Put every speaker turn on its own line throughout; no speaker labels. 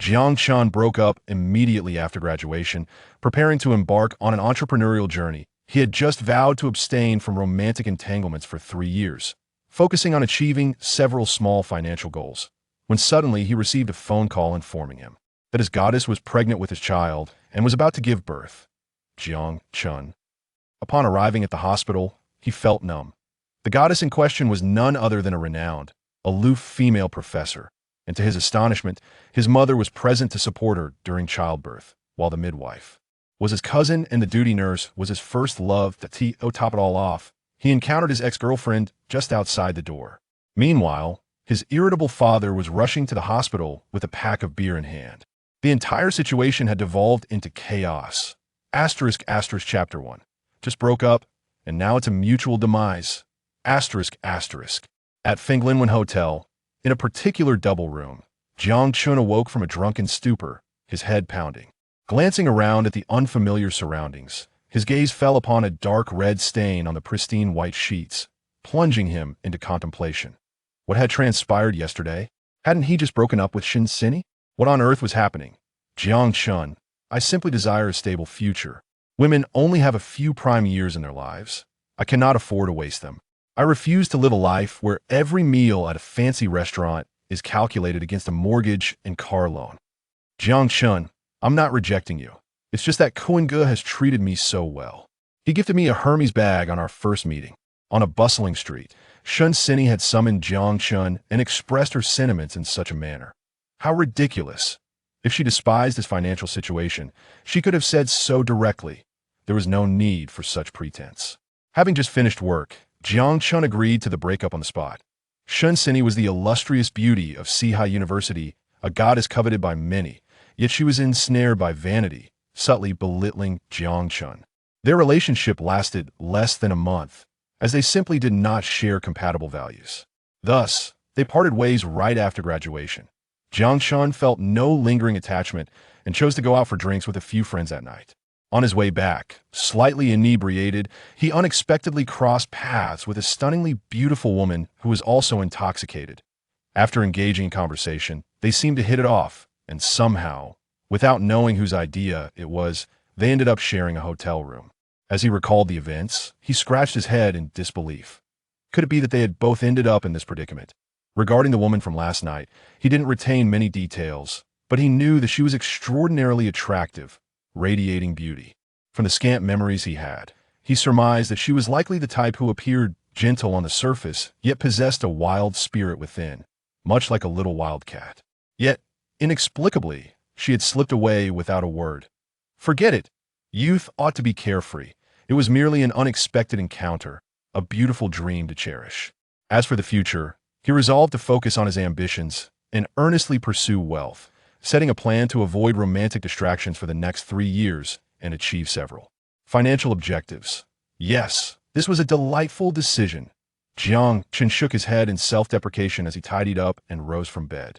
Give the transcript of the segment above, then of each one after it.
Jiang Chun broke up immediately after graduation, preparing to embark on an entrepreneurial journey. He had just vowed to abstain from romantic entanglements for 3 years, focusing on achieving several small financial goals, when suddenly he received a phone call informing him that his goddess was pregnant with his child and was about to give birth. Jiang Chun. Upon arriving at the hospital, he felt numb. The goddess in question was none other than a renowned, aloof female professor, and to his astonishment, his mother was present to support her during childbirth, while the midwife was his cousin and the duty nurse was his first love. To top it all off, he encountered his ex-girlfriend just outside the door. Meanwhile, his irritable father was rushing to the hospital with a pack of beer in hand. The entire situation had devolved into chaos. Chapter 1. Just broke up, and now it's a mutual demise. At Fenglinwen Hotel, in a particular double room, Jiang Chun awoke from a drunken stupor, his head pounding. Glancing around at the unfamiliar surroundings, his gaze fell upon a dark red stain on the pristine white sheets, plunging him into contemplation. What had transpired yesterday? Hadn't he just broken up with Shin Sini? What on earth was happening? Jiang Chun, I simply desire a stable future. Women only have a few prime years in their lives. I cannot afford to waste them. I refuse to live a life where every meal at a fancy restaurant is calculated against a mortgage and car loan. Jiang Chun, I'm not rejecting you. It's just that Kuan-ge has treated me so well. He gifted me a Hermes bag on our first meeting. On a bustling street, Shun Sini had summoned Jiang Chun and expressed her sentiments in such a manner. How ridiculous. If she despised his financial situation, she could have said so directly. There was no need for such pretense. Having just finished work, Jiang Chun agreed to the breakup on the spot. Shun Sini was the illustrious beauty of Sihai University, a goddess coveted by many, yet she was ensnared by vanity, subtly belittling Jiang Chun. Their relationship lasted less than a month, as they simply did not share compatible values. Thus, they parted ways right after graduation. Jiang Chun felt no lingering attachment and chose to go out for drinks with a few friends that night. On his way back, slightly inebriated, he unexpectedly crossed paths with a stunningly beautiful woman who was also intoxicated. After engaging in conversation, they seemed to hit it off, and somehow, without knowing whose idea it was, they ended up sharing a hotel room. As he recalled the events, he scratched his head in disbelief. Could it be that they had both ended up in this predicament? Regarding the woman from last night, he didn't retain many details, but he knew that she was extraordinarily attractive, radiating beauty. From the scant memories he had, he surmised that she was likely the type who appeared gentle on the surface, yet possessed a wild spirit within, much like a little wildcat. Yet, inexplicably, she had slipped away without a word. Forget it. Youth ought to be carefree. It was merely an unexpected encounter, a beautiful dream to cherish. As for the future, he resolved to focus on his ambitions and earnestly pursue wealth, setting a plan to avoid romantic distractions for the next 3 years and achieve several financial objectives. Yes, this was a delightful decision. Jiang Chun shook his head in self-deprecation as he tidied up and rose from bed.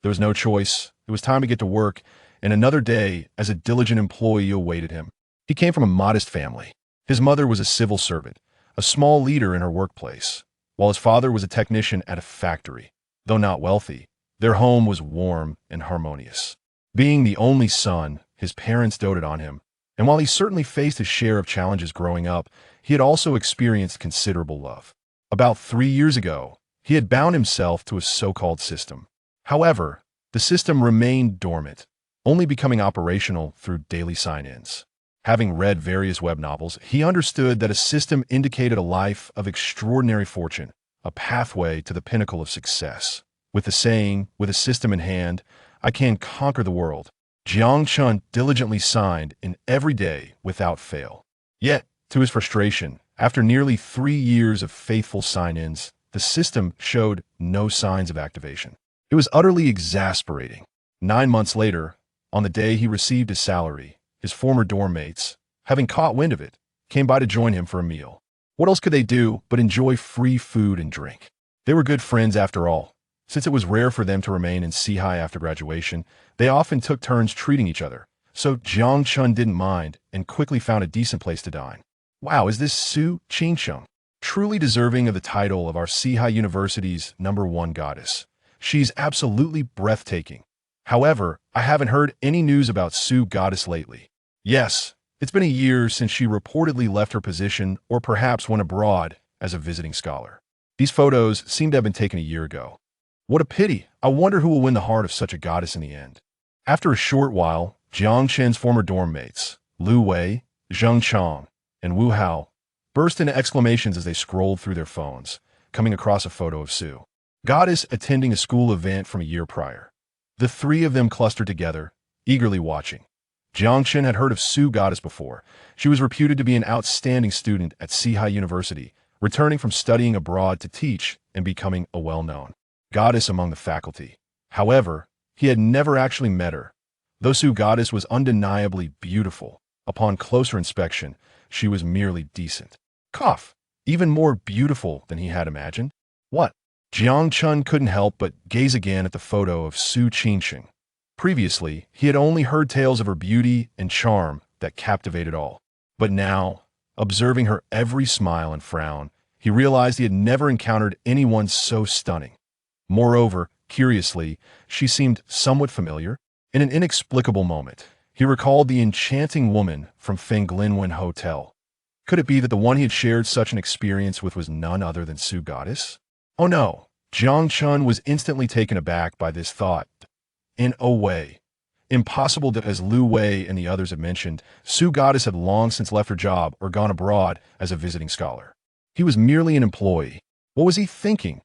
There was no choice. It was time to get to work, and another day as a diligent employee awaited him. He came from a modest family. His mother was a civil servant, a small leader in her workplace, while his father was a technician at a factory. Though not wealthy, their home was warm and harmonious. Being the only son, his parents doted on him, and while he certainly faced his share of challenges growing up, he had also experienced considerable love. About 3 years ago, he had bound himself to a so-called system. However, the system remained dormant, only becoming operational through daily sign-ins. Having read various web novels, he understood that a system indicated a life of extraordinary fortune, a pathway to the pinnacle of success. With the saying, with a system in hand, I can conquer the world, Jiang Chun diligently signed in every day without fail. Yet, to his frustration, after nearly 3 years of faithful sign-ins, the system showed no signs of activation. It was utterly exasperating. 9 months later, on the day he received his salary, his former dorm mates, having caught wind of it, came by to join him for a meal. What else could they do but enjoy free food and drink? They were good friends after all. Since it was rare for them to remain in Sihai after graduation, they often took turns treating each other, so Jiang Chun didn't mind and quickly found a decent place to dine. Wow, is this Su Qingsheng? Truly deserving of the title of our Sihai University's #1 goddess. She's absolutely breathtaking. However, I haven't heard any news about Sue Goddess lately. Yes, it's been a year since she reportedly left her position or perhaps went abroad as a visiting scholar. These photos seem to have been taken a year ago. What a pity. I wonder who will win the heart of such a goddess in the end. After a short while, Jiang Chen's former dorm mates, Lu Wei, Zheng Chang, and Wu Hao, burst into exclamations as they scrolled through their phones, coming across a photo of Sue Goddess attending a school event from a year prior. The three of them clustered together, eagerly watching. Jiang Chen had heard of Sue Goddess before. She was reputed to be an outstanding student at Sihai University, returning from studying abroad to teach and becoming a well-known goddess among the faculty. However, he had never actually met her. Though Sue Goddess was undeniably beautiful, upon closer inspection, she was merely decent. Cough! Even more beautiful than he had imagined. What? Jiang Chun couldn't help but gaze again at the photo of Su Qingqing. Previously, he had only heard tales of her beauty and charm that captivated all. But now, observing her every smile and frown, he realized he had never encountered anyone so stunning. Moreover, curiously, she seemed somewhat familiar. In an inexplicable moment, he recalled the enchanting woman from Fenglinwen Hotel. Could it be that the one he had shared such an experience with was none other than Sue Goddess? Oh no! Jiang Chun was instantly taken aback by this thought. In a way, impossible that, as Lu Wei and the others had mentioned, Sue Goddess had long since left her job or gone abroad as a visiting scholar. He was merely an employee. What was he thinking?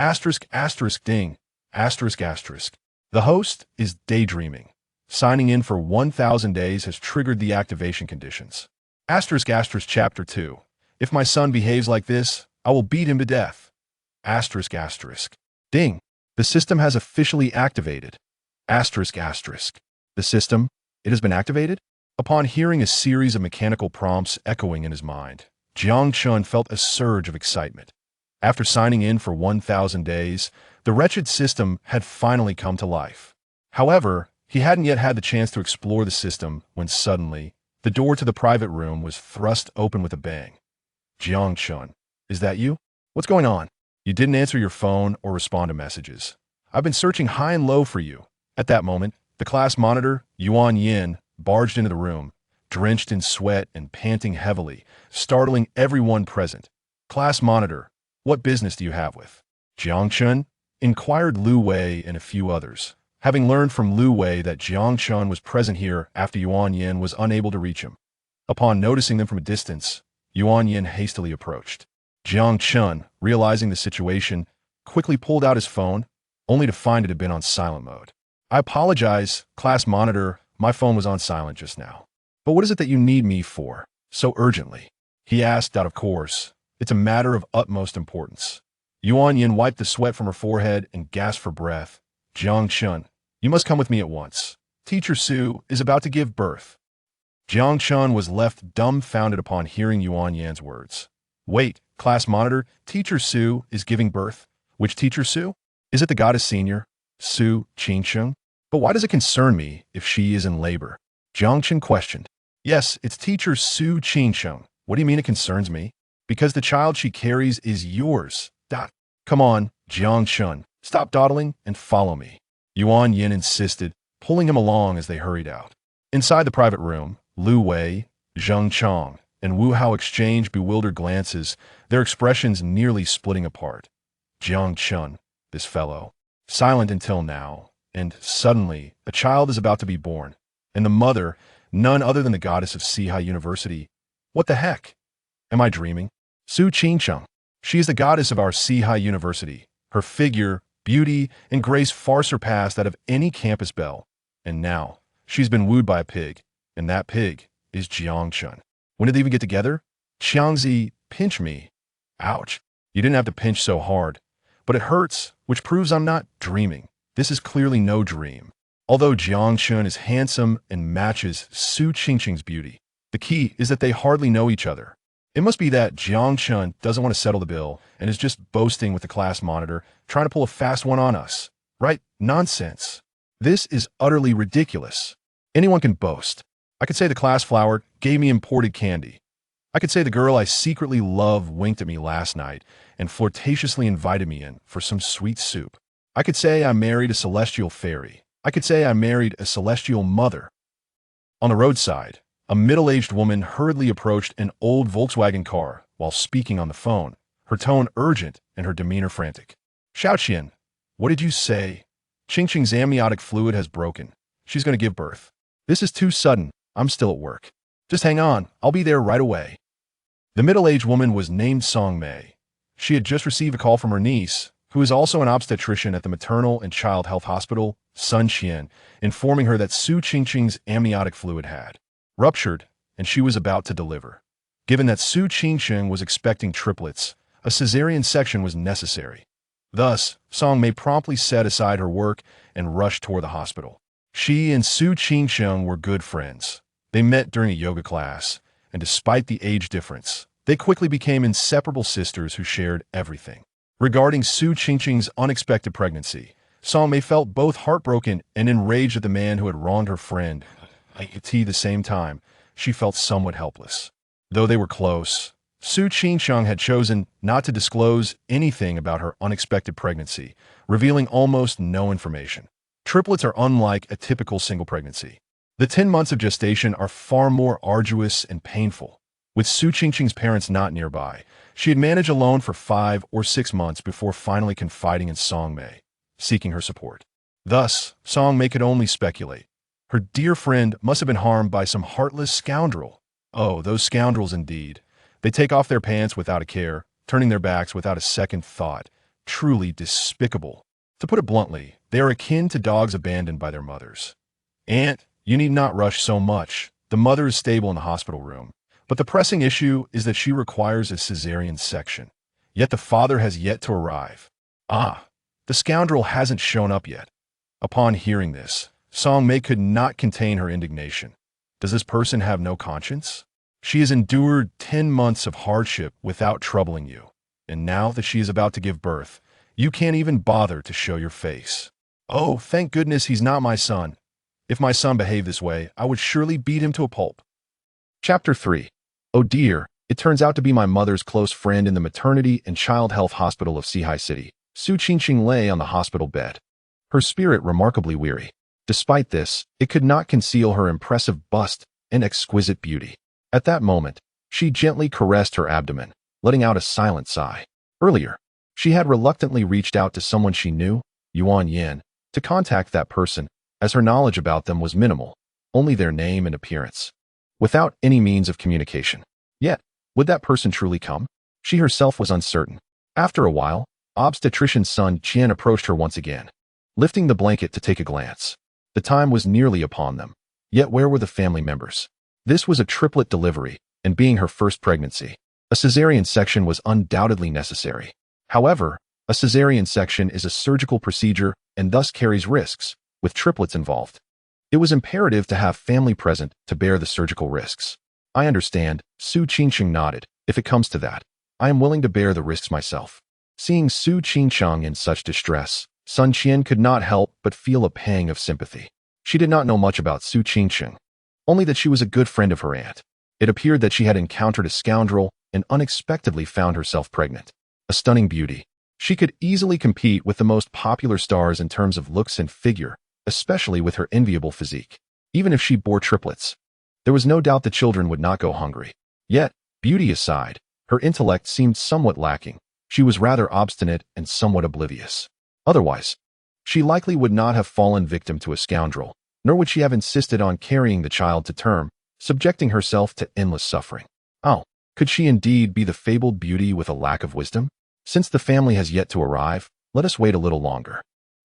Asterisk, asterisk, ding. Asterisk, asterisk. The host is daydreaming. Signing in for 1,000 days has triggered the activation conditions. Asterisk, asterisk, chapter 2. If my son behaves like this, I will beat him to death. Asterisk, asterisk. Ding. The system has officially activated. Asterisk, asterisk. The system, it has been activated? Upon hearing a series of mechanical prompts echoing in his mind, Jiang Chun felt a surge of excitement. After signing in for 1,000 days, the wretched system had finally come to life. However, he hadn't yet had the chance to explore the system when suddenly, the door to the private room was thrust open with a bang. Jiang Chun, is that you? What's going on? You didn't answer your phone or respond to messages. I've been searching high and low for you. At that moment, the class monitor, Yuan Yin, barged into the room, drenched in sweat and panting heavily, startling everyone present. Class monitor, what business do you have with Jiang Chun? Inquired Lu Wei and a few others, having learned from Lu Wei that Jiang Chun was present here after Yuan Yin was unable to reach him. Upon noticing them from a distance, Yuan Yin hastily approached. Jiang Chun, realizing the situation, quickly pulled out his phone, only to find it had been on silent mode. I apologize, class monitor, my phone was on silent just now. But what is it that you need me for, so urgently? He asked out of course. It's a matter of utmost importance. Yuan Yin wiped the sweat from her forehead and gasped for breath. Jiang Chun, you must come with me at once. Teacher Su is about to give birth. Jiang Chun was left dumbfounded upon hearing Yuan Yan's words. Wait, class monitor, Teacher Su is giving birth. Which Teacher Su? Is it the goddess senior, Su Qingsheng? But why does it concern me if she is in labor? Jiang Chen questioned. Yes, it's Teacher Su Qingsheng. What do you mean it concerns me? Because the child she carries is yours. Come on, Jiang Chun, stop dawdling and follow me. Yuan Yin insisted, pulling him along as they hurried out. Inside the private room, Lu Wei, Zheng Chang, and Wu Hao exchanged bewildered glances, their expressions nearly splitting apart. Jiang Chun, this fellow, silent until now, and suddenly a child is about to be born, and the mother, none other than the goddess of Sihai University. What the heck? Am I dreaming? Su Qingsheng. She is the goddess of our Sihai University. Her figure, beauty, and grace far surpass that of any campus belle. And now, she's been wooed by a pig, and that pig is Jiang Chun. When did they even get together? Xiangzi, pinch me. Ouch. You didn't have to pinch so hard. But it hurts, which proves I'm not dreaming. This is clearly no dream. Although Jiang Chun is handsome and matches Su Qingqing's beauty, the key is that they hardly know each other. It must be that Jiang Chun doesn't want to settle the bill and is just boasting with the class monitor, trying to pull a fast one on us. Right? Nonsense. This is utterly ridiculous. Anyone can boast. I could say the class flower gave me imported candy. I could say the girl I secretly love winked at me last night and flirtatiously invited me in for some sweet soup. I could say I married a celestial fairy. I could say I married a celestial mother. On the roadside, a middle-aged woman hurriedly approached an old Volkswagen car while speaking on the phone, her tone urgent and her demeanor frantic. Xiaoqian, what did you say? Qingqing's amniotic fluid has broken. She's going to give birth. This is too sudden. I'm still at work. Just hang on. I'll be there right away. The middle-aged woman was named Song Mei. She had just received a call from her niece, who is also an obstetrician at the maternal and child health hospital, Sun Qian, informing her that Su Qingqing's amniotic fluid had ruptured and she was about to deliver. Given that Su Qingqing was expecting triplets, a cesarean section was necessary. Thus, Song Mei promptly set aside her work and rushed toward the hospital. She and Su Qingqing were good friends. They met during a yoga class, and despite the age difference, they quickly became inseparable sisters who shared everything. Regarding Su Qingqing's unexpected pregnancy, Song Mei felt both heartbroken and enraged at the man who had wronged her friend. At the same time, she felt somewhat helpless. Though they were close, Su Qingqing had chosen not to disclose anything about her unexpected pregnancy, revealing almost no information. Triplets are unlike a typical single pregnancy. The 10 months of gestation are far more arduous and painful. With Su Qingqing's parents not nearby, she had managed alone for 5 or 6 months before finally confiding in Song Mei, seeking her support. Thus, Song Mei could only speculate. Her dear friend must have been harmed by some heartless scoundrel. Oh, those scoundrels indeed. They take off their pants without a care, turning their backs without a second thought. Truly despicable. To put it bluntly, they are akin to dogs abandoned by their mothers. Aunt, you need not rush so much. The mother is stable in the hospital room. But the pressing issue is that she requires a cesarean section. Yet the father has yet to arrive. Ah, the scoundrel hasn't shown up yet. Upon hearing this, Song Mei could not contain her indignation. Does this person have no conscience? She has endured 10 months of hardship without troubling you. And now that she is about to give birth, you can't even bother to show your face. Oh, thank goodness he's not my son. If my son behaved this way, I would surely beat him to a pulp. Chapter 3. Oh dear, it turns out to be my mother's close friend in the maternity and child health hospital of Sihai City. Su Qingqing lay on the hospital bed, her spirit remarkably weary. Despite this, it could not conceal her impressive bust and exquisite beauty. At that moment, she gently caressed her abdomen, letting out a silent sigh. Earlier, she had reluctantly reached out to someone she knew, Yuan Yin, to contact that person, as her knowledge about them was minimal, only their name and appearance, without any means of communication. Yet, would that person truly come? She herself was uncertain. After a while, obstetrician Sun Qian approached her once again, lifting the blanket to take a glance. The time was nearly upon them. Yet where were the family members? This was a triplet delivery, and being her first pregnancy, a cesarean section was undoubtedly necessary. However, a cesarean section is a surgical procedure and thus carries risks, with triplets involved. It was imperative to have family present to bear the surgical risks. I understand, Su Qingqing nodded. If it comes to that, I am willing to bear the risks myself. Seeing Su Qingqing in such distress, Sun Qian could not help but feel a pang of sympathy. She did not know much about Su Qingqing, only that she was a good friend of her aunt. It appeared that she had encountered a scoundrel and unexpectedly found herself pregnant. A stunning beauty. She could easily compete with the most popular stars in terms of looks and figure, especially with her enviable physique. Even if she bore triplets, there was no doubt the children would not go hungry. Yet, beauty aside, her intellect seemed somewhat lacking. She was rather obstinate and somewhat oblivious. Otherwise, she likely would not have fallen victim to a scoundrel, nor would she have insisted on carrying the child to term, subjecting herself to endless suffering. Oh, could she indeed be the fabled beauty with a lack of wisdom? Since the family has yet to arrive, let us wait a little longer.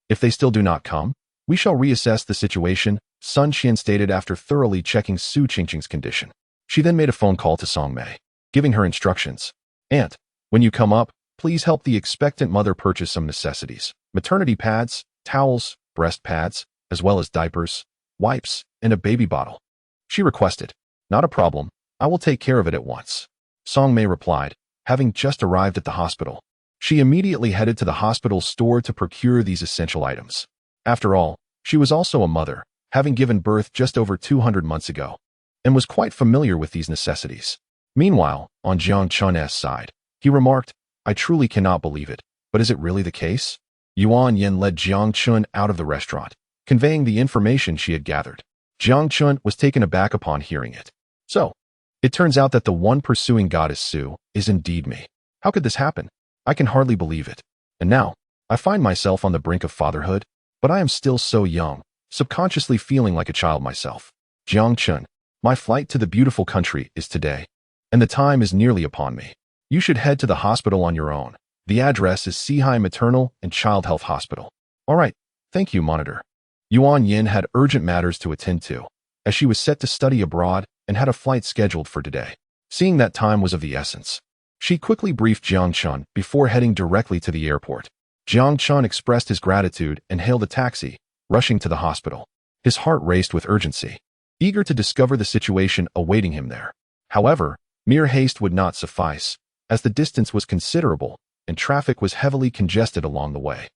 If they still do not come, we shall reassess the situation, Sun Qian stated after thoroughly checking Su Qingqing's condition. She then made a phone call to Song Mei, giving her instructions. Aunt, when you come up, please help the expectant mother purchase some necessities. Maternity pads, towels, breast pads, as well as diapers, wipes, and a baby bottle. She requested. Not a problem. I will take care of it at once. Song Mei replied, having just arrived at the hospital. She immediately headed to the hospital's store to procure these essential items. After all, she was also a mother, having given birth just over 200 months ago, and was quite familiar with these necessities. Meanwhile, on Jiang Chun's side, he remarked, I truly cannot believe it, but is it really the case? Yuan Yin led Jiang Chun out of the restaurant, conveying the information she had gathered. Jiang Chun was taken aback upon hearing it. So, it turns out that the one pursuing goddess Su is indeed me. How could this happen? I can hardly believe it. And now, I find myself on the brink of fatherhood, but I am still so young, subconsciously feeling like a child myself. Jiang Chun, my flight to the beautiful country is today, and the time is nearly upon me. You should head to the hospital on your own. The address is Sihai Maternal and Child Health Hospital. All right, thank you, Monitor. Yuan Yin had urgent matters to attend to, as she was set to study abroad and had a flight scheduled for today. Seeing that time was of the essence, she quickly briefed Jiang Chun before heading directly to the airport. Jiang Chun expressed his gratitude and hailed a taxi, rushing to the hospital. His heart raced with urgency, eager to discover the situation awaiting him there. However, mere haste would not suffice, as the distance was considerable and traffic was heavily congested along the way.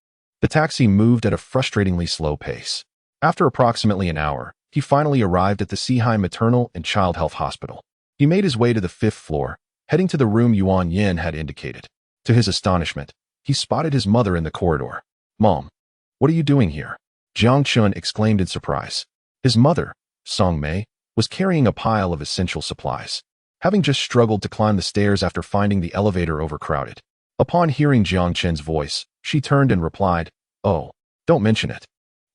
The taxi moved at a frustratingly slow pace. After approximately an hour, he finally arrived at the Sihai Maternal and Child Health Hospital. He made his way to the 5th floor, heading to the room Yuan Yin had indicated. To his astonishment, he spotted his mother in the corridor. "Mom, what are you doing here?" Jiang Chun exclaimed in surprise. His mother, Song Mei, was carrying a pile of essential supplies, having just struggled to climb the stairs after finding the elevator overcrowded. Upon hearing Jiang Chun's voice, she turned and replied, "Oh, don't mention it.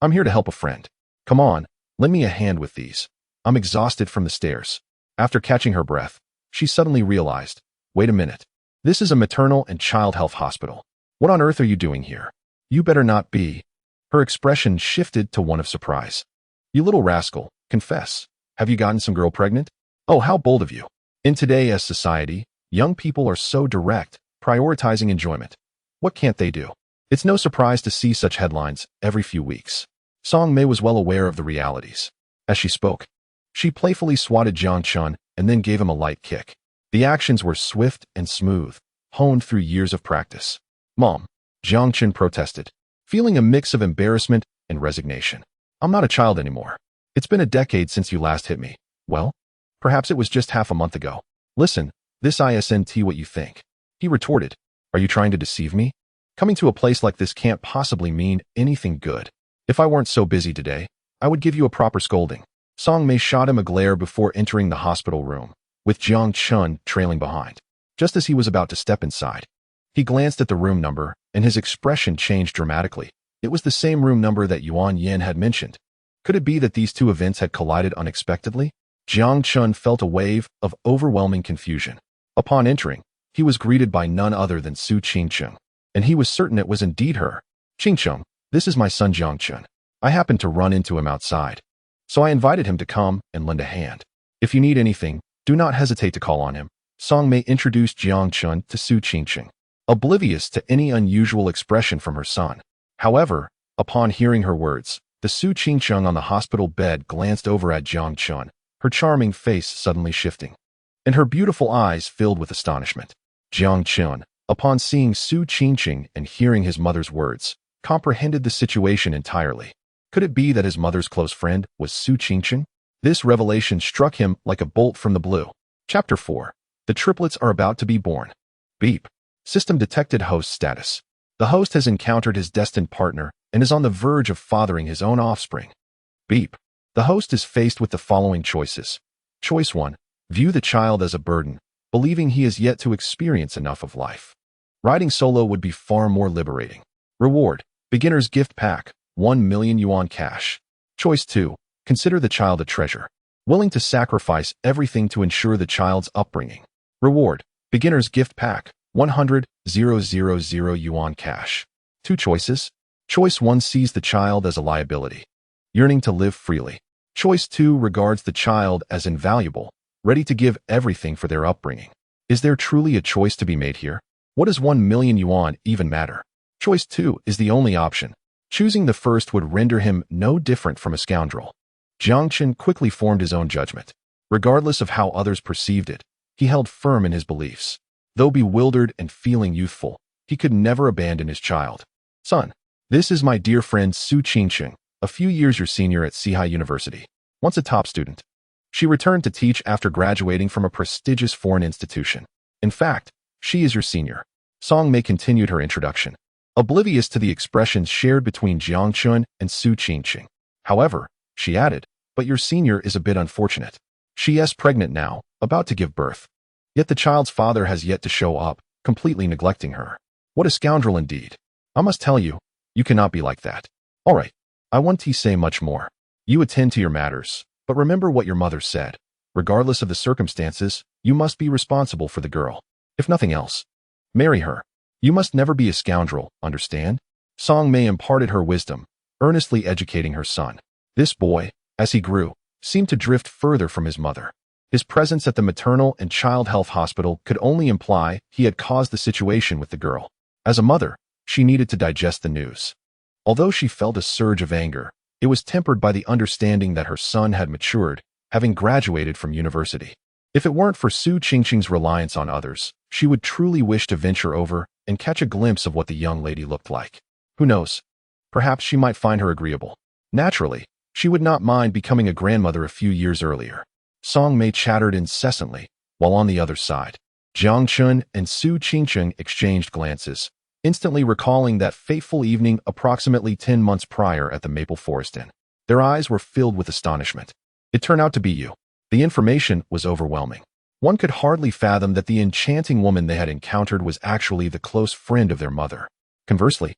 I'm here to help a friend. Come on, lend me a hand with these. I'm exhausted from the stairs." After catching her breath, she suddenly realized, wait a minute. This is a maternal and child health hospital. What on earth are you doing here? You better not be. Her expression shifted to one of surprise. "You little rascal, confess. Have you gotten some girl pregnant? Oh, how bold of you." In today's society, young people are so direct, prioritizing enjoyment. What can't they do? It's no surprise to see such headlines every few weeks. Song Mei was well aware of the realities. As she spoke, she playfully swatted Jiang Chun and then gave him a light kick. The actions were swift and smooth, honed through years of practice. "Mom," Jiang Chun protested, feeling a mix of embarrassment and resignation. "I'm not a child anymore. It's been a decade since you last hit me. Well, perhaps it was just half a month ago. Listen, this isn't what you think." He retorted, "Are you trying to deceive me? Coming to a place like this can't possibly mean anything good. If I weren't so busy today, I would give you a proper scolding." Song Mei shot him a glare before entering the hospital room, with Jiang Chun trailing behind. Just as he was about to step inside, he glanced at the room number, and his expression changed dramatically. It was the same room number that Yuan Yin had mentioned. Could it be that these two events had collided unexpectedly? Jiang Chun felt a wave of overwhelming confusion. Upon entering, he was greeted by none other than Su Qingcheng, and he was certain it was indeed her. "Qingcheng, this is my son Jiang Chun. I happened to run into him outside, so I invited him to come and lend a hand. If you need anything, do not hesitate to call on him." Song Mei introduced Jiang Chun to Su Qingcheng, oblivious to any unusual expression from her son. However, upon hearing her words, the Su Qingcheng on the hospital bed glanced over at Jiang Chun, her charming face suddenly shifting, and her beautiful eyes filled with astonishment. Jiang Chun, upon seeing Su Qingcheng and hearing his mother's words, comprehended the situation entirely. Could it be that his mother's close friend was Su Qingcheng? This revelation struck him like a bolt from the blue. Chapter 4. The triplets are about to be born. Beep. System detected host status. The host has encountered his destined partner and is on the verge of fathering his own offspring. Beep. The host is faced with the following choices. Choice 1. View the child as a burden, believing he is yet to experience enough of life. Riding solo would be far more liberating. Reward. Beginner's gift pack, 1 million yuan cash. Choice 2. Consider the child a treasure, willing to sacrifice everything to ensure the child's upbringing. Reward. Beginner's gift pack, 100,000 yuan cash. 2 choices. Choice 1 sees the child as a liability, yearning to live freely. Choice 2 regards the child as invaluable, ready to give everything for their upbringing. Is there truly a choice to be made here? What does 1 million yuan even matter? Choice 2 is the only option. Choosing the first would render him no different from a scoundrel. Jiang Chun quickly formed his own judgment. Regardless of how others perceived it, he held firm in his beliefs. Though bewildered and feeling youthful, he could never abandon his child. "Son, this is my dear friend Su Qingcheng, a few years your senior at Sihai University, once a top student. She returned to teach after graduating from a prestigious foreign institution. In fact, she is your senior." Song Mei continued her introduction, oblivious to the expressions shared between Jiang Chun and Su Qingcheng. However, she added, but your senior is a bit unfortunate. She is pregnant now, about to give birth. Yet the child's father has yet to show up, completely neglecting her. What a scoundrel indeed. I must tell you, you cannot be like that. All right, I won't say much more. You attend to your matters, but remember what your mother said. Regardless of the circumstances, you must be responsible for the girl. If nothing else, marry her. You must never be a scoundrel, understand? Song Mei imparted her wisdom, earnestly educating her son. This boy, as he grew, seemed to drift further from his mother. His presence at the maternal and child health hospital could only imply he had caused the situation with the girl. As a mother, she needed to digest the news. Although she felt a surge of anger, it was tempered by the understanding that her son had matured, having graduated from university. If it weren't for Su Qingqing's reliance on others, she would truly wish to venture over and catch a glimpse of what the young lady looked like. Who knows? Perhaps she might find her agreeable. Naturally, she would not mind becoming a grandmother a few years earlier. Song Mei chattered incessantly, while on the other side, Jiang Chun and Su Qingqing exchanged glances, instantly recalling that fateful evening approximately 10 months prior at the Maple Forest Inn. Their eyes were filled with astonishment. It turned out to be you. The information was overwhelming. One could hardly fathom that the enchanting woman they had encountered was actually the close friend of their mother. Conversely,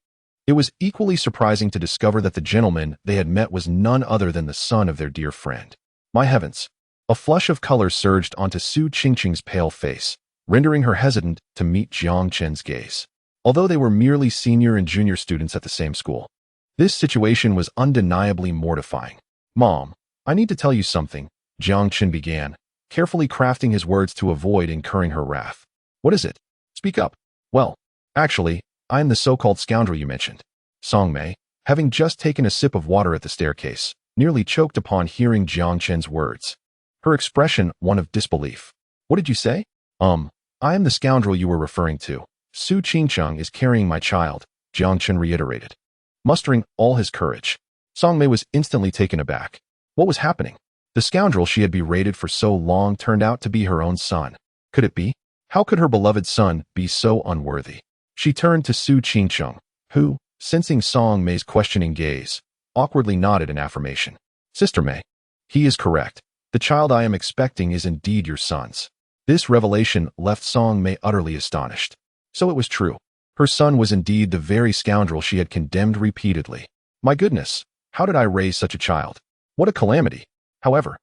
it was equally surprising to discover that the gentleman they had met was none other than the son of their dear friend. My heavens! A flush of color surged onto Su Qingqing's pale face, rendering her hesitant to meet Jiang Chen's gaze. Although they were merely senior and junior students at the same school, this situation was undeniably mortifying. Mom, I need to tell you something, Jiang Chen began, carefully crafting his words to avoid incurring her wrath. What is it? Speak up. Well, actually, I am the so-called scoundrel you mentioned. Song Mei, having just taken a sip of water at the staircase, nearly choked upon hearing Jiang Chen's words. Her expression one of disbelief. What did you say? I am the scoundrel you were referring to. Su Qingqing is carrying my child, Jiang Chen reiterated. Mustering all his courage, Song Mei was instantly taken aback. What was happening? The scoundrel she had berated for so long turned out to be her own son. Could it be? How could her beloved son be so unworthy? She turned to Su Qingqing, who, sensing Song Mei's questioning gaze, awkwardly nodded in affirmation. Sister Mei, he is correct. The child I am expecting is indeed your son's. This revelation left Song Mei utterly astonished. So it was true. Her son was indeed the very scoundrel she had condemned repeatedly. My goodness, how did I raise such a child? What a calamity. However,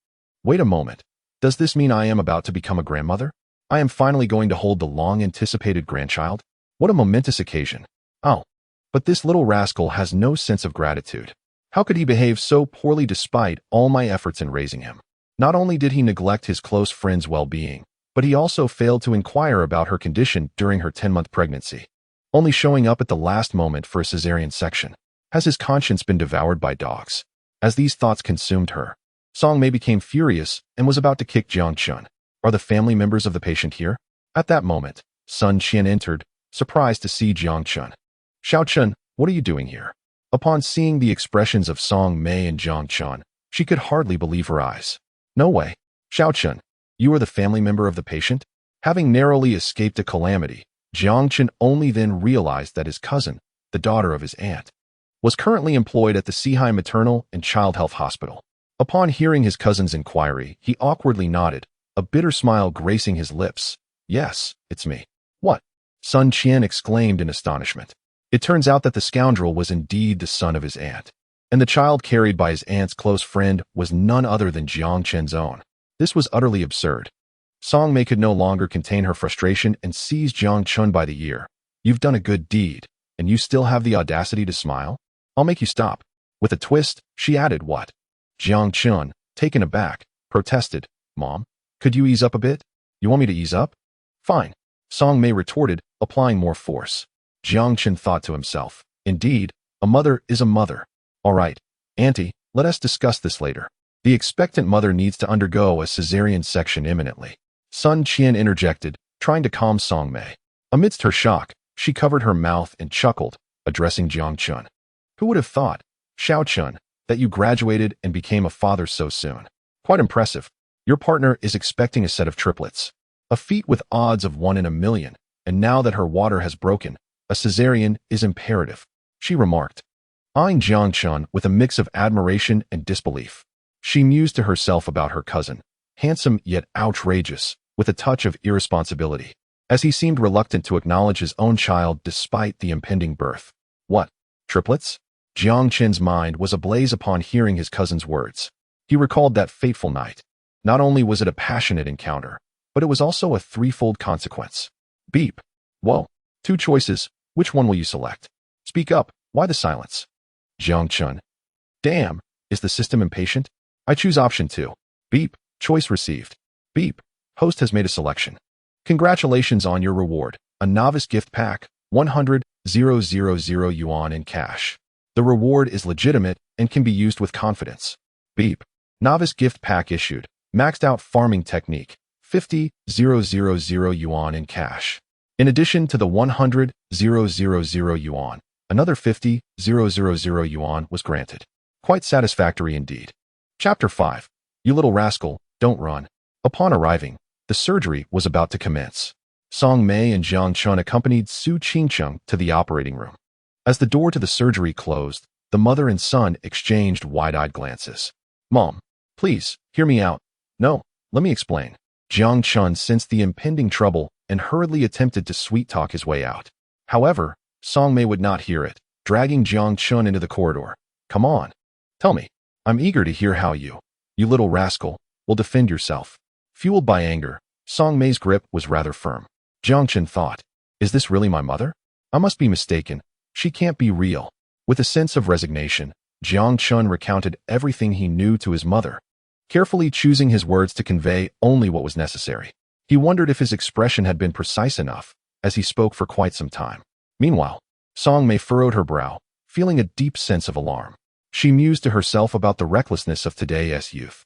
wait a moment. Does this mean I am about to become a grandmother? I am finally going to hold the long-anticipated grandchild? What a momentous occasion. Oh, but this little rascal has no sense of gratitude. How could he behave so poorly despite all my efforts in raising him? Not only did he neglect his close friend's well-being, but he also failed to inquire about her condition during her 10-month pregnancy, only showing up at the last moment for a cesarean section. Has his conscience been devoured by dogs? As these thoughts consumed her, Song Mei became furious and was about to kick Jiang Chun. Are the family members of the patient here? At that moment, Sun Qian entered, surprised to see Jiang Chun. Xiao Chun, what are you doing here? Upon seeing the expressions of Song Mei and Jiang Chun, she could hardly believe her eyes. No way. Xiao Chun, you are the family member of the patient? Having narrowly escaped a calamity, Jiang Chun only then realized that his cousin, the daughter of his aunt, was currently employed at the Sihai Maternal and Child Health Hospital. Upon hearing his cousin's inquiry, he awkwardly nodded, a bitter smile gracing his lips. Yes, it's me. What? Sun Qian exclaimed in astonishment. It turns out that the scoundrel was indeed the son of his aunt, and the child carried by his aunt's close friend was none other than Jiang Chen's own. This was utterly absurd. Song Mei could no longer contain her frustration and seized Jiang Chun by the ear. You've done a good deed, and you still have the audacity to smile? I'll make you stop. With a twist, she added, what? Jiang Chun, taken aback, protested, Mom, could you ease up a bit? You want me to ease up? Fine. Song Mei retorted, applying more force. Jiang Chun thought to himself, indeed, a mother is a mother. All right, Auntie, let us discuss this later. The expectant mother needs to undergo a cesarean section imminently. Sun Qian interjected, trying to calm Song Mei. Amidst her shock, she covered her mouth and chuckled, addressing Jiang Chun. Who would have thought, Xiao Chun, that you graduated and became a father so soon? Quite impressive. Your partner is expecting a set of triplets. A feat with odds of 1 in a million, and now that her water has broken, a cesarean is imperative, she remarked. eyeing Jiang Chun with a mix of admiration and disbelief. She mused to herself about her cousin, handsome yet outrageous, with a touch of irresponsibility, as he seemed reluctant to acknowledge his own child despite the impending birth. What? Triplets? Jiang Chen's mind was ablaze upon hearing his cousin's words. He recalled that fateful night. Not only was it a passionate encounter, but it was also a threefold consequence. Beep. Whoa. 2 choices. Which one will you select? Speak up. Why the silence? Jiang Chun. Damn. Is the system impatient? I choose option 2. Beep. Choice received. Beep. Host has made a selection. Congratulations on your reward. A novice gift pack. 100,000 yuan in cash. The reward is legitimate and can be used with confidence. Beep. Novice gift pack issued. Maxed out farming technique. 50,000 yuan in cash. In addition to the 100,000 yuan, another 50,000 yuan was granted. Quite satisfactory indeed. Chapter 5. You little rascal, don't run. Upon arriving, the surgery was about to commence. Song Mei and Jiang Chun accompanied Su Qingcheng to the operating room. As the door to the surgery closed, the mother and son exchanged wide-eyed glances. Mom, please, hear me out. No, let me explain. Jiang Chun sensed the impending trouble and hurriedly attempted to sweet-talk his way out. However, Song Mei would not hear it, dragging Jiang Chun into the corridor. Come on. Tell me. I'm eager to hear how you little rascal, will defend yourself. Fueled by anger, Song Mei's grip was rather firm. Jiang Chun thought, is this really my mother? I must be mistaken. She can't be real. With a sense of resignation, Jiang Chun recounted everything he knew to his mother, carefully choosing his words to convey only what was necessary. He wondered if his expression had been precise enough, as he spoke for quite some time. Meanwhile, Song Mei furrowed her brow, feeling a deep sense of alarm. She mused to herself about the recklessness of today's youth.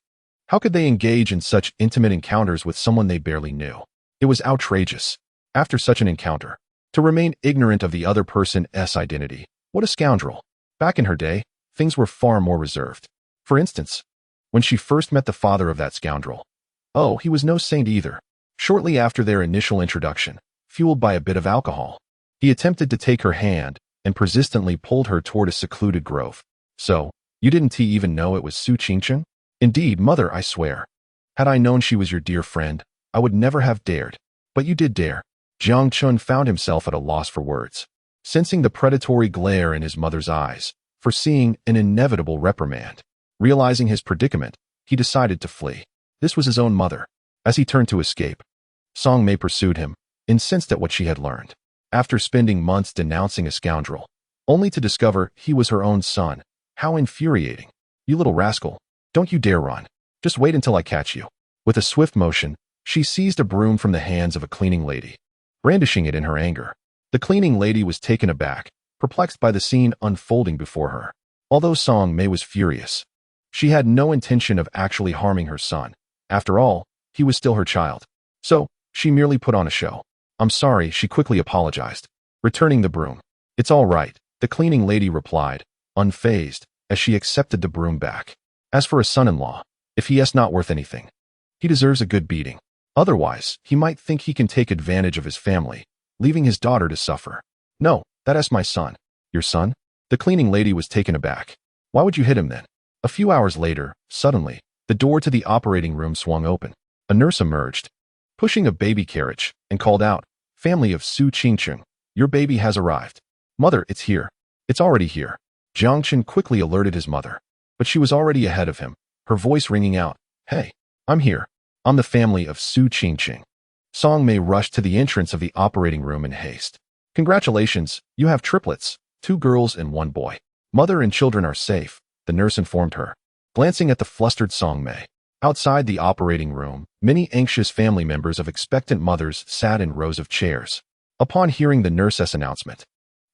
How could they engage in such intimate encounters with someone they barely knew? It was outrageous. After such an encounter, to remain ignorant of the other person's identity. What a scoundrel. Back in her day, things were far more reserved. For instance, when she first met the father of that scoundrel. Oh, he was no saint either. Shortly after their initial introduction, fueled by a bit of alcohol, he attempted to take her hand and persistently pulled her toward a secluded grove. So, you didn't even know it was Su Qingcheng? Indeed, mother, I swear. Had I known she was your dear friend, I would never have dared. But you did dare. Jiang Chun found himself at a loss for words, sensing the predatory glare in his mother's eyes, foreseeing an inevitable reprimand. Realizing his predicament, he decided to flee. This was his own mother. As he turned to escape, Song Mei pursued him, incensed at what she had learned. After spending months denouncing a scoundrel, only to discover he was her own son. How infuriating. You little rascal, don't you dare run. Just wait until I catch you. With a swift motion, she seized a broom from the hands of a cleaning lady, brandishing it in her anger. The cleaning lady was taken aback, perplexed by the scene unfolding before her. Although Song Mei was furious, she had no intention of actually harming her son. After all, he was still her child. So, she merely put on a show. I'm sorry, she quickly apologized, returning the broom. It's all right, the cleaning lady replied, unfazed, as she accepted the broom back. As for a son-in-law, if he is not worth anything, he deserves a good beating. Otherwise, he might think he can take advantage of his family, leaving his daughter to suffer. No, that is my son. Your son? The cleaning lady was taken aback. Why would you hit him then? A few hours later, suddenly, the door to the operating room swung open. A nurse emerged, pushing a baby carriage, and called out, Family of Su Qingcheng, your baby has arrived. Mother, it's here. It's already here. Jiang Chen quickly alerted his mother, but she was already ahead of him, her voice ringing out, Hey, I'm here. I'm the family of Su Qingcheng. Song Mei rushed to the entrance of the operating room in haste. Congratulations, you have triplets, 2 girls and 1 boy. Mother and children are safe, the nurse informed her, glancing at the flustered Song Mei. Outside the operating room, many anxious family members of expectant mothers sat in rows of chairs. Upon hearing the nurse's announcement,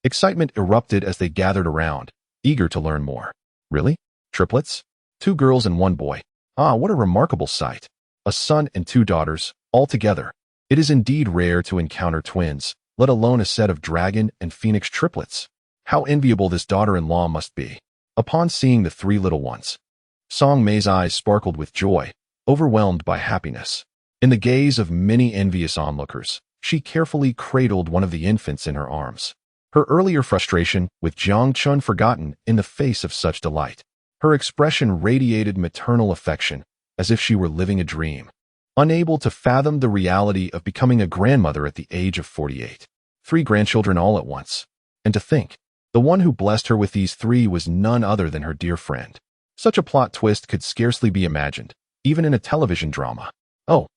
excitement erupted as they gathered around, eager to learn more. Really? Triplets? 2 girls and 1 boy. Ah, what a remarkable sight. A son and 2 daughters, all together. It is indeed rare to encounter twins, let alone a set of dragon and phoenix triplets. How enviable this daughter-in-law must be. Upon seeing the 3 little ones, Song Mei's eyes sparkled with joy, overwhelmed by happiness. In the gaze of many envious onlookers, she carefully cradled one of the infants in her arms. her earlier frustration with Jiang Chun forgotten in the face of such delight. Her expression radiated maternal affection, as if she were living a dream, unable to fathom the reality of becoming a grandmother at the age of 48. 3 grandchildren all at once. And to think, the one who blessed her with these 3 was none other than her dear friend. Such a plot twist could scarcely be imagined, even in a television drama. Oh,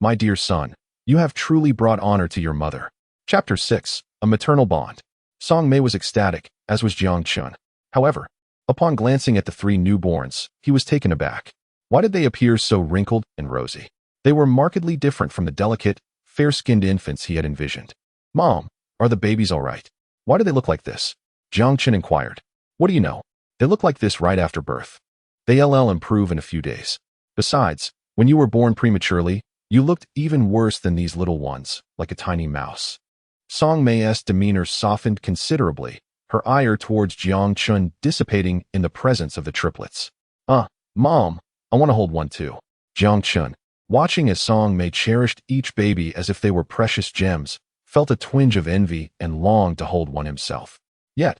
my dear son, you have truly brought honor to your mother. Chapter 6. A Maternal Bond. Song Mei was ecstatic, as was Jiang Chun. However, upon glancing at the 3 newborns, he was taken aback. Why did they appear so wrinkled and rosy? They were markedly different from the delicate, fair-skinned infants he had envisioned. Mom, are the babies all right? Why do they look like this? Jiang Chun inquired. What do you know? They look like this right after birth. They'll improve in a few days. Besides, when you were born prematurely, you looked even worse than these little ones, like a tiny mouse. Song Mei's demeanor softened considerably, her ire towards Jiang Chun dissipating in the presence of the triplets. Mom, I want to hold one too. Jiang Chun, watching as Song Mei cherished each baby as if they were precious gems, felt a twinge of envy and longed to hold one himself. Yet,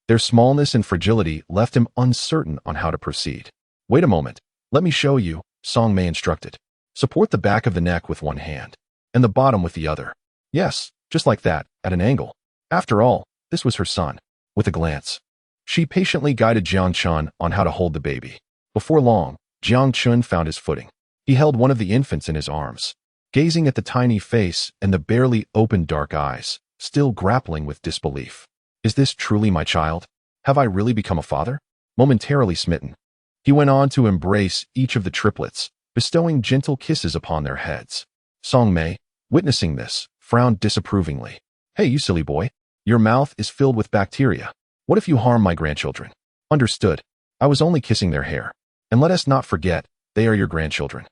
their smallness and fragility left him uncertain on how to proceed. Wait a moment, let me show you, Song Mei instructed. Support the back of the neck with one hand, and the bottom with the other. Yes, just like that, at an angle. After all, this was her son. With a glance, she patiently guided Jiang Chun on how to hold the baby. Before long, Jiang Chun found his footing. He held one of the infants in his arms, gazing at the tiny face and the barely opened dark eyes, still grappling with disbelief. Is this truly my child? Have I really become a father? Momentarily smitten, he went on to embrace each of the triplets, bestowing gentle kisses upon their heads. Song Mei, witnessing this, frowned disapprovingly. Hey, you silly boy. Your mouth is filled with bacteria. What if you harm my grandchildren? Understood. I was only kissing their hair. And let us not forget, they are your grandchildren.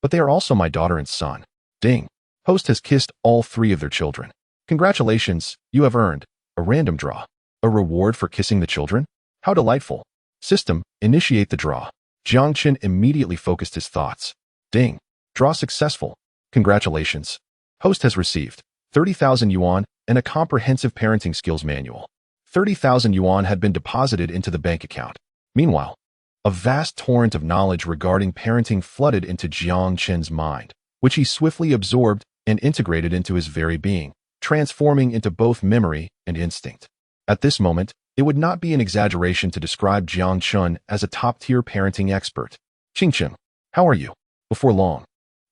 But they are also my daughter and son. Ding. Host has kissed all 3 of their children. Congratulations, you have earned a random draw. A reward for kissing the children? How delightful. System, initiate the draw. Jiang Chun immediately focused his thoughts. Ding. Draw successful. Congratulations. Host has received 30,000 yuan and a comprehensive parenting skills manual. 30,000 yuan had been deposited into the bank account. Meanwhile, a vast torrent of knowledge regarding parenting flooded into Jiang Chun's mind, which he swiftly absorbed and integrated into his very being, transforming into both memory and instinct. At this moment, it would not be an exaggeration to describe Jiang Chun as a top-tier parenting expert. Qingqing, how are you? Before long,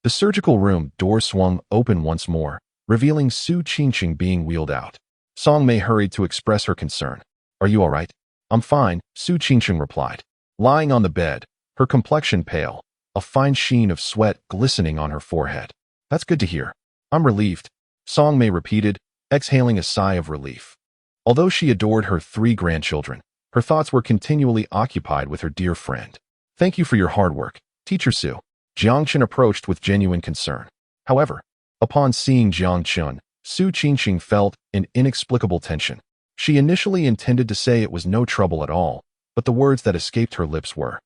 the surgical room door swung open once more, revealing Su Qingqing being wheeled out. Song Mei hurried to express her concern. Are you all right? I'm fine, Su Qingqing replied. Lying on the bed, her complexion pale, a fine sheen of sweat glistening on her forehead. That's good to hear. I'm relieved, Song Mei repeated, exhaling a sigh of relief. Although she adored her 3 grandchildren, her thoughts were continually occupied with her dear friend. Thank you for your hard work, Teacher Su. Jiang Chun approached with genuine concern. However, upon seeing Jiang Chun, Su Qingqing felt an inexplicable tension. She initially intended to say it was no trouble at all, but the words that escaped her lips were,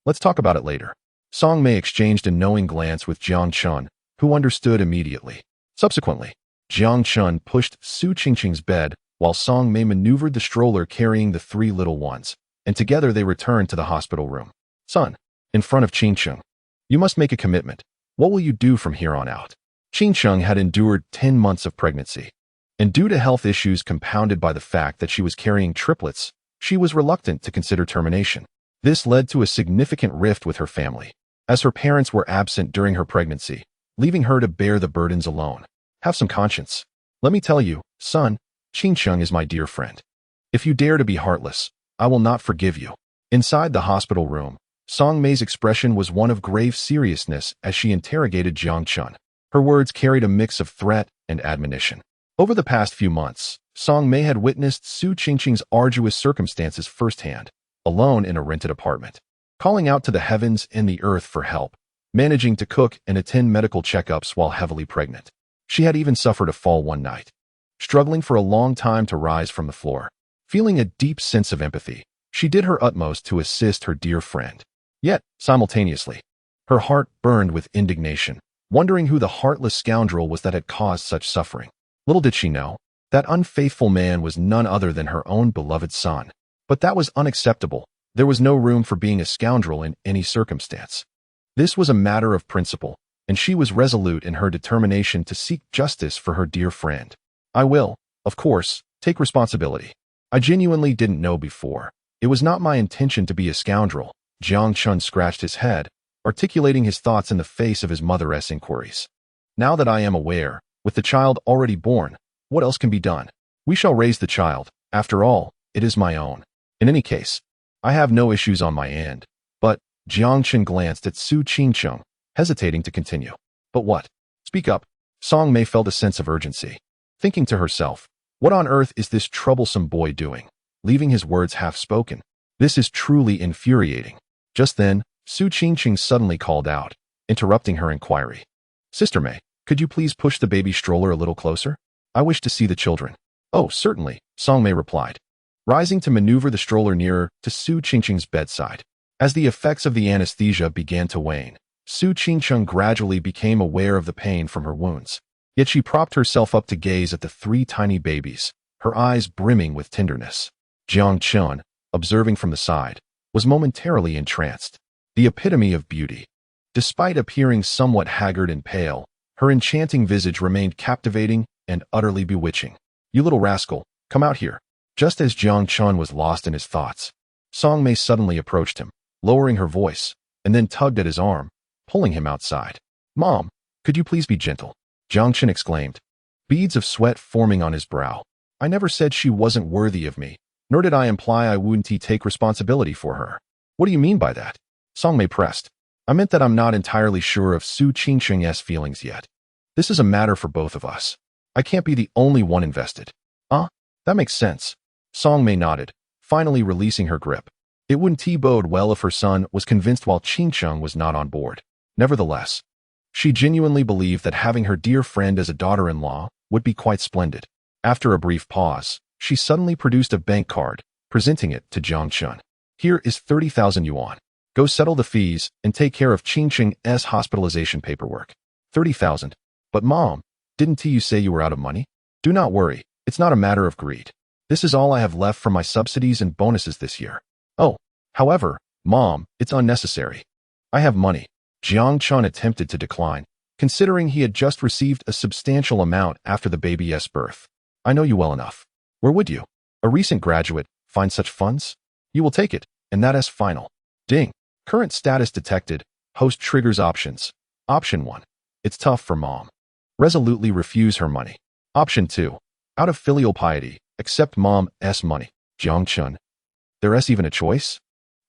"Let's talk about it later." Song Mei exchanged a knowing glance with Jiang Chun, who understood immediately. Subsequently, Jiang Chun pushed Su Qingqing's bed while Song Mei maneuvered the stroller carrying the 3 little ones, and together they returned to the hospital room. Son, in front of Qingqing, you must make a commitment. What will you do from here on out? Qingqing had endured 10 months of pregnancy, and due to health issues compounded by the fact that she was carrying triplets, she was reluctant to consider termination. This led to a significant rift with her family, as her parents were absent during her pregnancy, leaving her to bear the burdens alone. Have some conscience. Let me tell you, son, Qingqing is my dear friend. If you dare to be heartless, I will not forgive you. Inside the hospital room, Song Mei's expression was one of grave seriousness as she interrogated Jiang Chun. Her words carried a mix of threat and admonition. Over the past few months, Song Mei had witnessed Su Qingqing's arduous circumstances firsthand, alone in a rented apartment, calling out to the heavens and the earth for help, managing to cook and attend medical checkups while heavily pregnant. She had even suffered a fall one night, struggling for a long time to rise from the floor. Feeling a deep sense of empathy, she did her utmost to assist her dear friend. Yet, simultaneously, her heart burned with indignation, wondering who the heartless scoundrel was that had caused such suffering. Little did she know, That unfaithful man was none other than her own beloved son. But that was unacceptable. There was no room for being a scoundrel in any circumstance. This was a matter of principle, and she was resolute in her determination to seek justice for her dear friend. I will, of course, take responsibility. I genuinely didn't know before. It was not my intention to be a scoundrel. Jiang Chun scratched his head, articulating his thoughts in the face of his mother's inquiries. Now that I am aware, with the child already born, what else can be done? We shall raise the child. After all, it is my own. In any case, I have no issues on my end. But Jiang Chun glanced at Su Qingcheng, hesitating to continue. But what? Speak up. Song Mei felt a sense of urgency. Thinking to herself, what on earth is this troublesome boy doing? Leaving his words half-spoken. This is truly infuriating. Just then, Su Qingcheng suddenly called out, interrupting her inquiry. Sister Mei, could you please push the baby stroller a little closer? I wish to see the children. Oh, certainly, Song Mei replied, rising to maneuver the stroller nearer to Su Qingcheng's bedside. As the effects of the anesthesia began to wane, Su Qingcheng gradually became aware of the pain from her wounds. Yet she propped herself up to gaze at the three tiny babies, her eyes brimming with tenderness. Jiang Chun, observing from the side, was momentarily entranced. The epitome of beauty. Despite appearing somewhat haggard and pale, her enchanting visage remained captivating and utterly bewitching. You little rascal, come out here. Just as Jiang Chun was lost in his thoughts, Song Mei suddenly approached him, lowering her voice, and then tugged at his arm, pulling him outside. Mom, could you please be gentle? Jiang Chun exclaimed, beads of sweat forming on his brow. I never said she wasn't worthy of me, nor did I imply I wouldn't take responsibility for her. What do you mean by that? Song Mei pressed. I meant that I'm not entirely sure of Su Qingcheng's feelings yet. This is a matter for both of us. I can't be the only one invested. That makes sense. Song Mei nodded, finally releasing her grip. It wouldn't bode well if her son was convinced while Qingcheng was not on board. Nevertheless, she genuinely believed that having her dear friend as a daughter-in-law would be quite splendid. After a brief pause, she suddenly produced a bank card, presenting it to Jiang Chun. Here is 30,000 yuan. Go settle the fees and take care of Qingcheng's hospitalization paperwork. 30,000. But Mom, didn't you say you were out of money? Do not worry, it's not a matter of greed. This is all I have left from my subsidies and bonuses this year. Oh, however, Mom, it's unnecessary. I have money. Jiang Chun attempted to decline, considering he had just received a substantial amount after the baby's birth. I know you well enough. Where would you, a recent graduate, find such funds? You will take it, and that is final. Ding. Current status detected. Host triggers options. Option 1. It's tough for Mom. Resolutely refuse her money. Option 2. Out of filial piety, accept Mom's money. Jiang Chun. There's even a choice?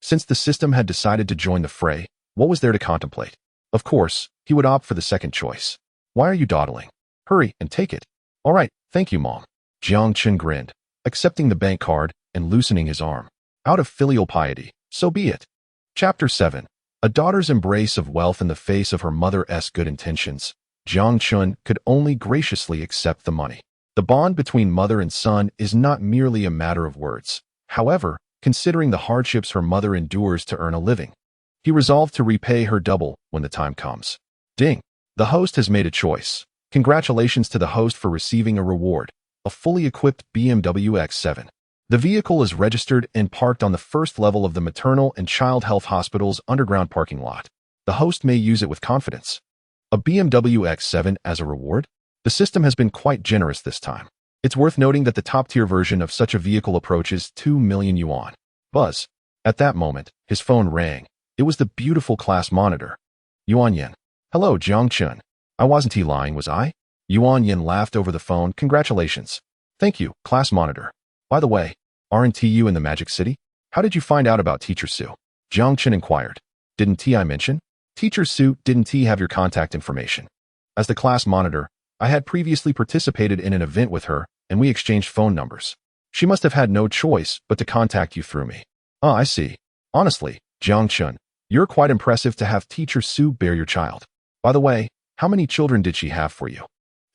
Since the system had decided to join the fray, what was there to contemplate? Of course, he would opt for the second choice. Why are you dawdling? Hurry and take it. All right, thank you, Mom. Jiang Chun grinned, accepting the bank card and loosening his arm. Out of filial piety, so be it. Chapter 7. A daughter's embrace of wealth in the face of her mother's good intentions. Jiang Chun could only graciously accept the money. The bond between mother and son is not merely a matter of words. However, considering the hardships her mother endures to earn a living, he resolved to repay her double when the time comes. Ding. The host has made a choice. Congratulations to the host for receiving a reward, a fully equipped BMW X7. The vehicle is registered and parked on the first level of the Maternal and Child Health Hospital's underground parking lot. The host may use it with confidence. A BMW X7 as a reward? The system has been quite generous this time. It's worth noting that the top-tier version of such a vehicle approaches 2 million yuan. Buzz. At that moment, his phone rang. It was the beautiful class monitor. Yuan Yin. Hello, Jiang Chun. I wasn't lying, was I? Yuan Yin laughed over the phone. Congratulations. Thank you, class monitor. By the way, aren't you in the Magic City? How did you find out about Teacher Su? Jiang Chun inquired. Didn't I mention? Teacher Su, didn't have your contact information? As the class monitor, I had previously participated in an event with her, and we exchanged phone numbers. She must have had no choice but to contact you through me. I see. Honestly, Jiang Chun, you're quite impressive to have Teacher Su bear your child. By the way, how many children did she have for you?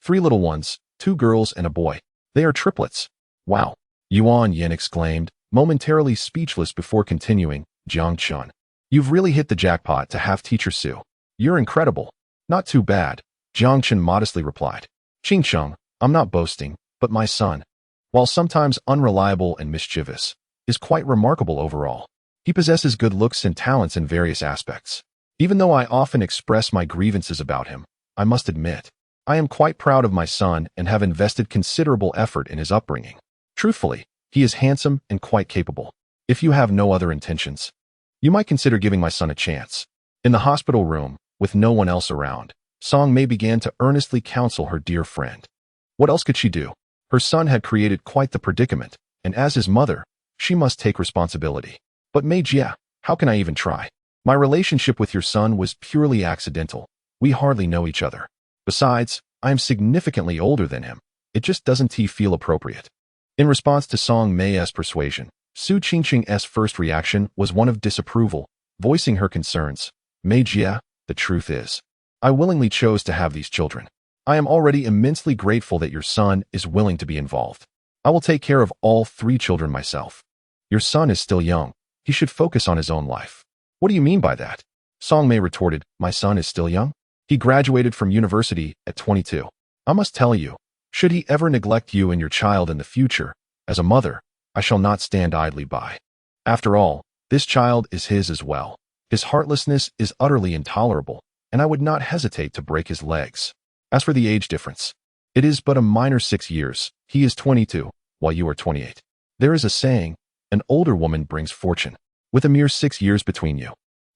3 little ones, 2 girls and a boy. They are triplets. Wow. Yuan Yin exclaimed, momentarily speechless before continuing. Jiang Chun, you've really hit the jackpot to have Teacher Su. You're incredible. Not too bad, Jiang Chun modestly replied. Qingcheng, I'm not boasting. But my son, while sometimes unreliable and mischievous, is quite remarkable overall. He possesses good looks and talents in various aspects. Even though I often express my grievances about him, I must admit, I am quite proud of my son and have invested considerable effort in his upbringing. Truthfully, he is handsome and quite capable. If you have no other intentions, you might consider giving my son a chance. In the hospital room, with no one else around, Song Mei began to earnestly counsel her dear friend. What else could she do? Her son had created quite the predicament, and as his mother, she must take responsibility. But Mei Jia, how can I even try? My relationship with your son was purely accidental. We hardly know each other. Besides, I am significantly older than him. It just doesn't feel appropriate. In response to Song Mei's persuasion, Su Qingqing's first reaction was one of disapproval, voicing her concerns. Mei Jia, the truth is, I willingly chose to have these children. I am already immensely grateful that your son is willing to be involved. I will take care of all 3 children myself. Your son is still young. He should focus on his own life. What do you mean by that? Song Mei retorted, my son is still young? He graduated from university at 22. I must tell you, should he ever neglect you and your child in the future, as a mother, I shall not stand idly by. After all, this child is his as well. His heartlessness is utterly intolerable, and I would not hesitate to break his legs. As for the age difference, it is but a minor 6 years. He is 22, while you are 28. There is a saying, an older woman brings fortune. With a mere 6 years between you,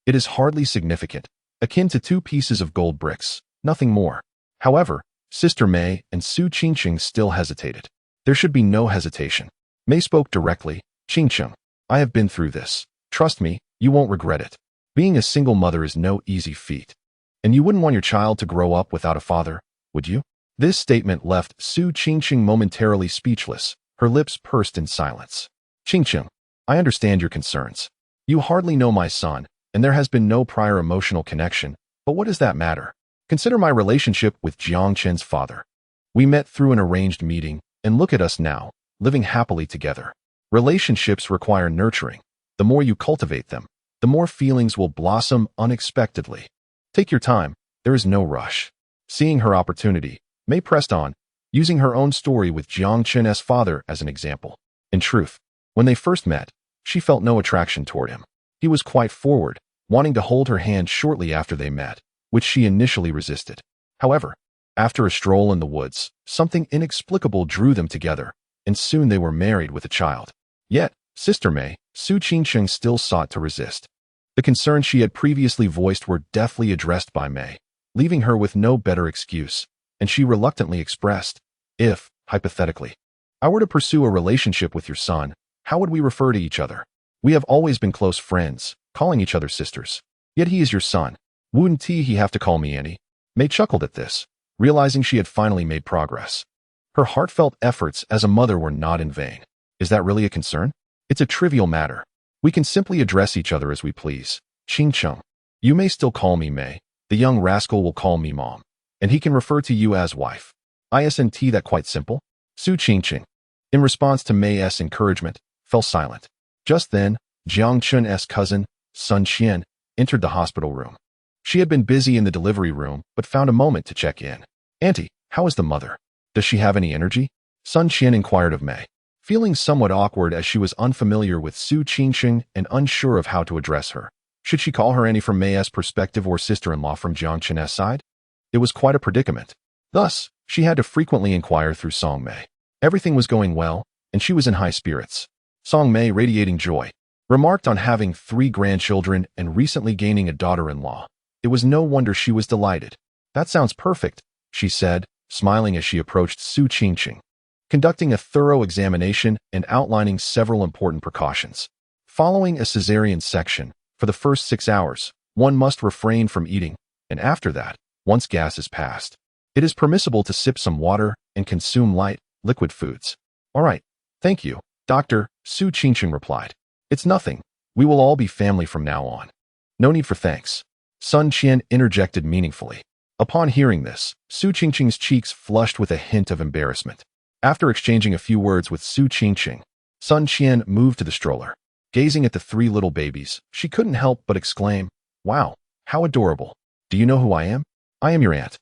it is hardly significant, akin to 2 pieces of gold bricks, nothing more. However, Sister Mei and Su Qingqing still hesitated. There should be no hesitation. Mei spoke directly, Qingqing, I have been through this. Trust me, you won't regret it. Being a single mother is no easy feat. And you wouldn't want your child to grow up without a father, would you? This statement left Su Qingqing momentarily speechless, her lips pursed in silence. Qingqing, I understand your concerns. You hardly know my son, and there has been no prior emotional connection, but what does that matter? Consider my relationship with Jiang Chen's father. We met through an arranged meeting, and look at us now, living happily together. Relationships require nurturing. The more you cultivate them, the more feelings will blossom unexpectedly. Take your time, there is no rush. Seeing her opportunity, Mei pressed on, using her own story with Jiang Chen's father as an example. In truth, when they first met, she felt no attraction toward him. He was quite forward, wanting to hold her hand shortly after they met, which she initially resisted. However, after a stroll in the woods, something inexplicable drew them together, and soon they were married with a child. Yet, Sister Mei, Su Qingqing still sought to resist. The concerns she had previously voiced were deftly addressed by Mei, leaving her with no better excuse, and she reluctantly expressed, if, hypothetically, I were to pursue a relationship with your son, how would we refer to each other? We have always been close friends, calling each other sisters. Yet he is your son. Wouldn't he have to call me Annie? Mei chuckled at this, realizing she had finally made progress. Her heartfelt efforts as a mother were not in vain. Is that really a concern? It's a trivial matter. We can simply address each other as we please. Qingqing, you may still call me Mei. The young rascal will call me Mom, and he can refer to you as wife. Isn't that quite simple? Su Qingqing, in response to Mei's encouragement, fell silent. Just then, Jiang Chun's cousin, Sun Qian, entered the hospital room. She had been busy in the delivery room, but found a moment to check in. Auntie, how is the mother? Does she have any energy? Sun Qian inquired of Mei, feeling somewhat awkward as she was unfamiliar with Su Qingqing and unsure of how to address her. Should she call her Annie from Mei's perspective or sister-in-law from Jiang Chun's side? It was quite a predicament. Thus, she had to frequently inquire through Song Mei. Everything was going well, and she was in high spirits. Song Mei, radiating joy, remarked on having 3 grandchildren and recently gaining a daughter-in-law. It was no wonder she was delighted. That sounds perfect, she said, smiling as she approached Su Qingqing, conducting a thorough examination and outlining several important precautions. Following a cesarean section, for the first 6 hours, one must refrain from eating, and after that, once gas is passed, it is permissible to sip some water and consume light, liquid foods. All right, thank you, Doctor, Su Qingqing replied. It's nothing. We will all be family from now on. No need for thanks. Sun Qian interjected meaningfully. Upon hearing this, Su Qingqing's cheeks flushed with a hint of embarrassment. After exchanging a few words with Su Qingqing, Sun Qian moved to the stroller. Gazing at the 3 little babies, she couldn't help but exclaim, "Wow, how adorable. Do you know who I am? I am your aunt."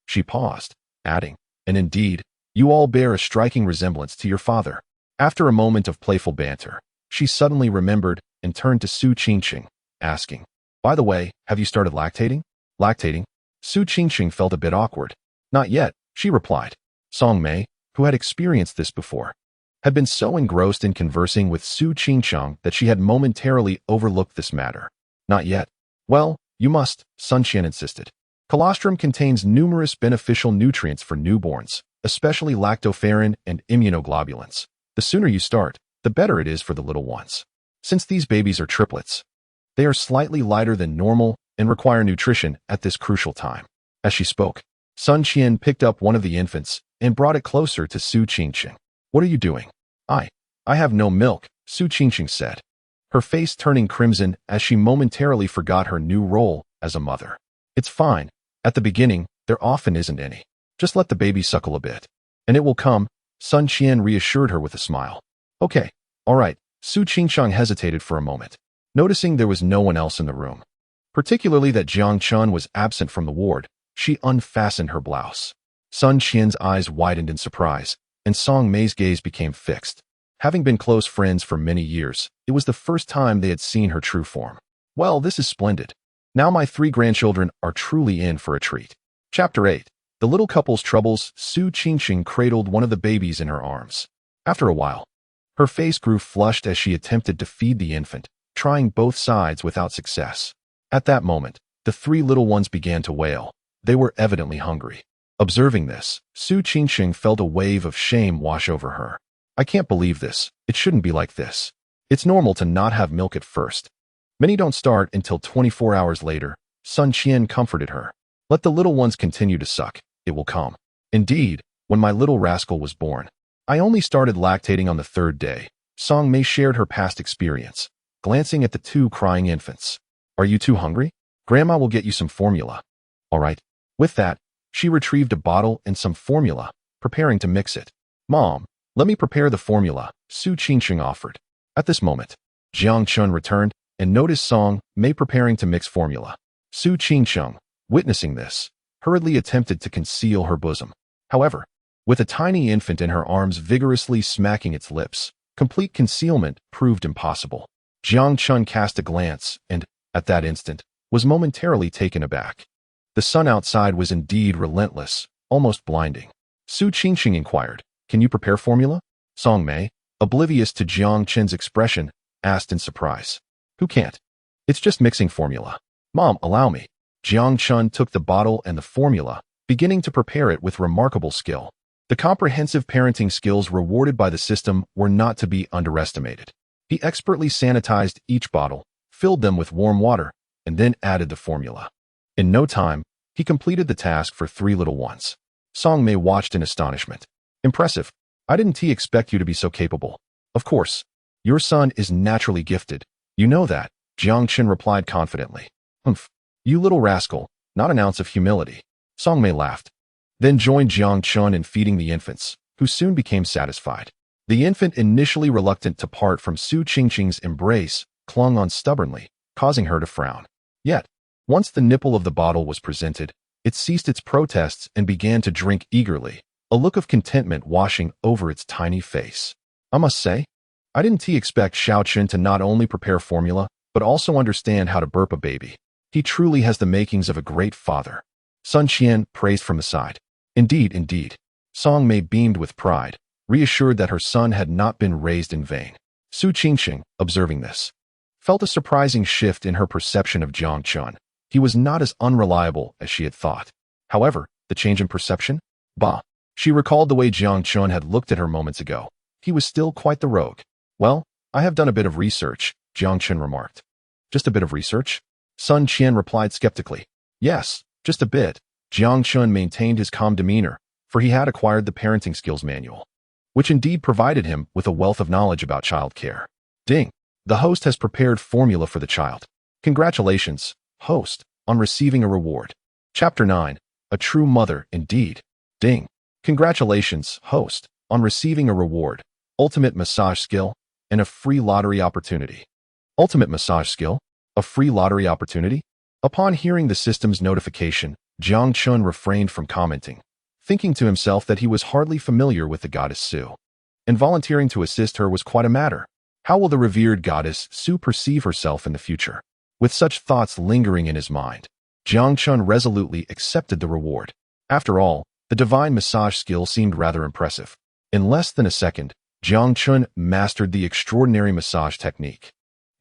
She paused, adding, "And indeed, You all bear a striking resemblance to your father. After a moment of playful banter, she suddenly remembered and turned to Su Qingqing, asking, "By the way, have you started lactating?" Lactating? Su Qingqing felt a bit awkward. "Not yet," she replied. Song Mei, who had experienced this before, had been so engrossed in conversing with Su Qingqiang that she had momentarily overlooked this matter. "Not yet." "Well, you must," Sun Qian insisted. Colostrum contains numerous beneficial nutrients for newborns, especially lactoferrin and immunoglobulins. The sooner you start, the better it is for the little ones. Since these babies are triplets, they are slightly lighter than normal and require nutrition at this crucial time. As she spoke, Sun Qian picked up one of the infants and brought it closer to Su Qingqing. "What are you doing?" I have no milk," Su Qingqing said, her face turning crimson as she momentarily forgot her new role as a mother. "It's fine. At the beginning, there often isn't any. Just let the baby suckle a bit, and it will come," Sun Qian reassured her with a smile. "Okay, all right." Su Qingqiang hesitated for a moment, noticing there was no one else in the room. Particularly that Jiang Chun was absent from the ward, she unfastened her blouse. Sun Qian's eyes widened in surprise, and Song Mei's gaze became fixed. Having been close friends for many years, it was the first time they had seen her true form. "Well, this is splendid. Now my 3 grandchildren are truly in for a treat." Chapter 8. The little couple's troubles. Su Qingqing cradled one of the babies in her arms. After a while, her face grew flushed as she attempted to feed the infant, trying both sides without success. At that moment, the 3 little ones began to wail. They were evidently hungry. Observing this, Su Qingqing felt a wave of shame wash over her. "I can't believe this. It shouldn't be like this. It's normal to not have milk at first. Many don't start until 24 hours later," Sun Qian comforted her. "Let the little ones continue to suck. It will come." "Indeed, when my little rascal was born, I only started lactating on the 3rd day." Song Mei shared her past experience, glancing at the 2 crying infants. "Are you too hungry? Grandma will get you some formula." "All right." With that, she retrieved a bottle and some formula, preparing to mix it. "Mom, let me prepare the formula," Su Qingqing offered. At this moment, Jiang Chun returned and noticed Song Mei preparing to mix formula. Su Qingqiang, witnessing this, hurriedly attempted to conceal her bosom. However, with a tiny infant in her arms vigorously smacking its lips, complete concealment proved impossible. Jiang Chun cast a glance and, at that instant, was momentarily taken aback. The sun outside was indeed relentless, almost blinding. Su Qingqing inquired, "Can you prepare formula?" Song Mei, oblivious to Jiang Chen's expression, asked in surprise. "Who can't? It's just mixing formula." "Mom, allow me." Jiang Chun took the bottle and the formula, beginning to prepare it with remarkable skill. The comprehensive parenting skills rewarded by the system were not to be underestimated. He expertly sanitized each bottle, filled them with warm water, and then added the formula. In no time, he completed the task for 3 little ones. Song Mei watched in astonishment. "Impressive. I didn't expect you to be so capable." "Of course. Your son is naturally gifted. You know that," Jiang Chen replied confidently. "Humph. You little rascal, not an ounce of humility." Song Mei laughed, then joined Jiang Chun in feeding the infants, who soon became satisfied. The infant, initially reluctant to part from Su Qingqing's embrace, clung on stubbornly, causing her to frown. Yet, once the nipple of the bottle was presented, it ceased its protests and began to drink eagerly, a look of contentment washing over its tiny face. "I must say, I didn't expect Xiao Chun to not only prepare formula, but also understand how to burp a baby. He truly has the makings of a great father." Sun Qian praised from the side. Indeed, indeed." Song Mei beamed with pride, reassured that her son had not been raised in vain. Su Qingqing, observing this, felt a surprising shift in her perception of Jiang Chun. He was not as unreliable as she had thought. However, the change in perception? Bah! She recalled the way Jiang Chun had looked at her moments ago. He was still quite the rogue. "Well, I have done a bit of research," Jiang Chun remarked. "Just a bit of research?" Sun Qian replied skeptically. "Yes, just a bit." Jiang Chun maintained his calm demeanor, for he had acquired the parenting skills manual, which indeed provided him with a wealth of knowledge about child care. Ding! The host has prepared formula for the child. Congratulations, host, on receiving a reward. Chapter 9. A true mother indeed. Ding! Congratulations, host, on receiving a reward, ultimate massage skill, and a free lottery opportunity. Ultimate massage skill? A free lottery opportunity? Upon hearing the system's notification, Jiang Chun refrained from commenting, thinking to himself that he was hardly familiar with the goddess Su. And volunteering to assist her was quite a matter. How will the revered goddess Su perceive herself in the future? With such thoughts lingering in his mind, Jiang Chun resolutely accepted the reward. After all, the divine massage skill seemed rather impressive. In less than a second, Jiang Chun mastered the extraordinary massage technique,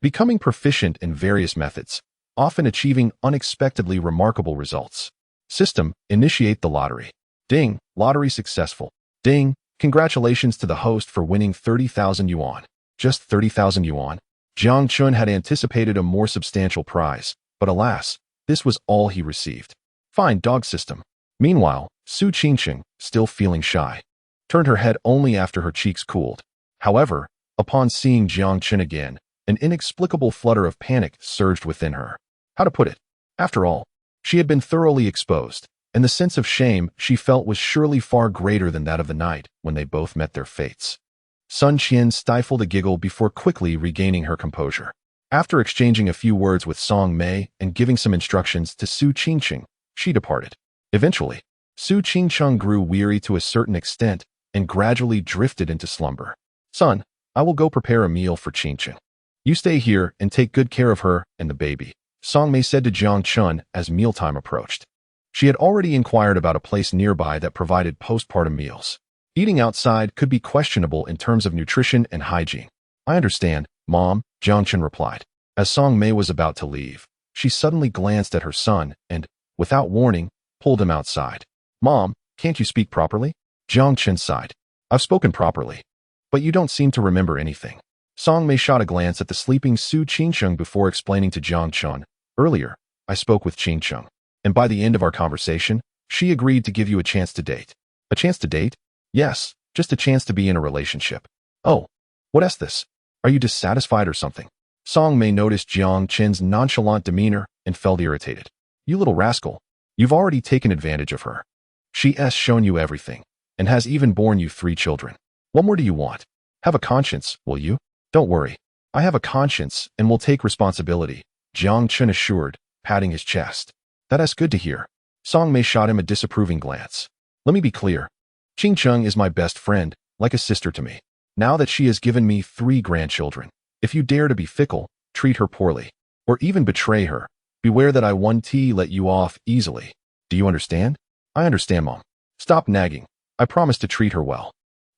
becoming proficient in various methods, often achieving unexpectedly remarkable results. System, initiate the lottery. Ding, lottery successful. Ding, congratulations to the host for winning 30,000 yuan. Just 30,000 yuan? Jiang Chun had anticipated a more substantial prize, but alas, this was all he received. Fine dog system. Meanwhile, Su Qingqing, still feeling shy, turned her head only after her cheeks cooled. However, upon seeing Jiang Chun again, an inexplicable flutter of panic surged within her. How to put it? After all, she had been thoroughly exposed, and the sense of shame she felt was surely far greater than that of the night when they both met their fates. Sun Qian stifled a giggle before quickly regaining her composure. After exchanging a few words with Song Mei and giving some instructions to Su Qingqing, she departed. Eventually, Su Qingqing grew weary to a certain extent and gradually drifted into slumber. Son, I will go prepare a meal for Qingqing. You stay here and take good care of her and the baby, Song Mei said to Jiang Chun as mealtime approached. She had already inquired about a place nearby that provided postpartum meals. Eating outside could be questionable in terms of nutrition and hygiene. I understand, Mom, Jiang Chun replied. As Song Mei was about to leave, she suddenly glanced at her son and, without warning, pulled him outside. Mom, can't you speak properly? Jiang Chun sighed. I've spoken properly, but you don't seem to remember anything. Song Mei shot a glance at the sleeping Su Qingqing before explaining to Jiang Chun. Earlier, I spoke with Qingqing, and by the end of our conversation, she agreed to give you a chance to date. A chance to date? Yes, just a chance to be in a relationship. Oh, what is this? Are you dissatisfied or something? Song Mei noticed Jiang Chun's nonchalant demeanor and felt irritated. You little rascal, you've already taken advantage of her. She has shown you everything, and has even borne you 3 children. What more do you want? Have a conscience, will you? Don't worry, I have a conscience and will take responsibility, Jiang Chun assured, patting his chest. That's good to hear. Song Mei shot him a disapproving glance. Let me be clear. Qingqing is my best friend, like a sister to me. Now that she has given me 3 grandchildren, if you dare to be fickle, treat her poorly, or even betray her, beware that I won't let you off easily. Do you understand? I understand, Mom. Stop nagging. I promise to treat her well.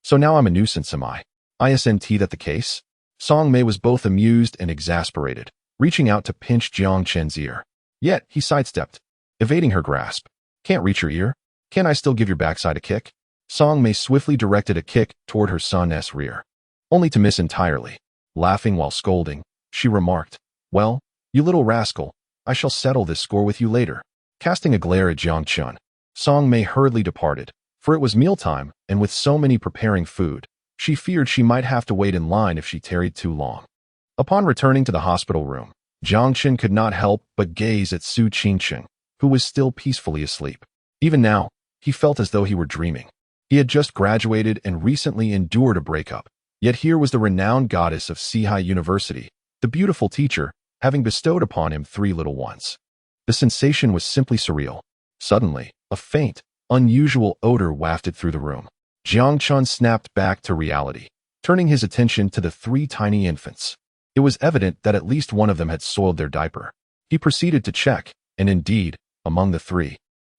So now I'm a nuisance, am I? Isn't that the case? Song Mei was both amused and exasperated, reaching out to pinch Jiang Chun's ear. Yet, he sidestepped, evading her grasp. Can't reach your ear? Can't I still give your backside a kick? Song Mei swiftly directed a kick toward her son's rear, only to miss entirely. Laughing while scolding, she remarked, Well, you little rascal, I shall settle this score with you later. Casting a glare at Jiang Chun, Song Mei hurriedly departed, for it was mealtime, and with so many preparing food, she feared she might have to wait in line if she tarried too long. Upon returning to the hospital room, Jiang Chun could not help but gaze at Su Qingqing, who was still peacefully asleep. Even now, he felt as though he were dreaming. He had just graduated and recently endured a breakup, yet here was the renowned goddess of Sihai University, the beautiful teacher, having bestowed upon him 3 little ones. The sensation was simply surreal. Suddenly, a faint, unusual odor wafted through the room. Jiang Chun snapped back to reality, turning his attention to the 3 tiny infants. It was evident that at least one of them had soiled their diaper. He proceeded to check, and indeed, among the 3,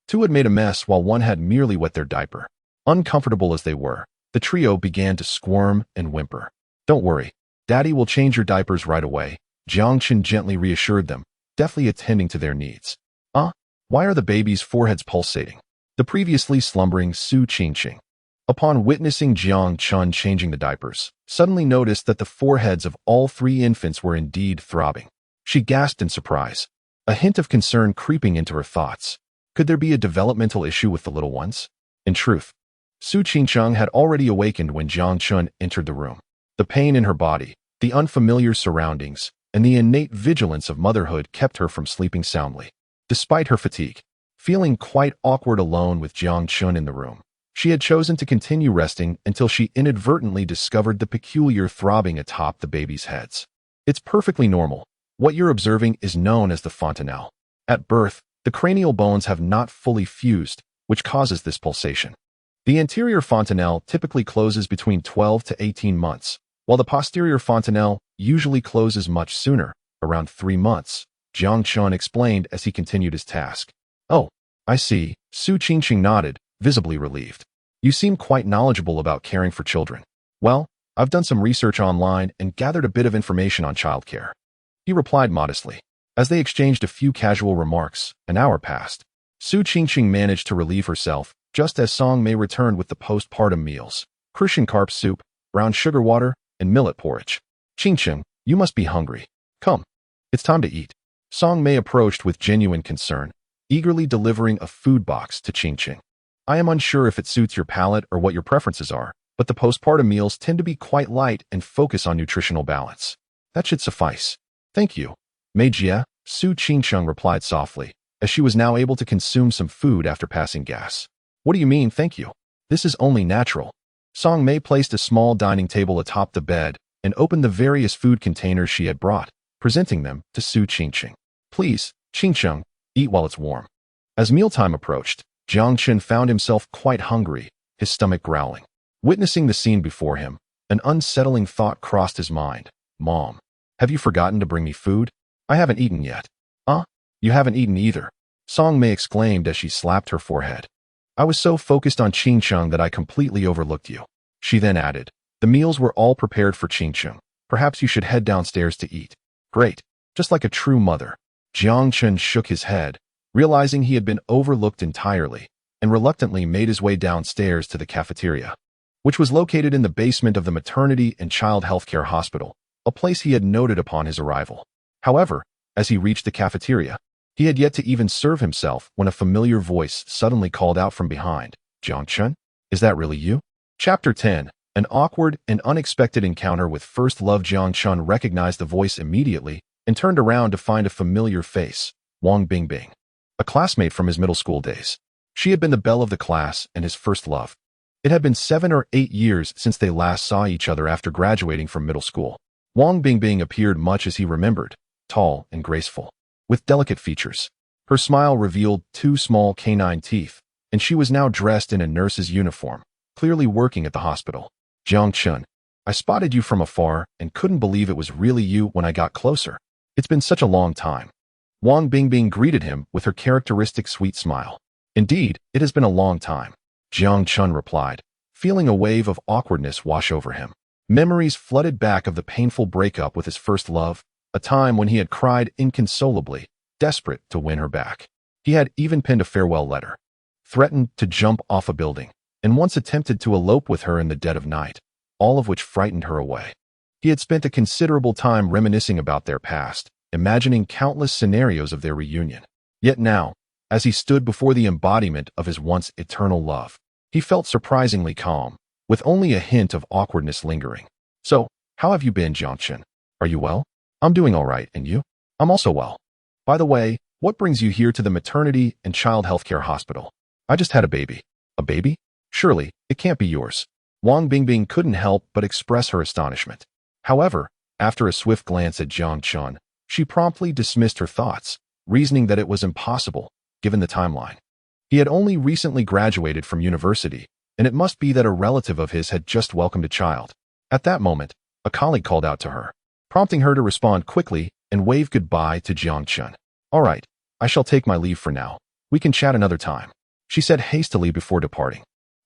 2 had made a mess while one had merely wet their diaper. Uncomfortable as they were, the trio began to squirm and whimper. Don't worry, Daddy will change your diapers right away, Jiang Chun gently reassured them, deftly attending to their needs. Why are the babies' foreheads pulsating? The previously slumbering Su Qingqing, upon witnessing Jiang Chun changing the diapers, suddenly noticed that the foreheads of all 3 infants were indeed throbbing. She gasped in surprise, a hint of concern creeping into her thoughts. Could there be a developmental issue with the little ones? In truth, Su Qingqing had already awakened when Jiang Chun entered the room. The pain in her body, the unfamiliar surroundings, and the innate vigilance of motherhood kept her from sleeping soundly. Despite her fatigue, feeling quite awkward alone with Jiang Chun in the room, she had chosen to continue resting until she inadvertently discovered the peculiar throbbing atop the babies' heads. It's perfectly normal. What you're observing is known as the fontanelle. At birth, the cranial bones have not fully fused, which causes this pulsation. The anterior fontanelle typically closes between 12 to 18 months, while the posterior fontanelle usually closes much sooner, around 3 months, Jiang Chun explained as he continued his task. Oh, I see, Su Qingqing nodded, visibly relieved. You seem quite knowledgeable about caring for children. Well, I've done some research online and gathered a bit of information on childcare. He replied modestly. As they exchanged a few casual remarks, an hour passed. Su Qingqing managed to relieve herself, just as Song Mei returned with the postpartum meals, Crucian carp soup, brown sugar water, and millet porridge. Qingqing, you must be hungry. Come. It's time to eat. Song Mei approached with genuine concern, eagerly delivering a food box to Qingqing. I am unsure if it suits your palate or what your preferences are, but the postpartum meals tend to be quite light and focus on nutritional balance. That should suffice. Thank you. Mei Jie, Su Qingqing replied softly, as she was now able to consume some food after passing gas. What do you mean, thank you? This is only natural. Song Mei placed a small dining table atop the bed and opened the various food containers she had brought, presenting them to Su Qingqing. Please, Qingqing, eat while it's warm. As mealtime approached, Jiang Chun found himself quite hungry, his stomach growling. Witnessing the scene before him, an unsettling thought crossed his mind. Mom, have you forgotten to bring me food? I haven't eaten yet. You haven't eaten either, Song Mei exclaimed as she slapped her forehead. I was so focused on Qingqing that I completely overlooked you. She then added, the meals were all prepared for Qingqing. Perhaps you should head downstairs to eat. Great, just like a true mother. Jiang Chun shook his head, realizing he had been overlooked entirely, and reluctantly made his way downstairs to the cafeteria, which was located in the basement of the maternity and child healthcare hospital, a place he had noted upon his arrival. However, as he reached the cafeteria, he had yet to even serve himself when a familiar voice suddenly called out from behind. Jiang Chun? Is that really you? Chapter 10. An awkward and unexpected encounter with first love. Jiang Chun recognized the voice immediately and turned around to find a familiar face, Wang Bingbing, a classmate from his middle school days. She had been the belle of the class and his first love. It had been 7 or 8 years since they last saw each other after graduating from middle school. Wang Bingbing appeared much as he remembered, tall and graceful, with delicate features. Her smile revealed 2 small canine teeth, and she was now dressed in a nurse's uniform, clearly working at the hospital. Jiang Chun, I spotted you from afar and couldn't believe it was really you when I got closer. It's been such a long time. Wang Bingbing greeted him with her characteristic sweet smile. Indeed, it has been a long time, Jiang Chun replied, feeling a wave of awkwardness wash over him. Memories flooded back of the painful breakup with his first love, a time when he had cried inconsolably, desperate to win her back. He had even penned a farewell letter, threatened to jump off a building, and once attempted to elope with her in the dead of night, all of which frightened her away. He had spent a considerable time reminiscing about their past, imagining countless scenarios of their reunion. Yet now, as he stood before the embodiment of his once eternal love, he felt surprisingly calm, with only a hint of awkwardness lingering. So, how have you been, Jiang Chun? Are you well? I'm doing all right, and you? I'm also well. By the way, what brings you here to the maternity and child healthcare hospital? I just had a baby. A baby? Surely, it can't be yours. Wang Bingbing couldn't help but express her astonishment. However, after a swift glance at Jiang Chun, she promptly dismissed her thoughts, reasoning that it was impossible, given the timeline. He had only recently graduated from university, and it must be that a relative of his had just welcomed a child. At that moment, a colleague called out to her, prompting her to respond quickly and wave goodbye to Jiang Chun. All right, I shall take my leave for now. We can chat another time, she said hastily before departing.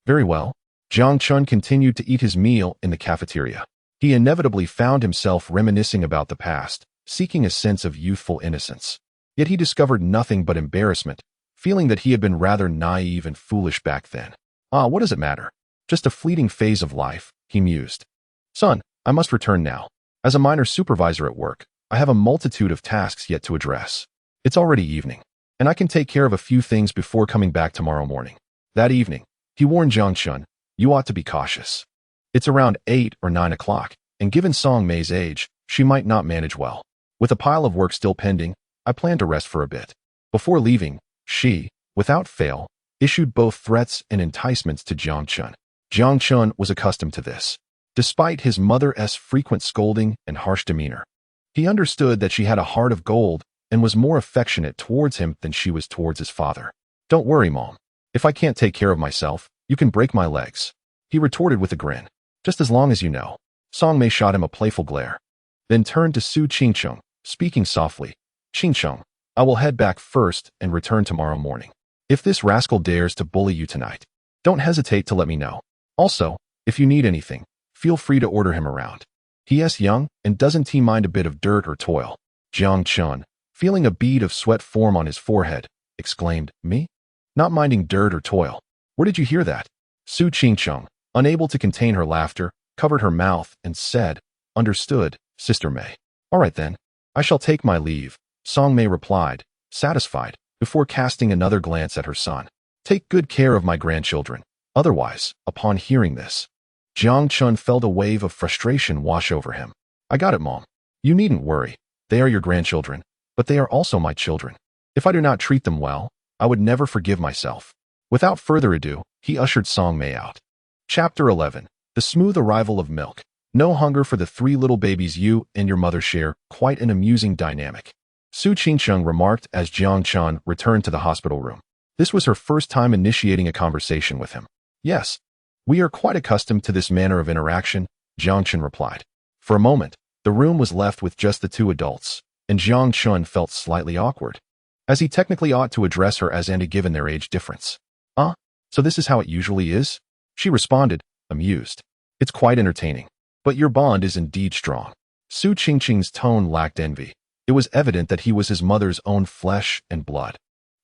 Very well. Jiang Chun continued to eat his meal in the cafeteria. He inevitably found himself reminiscing about the past, seeking a sense of youthful innocence. Yet he discovered nothing but embarrassment, feeling that he had been rather naive and foolish back then. What does it matter? Just a fleeting phase of life, he mused. Son, I must return now. As a minor supervisor at work, I have a multitude of tasks yet to address. It's already evening, and I can take care of a few things before coming back tomorrow morning. That evening, he warned Jiang Chun, you ought to be cautious. It's around 8 or 9 o'clock, and given Song Mei's age, she might not manage well. With a pile of work still pending, I plan to rest for a bit. Before leaving, she, without fail, issued both threats and enticements to Jiang Chun. Jiang Chun was accustomed to this, despite his mother's frequent scolding and harsh demeanor. He understood that she had a heart of gold and was more affectionate towards him than she was towards his father. Don't worry, Mom. If I can't take care of myself, you can break my legs. He retorted with a grin. Just as long as you know. Song Mei shot him a playful glare. Then turned to Su Qingcheng, speaking softly. Qingcheng, I will head back first and return tomorrow morning. If this rascal dares to bully you tonight, don't hesitate to let me know. Also, if you need anything, feel free to order him around. He is young and doesn't he mind a bit of dirt or toil. Jiang Chun, feeling a bead of sweat form on his forehead, exclaimed, Me? Not minding dirt or toil. Where did you hear that? Su Qingcheng, unable to contain her laughter, covered her mouth and said, Understood, Sister Mei. All right then, I shall take my leave, Song Mei replied, satisfied, before casting another glance at her son. Take good care of my grandchildren. Otherwise, upon hearing this, Jiang Chun felt a wave of frustration wash over him. I got it, Mom. You needn't worry. They are your grandchildren, but they are also my children. If I do not treat them well, I would never forgive myself. Without further ado, he ushered Song Mei out. Chapter 11. The smooth arrival of milk. No hunger for the 3 little babies you and your mother share, quite an amusing dynamic. Su Qingcheng remarked as Jiang Chun returned to the hospital room. This was her first time initiating a conversation with him. Yes, we are quite accustomed to this manner of interaction, Jiang Chun replied. For a moment, the room was left with just the 2 adults, and Jiang Chun felt slightly awkward, as he technically ought to address her as Andy given their age difference. So this is how it usually is? She responded, amused. It's quite entertaining. But your bond is indeed strong. Su Qingcheng's tone lacked envy. It was evident that he was his mother's own flesh and blood.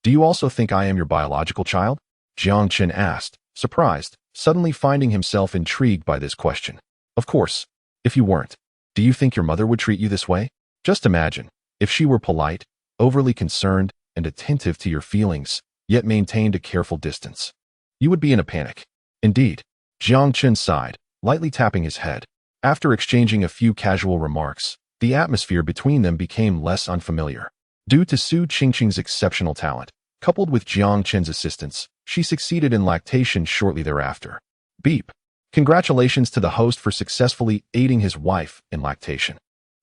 Do you also think I am your biological child? Jiang Chen asked, surprised, suddenly finding himself intrigued by this question. Of course. If you weren't, do you think your mother would treat you this way? Just imagine, if she were polite, overly concerned, and attentive to your feelings, yet maintained a careful distance. You would be in a panic. Indeed. Jiang Chen sighed, lightly tapping his head. After exchanging a few casual remarks, the atmosphere between them became less unfamiliar. Due to Su Qingcheng's exceptional talent, coupled with Jiang Chen's assistance, she succeeded in lactation shortly thereafter. Beep. Congratulations to the host for successfully aiding his wife in lactation.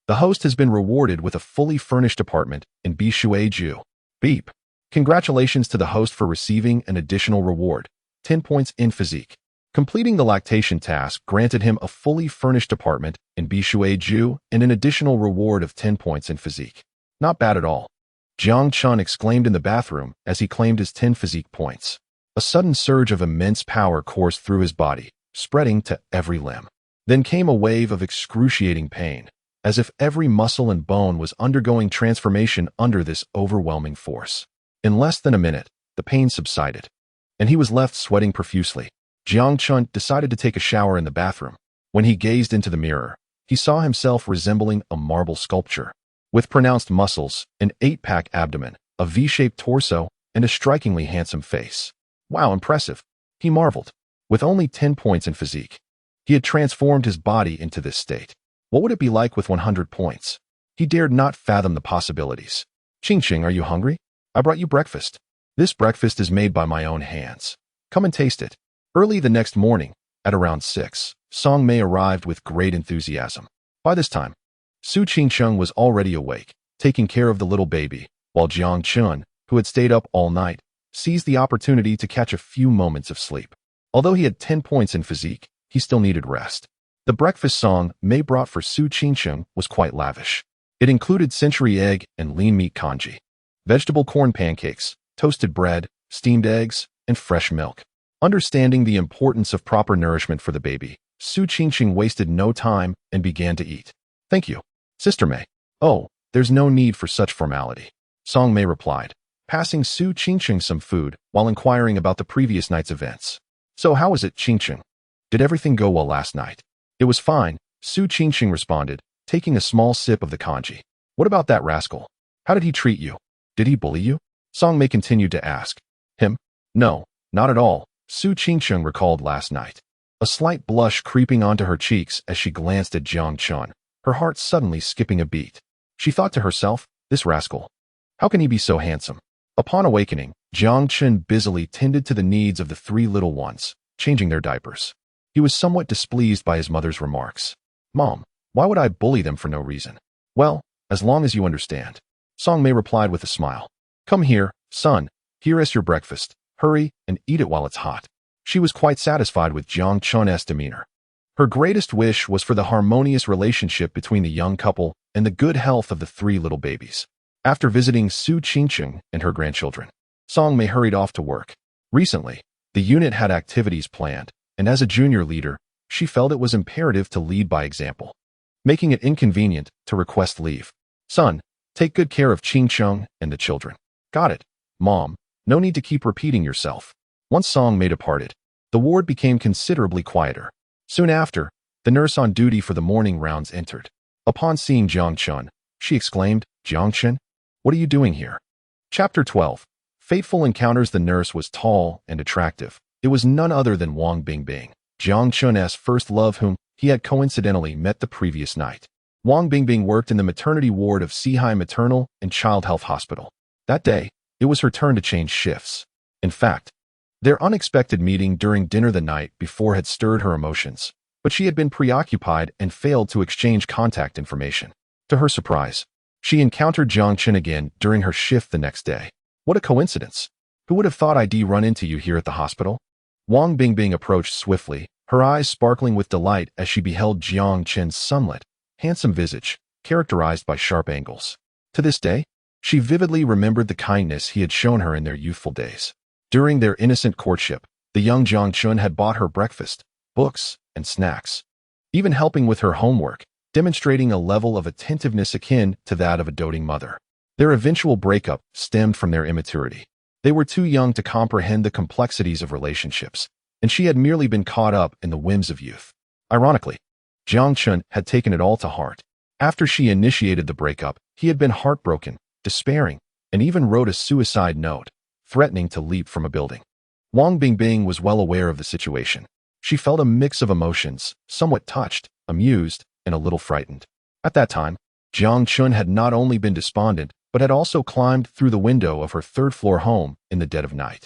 The host has been rewarded with a fully furnished apartment in Bishuiju. Beep. Congratulations to the host for receiving an additional reward, 10 points in physique. Completing the lactation task granted him a fully furnished apartment in Bishuiju and an additional reward of 10 points in physique. Not bad at all. Jiang Chun exclaimed in the bathroom as he claimed his 10 physique points. A sudden surge of immense power coursed through his body, spreading to every limb. Then came a wave of excruciating pain, as if every muscle and bone was undergoing transformation under this overwhelming force. In less than a minute, the pain subsided, and he was left sweating profusely. Jiang Chun decided to take a shower in the bathroom. When he gazed into the mirror, he saw himself resembling a marble sculpture, with pronounced muscles, an 8-pack abdomen, a V-shaped torso, and a strikingly handsome face. Wow, impressive, he marveled. With only 10 points in physique, he had transformed his body into this state. What would it be like with 100 points? He dared not fathom the possibilities. Qingcheng, are you hungry? I brought you breakfast. This breakfast is made by my own hands. Come and taste it. Early the next morning, at around 6, Song Mei arrived with great enthusiasm. By this time, Su Qingcheng was already awake, taking care of the little baby, while Jiang Chun, who had stayed up all night, seized the opportunity to catch a few moments of sleep. Although he had 10 points in physique, he still needed rest. The breakfast Song Mei brought for Su Qingcheng was quite lavish. It included century egg and lean meat congee, vegetable corn pancakes, toasted bread, steamed eggs, and fresh milk. Understanding the importance of proper nourishment for the baby, Su Qingcheng wasted no time and began to eat. Thank you, Sister Mei. Oh, there's no need for such formality, Song Mei replied, passing Su Qingcheng some food while inquiring about the previous night's events. So how was it, Qingcheng? Did everything go well last night? It was fine, Su Qingcheng responded, taking a small sip of the congee. What about that rascal? How did he treat you? Did he bully you? Song Mei continued to ask. Him? No, not at all. Su Qingcheng recalled last night, a slight blush creeping onto her cheeks as she glanced at Jiang Chun, her heart suddenly skipping a beat. She thought to herself, this rascal. How can he be so handsome? Upon awakening, Jiang Chun busily tended to the needs of the 3 little ones, changing their diapers. He was somewhat displeased by his mother's remarks. Mom, why would I bully them for no reason? Well, as long as you understand. Song Mei replied with a smile. Come here, son. Here is your breakfast. Hurry and eat it while it's hot. She was quite satisfied with Jiang Chun's demeanor. Her greatest wish was for the harmonious relationship between the young couple and the good health of the three little babies. After visiting Su Qingcheng and her grandchildren, Song Mei hurried off to work. Recently, the unit had activities planned, and as a junior leader, she felt it was imperative to lead by example, making it inconvenient to request leave. Son, take good care of Qingcheng and the children. Got it, Mom. No need to keep repeating yourself. Once Song Mei departed, the ward became considerably quieter. Soon after, the nurse on duty for the morning rounds entered. Upon seeing Jiang Chun, she exclaimed, Jiang Chun, what are you doing here? Chapter 12. Fateful encounters. The nurse was tall and attractive. It was none other than Wang Bingbing, Jiang Chun's first love, whom he had coincidentally met the previous night. Wang Bingbing worked in the maternity ward of Sihai Maternal and Child Health Hospital. That day, it was her turn to change shifts. In fact, their unexpected meeting during dinner the night before had stirred her emotions, but she had been preoccupied and failed to exchange contact information. To her surprise, she encountered Jiang Chun again during her shift the next day. What a coincidence! Who would have thought I'd run into you here at the hospital? Wang Bingbing approached swiftly, her eyes sparkling with delight as she beheld Jiang Chun's sunlit, handsome visage, characterized by sharp angles. To this day, she vividly remembered the kindness he had shown her in their youthful days. During their innocent courtship, the young Jiang Chun had bought her breakfast, books, and snacks, even helping with her homework, demonstrating a level of attentiveness akin to that of a doting mother. Their eventual breakup stemmed from their immaturity. They were too young to comprehend the complexities of relationships, and she had merely been caught up in the whims of youth. Ironically, Jiang Chun had taken it all to heart. After she initiated the breakup, he had been heartbroken, despairing, and even wrote a suicide note, threatening to leap from a building. Wang Bingbing was well aware of the situation. She felt a mix of emotions, somewhat touched, amused, and a little frightened. At that time, Jiang Chun had not only been despondent, but had also climbed through the window of her third-floor home in the dead of night,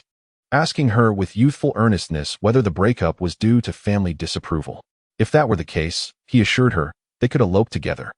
asking her with youthful earnestness whether the breakup was due to family disapproval. If that were the case, he assured her, they could elope together,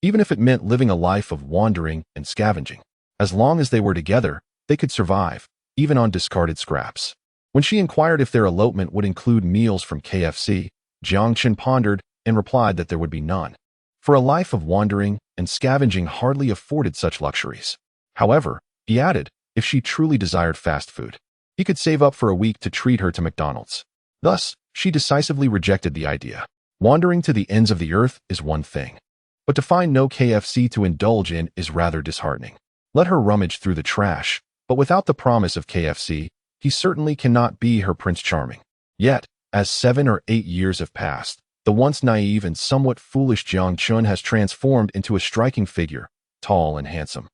even if it meant living a life of wandering and scavenging. As long as they were together, they could survive, even on discarded scraps. When she inquired if their elopement would include meals from KFC, Jiang Chun pondered and replied that there would be none, for a life of wandering and scavenging hardly afforded such luxuries. However, he added, if she truly desired fast food, he could save up for a week to treat her to McDonald's. Thus, she decisively rejected the idea. Wandering to the ends of the earth is one thing, but to find no KFC to indulge in is rather disheartening. Let her rummage through the trash, but without the promise of KFC, he certainly cannot be her Prince Charming. Yet, as 7 or 8 years have passed, the once naive and somewhat foolish Jiang Chun has transformed into a striking figure, tall and handsome,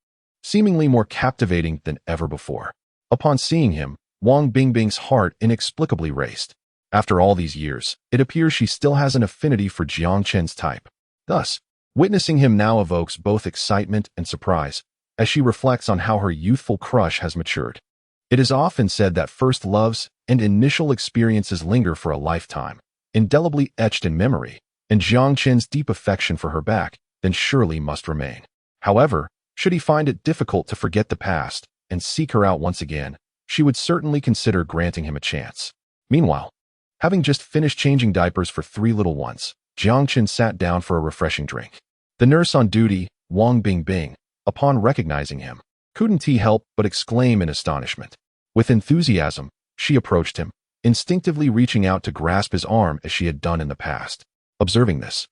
seemingly more captivating than ever before. Upon seeing him, Wang Bingbing's heart inexplicably raced. After all these years, it appears she still has an affinity for Jiang Chun's type. Thus, witnessing him now evokes both excitement and surprise, as she reflects on how her youthful crush has matured. It is often said that first loves and initial experiences linger for a lifetime, indelibly etched in memory, and Jiang Chun's deep affection for her back then surely must remain. However, should he find it difficult to forget the past and seek her out once again, she would certainly consider granting him a chance. Meanwhile, having just finished changing diapers for 3 little ones, Jiang Chun sat down for a refreshing drink. The nurse on duty, Wang Bingbing, upon recognizing him, couldn't help but exclaim in astonishment. With enthusiasm, she approached him, instinctively reaching out to grasp his arm as she had done in the past. Observing this,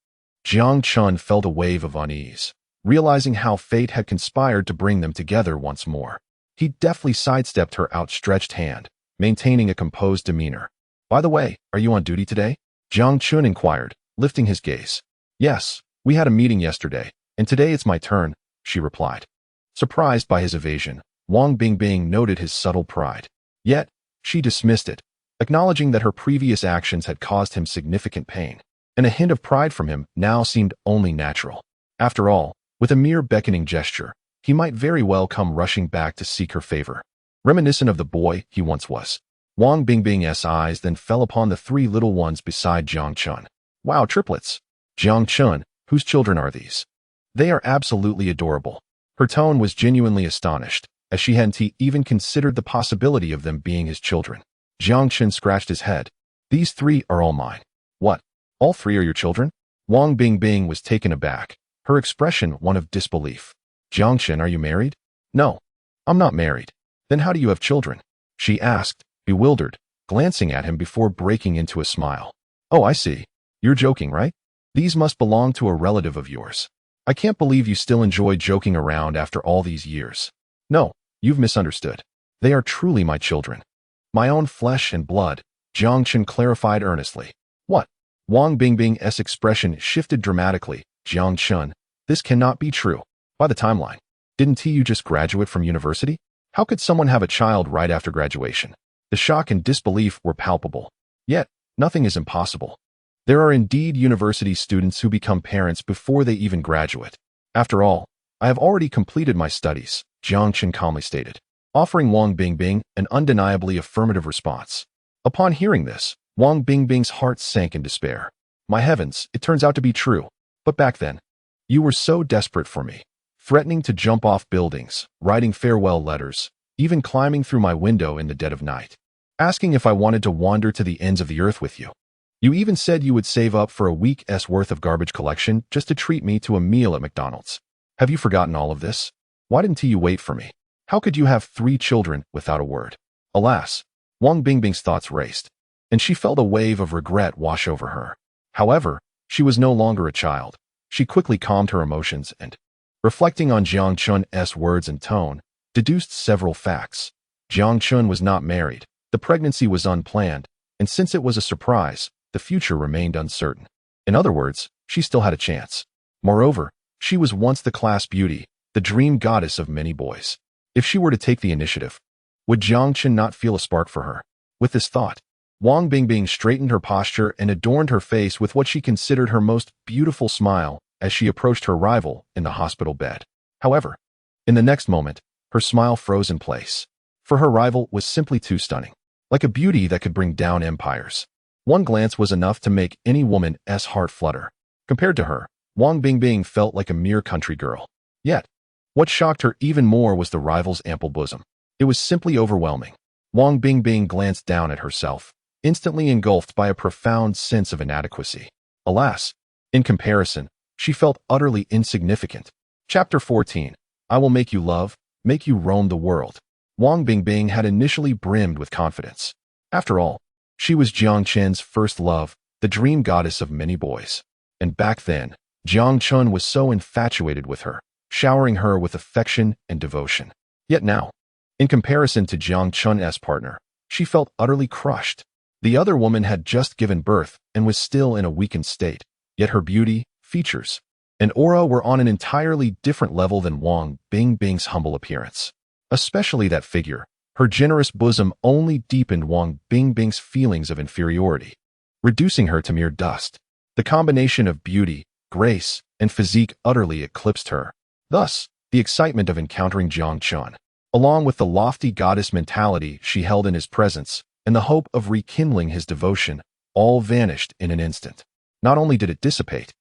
Jiang Chun felt a wave of unease, realizing how fate had conspired to bring them together once more. He deftly sidestepped her outstretched hand, maintaining a composed demeanor. By the way, are you on duty today? Jiang Chun inquired, lifting his gaze. Yes, we had a meeting yesterday, and today it's my turn, she replied. Surprised by his evasion, Wang Bingbing noted his subtle pride. Yet, she dismissed it, acknowledging that her previous actions had caused him significant pain, and a hint of pride from him now seemed only natural. After all, with a mere beckoning gesture, he might very well come rushing back to seek her favor, reminiscent of the boy he once was. Wang Bingbing's eyes then fell upon the 3 little ones beside Jiang Chun. Wow, triplets! Jiang Chun, whose children are these? They are absolutely adorable. Her tone was genuinely astonished, as she hadn't even considered the possibility of them being his children. Jiang Chen scratched his head. These three are all mine. What? All three are your children? Wang Bingbing was taken aback, her expression one of disbelief. Jiang Chen, are you married? No, I'm not married. Then how do you have children? She asked, bewildered, glancing at him before breaking into a smile. Oh, I see. You're joking, right? These must belong to a relative of yours. I can't believe you still enjoy joking around after all these years. No, you've misunderstood. They are truly my children. My own flesh and blood, Jiang Chen clarified earnestly. What? Wang Bingbing's expression shifted dramatically. Jiang Chen, this cannot be true. By the timeline, didn't you just graduate from university? How could someone have a child right after graduation? The shock and disbelief were palpable. Yet, nothing is impossible. There are indeed university students who become parents before they even graduate. After all, I have already completed my studies, Jiang Chen calmly stated, offering Wang Bingbing an undeniably affirmative response. Upon hearing this, Wang Bingbing's heart sank in despair. My heavens, it turns out to be true. But back then, you were so desperate for me, threatening to jump off buildings, writing farewell letters, even climbing through my window in the dead of night, asking if I wanted to wander to the ends of the earth with you. You even said you would save up for a week's worth of garbage collection just to treat me to a meal at McDonald's. Have you forgotten all of this? Why didn't you wait for me? How could you have 3 children without a word? Alas, Wang Bingbing's thoughts raced, and she felt a wave of regret wash over her. However, she was no longer a child. She quickly calmed her emotions and, reflecting on Jiang Chun's words and tone, deduced several facts. Jiang Chun was not married, the pregnancy was unplanned, and since it was a surprise, the future remained uncertain. In other words, she still had a chance. Moreover, she was once the class beauty, the dream goddess of many boys. If she were to take the initiative, would Jiang Chen not feel a spark for her? With this thought, Wang Bingbing straightened her posture and adorned her face with what she considered her most beautiful smile as she approached her rival in the hospital bed. However, in the next moment, her smile froze in place, for her rival was simply too stunning, like a beauty that could bring down empires. One glance was enough to make any woman's heart flutter. Compared to her, Wang Bingbing felt like a mere country girl. Yet, what shocked her even more was the rival's ample bosom. It was simply overwhelming. Wang Bingbing glanced down at herself, instantly engulfed by a profound sense of inadequacy. Alas, in comparison, she felt utterly insignificant. Chapter 14. I will make you love, make you roam the world. Wang Bingbing had initially brimmed with confidence. After all, she was Jiang Chen's first love, the dream goddess of many boys. And back then, Jiang Chen was so infatuated with her, showering her with affection and devotion. Yet now, in comparison to Jiang Chun's partner, she felt utterly crushed. The other woman had just given birth and was still in a weakened state, yet her beauty, features, and aura were on an entirely different level than Wang Bingbing's humble appearance. Especially that figure. Her generous bosom only deepened Wang Bingbing's feelings of inferiority, reducing her to mere dust. The combination of beauty, grace, and physique utterly eclipsed her. Thus, the excitement of encountering Jiang Chen, along with the lofty goddess mentality she held in his presence, and the hope of rekindling his devotion, all vanished in an instant. Not only did it dissipate,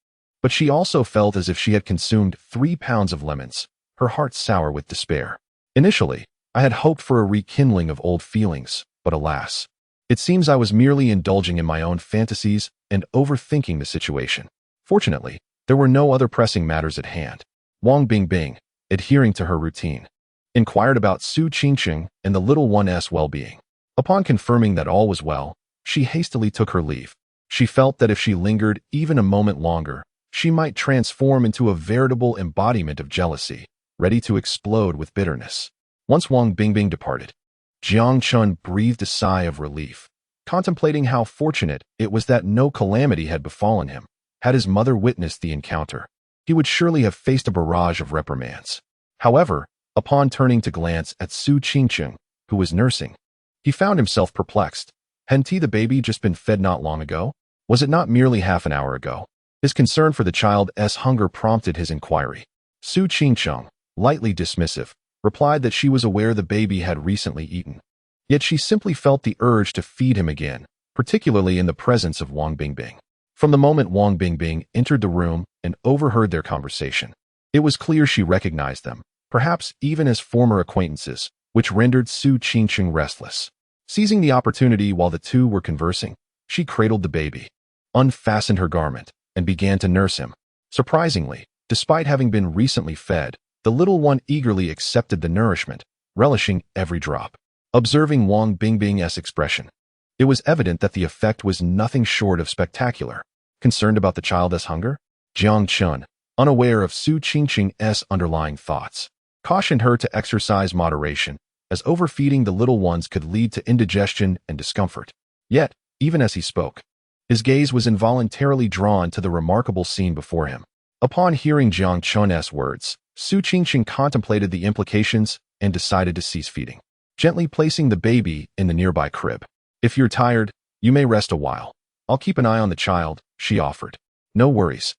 but she also felt as if she had consumed 3 pounds of lemons, her heart sour with despair. Initially, I had hoped for a rekindling of old feelings, but alas, it seems I was merely indulging in my own fantasies and overthinking the situation. Fortunately, there were no other pressing matters at hand. Wang Bingbing, adhering to her routine, inquired about Su Qingqing and the little one's well-being. Upon confirming that all was well, she hastily took her leave. She felt that if she lingered even a moment longer, she might transform into a veritable embodiment of jealousy, ready to explode with bitterness. Once Wang Bingbing departed, Jiang Chen breathed a sigh of relief, contemplating how fortunate it was that no calamity had befallen him. Had his mother witnessed the encounter, he would surely have faced a barrage of reprimands. However, upon turning to glance at Su Qingqing, who was nursing, he found himself perplexed. Hadn't the baby just been fed not long ago? Was it not merely half an hour ago? His concern for the child's hunger prompted his inquiry. Su Qingqing, lightly dismissive, replied that she was aware the baby had recently eaten. Yet she simply felt the urge to feed him again, particularly in the presence of Wang Bingbing. From the moment Wang Bingbing entered the room and overheard their conversation, it was clear she recognized them. perhaps even as former acquaintances, which rendered Su Qingqing restless. Seizing the opportunity while the two were conversing, she cradled the baby, unfastened her garment, and began to nurse him. Surprisingly, despite having been recently fed, the little one eagerly accepted the nourishment, relishing every drop. Observing Wang Bingbing's expression, it was evident that the effect was nothing short of spectacular. Concerned about the child's hunger, Jiang Chun, unaware of Su Qingqing's underlying thoughts, cautioned her to exercise moderation, as overfeeding the little ones could lead to indigestion and discomfort. Yet, even as he spoke, his gaze was involuntarily drawn to the remarkable scene before him. Upon hearing Jiang Chun's words, Su Qingqing contemplated the implications and decided to cease feeding, gently placing the baby in the nearby crib. "If you're tired, you may rest a while. I'll keep an eye on the child," she offered. "No worries.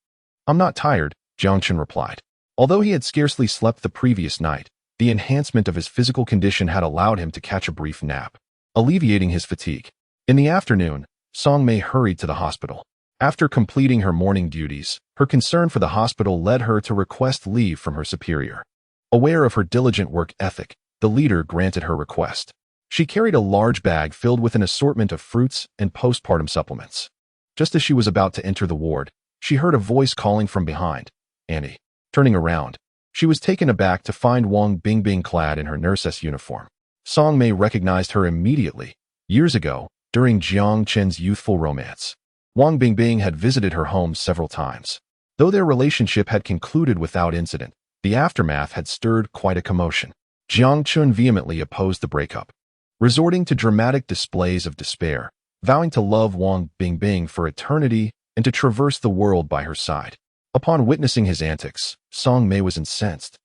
I'm not tired," Jiang Chun replied. Although he had scarcely slept the previous night, the enhancement of his physical condition had allowed him to catch a brief nap, alleviating his fatigue. In the afternoon, Song Mei hurried to the hospital. After completing her morning duties, her concern for the hospital led her to request leave from her superior. Aware of her diligent work ethic, the leader granted her request. She carried a large bag filled with an assortment of fruits and postpartum supplements. Just as she was about to enter the ward, she heard a voice calling from behind, "Annie." Turning around, she was taken aback to find Wang Bingbing clad in her nurse's uniform. Song Mei recognized her immediately. Years ago, during Jiang Chen's youthful romance, Wang Bingbing had visited her home several times. Though their relationship had concluded without incident, the aftermath had stirred quite a commotion. Jiang Chun vehemently opposed the breakup, resorting to dramatic displays of despair, vowing to love Wang Bingbing for eternity and to traverse the world by her side. Upon witnessing his antics, Song Mei was incensed,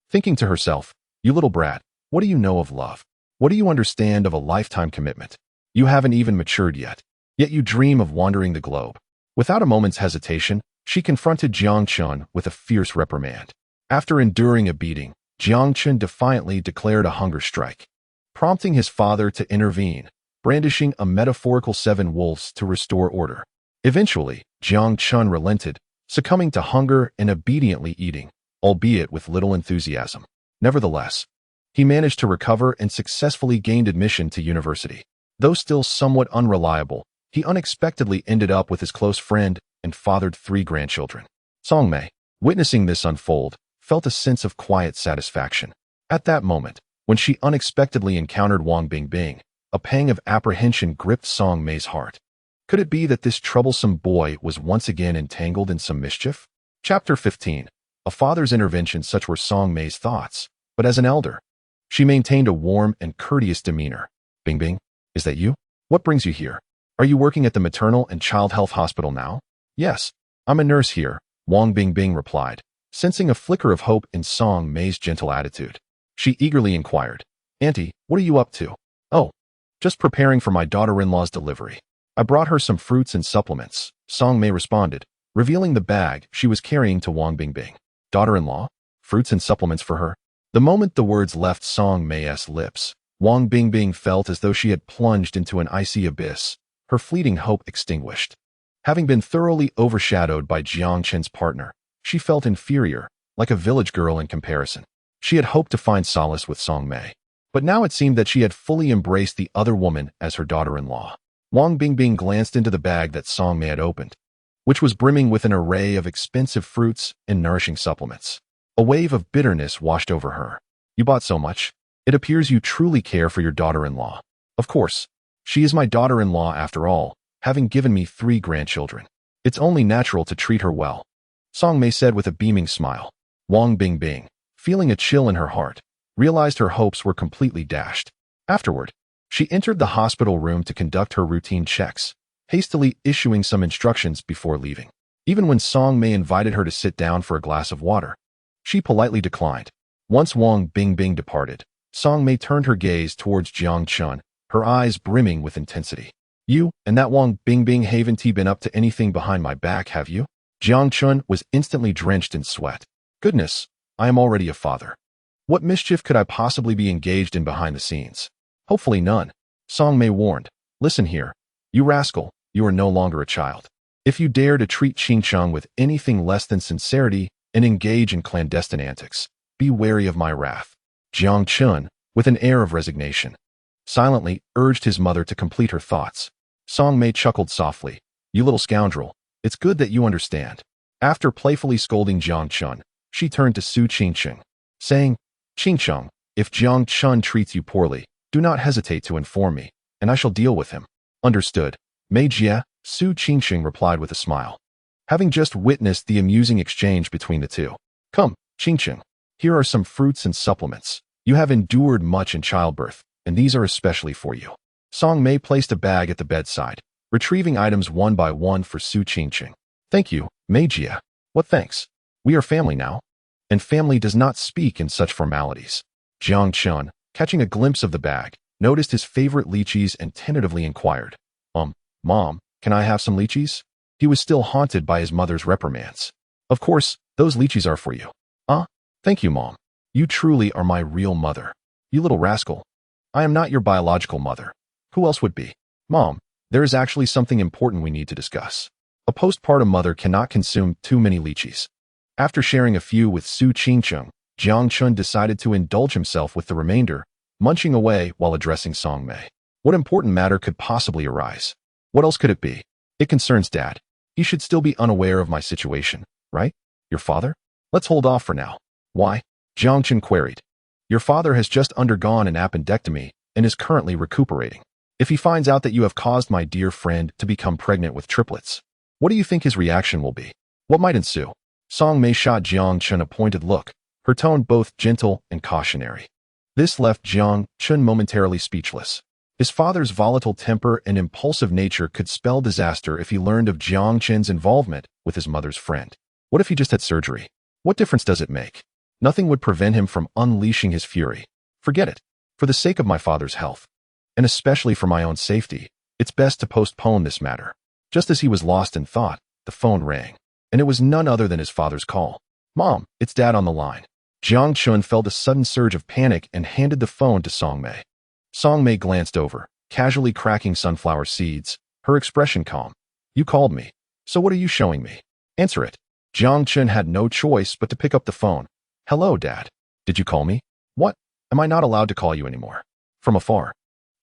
thinking to herself, "You little brat, what do you know of love? What do you understand of a lifetime commitment? You haven't even matured yet you dream of wandering the globe." Without a moment's hesitation, she confronted Jiang Chun with a fierce reprimand. After enduring a beating, Jiang Chun defiantly declared a hunger strike, prompting his father to intervene, brandishing a metaphorical 7 wolves to restore order. Eventually, Jiang Chun relented, succumbing to hunger and obediently eating, albeit with little enthusiasm. Nevertheless, he managed to recover and successfully gained admission to university. Though still somewhat unreliable, he unexpectedly ended up with his close friend and fathered 3 grandchildren. Song Mei, witnessing this unfold, felt a sense of quiet satisfaction. At that moment, when she unexpectedly encountered Wang Bingbing, a pang of apprehension gripped Song Mei's heart. Could it be that this troublesome boy was once again entangled in some mischief? Chapter 15. A father's intervention. Such were Song Mei's thoughts, but as an elder, she maintained a warm and courteous demeanor. "Bingbing, is that you? What brings you here? Are you working at the maternal and child health hospital now?" "Yes, I'm a nurse here," Wang Bingbing replied, sensing a flicker of hope in Song Mei's gentle attitude. She eagerly inquired, "Auntie, what are you up to?" "Oh, just preparing for my daughter-in-law's delivery. I brought her some fruits and supplements," Song Mei responded, revealing the bag she was carrying to Wang Bingbing. "Daughter-in-law? Fruits and supplements for her?" The moment the words left Song Mei's lips, Wang Bingbing felt as though she had plunged into an icy abyss, her fleeting hope extinguished. Having been thoroughly overshadowed by Jiang Chen's partner, she felt inferior, like a village girl in comparison. She had hoped to find solace with Song Mei, but now it seemed that she had fully embraced the other woman as her daughter-in-law. Wang Bingbing glanced into the bag that Song Mei had opened, which was brimming with an array of expensive fruits and nourishing supplements. A wave of bitterness washed over her. "You bought so much. It appears you truly care for your daughter-in-law." "Of course. She is my daughter-in-law after all, having given me 3 grandchildren. It's only natural to treat her well," Song Mei said with a beaming smile. Wang Bingbing, feeling a chill in her heart, realized her hopes were completely dashed. Afterward, she entered the hospital room to conduct her routine checks, hastily issuing some instructions before leaving. Even when Song Mei invited her to sit down for a glass of water, she politely declined. Once Wang Bingbing departed, Song Mei turned her gaze towards Jiang Chun, her eyes brimming with intensity. "You and that Wang Bingbing haven't been up to anything behind my back, have you?" Jiang Chun was instantly drenched in sweat. "Goodness, I am already a father. What mischief could I possibly be engaged in behind the scenes?" "Hopefully none," Song Mei warned. "Listen here, you rascal, you are no longer a child. If you dare to treat Qingcheng with anything less than sincerity and engage in clandestine antics, be wary of my wrath. Jiang Chun, with an air of resignation, silently urged his mother to complete her thoughts. Song Mei chuckled softly. You little scoundrel, it's good that you understand. After playfully scolding Jiang Chun, she turned to Su Qingcheng, saying, Qingcheng, if Jiang Chun treats you poorly, do not hesitate to inform me, and I shall deal with him. Understood. Mei Jie, Su Qingcheng replied with a smile, having just witnessed the amusing exchange between the two. Come, Qingcheng, here are some fruits and supplements. You have endured much in childbirth, and these are especially for you. Song Mei placed a bag at the bedside, retrieving items one by one for Su Qingcheng. Thank you, Mei Jie. What thanks? We are family now. And family does not speak in such formalities. Jiang Chun, catching a glimpse of the bag, noticed his favorite lychees and tentatively inquired, Mom, can I have some lychees? He was still haunted by his mother's reprimands. Of course, those lychees are for you. Thank you, Mom. You truly are my real mother. You little rascal. I am not your biological mother. Who else would be? Mom, there is actually something important we need to discuss. A postpartum mother cannot consume too many lychees. After sharing a few with Su Qingcheng, Jiang Chun decided to indulge himself with the remainder, munching away while addressing Song Mei. What important matter could possibly arise? What else could it be? It concerns Dad. He should still be unaware of my situation, right? Your father? Let's hold off for now. Why? Jiang Chun queried. Your father has just undergone an appendectomy and is currently recuperating. If he finds out that you have caused my dear friend to become pregnant with triplets, what do you think his reaction will be? What might ensue? Song Mei shot Jiang Chun a pointed look, her tone both gentle and cautionary. This left Jiang Chun momentarily speechless. His father's volatile temper and impulsive nature could spell disaster if he learned of Jiang Chun's involvement with his mother's friend. What if he just had surgery? What difference does it make? Nothing would prevent him from unleashing his fury. Forget it. For the sake of my father's health, and especially for my own safety, it's best to postpone this matter. Just as he was lost in thought, the phone rang, and it was none other than his father's call. Mom, it's Dad on the line. Jiang Chun felt a sudden surge of panic and handed the phone to Song Mei. Song Mei glanced over, casually cracking sunflower seeds, her expression calm. You called me. So what are you showing me? Answer it. Jiang Chun had no choice but to pick up the phone. Hello, Dad. Did you call me? What? Am I not allowed to call you anymore? From afar.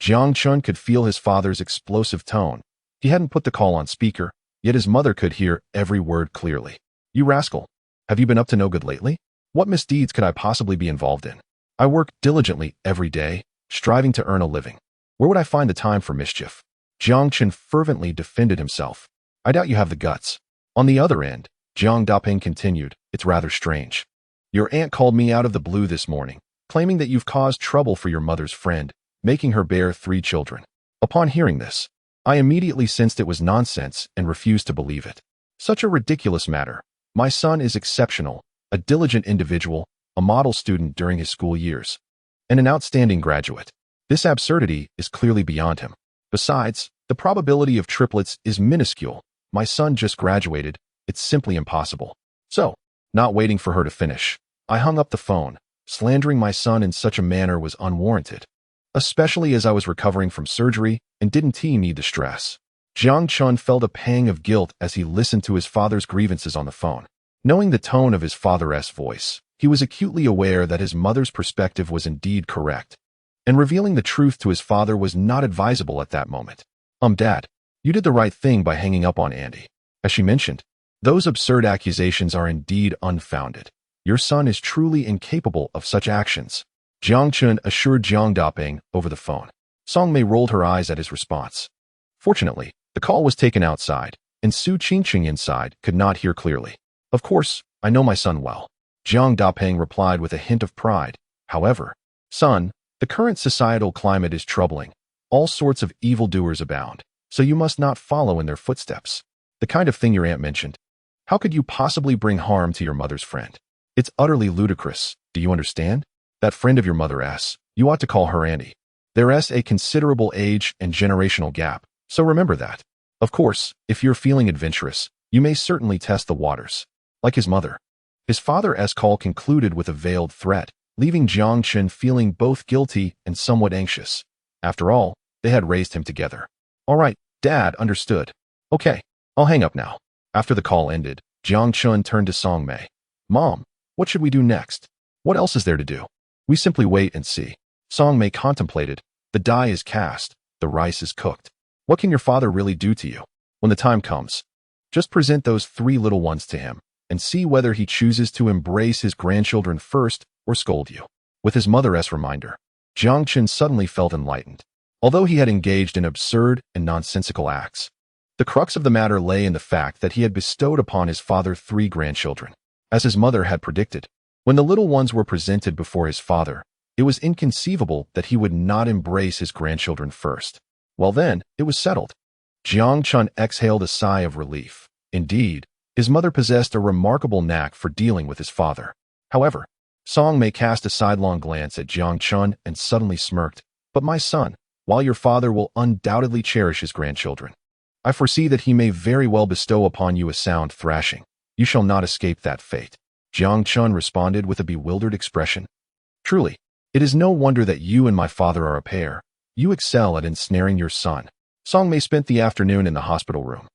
Jiang Chun could feel his father's explosive tone. He hadn't put the call on speaker, yet his mother could hear every word clearly. You rascal. Have you been up to no good lately? What misdeeds could I possibly be involved in? I work diligently every day, striving to earn a living. Where would I find the time for mischief? Jiang Chun fervently defended himself. I doubt you have the guts. On the other end, Jiang Daping continued, it's rather strange. Your aunt called me out of the blue this morning, claiming that you've caused trouble for your mother's friend, making her bear 3 children. Upon hearing this, I immediately sensed it was nonsense and refused to believe it. Such a ridiculous matter. My son is exceptional, a diligent individual, a model student during his school years, and an outstanding graduate. This absurdity is clearly beyond him. Besides, the probability of triplets is minuscule. My son just graduated. It's simply impossible. So, not waiting for her to finish, I hung up the phone. Slandering my son in such a manner was unwarranted, especially as I was recovering from surgery and didn't he need the stress. Jiang Chun felt a pang of guilt as he listened to his father's grievances on the phone. Knowing the tone of his father's voice, he was acutely aware that his mother's perspective was indeed correct, and revealing the truth to his father was not advisable at that moment. Dad, you did the right thing by hanging up on Andy. As she mentioned, those absurd accusations are indeed unfounded. Your son is truly incapable of such actions. Jiang Chun assured Jiang Daping over the phone. Song Mei rolled her eyes at his response. Fortunately, the call was taken outside, and Su Qingcheng inside could not hear clearly. Of course, I know my son well. Jiang Daping replied with a hint of pride. However, son, the current societal climate is troubling. All sorts of evildoers abound, so you must not follow in their footsteps. The kind of thing your aunt mentioned. How could you possibly bring harm to your mother's friend? It's utterly ludicrous, do you understand? That friend of your mother's, you ought to call her Annie. There's a considerable age and generational gap, so remember that. Of course, if you're feeling adventurous, you may certainly test the waters. Like his mother. His father's call concluded with a veiled threat, leaving Jiang Chun feeling both guilty and somewhat anxious. After all, they had raised him together. All right, Dad, understood. Okay, I'll hang up now. After the call ended, Jiang Chun turned to Song Mei. Mom, what should we do next? What else is there to do? We simply wait and see. Song Mei contemplated. The die is cast. The rice is cooked. What can your father really do to you? When the time comes, just present those 3 little ones to him and see whether he chooses to embrace his grandchildren first or scold you. With his mother's reminder, Jiang Chen suddenly felt enlightened. Although he had engaged in absurd and nonsensical acts, the crux of the matter lay in the fact that he had bestowed upon his father 3 grandchildren. As his mother had predicted, when the little ones were presented before his father, it was inconceivable that he would not embrace his grandchildren first. Well then, it was settled. Jiang Chen exhaled a sigh of relief. Indeed, his mother possessed a remarkable knack for dealing with his father. However, Song Mei cast a sidelong glance at Jiang Chen and suddenly smirked. But my son, while your father will undoubtedly cherish his grandchildren, I foresee that he may very well bestow upon you a sound thrashing. You shall not escape that fate. Jiang Chen responded with a bewildered expression. Truly, it is no wonder that you and my father are a pair. You excel at ensnaring your son. Song Mei spent the afternoon in the hospital room,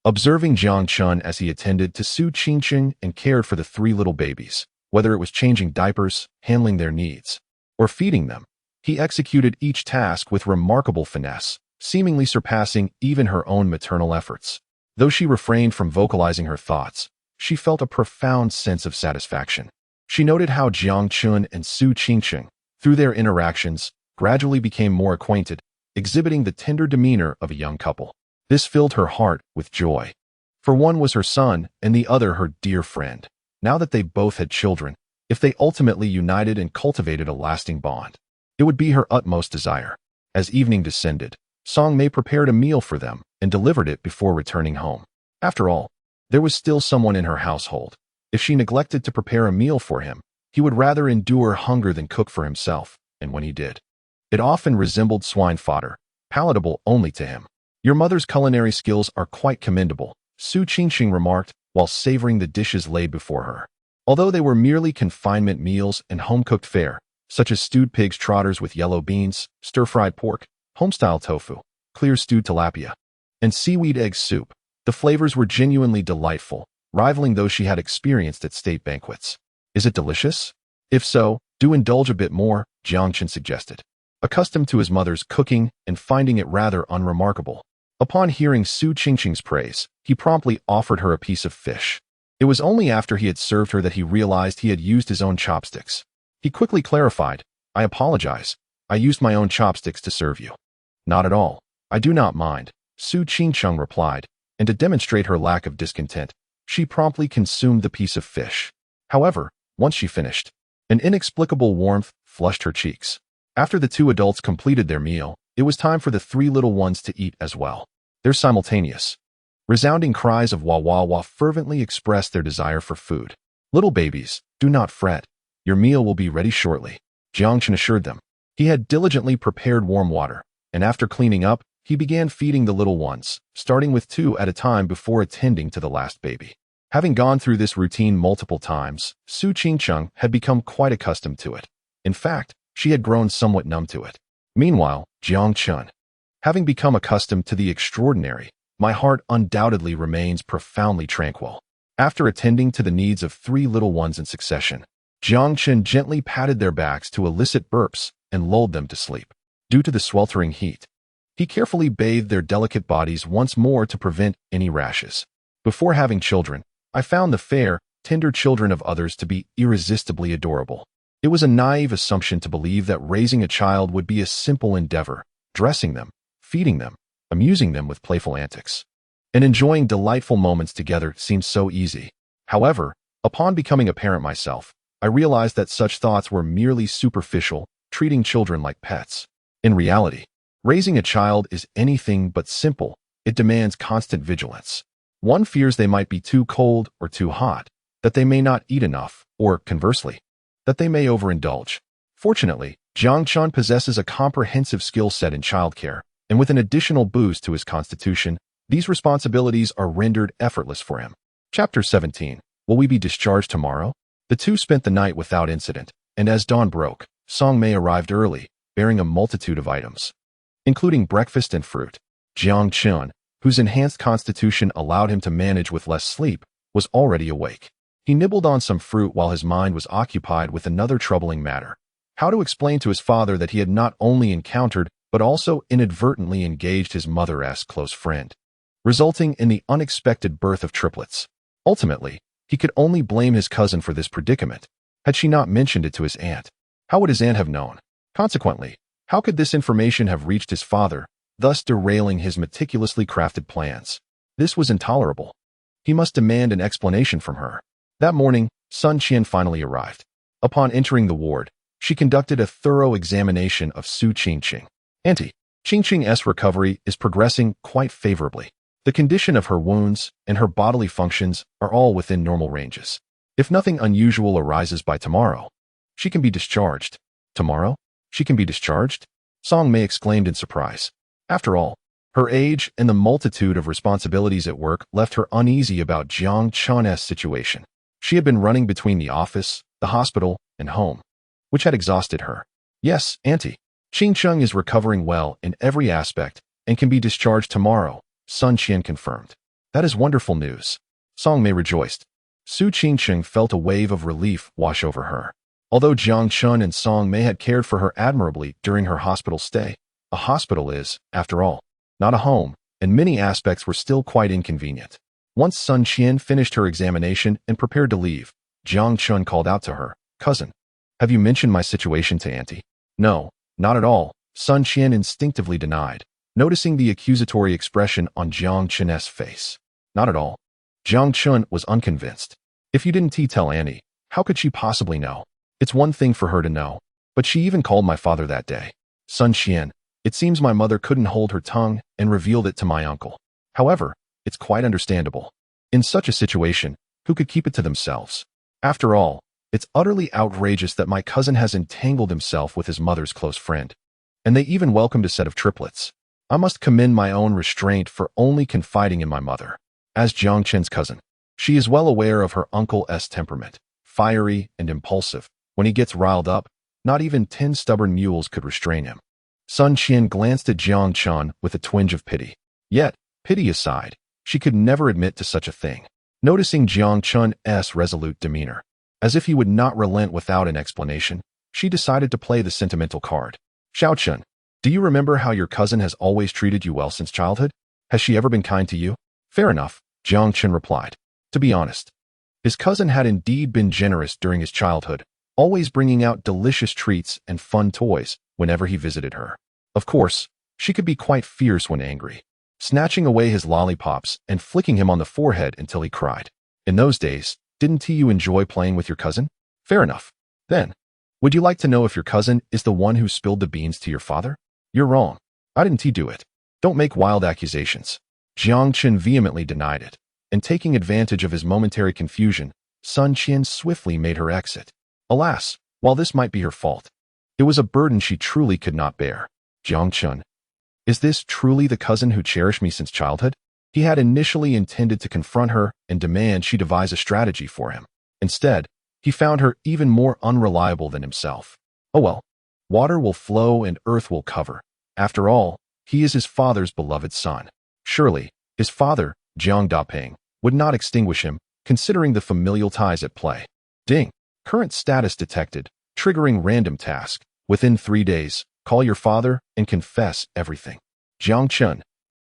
observing Jiang Chen as he attended to Su Qingqing and cared for the 3 little babies. Whether it was changing diapers, handling their needs, or feeding them, he executed each task with remarkable finesse, seemingly surpassing even her own maternal efforts. Though she refrained from vocalizing her thoughts, she felt a profound sense of satisfaction. She noted how Jiang Chen and Su Qingqing, through their interactions, gradually became more acquainted, exhibiting the tender demeanor of a young couple. This filled her heart with joy. For one was her son and the other her dear friend. Now that they both had children, if they ultimately united and cultivated a lasting bond, it would be her utmost desire. As evening descended, Song Mei prepared a meal for them and delivered it before returning home. After all, there was still someone in her household. If she neglected to prepare a meal for him, he would rather endure hunger than cook for himself, and when he did, it often resembled swine fodder, palatable only to him. Your mother's culinary skills are quite commendable, Su Qingqing remarked while savoring the dishes laid before her. Although they were merely confinement meals and home-cooked fare, such as stewed pig's trotters with yellow beans, stir-fried pork, home-style tofu, clear stewed tilapia, and seaweed egg soup, the flavors were genuinely delightful, rivaling those she had experienced at state banquets. Is it delicious? If so, do indulge a bit more, Jiang Chen suggested. Accustomed to his mother's cooking and finding it rather unremarkable, upon hearing Su Qingqing's praise, he promptly offered her a piece of fish. It was only after he had served her that he realized he had used his own chopsticks. He quickly clarified, I apologize. I used my own chopsticks to serve you. Not at all. I do not mind, Su Qingqing replied, and to demonstrate her lack of discontent, she promptly consumed the piece of fish. However, once she finished, an inexplicable warmth flushed her cheeks. After the 2 adults completed their meal, it was time for the 3 little ones to eat as well. Their simultaneous, resounding cries of wah wah wah fervently expressed their desire for food. Little babies, do not fret. Your meal will be ready shortly, Jiang Chen assured them. He had diligently prepared warm water, and after cleaning up, he began feeding the little ones, starting with 2 at a time before attending to the last baby. Having gone through this routine multiple times, Su Qingqing had become quite accustomed to it. In fact, she had grown somewhat numb to it. Meanwhile, Jiang Chen, having become accustomed to the extraordinary, my heart undoubtedly remains profoundly tranquil. After attending to the needs of 3 little ones in succession, Jiang Chen gently patted their backs to elicit burps and lulled them to sleep. Due to the sweltering heat, he carefully bathed their delicate bodies once more to prevent any rashes. Before having children, I found the fair, tender children of others to be irresistibly adorable. It was a naive assumption to believe that raising a child would be a simple endeavor, dressing them, feeding them, amusing them with playful antics, and enjoying delightful moments together seemed so easy. However, upon becoming a parent myself, I realized that such thoughts were merely superficial, treating children like pets. In reality, raising a child is anything but simple. It demands constant vigilance. One fears they might be too cold or too hot, that they may not eat enough, or, conversely, that they may overindulge. Fortunately, Jiang Chen possesses a comprehensive skill set in childcare, and with an additional boost to his constitution, these responsibilities are rendered effortless for him. Chapter 17. Will we be discharged tomorrow? The 2 spent the night without incident, and as dawn broke, Song Mei arrived early, bearing a multitude of items, including breakfast and fruit. Jiang Chen, whose enhanced constitution allowed him to manage with less sleep, was already awake. He nibbled on some fruit while his mind was occupied with another troubling matter: how to explain to his father that he had not only encountered but also inadvertently engaged his mother's close friend, resulting in the unexpected birth of triplets. Ultimately, he could only blame his cousin for this predicament. Had she not mentioned it to his aunt, how would his aunt have known? Consequently, how could this information have reached his father, thus derailing his meticulously crafted plans? This was intolerable. He must demand an explanation from her. That morning, Sun Qian finally arrived. Upon entering the ward, she conducted a thorough examination of Su Qingqing. Auntie, Qingqing's recovery is progressing quite favorably. The condition of her wounds and her bodily functions are all within normal ranges. If nothing unusual arises by tomorrow, she can be discharged. Tomorrow? She can be discharged? Song Mei exclaimed in surprise. After all, her age and the multitude of responsibilities at work left her uneasy about Jiang Chun's situation. She had been running between the office, the hospital, and home, which had exhausted her. Yes, Auntie. Qingqing is recovering well in every aspect and can be discharged tomorrow, Sun Qian confirmed. That is wonderful news. Song Mei rejoiced. Su Qingqing felt a wave of relief wash over her. Although Jiang Chun and Song Mei had cared for her admirably during her hospital stay, a hospital is, after all, not a home, and many aspects were still quite inconvenient. Once Sun Qian finished her examination and prepared to leave, Jiang Chun called out to her, "Cousin, have you mentioned my situation to Auntie?" "No, not at all," Sun Qian instinctively denied, noticing the accusatory expression on Jiang Chun's face. "Not at all." Jiang Chun was unconvinced. "If you didn't tell Auntie, how could she possibly know? It's one thing for her to know, but she even called my father that day." "Sun Qian, it seems my mother couldn't hold her tongue and revealed it to my uncle. However, it's quite understandable. In such a situation, who could keep it to themselves? After all, it's utterly outrageous that my cousin has entangled himself with his mother's close friend. And they even welcomed a set of triplets. I must commend my own restraint for only confiding in my mother. As Jiang Chen's cousin, she is well aware of her uncle's temperament, fiery and impulsive. When he gets riled up, not even 10 stubborn mules could restrain him." Sun Qian glanced at Jiang Chun with a twinge of pity. Yet, pity aside, she could never admit to such a thing. Noticing Jiang Chun's resolute demeanor, as if he would not relent without an explanation, she decided to play the sentimental card. "Xiao Chun, do you remember how your cousin has always treated you well since childhood? Has she ever been kind to you?" "Fair enough," Jiang Chun replied. To be honest, his cousin had indeed been generous during his childhood, always bringing out delicious treats and fun toys whenever he visited her. Of course, she could be quite fierce when angry, snatching away his lollipops and flicking him on the forehead until he cried. In those days, didn't you enjoy playing with your cousin? Fair enough. Then, would you like to know if your cousin is the one who spilled the beans to your father? You're wrong. I didn't do it. Don't make wild accusations. Jiang Chun vehemently denied it, and taking advantage of his momentary confusion, Sun Qian swiftly made her exit. Alas, while this might be her fault, it was a burden she truly could not bear. Jiang Chun, is this truly the cousin who cherished me since childhood? He had initially intended to confront her and demand she devise a strategy for him. Instead, he found her even more unreliable than himself. Oh well, water will flow and earth will cover. After all, he is his father's beloved son. Surely, his father, Jiang Daping, would not extinguish him, considering the familial ties at play. Ding. Current status detected, triggering random task. Within 3 days, call your father and confess everything. Jiang Chun.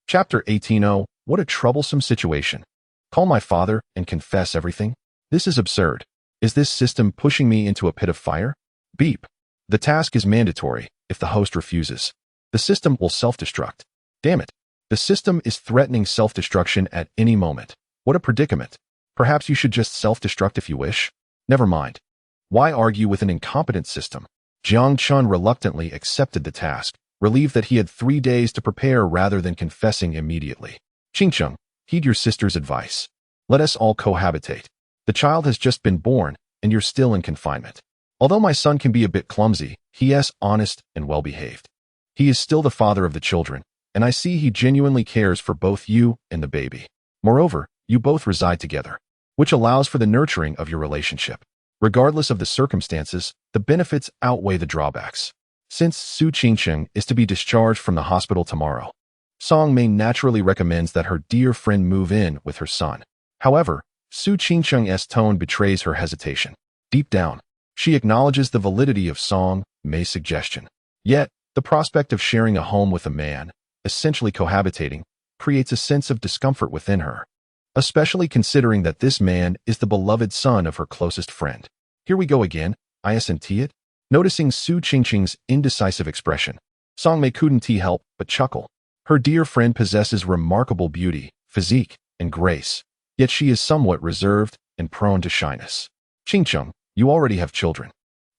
Chapter 18. What a troublesome situation. Call my father and confess everything? This is absurd. Is this system pushing me into a pit of fire? Beep. The task is mandatory. If the host refuses, the system will self-destruct. Damn it. The system is threatening self-destruction at any moment. What a predicament. Perhaps you should just self-destruct if you wish. Never mind. Why argue with an incompetent system? Jiang Chun reluctantly accepted the task, relieved that he had 3 days to prepare rather than confessing immediately. Qingqing, heed your sister's advice. Let us all cohabitate. The child has just been born, and you're still in confinement. Although my son can be a bit clumsy, he is honest and well-behaved. He is still the father of the children, and I see he genuinely cares for both you and the baby. Moreover, you both reside together, which allows for the nurturing of your relationship. Regardless of the circumstances, the benefits outweigh the drawbacks. Since Su Qingqing is to be discharged from the hospital tomorrow, Song Mei naturally recommends that her dear friend move in with her son. However, Su Qingcheng's tone betrays her hesitation. Deep down, she acknowledges the validity of Song Mei's suggestion. Yet, the prospect of sharing a home with a man, essentially cohabitating, creates a sense of discomfort within her, especially considering that this man is the beloved son of her closest friend. Here we go again, isn't it? Noticing Su Qingcheng's indecisive expression, Song Mei couldn't help but chuckle. Her dear friend possesses remarkable beauty, physique, and grace, yet she is somewhat reserved and prone to shyness. Qingcheng, you already have children.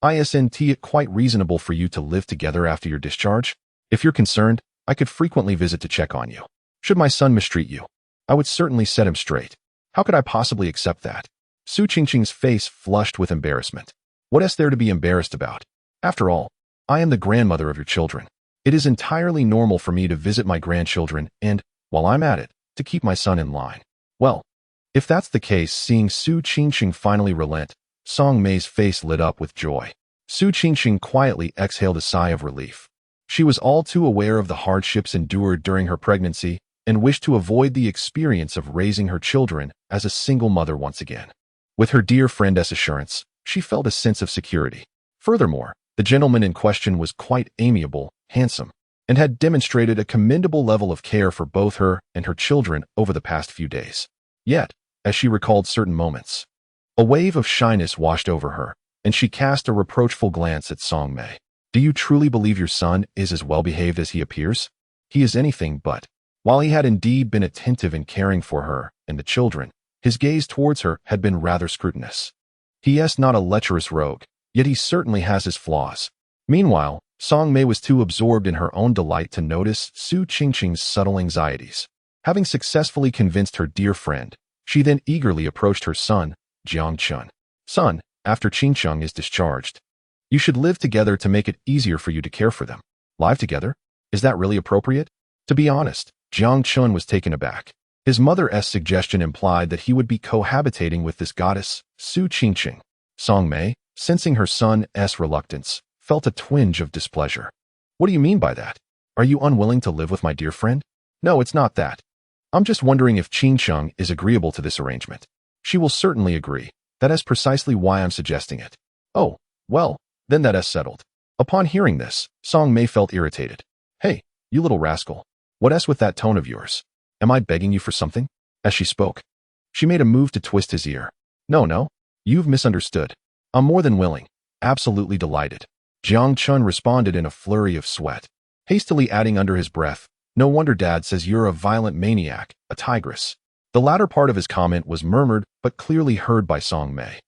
Isn't it quite reasonable for you to live together after your discharge? If you're concerned, I could frequently visit to check on you. Should my son mistreat you, I would certainly set him straight. How could I possibly accept that? Su Qingcheng's face flushed with embarrassment. What is there to be embarrassed about? After all, I am the grandmother of your children. It is entirely normal for me to visit my grandchildren and, while I'm at it, to keep my son in line. Well, if that's the case, seeing Su Qingcheng finally relent, Song Mei's face lit up with joy. Su Qingcheng quietly exhaled a sigh of relief. She was all too aware of the hardships endured during her pregnancy and wished to avoid the experience of raising her children as a single mother once again. With her dear friend's assurance, she felt a sense of security. Furthermore, the gentleman in question was quite amiable, handsome, and had demonstrated a commendable level of care for both her and her children over the past few days. Yet, as she recalled certain moments, a wave of shyness washed over her, and she cast a reproachful glance at Song Mei. Do you truly believe your son is as well-behaved as he appears? He is anything but. While he had indeed been attentive in caring for her and the children, his gaze towards her had been rather scrutinous. He is not a lecherous rogue, yet he certainly has his flaws. Meanwhile, Song Mei was too absorbed in her own delight to notice Su Qingcheng's subtle anxieties. Having successfully convinced her dear friend, she then eagerly approached her son, Jiang Chun. Son, after Qingcheng is discharged, you should live together to make it easier for you to care for them. Live together? Is that really appropriate? To be honest, Jiang Chun was taken aback. His mother's suggestion implied that he would be cohabitating with this goddess, Su Qingcheng. Song Mei, sensing her son's reluctance, felt a twinge of displeasure. What do you mean by that? Are you unwilling to live with my dear friend? No, it's not that. I'm just wondering if Qingcheng is agreeable to this arrangement. She will certainly agree. That is precisely why I'm suggesting it. Oh, well, then that is settled. Upon hearing this, Song Mei felt irritated. Hey, you little rascal. What's with that tone of yours? Am I begging you for something? As she spoke, she made a move to twist his ear. No, you've misunderstood. I'm more than willing. Absolutely delighted. Jiang Chun responded in a flurry of sweat, hastily adding under his breath, no wonder Dad says you're a violent maniac, a tigress. The latter part of his comment was murmured but clearly heard by Song Mei,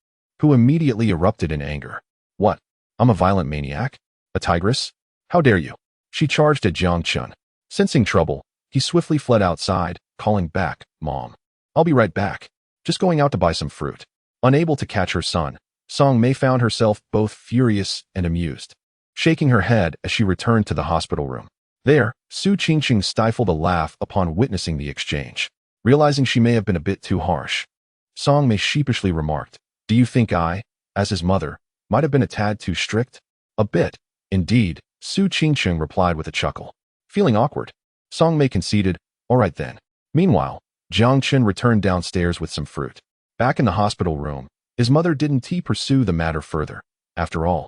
who immediately erupted in anger. What? I'm a violent maniac? A tigress? How dare you? She charged at Jiang Chun. Sensing trouble, he swiftly fled outside, calling back, Mom. I'll be right back. Just going out to buy some fruit. Unable to catch her son, Song Mei found herself both furious and amused, shaking her head as she returned to the hospital room. There, Su Qingcheng stifled a laugh upon witnessing the exchange. Realizing she may have been a bit too harsh, Song Mei sheepishly remarked, Do you think I, as his mother, might have been a tad too strict? A bit, indeed, Su Qingcheng replied with a chuckle. Feeling awkward, Song Mei conceded, All right then. Meanwhile, Jiang Chun returned downstairs with some fruit. Back in the hospital room, his mother didn't pursue the matter further. After all,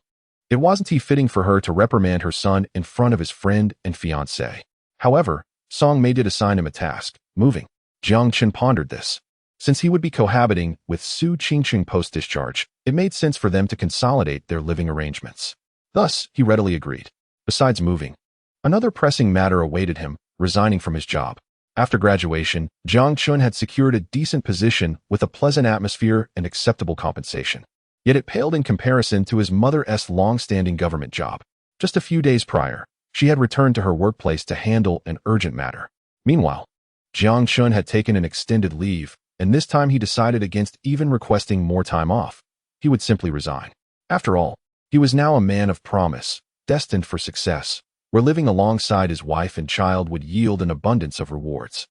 it wasn't fitting for her to reprimand her son in front of his friend and fiancé. However, Song Mei did assign him a task, moving. Jiang Chun pondered this. Since he would be cohabiting with Su Qingcheng post-discharge, it made sense for them to consolidate their living arrangements. Thus, he readily agreed. Besides moving, another pressing matter awaited him, resigning from his job. After graduation, Jiang Chun had secured a decent position with a pleasant atmosphere and acceptable compensation. Yet it paled in comparison to his mother's long-standing government job. Just a few days prior, she had returned to her workplace to handle an urgent matter. Meanwhile, Jiang Chun had taken an extended leave, and this time he decided against even requesting more time off. He would simply resign. After all, he was now a man of promise, destined for success, where living alongside his wife and child would yield an abundance of rewards.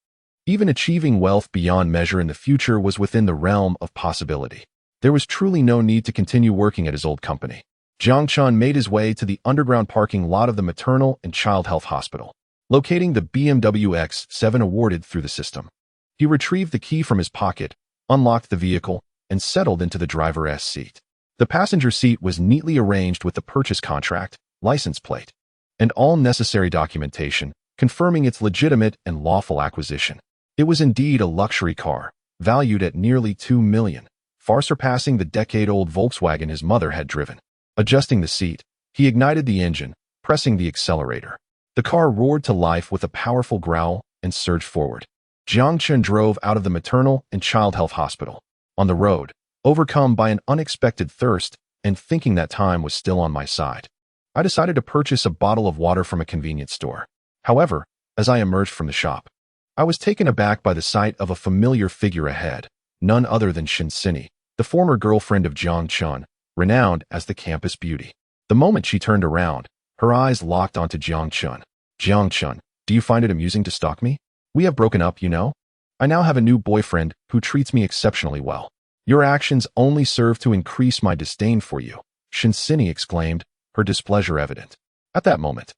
Even achieving wealth beyond measure in the future was within the realm of possibility. There was truly no need to continue working at his old company. Jiang Chun made his way to the underground parking lot of the maternal and child health hospital, locating the BMW X7 awarded through the system. He retrieved the key from his pocket, unlocked the vehicle, and settled into the driver's seat. The passenger seat was neatly arranged with the purchase contract, license plate, and all necessary documentation, confirming its legitimate and lawful acquisition. It was indeed a luxury car, valued at nearly $2 million, far surpassing the decade-old Volkswagen his mother had driven. Adjusting the seat, he ignited the engine, pressing the accelerator. The car roared to life with a powerful growl and surged forward. Jiang Chun drove out of the maternal and child health hospital. On the road, overcome by an unexpected thirst and thinking that time was still on my side, I decided to purchase a bottle of water from a convenience store. However, as I emerged from the shop, I was taken aback by the sight of a familiar figure ahead, none other than Shinsini, the former girlfriend of Jiang Chun, renowned as the campus beauty. The moment she turned around, her eyes locked onto Jiang Chun. Jiang Chun, do you find it amusing to stalk me? We have broken up, you know? I now have a new boyfriend who treats me exceptionally well. Your actions only serve to increase my disdain for you, Shinsini exclaimed, her displeasure evident. At that moment,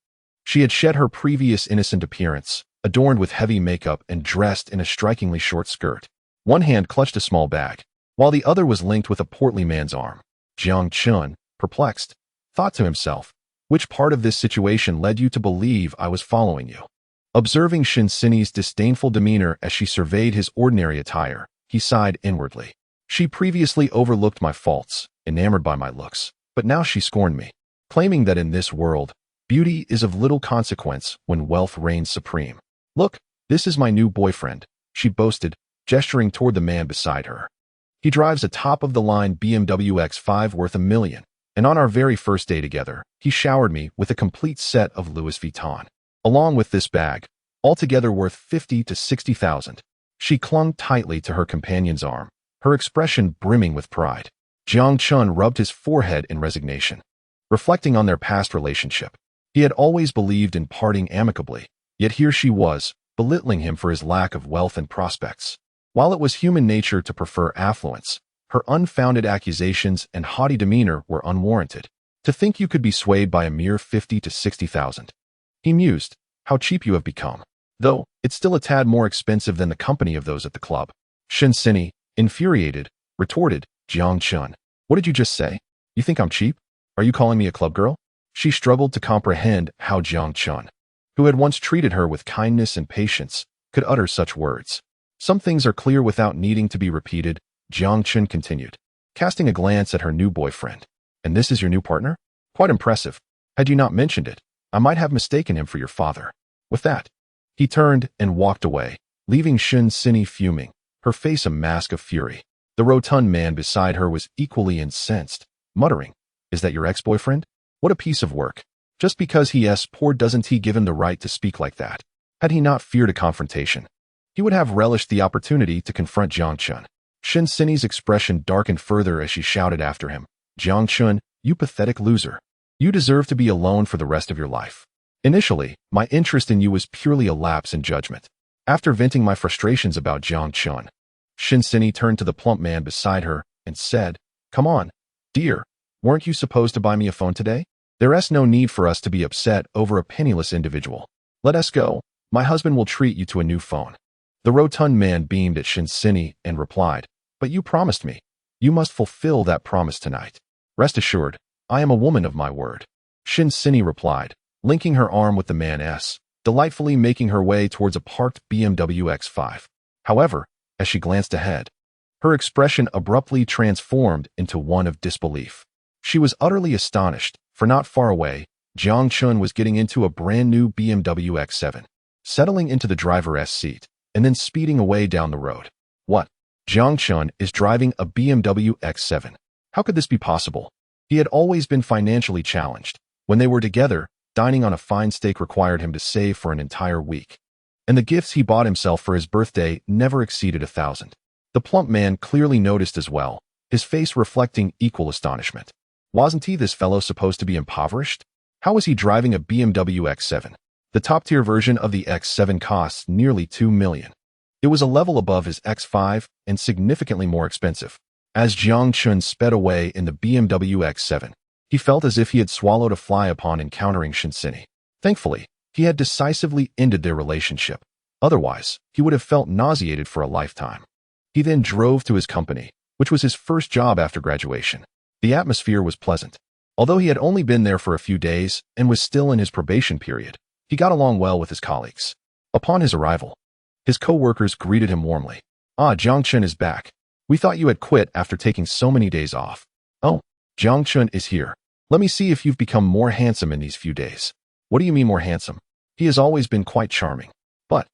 she had shed her previous innocent appearance, adorned with heavy makeup and dressed in a strikingly short skirt. One hand clutched a small bag, while the other was linked with a portly man's arm. Jiang Chun, perplexed, thought to himself, which part of this situation led you to believe I was following you? Observing Shinsini's disdainful demeanor as she surveyed his ordinary attire, he sighed inwardly. She previously overlooked my faults, enamored by my looks, but now she scorned me, claiming that in this world, beauty is of little consequence when wealth reigns supreme. Look, this is my new boyfriend, she boasted, gesturing toward the man beside her. He drives a top-of-the-line BMW X5 worth $1 million, and on our very first day together, he showered me with a complete set of Louis Vuitton, along with this bag, altogether worth $50,000 to $60,000. She clung tightly to her companion's arm, her expression brimming with pride. Jiang Chun rubbed his forehead in resignation. Reflecting on their past relationship, he had always believed in parting amicably, yet here she was, belittling him for his lack of wealth and prospects. While it was human nature to prefer affluence, her unfounded accusations and haughty demeanor were unwarranted. To think you could be swayed by a mere $50,000 to $60,000. He mused, how cheap you have become. Though, it's still a tad more expensive than the company of those at the club. Shinsini, infuriated, retorted, Jiang Chun. What did you just say? You think I'm cheap? Are you calling me a club girl? She struggled to comprehend how Jiang Chun, who had once treated her with kindness and patience, could utter such words. Some things are clear without needing to be repeated, Jiang Chun continued, casting a glance at her new boyfriend. And this is your new partner? Quite impressive. Had you not mentioned it, I might have mistaken him for your father. With that, he turned and walked away, leaving Shinsini fuming, her face a mask of fury. The rotund man beside her was equally incensed, muttering, Is that your ex-boyfriend? What a piece of work. Just because he is poor doesn't he give him the right to speak like that. Had he not feared a confrontation, he would have relished the opportunity to confront Jiang Chun. Shinsini's expression darkened further as she shouted after him, Jiang Chun, you pathetic loser. You deserve to be alone for the rest of your life. Initially, my interest in you was purely a lapse in judgment. After venting my frustrations about Jiang Chun, Shinsini turned to the plump man beside her and said, Come on, dear, weren't you supposed to buy me a phone today? There's no need for us to be upset over a penniless individual. Let us go. My husband will treat you to a new phone. The rotund man beamed at Shinsini and replied, But you promised me. You must fulfill that promise tonight. Rest assured, I am a woman of my word. Shinsini replied, linking her arm with the man's, delightfully making her way towards a parked BMW X5. However, as she glanced ahead, her expression abruptly transformed into one of disbelief. She was utterly astonished, for not far away, Jiang Chun was getting into a brand new BMW X7, settling into the driver's seat, and then speeding away down the road. What? Jiang Chun is driving a BMW X7. How could this be possible? He had always been financially challenged. When they were together, dining on a fine steak required him to save for an entire week. And the gifts he bought himself for his birthday never exceeded $1,000. The plump man clearly noticed as well, his face reflecting equal astonishment. Wasn't he this fellow supposed to be impoverished? How was he driving a BMW X7? The top-tier version of the X7 costs nearly $2 million. It was a level above his X5 and significantly more expensive. As Jiang Chun sped away in the BMW X7, he felt as if he had swallowed a fly upon encountering Shinsini. Thankfully, he had decisively ended their relationship. Otherwise, he would have felt nauseated for a lifetime. He then drove to his company, which was his first job after graduation. The atmosphere was pleasant. Although he had only been there for a few days and was still in his probation period, he got along well with his colleagues. Upon his arrival, his co-workers greeted him warmly. "Ah, Jiang Chun is back. We thought you had quit after taking so many days off." "Oh, Jiang Chun is here. Let me see if you've become more handsome in these few days." "What do you mean more handsome? He has always been quite charming. But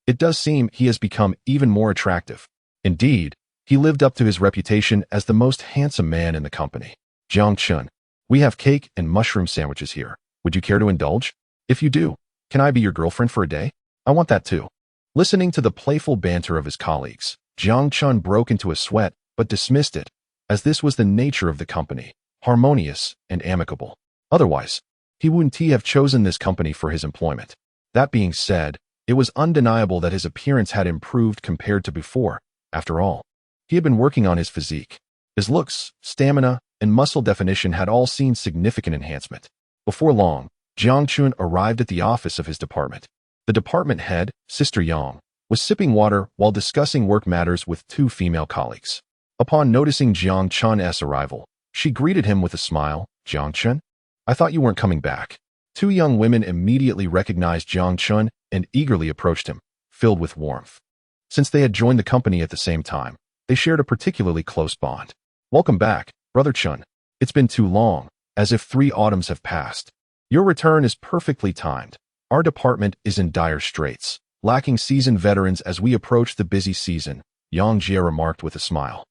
it does seem he has become even more attractive." Indeed, he lived up to his reputation as the most handsome man in the company. "Jiang Chun, we have cake and mushroom sandwiches here. Would you care to indulge? If you do, can I be your girlfriend for a day? I want that too." Listening to the playful banter of his colleagues, Jiang Chun broke into a sweat but dismissed it, as this was the nature of the company, harmonious and amicable. Otherwise, he wouldn't have chosen this company for his employment. That being said, it was undeniable that his appearance had improved compared to before. After all, he had been working on his physique. His looks, stamina, and muscle definition had all seen significant enhancement. Before long, Jiang Chun arrived at the office of his department. The department head, Sister Yang, was sipping water while discussing work matters with two female colleagues. Upon noticing Jiang Chun's arrival, she greeted him with a smile. "Jiang Chun? I thought you weren't coming back." Two young women immediately recognized Jiang Chun and eagerly approached him, filled with warmth. Since they had joined the company at the same time, they shared a particularly close bond. "Welcome back, Brother Chun. It's been too long, as if 3 autumns have passed. Your return is perfectly timed. Our department is in dire straits, lacking seasoned veterans as we approach the busy season," Yang Jie remarked with a smile.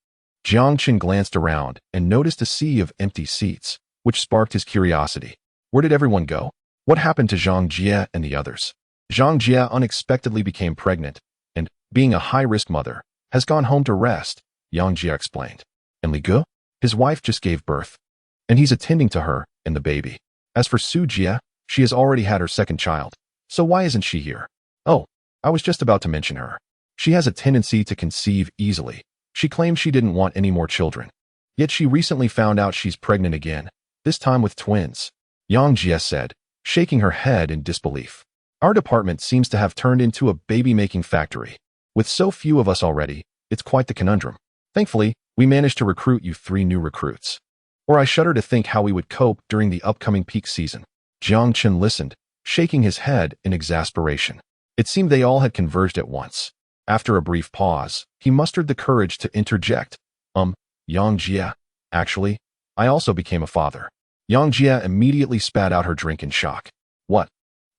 Jiang Chun glanced around and noticed a sea of empty seats, which sparked his curiosity. Where did everyone go? What happened to Zhang Jie and the others? Zhang Jie unexpectedly became pregnant, and, being a high-risk mother, has gone home to rest, Yang Jie explained. And Li Ge? His wife just gave birth, and he's attending to her and the baby. As for Su Jie, she has already had her second child, so why isn't she here? Oh, I was just about to mention her. She has a tendency to conceive easily. She claimed she didn't want any more children. Yet she recently found out she's pregnant again, this time with twins, Yang Jie said, shaking her head in disbelief. Our department seems to have turned into a baby-making factory. With so few of us already, it's quite the conundrum. Thankfully, we managed to recruit you 3 new recruits. Or I shudder to think how we would cope during the upcoming peak season. Jiang Chun listened, shaking his head in exasperation. It seemed they all had converged at once. After a brief pause, he mustered the courage to interject. Yang Jie, actually, I also became a father. Yang Jie immediately spat out her drink in shock. What?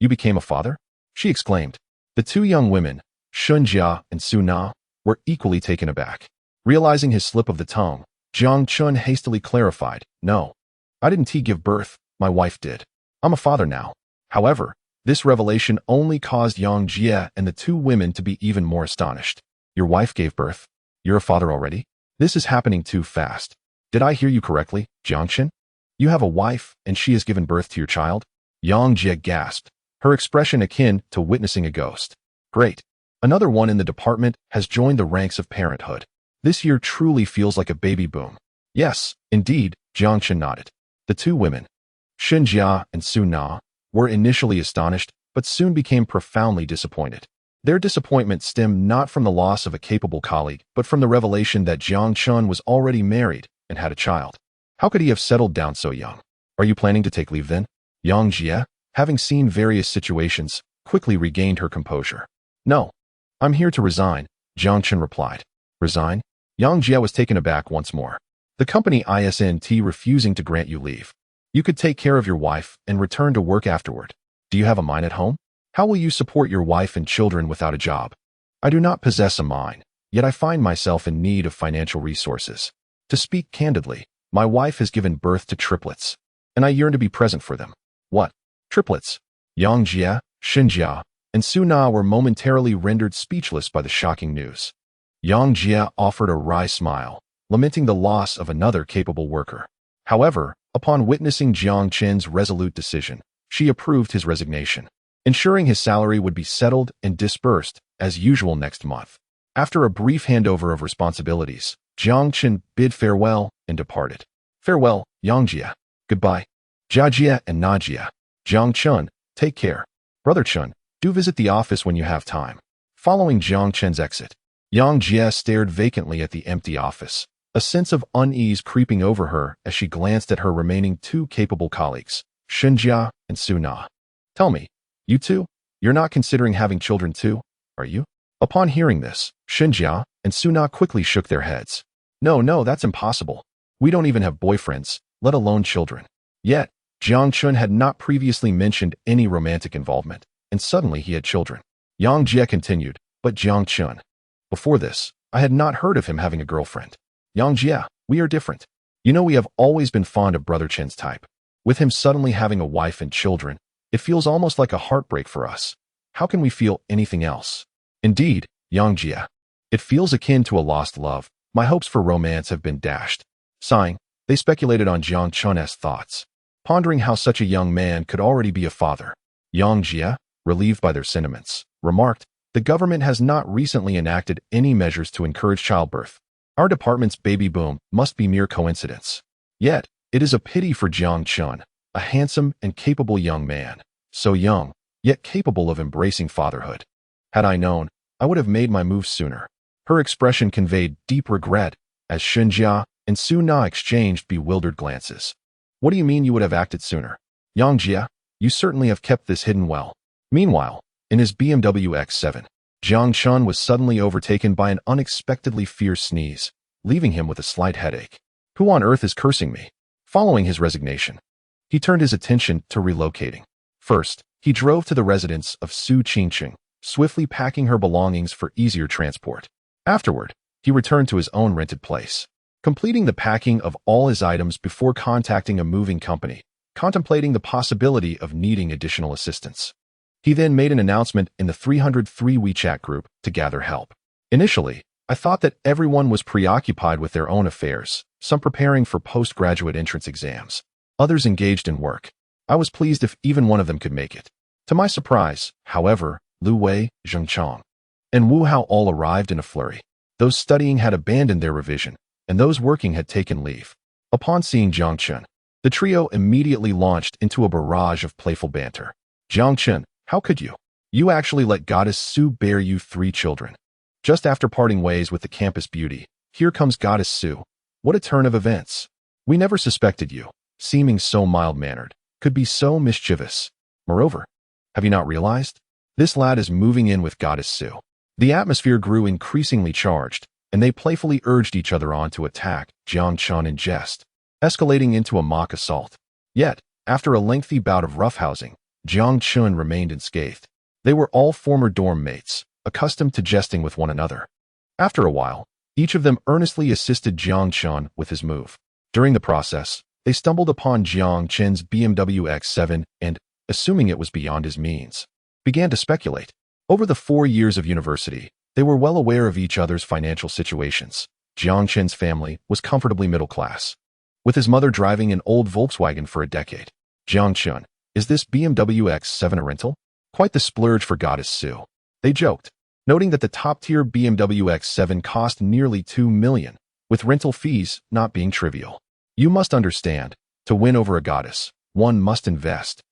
You became a father? She exclaimed. The 2 young women, Shun Jia and Su Na, were equally taken aback. Realizing his slip of the tongue, Jiang Chun hastily clarified, No, I didn't give birth, my wife did. I'm a father now. However, this revelation only caused Yang Jie and the 2 women to be even more astonished. Your wife gave birth? You're a father already? This is happening too fast. Did I hear you correctly, Jiang Chun? You have a wife and she has given birth to your child? Yang Jie gasped, her expression akin to witnessing a ghost. Great. Another one in the department has joined the ranks of parenthood. This year truly feels like a baby boom. Yes, indeed, Jiang Chun nodded. The 2 women, Shun Jia and Su Na, were initially astonished, but soon became profoundly disappointed. Their disappointment stemmed not from the loss of a capable colleague, but from the revelation that Jiang Chun was already married and had a child. How could he have settled down so young? Are you planning to take leave then? Yang Jie, having seen various situations, quickly regained her composure. No, I'm here to resign, Jiang Chun replied. Resign? Yang Jie was taken aback once more. The company isn't refusing to grant you leave. You could take care of your wife and return to work afterward. Do you have a mine at home? How will you support your wife and children without a job? I do not possess a mine, yet I find myself in need of financial resources. To speak candidly, my wife has given birth to triplets, and I yearn to be present for them. What? Triplets? Yang Jie, Shun Jia, and Su Na were momentarily rendered speechless by the shocking news. Yang Jie offered a wry smile, lamenting the loss of another capable worker. However, upon witnessing Jiang Chun's resolute decision, she approved his resignation, ensuring his salary would be settled and disbursed as usual next month. After a brief handover of responsibilities, Jiang Chun bid farewell and departed. Farewell, Yang Jie. Goodbye. Jia Jie and Na Jie. Jiang Chun, take care. Brother Chun, do visit the office when you have time. Following Jiang Chun's exit, Yang Jie stared vacantly at the empty office, a sense of unease creeping over her as she glanced at her remaining two capable colleagues, Shenjia and Su Na. Tell me, you two, you're not considering having children too, are you? Upon hearing this, Shenjia and Su Na quickly shook their heads. No, that's impossible. We don't even have boyfriends, let alone children. Yet, Jiang Chun had not previously mentioned any romantic involvement, and suddenly he had children. Yang Jie continued, but Jiang Chun. Before this, I had not heard of him having a girlfriend. Yang Jie, we are different. You know we have always been fond of Brother Chen's type. With him suddenly having a wife and children, it feels almost like a heartbreak for us. How can we feel anything else? Indeed, Yang Jie. It feels akin to a lost love. My hopes for romance have been dashed. Sighing, they speculated on Jiang Chun's thoughts, pondering how such a young man could already be a father. Yang Jie, relieved by their sentiments, remarked, the government has not recently enacted any measures to encourage childbirth. Our department's baby boom must be mere coincidence. Yet, it is a pity for Jiang Chun, a handsome and capable young man, so young, yet capable of embracing fatherhood. Had I known, I would have made my move sooner. Her expression conveyed deep regret as Shenjia and Su Na exchanged bewildered glances. What do you mean you would have acted sooner? Yang Jie, you certainly have kept this hidden well. Meanwhile, in his BMW X7, Jiang Chun was suddenly overtaken by an unexpectedly fierce sneeze, leaving him with a slight headache. Who on earth is cursing me? Following his resignation, he turned his attention to relocating. First, he drove to the residence of Su Qingqing, swiftly packing her belongings for easier transport. Afterward, he returned to his own rented place, completing the packing of all his items before contacting a moving company, contemplating the possibility of needing additional assistance. He then made an announcement in the 303 WeChat group to gather help. Initially, I thought that everyone was preoccupied with their own affairs, some preparing for postgraduate entrance exams, others engaged in work. I was pleased if even one of them could make it. To my surprise, however, Lu Wei, Zheng Chong, and Wu Hao all arrived in a flurry. Those studying had abandoned their revision, and those working had taken leave. Upon seeing Jiang Chun, the trio immediately launched into a barrage of playful banter. Jiang Chun, how could you? You actually let Goddess Su bear you 3 children. Just after parting ways with the campus beauty, here comes Goddess Su. What a turn of events. We never suspected you, seeming so mild-mannered, could be so mischievous. Moreover, have you not realized? This lad is moving in with Goddess Su. The atmosphere grew increasingly charged, and they playfully urged each other on to attack Jiang Chun in jest, escalating into a mock assault. Yet, after a lengthy bout of roughhousing, Jiang Chun remained unscathed. They were all former dorm mates, accustomed to jesting with one another. After a while, each of them earnestly assisted Jiang Chun with his move. During the process, they stumbled upon Jiang Chun's BMW X7 and, assuming it was beyond his means, began to speculate. Over the 4 years of university, they were well aware of each other's financial situations. Jiang Chun's family was comfortably middle class, with his mother driving an old Volkswagen for a decade. Jiang Chun, is this BMW X7 a rental? Quite the splurge for Goddess Su. They joked, noting that the top-tier BMW X7 cost nearly $2 million, with rental fees not being trivial. You must understand, to win over a goddess, one must invest.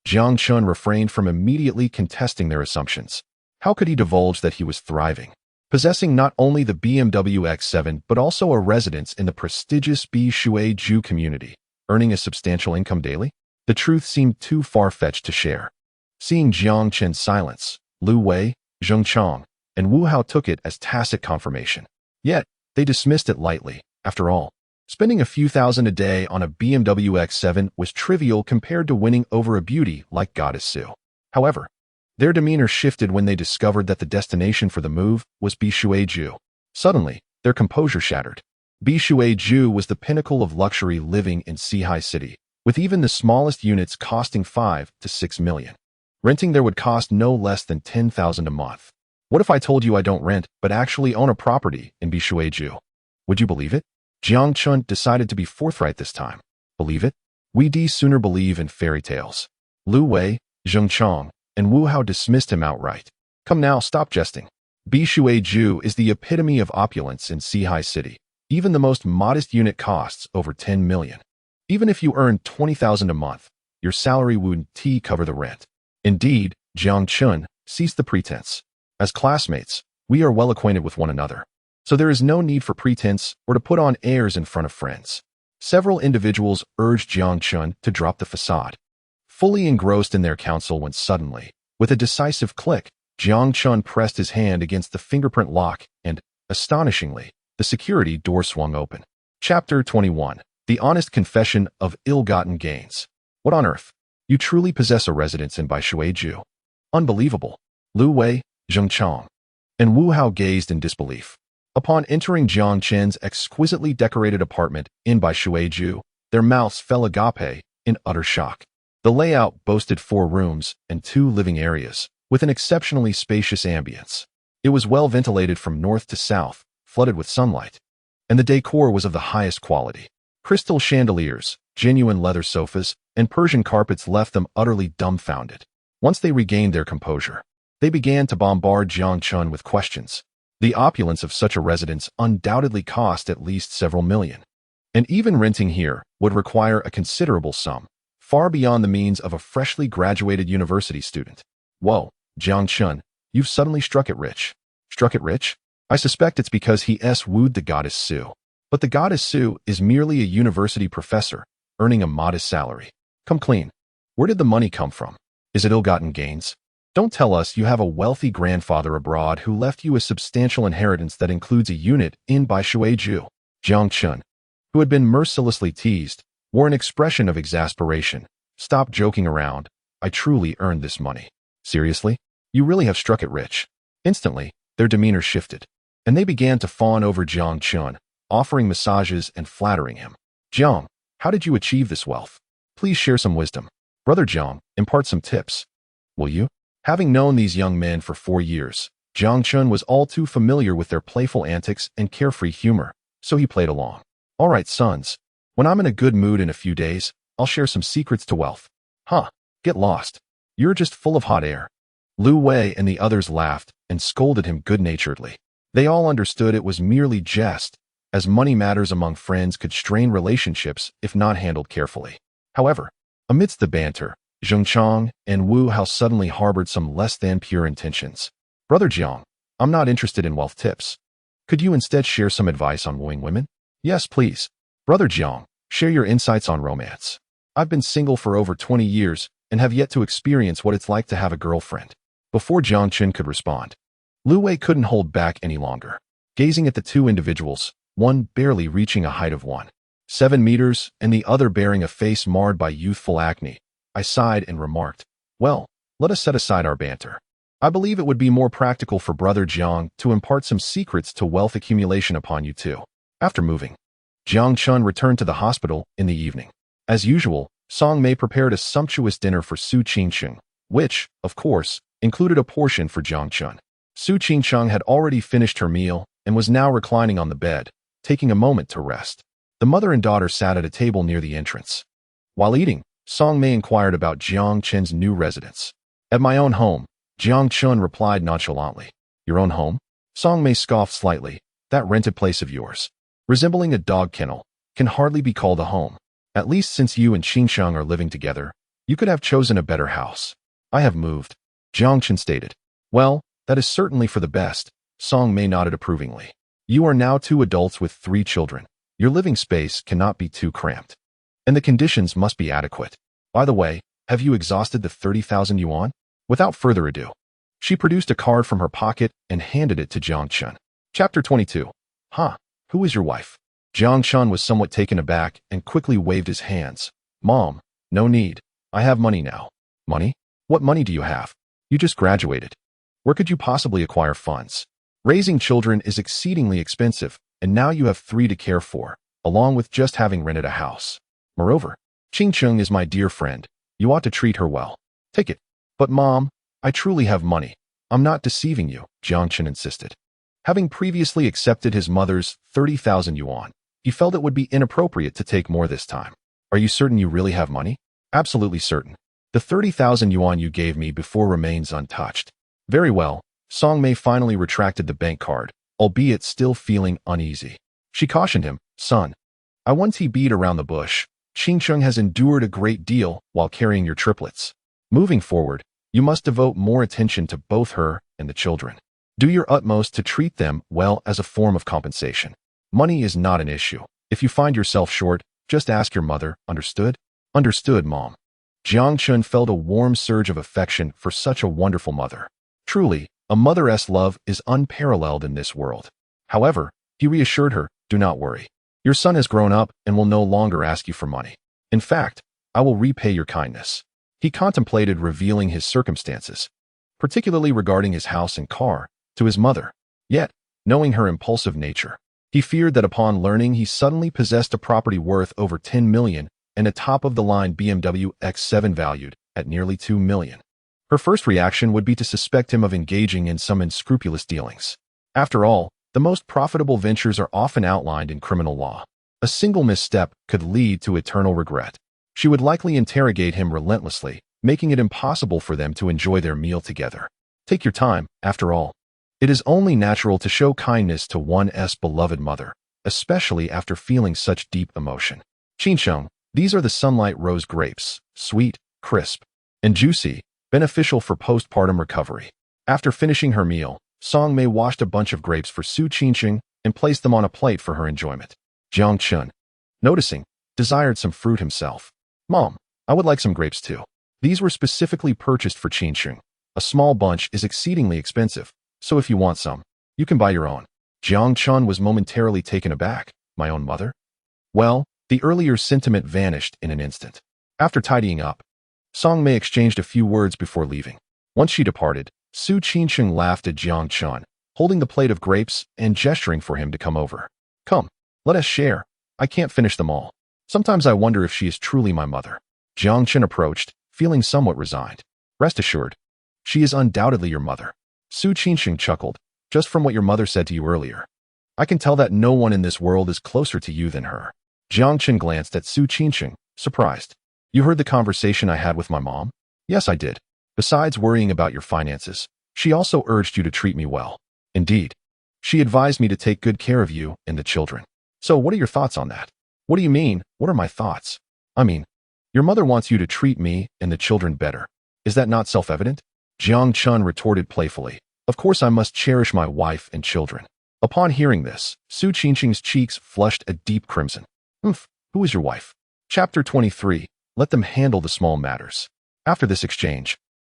Jiang Chun refrained from immediately contesting their assumptions. How could he divulge that he was thriving, possessing not only the BMW X7 but also a residence in the prestigious Bishui-Ju community, earning a substantial income daily? The truth seemed too far-fetched to share. Seeing Jiang Chun's silence, Lu Wei, Zheng Chong, and Wu Hao took it as tacit confirmation. Yet, they dismissed it lightly. After all, spending a few thousand a day on a BMW X7 was trivial compared to winning over a beauty like Goddess Su. However, their demeanor shifted when they discovered that the destination for the move was Bishui-Ju. Suddenly, their composure shattered. Bishui-Ju was the pinnacle of luxury living in Sihai City, with even the smallest units costing 5 to 6 million. Renting there would cost no less than 10,000 a month. What if I told you I don't rent, but actually own a property in Bishui-Ju? Would you believe it? Jiang Chun decided to be forthright this time. Believe it? We sooner believe in fairy tales. Lu Wei, Zheng Chong, and Wu Hao dismissed him outright. Come now, stop jesting. Bishui-Ju is the epitome of opulence in Sihai City. Even the most modest unit costs over 10 million. Even if you earn 20,000 a month, your salary wouldn't cover the rent. Indeed, Jiang Chun ceased the pretense. As classmates, We are well acquainted with one another, so there is no need for pretense or to put on airs in front of friends. Several individuals urged Jiang Chun to drop the facade, fully engrossed in their counsel when suddenly, with a decisive click, Jiang Chun pressed his hand against the fingerprint lock and, astonishingly, the security door swung open. Chapter 21. The Honest Confession of Ill-Gotten Gains. What on earth? You truly possess a residence in Baishuiju. Unbelievable. Lu Wei, Zheng Chong, and Wu Hao gazed in disbelief. Upon entering Jiang Chen's exquisitely decorated apartment in Baishuiju, their mouths fell agape in utter shock. The layout boasted 4 rooms and 2 living areas, with an exceptionally spacious ambience. It was well ventilated from north to south, flooded with sunlight, and the decor was of the highest quality. Crystal chandeliers, genuine leather sofas, and Persian carpets left them utterly dumbfounded. Once they regained their composure, they began to bombard Jiang Chun with questions. The opulence of such a residence undoubtedly cost at least several million, and even renting here would require a considerable sum, far beyond the means of a freshly graduated university student. Whoa, Jiang Chun, you've suddenly struck it rich. Struck it rich? I suspect it's because he wooed the goddess Su. But the goddess Su is merely a university professor, earning a modest salary. Come clean. Where did the money come from? Is it ill-gotten gains? Don't tell us you have a wealthy grandfather abroad who left you a substantial inheritance that includes a unit in Baishuiju. Jiang Chun, who had been mercilessly teased, wore an expression of exasperation. Stop joking around. I truly earned this money. Seriously? You really have struck it rich. Instantly, their demeanor shifted, and they began to fawn over Jiang Chun, offering massages and flattering him. Jiang, how did you achieve this wealth? Please share some wisdom. Brother Jiang, impart some tips. Will you? Having known these young men for 4 years, Jiang Chun was all too familiar with their playful antics and carefree humor, so he played along. All right, sons. When I'm in a good mood in a few days, I'll share some secrets to wealth. Huh, get lost. You're just full of hot air. Lu Wei and the others laughed and scolded him good-naturedly. They all understood it was merely jest, as money matters among friends could strain relationships if not handled carefully. However, amidst the banter, Zheng Chong and Wu Hao suddenly harbored some less than pure intentions. Brother Jiang, I'm not interested in wealth tips. Could you instead share some advice on wooing women? Yes, please. Brother Jiang, share your insights on romance. I've been single for over 20 years and have yet to experience what it's like to have a girlfriend. Before Jiang Chun could respond, Lu Wei couldn't hold back any longer. Gazing at the 2 individuals, one barely reaching a height of 1.7 meters and the other bearing a face marred by youthful acne, I sighed and remarked, well, let us set aside our banter. I believe it would be more practical for Brother Jiang to impart some secrets to wealth accumulation upon you too. After moving, Jiang Chun returned to the hospital in the evening. As usual, Song Mei prepared a sumptuous dinner for Su Qingcheng, which, of course, included a portion for Jiang Chun. Su Qingcheng had already finished her meal and was now reclining on the bed, taking a moment to rest. The mother and daughter sat at a table near the entrance. While eating, Song Mei inquired about Jiang Chen's new residence. At my own home, Jiang Chun replied nonchalantly. Your own home? Song Mei scoffed slightly. That rented place of yours, resembling a dog kennel, can hardly be called a home. At least since you and Qingcheng are living together, you could have chosen a better house. I have moved, Jiang Chun stated. Well, that is certainly for the best, Song Mei nodded approvingly. You are now 2 adults with 3 children. Your living space cannot be too cramped, and the conditions must be adequate. By the way, have you exhausted the 30,000 yuan? Without further ado, she produced a card from her pocket and handed it to Jiang Chun. Chapter 22. Huh, who is your wife? Jiang Chun was somewhat taken aback and quickly waved his hands. Mom, no need. I have money now. Money? What money do you have? You just graduated. Where could you possibly acquire funds? Raising children is exceedingly expensive, and now you have 3 to care for, along with just having rented a house. Moreover, Qingcheng is my dear friend. You ought to treat her well. Take it. But Mom, I truly have money. I'm not deceiving you, Jiang Chun insisted. Having previously accepted his mother's 30,000 yuan, he felt it would be inappropriate to take more this time. Are you certain you really have money? Absolutely certain. The 30,000 yuan you gave me before remains untouched. Very well. Song Mei finally retracted the bank card, albeit still feeling uneasy. She cautioned him, son, I once he beat around the bush. Qingcheng has endured a great deal while carrying your triplets. Moving forward, you must devote more attention to both her and the children. Do your utmost to treat them well as a form of compensation. Money is not an issue. If you find yourself short, just ask your mother, understood? Understood, Mom. Jiang Chun felt a warm surge of affection for such a wonderful mother. Truly, a mother's love is unparalleled in this world. However, he reassured her, do not worry. Your son has grown up and will no longer ask you for money. In fact, I will repay your kindness. He contemplated revealing his circumstances, particularly regarding his house and car, to his mother. Yet, knowing her impulsive nature, he feared that upon learning he suddenly possessed a property worth over 10 million and a top-of-the-line BMW X7 valued at nearly 2 million. Her first reaction would be to suspect him of engaging in some unscrupulous dealings. After all, the most profitable ventures are often outlined in criminal law. A single misstep could lead to eternal regret. She would likely interrogate him relentlessly, making it impossible for them to enjoy their meal together. Take your time, after all. It is only natural to show kindness to one's beloved mother, especially after feeling such deep emotion. Qinsheng, these are the sunlight rose grapes, sweet, crisp, and juicy, beneficial for postpartum recovery. After finishing her meal, Song Mei washed a bunch of grapes for Su Qinsheng and placed them on a plate for her enjoyment. Jiang Chun, noticing, desired some fruit himself. Mom, I would like some grapes too. These were specifically purchased for Qinsheng. A small bunch is exceedingly expensive, so if you want some, you can buy your own. Jiang Chun was momentarily taken aback. My own mother? Well, the earlier sentiment vanished in an instant. After tidying up, Song Mei exchanged a few words before leaving. Once she departed, Su Qinsheng laughed at Jiang Chun, holding the plate of grapes and gesturing for him to come over. Come, let us share. I can't finish them all. Sometimes I wonder if she is truly my mother. Jiang Chun approached, feeling somewhat resigned. Rest assured, she is undoubtedly your mother. Su Qinsheng chuckled, just from what your mother said to you earlier. I can tell that no one in this world is closer to you than her. Jiang Chun glanced at Su Qinsheng, surprised. You heard the conversation I had with my mom? Yes, I did. Besides worrying about your finances, she also urged you to treat me well. Indeed. She advised me to take good care of you and the children. So what are your thoughts on that? What do you mean, what are my thoughts? I mean, your mother wants you to treat me and the children better. Is that not self-evident? Jiang Chun retorted playfully. Of course I must cherish my wife and children. Upon hearing this, Su Qinsheng's cheeks flushed a deep crimson. Who is your wife? Chapter 23. Let them handle the small matters. After this exchange,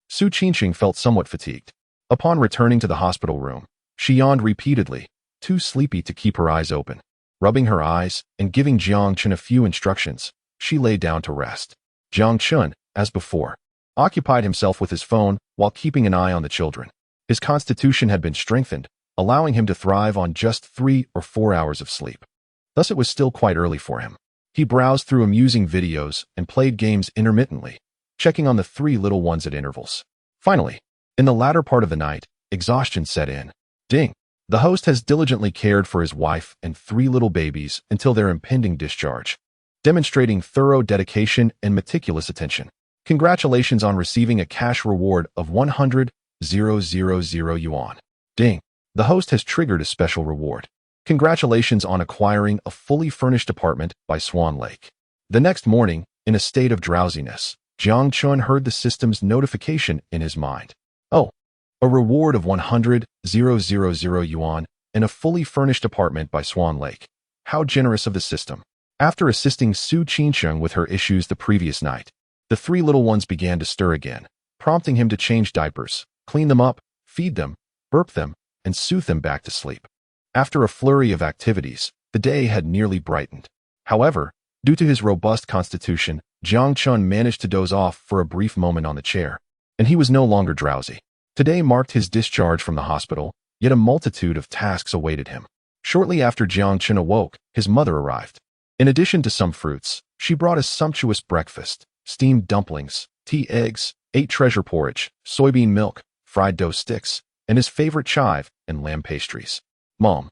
Su Qinsheng felt somewhat fatigued. Upon returning to the hospital room, she yawned repeatedly, too sleepy to keep her eyes open. Rubbing her eyes and giving Jiang Chun a few instructions, she lay down to rest. Jiang Chun, as before, occupied himself with his phone while keeping an eye on the children. His constitution had been strengthened, allowing him to thrive on just 3 or 4 hours of sleep. Thus it was still quite early for him. He browsed through amusing videos and played games intermittently, checking on the 3 little ones at intervals. Finally, in the latter part of the night, exhaustion set in. Ding! The host has diligently cared for his wife and 3 little babies until their impending discharge, demonstrating thorough dedication and meticulous attention. Congratulations on receiving a cash reward of 100,000 yuan. Ding! The host has triggered a special reward. Congratulations on acquiring a fully furnished apartment by Swan Lake. The next morning, in a state of drowsiness, Jiang Chun heard the system's notification in his mind. Oh, a reward of 100,000 yuan and a fully furnished apartment by Swan Lake. How generous of the system. After assisting Su Qinsheng with her issues the previous night, the 3 little ones began to stir again, prompting him to change diapers, clean them up, feed them, burp them, and soothe them back to sleep. After a flurry of activities, the day had nearly brightened. However, due to his robust constitution, Jiang Chun managed to doze off for a brief moment on the chair, and he was no longer drowsy. Today marked his discharge from the hospital, yet a multitude of tasks awaited him. Shortly after Jiang Chun awoke, his mother arrived. In addition to some fruits, she brought a sumptuous breakfast, steamed dumplings, tea eggs, 8 treasure porridge, soybean milk, fried dough sticks, and his favorite chive and lamb pastries. Mom,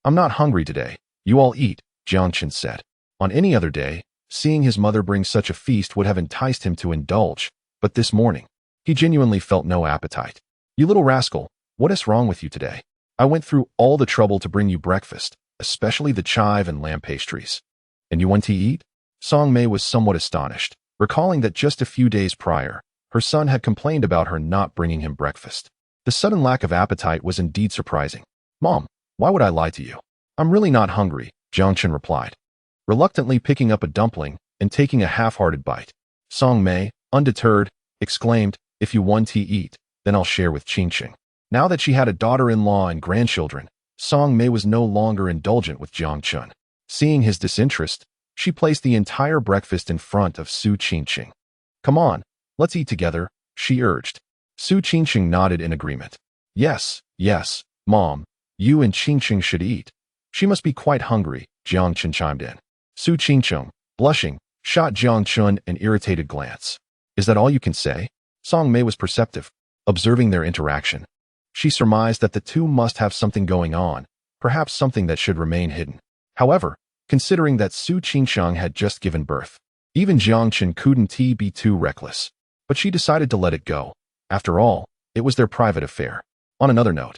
I'm not hungry today. You all eat, Jiang Chun said. On any other day, seeing his mother bring such a feast would have enticed him to indulge, but this morning, he genuinely felt no appetite. You little rascal, what is wrong with you today? I went through all the trouble to bring you breakfast, especially the chive and lamb pastries. And you want to eat? Song Mei was somewhat astonished, recalling that just a few days prior, her son had complained about her not bringing him breakfast. The sudden lack of appetite was indeed surprising. Mom, why would I lie to you? I'm really not hungry, Jiangchen replied, reluctantly picking up a dumpling and taking a half-hearted bite. Song Mei, undeterred, exclaimed, if you want to eat, then I'll share with Qingqing. Now that she had a daughter-in-law and grandchildren, Song Mei was no longer indulgent with Jiangchen. Seeing his disinterest, she placed the entire breakfast in front of Su Qingqing. Come on, let's eat together, she urged. Su Qingqing nodded in agreement. Yes, Mom, you and Qingqing should eat. She must be quite hungry, Jiangchen chimed in. Su Qingqing, blushing, shot Jiangchen an irritated glance. Is that all you can say? Song Mei was perceptive, observing their interaction. She surmised that the two must have something going on, perhaps something that should remain hidden. However, considering that Su Qingqing had just given birth, even Jiangchen couldn't be too reckless. But she decided to let it go. After all, it was their private affair. On another note,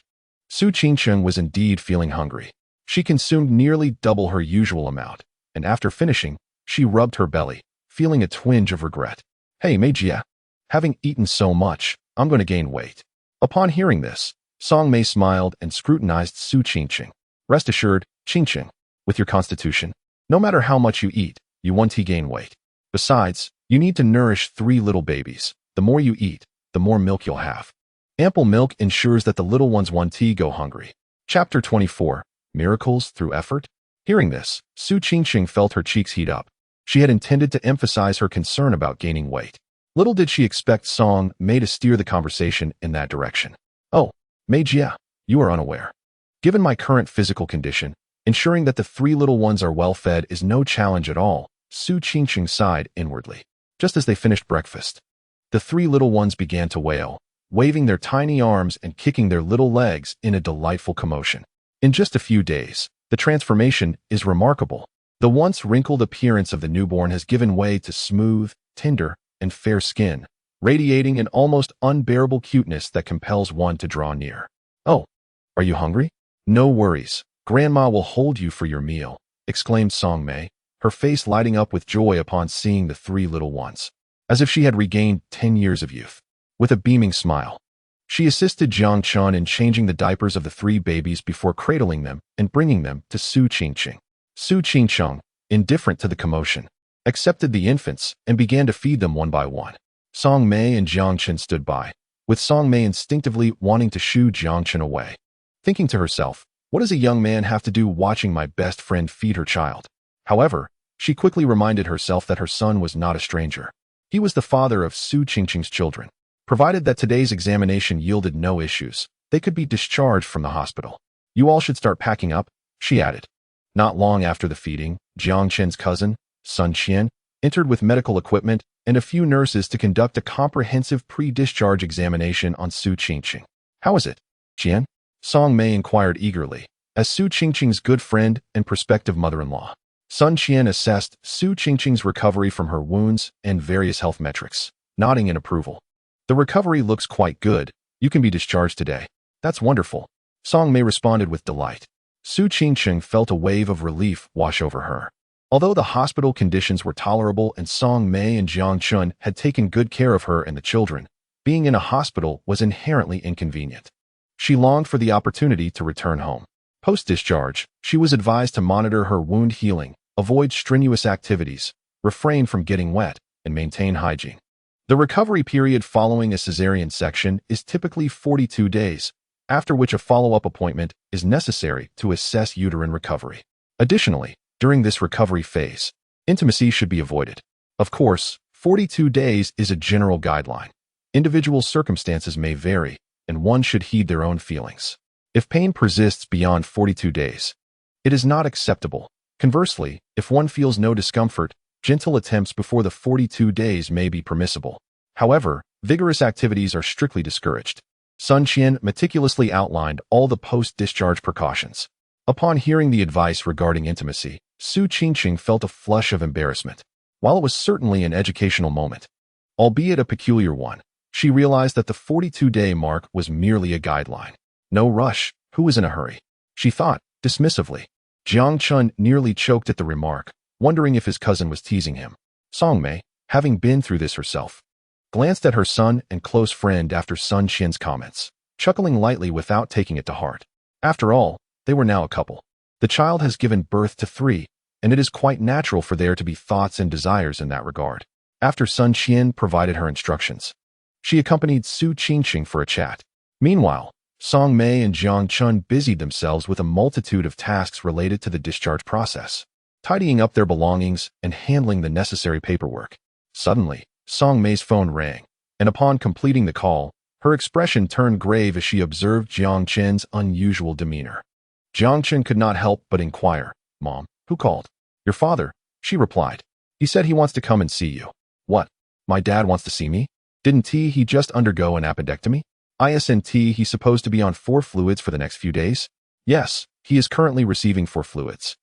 Su Qingqing was indeed feeling hungry. She consumed nearly double her usual amount, and after finishing, she rubbed her belly, feeling a twinge of regret. Hey, Meijia, having eaten so much, I'm going to gain weight. Upon hearing this, Song Mei smiled and scrutinized Su Qingqing. Rest assured, Qingqing, with your constitution, no matter how much you eat, you won't gain weight. Besides, you need to nourish 3 little babies. The more you eat, the more milk you'll have. Ample milk ensures that the little ones won't go hungry. Chapter 24. Miracles through effort? Hearing this, Su Qingqing felt her cheeks heat up. She had intended to emphasize her concern about gaining weight. Little did she expect Song Mei to steer the conversation in that direction. Oh, Meijia, you are unaware. Given my current physical condition, ensuring that the 3 little ones are well fed is no challenge at all, Su Qingqing sighed inwardly. Just as they finished breakfast, the 3 little ones began to wail, waving their tiny arms and kicking their little legs in a delightful commotion. In just a few days, the transformation is remarkable. The once wrinkled appearance of the newborn has given way to smooth, tender, and fair skin, radiating an almost unbearable cuteness that compels one to draw near. Oh, are you hungry? No worries, Grandma will hold you for your meal, exclaimed Song Mei, her face lighting up with joy upon seeing the 3 little ones, as if she had regained 10 years of youth. With a beaming smile, she assisted Jiangchen in changing the diapers of the 3 babies before cradling them and bringing them to Su Qingqing. Su Qingqing, indifferent to the commotion, accepted the infants and began to feed them one by one. Song Mei and Jiangchen stood by, with Song Mei instinctively wanting to shoo Jiangchen away. Thinking to herself, what does a young man have to do watching my best friend feed her child? However, she quickly reminded herself that her son was not a stranger. He was the father of Su Qingqing's children. Provided that today's examination yielded no issues, they could be discharged from the hospital. You all should start packing up, she added. Not long after the feeding, Jiangchen's cousin, Sun Qian, entered with medical equipment and a few nurses to conduct a comprehensive pre-discharge examination on Su Qingqing. How is it, Qian? Song Mei inquired eagerly, as Su Qingqing's good friend and prospective mother-in-law. Sun Qian assessed Su Qingqing's recovery from her wounds and various health metrics, nodding in approval. The recovery looks quite good. You can be discharged today. That's wonderful. Song Mei responded with delight. Su Qingqing felt a wave of relief wash over her. Although the hospital conditions were tolerable and Song Mei and Jiangchen had taken good care of her and the children, being in a hospital was inherently inconvenient. She longed for the opportunity to return home. Post-discharge, she was advised to monitor her wound healing, avoid strenuous activities, refrain from getting wet, and maintain hygiene. The recovery period following a cesarean section is typically 42 days, after which a follow-up appointment is necessary to assess uterine recovery. Additionally, during this recovery phase, intimacy should be avoided. Of course, 42 days is a general guideline. Individual circumstances may vary, and one should heed their own feelings. If pain persists beyond 42 days, it is not acceptable. Conversely, if one feels no discomfort, gentle attempts before the 42 days may be permissible. However, vigorous activities are strictly discouraged. Sun Qian meticulously outlined all the post-discharge precautions. Upon hearing the advice regarding intimacy, Su Qingqing felt a flush of embarrassment. While it was certainly an educational moment, albeit a peculiar one, she realized that the 42-day mark was merely a guideline. No rush, who is in a hurry? She thought, dismissively. Jiangchen nearly choked at the remark, wondering if his cousin was teasing him. Song Mei, having been through this herself, glanced at her son and close friend after Sun Qian's comments. chuckling lightly without taking it to heart. After all, they were now a couple. The child has given birth to 3, and it is quite natural for there to be thoughts and desires in that regard. After Sun Qian provided her instructions, she accompanied Su Qingqing for a chat. Meanwhile, Song Mei and Jiang Chun busied themselves with a multitude of tasks related to the discharge process, tidying up their belongings and handling the necessary paperwork. Suddenly, Song Mei's phone rang, and upon completing the call, her expression turned grave as she observed Jiang Chen's unusual demeanor. Jiang Chen could not help but inquire, "Mom, who called?" "Your father," she replied. "He said he wants to come and see you." "What? My dad wants to see me? Didn't he just undergo an appendectomy? Isn't he supposed to be on 4 fluids for the next few days?" "Yes, he is currently receiving 4 fluids.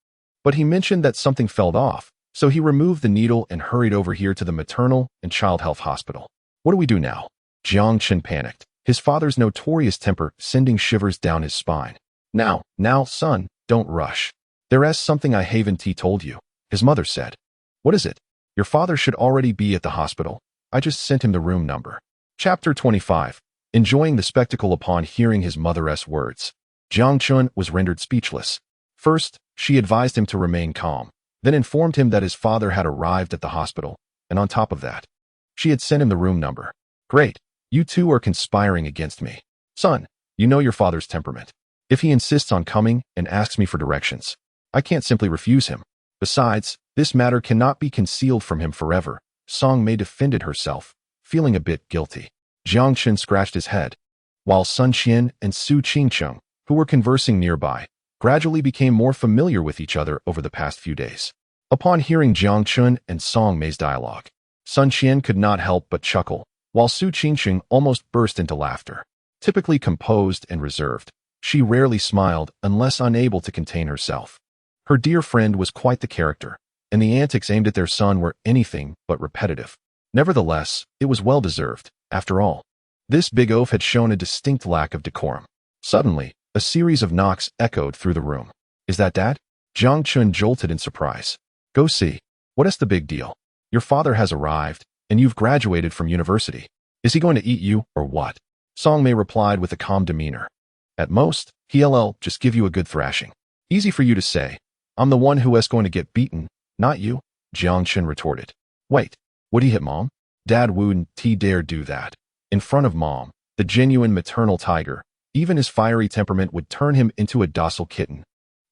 But he mentioned that something fell off, so he removed the needle and hurried over here to the maternal and child health hospital. What do we do now?" Jiang Chen panicked, his father's notorious temper sending shivers down his spine. Now, son, don't rush. There's something I haven't told you," his mother said. "What is it?" "Your father should already be at the hospital. I just sent him the room number." Chapter 25. Enjoying the spectacle upon hearing his mother's words, Jiang Chun was rendered speechless. First, she advised him to remain calm, then informed him that his father had arrived at the hospital, and on top of that, she had sent him the room number. "Great, you two are conspiring against me. Son, you know your father's temperament. If he insists on coming and asks me for directions, I can't simply refuse him. Besides, this matter cannot be concealed from him forever." Song Mei defended herself, feeling a bit guilty. Jiang Chen scratched his head, while Sun Qian and Su Qingqing, who were conversing nearby, gradually became more familiar with each other over the past few days. Upon hearing Jiang Chun and Song Mei's dialogue, Sun Qian could not help but chuckle, while Su Qingqing almost burst into laughter. Typically composed and reserved, she rarely smiled unless unable to contain herself. Her dear friend was quite the character, and the antics aimed at their son were anything but repetitive. Nevertheless, it was well-deserved. After all, this big oaf had shown a distinct lack of decorum. Suddenly, a series of knocks echoed through the room. "Is that Dad?" Jiang Chun jolted in surprise. "Go see. What is the big deal? Your father has arrived, and you've graduated from university. Is he going to eat you, or what?" Song Mei replied with a calm demeanor. "At most, he'll just give you a good thrashing. Easy for you to say. I'm the one who is going to get beaten, not you," Jiang Chun retorted. "Wait, would he hit Mom?" Dad wouldn't dare do that. In front of Mom, the genuine maternal tiger, even his fiery temperament would turn him into a docile kitten.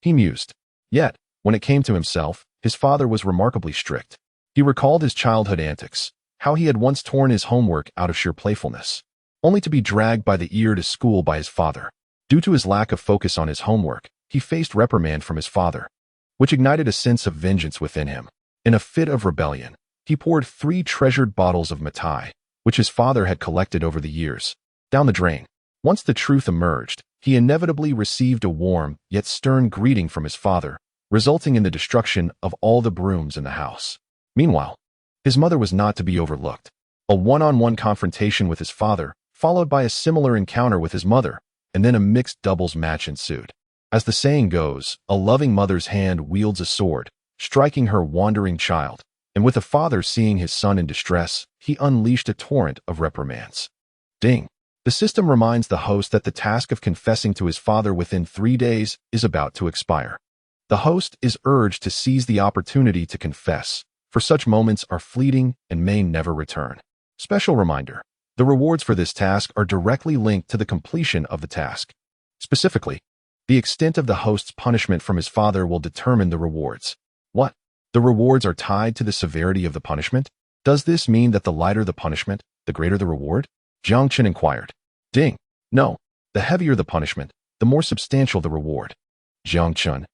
He mused. Yet, when it came to himself, his father was remarkably strict. He recalled his childhood antics, how he had once torn his homework out of sheer playfulness, only to be dragged by the ear to school by his father. Due to his lack of focus on his homework, he faced reprimand from his father, which ignited a sense of vengeance within him. In a fit of rebellion, he poured 3 treasured bottles of Matai, which his father had collected over the years, down the drain. Once the truth emerged, he inevitably received a warm yet stern greeting from his father, resulting in the destruction of all the brooms in the house. Meanwhile, his mother was not to be overlooked. A one-on-one confrontation with his father, followed by a similar encounter with his mother, and then a mixed doubles match ensued. As the saying goes, a loving mother's hand wields a sword, striking her wandering child. And with a father seeing his son in distress, he unleashed a torrent of reprimands. Ding! The system reminds the host that the task of confessing to his father within 3 days is about to expire. The host is urged to seize the opportunity to confess, for such moments are fleeting and may never return. Special reminder: the rewards for this task are directly linked to the completion of the task. Specifically, the extent of the host's punishment from his father will determine the rewards. What? The rewards are tied to the severity of the punishment? Does this mean that the lighter the punishment, the greater the reward? Jiang Chen inquired. Ding. No. The heavier the punishment, the more substantial the reward. Jiang Chen.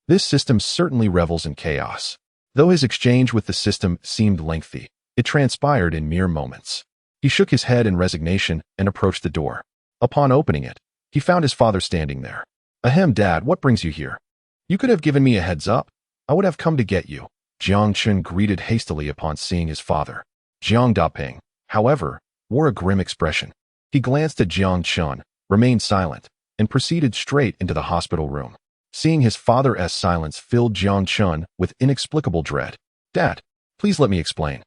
This system certainly revels in chaos. Though his exchange with the system seemed lengthy, it transpired in mere moments. He shook his head in resignation and approached the door. Upon opening it, he found his father standing there. Ahem, Dad, what brings you here? You could have given me a heads up. I would have come to get you, Jiang Chen greeted hastily upon seeing his father. Jiang Daping, however, wore a grim expression. He glanced at Jiang Chen, remained silent, and proceeded straight into the hospital room. Seeing his father's silence filled Jiang Chen with inexplicable dread. Dad, please let me explain.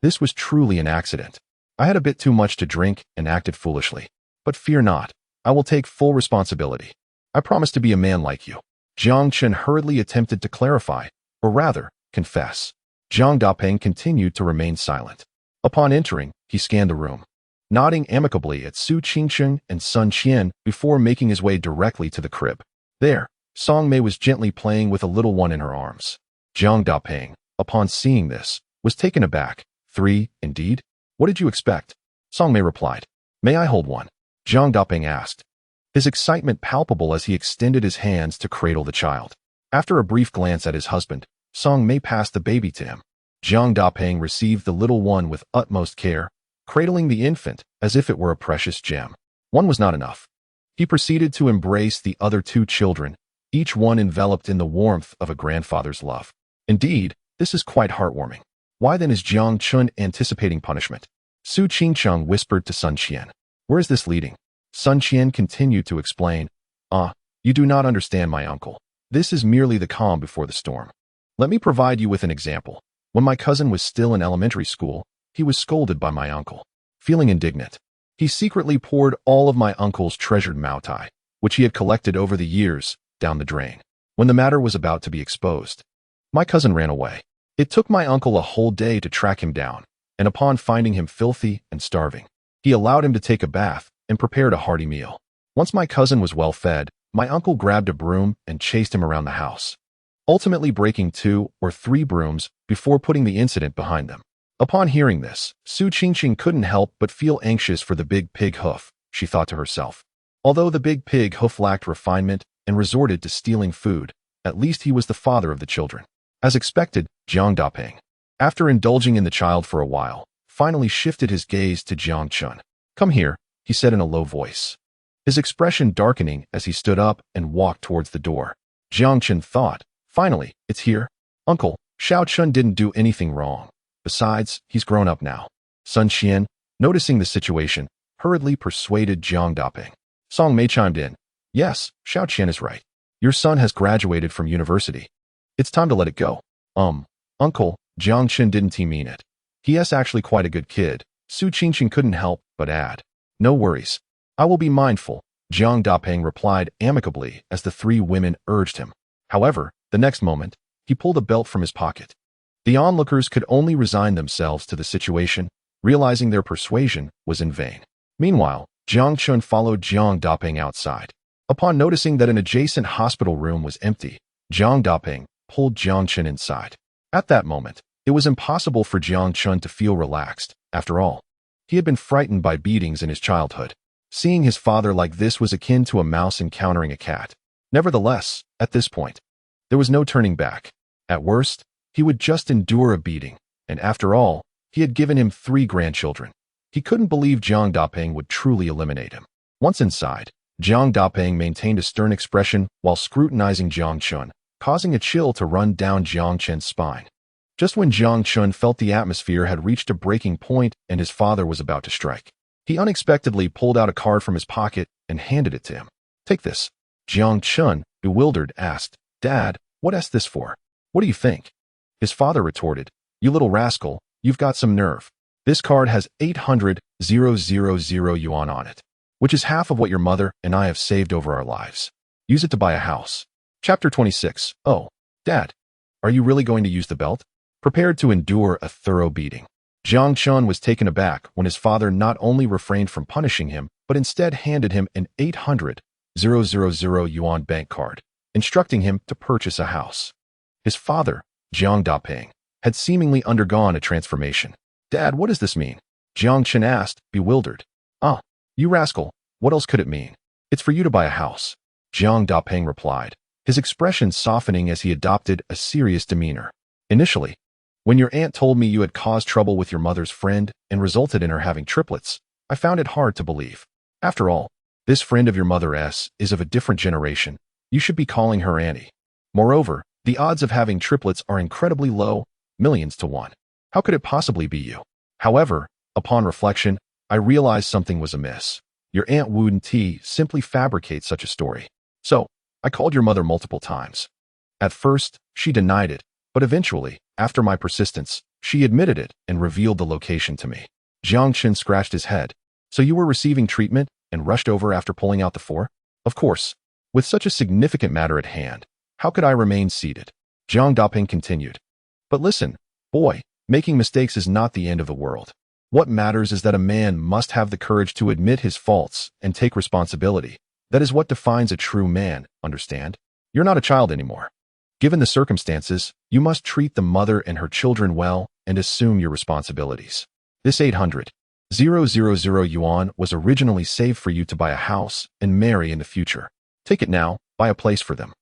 This was truly an accident. I had a bit too much to drink and acted foolishly. But fear not. I will take full responsibility. I promise to be a man like you. Jiang Chen hurriedly attempted to clarify, or rather, confess. Jiang Dapeng continued to remain silent. Upon entering, he scanned the room, nodding amicably at Su Qingcheng and Sun Qian before making his way directly to the crib. There, Song Mei was gently playing with a little one in her arms. Jiang Dapeng, upon seeing this, was taken aback. 3, indeed? What did you expect? Song Mei replied. May I hold one? Jiang Dapeng asked, his excitement palpable as he extended his hands to cradle the child. After a brief glance at his husband, Song Mei passed the baby to him. Jiang Dapeng received the little one with utmost care, cradling the infant as if it were a precious gem. One was not enough. He proceeded to embrace the other 2 children, each one enveloped in the warmth of a grandfather's love. Indeed, this is quite heartwarming. Why then is Jiang Chun anticipating punishment? Su Qingcheng whispered to Sun Qian. Where is this leading? Sun Qian continued to explain. You do not understand, my uncle. This is merely the calm before the storm. Let me provide you with an example. When my cousin was still in elementary school, he was scolded by my uncle. Feeling indignant, he secretly poured all of my uncle's treasured moutai, which he had collected over the years, down the drain. When the matter was about to be exposed, my cousin ran away. It took my uncle a whole day to track him down, and upon finding him filthy and starving, he allowed him to take a bath and prepared a hearty meal. Once my cousin was well fed, my uncle grabbed a broom and chased him around the house, ultimately breaking 2 or 3 brooms before putting the incident behind them. Upon hearing this, Su Qingqing couldn't help but feel anxious for the big pig hoof, she thought to herself. Although the big pig hoof lacked refinement and resorted to stealing food, at least he was the father of the children. As expected, Jiang Dapeng, after indulging in the child for a while, finally shifted his gaze to Jiang Chun. Come here, he said in a low voice, his expression darkening as he stood up and walked towards the door. Jiang Chun thought, finally, it's here. Uncle, Xiao Chun didn't do anything wrong. Besides, he's grown up now. Sun Qian, noticing the situation, hurriedly persuaded Jiang Dapeng. Song Mei chimed in. Yes, Xiao Qian is right. Your son has graduated from university. It's time to let it go. Uncle, Jiang Chen didn't he mean it? He is actually quite a good kid. Su Qingqing couldn't help but add. No worries. I will be mindful, Jiang Dapeng replied amicably as the 3 women urged him. However, the next moment, he pulled a belt from his pocket. The onlookers could only resign themselves to the situation, realizing their persuasion was in vain. Meanwhile, Jiang Chun followed Jiang Dapeng outside. Upon noticing that an adjacent hospital room was empty, Jiang Dapeng pulled Jiang Chun inside. At that moment, it was impossible for Jiang Chun to feel relaxed. After all, he had been frightened by beatings in his childhood. Seeing his father like this was akin to a mouse encountering a cat. Nevertheless, at this point, there was no turning back. At worst, he would just endure a beating, and after all, he had given him 3 grandchildren. He couldn't believe Jiang Dapeng would truly eliminate him. Once inside, Jiang Dapeng maintained a stern expression while scrutinizing Jiang Chun, causing a chill to run down Jiang Chen's spine. Just when Jiang Chun felt the atmosphere had reached a breaking point and his father was about to strike, he unexpectedly pulled out a card from his pocket and handed it to him. Take this. Jiang Chun, bewildered, asked, Dad, what is this for? What do you think? His father retorted, You little rascal, you've got some nerve. This card has 800,000 yuan on it, which is half of what your mother and I have saved over our lives. Use it to buy a house. Chapter 26. Oh, Dad, are you really going to use the belt? Prepared to endure a thorough beating, Jiang Chun was taken aback when his father not only refrained from punishing him, but instead handed him an 800,000 yuan bank card, instructing him to purchase a house. His father, Jiang Dapeng, had seemingly undergone a transformation. Dad, what does this mean? Jiang Chen asked, bewildered. You rascal, what else could it mean? It's for you to buy a house, Jiang Dapeng replied, his expression softening as he adopted a serious demeanor. Initially, when your aunt told me you had caused trouble with your mother's friend and resulted in her having triplets, I found it hard to believe. After all, this friend of your mother's is of a different generation. You should be calling her Annie. Moreover, the odds of having triplets are incredibly low, millions to 1. How could it possibly be you? However, upon reflection, I realized something was amiss. Your Aunt wouldn't simply fabricate such a story. So, I called your mother multiple times. At first, she denied it, but eventually, after my persistence, she admitted it and revealed the location to me. Jiang Chen scratched his head. So you were receiving treatment? and rushed over after pulling out the four. Of course, with such a significant matter at hand, how could I remain seated? Jiang Daping continued. But listen, boy, making mistakes is not the end of the world. What matters is that a man must have the courage to admit his faults and take responsibility. That is what defines a true man, understand? You're not a child anymore. Given the circumstances, you must treat the mother and her children well and assume your responsibilities. This 800,000 yuan was originally saved for you to buy a house and marry in the future. Take it now, buy a place for them,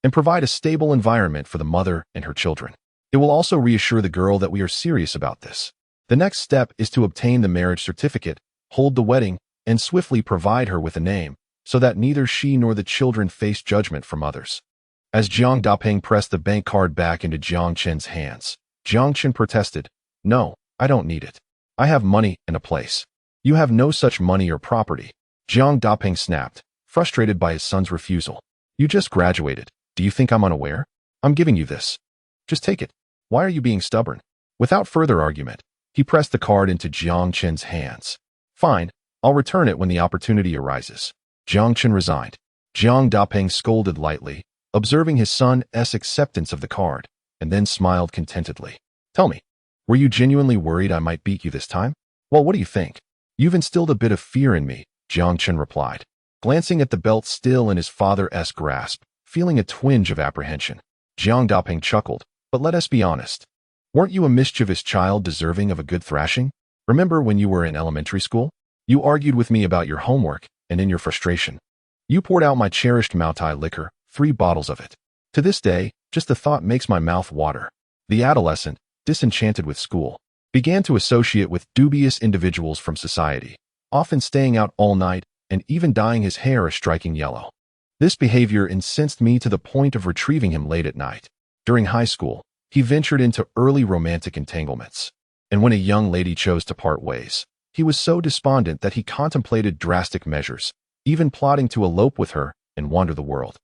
and provide a stable environment for the mother and her children. It will also reassure the girl that we are serious about this. The next step is to obtain the marriage certificate, hold the wedding, and swiftly provide her with a name, so that neither she nor the children face judgment from others. As Jiang Daping pressed the bank card back into Jiang Chen's hands, Jiang Chen protested, "No, I don't need it. I have money and a place. You have no such money or property." Jiang Daping snapped, frustrated by his son's refusal. "You just graduated. Do you think I'm unaware? I'm giving you this. Just take it. Why are you being stubborn?" Without further argument, he pressed the card into Jiang Chen's hands. "Fine, I'll return it when the opportunity arises." Jiang Chen resigned. Jiang Daping scolded lightly, observing his son's acceptance of the card, and then smiled contentedly. "Tell me, were you genuinely worried I might beat you this time?" "Well, what do you think? You've instilled a bit of fear in me," Jiang Chen replied, glancing at the belt still in his father's grasp, feeling a twinge of apprehension. Jiang Daping chuckled, "But let us be honest. Weren't you a mischievous child deserving of a good thrashing? Remember when you were in elementary school? You argued with me about your homework, and in your frustration, you poured out my cherished Moutai liquor, 3 bottles of it. To this day, just the thought makes my mouth water." The adolescent, disenchanted with school, began to associate with dubious individuals from society, often staying out all night and even dyeing his hair a striking yellow. This behavior incensed me to the point of retrieving him late at night. During high school, he ventured into early romantic entanglements, and when a young lady chose to part ways, he was so despondent that he contemplated drastic measures, even plotting to elope with her and wander the world.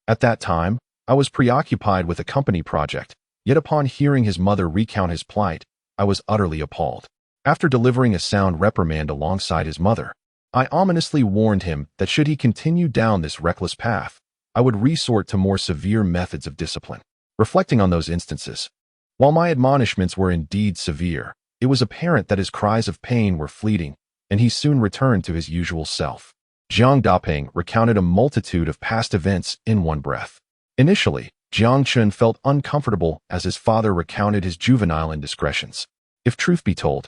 At that time, I was preoccupied with a company project, yet upon hearing his mother recount his plight, I was utterly appalled. After delivering a sound reprimand alongside his mother, I ominously warned him that should he continue down this reckless path, I would resort to more severe methods of discipline. Reflecting on those instances, while my admonishments were indeed severe, it was apparent that his cries of pain were fleeting, and he soon returned to his usual self. Jiang Daping recounted a multitude of past events in one breath. Initially, Jiang Chen felt uncomfortable as his father recounted his juvenile indiscretions. If truth be told,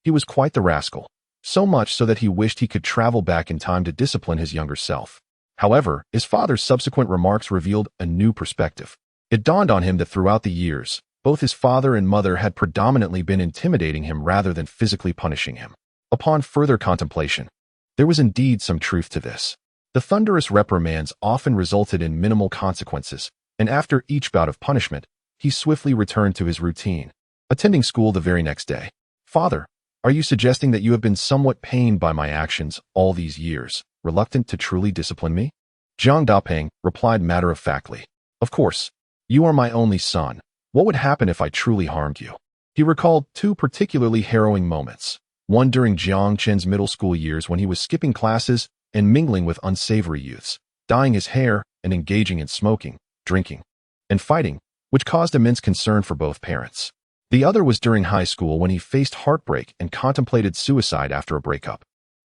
he was quite the rascal, so much so that he wished he could travel back in time to discipline his younger self. However, his father's subsequent remarks revealed a new perspective. It dawned on him that throughout the years, both his father and mother had predominantly been intimidating him rather than physically punishing him. Upon further contemplation, there was indeed some truth to this. The thunderous reprimands often resulted in minimal consequences, and after each bout of punishment, he swiftly returned to his routine, attending school the very next day. "Father, are you suggesting that you have been somewhat pained by my actions all these years, reluctant to truly discipline me?" Jiang Daping replied matter-of-factly, "Of course, you are my only son. What would happen if I truly harmed you?" He recalled 2 particularly harrowing moments. One during Jiang Chen's middle school years when he was skipping classes and mingling with unsavory youths, dyeing his hair and engaging in smoking, drinking, and fighting, which caused immense concern for both parents. The other was during high school when he faced heartbreak and contemplated suicide after a breakup,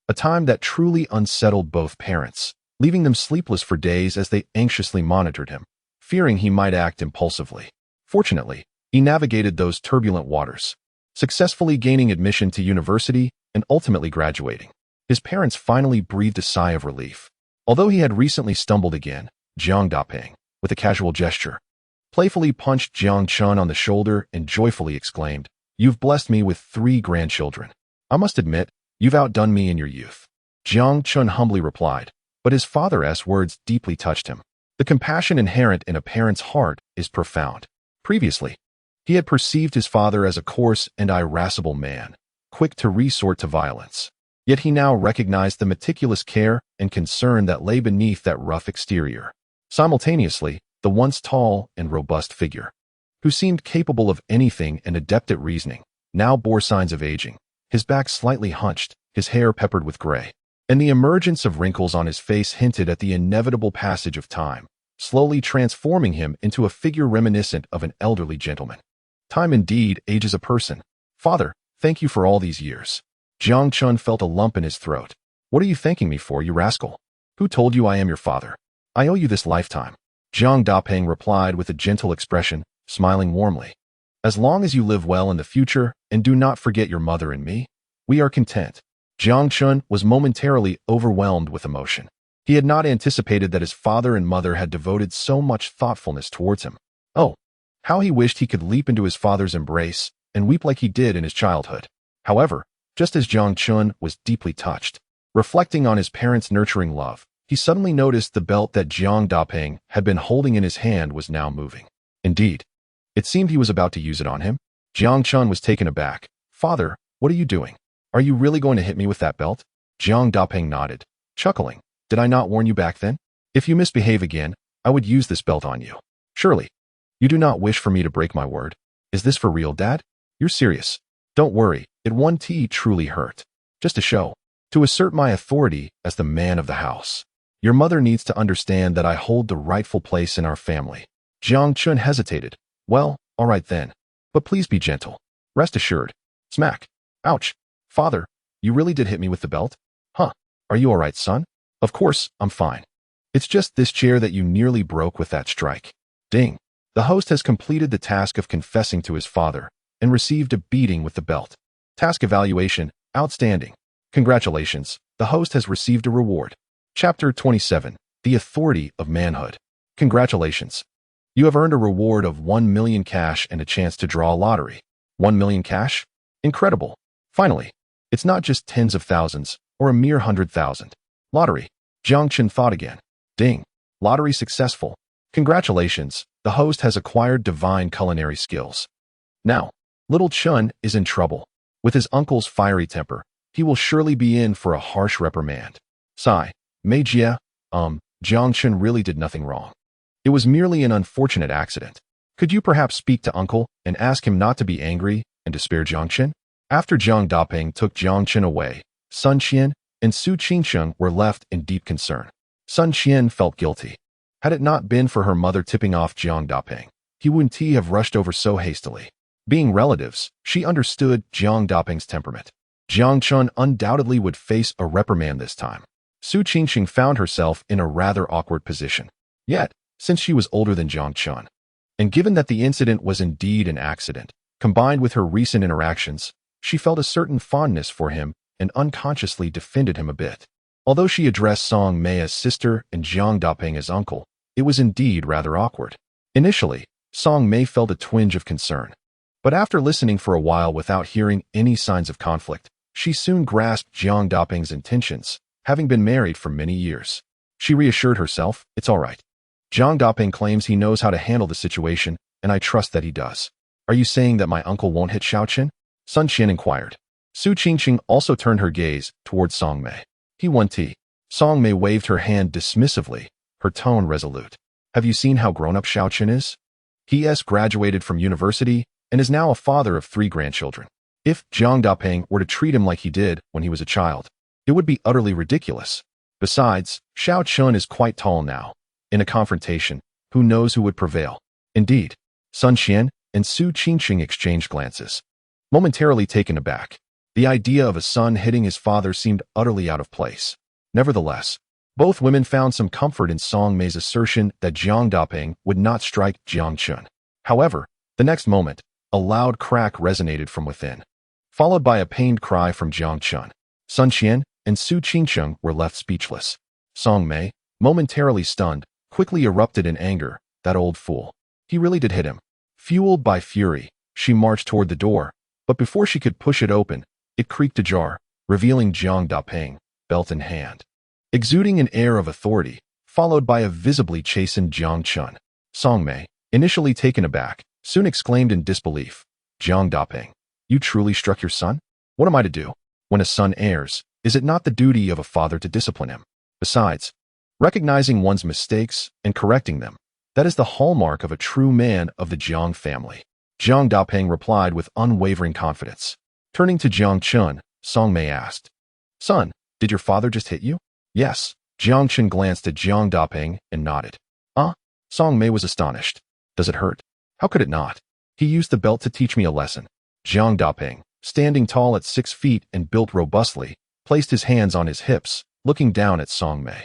a time that truly unsettled both parents, leaving them sleepless for days as they anxiously monitored him, fearing he might act impulsively. Fortunately, he navigated those turbulent waters, successfully gaining admission to university and ultimately graduating. His parents finally breathed a sigh of relief. Although he had recently stumbled again, Jiang Daping, with a casual gesture, playfully punched Jiang Chen on the shoulder and joyfully exclaimed, "You've blessed me with 3 grandchildren. I must admit, you've outdone me in your youth." Jiang Chen humbly replied, but his father's words deeply touched him. The compassion inherent in a parent's heart is profound. Previously, he had perceived his father as a coarse and irascible man, quick to resort to violence. Yet he now recognized the meticulous care and concern that lay beneath that rough exterior. Simultaneously, the once tall and robust figure, who seemed capable of anything and adept at reasoning, now bore signs of aging, his back slightly hunched, his hair peppered with gray. and the emergence of wrinkles on his face hinted at the inevitable passage of time, slowly transforming him into a figure reminiscent of an elderly gentleman. Time indeed ages a person. Father, thank you for all these years. Jiang Chun felt a lump in his throat. What are you thanking me for, you rascal? Who told you I am your father? I owe you this lifetime. Jiang Dapeng replied with a gentle expression, smiling warmly. As long as you live well in the future and do not forget your mother and me, we are content. Jiang Chun was momentarily overwhelmed with emotion. He had not anticipated that his father and mother had devoted so much thoughtfulness towards him. Oh, how he wished he could leap into his father's embrace and weep like he did in his childhood. However, just as Jiang Chun was deeply touched, reflecting on his parents' nurturing love, he suddenly noticed the belt that Jiang Dapeng had been holding in his hand was now moving. Indeed, it seemed he was about to use it on him. Jiang Chun was taken aback. Father, what are you doing? Are you really going to hit me with that belt? Jiang Dapeng nodded, chuckling. Did I not warn you back then? If you misbehave again, I would use this belt on you. Surely, you do not wish for me to break my word. Is this for real, Dad? You're serious. Don't worry, it won't truly hurt. Just a show. To assert my authority as the man of the house. Your mother needs to understand that I hold the rightful place in our family. Jiang Chun hesitated. Well, all right then. But please be gentle. Rest assured. Smack. Ouch. Father, you really did hit me with the belt? Huh. Are you all right, son? Of course, I'm fine. It's just this chair that you nearly broke with that strike. Ding. The host has completed the task of confessing to his father and received a beating with the belt. Task evaluation, outstanding. Congratulations, the host has received a reward. Chapter 27, The Authority of Manhood. Congratulations. You have earned a reward of 1 million cash and a chance to draw a lottery. 1 million cash? Incredible. Finally, it's not just tens of thousands or a mere 100,000. Lottery. Jiang Chun thought again. Ding. Lottery successful. Congratulations, the host has acquired divine culinary skills. Now, little Chun is in trouble. With his uncle's fiery temper, he will surely be in for a harsh reprimand. Sigh. Mei Jie, Jiang Chun really did nothing wrong. It was merely an unfortunate accident. Could you perhaps speak to uncle and ask him not to be angry and to spare Jiang Chun? After Jiang Dapeng took Jiang Chun away, Sun Qian and Su Qingsheng were left in deep concern. Sun Qian felt guilty. Had it not been for her mother tipping off Jiang Dapeng, he wouldn't have rushed over so hastily. Being relatives, she understood Jiang Dapeng's temperament. Jiang Chun undoubtedly would face a reprimand this time. Su Qingsheng found herself in a rather awkward position. Yet, since she was older than Jiang Chun, and given that the incident was indeed an accident, combined with her recent interactions, she felt a certain fondness for him and unconsciously defended him a bit. Although she addressed Song Mei as sister and Jiang Dapeng as uncle, it was indeed rather awkward. Initially, Song Mei felt a twinge of concern. But after listening for a while without hearing any signs of conflict, she soon grasped Jiang Dapeng's intentions, having been married for many years. She reassured herself, it's all right. Jiang Dapeng claims he knows how to handle the situation, and I trust that he does. Are you saying that my uncle won't hit Xiaoqin? Sun Qian inquired. Su Qingqing also turned her gaze towards Song Mei. He won tea. Song Mei waved her hand dismissively, her tone resolute. Have you seen how grown-up Xiaoqin is? He has graduated from university and is now a father of 3 grandchildren. If Jiang Dapeng were to treat him like he did when he was a child, it would be utterly ridiculous. Besides, Xiao Chun is quite tall now. In a confrontation, who knows who would prevail? Indeed, Sun Qian and Su Qingqing exchanged glances. Momentarily taken aback, the idea of a son hitting his father seemed utterly out of place. Nevertheless, both women found some comfort in Song Mei's assertion that Jiang Dapeng would not strike Jiang Chun. However, the next moment, a loud crack resonated from within, followed by a pained cry from Jiang Chun. Sun Qian and Su Qingqing were left speechless. Song Mei, momentarily stunned, quickly erupted in anger. That old fool. He really did hit him. Fueled by fury, she marched toward the door, but before she could push it open, it creaked ajar, revealing Jiang Dapeng, belt in hand, exuding an air of authority, followed by a visibly chastened Jiang Chun. Song Mei, initially taken aback, soon exclaimed in disbelief, Jiang Dapeng, you truly struck your son? What am I to do? When a son errs, is it not the duty of a father to discipline him? Besides, recognizing one's mistakes and correcting them, that is the hallmark of a true man of the Jiang family. Jiang Dapeng replied with unwavering confidence. Turning to Jiang Chun, Song Mei asked, Son, Did your father just hit you? Yes. Jiang Chen glanced at Jiang Daping and nodded. Song Mei was astonished. Does it hurt? How could it not? He used the belt to teach me a lesson. Jiang Daping, standing tall at 6 feet and built robustly, placed his hands on his hips, looking down at Song Mei.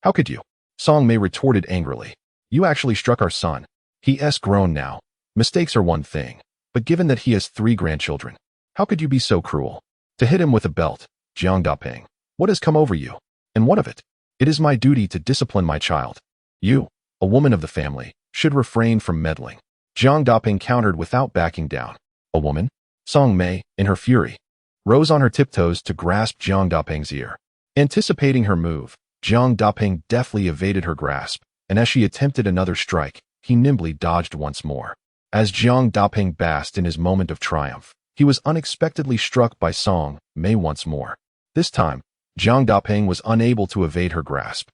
How could you? Song Mei retorted angrily. You actually struck our son. He's grown now. Mistakes are one thing, but given that he has 3 grandchildren, how could you be so cruel? To hit him with a belt, Jiang Daping. What has come over you? And what of it? It is my duty to discipline my child. You, a woman of the family, should refrain from meddling. Jiang Daping countered without backing down. A woman? Song Mei, in her fury, rose on her tiptoes to grasp Jiang Daping's ear. Anticipating her move, Jiang Daping deftly evaded her grasp, and as she attempted another strike, he nimbly dodged once more. As Jiang Daping basked in his moment of triumph, he was unexpectedly struck by Song Mei once more. This time, Jiang Daping was unable to evade her grasp.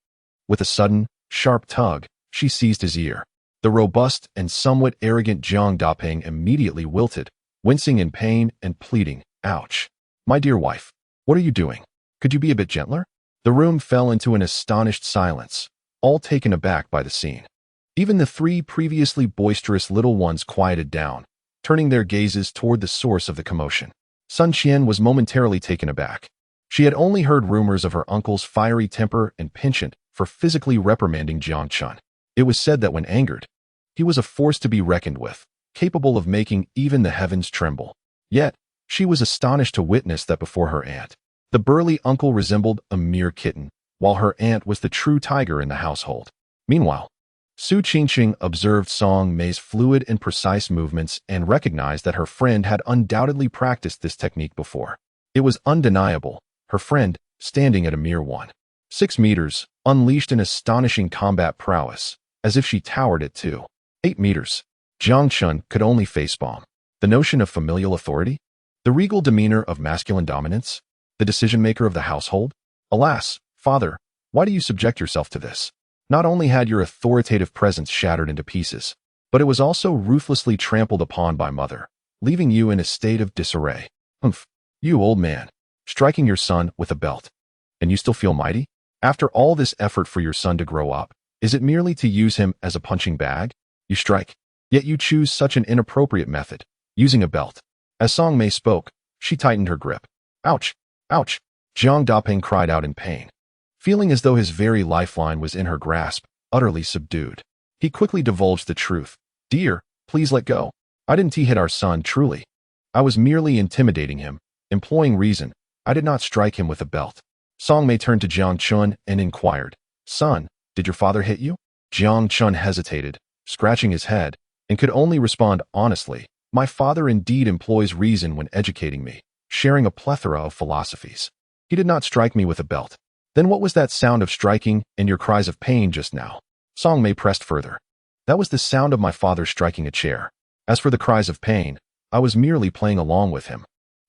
With a sudden, sharp tug, she seized his ear. The robust and somewhat arrogant Jiang Daping immediately wilted, wincing in pain and pleading, "Ouch. My dear wife, what are you doing? Could you be a bit gentler?" The room fell into an astonished silence, all taken aback by the scene. Even the 3 previously boisterous little ones quieted down, turning their gazes toward the source of the commotion. Sun Qian was momentarily taken aback. She had only heard rumors of her uncle's fiery temper and penchant for physically reprimanding Jiang Chen. It was said that when angered, he was a force to be reckoned with, capable of making even the heavens tremble. Yet, she was astonished to witness that before her aunt, the burly uncle resembled a mere kitten, while her aunt was the true tiger in the household. Meanwhile, Su Qingqing observed Song Mei's fluid and precise movements and recognized that her friend had undoubtedly practiced this technique before. It was undeniable. Her friend, standing at a mere 1.6 meters, unleashed an astonishing combat prowess, as if she towered at 2.8 meters. Jiang Chen could only facepalm. The notion of familial authority? The regal demeanor of masculine dominance? The decision-maker of the household? Alas, father, why do you subject yourself to this? Not only had your authoritative presence shattered into pieces, but it was also ruthlessly trampled upon by mother, leaving you in a state of disarray. Humph, you old man, striking your son with a belt. And you still feel mighty? After all this effort for your son to grow up, is it merely to use him as a punching bag? You strike, yet you choose such an inappropriate method, using a belt. As Song Mei spoke, she tightened her grip. Ouch! Ouch! Jiang Daping cried out in pain, feeling as though his very lifeline was in her grasp, utterly subdued. He quickly divulged the truth. Dear, please let go. I didn't hit our son, truly. I was merely intimidating him, employing reason. I did not strike him with a belt. Song Mei turned to Jiang Chun and inquired, Son, did your father hit you? Jiang Chun hesitated, scratching his head, and could only respond honestly. My father indeed employs reason when educating me, sharing a plethora of philosophies. He did not strike me with a belt. Then what was that sound of striking and your cries of pain just now? Song Mei pressed further. That was the sound of my father striking a chair. As for the cries of pain, I was merely playing along with him.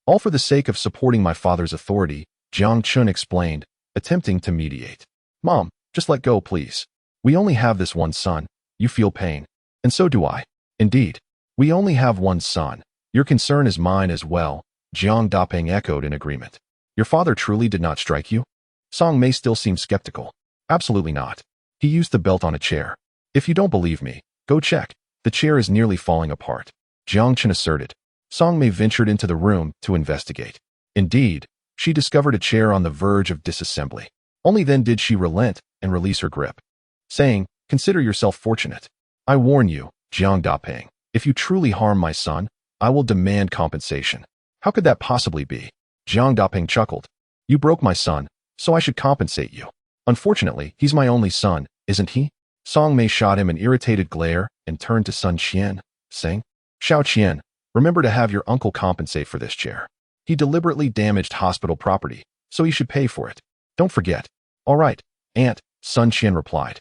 All for the sake of supporting my father's authority, Jiang Chun explained, attempting to mediate. Mom, just let go, please. We only have this one son. You feel pain. And so do I. Indeed. We only have one son. Your concern is mine as well, Jiang Daping echoed in agreement. Your father truly did not strike you? Song Mei still seemed skeptical. Absolutely not. He used the belt on a chair. If you don't believe me, go check. The chair is nearly falling apart. Jiang Chen asserted. Song Mei ventured into the room to investigate. Indeed, she discovered a chair on the verge of disassembly. Only then did she relent and release her grip, saying, Consider yourself fortunate. I warn you, Jiang Daping, if you truly harm my son, I will demand compensation. How could that possibly be? Jiang Daping chuckled. You broke my son, so I should compensate you. Unfortunately, he's my only son, isn't he? Song Mei shot him an irritated glare and turned to Sun Qian, saying, Xiao Qian, remember to have your uncle compensate for this chair. He deliberately damaged hospital property, so he should pay for it. Don't forget. All right, Aunt, Sun Qian replied.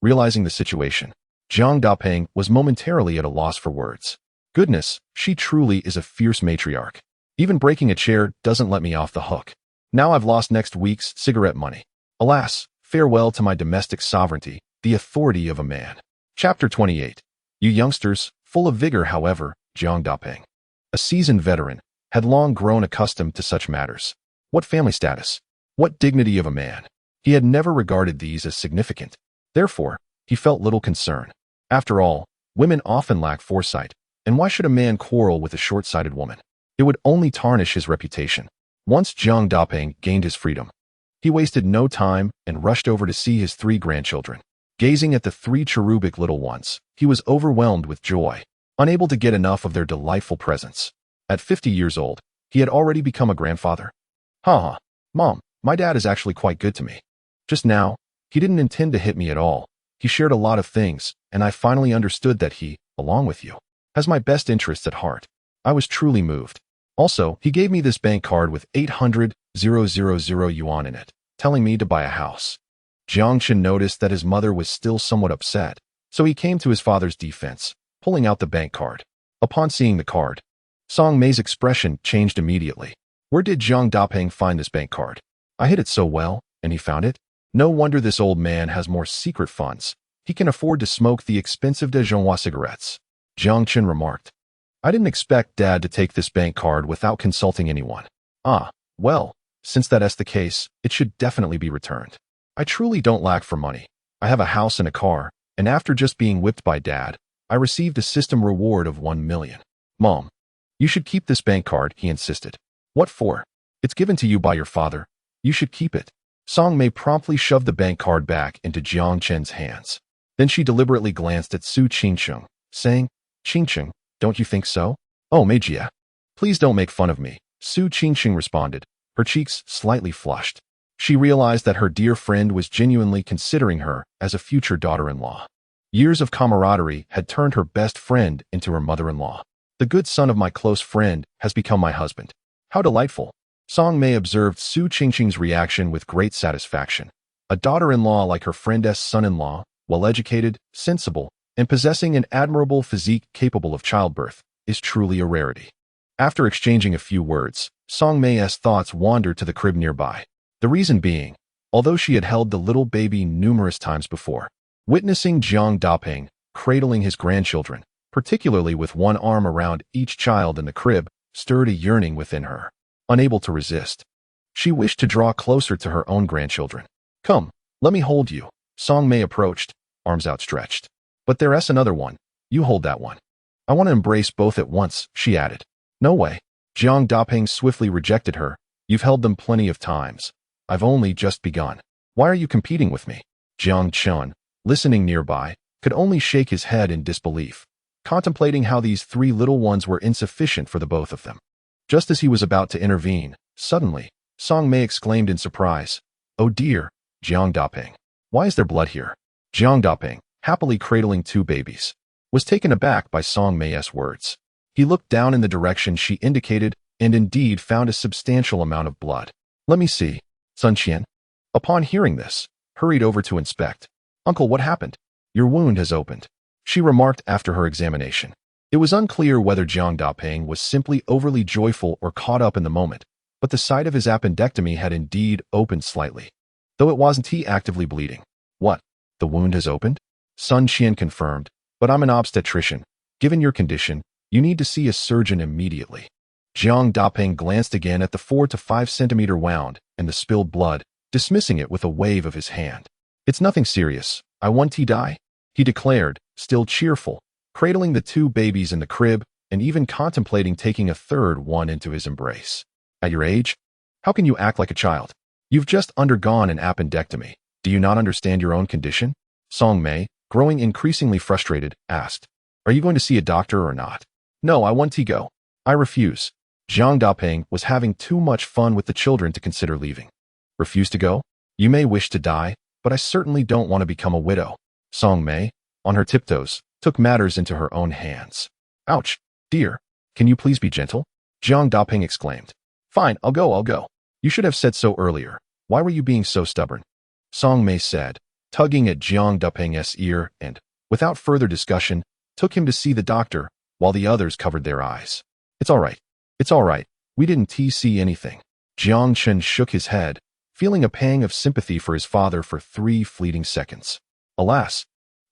Realizing the situation, Jiang Daping was momentarily at a loss for words. Goodness, she truly is a fierce matriarch. Even breaking a chair doesn't let me off the hook. Now I've lost next week's cigarette money. Alas, farewell to my domestic sovereignty, the authority of a man. Chapter 28. You youngsters, full of vigor, however, Jiang Daping, a seasoned veteran, had long grown accustomed to such matters. What family status? What dignity of a man! He had never regarded these as significant. Therefore, he felt little concern. After all, women often lack foresight, and why should a man quarrel with a short-sighted woman? It would only tarnish his reputation. Once Jiang Dapeng gained his freedom, he wasted no time and rushed over to see his 3 grandchildren. Gazing at the 3 cherubic little ones, he was overwhelmed with joy, unable to get enough of their delightful presence. At 50 years old, he had already become a grandfather. Haha, Mom, my dad is actually quite good to me. Just now, he didn't intend to hit me at all. He shared a lot of things, and I finally understood that he, along with you, has my best interests at heart. I was truly moved. Also, he gave me this bank card with 800,000 yuan in it, telling me to buy a house. Jiang Chen noticed that his mother was still somewhat upset, so he came to his father's defense, pulling out the bank card. Upon seeing the card, Song Mei's expression changed immediately. Where did Jiang Dapeng find this bank card? I hid it so well, and he found it? No wonder this old man has more secret funds. He can afford to smoke the expensive Dijonnois cigarettes. Jiang Chen remarked. I didn't expect Dad to take this bank card without consulting anyone. Ah, well, since that is the case, it should definitely be returned. I truly don't lack for money. I have a house and a car, and after just being whipped by Dad, I received a system reward of 1 million. Mom, you should keep this bank card, he insisted. What for? It's given to you by your father. You should keep it. Song Mei promptly shoved the bank card back into Jiang Chen's hands. Then she deliberately glanced at Su Qingcheng, saying, Qingcheng, don't you think so? Oh, Meijia. Please don't make fun of me, Su Qingcheng responded, her cheeks slightly flushed. She realized that her dear friend was genuinely considering her as a future daughter-in-law. Years of camaraderie had turned her best friend into her mother-in-law. The good son of my close friend has become my husband. How delightful. Song Mei observed Su Qingcheng's reaction with great satisfaction. A daughter-in-law like her friend's son-in-law, well-educated, sensible, and possessing an admirable physique capable of childbirth, is truly a rarity. After exchanging a few words, Song Mei's thoughts wandered to the crib nearby. The reason being, although she had held the little baby numerous times before, witnessing Jiang Dapeng cradling his grandchildren, particularly with one arm around each child in the crib, stirred a yearning within her. Unable to resist, she wished to draw closer to her own grandchildren. Come, let me hold you. Song Mei approached, arms outstretched. But there's another one. You hold that one. I want to embrace both at once, she added. No way. Jiang Dapeng swiftly rejected her. You've held them plenty of times. I've only just begun. Why are you competing with me? Jiang Chen, listening nearby, could only shake his head in disbelief, contemplating how these 3 little ones were insufficient for the both of them. Just as he was about to intervene, suddenly, Song Mei exclaimed in surprise, Oh dear, Jiang Dapeng. Why is there blood here? Jiang Dapeng, happily cradling 2 babies, was taken aback by Song Mei's words. He looked down in the direction she indicated and indeed found a substantial amount of blood. Let me see. Sun Qian, upon hearing this, hurried over to inspect. Uncle, what happened? Your wound has opened, she remarked after her examination. It was unclear whether Jiang Dapeng was simply overly joyful or caught up in the moment, but the site of his appendectomy had indeed opened slightly, though it wasn't he actively bleeding. What? The wound has opened? Sun Qian confirmed, but I'm an obstetrician. Given your condition, you need to see a surgeon immediately. Jiang Dapeng glanced again at the 4 to 5 centimeter wound and the spilled blood, dismissing it with a wave of his hand. It's nothing serious. I want to die, he declared, still cheerful, cradling the 2 babies in the crib and even contemplating taking a third one into his embrace. At your age? How can you act like a child? You've just undergone an appendectomy. Do you not understand your own condition? Song Mei, growing increasingly frustrated, asked. Are you going to see a doctor or not? No, I want to go. I refuse. Jiang Dapeng was having too much fun with the children to consider leaving. Refuse to go? You may wish to die, but I certainly don't want to become a widow. Song Mei, on her tiptoes, took matters into her own hands. Ouch, dear. Can you please be gentle? Jiang Dapeng exclaimed. Fine, I'll go. You should have said so earlier. Why were you being so stubborn? Song Mei said, tugging at Jiang Dapeng's ear and, without further discussion, took him to see the doctor, while the others covered their eyes. It's all right. We didn't see anything. Jiang Chen shook his head, feeling a pang of sympathy for his father for 3 fleeting seconds. Alas,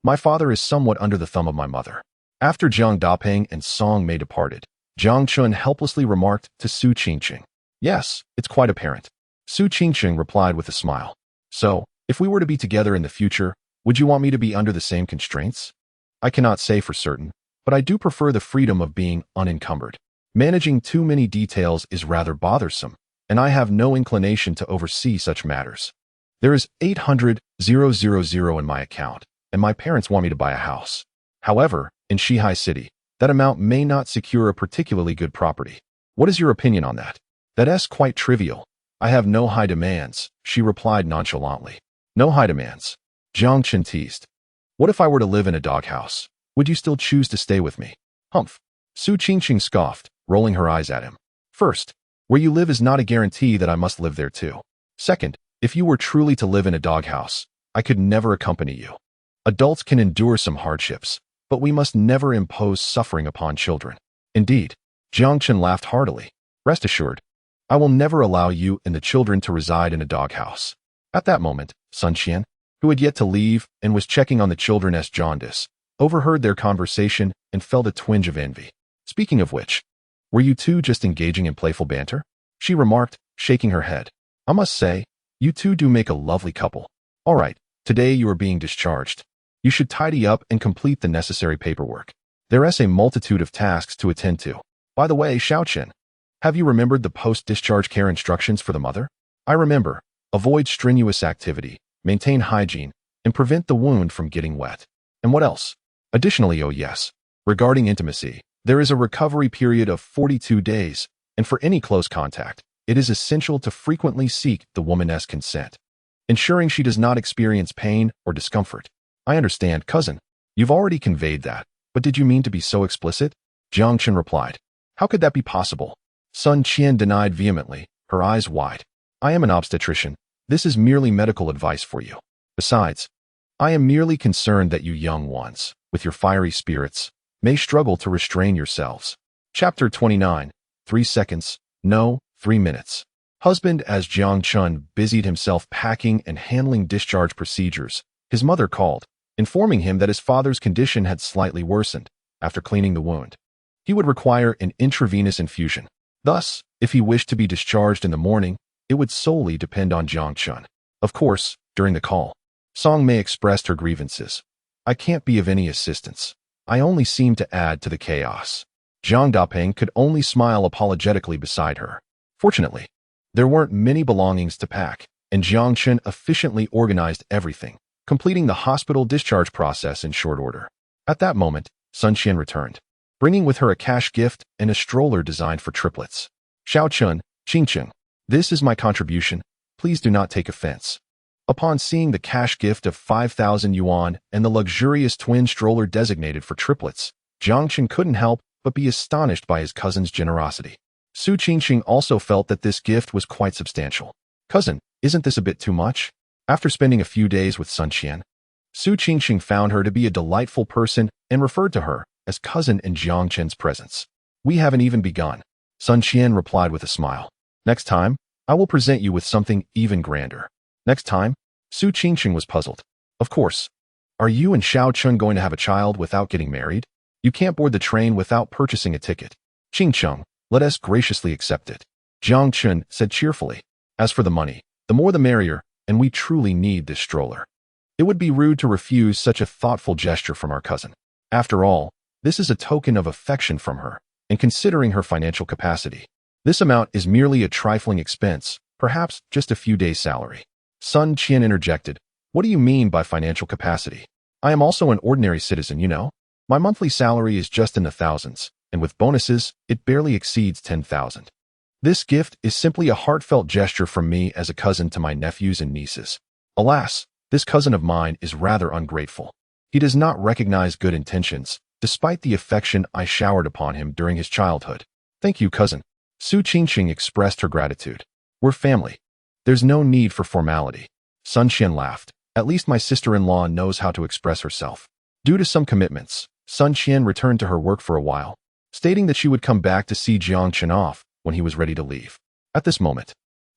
my father is somewhat under the thumb of my mother. After Jiang Dapeng and Song Mei departed, Jiang Chen helplessly remarked to Su Qingcheng. Yes, it's quite apparent. Su Qingqing replied with a smile. So, if we were to be together in the future, would you want me to be under the same constraints? I cannot say for certain, but I do prefer the freedom of being unencumbered. Managing too many details is rather bothersome, and I have no inclination to oversee such matters. There is 800,000 in my account, and my parents want me to buy a house. However, in Shihai City, that amount may not secure a particularly good property. What is your opinion on that? That's quite trivial. I have no high demands, she replied nonchalantly. No high demands. Jiang Chen teased. What if I were to live in a doghouse? Would you still choose to stay with me? Humph. Su Qingqing scoffed, rolling her eyes at him. First, where you live is not a guarantee that I must live there too. Second, if you were truly to live in a doghouse, I could never accompany you. Adults can endure some hardships, but we must never impose suffering upon children. Indeed, Jiang Chen laughed heartily. Rest assured, I will never allow you and the children to reside in a doghouse. At that moment, Sun Qian, who had yet to leave and was checking on the children's jaundice, overheard their conversation and felt a twinge of envy. Speaking of which, were you two just engaging in playful banter? She remarked, shaking her head. I must say, you two do make a lovely couple. All right, today you are being discharged. You should tidy up and complete the necessary paperwork. There is a multitude of tasks to attend to. By the way, Xiaochen, have you remembered the post-discharge care instructions for the mother? I remember. Avoid strenuous activity, maintain hygiene, and prevent the wound from getting wet. And what else? Additionally, oh yes, regarding intimacy, there is a recovery period of 42 days, and for any close contact, it is essential to frequently seek the woman's consent, ensuring she does not experience pain or discomfort. I understand, cousin. You've already conveyed that, but did you mean to be so explicit? Jiang Chen replied. How could that be possible? Sun Qian denied vehemently, her eyes wide. I am an obstetrician. This is merely medical advice for you. Besides, I am merely concerned that you young ones, with your fiery spirits, may struggle to restrain yourselves. Chapter 29. 3 seconds. No, 3 minutes. Husband. As Jiang Chen busied himself packing and handling discharge procedures, his mother called, informing him that his father's condition had slightly worsened after cleaning the wound. He would require an intravenous infusion. Thus, if he wished to be discharged in the morning, it would solely depend on Jiang Chen. Of course, during the call, Song Mei expressed her grievances. I can't be of any assistance. I only seem to add to the chaos. Zhang Dapeng could only smile apologetically beside her. Fortunately, there weren't many belongings to pack, and Jiang Chen efficiently organized everything, completing the hospital discharge process in short order. At that moment, Sun Qian returned, bringing with her a cash gift and a stroller designed for triplets. Xiaochun, Qingqing, this is my contribution. Please do not take offense. Upon seeing the cash gift of 5,000 yuan and the luxurious twin stroller designated for triplets, Jiang Chen couldn't help but be astonished by his cousin's generosity. Su Qingqing also felt that this gift was quite substantial. Cousin, isn't this a bit too much? After spending a few days with Sun Qian, Su Qingqing found her to be a delightful person and referred to her as cousin in Jiang Chen's presence. We haven't even begun. Sun Qian replied with a smile. Next time, I will present you with something even grander. Next time? Su Qingqing was puzzled. Of course. Are you and Xiao Chun going to have a child without getting married? You can't board the train without purchasing a ticket. Qingcheng, let us graciously accept it. Jiang Chun said cheerfully. As for the money, the more the merrier, and we truly need this stroller. It would be rude to refuse such a thoughtful gesture from our cousin. After all, this is a token of affection from her, and considering her financial capacity, this amount is merely a trifling expense, perhaps just a few days' salary. Sun Qian interjected. What do you mean by financial capacity? I am also an ordinary citizen, you know. My monthly salary is just in the thousands, and with bonuses, it barely exceeds 10,000. This gift is simply a heartfelt gesture from me as a cousin to my nephews and nieces. Alas, this cousin of mine is rather ungrateful. He does not recognize good intentions, despite the affection I showered upon him during his childhood. Thank you, cousin. Su Qingqing expressed her gratitude. We're family. There's no need for formality. Sun Qian laughed. At least my sister-in-law knows how to express herself. Due to some commitments, Sun Qian returned to her work for a while, stating that she would come back to see Jiang Chen off when he was ready to leave. At this moment,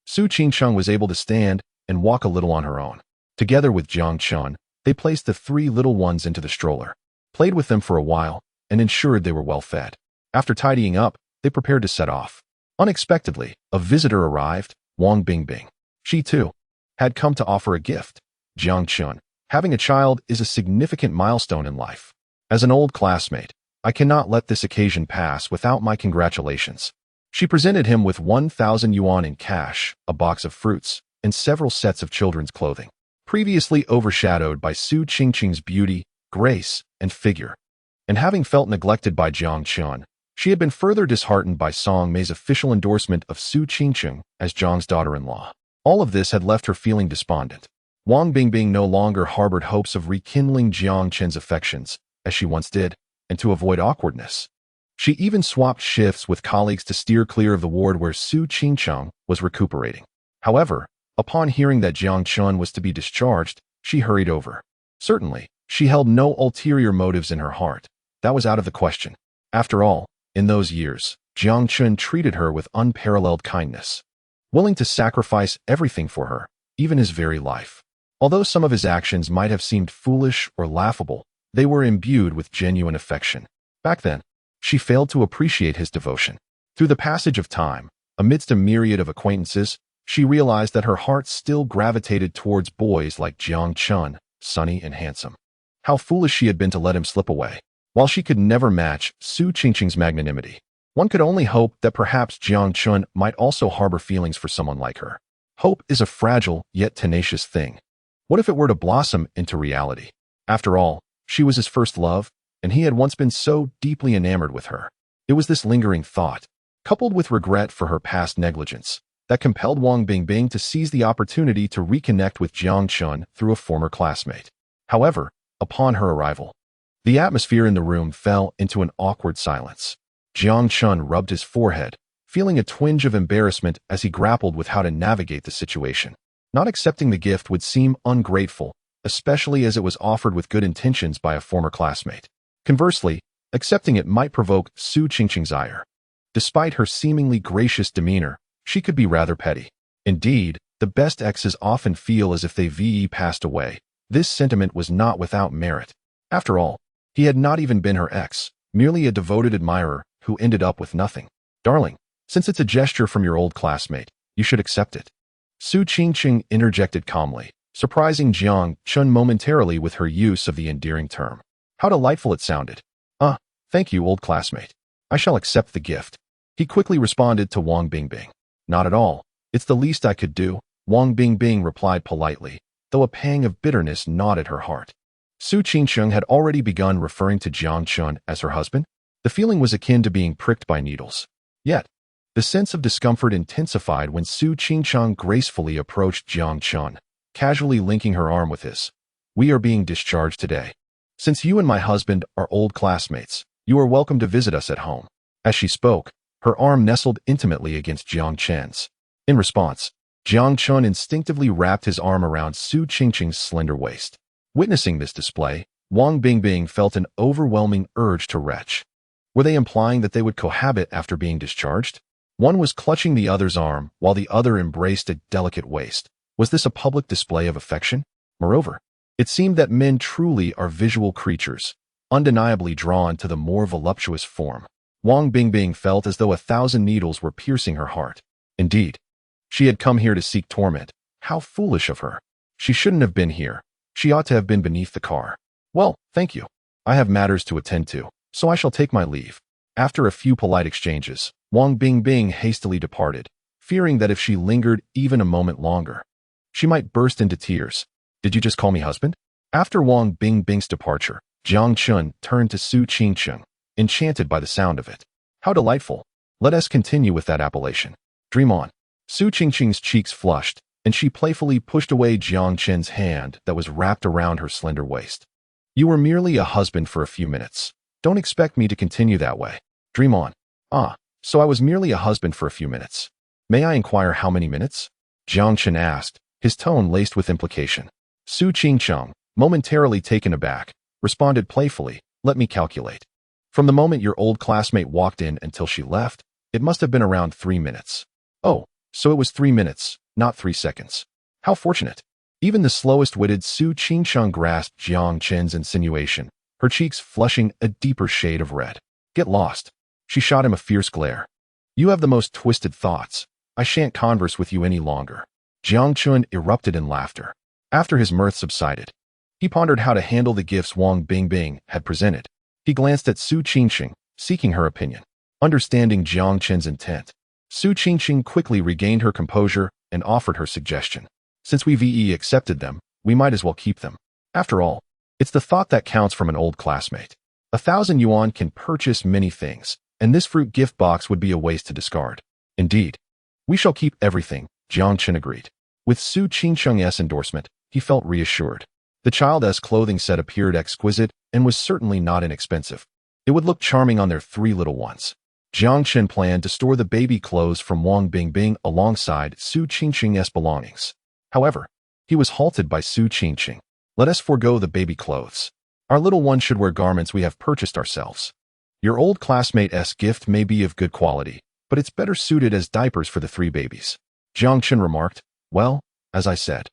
Su Qingcheng was able to stand and walk a little on her own. Together with Jiang Chen, they placed the 3 little ones into the stroller, played with them for a while, and ensured they were well fed. After tidying up, they prepared to set off. Unexpectedly, a visitor arrived, Wang Bingbing. She, too, had come to offer a gift. Jiang Chun, having a child is a significant milestone in life. As an old classmate, I cannot let this occasion pass without my congratulations. She presented him with 1,000 yuan in cash, a box of fruits, and several sets of children's clothing, previously overshadowed by Su Qingqing's beauty, grace, and figure. And having felt neglected by Jiang Chun, she had been further disheartened by Song Mei's official endorsement of Su Qingqing as Jiang's daughter-in-law. All of this had left her feeling despondent. Wang Bingbing no longer harbored hopes of rekindling Jiang Chen's affections, as she once did, and to avoid awkwardness. She even swapped shifts with colleagues to steer clear of the ward where Su Qingqing was recuperating. However, upon hearing that Jiang Chun was to be discharged, she hurried over. Certainly, she held no ulterior motives in her heart. That was out of the question. After all, in those years, Jiang Chun treated her with unparalleled kindness, willing to sacrifice everything for her, even his very life. Although some of his actions might have seemed foolish or laughable, they were imbued with genuine affection. Back then, she failed to appreciate his devotion. Through the passage of time, amidst a myriad of acquaintances, she realized that her heart still gravitated towards boys like Jiang Chun, sunny and handsome. How foolish she had been to let him slip away. While she could never match Su Qingqing's magnanimity, one could only hope that perhaps Jiang Chun might also harbor feelings for someone like her. Hope is a fragile yet tenacious thing. What if it were to blossom into reality? After all, she was his first love, and he had once been so deeply enamored with her. It was this lingering thought, coupled with regret for her past negligence, that compelled Wang Bingbing to seize the opportunity to reconnect with Jiang Chun through a former classmate. However, upon her arrival, the atmosphere in the room fell into an awkward silence. Jiang Chun rubbed his forehead, feeling a twinge of embarrassment as he grappled with how to navigate the situation. Not accepting the gift would seem ungrateful, especially as it was offered with good intentions by a former classmate. Conversely, accepting it might provoke Su Qingqing's ire. Despite her seemingly gracious demeanor, she could be rather petty. Indeed, the best exes often feel as if they passed away. This sentiment was not without merit. After all, he had not even been her ex, merely a devoted admirer who ended up with nothing. Darling, since it's a gesture from your old classmate, you should accept it. Su Qingqing interjected calmly, surprising Jiang Chun momentarily with her use of the endearing term. How delightful it sounded. Thank you, old classmate. I shall accept the gift. He quickly responded to Wang Bingbing. Not at all. It's the least I could do, Wang Bingbing replied politely, though a pang of bitterness gnawed at her heart. Su Qingqing had already begun referring to Jiang Chun as her husband. The feeling was akin to being pricked by needles. Yet, the sense of discomfort intensified when Su Qingqing gracefully approached Jiang Chun, casually linking her arm with his. We are being discharged today. Since you and my husband are old classmates, you are welcome to visit us at home. As she spoke, her arm nestled intimately against Jiang Chen's. In response, Jiang Chun instinctively wrapped his arm around Su Qingqing's slender waist. Witnessing this display, Wang Bingbing felt an overwhelming urge to retch. Were they implying that they would cohabit after being discharged? One was clutching the other's arm, while the other embraced a delicate waist. Was this a public display of affection? Moreover, it seemed that men truly are visual creatures, undeniably drawn to the more voluptuous form. Wang Bingbing felt as though 1,000 needles were piercing her heart. Indeed, she had come here to seek torment. How foolish of her. She shouldn't have been here. She ought to have been beneath the car. Well, thank you. I have matters to attend to, so I shall take my leave. After a few polite exchanges, Wang Bingbing hastily departed, fearing that if she lingered even a moment longer, she might burst into tears. Did you just call me husband? After Wang Bingbing's departure, Jiang Chun turned to Su Qingqing, enchanted by the sound of it. How delightful. Let us continue with that appellation. Dream on. Su Qingqing's cheeks flushed, and she playfully pushed away Jiang Chen's hand that was wrapped around her slender waist. You were merely a husband for a few minutes. Don't expect me to continue that way. Dream on. So I was merely a husband for a few minutes. May I inquire how many minutes? Jiang Chen asked, his tone laced with implication. Su Qingqing, momentarily taken aback, responded playfully, let me calculate. From the moment your old classmate walked in until she left, it must have been around 3 minutes. Oh, so it was 3 minutes, not 3 seconds. How fortunate. Even the slowest-witted Su Qingqing grasped Jiang Chen's insinuation, her cheeks flushing a deeper shade of red. Get lost. She shot him a fierce glare. You have the most twisted thoughts. I shan't converse with you any longer. Jiang Chun erupted in laughter. After his mirth subsided, he pondered how to handle the gifts Wang Bingbing had presented. He glanced at Su Qingqing, seeking her opinion. Understanding Jiang Chen's intent, Su Qingqing quickly regained her composure and offered her suggestion. Since we accepted them, we might as well keep them. After all, it's the thought that counts from an old classmate. 1,000 yuan can purchase many things, and this fruit gift box would be a waste to discard. Indeed, we shall keep everything, Jiang Chen agreed. With Su Qingqing's endorsement, he felt reassured. The child's clothing set appeared exquisite and was certainly not inexpensive. It would look charming on their 3 little ones. Jiang Chen planned to store the baby clothes from Wang Bingbing alongside Su Qingqing's belongings. However, he was halted by Su Qingqing. Let us forego the baby clothes. Our little one should wear garments we have purchased ourselves. Your old classmate's gift may be of good quality, but it's better suited as diapers for the 3 babies. Jiang Chen remarked, well, as I said,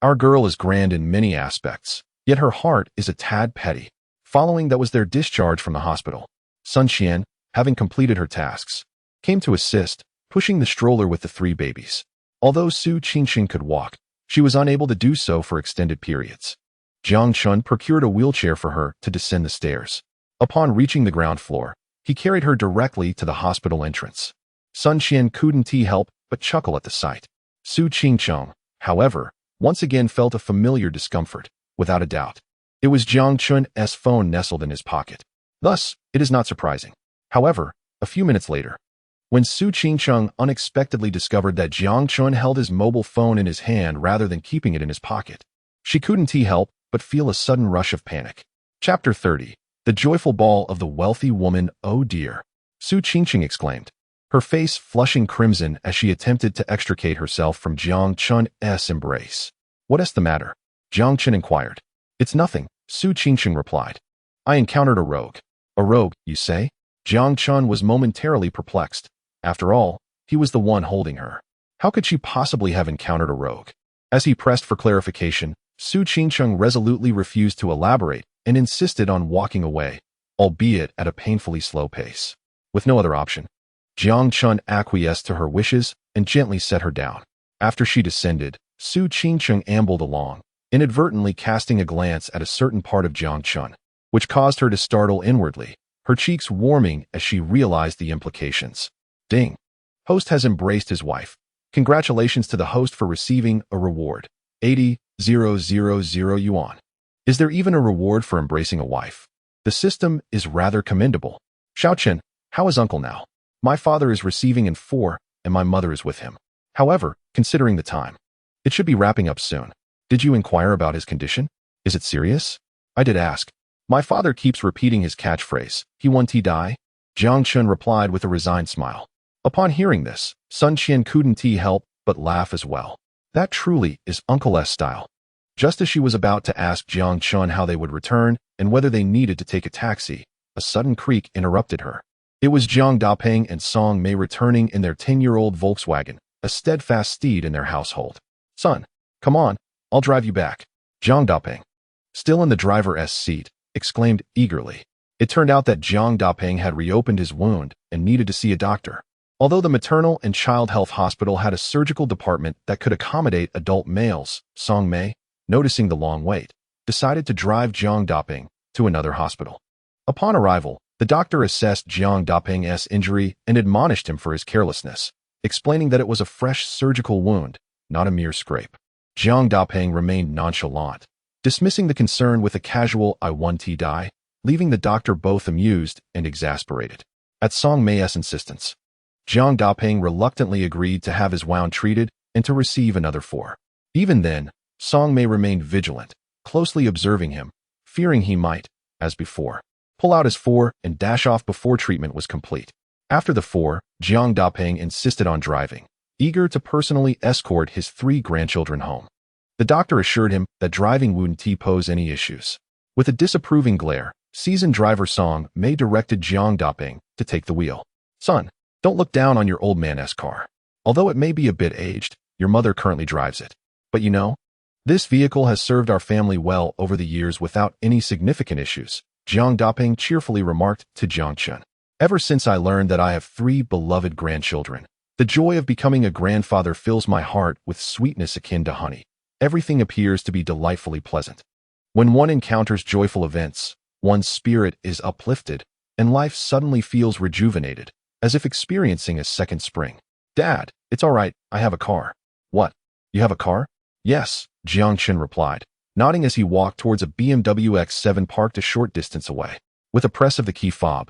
our girl is grand in many aspects, yet her heart is a tad petty. Following that was their discharge from the hospital. Sun Xian, having completed her tasks, came to assist, pushing the stroller with the 3 babies. Although Su Qingqing could walk, she was unable to do so for extended periods. Jiang Chun procured a wheelchair for her to descend the stairs. Upon reaching the ground floor, he carried her directly to the hospital entrance. Sun Xian couldn't help but chuckle at the sight. Su Qingqing, however, once again felt a familiar discomfort, without a doubt. It was Jiang Chun's phone nestled in his pocket. Thus, it is not surprising. However, a few minutes later, when Su Qingqing unexpectedly discovered that Jiang Chun held his mobile phone in his hand rather than keeping it in his pocket, she couldn't help but feel a sudden rush of panic. Chapter 30. The Joyful Ball of the Wealthy Woman. Oh dear, Su Qingqing exclaimed, her face flushing crimson as she attempted to extricate herself from Jiang Chun's embrace. What is the matter? Jiang Chun inquired. It's nothing, Su Qingqing replied. I encountered a rogue. A rogue, you say? Jiang Chun was momentarily perplexed. After all, he was the one holding her. How could she possibly have encountered a rogue? As he pressed for clarification, Su Qingqing resolutely refused to elaborate and insisted on walking away, albeit at a painfully slow pace. With no other option, Jiang Chun acquiesced to her wishes and gently set her down. After she descended, Su Qingqing ambled along, inadvertently casting a glance at a certain part of Jiang Chun, which caused her to startle inwardly, her cheeks warming as she realized the implications. Ding! Host has embraced his wife. Congratulations to the host for receiving a reward. 80,000 yuan. Is there even a reward for embracing a wife? The system is rather commendable. Xiaochen, how is uncle now? My father is receiving in 4, and my mother is with him. However, considering the time, it should be wrapping up soon. Did you inquire about his condition? Is it serious? I did ask. My father keeps repeating his catchphrase, he won't die? Jiang Chun replied with a resigned smile. Upon hearing this, Sun Qian couldn't help but laugh as well. That truly is Uncle's style. Just as she was about to ask Jiang Chun how they would return and whether they needed to take a taxi, a sudden creak interrupted her. It was Jiang Dapeng and Song Mei returning in their 10-year-old Volkswagen, a steadfast steed in their household. Son, come on, I'll drive you back. Jiang Dapeng, still in the driver's seat, exclaimed eagerly. It turned out that Jiang Dapeng had reopened his wound and needed to see a doctor. Although the maternal and child health hospital had a surgical department that could accommodate adult males, Song Mei, noticing the long wait, decided to drive Jiang Dapeng to another hospital. Upon arrival, the doctor assessed Jiang Dapeng's injury and admonished him for his carelessness, explaining that it was a fresh surgical wound, not a mere scrape. Jiang Dapeng remained nonchalant, dismissing the concern with a casual "I won't die," leaving the doctor both amused and exasperated. At Song Mei's insistence, Jiang Dapeng reluctantly agreed to have his wound treated and to receive another 4. Even then, Song Mei remained vigilant, closely observing him, fearing he might, as before, pull out his 4 and dash off before treatment was complete. After the 4, Jiang Dapeng insisted on driving, eager to personally escort his 3 grandchildren home. The doctor assured him that driving wouldn't pose any issues. With a disapproving glare, seasoned driver Song Mei directed Jiang Dapeng to take the wheel. Son, don't look down on your old man's car. Although it may be a bit aged, your mother currently drives it. But you know, this vehicle has served our family well over the years without any significant issues, Jiang Dapeng cheerfully remarked to Jiang Chun. Ever since I learned that I have 3 beloved grandchildren, The joy of becoming a grandfather fills my heart with sweetness akin to honey. Everything appears to be delightfully pleasant. When one encounters joyful events, one's spirit is uplifted, and life suddenly feels rejuvenated, as if experiencing a second spring. Dad, it's all right, I have a car. What? You have a car? Yes, Jiangchen replied, nodding as he walked towards a BMW X7 parked a short distance away. With a press of the key fob,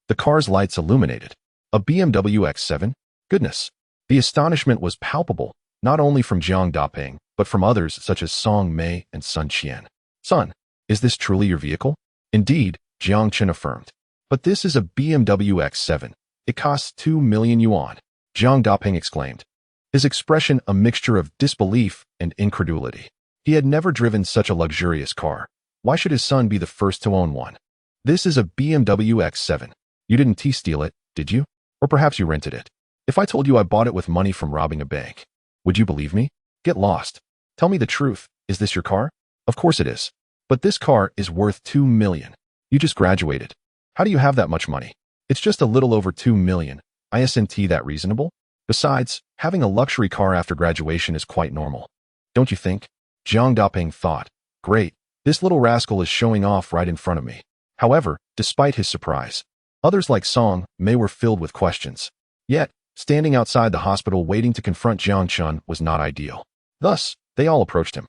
the car's lights illuminated. A BMW X7? Goodness! The astonishment was palpable, not only from Jiang Daping, but from others such as Song Mei and Sun Qian. Son, is this truly your vehicle? Indeed, Jiang Chen affirmed. But this is a BMW X7. It costs 2 million yuan, Jiang Daping exclaimed, his expression a mixture of disbelief and incredulity. He had never driven such a luxurious car. Why should his son be the first to own one? This is a BMW X7. You didn't steal it, did you? Or perhaps you rented it. If I told you I bought it with money from robbing a bank, would you believe me? Get lost. Tell me the truth. Is this your car? Of course it is. But this car is worth 2 million. You just graduated. How do you have that much money? It's just a little over 2 million. Isn't that reasonable? Besides, having a luxury car after graduation is quite normal. Don't you think? Jiang Daping thought. Great. This little rascal is showing off right in front of me. However, despite his surprise, others like Song Mei were filled with questions. Yet, standing outside the hospital waiting to confront Jiang Chun was not ideal. Thus, they all approached him.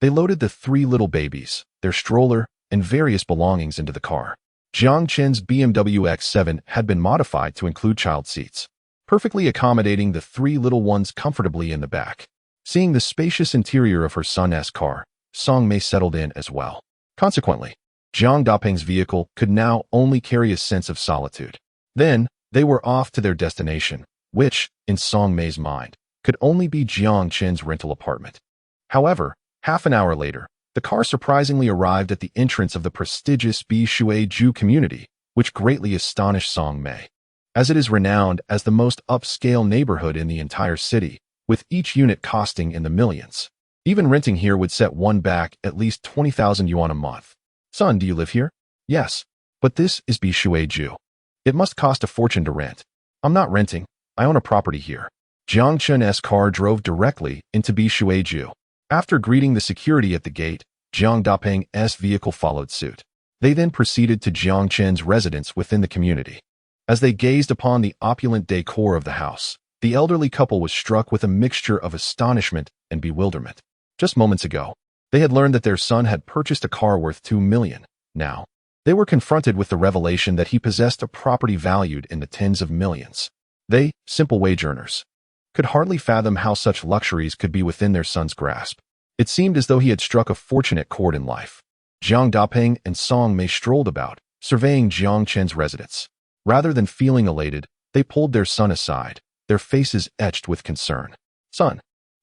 They loaded the 3 little babies, their stroller, and various belongings into the car. Jiang Chen's BMW X7 had been modified to include child seats, perfectly accommodating the 3 little ones comfortably in the back. Seeing the spacious interior of her son's car, Song Mei settled in as well. Consequently, Jiang Daping's vehicle could now only carry a sense of solitude. Then, they were off to their destination, which, in Song Mei's mind, could only be Jiang Chen's rental apartment. However, half an hour later, the car surprisingly arrived at the entrance of the prestigious Bishuiju community, which greatly astonished Song Mei, as it is renowned as the most upscale neighborhood in the entire city, with each unit costing in the millions. Even renting here would set one back at least 20,000 yuan a month. Son, do you live here? Yes. But this is Bishuiju. It must cost a fortune to rent. I'm not renting. I own a property here. Jiang Chun's car drove directly into Bishuiju. After greeting the security at the gate, Jiang Daping's vehicle followed suit. They then proceeded to Jiang Chen's residence within the community. As they gazed upon the opulent decor of the house, the elderly couple was struck with a mixture of astonishment and bewilderment. Just moments ago, they had learned that their son had purchased a car worth 2 million. Now, they were confronted with the revelation that he possessed a property valued in the tens of millions. They, simple wage earners, could hardly fathom how such luxuries could be within their son's grasp. It seemed as though he had struck a fortunate chord in life. Jiang Daping and Song Mei strolled about, surveying Jiang Chen's residence. Rather than feeling elated, they pulled their son aside, their faces etched with concern. Son,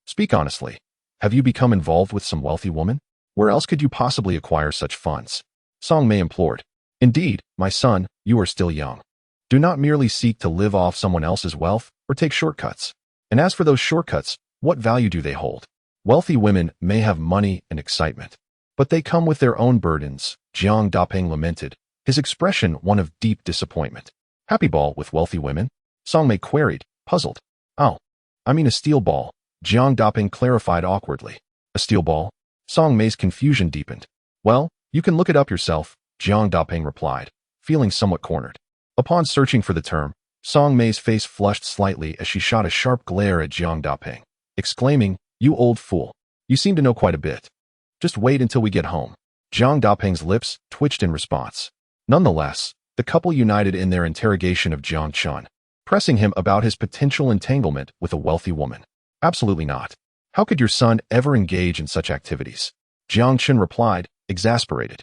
speak honestly. Have you become involved with some wealthy woman? Where else could you possibly acquire such funds? Song Mei implored. Indeed, my son, you are still young. Do not merely seek to live off someone else's wealth or take shortcuts. And as for those shortcuts, what value do they hold? Wealthy women may have money and excitement, but they come with their own burdens, Jiang Daping lamented, his expression one of deep disappointment. Happy ball with wealthy women? Song Mei queried, puzzled. Oh, I mean a steel ball, Jiang Daping clarified awkwardly. A steel ball? Song Mei's confusion deepened. Well, you can look it up yourself, Jiang Daping replied, feeling somewhat cornered. Upon searching for the term, Song Mei's face flushed slightly as she shot a sharp glare at Jiang Daping, exclaiming, You old fool. You seem to know quite a bit. Just wait until we get home. Jiang Daping's lips twitched in response. Nonetheless, the couple united in their interrogation of Jiang Chun, pressing him about his potential entanglement with a wealthy woman. Absolutely not. How could your son ever engage in such activities? Jiang Chun replied, exasperated.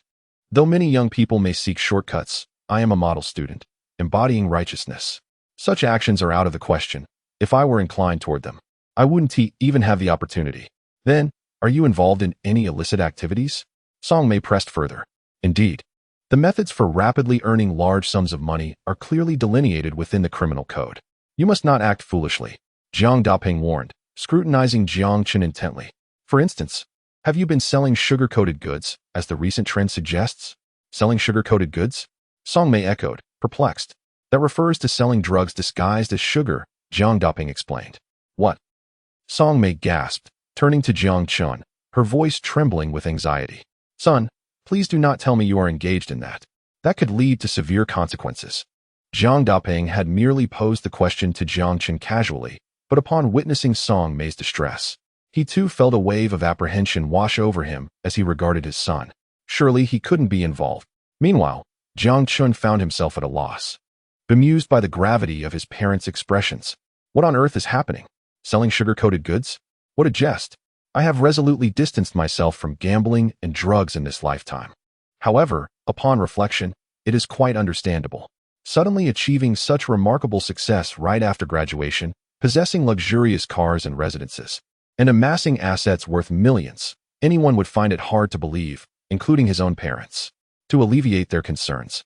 Though many young people may seek shortcuts, I am a model student, embodying righteousness. Such actions are out of the question. If I were inclined toward them, I wouldn't even have the opportunity. Then, are you involved in any illicit activities? Song Mei pressed further. Indeed. The methods for rapidly earning large sums of money are clearly delineated within the criminal code. You must not act foolishly, Jiang Daping warned, scrutinizing Jiang Chun intently. For instance, have you been selling sugar-coated goods, as the recent trend suggests? Selling sugar-coated goods? Song Mei echoed, perplexed. That refers to selling drugs disguised as sugar, Jiang Daping explained. What? Song Mei gasped, turning to Jiang Chun, her voice trembling with anxiety. Son, please do not tell me you are engaged in that. That could lead to severe consequences. Jiang Daping had merely posed the question to Jiang Chun casually, but upon witnessing Song Mei's distress, he too felt a wave of apprehension wash over him as he regarded his son. Surely he couldn't be involved. Meanwhile, Jiang Chun found himself at a loss, bemused by the gravity of his parents' expressions. What on earth is happening? Selling sugar-coated goods? What a jest! I have resolutely distanced myself from gambling and drugs in this lifetime. However, upon reflection, it is quite understandable. Suddenly achieving such remarkable success right after graduation, possessing luxurious cars and residences, and amassing assets worth millions, anyone would find it hard to believe, including his own parents. To alleviate their concerns,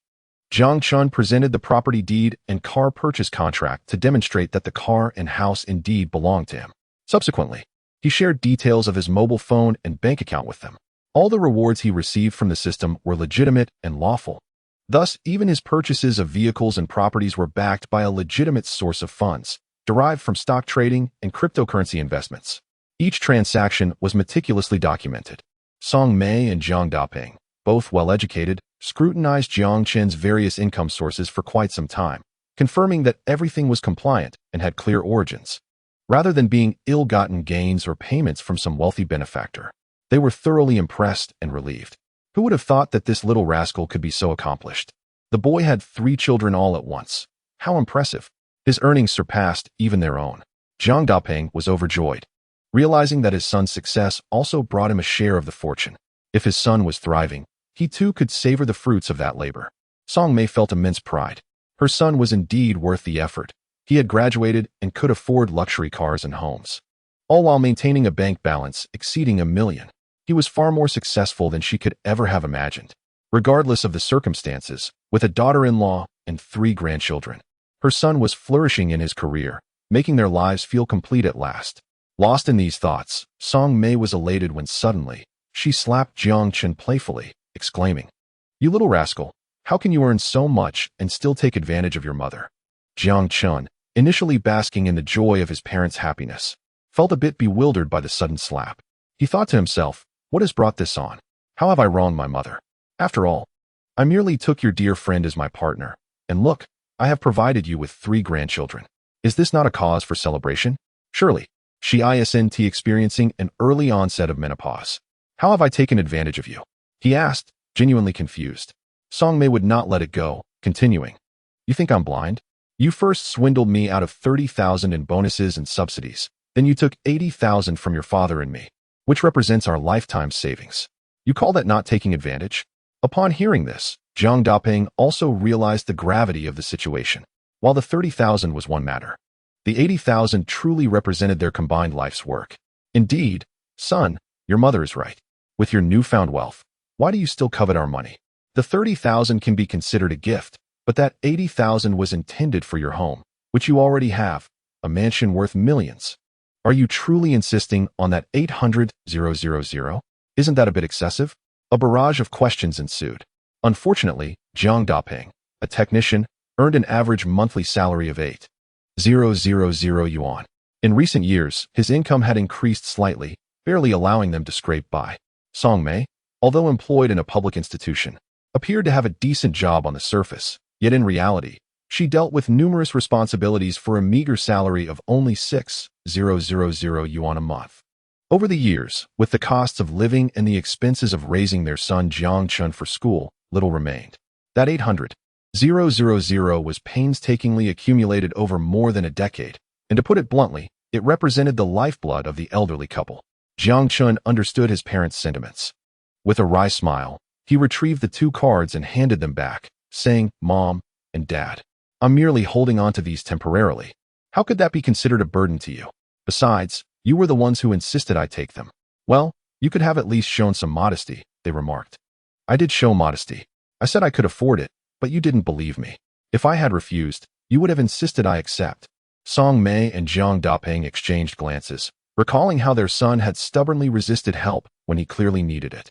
Jiang Chun presented the property deed and car purchase contract to demonstrate that the car and house indeed belonged to him. Subsequently, he shared details of his mobile phone and bank account with them. All the rewards he received from the system were legitimate and lawful. Thus, even his purchases of vehicles and properties were backed by a legitimate source of funds, derived from stock trading and cryptocurrency investments. Each transaction was meticulously documented. Song Mei and Jiang Daping, both well-educated, scrutinized Jiang Chen's various income sources for quite some time, confirming that everything was compliant and had clear origins. Rather than being ill-gotten gains or payments from some wealthy benefactor, they were thoroughly impressed and relieved. Who would have thought that this little rascal could be so accomplished? The boy had 3 children all at once. How impressive! His earnings surpassed even their own. Jiang Daping was overjoyed, realizing that his son's success also brought him a share of the fortune. If his son was thriving, he too could savor the fruits of that labor. Song Mei felt immense pride. Her son was indeed worth the effort. He had graduated and could afford luxury cars and homes, all while maintaining a bank balance exceeding $1 million. He was far more successful than she could ever have imagined. Regardless of the circumstances, with a daughter-in-law and 3 grandchildren, her son was flourishing in his career, making their lives feel complete at last. Lost in these thoughts, Song Mei was elated when suddenly, she slapped Jiang Chun playfully, exclaiming, "You little rascal, how can you earn so much and still take advantage of your mother?" Jiang Chun, initially basking in the joy of his parents' happiness, felt a bit bewildered by the sudden slap. He thought to himself, what has brought this on? How have I wronged my mother? After all, I merely took your dear friend as my partner, and look, I have provided you with 3 grandchildren. Is this not a cause for celebration? Surely, she isn't experiencing an early onset of menopause. How have I taken advantage of you? He asked, genuinely confused. Song Mei would not let it go, continuing, You think I'm blind? You first swindled me out of 30,000 in bonuses and subsidies. Then you took 80,000 from your father and me, which represents our lifetime savings. You call that not taking advantage? Upon hearing this, Jiang Daping also realized the gravity of the situation. While the 30,000 was one matter, the 80,000 truly represented their combined life's work. Indeed, son, your mother is right. With your newfound wealth, why do you still covet our money? The 30,000 can be considered a gift, but that 80,000 was intended for your home, which you already have, a mansion worth millions. Are you truly insisting on that 800,000? Isn't that a bit excessive? A barrage of questions ensued. Unfortunately, Jiang Daping, a technician, earned an average monthly salary of 8,000 yuan. In recent years, his income had increased slightly, barely allowing them to scrape by. Song Mei, although employed in a public institution, appeared to have a decent job on the surface, yet in reality, she dealt with numerous responsibilities for a meager salary of only 6,000 yuan a month. Over the years, with the costs of living and the expenses of raising their son Jiang Chun for school, little remained. That 800,000 was painstakingly accumulated over more than a decade, and to put it bluntly, it represented the lifeblood of the elderly couple. Jiang Chun understood his parents' sentiments. With a wry smile, he retrieved the 2 cards and handed them back, saying, Mom and Dad, I'm merely holding on to these temporarily. How could that be considered a burden to you? Besides, you were the ones who insisted I take them. Well, you could have at least shown some modesty, they remarked. I did show modesty. I said I could afford it, but you didn't believe me. If I had refused, you would have insisted I accept. Song Mei and Jiang Daping exchanged glances, recalling how their son had stubbornly resisted help when he clearly needed it.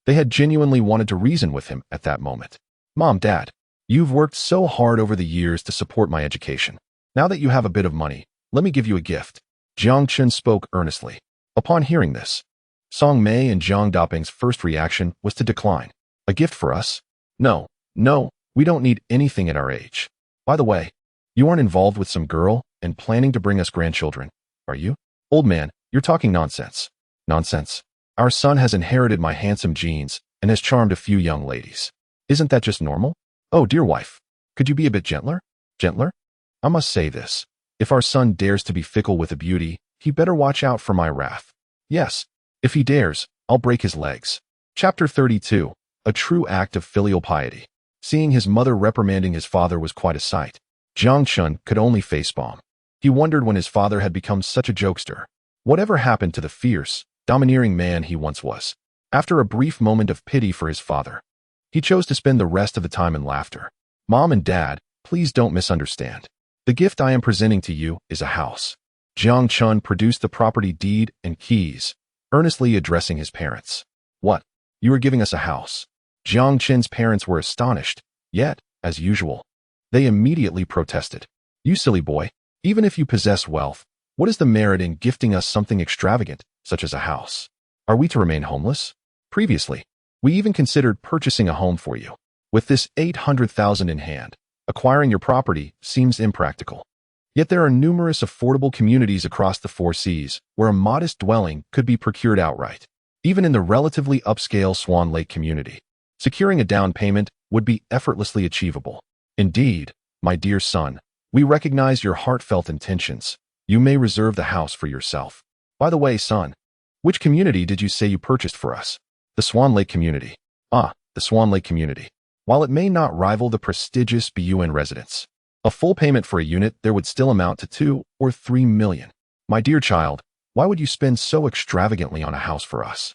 They had genuinely wanted to reason with him at that moment. Mom, Dad, you've worked so hard over the years to support my education. Now that you have a bit of money, let me give you a gift. Jiang Chen spoke earnestly. Upon hearing this, Song Mei and Jiang Daping's first reaction was to decline. A gift for us? No, no, we don't need anything at our age. By the way, you aren't involved with some girl and planning to bring us grandchildren, are you? Old man, you're talking nonsense. Nonsense. Our son has inherited my handsome genes and has charmed a few young ladies. Isn't that just normal? Oh, dear wife, could you be a bit gentler? Gentler? I must say this. If our son dares to be fickle with a beauty, he better watch out for my wrath. Yes, if he dares, I'll break his legs. Chapter 32. A true act of filial piety. Seeing his mother reprimanding his father was quite a sight. Jiang Chun could only facepalm. He wondered when his father had become such a jokester. Whatever happened to the fierce, domineering man he once was? After a brief moment of pity for his father, he chose to spend the rest of the time in laughter. Mom and Dad, please don't misunderstand. The gift I am presenting to you is a house. Jiang Chun produced the property deed and keys, earnestly addressing his parents. What? You are giving us a house? Jiang Chen's parents were astonished, yet, as usual, they immediately protested. You silly boy, even if you possess wealth, what is the merit in gifting us something extravagant, such as a house? Are we to remain homeless? Previously, we even considered purchasing a home for you. With this 800,000 in hand, acquiring your property seems impractical. Yet there are numerous affordable communities across the 4 seas where a modest dwelling could be procured outright. Even in the relatively upscale Swan Lake community, securing a down payment would be effortlessly achievable. Indeed, my dear son, we recognize your heartfelt intentions. You may reserve the house for yourself. By the way, son, which community did you say you purchased for us? The Swan Lake community. Ah, the Swan Lake community. While it may not rival the prestigious BUN residence, a full payment for a unit there would still amount to 2 or 3 million. My dear child, why would you spend so extravagantly on a house for us?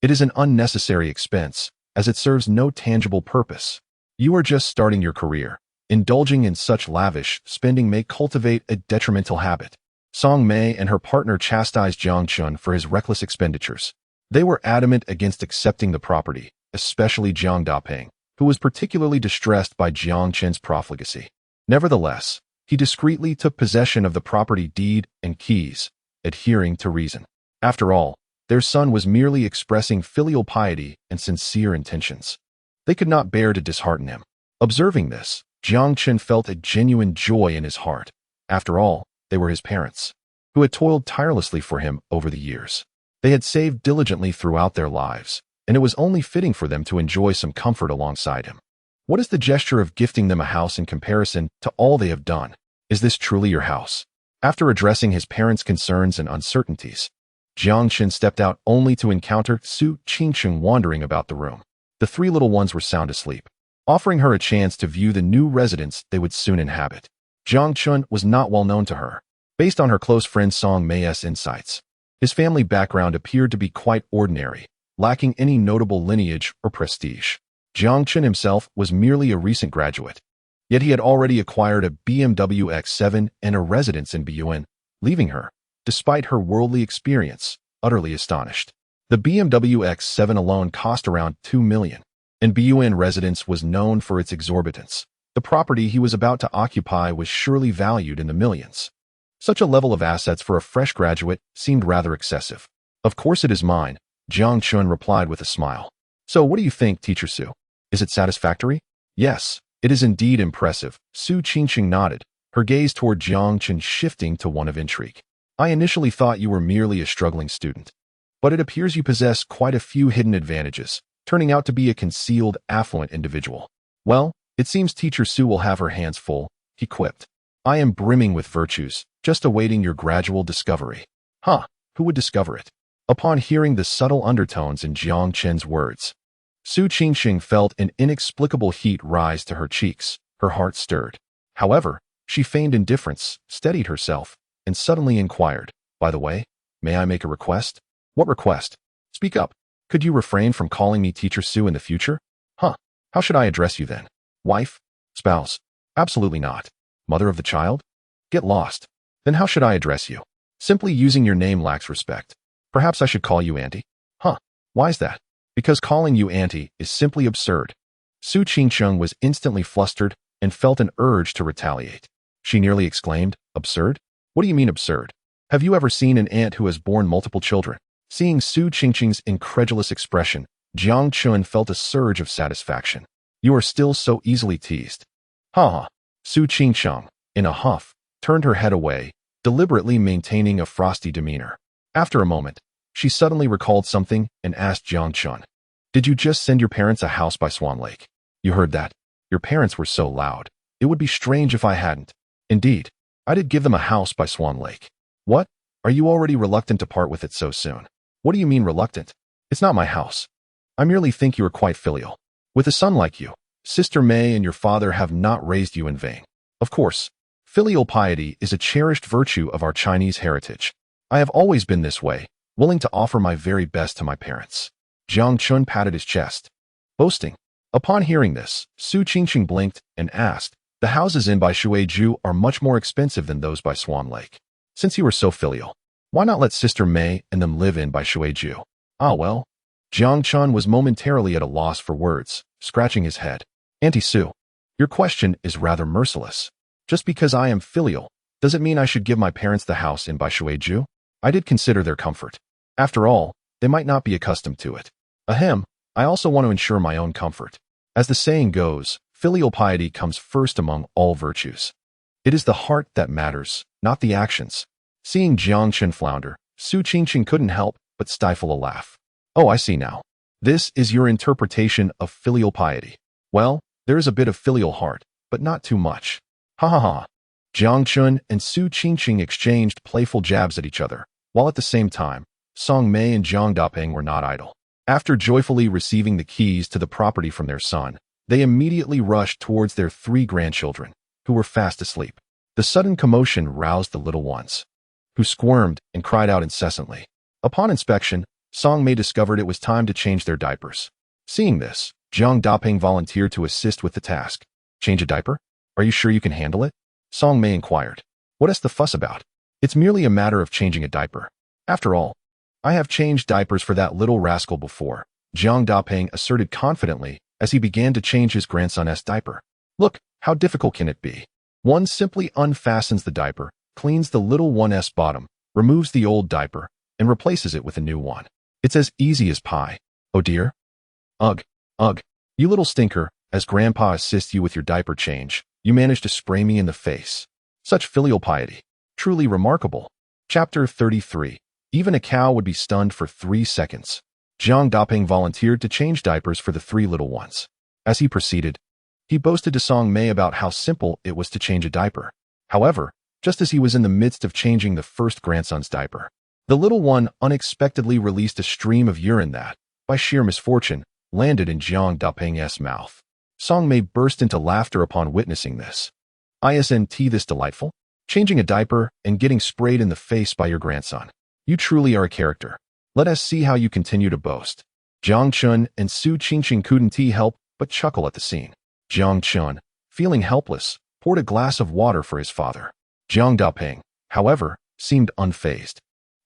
It is an unnecessary expense, as it serves no tangible purpose. You are just starting your career. Indulging in such lavish spending may cultivate a detrimental habit. Song Mei and her partner chastised Jiang Chun for his reckless expenditures. They were adamant against accepting the property, especially Jiang Daping, who was particularly distressed by Jiang Chen's profligacy. Nevertheless, he discreetly took possession of the property deed and keys, adhering to reason. After all, their son was merely expressing filial piety and sincere intentions. They could not bear to dishearten him. Observing this, Jiang Chen felt a genuine joy in his heart. After all, they were his parents, who had toiled tirelessly for him over the years. They had saved diligently throughout their lives, and it was only fitting for them to enjoy some comfort alongside him. What is the gesture of gifting them a house in comparison to all they have done? Is this truly your house? After addressing his parents' concerns and uncertainties, Jiang Chen stepped out only to encounter Su Qingsheng wandering about the room. The 3 little ones were sound asleep, offering her a chance to view the new residence they would soon inhabit. Jiang Chun was not well known to her. Based on her close friend Song Mei's insights, his family background appeared to be quite ordinary, lacking any notable lineage or prestige. Jiang Chun himself was merely a recent graduate, yet he had already acquired a BMW X7 and a residence in BUN, leaving her, despite her worldly experience, utterly astonished. The BMW X7 alone cost around 2 million, and BUN residence was known for its exorbitance. The property he was about to occupy was surely valued in the millions. Such a level of assets for a fresh graduate seemed rather excessive. Of course it is mine, Jiang Chun replied with a smile. So what do you think, Teacher Su? Is it satisfactory? Yes, it is indeed impressive. Su Qingqing nodded, her gaze toward Jiang Chun shifting to one of intrigue. I initially thought you were merely a struggling student, but it appears you possess quite a few hidden advantages, turning out to be a concealed, affluent individual. Well, it seems Teacher Su will have her hands full, he quipped. I am brimming with virtues, just awaiting your gradual discovery. Huh, who would discover it? Upon hearing the subtle undertones in Jiang Chen's words, Su Qingqing felt an inexplicable heat rise to her cheeks. Her heart stirred. However, she feigned indifference, steadied herself, and suddenly inquired, by the way, may I make a request? What request? Speak up. Could you refrain from calling me Teacher Su in the future? Huh, how should I address you then? Wife? Spouse? Absolutely not. Mother of the child? Get lost. Then how should I address you? Simply using your name lacks respect. Perhaps I should call you Auntie? Huh, why is that? Because calling you Auntie is simply absurd. Su Qingsheng was instantly flustered and felt an urge to retaliate. She nearly exclaimed, absurd? What do you mean absurd? Have you ever seen an aunt who has borne multiple children? Seeing Su Qingqing's incredulous expression, Jiang Chun felt a surge of satisfaction. You are still so easily teased. Ha ha. Su Qingqing, in a huff, turned her head away, deliberately maintaining a frosty demeanor. After a moment, she suddenly recalled something and asked Jiang Chun, "Did you just send your parents a house by Swan Lake?" "You heard that? Your parents were so loud. It would be strange if I hadn't." "Indeed, I did give them a house by Swan Lake." "What? Are you already reluctant to part with it so soon?" "What do you mean reluctant? It's not my house. I merely think you are quite filial. With a son like you, Sister May and your father have not raised you in vain. Of course, filial piety is a cherished virtue of our Chinese heritage. I have always been this way, willing to offer my very best to my parents." Jiang Chun patted his chest, boasting. Upon hearing this, Su Qingqing blinked and asked, "The houses in by Shueju are much more expensive than those by Swan Lake. Since you are so filial, why not let Sister May and them live in by Shueju?" "Ah well." Jiang Chun was momentarily at a loss for words, scratching his head. "Auntie Su, your question is rather merciless. Just because I am filial, does it mean I should give my parents the house in by Shueju? I did consider their comfort. After all, they might not be accustomed to it. Ahem, I also want to ensure my own comfort. As the saying goes, filial piety comes first among all virtues. It is the heart that matters, not the actions." Seeing Jiang Chun flounder, Su Qingqing couldn't help but stifle a laugh. "Oh, I see now. This is your interpretation of filial piety. Well, there is a bit of filial heart, but not too much." Ha ha ha. Jiang Chun and Su Qingqing exchanged playful jabs at each other, while at the same time, Song Mei and Zhang Dapeng were not idle. After joyfully receiving the keys to the property from their son, they immediately rushed towards their 3 grandchildren, who were fast asleep. The sudden commotion roused the little ones, who squirmed and cried out incessantly. Upon inspection, Song Mei discovered it was time to change their diapers. Seeing this, Zhang Dapeng volunteered to assist with the task. "Change a diaper? Are you sure you can handle it?" Song Mei inquired. "What is the fuss about? It's merely a matter of changing a diaper. After all, I have changed diapers for that little rascal before," Zhang Dapeng asserted confidently as he began to change his grandson's diaper. "Look, how difficult can it be? One simply unfastens the diaper, cleans the little one's bottom, removes the old diaper, and replaces it with a new one. It's as easy as pie. Oh dear. Ugh, ugh, you little stinker, as Grandpa assists you with your diaper change, you manage to spray me in the face. Such filial piety. Truly remarkable." Chapter 33. Even a cow would be stunned for 3 seconds. Zhang Dapeng volunteered to change diapers for the 3 little ones. As he proceeded, he boasted to Song Mei about how simple it was to change a diaper. However, just as he was in the midst of changing the first grandson's diaper, the little one unexpectedly released a stream of urine that, by sheer misfortune, landed in Zhang Dapeng's mouth. Song Mei burst into laughter upon witnessing this. "Isn't this delightful? Changing a diaper and getting sprayed in the face by your grandson. You truly are a character. Let us see how you continue to boast." Jiang Chun and Su Qingqing couldn't help but chuckle at the scene. Jiang Chun, feeling helpless, poured a glass of water for his father. Zhang Dapeng, however, seemed unfazed.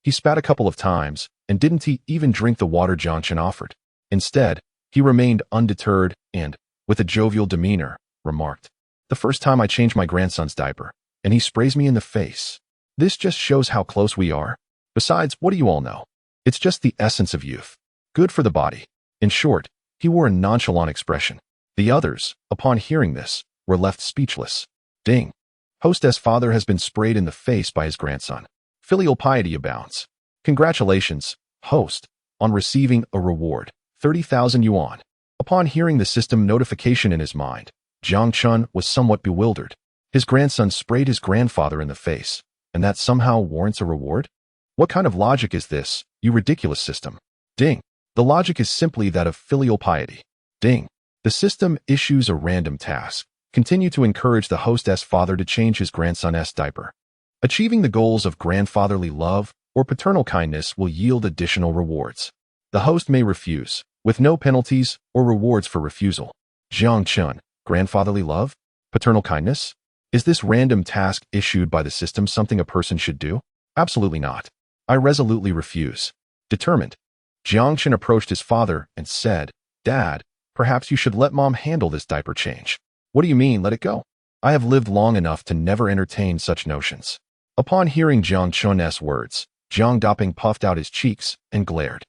He spat a couple of times, and didn't even drink the water Jiang Chun offered. Instead, he remained undeterred and, with a jovial demeanor, remarked, "The first time I changed my grandson's diaper, and he sprays me in the face. This just shows how close we are. Besides, what do you all know? It's just the essence of youth. Good for the body." In short, he wore a nonchalant expression. The others, upon hearing this, were left speechless. Ding. Hostess' father has been sprayed in the face by his grandson. Filial piety abounds. Congratulations, host, on receiving a reward, 30,000 yuan. Upon hearing the system notification in his mind, Jiang Chun was somewhat bewildered. His grandson sprayed his grandfather in the face, and that somehow warrants a reward? What kind of logic is this, you ridiculous system? Ding. The logic is simply that of filial piety. Ding. The system issues a random task. Continue to encourage the hostess father to change his grandson's diaper. Achieving the goals of grandfatherly love or paternal kindness will yield additional rewards. The host may refuse, with no penalties or rewards for refusal. Jiang Chun, grandfatherly love? Paternal kindness? Is this random task issued by the system something a person should do? Absolutely not. I resolutely refuse. Determined, Jiang Chun approached his father and said, "Dad, perhaps you should let Mom handle this diaper change." "What do you mean, let it go? I have lived long enough to never entertain such notions." Upon hearing Jiang Chun's words, Jiang Daping puffed out his cheeks and glared.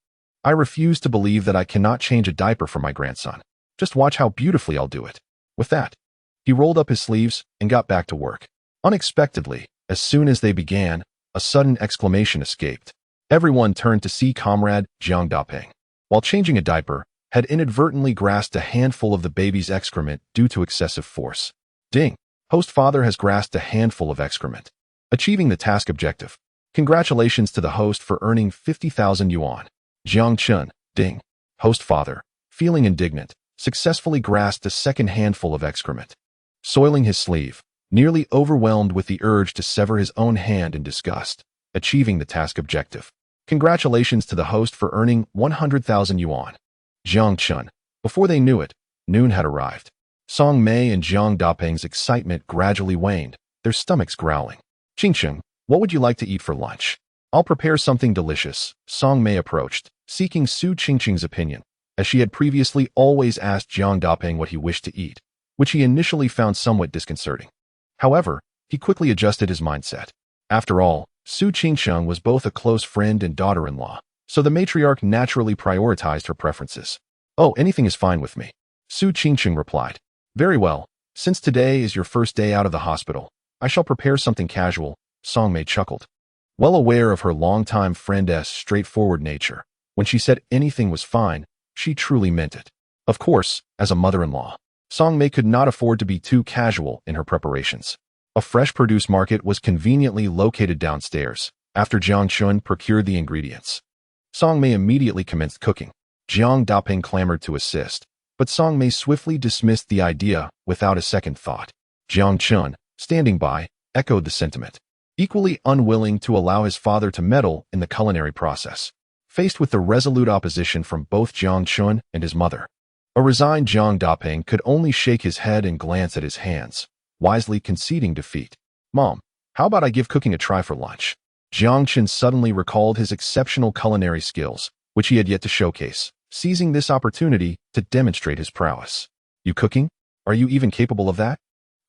I refuse to believe that I cannot change a diaper for my grandson. Just watch how beautifully I'll do it. With that, he rolled up his sleeves and got back to work. Unexpectedly, as soon as they began, a sudden exclamation escaped. Everyone turned to see comrade Jiang Daping. While changing a diaper, had inadvertently grasped a handful of the baby's excrement due to excessive force. Ding! Host father has grasped a handful of excrement, achieving the task objective. Congratulations to the host for earning 50,000 yuan. Jiang Chun, ding. Host father, feeling indignant, successfully grasped a second handful of excrement. Soiling his sleeve, nearly overwhelmed with the urge to sever his own hand in disgust, achieving the task objective. Congratulations to the host for earning 100,000 yuan. Jiang Chun. Before they knew it, noon had arrived. Song Mei and Jiang Daping's excitement gradually waned, their stomachs growling. Qingqing, what would you like to eat for lunch? I'll prepare something delicious. Song Mei approached, seeking Su Qingqing's opinion, as she had previously always asked Jiang Daping what he wished to eat, which he initially found somewhat disconcerting. However, he quickly adjusted his mindset. After all, Su Qingqing was both a close friend and daughter-in-law, so the matriarch naturally prioritized her preferences. Oh, anything is fine with me. Su Qingqing replied. Very well, since today is your first day out of the hospital, I shall prepare something casual, Song Mei chuckled. Well aware of her longtime friend's straightforward nature, when she said anything was fine, she truly meant it. Of course, as a mother-in-law, Song Mei could not afford to be too casual in her preparations. A fresh produce market was conveniently located downstairs, after Jiang Chun procured the ingredients. Song Mei immediately commenced cooking. Jiang Daping clamored to assist, but Song Mei swiftly dismissed the idea without a second thought. Jiang Chun, standing by, echoed the sentiment, equally unwilling to allow his father to meddle in the culinary process. Faced with the resolute opposition from both Jiang Chun and his mother, a resigned Jiang Daping could only shake his head and glance at his hands, wisely conceding defeat. Mom, how about I give cooking a try for lunch? Jiang Chun suddenly recalled his exceptional culinary skills, which he had yet to showcase, seizing this opportunity to demonstrate his prowess. You cooking? Are you even capable of that?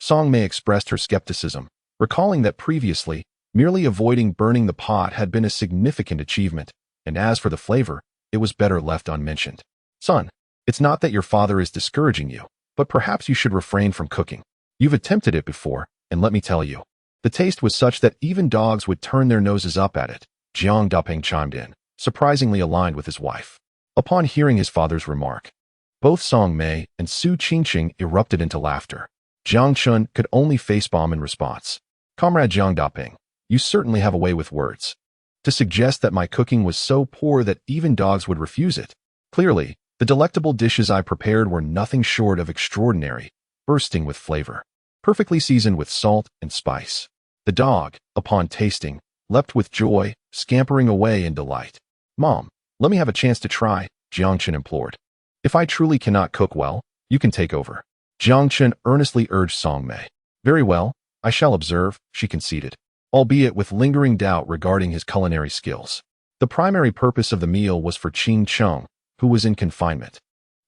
Song Mei expressed her skepticism, recalling that previously, merely avoiding burning the pot had been a significant achievement, and as for the flavor, it was better left unmentioned. Son, it's not that your father is discouraging you, but perhaps you should refrain from cooking. You've attempted it before, and let me tell you, the taste was such that even dogs would turn their noses up at it. Jiang Daping chimed in, surprisingly aligned with his wife. Upon hearing his father's remark, both Song Mei and Su Qingqing erupted into laughter. Jiang Chun could only facepalm in response. Comrade Jiang Daping, you certainly have a way with words. To suggest that my cooking was so poor that even dogs would refuse it. Clearly, the delectable dishes I prepared were nothing short of extraordinary, bursting with flavor, perfectly seasoned with salt and spice. The dog, upon tasting, leapt with joy, scampering away in delight. Mom, let me have a chance to try, Jiang Chun implored. If I truly cannot cook well, you can take over. Jiang Chun earnestly urged Song Mei. Very well, I shall observe, she conceded, albeit with lingering doubt regarding his culinary skills. The primary purpose of the meal was for Qingqing, who was in confinement.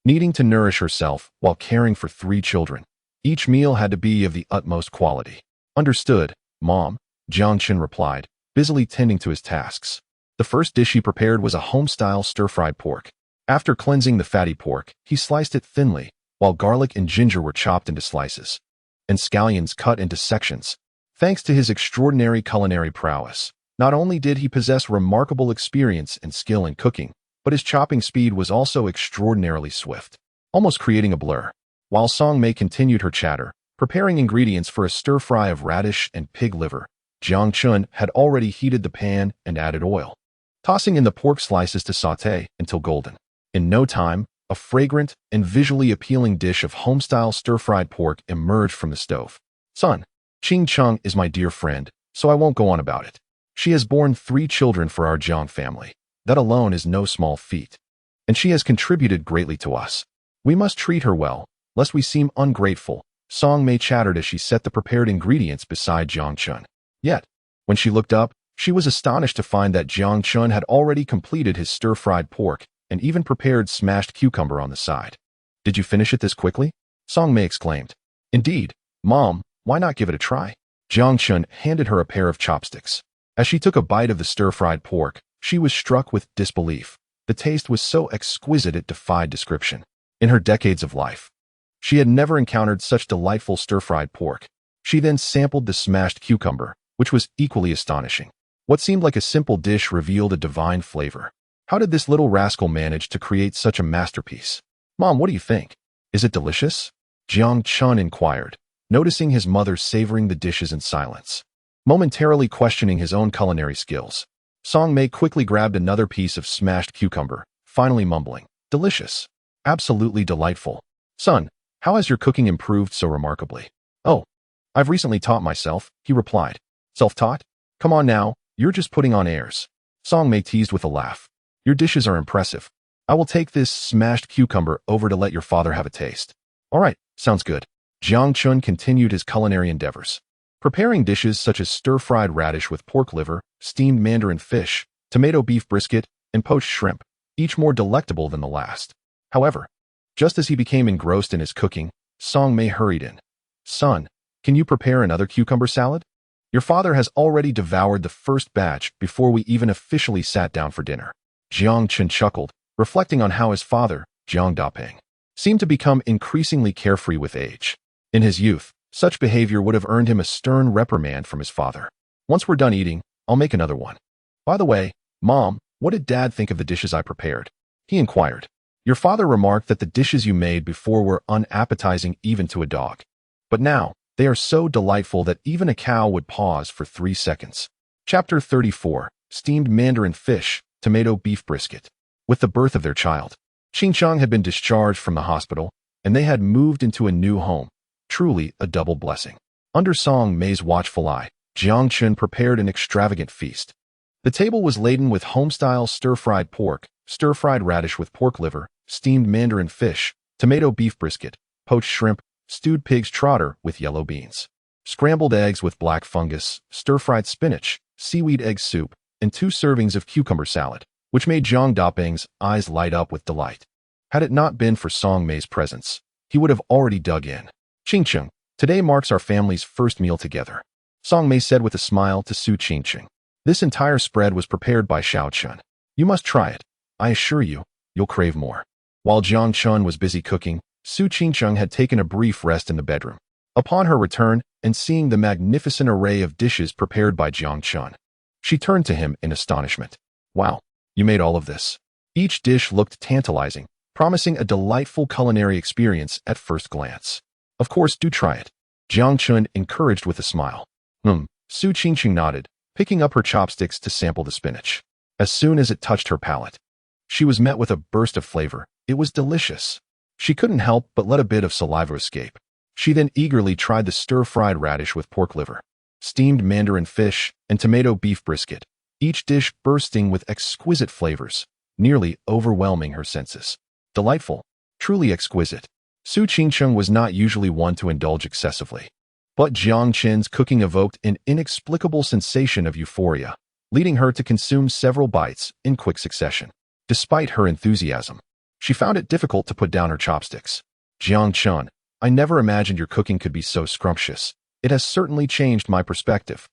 Needing to nourish herself while caring for 3 children, each meal had to be of the utmost quality. Understood, Mom, Jiang Chun replied, busily tending to his tasks. The first dish he prepared was a home-style stir-fried pork. After cleansing the fatty pork, he sliced it thinly, while garlic and ginger were chopped into slices, and scallions cut into sections. Thanks to his extraordinary culinary prowess, not only did he possess remarkable experience and skill in cooking, but his chopping speed was also extraordinarily swift, almost creating a blur. While Song Mei continued her chatter, preparing ingredients for a stir-fry of radish and pig liver, Jiang Chun had already heated the pan and added oil, tossing in the pork slices to sauté until golden. In no time, a fragrant and visually appealing dish of home-style stir-fried pork emerged from the stove. Son, Qingqing is my dear friend, so I won't go on about it. She has borne 3 children for our Jiang family. That alone is no small feat. And she has contributed greatly to us. We must treat her well, lest we seem ungrateful, Song Mei chattered as she set the prepared ingredients beside Jiang Chun. Yet, when she looked up, she was astonished to find that Jiang Chun had already completed his stir-fried pork and even prepared smashed cucumber on the side. Did you finish it this quickly? Song Mei exclaimed. Indeed, Mom, why not give it a try? Jiang Chun handed her a pair of chopsticks. As she took a bite of the stir-fried pork, she was struck with disbelief. The taste was so exquisite it defied description. In her decades of life, she had never encountered such delightful stir-fried pork. She then sampled the smashed cucumber, which was equally astonishing. What seemed like a simple dish revealed a divine flavor. How did this little rascal manage to create such a masterpiece? Mom, what do you think? Is it delicious? Jiang Chun inquired, noticing his mother savoring the dishes in silence. Momentarily questioning his own culinary skills, Song Mei quickly grabbed another piece of smashed cucumber, finally mumbling, "Delicious. Absolutely delightful. Son, how has your cooking improved so remarkably?" "Oh, I've recently taught myself," he replied. "Self-taught? Come on now, you're just putting on airs." Song Mei teased with a laugh. "Your dishes are impressive. I will take this smashed cucumber over to let your father have a taste." "All right, sounds good." Jiang Chun continued his culinary endeavors, preparing dishes such as stir-fried radish with pork liver, steamed mandarin fish, tomato beef brisket, and poached shrimp, each more delectable than the last. However, just as he became engrossed in his cooking, Song Mei hurried in. "Son, can you prepare another cucumber salad? Your father has already devoured the first batch before we even officially sat down for dinner." Jiang Chun chuckled, reflecting on how his father, Jiang Dapeng, seemed to become increasingly carefree with age. In his youth, such behavior would have earned him a stern reprimand from his father. "Once we're done eating, I'll make another one. By the way, Mom, what did Dad think of the dishes I prepared?" he inquired. "Your father remarked that the dishes you made before were unappetizing even to a dog. But now, they are so delightful that even a cow would pause for 3 seconds." Chapter 34, Steamed Mandarin Fish, Tomato Beef Brisket. With the birth of their child, Qingchang had been discharged from the hospital, and they had moved into a new home. Truly a double blessing. Under Song Mei's watchful eye, Jiang Chun prepared an extravagant feast. The table was laden with home-style stir-fried pork, stir-fried radish with pork liver, steamed mandarin fish, tomato beef brisket, poached shrimp, stewed pig's trotter with yellow beans, scrambled eggs with black fungus, stir-fried spinach, seaweed egg soup, and 2 servings of cucumber salad, which made Jiang Dapeng's eyes light up with delight. Had it not been for Song Mei's presence, he would have already dug in. "Qingcheng, today marks our family's first meal together," Song Mei said with a smile to Su Qingcheng. "This entire spread was prepared by Xiao Chun. You must try it. I assure you, you'll crave more." While Jiang Chun was busy cooking, Su Qingcheng had taken a brief rest in the bedroom. Upon her return, and seeing the magnificent array of dishes prepared by Jiang Chun, she turned to him in astonishment. "Wow, you made all of this." Each dish looked tantalizing, promising a delightful culinary experience at first glance. "Of course, do try it," Jiang Chun encouraged with a smile. Su Qingqing nodded, picking up her chopsticks to sample the spinach. As soon as it touched her palate, she was met with a burst of flavor. It was delicious. She couldn't help but let a bit of saliva escape. She then eagerly tried the stir-fried radish with pork liver, steamed mandarin fish, and tomato beef brisket, each dish bursting with exquisite flavors, nearly overwhelming her senses. Delightful, truly exquisite. Su Qingcheng was not usually one to indulge excessively, but Jiang Chen's cooking evoked an inexplicable sensation of euphoria, leading her to consume several bites in quick succession. Despite her enthusiasm, she found it difficult to put down her chopsticks. "Jiang Chun, I never imagined your cooking could be so scrumptious. It has certainly changed my perspective."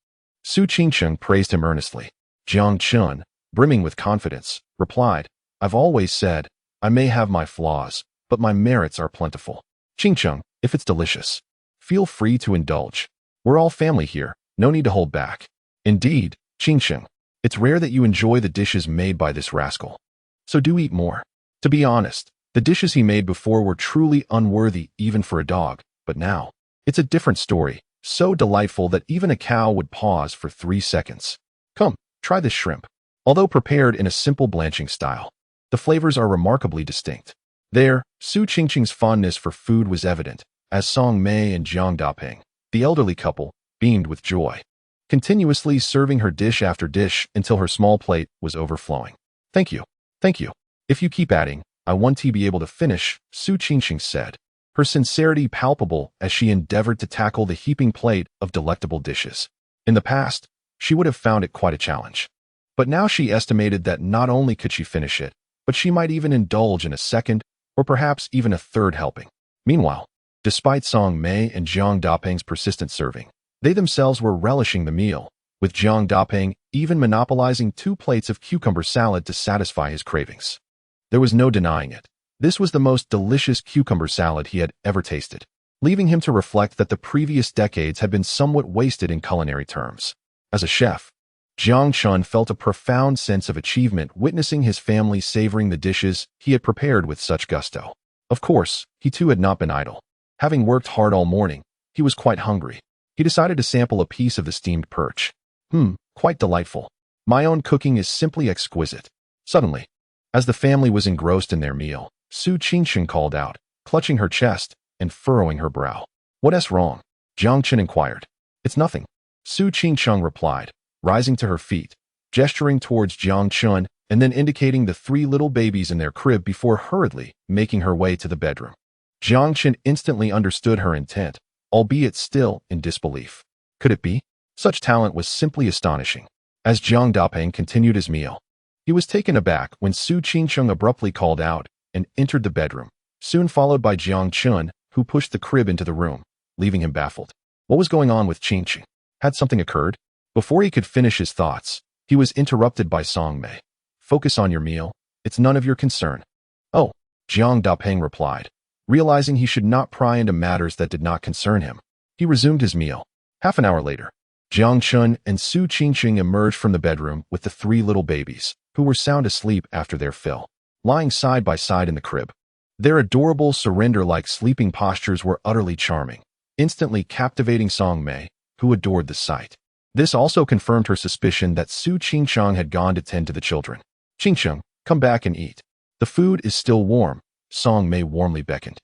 Su Qingcheng praised him earnestly. Jiang Chun, brimming with confidence, replied, "I've always said, I may have my flaws, but my merits are plentiful. Qingcheng, if it's delicious, feel free to indulge. We're all family here, no need to hold back." "Indeed, Qingcheng, it's rare that you enjoy the dishes made by this rascal. So do eat more." To be honest, the dishes he made before were truly unworthy even for a dog, but now, it's a different story, so delightful that even a cow would pause for 3 seconds. "Come, try this shrimp." Although prepared in a simple blanching style, the flavors are remarkably distinct. There, Su Qingqing's fondness for food was evident, as Song Mei and Jiang Dapeng, the elderly couple, beamed with joy, continuously serving her dish after dish until her small plate was overflowing. Thank you. If you keep adding, I want to be able to finish," Su Qingqing said, her sincerity palpable as she endeavored to tackle the heaping plate of delectable dishes. In the past, she would have found it quite a challenge. But now she estimated that not only could she finish it, but she might even indulge in a second, or perhaps even a third helping. Meanwhile, despite Song Mei and Jiang Dapeng's persistent serving, They themselves were relishing the meal, with Jiang Dapeng even monopolizing 2 plates of cucumber salad to satisfy his cravings. There was no denying it. This was the most delicious cucumber salad he had ever tasted, leaving him to reflect that the previous decades had been somewhat wasted in culinary terms. As a chef, Jiang Chun felt a profound sense of achievement witnessing his family savoring the dishes he had prepared with such gusto. Of course, he too had not been idle. Having worked hard all morning, he was quite hungry. He decided to sample a piece of the steamed perch. Quite delightful. My own cooking is simply exquisite. Suddenly, as the family was engrossed in their meal, Su Qingsheng called out, clutching her chest and furrowing her brow. "What's wrong?" Jiang Chen inquired. "It's nothing," Su Qingsheng replied, rising to her feet, gesturing towards Jiang Chun and then indicating the 3 little babies in their crib before hurriedly making her way to the bedroom. Jiang Chen instantly understood her intent, albeit still in disbelief. Could it be? Such talent was simply astonishing. As Jiang Dapeng continued his meal, he was taken aback when Su Qingsheng abruptly called out and entered the bedroom, soon followed by Jiang Chun, who pushed the crib into the room, leaving him baffled. What was going on with Qingsheng? Had something occurred? Before he could finish his thoughts, he was interrupted by Song Mei. "Focus on your meal. It's none of your concern." "Oh," Jiang Dapeng replied, realizing he should not pry into matters that did not concern him. He resumed his meal. Half an hour later, Jiang Chun and Su Qingsheng emerged from the bedroom with the 3 little babies, who were sound asleep after their fill, lying side by side in the crib. Their adorable surrender-like sleeping postures were utterly charming, instantly captivating Song Mei, who adored the sight. This also confirmed her suspicion that Su Qingsheng had gone to tend to the children. "Qingsheng, come back and eat. The food is still warm," Song Mei warmly beckoned.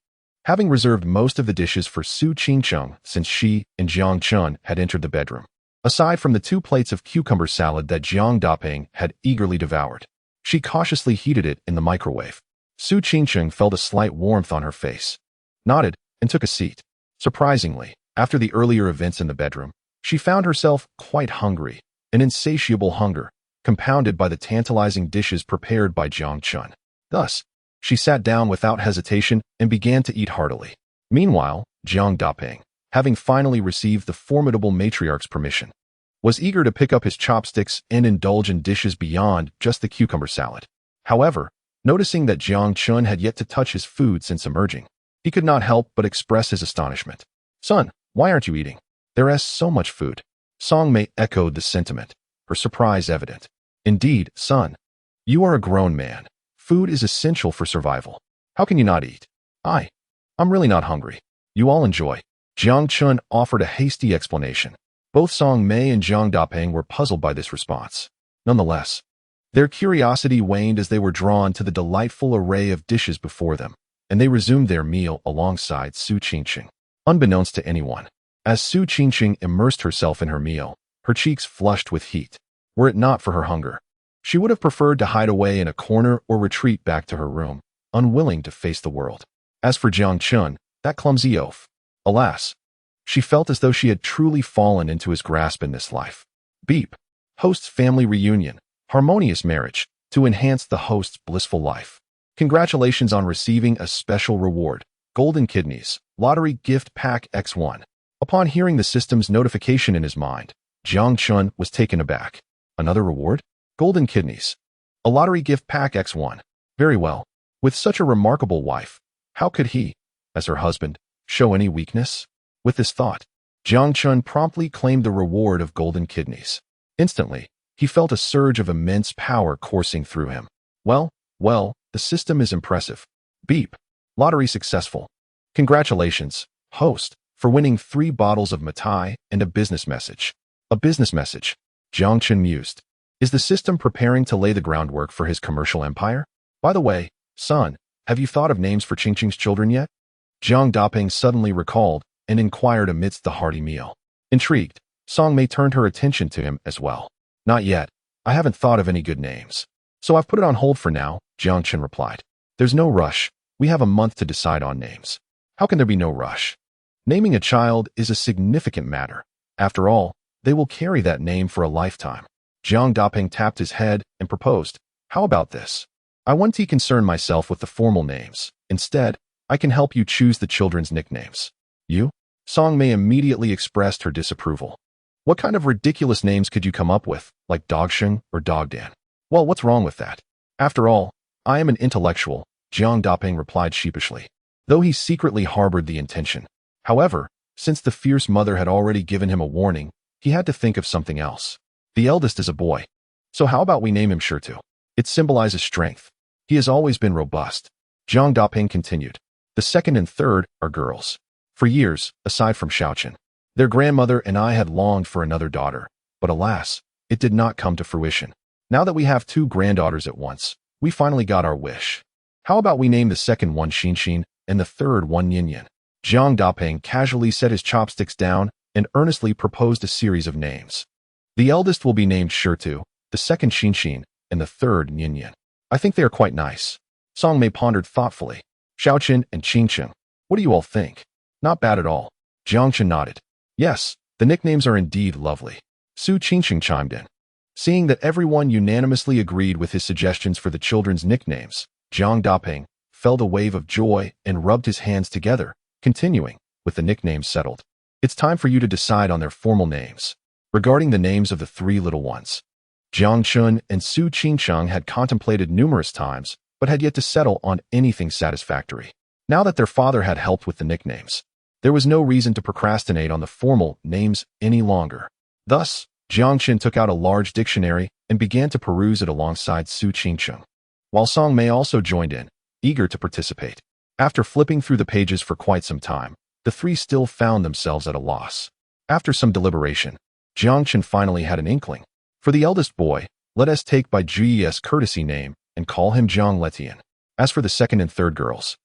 Having reserved most of the dishes for Su Qingsheng since she and Jiang Chun had entered the bedroom, aside from the 2 plates of cucumber salad that Jiang Dapeng had eagerly devoured, she cautiously heated it in the microwave. Su Qingsheng felt a slight warmth on her face, nodded, and took a seat. Surprisingly, after the earlier events in the bedroom, she found herself quite hungry, an insatiable hunger, compounded by the tantalizing dishes prepared by Jiang Chun. Thus, she sat down without hesitation and began to eat heartily. Meanwhile, Jiang Dapeng, having finally received the formidable matriarch's permission, was eager to pick up his chopsticks and indulge in dishes beyond just the cucumber salad. However, noticing that Jiang Chun had yet to touch his food since emerging, he could not help but express his astonishment. "Son, why aren't you eating? There is so much food." Song Mei echoed the sentiment, her surprise evident. "Indeed, son. You are a grown man. Food is essential for survival. How can you not eat?" I'm really not hungry. You all enjoy." Jiang Chun offered a hasty explanation. Both Song Mei and Jiang Dapeng were puzzled by this response. Nonetheless, their curiosity waned as they were drawn to the delightful array of dishes before them, and they resumed their meal alongside Su Qingsheng. Unbeknownst to anyone, as Su Qingsheng immersed herself in her meal, her cheeks flushed with heat. Were it not for her hunger, she would have preferred to hide away in a corner or retreat back to her room, unwilling to face the world. As for Jiang Chun, that clumsy oaf, alas, she felt as though she had truly fallen into his grasp in this life. Beep. Host's family reunion, harmonious marriage, to enhance the host's blissful life. Congratulations on receiving a special reward, Golden Kidneys, Lottery Gift Pack X1. Upon hearing the system's notification in his mind, Jiang Chun was taken aback. Another reward? Golden Kidneys. A Lottery Gift Pack X1. Very well. With such a remarkable wife, how could he, as her husband, show any weakness? With this thought, Jiang Chun promptly claimed the reward of Golden Kidneys. Instantly, he felt a surge of immense power coursing through him. Well, the system is impressive. Beep. Lottery successful. Congratulations, host, for winning 3 bottles of Matai and a business message. A business message, Jiang Chun mused. Is the system preparing to lay the groundwork for his commercial empire? By the way, son, have you thought of names for Qingsheng's children yet? Jiang Dapeng suddenly recalled and inquired amidst the hearty meal. Intrigued, Song Mei turned her attention to him as well. Not yet. I haven't thought of any good names. So I've put it on hold for now, Jiang Chun replied. There's no rush. We have a month to decide on names. How can there be no rush? Naming a child is a significant matter. After all, they will carry that name for a lifetime. Jiang Dapeng tapped his head and proposed, how about this? I won't concern myself with the formal names. Instead, I can help you choose the children's nicknames. You? Song Mei immediately expressed her disapproval. What kind of ridiculous names could you come up with, like Dogsheng or Dogdan? Well, what's wrong with that? After all, I am an intellectual, Jiang Daping replied sheepishly, though he secretly harbored the intention. However, since the fierce mother had already given him a warning, he had to think of something else. The eldest is a boy. So how about we name him Shirtu? It symbolizes strength. He has always been robust. Jiang Daping continued. The second and third are girls. For years, aside from Xiaoqin, their grandmother and I had longed for another daughter, but alas, it did not come to fruition. Now that we have two granddaughters at once, we finally got our wish. How about we name the second one Xinxin and the third one Yinyin? Jiang Daping casually set his chopsticks down and earnestly proposed a series of names. The eldest will be named Shirtu, the second Xinxin, and the third Yinyin. I think they are quite nice. Song Mei pondered thoughtfully. Xiaoqin and Qingqing. What do you all think? Not bad at all. Jiangchen nodded. Yes, the nicknames are indeed lovely. Su Qingqing chimed in. Seeing that everyone unanimously agreed with his suggestions for the children's nicknames, Jiang Daping felt a wave of joy and rubbed his hands together, continuing, with the nicknames settled. It's time for you to decide on their formal names. Regarding the names of the three little ones, Jiang Chun and Su Qingqing had contemplated numerous times, but had yet to settle on anything satisfactory. Now that their father had helped with the nicknames, there was no reason to procrastinate on the formal names any longer. Thus, Jiang Qin took out a large dictionary and began to peruse it alongside Su Qingqing, while Song Mei also joined in, eager to participate. After flipping through the pages for quite some time, the three still found themselves at a loss. After some deliberation, Jiang Qin finally had an inkling. For the eldest boy, let us take by Ji's courtesy name and call him Jiang Letian. As for the second and third girls,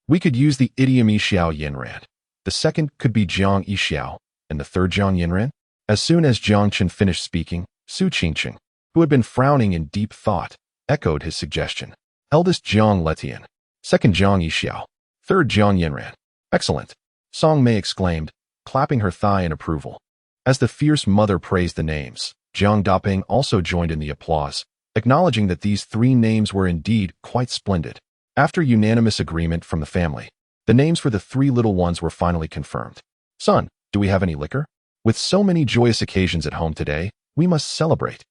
we could use the idiom Yixiao Yinran. The second could be Jiang Yixiao, and the third Jiang Yinran. As soon as Jiang Qin finished speaking, Su Qingqing, who had been frowning in deep thought, echoed his suggestion. Eldest Jiang Letian, second Jiang Yixiao, third Jiang Yinran. Excellent, Song Mei exclaimed, clapping her thigh in approval. As the fierce mother praised the names, Jiang Daping also joined in the applause, acknowledging that these three names were indeed quite splendid. After unanimous agreement from the family, the names for the three little ones were finally confirmed. Son, do we have any liquor? With so many joyous occasions at home today, we must celebrate.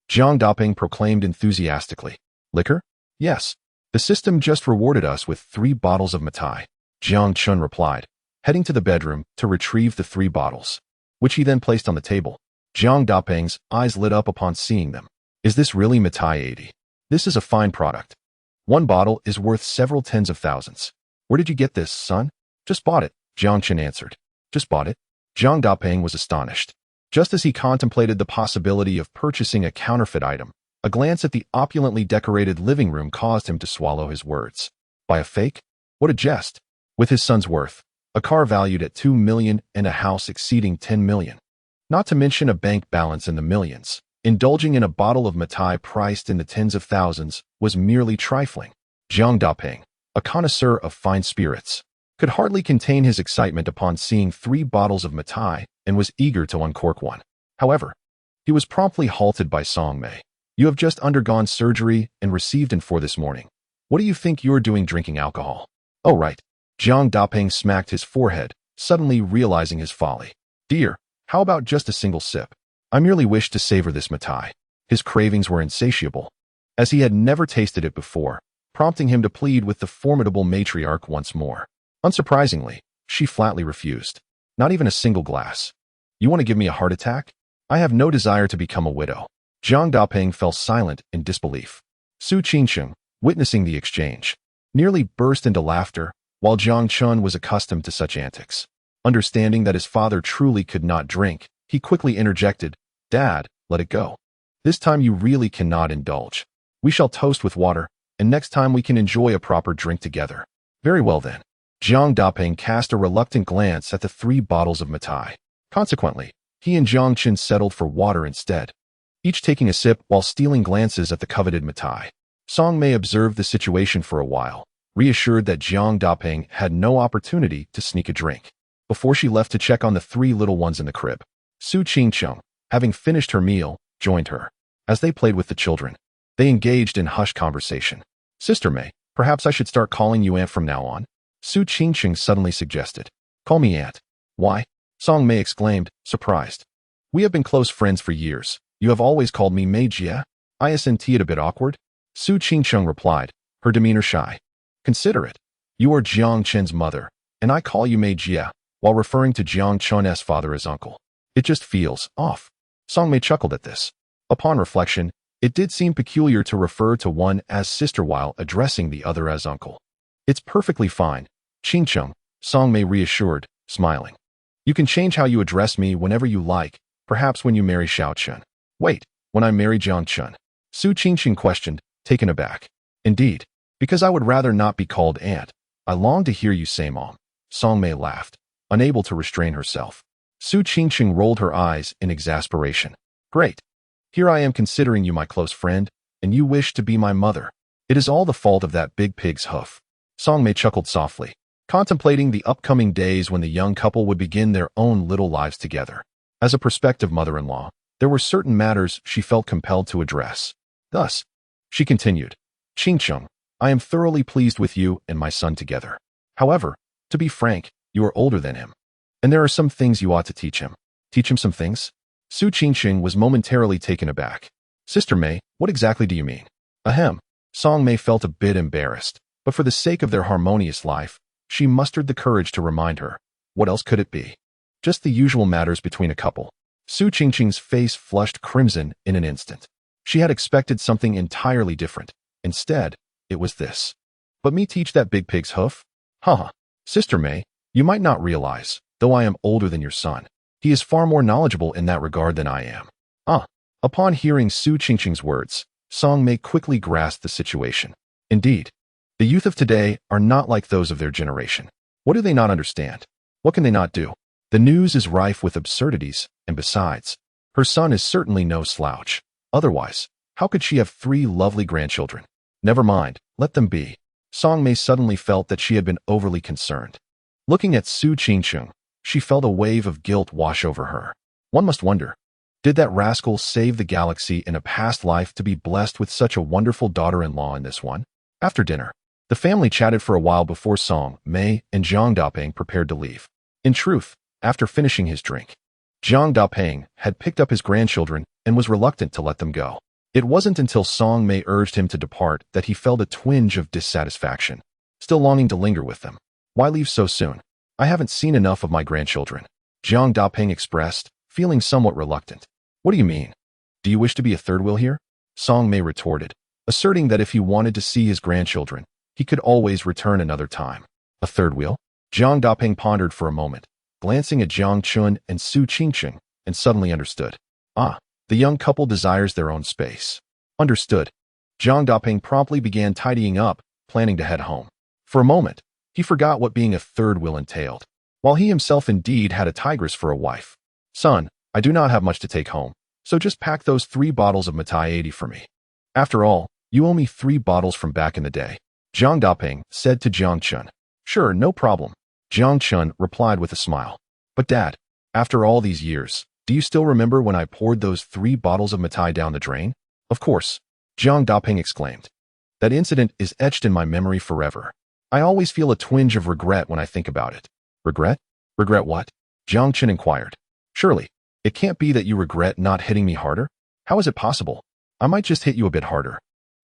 Jiang Daping proclaimed enthusiastically. Liquor? Yes. The system just rewarded us with 3 bottles of Matai. Jiang Chun replied, heading to the bedroom to retrieve the 3 bottles, which he then placed on the table. Jiang Daping's eyes lit up upon seeing them. Is this really Matai 80? This is a fine product. 1 bottle is worth several tens of thousands. Where did you get this, son? Just bought it, Jiang Chen answered. Just bought it? Jiang Daping was astonished. Just as he contemplated the possibility of purchasing a counterfeit item, a glance at the opulently decorated living room caused him to swallow his words. Buy a fake? What a jest. With his son's worth, a car valued at 2 million and a house exceeding 10 million. Not to mention a bank balance in the millions. Indulging in a bottle of Matai priced in the tens of thousands was merely trifling. Jiang Daping, a connoisseur of fine spirits, could hardly contain his excitement upon seeing 3 bottles of Matai and was eager to uncork one. However, he was promptly halted by Song Mei. You have just undergone surgery and received in for this morning. What do you think you're doing drinking alcohol? Oh, right. Jiang Daping smacked his forehead, suddenly realizing his folly. Dear, how about just a single sip? I merely wish to savor this Matai. His cravings were insatiable, as he had never tasted it before, prompting him to plead with the formidable matriarch once more. Unsurprisingly, she flatly refused. Not even a single glass. You want to give me a heart attack? I have no desire to become a widow. Jiang Daping fell silent in disbelief. Su Qingqing, witnessing the exchange, nearly burst into laughter, while Jiang Chun was accustomed to such antics. Understanding that his father truly could not drink, he quickly interjected, Dad, let it go. This time you really cannot indulge. We shall toast with water, and next time we can enjoy a proper drink together. Very well then. Jiang Daping cast a reluctant glance at the 3 bottles of Matai. Consequently, he and Jiang Qin settled for water instead, each taking a sip while stealing glances at the coveted Matai. Song Mei observed the situation for a while, reassured that Jiang Daping had no opportunity to sneak a drink, before she left to check on the 3 little ones in the crib. Su Qingqing, having finished her meal, joined her. As they played with the children, they engaged in hushed conversation. Sister Mei, perhaps I should start calling you Aunt from now on? Su Qingqing suddenly suggested. Call me Aunt. Why? Song Mei exclaimed, surprised. We have been close friends for years. You have always called me Mei Jia. Isn't it a bit awkward? Su Qingcheng replied, her demeanor shy. Consider it. You are Jiang Chen's mother, and I call you Mei Jia, while referring to Jiang Chen's father as uncle. It just feels off. Song Mei chuckled at this. Upon reflection, it did seem peculiar to refer to one as sister while addressing the other as uncle. It's perfectly fine, Qingcheng, Song Mei reassured, smiling. You can change how you address me whenever you like, perhaps when you marry Xiao Chen. Wait, when I marry Jiang Chen? Su Qingcheng questioned, taken aback. Indeed, because I would rather not be called aunt. I long to hear you say mom. Song Mei laughed, unable to restrain herself. Su Qingcheng rolled her eyes in exasperation. Great. Here I am considering you my close friend, and you wish to be my mother. It is all the fault of that big pig's hoof. Song Mei chuckled softly, contemplating the upcoming days when the young couple would begin their own little lives together. As a prospective mother-in-law, there were certain matters she felt compelled to address. Thus, she continued, Qingcheng, I am thoroughly pleased with you and my son together. However, to be frank, you are older than him, and there are some things you ought to teach him. Teach him some things? Su Qingcheng was momentarily taken aback. Sister Mei, what exactly do you mean? Ahem. Song Mei felt a bit embarrassed, but for the sake of their harmonious life, she mustered the courage to remind her. What else could it be? Just the usual matters between a couple. Su Qingcheng's face flushed crimson in an instant. She had expected something entirely different. Instead, it was this. But me teach that big pig's hoof? Haha. Sister Mei, you might not realize, though I am older than your son, he is far more knowledgeable in that regard than I am. Upon hearing Su Qingcheng's words, Song Mei quickly grasped the situation. Indeed, the youth of today are not like those of their generation. What do they not understand? What can they not do? The news is rife with absurdities, and besides, her son is certainly no slouch. Otherwise, how could she have 3 lovely grandchildren? Never mind, let them be. Song Mei suddenly felt that she had been overly concerned. Looking at Su Qingcheng, she felt a wave of guilt wash over her. One must wonder, did that rascal save the galaxy in a past life to be blessed with such a wonderful daughter-in-law in this one? After dinner, the family chatted for a while before Song Mei and Zhang Dapeng prepared to leave. In truth, after finishing his drink, Zhang Dapeng had picked up his grandchildren and was reluctant to let them go. It wasn't until Song Mei urged him to depart that he felt a twinge of dissatisfaction, still longing to linger with them. Why leave so soon? I haven't seen enough of my grandchildren, Zhang Dapeng expressed, feeling somewhat reluctant. What do you mean? Do you wish to be a third wheel here? Song Mei retorted, asserting that if he wanted to see his grandchildren, he could always return another time. A third wheel? Zhang Dapeng pondered for a moment, glancing at Jiang Chun and Su Qingcheng, and suddenly understood. The young couple desires their own space. Understood. Zhang Dapeng promptly began tidying up, planning to head home. For a moment, he forgot what being a third wheel entailed, while he himself indeed had a tigress for a wife. Son, I do not have much to take home, so just pack those 3 bottles of Matai 80 for me. After all, you owe me 3 bottles from back in the day, Zhang Dapeng said to Jiang Chun. Sure, no problem, Jiang Chun replied with a smile. But Dad, after all these years, do you still remember when I poured those 3 bottles of Matai down the drain? Of course, Jiang Dapeng exclaimed. That incident is etched in my memory forever. I always feel a twinge of regret when I think about it. Regret? Regret what? Jiang Chun inquired. Surely, it can't be that you regret not hitting me harder? How is it possible? I might just hit you a bit harder.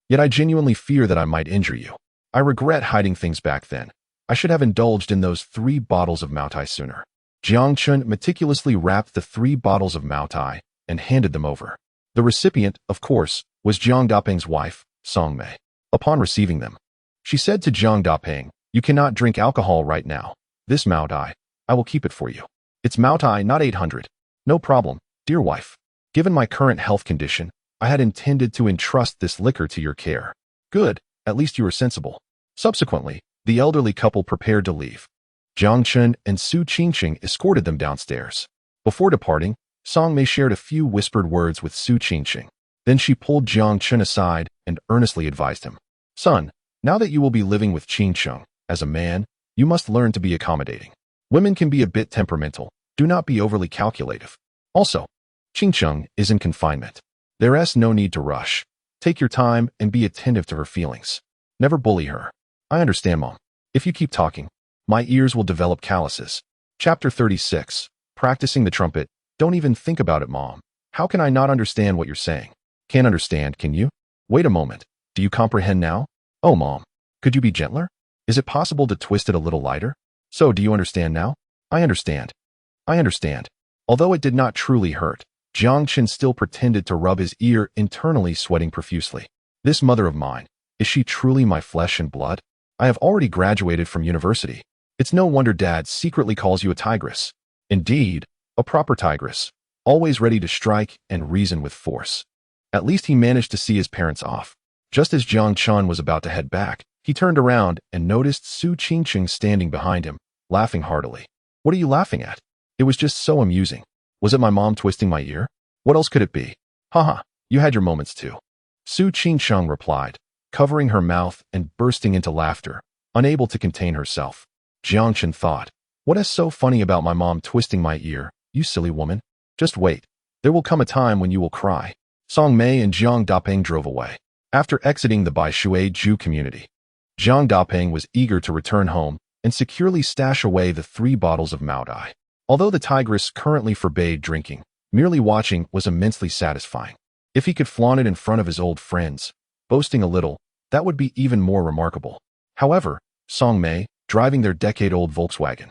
Yet I genuinely fear that I might injure you. I regret hiding things back then. I should have indulged in those 3 bottles of Maotai sooner. Jiang Chun meticulously wrapped the 3 bottles of Maotai and handed them over. The recipient, of course, was Zhang Dapeng's wife, Song Mei. Upon receiving them, she said to Zhang Dapeng, you cannot drink alcohol right now. This Maotai, I will keep it for you. It's Maotai, not 800. No problem, dear wife. Given my current health condition, I had intended to entrust this liquor to your care. Good, at least you were sensible. Subsequently, the elderly couple prepared to leave. Jiang Chun and Su Qingcheng escorted them downstairs. Before departing, Song Mei shared a few whispered words with Su Qingcheng. Then she pulled Jiang Chun aside and earnestly advised him. Son, now that you will be living with Qingcheng, as a man, you must learn to be accommodating. Women can be a bit temperamental. Do not be overly calculative. Also, Qingcheng is in confinement. There's no need to rush. Take your time and be attentive to her feelings. Never bully her. I understand, Mom. If you keep talking, my ears will develop calluses. Chapter 36. Practicing the trumpet. Don't even think about it, Mom. How can I not understand what you're saying? Can't understand, can you? Wait a moment. Do you comprehend now? Oh, Mom. Could you be gentler? Is it possible to twist it a little lighter? So, do you understand now? I understand. I understand. Although it did not truly hurt, Jiang Chen still pretended to rub his ear, internally sweating profusely. This mother of mine, is she truly my flesh and blood? I have already graduated from university. It's no wonder Dad secretly calls you a tigress. Indeed, a proper tigress, always ready to strike and reason with force. At least he managed to see his parents off. Just as Jiang Chen was about to head back, he turned around and noticed Su Qingqing standing behind him, laughing heartily. What are you laughing at? It was just so amusing. Was it my mom twisting my ear? What else could it be? Haha, you had your moments too. Su Qingqing replied, covering her mouth and bursting into laughter, unable to contain herself. Jiang Chen thought, what is so funny about my mom twisting my ear, you silly woman? Just wait. There will come a time when you will cry. Song Mei and Jiang Dapeng drove away. After exiting the Bai Shui community, Jiang Dapeng was eager to return home and securely stash away the 3 bottles of Mao Dai. Although the tigress currently forbade drinking, merely watching was immensely satisfying. If he could flaunt it in front of his old friends, boasting a little, that would be even more remarkable. However, Song Mei, driving their decade-old Volkswagen,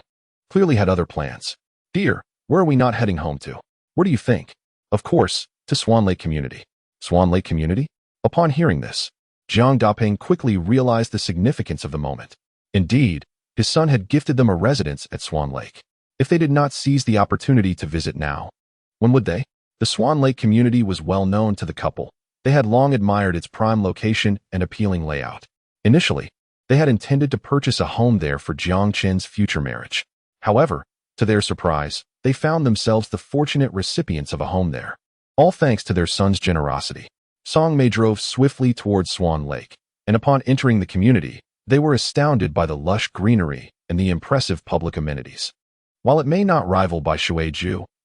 clearly had other plans. Dear, where are we not heading home to? Where do you think? Of course, to Swan Lake Community. Swan Lake Community? Upon hearing this, Jiang Dapeng quickly realized the significance of the moment. Indeed, his son had gifted them a residence at Swan Lake. If they did not seize the opportunity to visit now, when would they? The Swan Lake community was well known to the couple. They had long admired its prime location and appealing layout. Initially, they had intended to purchase a home there for Jiang Chen's future marriage. However, to their surprise, they found themselves the fortunate recipients of a home there. All thanks to their son's generosity. Song Mei drove swiftly towards Swan Lake, and upon entering the community, they were astounded by the lush greenery and the impressive public amenities. While it may not rival Bai Shui,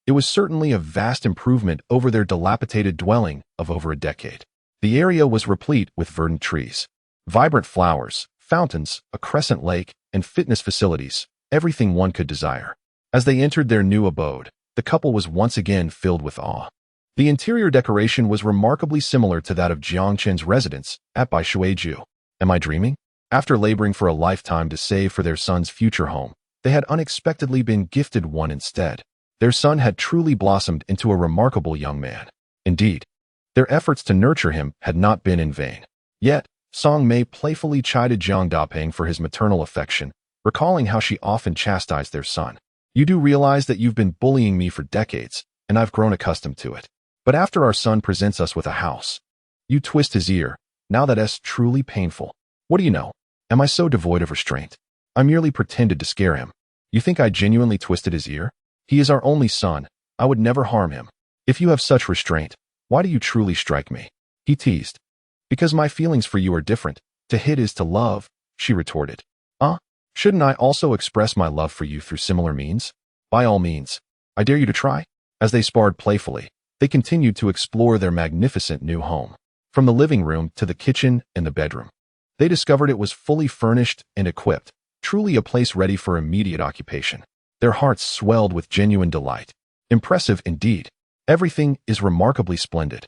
it was certainly a vast improvement over their dilapidated dwelling of over a decade. The area was replete with verdant trees, vibrant flowers, fountains, a crescent lake, and fitness facilities, everything one could desire. As they entered their new abode, the couple was once again filled with awe. The interior decoration was remarkably similar to that of Jiang Chen's residence at Bai Shui. Am I dreaming? After laboring for a lifetime to save for their son's future home, they had unexpectedly been gifted one instead. Their son had truly blossomed into a remarkable young man. Indeed, their efforts to nurture him had not been in vain. Yet, Song Mei playfully chided Jiang Dapeng for his maternal affection, recalling how she often chastised their son. You do realize that you've been bullying me for decades, and I've grown accustomed to it. But after our son presents us with a house, you twist his ear. Now that's truly painful. What do you know? Am I so devoid of restraint? I merely pretended to scare him. You think I genuinely twisted his ear? He is our only son. I would never harm him. If you have such restraint, why do you truly strike me? He teased. Because my feelings for you are different. To hit is to love, she retorted. Shouldn't I also express my love for you through similar means? By all means. I dare you to try. As they sparred playfully, they continued to explore their magnificent new home. From the living room to the kitchen and the bedroom, they discovered it was fully furnished and equipped, truly a place ready for immediate occupation. Their hearts swelled with genuine delight. Impressive indeed. Everything is remarkably splendid.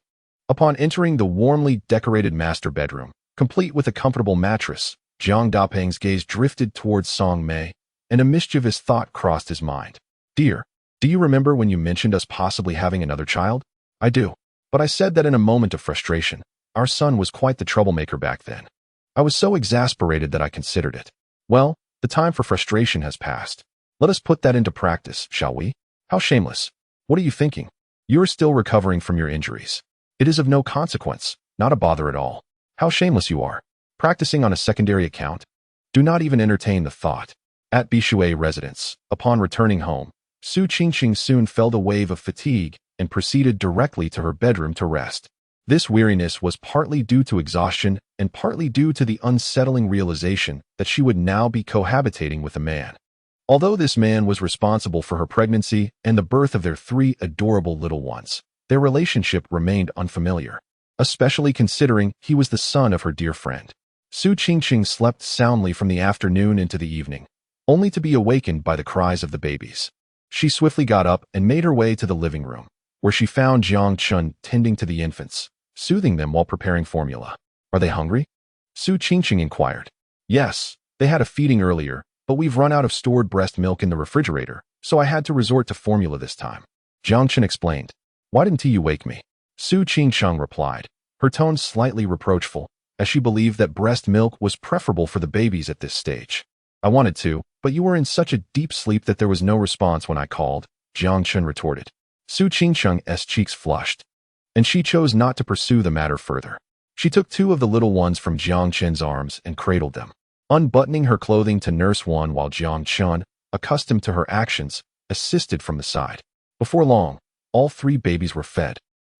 Upon entering the warmly decorated master bedroom, complete with a comfortable mattress, Jiang Dapeng's gaze drifted towards Song Mei, and a mischievous thought crossed his mind. Dear, do you remember when you mentioned us possibly having another child? I do. But I said that in a moment of frustration. Our son was quite the troublemaker back then. I was so exasperated that I considered it. Well, the time for frustration has passed. Let us put that into practice, shall we? How shameless. What are you thinking? You are still recovering from your injuries. It is of no consequence, not a bother at all. How shameless you are. Practicing on a secondary account? Do not even entertain the thought. At Bishui residence, upon returning home, Su Qingqing soon felt a wave of fatigue and proceeded directly to her bedroom to rest. This weariness was partly due to exhaustion and partly due to the unsettling realization that she would now be cohabitating with a man. Although this man was responsible for her pregnancy and the birth of their 3 adorable little ones, their relationship remained unfamiliar, especially considering he was the son of her dear friend. Su Qingqing slept soundly from the afternoon into the evening, only to be awakened by the cries of the babies. She swiftly got up and made her way to the living room, where she found Jiang Chun tending to the infants, soothing them while preparing formula. Are they hungry? Su Qingqing inquired. Yes, they had a feeding earlier, but we've run out of stored breast milk in the refrigerator, so I had to resort to formula this time. Jiang Chun explained. Why didn't you wake me? Su Qingqing replied, her tone slightly reproachful, as she believed that breast milk was preferable for the babies at this stage. I wanted to, but you were in such a deep sleep that there was no response when I called, Jiang Chun retorted. Su Qingqing's cheeks flushed, and she chose not to pursue the matter further. She took two of the little ones from Jiang Chun's arms and cradled them, unbuttoning her clothing to nurse one while Jiang Chun, accustomed to her actions, assisted from the side. Before long, all three babies were fed.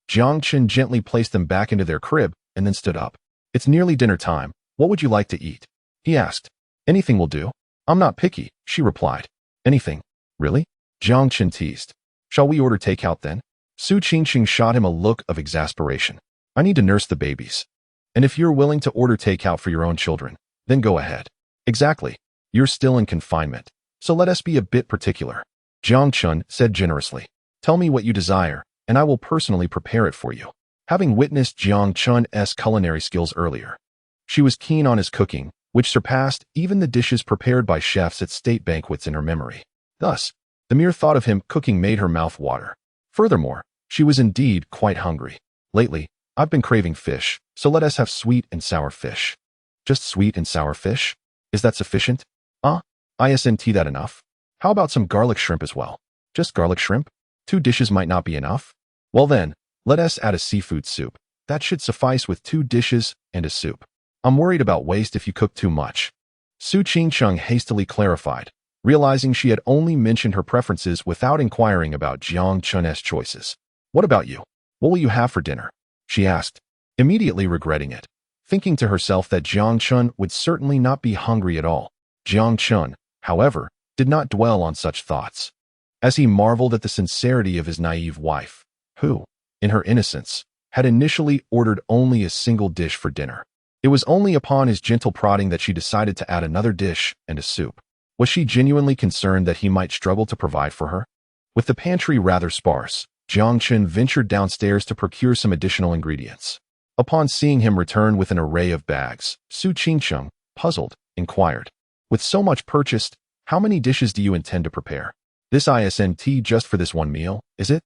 Jiang Chun gently placed them back into their crib and then stood up. It's nearly dinner time. What would you like to eat? He asked. Anything will do. I'm not picky, she replied. Anything? Really? Jiang Chun teased. Shall we order takeout then? Su Qingqing shot him a look of exasperation. I need to nurse the babies. And if you're willing to order takeout for your own children, then go ahead. Exactly. You're still in confinement, so let us be a bit particular. Jiang Chun said generously. Tell me what you desire, and I will personally prepare it for you. Having witnessed Jiang Chun's culinary skills earlier, she was keen on his cooking, which surpassed even the dishes prepared by chefs at state banquets in her memory. Thus, the mere thought of him cooking made her mouth water. Furthermore, she was indeed quite hungry. Lately, I've been craving fish, so let us have sweet and sour fish. Just sweet and sour fish? Is that sufficient? Isn't that enough? How about some garlic shrimp as well? Just garlic shrimp? 2 dishes might not be enough? Well then, let us add a seafood soup. That should suffice with 2 dishes and a soup. I'm worried about waste if you cook too much. Su Qingqing hastily clarified, realizing she had only mentioned her preferences without inquiring about Jiang Chun's choices. What about you? What will you have for dinner? She asked, immediately regretting it, thinking to herself that Jiang Chun would certainly not be hungry at all. Jiang Chun, however, did not dwell on such thoughts, as he marveled at the sincerity of his naive wife, who, in her innocence, had initially ordered only a single dish for dinner. It was only upon his gentle prodding that she decided to add another dish and a soup. Was she genuinely concerned that he might struggle to provide for her? With the pantry rather sparse, Jiang Chun ventured downstairs to procure some additional ingredients. Upon seeing him return with an array of bags, Su Qingqing, puzzled, inquired, with so much purchased, how many dishes do you intend to prepare? This isn't just for this one meal, is it?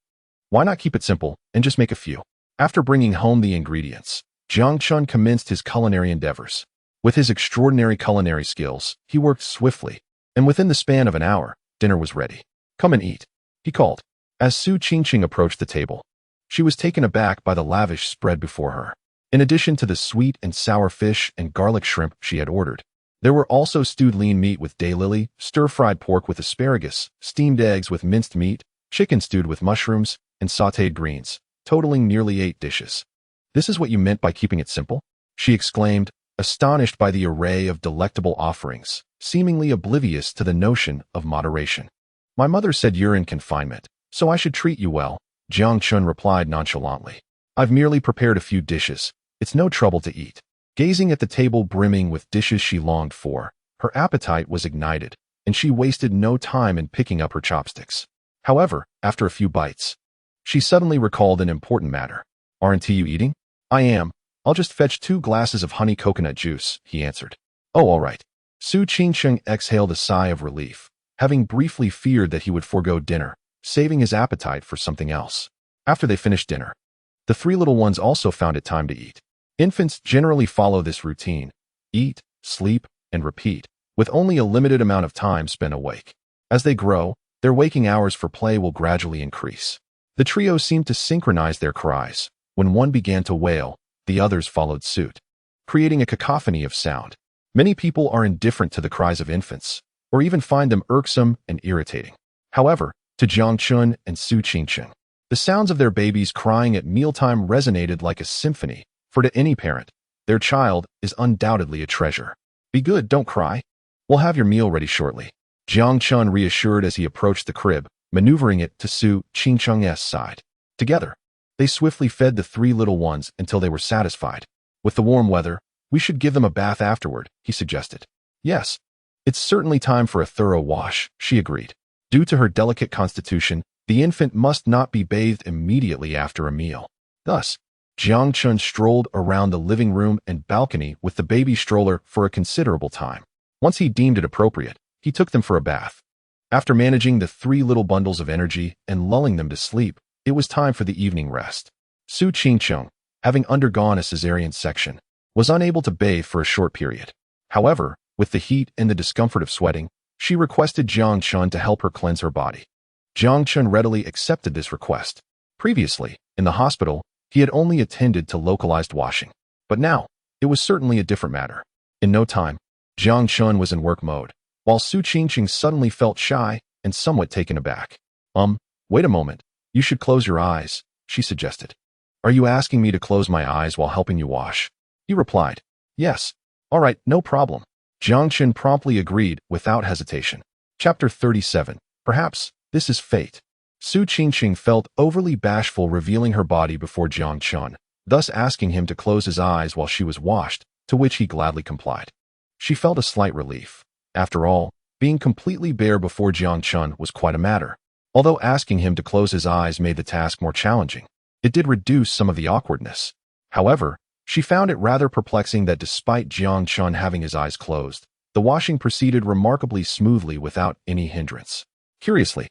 Why not keep it simple and just make a few? After bringing home the ingredients, Jiang Chun commenced his culinary endeavors. With his extraordinary culinary skills, he worked swiftly, and within the span of an hour, dinner was ready. Come and eat, he called. As Su Qingqing approached the table, she was taken aback by the lavish spread before her. In addition to the sweet and sour fish and garlic shrimp she had ordered, there were also stewed lean meat with daylily, stir-fried pork with asparagus, steamed eggs with minced meat, chicken stewed with mushrooms, and sautéed greens, totaling nearly 8 dishes. This is what you meant by keeping it simple? She exclaimed, astonished by the array of delectable offerings, seemingly oblivious to the notion of moderation. My mother said you're in confinement, so I should treat you well, Jiang Chun replied nonchalantly. I've merely prepared a few dishes. It's no trouble to eat. Gazing at the table brimming with dishes she longed for, her appetite was ignited, and she wasted no time in picking up her chopsticks. However, after a few bites, she suddenly recalled an important matter. Aren't you eating? I am. I'll just fetch 2 glasses of honey coconut juice, he answered. Oh, all right. Su Qingqing exhaled a sigh of relief, having briefly feared that he would forego dinner, saving his appetite for something else. After they finished dinner, the 3 little ones also found it time to eat. Infants generally follow this routine: eat, sleep, and repeat, with only a limited amount of time spent awake. As they grow, their waking hours for play will gradually increase. The trio seemed to synchronize their cries. When one began to wail, the others followed suit, creating a cacophony of sound. Many people are indifferent to the cries of infants, or even find them irksome and irritating. However, to Jiang Chun and Su Qingqing, the sounds of their babies crying at mealtime resonated like a symphony, for to any parent, their child is undoubtedly a treasure. Be good, don't cry. We'll have your meal ready shortly, Jiang Chun reassured as he approached the crib, maneuvering it to Su Qingqing's side. Together, they swiftly fed the 3 little ones until they were satisfied. With the warm weather, we should give them a bath afterward, he suggested. Yes, it's certainly time for a thorough wash, she agreed. Due to her delicate constitution, the infant must not be bathed immediately after a meal. Thus, Jiang Chun strolled around the living room and balcony with the baby stroller for a considerable time. Once he deemed it appropriate, he took them for a bath. After managing the 3 little bundles of energy and lulling them to sleep, it was time for the evening rest. Su Qingcheng, having undergone a cesarean section, was unable to bathe for a short period. However, with the heat and the discomfort of sweating, she requested Jiang Chun to help her cleanse her body. Jiang Chun readily accepted this request. Previously, in the hospital, he had only attended to localized washing. But now, it was certainly a different matter. In no time, Jiang Chun was in work mode, while Su Qingqing suddenly felt shy and somewhat taken aback. Wait a moment. You should close your eyes, she suggested. Are you asking me to close my eyes while helping you wash? He replied. Yes. All right, no problem. Jiang Chun promptly agreed without hesitation. Chapter 37. Perhaps this is fate. Su Qingqing felt overly bashful revealing her body before Jiang Chun, thus asking him to close his eyes while she was washed, to which he gladly complied. She felt a slight relief. After all, being completely bare before Jiang Chun was quite a matter. Although asking him to close his eyes made the task more challenging, it did reduce some of the awkwardness. However, she found it rather perplexing that despite Jiang Chun having his eyes closed, the washing proceeded remarkably smoothly without any hindrance. Curiously,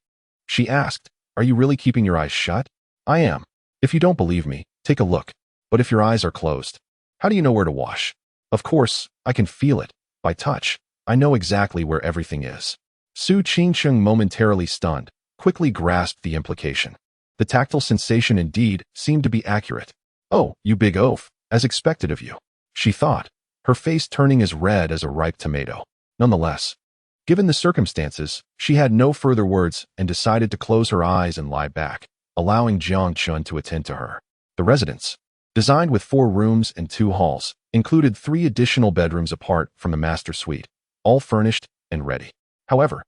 she asked, "Are you really keeping your eyes shut?" "I am. If you don't believe me, take a look. But if your eyes are closed, how do you know where to wash?" "Of course, I can feel it. By touch, I know exactly where everything is." Su Qingqing, momentarily stunned, quickly grasped the implication. The tactile sensation indeed seemed to be accurate. "Oh, you big oaf, as expected of you," she thought, her face turning as red as a ripe tomato. Nonetheless, given the circumstances, she had no further words and decided to close her eyes and lie back, allowing Jiang Chun to attend to her. The residence, designed with 4 rooms and 2 halls, included 3 additional bedrooms apart from the master suite, all furnished and ready. However,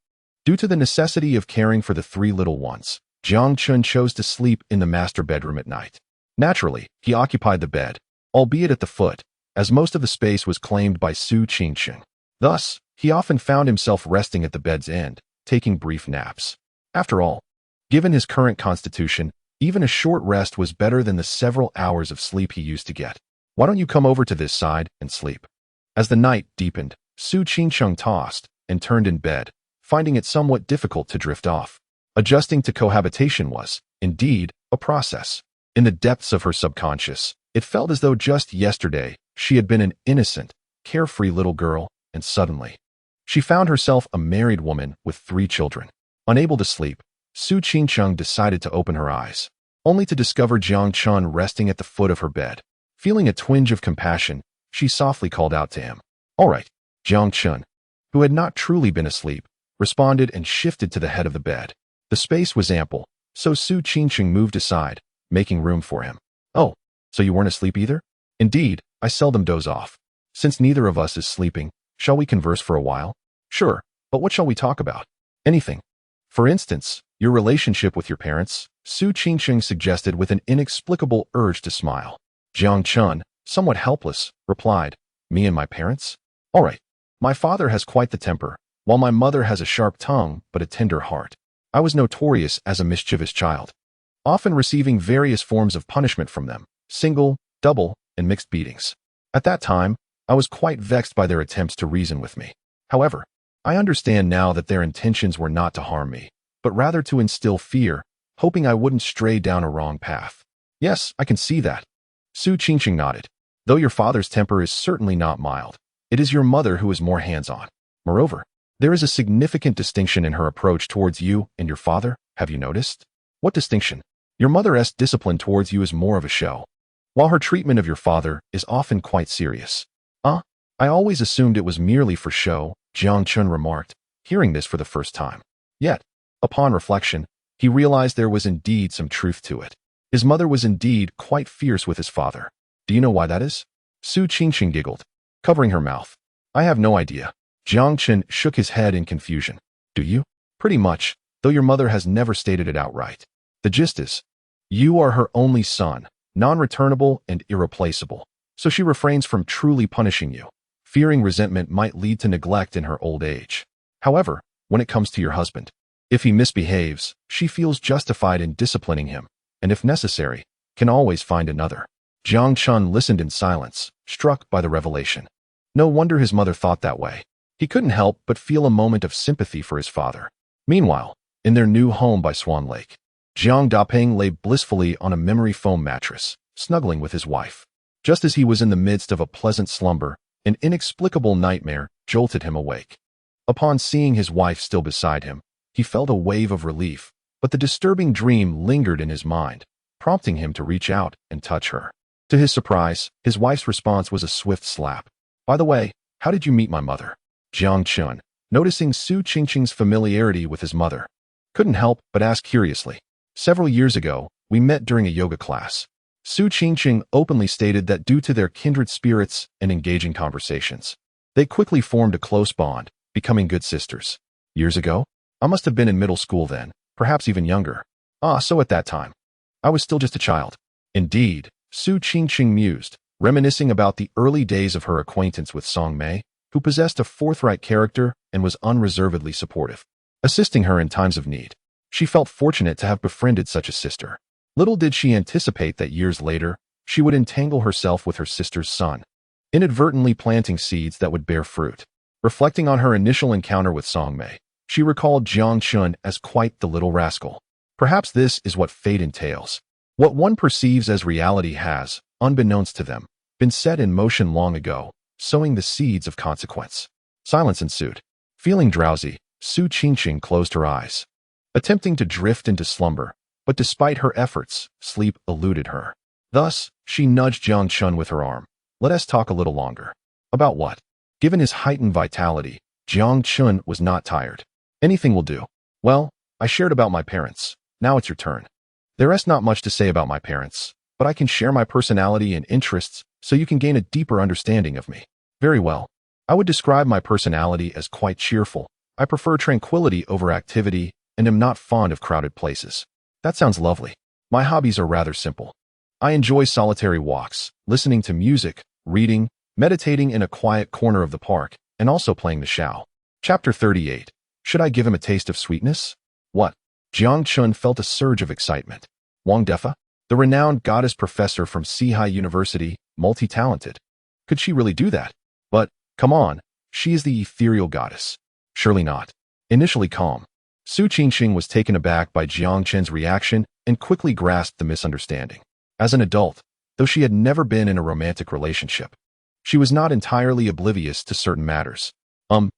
due to the necessity of caring for the 3 little ones, Jiang Chun chose to sleep in the master bedroom at night. Naturally, he occupied the bed, albeit at the foot, as most of the space was claimed by Su Qingqing. Thus, he often found himself resting at the bed's end, taking brief naps. After all, given his current constitution, even a short rest was better than the several hours of sleep he used to get. "Why don't you come over to this side and sleep?" As the night deepened, Su Qingqing tossed and turned in bed, finding it somewhat difficult to drift off. Adjusting to cohabitation was, indeed, a process. In the depths of her subconscious, it felt as though just yesterday she had been an innocent, carefree little girl, and suddenly, she found herself a married woman with 3 children. Unable to sleep, Su Qingqing decided to open her eyes, only to discover Jiang Chun resting at the foot of her bed. Feeling a twinge of compassion, she softly called out to him. "All right." Jiang Chun, who had not truly been asleep, responded and shifted to the head of the bed. The space was ample, so Su Qingqing moved aside, making room for him. "Oh, so you weren't asleep either?" "Indeed, I seldom doze off. Since neither of us is sleeping, shall we converse for a while?" "Sure, but what shall we talk about?" "Anything. For instance, your relationship with your parents," Su Qingqing suggested with an inexplicable urge to smile. Jiang Chun, somewhat helpless, replied, "Me and my parents? All right. My father has quite the temper, while my mother has a sharp tongue but a tender heart. I was notorious as a mischievous child, often receiving various forms of punishment from them, single, double, and mixed beatings. At that time, I was quite vexed by their attempts to reason with me. However, I understand now that their intentions were not to harm me, but rather to instill fear, hoping I wouldn't stray down a wrong path." "Yes, I can see that." Su Qingqing nodded. "Though your father's temper is certainly not mild, it is your mother who is more hands-on. Moreover, there is a significant distinction in her approach towards you and your father, have you noticed?" "What distinction?" "Your mother's discipline towards you is more of a show, while her treatment of your father is often quite serious." I always assumed it was merely for show," Jiang Chun remarked, hearing this for the first time. Yet, upon reflection, he realized there was indeed some truth to it. His mother was indeed quite fierce with his father. "Do you know why that is?" Su Qingqing giggled, covering her mouth. "I have no idea." Jiang Chun shook his head in confusion. "Do you?" "Pretty much, though your mother has never stated it outright. The gist is, you are her only son, non-returnable and irreplaceable, so she refrains from truly punishing you, fearing resentment might lead to neglect in her old age. However, when it comes to your husband, If he misbehaves, she feels justified in disciplining him, and if necessary, can always find another. Jiang Chun listened in silence, struck by the revelation. No wonder his mother thought that way. He couldn't help but feel a moment of sympathy for his father. Meanwhile, in their new home by Swan Lake, Jiang Daping lay blissfully on a memory foam mattress, snuggling with his wife. Just as he was in the midst of a pleasant slumber, an inexplicable nightmare jolted him awake. Upon seeing his wife still beside him, he felt a wave of relief, but the disturbing dream lingered in his mind, prompting him to reach out and touch her. To his surprise, his wife's response was a swift slap. "By the way, how did you meet my mother?" Jiang Chun, noticing Su Qingqing's familiarity with his mother, couldn't help but ask curiously. "Several years ago, we met during a yoga class." Su Qingqing openly stated that due to their kindred spirits and engaging conversations, they quickly formed a close bond, becoming good sisters. "Years ago? I must have been in middle school then, perhaps even younger." "Ah, so at that time, I was still just a child." "Indeed," Su Qingqing mused, reminiscing about the early days of her acquaintance with Song Mei, who possessed a forthright character and was unreservedly supportive, assisting her in times of need. She felt fortunate to have befriended such a sister. Little did she anticipate that years later, she would entangle herself with her sister's son, inadvertently planting seeds that would bear fruit. Reflecting on her initial encounter with Song Mei, she recalled Jiang Chun as quite the little rascal. Perhaps this is what fate entails. What one perceives as reality has, unbeknownst to them, been set in motion long ago, sowing the seeds of consequence. Silence ensued. Feeling drowsy, Su Qingqing closed her eyes, attempting to drift into slumber, but despite her efforts, sleep eluded her. Thus, she nudged Jiang Chun with her arm. "Let us talk a little longer." "About what?" Given his heightened vitality, Jiang Chun was not tired. "Anything will do." "Well, I shared about my parents. Now it's your turn." "There is not much to say about my parents, but I can share my personality and interests so you can gain a deeper understanding of me." "Very well. I would describe my personality as quite cheerful. I prefer tranquility over activity and am not fond of crowded places." "That sounds lovely. My hobbies are rather simple. I enjoy solitary walks, listening to music, reading, meditating in a quiet corner of the park, and also playing the shao." Chapter 38. Should I give him a taste of sweetness? What? Jiang Chun felt a surge of excitement. Wang Defa, the renowned goddess professor from Sihai University, multi-talented. Could she really do that? But, come on, she is the ethereal goddess. Surely not. Initially calm, Su Qingqing was taken aback by Jiang Chen's reaction and quickly grasped the misunderstanding. As an adult, though she had never been in a romantic relationship, she was not entirely oblivious to certain matters.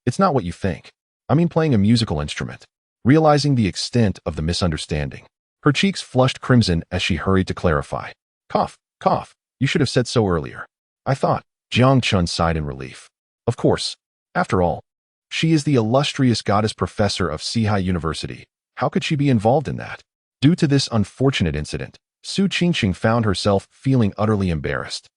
It's not what you think. I mean playing a musical instrument. Realizing the extent of the misunderstanding, her cheeks flushed crimson as she hurried to clarify. Cough, cough, you should have said so earlier. I thought. Jiang Chun sighed in relief. Of course. After all, she is the illustrious goddess professor of Sihai University. How could she be involved in that? Due to this unfortunate incident, Su Qingqing found herself feeling utterly embarrassed,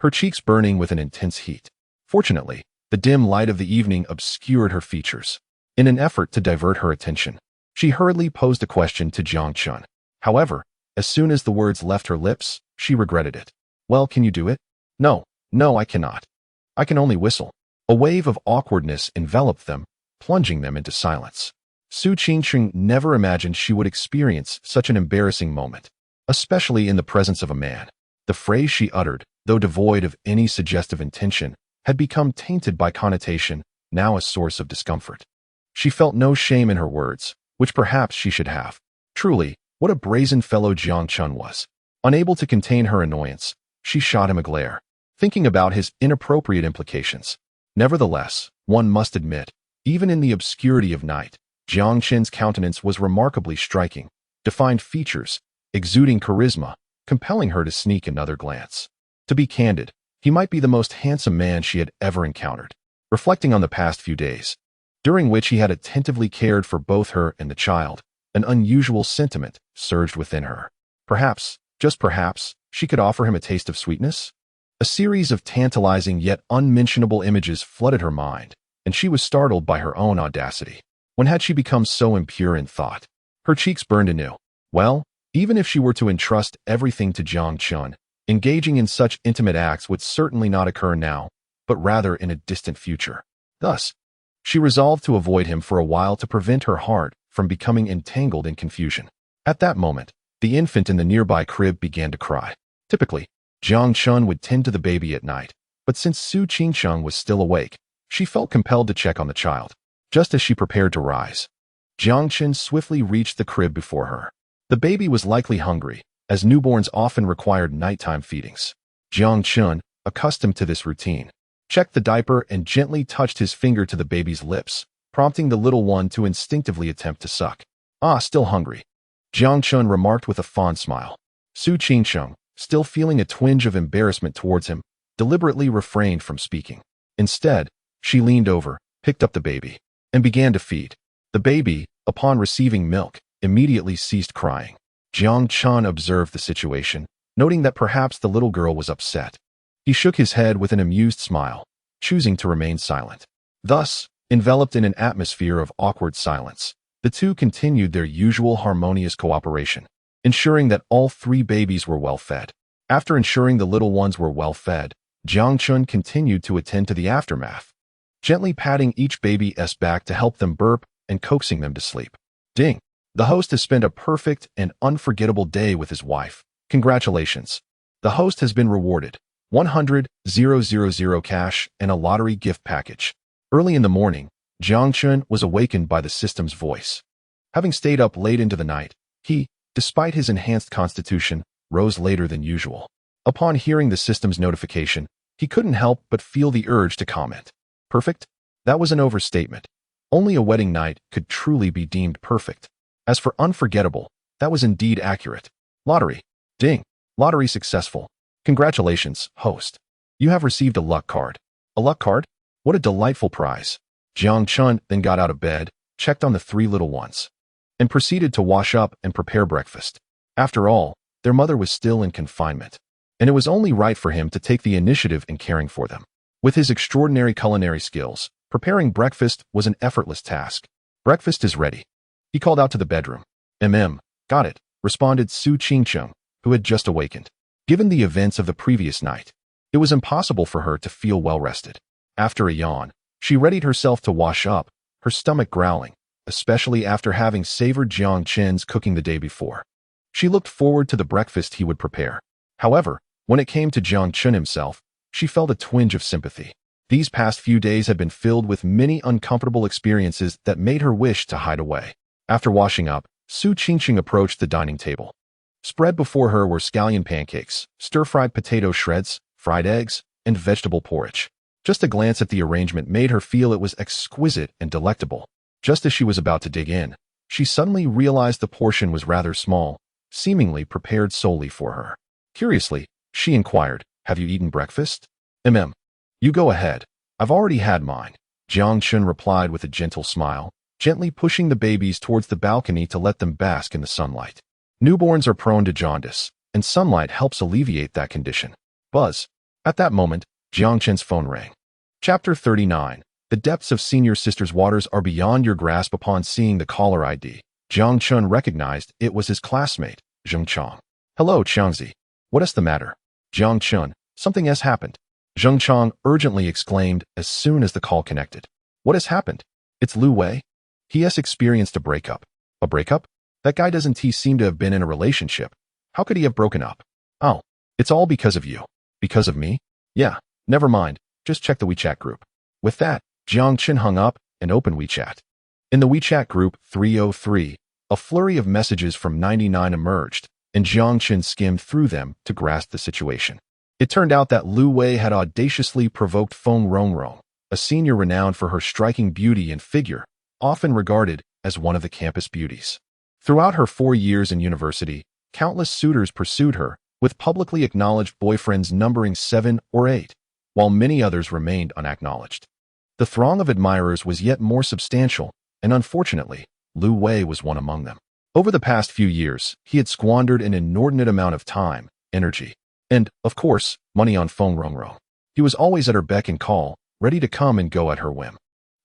her cheeks burning with an intense heat. Fortunately, the dim light of the evening obscured her features. In an effort to divert her attention, she hurriedly posed a question to Jiang Chun. However, as soon as the words left her lips, she regretted it. Well, can you do it? No, I cannot. I can only whistle. A wave of awkwardness enveloped them, plunging them into silence. Su Qingqing never imagined she would experience such an embarrassing moment, especially in the presence of a man. The phrase she uttered, though devoid of any suggestive intention, had become tainted by connotation, now a source of discomfort. She felt no shame in her words, which perhaps she should have. Truly, what a brazen fellow Jiang Chun was. Unable to contain her annoyance, she shot him a glare, thinking about his inappropriate implications. Nevertheless, one must admit, even in the obscurity of night, Jiang Chen's countenance was remarkably striking, defined features, exuding charisma, compelling her to sneak another glance. To be candid, he might be the most handsome man she had ever encountered. Reflecting on the past few days, during which he had attentively cared for both her and the child, an unusual sentiment surged within her. Perhaps, just perhaps, she could offer him a taste of sweetness? A series of tantalizing yet unmentionable images flooded her mind, and she was startled by her own audacity. When had she become so impure in thought? Her cheeks burned anew. Well, even if she were to entrust everything to Jiang Chun, engaging in such intimate acts would certainly not occur now, but rather in a distant future. Thus, she resolved to avoid him for a while to prevent her heart from becoming entangled in confusion. At that moment, the infant in the nearby crib began to cry. Typically, Jiang Chun would tend to the baby at night, but since Su Qingcheng was still awake, she felt compelled to check on the child. Just as she prepared to rise, Jiang Chun swiftly reached the crib before her. The baby was likely hungry, as newborns often required nighttime feedings. Jiang Chun, accustomed to this routine, checked the diaper and gently touched his finger to the baby's lips, prompting the little one to instinctively attempt to suck. "Ah, still hungry," Jiang Chun remarked with a fond smile. Su Qingcheng, still feeling a twinge of embarrassment towards him, deliberately refrained from speaking. Instead, she leaned over, picked up the baby, and began to feed. The baby, upon receiving milk, immediately ceased crying. Jiang Chun observed the situation, noting that perhaps the little girl was upset. He shook his head with an amused smile, choosing to remain silent. Thus, enveloped in an atmosphere of awkward silence, the two continued their usual harmonious cooperation, ensuring that all three babies were well fed. After ensuring the little ones were well fed, Jiang Chun continued to attend to the aftermath, gently patting each baby's back to help them burp and coaxing them to sleep. Ding! The host has spent a perfect and unforgettable day with his wife. Congratulations! The host has been rewarded 100,000 cash and a lottery gift package. Early in the morning, Jiang Chun was awakened by the system's voice. Having stayed up late into the night, he, despite his enhanced constitution, rose later than usual. Upon hearing the system's notification, he couldn't help but feel the urge to comment. Perfect? That was an overstatement. Only a wedding night could truly be deemed perfect. As for unforgettable, that was indeed accurate. Lottery. Ding. Lottery successful. Congratulations, host. You have received a luck card. A luck card? What a delightful prize. Jiang Chun then got out of bed, checked on the three little ones, and proceeded to wash up and prepare breakfast. After all, their mother was still in confinement, and it was only right for him to take the initiative in caring for them. With his extraordinary culinary skills, preparing breakfast was an effortless task. Breakfast is ready, he called out to the bedroom. Got it, responded Su Qingcheng, who had just awakened. Given the events of the previous night, it was impossible for her to feel well rested. After a yawn, she readied herself to wash up, her stomach growling, especially after having savored Jiang Chen's cooking the day before. She looked forward to the breakfast he would prepare. However, when it came to Jiang Chen himself, she felt a twinge of sympathy. These past few days had been filled with many uncomfortable experiences that made her wish to hide away. After washing up, Su Qingcheng approached the dining table. Spread before her were scallion pancakes, stir-fried potato shreds, fried eggs, and vegetable porridge. Just a glance at the arrangement made her feel it was exquisite and delectable. Just as she was about to dig in, she suddenly realized the portion was rather small, seemingly prepared solely for her. Curiously, she inquired, "Have you eaten breakfast?" You go ahead. I've already had mine," Jiang Chun replied with a gentle smile, gently pushing the babies towards the balcony to let them bask in the sunlight. Newborns are prone to jaundice, and sunlight helps alleviate that condition. Buzz. At that moment, Jiang Chen's phone rang. Chapter 39. The depths of senior sister's waters are beyond your grasp. Upon seeing the caller ID, Jiang Chun recognized it was his classmate, Zheng Chang. "Hello, Changzi. What is the matter?" "Jiang Chun, something has happened," Zheng Chang urgently exclaimed as soon as the call connected. "What has happened?" "It's Lu Wei. He has experienced a breakup." "A breakup? That guy doesn't he seem to have been in a relationship? How could he have broken up?" "Oh, it's all because of you." "Because of me?" "Yeah, never mind. Just check the WeChat group." With that, Jiang Chun hung up and opened WeChat. In the WeChat group 303, a flurry of messages from 99 emerged, and Jiang Chun skimmed through them to grasp the situation. It turned out that Lu Wei had audaciously provoked Feng Rongrong, a senior renowned for her striking beauty and figure, often regarded as one of the campus beauties. Throughout her 4 years in university, countless suitors pursued her, with publicly acknowledged boyfriends numbering 7 or 8, while many others remained unacknowledged. The throng of admirers was yet more substantial, and unfortunately, Lu Wei was one among them. Over the past few years, he had squandered an inordinate amount of time, energy, and, of course, money on Feng Rongrong. He was always at her beck and call, ready to come and go at her whim.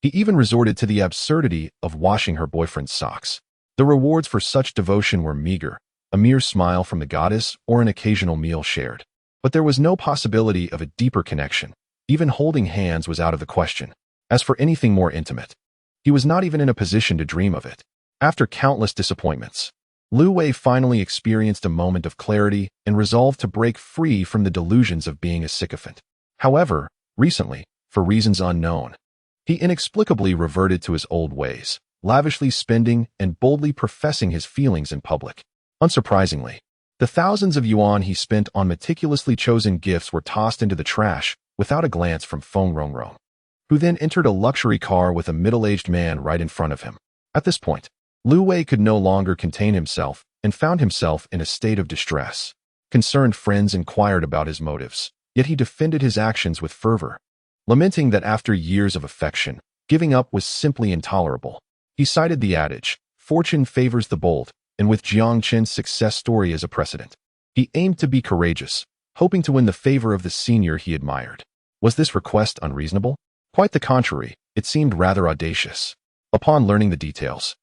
He even resorted to the absurdity of washing her boyfriend's socks. The rewards for such devotion were meager, a mere smile from the goddess or an occasional meal shared. But there was no possibility of a deeper connection. Even holding hands was out of the question. As for anything more intimate, he was not even in a position to dream of it. After countless disappointments, Lu Wei finally experienced a moment of clarity and resolved to break free from the delusions of being a sycophant. However, recently, for reasons unknown, he inexplicably reverted to his old ways, lavishly spending and boldly professing his feelings in public. Unsurprisingly, the thousands of yuan he spent on meticulously chosen gifts were tossed into the trash without a glance from Feng Rongrong, who then entered a luxury car with a middle-aged man right in front of him. At this point, Lu Wei could no longer contain himself and found himself in a state of distress. Concerned friends inquired about his motives, yet he defended his actions with fervor, lamenting that after years of affection, giving up was simply intolerable. He cited the adage, "Fortune favors the bold," and with Jiang Chen's success story as a precedent. He aimed to be courageous, hoping to win the favor of the senior he admired. Was this request unreasonable? Quite the contrary, it seemed rather audacious. Upon learning the details,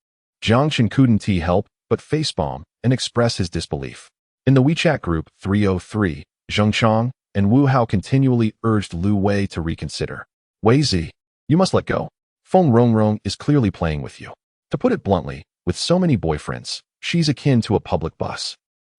Jiang Chen couldn't help but facepalm and express his disbelief. In the WeChat group 303, Zheng Chang and Wu Hao continually urged Lu Wei to reconsider. "Wei Zi, you must let go. Feng Rongrong is clearly playing with you. To put it bluntly, with so many boyfriends, she's akin to a public bus.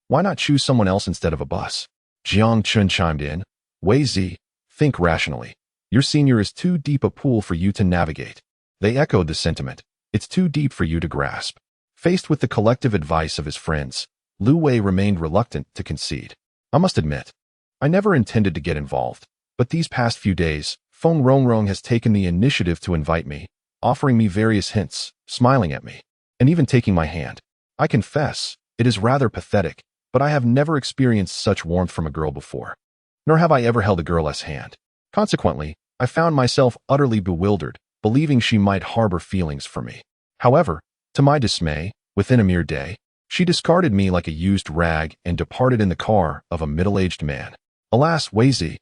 Why not choose someone else instead of a bus?" Jiang Chen chimed in. "Wei Zi, think rationally. Your senior is too deep a pool for you to navigate." They echoed the sentiment. "It's too deep for you to grasp." Faced with the collective advice of his friends, Lu Wei remained reluctant to concede. "I must admit, I never intended to get involved, but these past few days, Feng Rongrong has taken the initiative to invite me, offering me various hints, smiling at me, and even taking my hand. I confess, it is rather pathetic, but I have never experienced such warmth from a girl before. Nor have I ever held a girl's hand. Consequently, I found myself utterly bewildered, believing she might harbor feelings for me. However, to my dismay, within a mere day, she discarded me like a used rag and departed in the car of a middle-aged man. Alas, Wei Zi,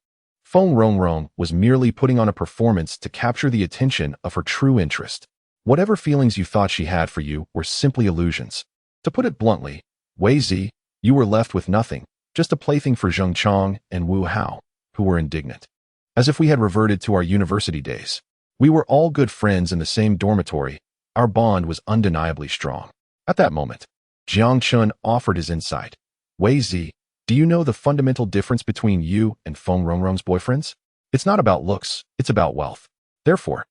Feng Rongrong was merely putting on a performance to capture the attention of her true interest. Whatever feelings you thought she had for you were simply illusions. To put it bluntly, Wei Zi, you were left with nothing, just a plaything for Zheng Chang and Wu Hao, who were indignant. As if we had reverted to our university days. We were all good friends in the same dormitory. Our bond was undeniably strong. At that moment, Jiang Chun offered his insight. "Wei Zi, do you know the fundamental difference between you and Feng Rongrong's boyfriends? It's not about looks, it's about wealth. Therefore,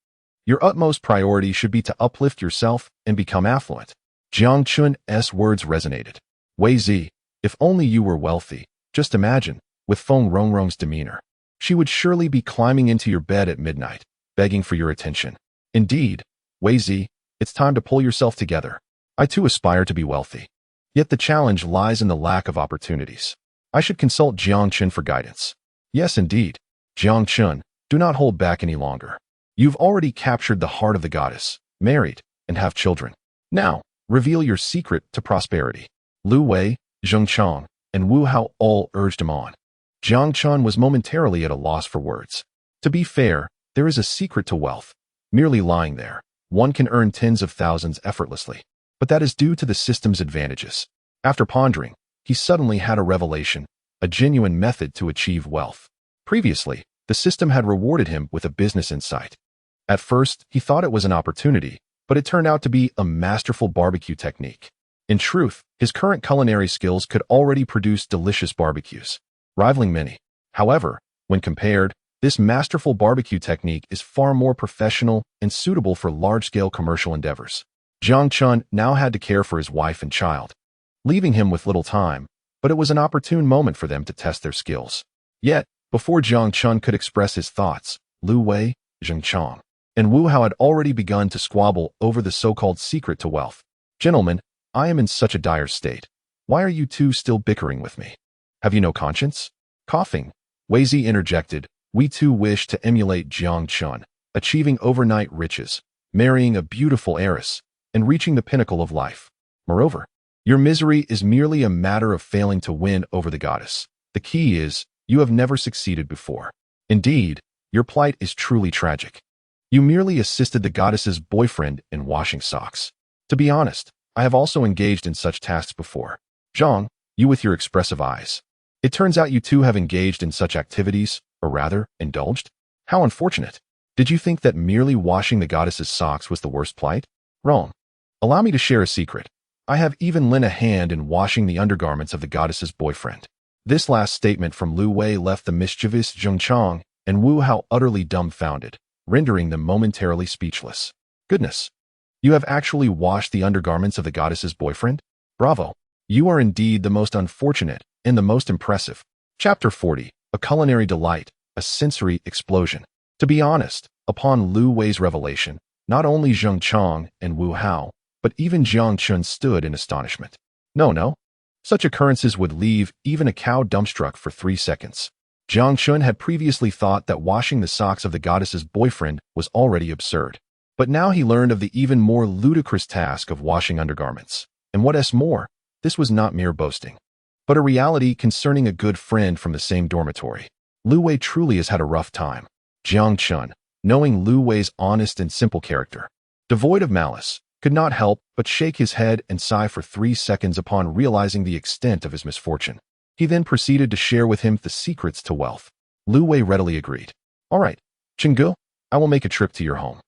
your utmost priority should be to uplift yourself and become affluent." Jiang Chun's words resonated. "Wei Zi, if only you were wealthy, just imagine, with Feng Rongrong's demeanor. She would surely be climbing into your bed at midnight, begging for your attention. Indeed, Wei Zi, it's time to pull yourself together. I too aspire to be wealthy. Yet the challenge lies in the lack of opportunities. I should consult Jiang Chun for guidance." "Yes, indeed. Jiang Chun, do not hold back any longer. You've already captured the heart of the goddess, married, and have children. Now, reveal your secret to prosperity." Lu Wei, Zheng Chang, and Wu Hao all urged him on. Jiang Chun was momentarily at a loss for words. To be fair, there is a secret to wealth. Merely lying there, one can earn tens of thousands effortlessly. But that is due to the system's advantages. After pondering, he suddenly had a revelation, a genuine method to achieve wealth. Previously, the system had rewarded him with a business insight. At first, he thought it was an opportunity, but it turned out to be a masterful barbecue technique. In truth, his current culinary skills could already produce delicious barbecues, rivaling many. However, when compared, this masterful barbecue technique is far more professional and suitable for large-scale commercial endeavors. Jiang Chun now had to care for his wife and child, leaving him with little time, but it was an opportune moment for them to test their skills. Yet, before Jiang Chun could express his thoughts, Lu Wei, Zheng Chang, and Wu Hao had already begun to squabble over the so-called secret to wealth. "Gentlemen, I am in such a dire state. Why are you two still bickering with me? Have you no conscience?" Coughing, Wei Zi interjected, "We too wish to emulate Jiang Chun, achieving overnight riches, marrying a beautiful heiress, and reaching the pinnacle of life. Moreover, your misery is merely a matter of failing to win over the goddess. The key is, you have never succeeded before. Indeed, your plight is truly tragic. You merely assisted the goddess's boyfriend in washing socks. To be honest, I have also engaged in such tasks before. Zhang, you with your expressive eyes. It turns out you too have engaged in such activities, or rather, indulged? How unfortunate. Did you think that merely washing the goddess's socks was the worst plight? Wrong. Allow me to share a secret. I have even lent a hand in washing the undergarments of the goddess's boyfriend. This last statement from Lu Wei left the mischievous Zheng Chang and Wu Hao utterly dumbfounded, rendering them momentarily speechless. Goodness! You have actually washed the undergarments of the goddess's boyfriend? Bravo! You are indeed the most unfortunate and the most impressive. Chapter 40. A culinary delight, a sensory explosion. To be honest, upon Lu Wei's revelation, not only Zheng Chang and Wu Hao, but even Jiang Chun stood in astonishment. No. Such occurrences would leave even a cow dumbstruck for 3 seconds. Jiang Chun had previously thought that washing the socks of the goddess's boyfriend was already absurd. But now he learned of the even more ludicrous task of washing undergarments. And what is more, this was not mere boasting, but a reality concerning a good friend from the same dormitory. Lu Wei truly has had a rough time. Jiang Chun, knowing Lu Wei's honest and simple character, devoid of malice, could not help but shake his head and sigh for 3 seconds upon realizing the extent of his misfortune. He then proceeded to share with him the secrets to wealth. Lu Wei readily agreed. All right, Chenggu, I will make a trip to your home.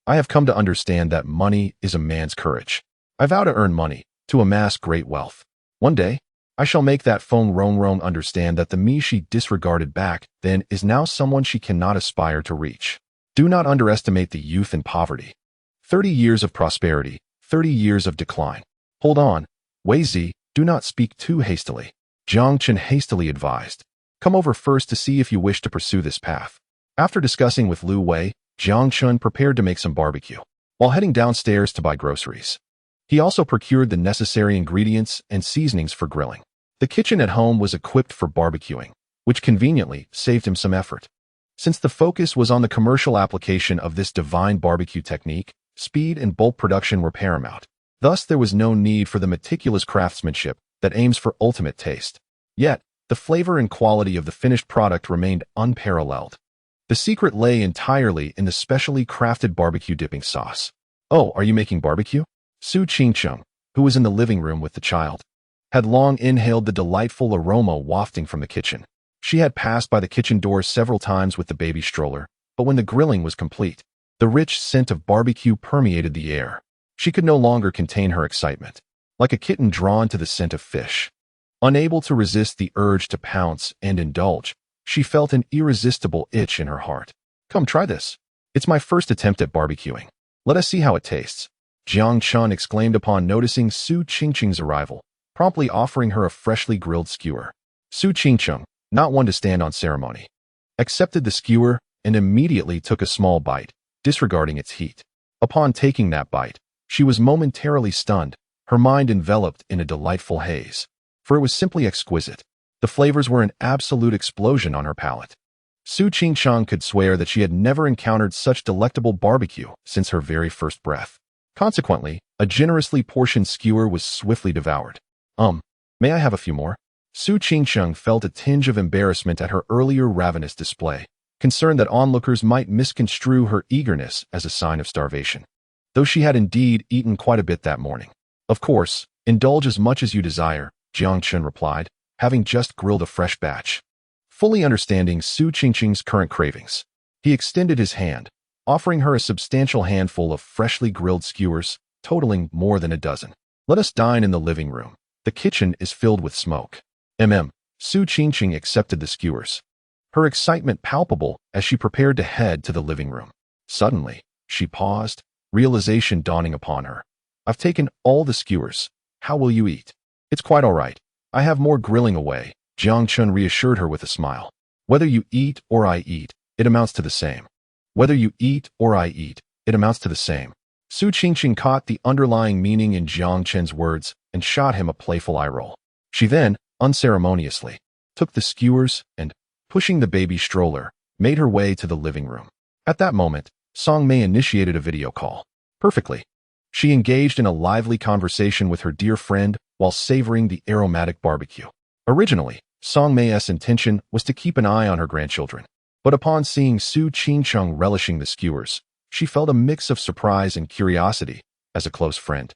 I have come to understand that money is a man's courage. I vow to earn money, to amass great wealth. One day, I shall make that Feng Rongrong understand that the me she disregarded back then is now someone she cannot aspire to reach. Do not underestimate the youth in poverty. 30 years of prosperity, 30 years of decline. Hold on, Wei Zi, do not speak too hastily. Jiang Chun hastily advised. Come over first to see if you wish to pursue this path. After discussing with Lu Wei, Jiang Chun prepared to make some barbecue, while heading downstairs to buy groceries. He also procured the necessary ingredients and seasonings for grilling. The kitchen at home was equipped for barbecuing, which conveniently saved him some effort. Since the focus was on the commercial application of this divine barbecue technique, speed and bulk production were paramount. Thus, there was no need for the meticulous craftsmanship that aims for ultimate taste. Yet, the flavor and quality of the finished product remained unparalleled. The secret lay entirely in the specially crafted barbecue dipping sauce. Oh, are you making barbecue? Su Qingcheng, who was in the living room with the child, had long inhaled the delightful aroma wafting from the kitchen. She had passed by the kitchen door several times with the baby stroller, but when the grilling was complete, the rich scent of barbecue permeated the air. She could no longer contain her excitement. Like a kitten drawn to the scent of fish. Unable to resist the urge to pounce and indulge, she felt an irresistible itch in her heart. Come try this. It's my first attempt at barbecuing. Let us see how it tastes. Jiang Chun exclaimed upon noticing Su Qingcheng's arrival, promptly offering her a freshly grilled skewer. Su Qingcheng, not one to stand on ceremony, accepted the skewer and immediately took a small bite, disregarding its heat. Upon taking that bite, she was momentarily stunned, her mind enveloped in a delightful haze. For it was simply exquisite. The flavors were an absolute explosion on her palate. Su Qingcheng could swear that she had never encountered such delectable barbecue since her very first breath. Consequently, a generously portioned skewer was swiftly devoured. May I have a few more? Su Qingcheng felt a tinge of embarrassment at her earlier ravenous display, concerned that onlookers might misconstrue her eagerness as a sign of starvation. Though she had indeed eaten quite a bit that morning. Of course, indulge as much as you desire, Jiang Chun replied, having just grilled a fresh batch. Fully understanding Su Qingcheng's current cravings, he extended his hand, offering her a substantial handful of freshly grilled skewers, totaling more than a dozen. Let us dine in the living room. The kitchen is filled with smoke. Su Qingcheng accepted the skewers, her excitement palpable as she prepared to head to the living room. Suddenly, she paused, realization dawning upon her. I've taken all the skewers. How will you eat? It's quite all right. I have more grilling away, Jiang Chun reassured her with a smile. Whether you eat or I eat, it amounts to the same. Whether you eat or I eat, it amounts to the same. Su Qingcheng caught the underlying meaning in Jiang Chun's words and shot him a playful eye roll. She then, unceremoniously, took the skewers and, pushing the baby stroller, made her way to the living room. At that moment, Song Mei initiated a video call. Perfectly. She engaged in a lively conversation with her dear friend while savoring the aromatic barbecue. Originally, Song Mei's intention was to keep an eye on her grandchildren, but upon seeing Su Qingcheng relishing the skewers, she felt a mix of surprise and curiosity as a close friend.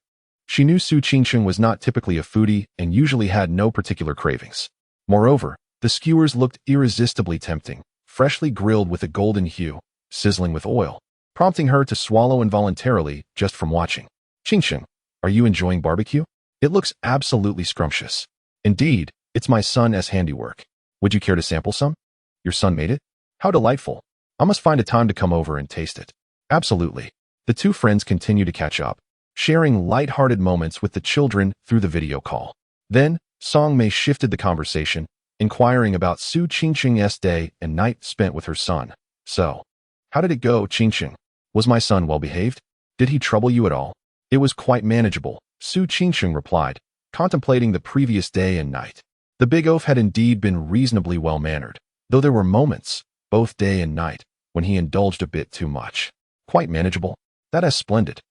She knew Su Qingcheng was not typically a foodie and usually had no particular cravings. Moreover, the skewers looked irresistibly tempting, freshly grilled with a golden hue, sizzling with oil, prompting her to swallow involuntarily just from watching. Qingcheng, Are you enjoying barbecue? It looks absolutely scrumptious. Indeed, it's my son's handiwork. Would you care to sample some? Your son made it? How delightful. I must find a time to come over and taste it. Absolutely. The two friends continue to catch up, sharing light-hearted moments with the children through the video call. Then, Song Mei shifted the conversation, inquiring about Su Qingqing's day and night spent with her son. So, how did it go, Qingqing? Was my son well behaved? Did he trouble you at all? It was quite manageable, Su Qingqing replied, contemplating the previous day and night. The big oaf had indeed been reasonably well-mannered, though there were moments, both day and night, when he indulged a bit too much. Quite manageable? That is splendid.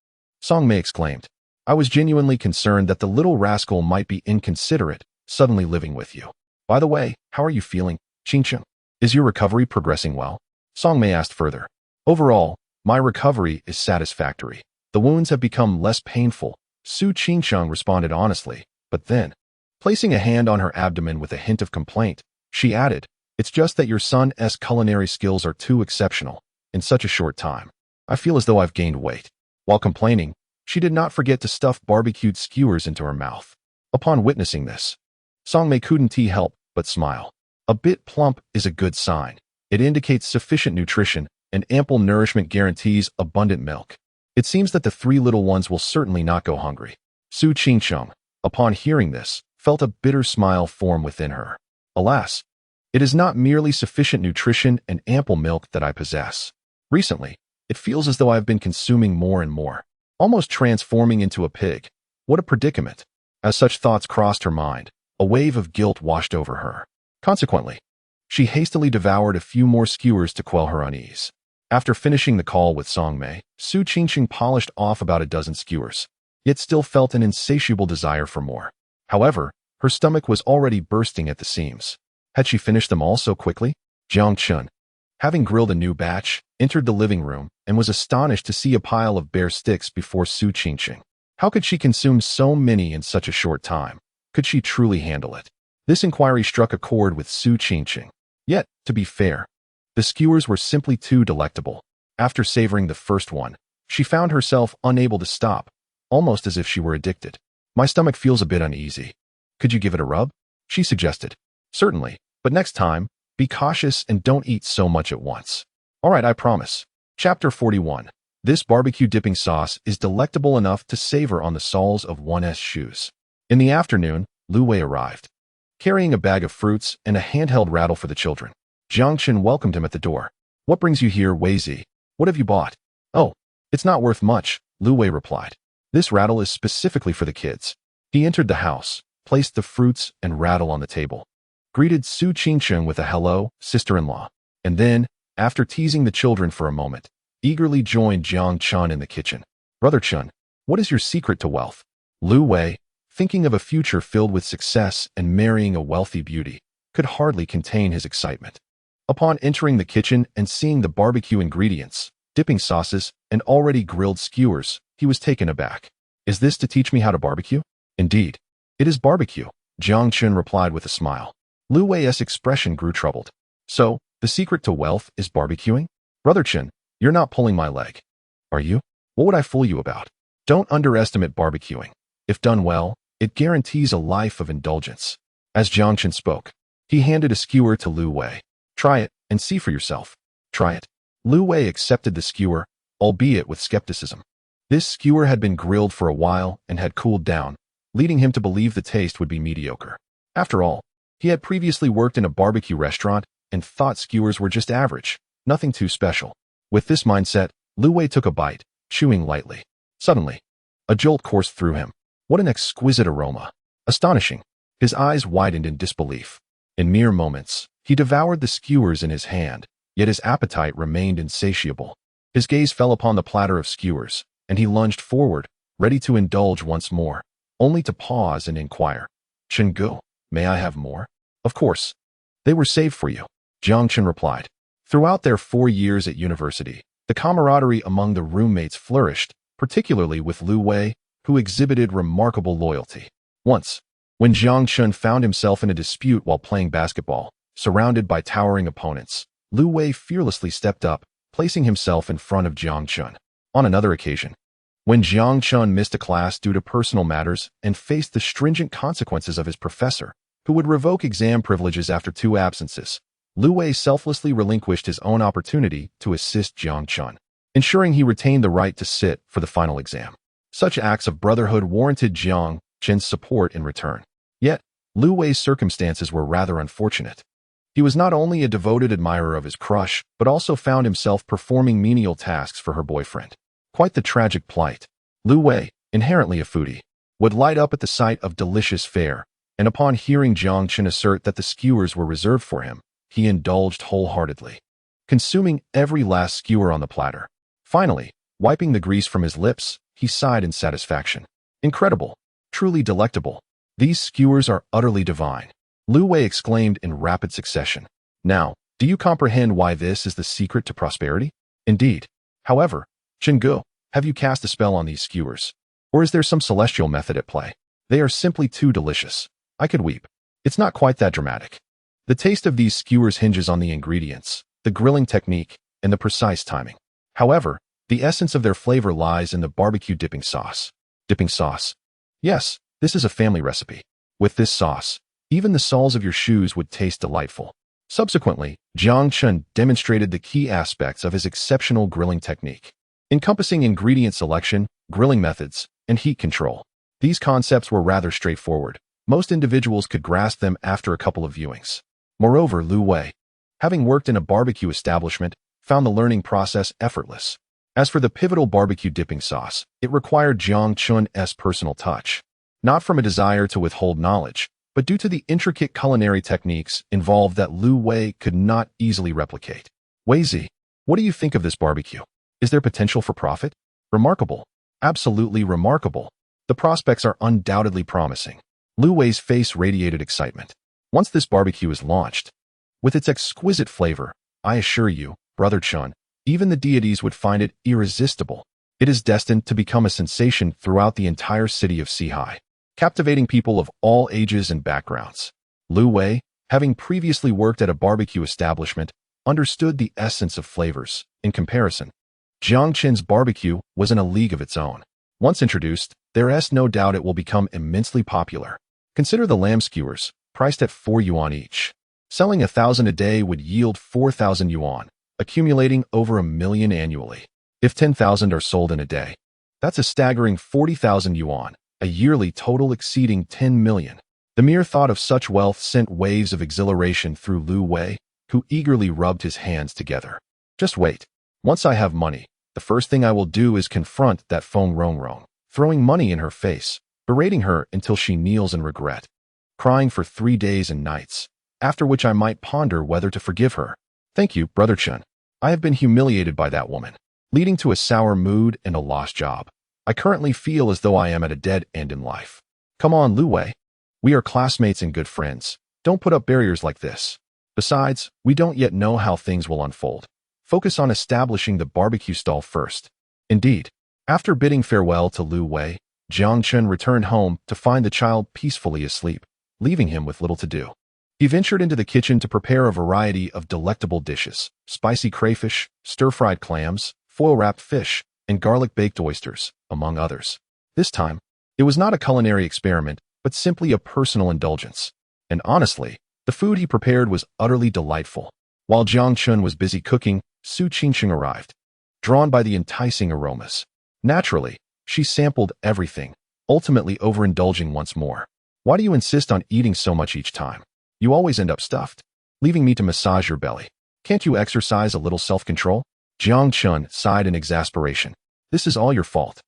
Song Mei exclaimed. I was genuinely concerned that the little rascal might be inconsiderate, suddenly living with you. By the way, how are you feeling, Qingqing? Is your recovery progressing well? Song Mei asked further. Overall, my recovery is satisfactory. The wounds have become less painful, Su Qingqing responded honestly, but then, placing a hand on her abdomen with a hint of complaint, she added, it's just that your son's culinary skills are too exceptional. In such a short time, I feel as though I've gained weight. While complaining, she did not forget to stuff barbecued skewers into her mouth. Upon witnessing this, Song Mei couldn't help but smile. A bit plump is a good sign. It indicates sufficient nutrition, and ample nourishment guarantees abundant milk. It seems that the three little ones will certainly not go hungry. Su Qingqing, upon hearing this, felt a bitter smile form within her. Alas, it is not merely sufficient nutrition and ample milk that I possess. Recently, it feels as though I have been consuming more and more, almost transforming into a pig. What a predicament. As such thoughts crossed her mind, a wave of guilt washed over her. Consequently, she hastily devoured a few more skewers to quell her unease. After finishing the call with Song Mei, Su Qingqing polished off about a dozen skewers, yet still felt an insatiable desire for more. However, her stomach was already bursting at the seams. Had she finished them all so quickly? Jiang Chun, having grilled a new batch, entered the living room and was astonished to see a pile of bare sticks before Su Qingqing. How could she consume so many in such a short time? Could she truly handle it? This inquiry struck a chord with Su Qingqing. Yet, to be fair, the skewers were simply too delectable. After savoring the first one, she found herself unable to stop, almost as if she were addicted. My stomach feels a bit uneasy. Could you give it a rub? She suggested. Certainly, but next time, be cautious and don't eat so much at once. All right, I promise. Chapter 41. This barbecue dipping sauce is delectable enough to savor on the soles of one's shoes. In the afternoon, Lu Wei arrived, carrying a bag of fruits and a handheld rattle for the children. Jiang Chen welcomed him at the door. What brings you here, Wei Zi? What have you bought? Oh, it's not worth much, Lu Wei replied. This rattle is specifically for the kids. He entered the house, placed the fruits and rattle on the table, greeted Su Qingqing with a hello, sister-in-law, and then, after teasing the children for a moment, eagerly joined Jiang Chen in the kitchen. Brother Chen, what is your secret to wealth? Lu Wei, thinking of a future filled with success and marrying a wealthy beauty, could hardly contain his excitement. Upon entering the kitchen and seeing the barbecue ingredients, dipping sauces, and already grilled skewers, he was taken aback. Is this to teach me how to barbecue? Indeed, it is barbecue, Jiang Chen replied with a smile. Lu Wei's expression grew troubled. So, the secret to wealth is barbecuing? Brother Chen, you're not pulling my leg. Are you? What would I fool you about? Don't underestimate barbecuing. If done well, it guarantees a life of indulgence. As Jiang Chen spoke, he handed a skewer to Lu Wei. Try it and see for yourself. Try it. Lu Wei accepted the skewer, albeit with skepticism. This skewer had been grilled for a while and had cooled down, leading him to believe the taste would be mediocre. After all, he had previously worked in a barbecue restaurant and thought skewers were just average, nothing too special. With this mindset, Lu Wei took a bite, chewing lightly. Suddenly, a jolt coursed through him. What an exquisite aroma! Astonishing! His eyes widened in disbelief. In mere moments, he devoured the skewers in his hand, yet his appetite remained insatiable. His gaze fell upon the platter of skewers, and he lunged forward, ready to indulge once more, only to pause and inquire. Chen Gu, may I have more? Of course. They were saved for you, Jiang Chen replied. Throughout their 4 years at university, the camaraderie among the roommates flourished, particularly with Lu Wei, who exhibited remarkable loyalty. Once, when Jiang Chen found himself in a dispute while playing basketball, surrounded by towering opponents, Lu Wei fearlessly stepped up, placing himself in front of Jiang Chen. On another occasion, When Jiang Chun missed a class due to personal matters and faced the stringent consequences of his professor, who would revoke exam privileges after 2 absences, Lu Wei selflessly relinquished his own opportunity to assist Jiang Chun, ensuring he retained the right to sit for the final exam. Such acts of brotherhood warranted Jiang Chun's support in return. Yet, Lu Wei's circumstances were rather unfortunate. He was not only a devoted admirer of his crush, but also found himself performing menial tasks for her boyfriend. Quite the tragic plight. Lu Wei, inherently a foodie, would light up at the sight of delicious fare, and upon hearing Jiang Chun assert that the skewers were reserved for him, he indulged wholeheartedly, consuming every last skewer on the platter. Finally, wiping the grease from his lips, he sighed in satisfaction. Incredible. Truly delectable. These skewers are utterly divine, Lu Wei exclaimed in rapid succession. Now, do you comprehend why this is the secret to prosperity? Indeed. However, Chenggu, have you cast a spell on these skewers? Or is there some celestial method at play? They are simply too delicious. I could weep. It's not quite that dramatic. The taste of these skewers hinges on the ingredients, the grilling technique, and the precise timing. However, the essence of their flavor lies in the barbecue dipping sauce. Dipping sauce? Yes, this is a family recipe. With this sauce, even the soles of your shoes would taste delightful. Subsequently, Jiang Chun demonstrated the key aspects of his exceptional grilling technique, encompassing ingredient selection, grilling methods, and heat control. These concepts were rather straightforward. Most individuals could grasp them after a couple of viewings. Moreover, Lu Wei, having worked in a barbecue establishment, found the learning process effortless. As for the pivotal barbecue dipping sauce, it required Jiang Chun's personal touch, not from a desire to withhold knowledge, but due to the intricate culinary techniques involved that Lu Wei could not easily replicate. Wei Zi, what do you think of this barbecue? Is there potential for profit? Remarkable. Absolutely remarkable. The prospects are undoubtedly promising. Lu Wei's face radiated excitement. Once this barbecue is launched, with its exquisite flavor, I assure you, Brother Chun, even the deities would find it irresistible. It is destined to become a sensation throughout the entire city of Sihai, captivating people of all ages and backgrounds. Lu Wei, having previously worked at a barbecue establishment, understood the essence of flavors. In comparison, Jiang Chun's barbecue was in a league of its own. Once introduced, there is no doubt it will become immensely popular. Consider the lamb skewers, priced at 4 yuan each. Selling 1,000 a day would yield 4,000 yuan, accumulating over 1 million annually. If 10,000 are sold in a day, that's a staggering 40,000 yuan, a yearly total exceeding 10 million. The mere thought of such wealth sent waves of exhilaration through Lu Wei, who eagerly rubbed his hands together. Just wait. Once I have money, the first thing I will do is confront that Feng Rongrong, throwing money in her face, berating her until she kneels in regret, crying for 3 days and nights, after which I might ponder whether to forgive her. Thank you, Brother Chun. I have been humiliated by that woman, leading to a sour mood and a lost job. I currently feel as though I am at a dead end in life. Come on, Lu Wei. We are classmates and good friends. Don't put up barriers like this. Besides, we don't yet know how things will unfold. Focus on establishing the barbecue stall first. Indeed, after bidding farewell to Lu Wei, Jiang Chun returned home to find the child peacefully asleep, leaving him with little to do. He ventured into the kitchen to prepare a variety of delectable dishes: spicy crayfish, stir-fried clams, foil-wrapped fish, and garlic-baked oysters, among others. This time, it was not a culinary experiment, but simply a personal indulgence. And honestly, the food he prepared was utterly delightful. While Jiang Chun was busy cooking, Su Qingqing arrived, drawn by the enticing aromas. Naturally, she sampled everything, ultimately overindulging once more. Why do you insist on eating so much each time? You always end up stuffed, leaving me to massage your belly. Can't you exercise a little self-control? Jiang Chun sighed in exasperation. This is all your fault.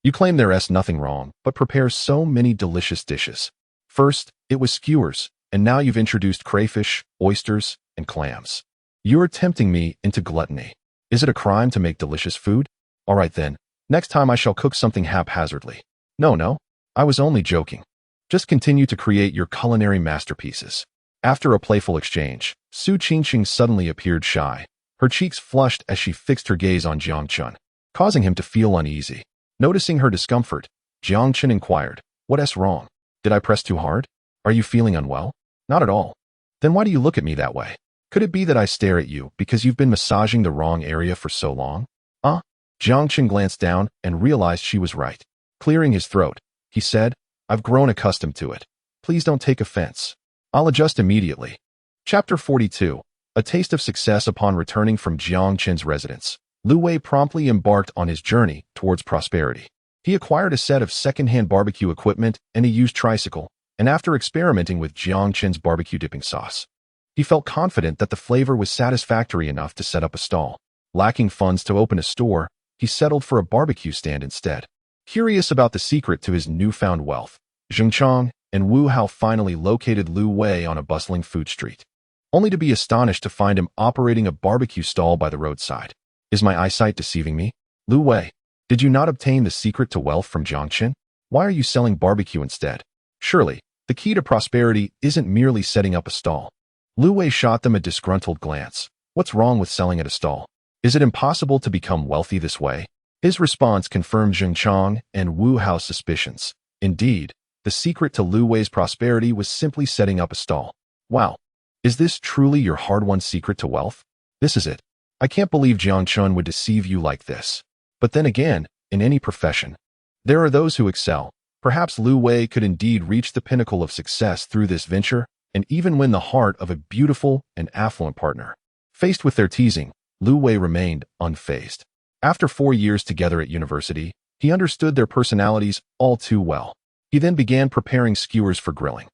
You claim there is nothing wrong, but prepare so many delicious dishes. First, it was skewers, and now you've introduced crayfish, oysters, and clams. You're tempting me into gluttony. Is it a crime to make delicious food? All right then, next time I shall cook something haphazardly. No, I was only joking. Just continue to create your culinary masterpieces. After a playful exchange, Su Qingqing suddenly appeared shy. Her cheeks flushed as she fixed her gaze on Jiang Chun, causing him to feel uneasy. Noticing her discomfort, Jiang Chun inquired, "What's wrong? Did I press too hard? Are you feeling unwell?" "Not at all." "Then why do you look at me that way? Could it be that I stare at you because you've been massaging the wrong area for so long?" Jiang Qin glanced down and realized she was right. Clearing his throat, he said, "I've grown accustomed to it. Please don't take offense. I'll adjust immediately." Chapter 42. A taste of success upon returning from Jiang Qin's residence. Lu Wei promptly embarked on his journey towards prosperity. He acquired a set of second-hand barbecue equipment and a used tricycle, and after experimenting with Jiang Qin's barbecue dipping sauce, he felt confident that the flavor was satisfactory enough to set up a stall. Lacking funds to open a store, he settled for a barbecue stand instead. Curious about the secret to his newfound wealth, Zheng Chang and Wu Hao finally located Lu Wei on a bustling food street, only to be astonished to find him operating a barbecue stall by the roadside. "Is my eyesight deceiving me? Lu Wei, did you not obtain the secret to wealth from Jiang Qin? Why are you selling barbecue instead? Surely, the key to prosperity isn't merely setting up a stall." Lu Wei shot them a disgruntled glance. "What's wrong with selling at a stall? Is it impossible to become wealthy this way?" His response confirmed Zheng Chang and Wu Hao's suspicions. Indeed, the secret to Lu Wei's prosperity was simply setting up a stall. "Wow. Is this truly your hard-won secret to wealth? This is it. I can't believe Jiang Chun would deceive you like this." But then again, in any profession, there are those who excel. Perhaps Lu Wei could indeed reach the pinnacle of success through this venture and even win the heart of a beautiful and affluent partner. Faced with their teasing, Lu Wei remained unfazed. After 4 years together at university, he understood their personalities all too well. He then began preparing skewers for grilling.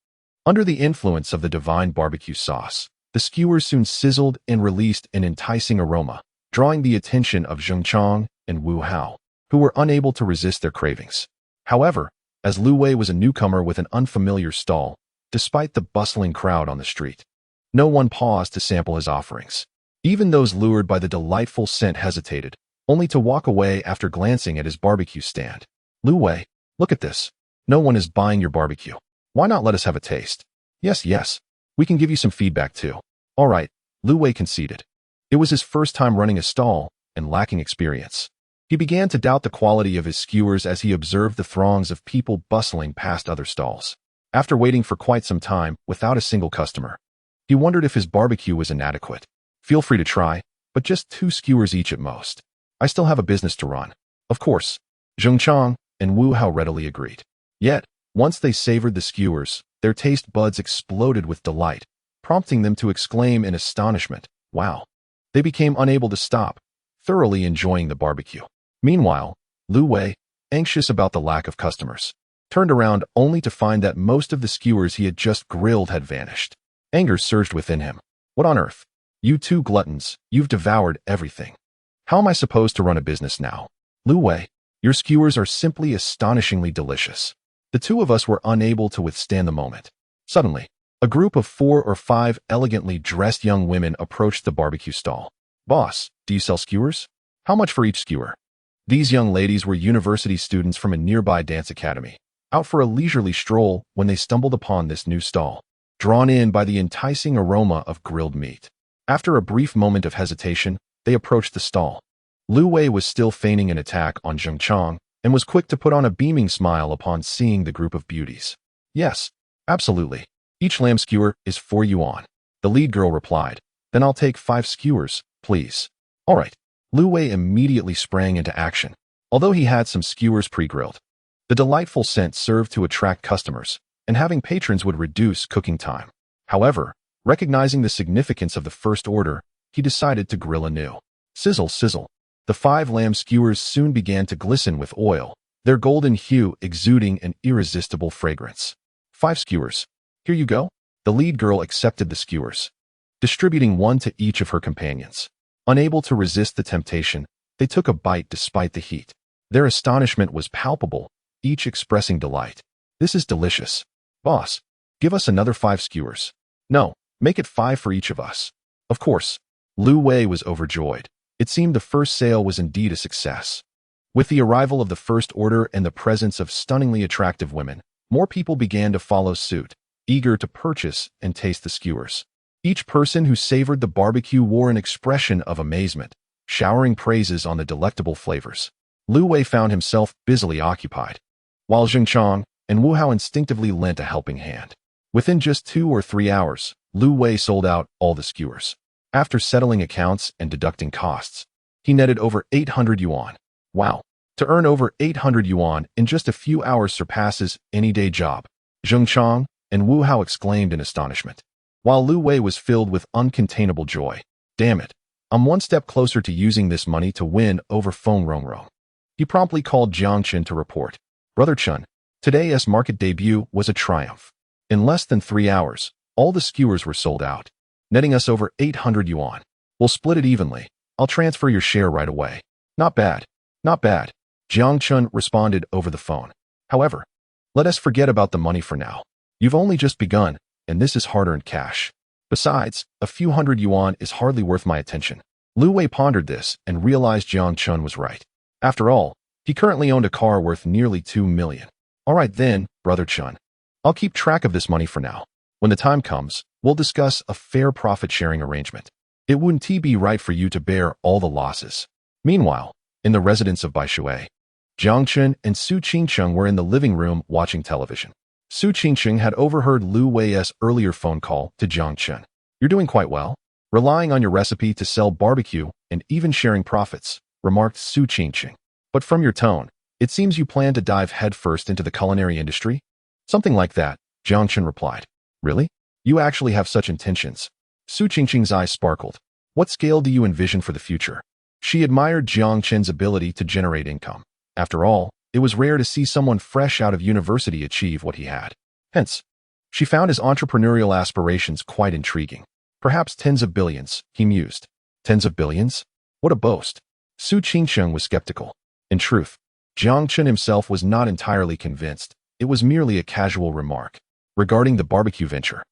Under the influence of the divine barbecue sauce, the skewers soon sizzled and released an enticing aroma, drawing the attention of Zheng Chang and Wu Hao, who were unable to resist their cravings. However, as Lu Wei was a newcomer with an unfamiliar stall, despite the bustling crowd on the street, no one paused to sample his offerings. Even those lured by the delightful scent hesitated, only to walk away after glancing at his barbecue stand. "Lu Wei, look at this. No one is buying your barbecue. Why not let us have a taste?" Yes. We can give you some feedback too." "All right," Lu Wei conceded. It was his first time running a stall and lacking experience. He began to doubt the quality of his skewers as he observed the throngs of people bustling past other stalls. After waiting for quite some time without a single customer, he wondered if his barbecue was inadequate. "Feel free to try, but just 2 skewers each at most. I still have a business to run." Of course, Zheng Chang and Wu Hao readily agreed. Yet, once they savored the skewers, their taste buds exploded with delight, prompting them to exclaim in astonishment, "Wow!" They became unable to stop, thoroughly enjoying the barbecue. Meanwhile, Lu Wei, anxious about the lack of customers, turned around only to find that most of the skewers he had just grilled had vanished. Anger surged within him. "What on earth? You 2 gluttons, you've devoured everything. How am I supposed to run a business now? Lu Wei, your skewers are simply astonishingly delicious." The 2 of us were unable to withstand the moment. Suddenly, a group of 4 or 5 elegantly dressed young women approached the barbecue stall. "Boss, do you sell skewers? How much for each skewer?" These young ladies were university students from a nearby dance academy, out for a leisurely stroll when they stumbled upon this new stall, drawn in by the enticing aroma of grilled meat. After a brief moment of hesitation, they approached the stall. Lu Wei was still feigning an attack on Zheng Chang and was quick to put on a beaming smile upon seeing the group of beauties. "Yes, absolutely. Each lamb skewer is for you on," the lead girl replied. "Then I'll take 5 skewers, please." "All right." Lu Wei immediately sprang into action. Although he had some skewers pre-grilled, the delightful scent served to attract customers, and having patrons would reduce cooking time. However, recognizing the significance of the first order, he decided to grill anew. Sizzle, sizzle. The 5 lamb skewers soon began to glisten with oil, their golden hue exuding an irresistible fragrance. 5 skewers. Here you go." The lead girl accepted the skewers, distributing 1 to each of her companions. Unable to resist the temptation, they took a bite despite the heat. Their astonishment was palpable, each expressing delight. "This is delicious. Boss, give us another 5 skewers." "No, make it 5 for each of us." Of course, Lu Wei was overjoyed. It seemed the first sale was indeed a success. With the arrival of the first order and the presence of stunningly attractive women, more people began to follow suit, eager to purchase and taste the skewers. Each person who savored the barbecue wore an expression of amazement, showering praises on the delectable flavors. Lu Wei found himself busily occupied, while Zheng Chang and Wu Hao instinctively lent a helping hand. Within just 2 or 3 hours, Lu Wei sold out all the skewers. After settling accounts and deducting costs, he netted over 800 yuan. Wow. To earn over 800 yuan in just a few hours surpasses any day job. Zheng Chang and Wu Hao exclaimed in astonishment, while Lu Wei was filled with uncontainable joy. Damn it. I'm one step closer to using this money to win over Feng Rongrong. He promptly called Jiang Chen to report. Brother Chun, today's market debut was a triumph. In less than 3 hours, all the skewers were sold out, netting us over 800 yuan. We'll split it evenly. I'll transfer your share right away. Not bad. Not bad. Jiang Chun responded over the phone. However, let us forget about the money for now. You've only just begun, and this is hard-earned cash. Besides, a few hundred yuan is hardly worth my attention. Lu Wei pondered this and realized Jiang Chun was right. After all, he currently owned a car worth nearly 2 million. All right then, Brother Chun. I'll keep track of this money for now. When the time comes, we'll discuss a fair profit-sharing arrangement. It wouldn't be right for you to bear all the losses. Meanwhile, in the residence of Bai Shui, Jiang Chen and Su Qingcheng were in the living room watching television. Su Qingcheng had overheard Lu Wei's earlier phone call to Jiang Chen. You're doing quite well, relying on your recipe to sell barbecue and even sharing profits, remarked Su Qingcheng. But from your tone, it seems you plan to dive headfirst into the culinary industry? Something like that, Jiang Chen replied. Really? You actually have such intentions? Su Qingcheng's eyes sparkled. What scale do you envision for the future? She admired Jiang Chen's ability to generate income. After all, it was rare to see someone fresh out of university achieve what he had. Hence, she found his entrepreneurial aspirations quite intriguing. Perhaps tens of billions, he mused. Tens of billions? What a boast. Su Qingcheng was skeptical. In truth, Jiang Chen himself was not entirely convinced. It was merely a casual remark. Regarding the barbecue venture,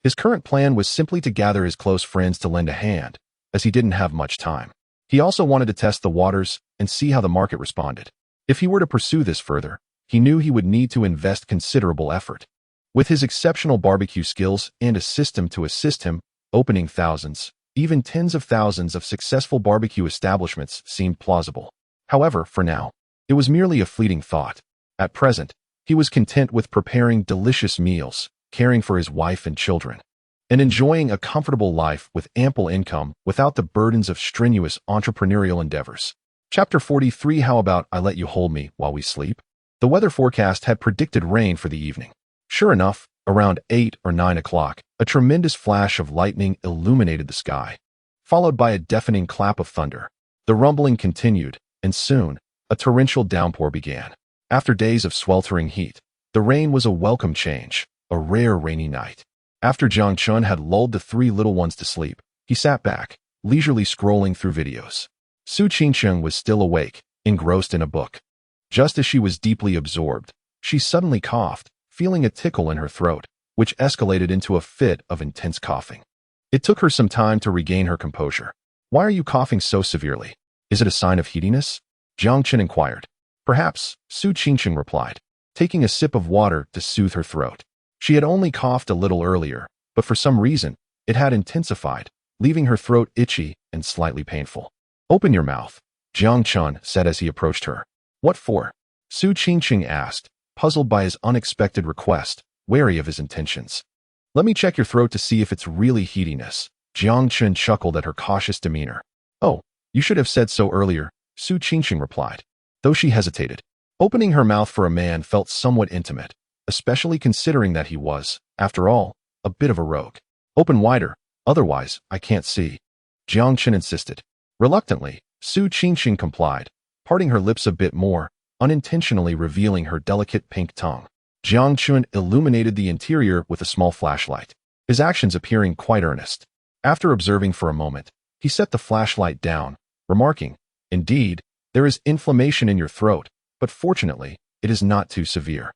his current plan was simply to gather his close friends to lend a hand, as he didn't have much time. He also wanted to test the waters and see how the market responded. If he were to pursue this further, he knew he would need to invest considerable effort. With his exceptional barbecue skills and a system to assist him, opening thousands, even tens of thousands of successful barbecue establishments seemed plausible. However, for now, it was merely a fleeting thought. At present, he was content with preparing delicious meals, caring for his wife and children, and enjoying a comfortable life with ample income without the burdens of strenuous entrepreneurial endeavors. Chapter 43. How about I let you hold me while we sleep? The weather forecast had predicted rain for the evening. Sure enough, around 8 or 9 o'clock, a tremendous flash of lightning illuminated the sky, followed by a deafening clap of thunder. The rumbling continued, and soon, a torrential downpour began. After days of sweltering heat, the rain was a welcome change, a rare rainy night. After Jiang Chun had lulled the 3 little ones to sleep, he sat back, leisurely scrolling through videos. Su Qingcheng was still awake, engrossed in a book. Just as she was deeply absorbed, she suddenly coughed, feeling a tickle in her throat, which escalated into a fit of intense coughing. It took her some time to regain her composure. Why are you coughing so severely? Is it a sign of heatiness? Jiang Chen inquired. Perhaps, Su Qingcheng replied, taking a sip of water to soothe her throat. She had only coughed a little earlier, but for some reason, it had intensified, leaving her throat itchy and slightly painful. Open your mouth, Jiang Chen said as he approached her. What for? Su Qingcheng asked, puzzled by his unexpected request, wary of his intentions. Let me check your throat to see if it's really heatiness. Jiang Chen chuckled at her cautious demeanor. Oh, you should have said so earlier, Su Qingcheng replied, though she hesitated. Opening her mouth for a man felt somewhat intimate, especially considering that he was, after all, a bit of a rogue. Open wider, otherwise I can't see. Jiang Chen insisted. Reluctantly, Su Qingcheng complied, parting her lips a bit more, unintentionally revealing her delicate pink tongue. Jiang Chen illuminated the interior with a small flashlight, his actions appearing quite earnest. After observing for a moment, he set the flashlight down, remarking, Indeed, there is inflammation in your throat, but fortunately, it is not too severe.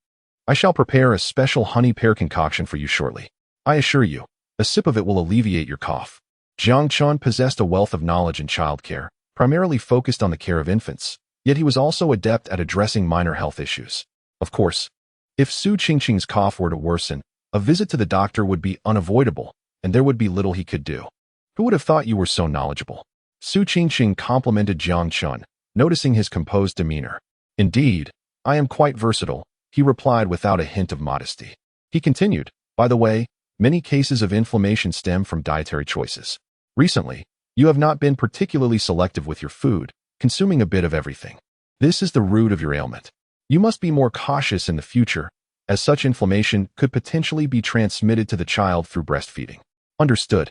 I shall prepare a special honey pear concoction for you shortly. I assure you, a sip of it will alleviate your cough. Jiang Chen possessed a wealth of knowledge in childcare, primarily focused on the care of infants, yet he was also adept at addressing minor health issues. Of course, if Su Qingcheng's cough were to worsen, a visit to the doctor would be unavoidable, and there would be little he could do. Who would have thought you were so knowledgeable? Su Qingcheng complimented Jiang Chen, noticing his composed demeanor. Indeed, I am quite versatile, he replied without a hint of modesty. He continued, by the way, many cases of inflammation stem from dietary choices. Recently, you have not been particularly selective with your food, consuming a bit of everything. This is the root of your ailment. You must be more cautious in the future, as such inflammation could potentially be transmitted to the child through breastfeeding. Understood.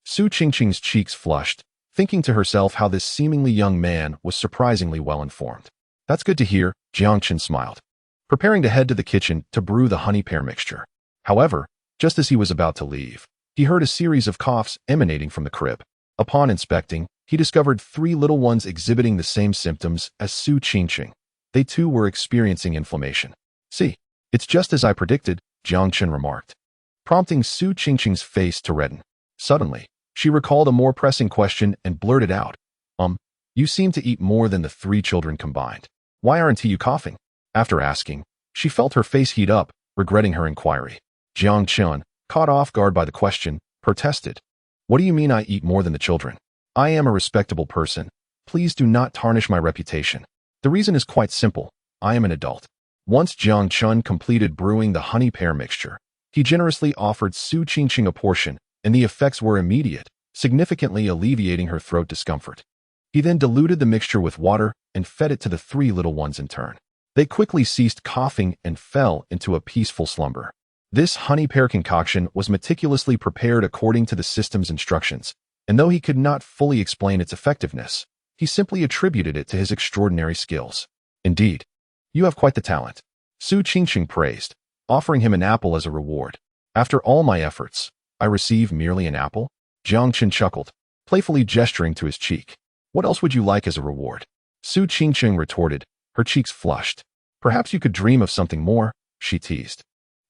Su Qingqing's cheeks flushed, thinking to herself how this seemingly young man was surprisingly well-informed. That's good to hear, Jiang Chen smiled, preparing to head to the kitchen to brew the honey pear mixture. However, just as he was about to leave, he heard a series of coughs emanating from the crib. Upon inspecting, he discovered 3 little ones exhibiting the same symptoms as Su Qingqing. They too were experiencing inflammation. See, it's just as I predicted, Jiang Chen remarked, prompting Su Qingqing's face to redden. Suddenly, she recalled a more pressing question and blurted out, you seem to eat more than the 3 children combined. Why aren't you coughing? After asking, she felt her face heat up, regretting her inquiry. Jiang Chen, caught off guard by the question, protested. What do you mean I eat more than the children? I am a respectable person. Please do not tarnish my reputation. The reason is quite simple. I am an adult. Once Jiang Chen completed brewing the honey pear mixture, he generously offered Su Qingqing a portion, and the effects were immediate, significantly alleviating her throat discomfort. He then diluted the mixture with water and fed it to the 3 little ones in turn. They quickly ceased coughing and fell into a peaceful slumber. This honey pear concoction was meticulously prepared according to the system's instructions, and though he could not fully explain its effectiveness, he simply attributed it to his extraordinary skills. Indeed, you have quite the talent, Su Qingqing praised, offering him an apple as a reward. After all my efforts, I receive merely an apple? Jiang Chen chuckled, playfully gesturing to his cheek. What else would you like as a reward? Su Qingqing retorted, her cheeks flushed. Perhaps you could dream of something more, she teased.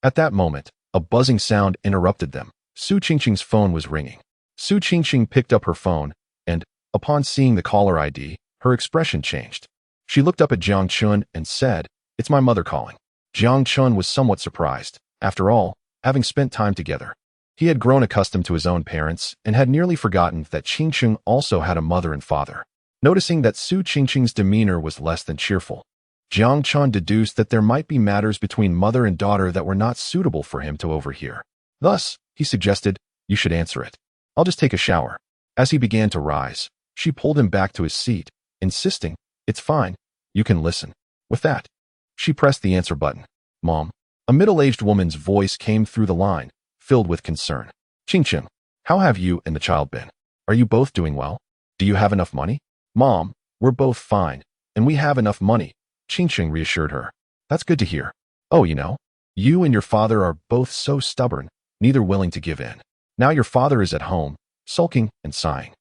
At that moment, a buzzing sound interrupted them. Su Qingqing's phone was ringing. Su Qingqing picked up her phone, and, upon seeing the caller ID, her expression changed. She looked up at Jiang Chen and said, "It's my mother calling." Jiang Chen was somewhat surprised. After all, having spent time together, he had grown accustomed to his own parents and had nearly forgotten that Qingqing also had a mother and father. Noticing that Su Qingqing's demeanor was less than cheerful, Jiang Chen deduced that there might be matters between mother and daughter that were not suitable for him to overhear. Thus, he suggested, "You should answer it. I'll just take a shower." As he began to rise, she pulled him back to his seat, insisting, "It's fine. You can listen." With that, she pressed the answer button. "Mom." A middle-aged woman's voice came through the line, filled with concern. "Qingqing, how have you and the child been? Are you both doing well? Do you have enough money?" "Mom, we're both fine, and we have enough money," Qingqing reassured her. "That's good to hear. Oh, you and your father are both so stubborn, neither willing to give in. Now your father is at home, sulking and sighing.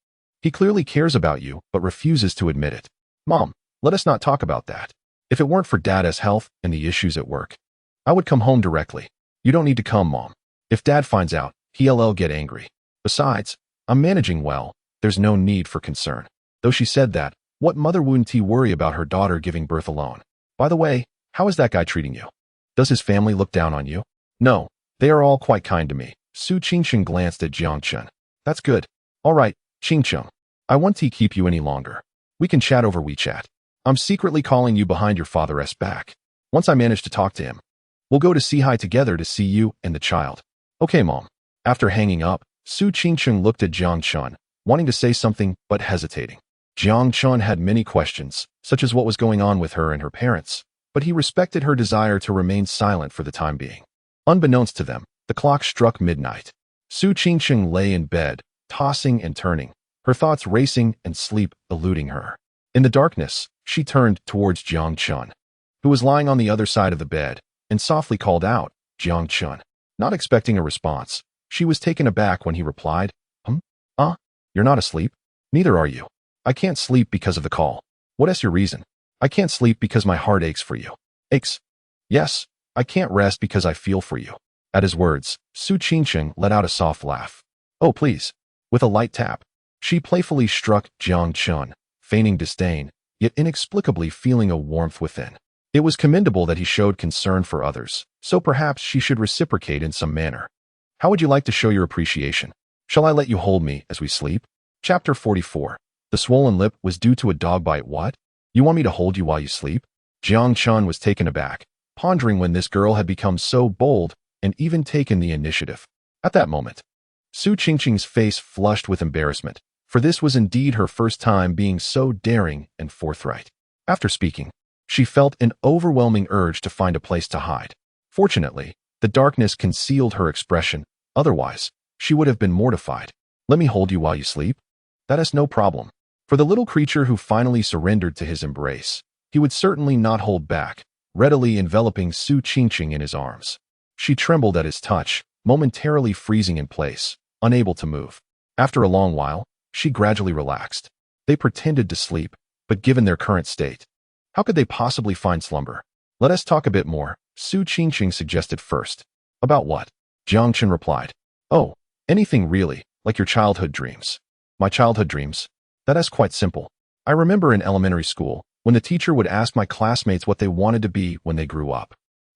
He clearly cares about you, but refuses to admit it. Mom, let us not talk about that. If it weren't for Dada's health and the issues at work, I would come home directly. You don't need to come, Mom. If Dad finds out, he'll get angry. Besides, I'm managing well. There's no need for concern." Though she said that, what mother wouldn't he worry about her daughter giving birth alone? By the way, how is that guy treating you? Does his family look down on you? No, they are all quite kind to me. Su Qingqing glanced at Jiang Chen. That's good. All right, Qingqing. I won't keep you any longer. We can chat over WeChat. I'm secretly calling you behind your father's back. Once I manage to talk to him, we'll go to Sihai together to see you and the child. Okay, Mom. After hanging up, Su Qingqing looked at Jiang Chen, wanting to say something but hesitating. Jiang Chen had many questions, such as what was going on with her and her parents, but he respected her desire to remain silent for the time being. Unbeknownst to them, the clock struck midnight. Su Qingqing lay in bed, tossing and turning, her thoughts racing and sleep eluding her. In the darkness, she turned towards Jiang Chen, who was lying on the other side of the bed, and softly called out, "Jiang Chen." Not expecting a response, she was taken aback when he replied, You're not asleep? Neither are you. I can't sleep because of the call. What is your reason? I can't sleep because my heart aches for you. Aches? Yes, I can't rest because I feel for you. At his words, Su Qingqing let out a soft laugh. Oh, please. With a light tap, she playfully struck Jiang Chen, feigning disdain, yet inexplicably feeling a warmth within. It was commendable that he showed concern for others, so perhaps she should reciprocate in some manner. How would you like to show your appreciation? Shall I let you hold me as we sleep? Chapter 44. The swollen lip was due to a dog bite. What? You want me to hold you while you sleep? Jiang Chen was taken aback, pondering when this girl had become so bold and even taken the initiative. At that moment, Su Qingqing's face flushed with embarrassment, for this was indeed her first time being so daring and forthright. After speaking, she felt an overwhelming urge to find a place to hide. Fortunately, the darkness concealed her expression. Otherwise, she would have been mortified. Let me hold you while you sleep? That is no problem. For the little creature who finally surrendered to his embrace, he would certainly not hold back, readily enveloping Su Qingqing in his arms. She trembled at his touch, momentarily freezing in place, unable to move. After a long while, she gradually relaxed. They pretended to sleep, but given their current state, how could they possibly find slumber? Let us talk a bit more, Su Qingqing suggested first. About what? Jiang Chen replied. Oh, anything really, like your childhood dreams. My childhood dreams? That is quite simple. I remember in elementary school, when the teacher would ask my classmates what they wanted to be when they grew up.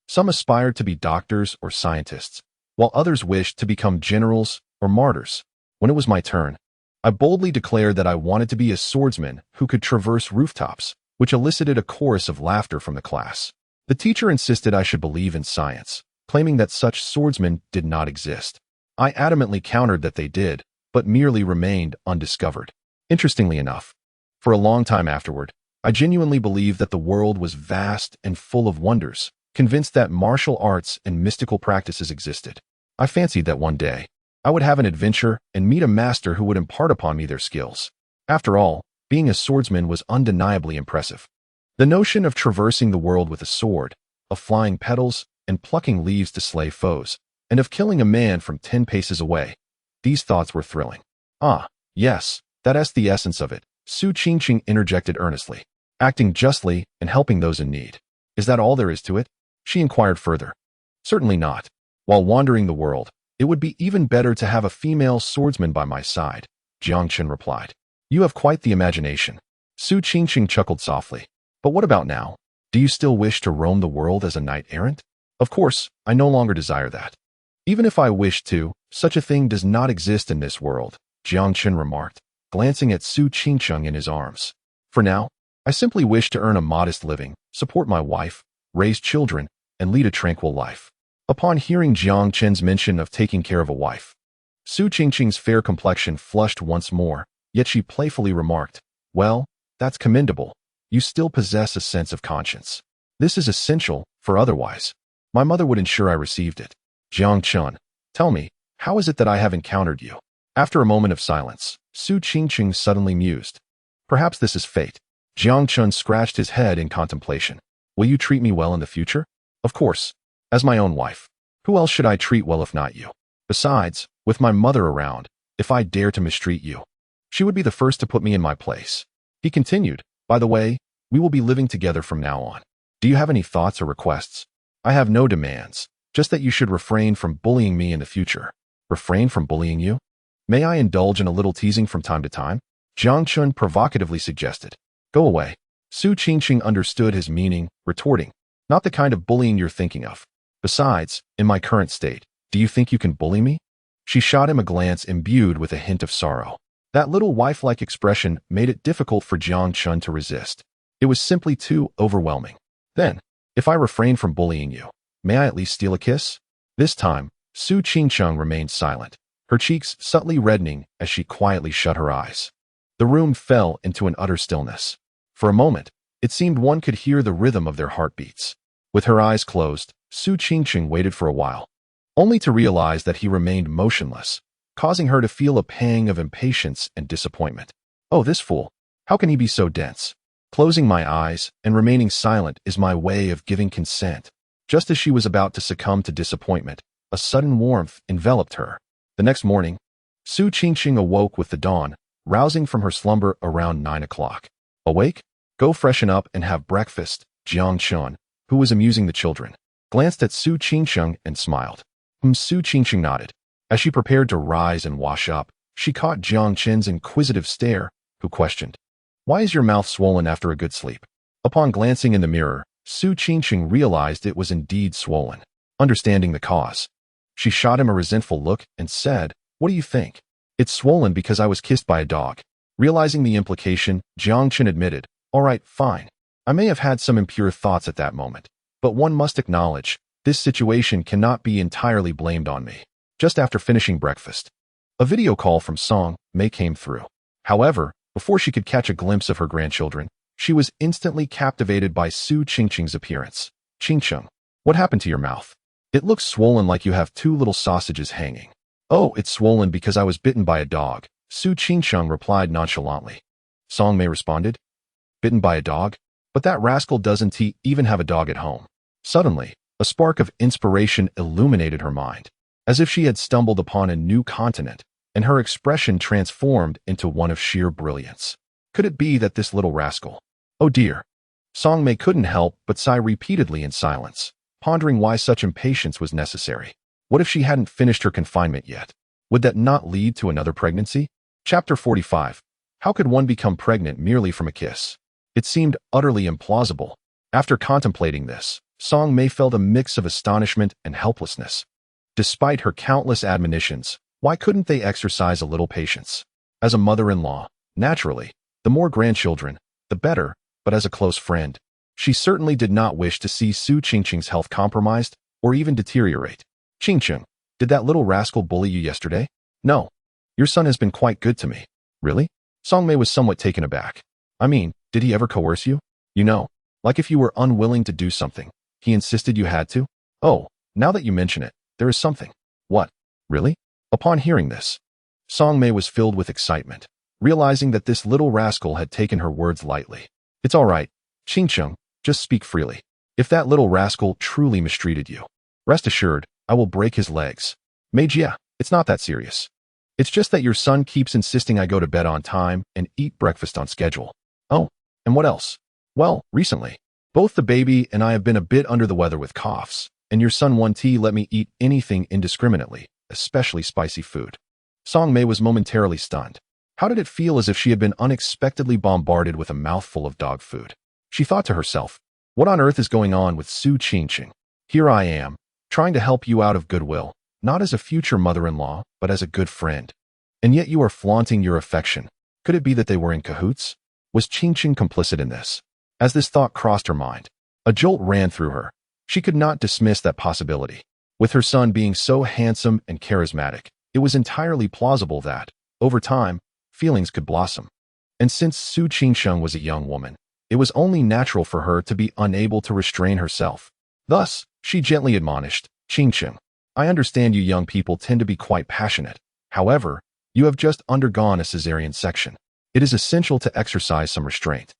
Some aspired to be doctors or scientists, while others wished to become generals or martyrs. When it was my turn, I boldly declared that I wanted to be a swordsman who could traverse rooftops, which elicited a chorus of laughter from the class. The teacher insisted I should believe in science, claiming that such swordsmen did not exist. I adamantly countered that they did, but merely remained undiscovered. Interestingly enough, for a long time afterward, I genuinely believed that the world was vast and full of wonders, convinced that martial arts and mystical practices existed. I fancied that one day, I would have an adventure and meet a master who would impart upon me their skills. After all, being a swordsman was undeniably impressive. The notion of traversing the world with a sword, of flying petals and plucking leaves to slay foes, and of killing a man from 10 paces away, these thoughts were thrilling. Ah, yes, that's the essence of it, Su Qingqing interjected earnestly. Acting justly and helping those in need. Is that all there is to it? She inquired further. Certainly not. While wandering the world, it would be even better to have a female swordsman by my side, Jiang Chen replied. You have quite the imagination. Su Qingqing chuckled softly. But what about now? Do you still wish to roam the world as a knight-errant? Of course, I no longer desire that. Even if I wished to, such a thing does not exist in this world, Jiang Chen remarked, glancing at Su Qingqing in his arms. For now, I simply wish to earn a modest living, support my wife, raise children, and lead a tranquil life. Upon hearing Jiang Chen's mention of taking care of a wife, Su Qingqing's fair complexion flushed once more, yet she playfully remarked, well, that's commendable. You still possess a sense of conscience. This is essential, for otherwise, my mother would ensure I received it. Jiang Chen, tell me, how is it that I have encountered you? After a moment of silence, Su Qingqing suddenly mused. Perhaps this is fate. Jiang Chen scratched his head in contemplation. Will you treat me well in the future? Of course. As my own wife. Who else should I treat well if not you? Besides, with my mother around, if I dare to mistreat you, she would be the first to put me in my place. He continued, by the way, we will be living together from now on. Do you have any thoughts or requests? I have no demands, just that you should refrain from bullying me in the future. Refrain from bullying you? May I indulge in a little teasing from time to time? Jiang Chen provocatively suggested. Go away. Su Qingqing understood his meaning, retorting, not the kind of bullying you're thinking of. Besides, in my current state, do you think you can bully me? She shot him a glance imbued with a hint of sorrow. That little wife-like expression made it difficult for Jiang Chen to resist. It was simply too overwhelming. Then, if I refrain from bullying you, may I at least steal a kiss? This time, Su Qingqing remained silent, her cheeks subtly reddening as she quietly shut her eyes. The room fell into an utter stillness. For a moment, it seemed one could hear the rhythm of their heartbeats. With her eyes closed, Su Qingqing waited for a while, only to realize that he remained motionless, causing her to feel a pang of impatience and disappointment. Oh, this fool! How can he be so dense? Closing my eyes and remaining silent is my way of giving consent. Just as she was about to succumb to disappointment, a sudden warmth enveloped her. The next morning, Su Qingqing awoke with the dawn, rousing from her slumber around 9 o'clock. Awake? Go freshen up and have breakfast, Jiang Chen, who was amusing the children, glanced at Su Qingqing and smiled. Su Qingqing nodded. As she prepared to rise and wash up, she caught Jiang Chen's inquisitive stare, who questioned, why is your mouth swollen after a good sleep? Upon glancing in the mirror, Su Qingqing realized it was indeed swollen. Understanding the cause, she shot him a resentful look and said, what do you think? It's swollen because I was kissed by a dog. Realizing the implication, Jiang Chen admitted, all right, fine. I may have had some impure thoughts at that moment, but one must acknowledge, this situation cannot be entirely blamed on me. Just after finishing breakfast, a video call from Song Mei came through. However, before she could catch a glimpse of her grandchildren, She was instantly captivated by Su Qingqing's appearance. "Qingqing, what happened to your mouth? It looks swollen like you have two little sausages hanging." "Oh, it's swollen because I was bitten by a dog," Su Qingqing replied nonchalantly. Song Mei responded, "Bitten by a dog? But that rascal doesn't even have a dog at home." Suddenly, a spark of inspiration illuminated her mind, as if she had stumbled upon a new continent, and her expression transformed into one of sheer brilliance. Could it be that this little rascal— Oh dear. Song Mei couldn't help but sigh repeatedly in silence, pondering why such impatience was necessary. What if she hadn't finished her confinement yet? Would that not lead to another pregnancy? Chapter 45. How could one become pregnant merely from a kiss? It seemed utterly implausible. After contemplating this, Song Mei felt a mix of astonishment and helplessness. Despite her countless admonitions, why couldn't they exercise a little patience? As a mother-in-law, naturally, the more grandchildren, the better, but as a close friend, she certainly did not wish to see Su Qingqing's health compromised or even deteriorate. "Qingqing, did that little rascal bully you yesterday?" "No. Your son has been quite good to me." "Really?" Song Mei was somewhat taken aback. "I mean, did he ever coerce you? You know, like if you were unwilling to do something, he insisted you had to?" "Oh, now that you mention it, there is something." "What? Really?" Upon hearing this, Song Mei was filled with excitement, realizing that this little rascal had taken her words lightly. "It's all right, Qingqing, just speak freely. If that little rascal truly mistreated you, rest assured, I will break his legs." "Meijia, it's not that serious. It's just that your son keeps insisting I go to bed on time and eat breakfast on schedule." "Oh, and what else?" "Well, recently, both the baby and I have been a bit under the weather with coughs, and your son won't let me eat anything indiscriminately, especially spicy food." Song Mei was momentarily stunned. How did it feel as if she had been unexpectedly bombarded with a mouthful of dog food? She thought to herself, what on earth is going on with Su Qingqing? Here I am, trying to help you out of goodwill, not as a future mother-in-law, but as a good friend. And yet you are flaunting your affection. Could it be that they were in cahoots? Was Qingqing complicit in this? As this thought crossed her mind, a jolt ran through her. She could not dismiss that possibility. With her son being so handsome and charismatic, it was entirely plausible that, over time, feelings could blossom. And since Su Qingsheng was a young woman, it was only natural for her to be unable to restrain herself. Thus, she gently admonished, "Qingsheng, I understand you young people tend to be quite passionate. However, you have just undergone a cesarean section. It is essential to exercise some restraint.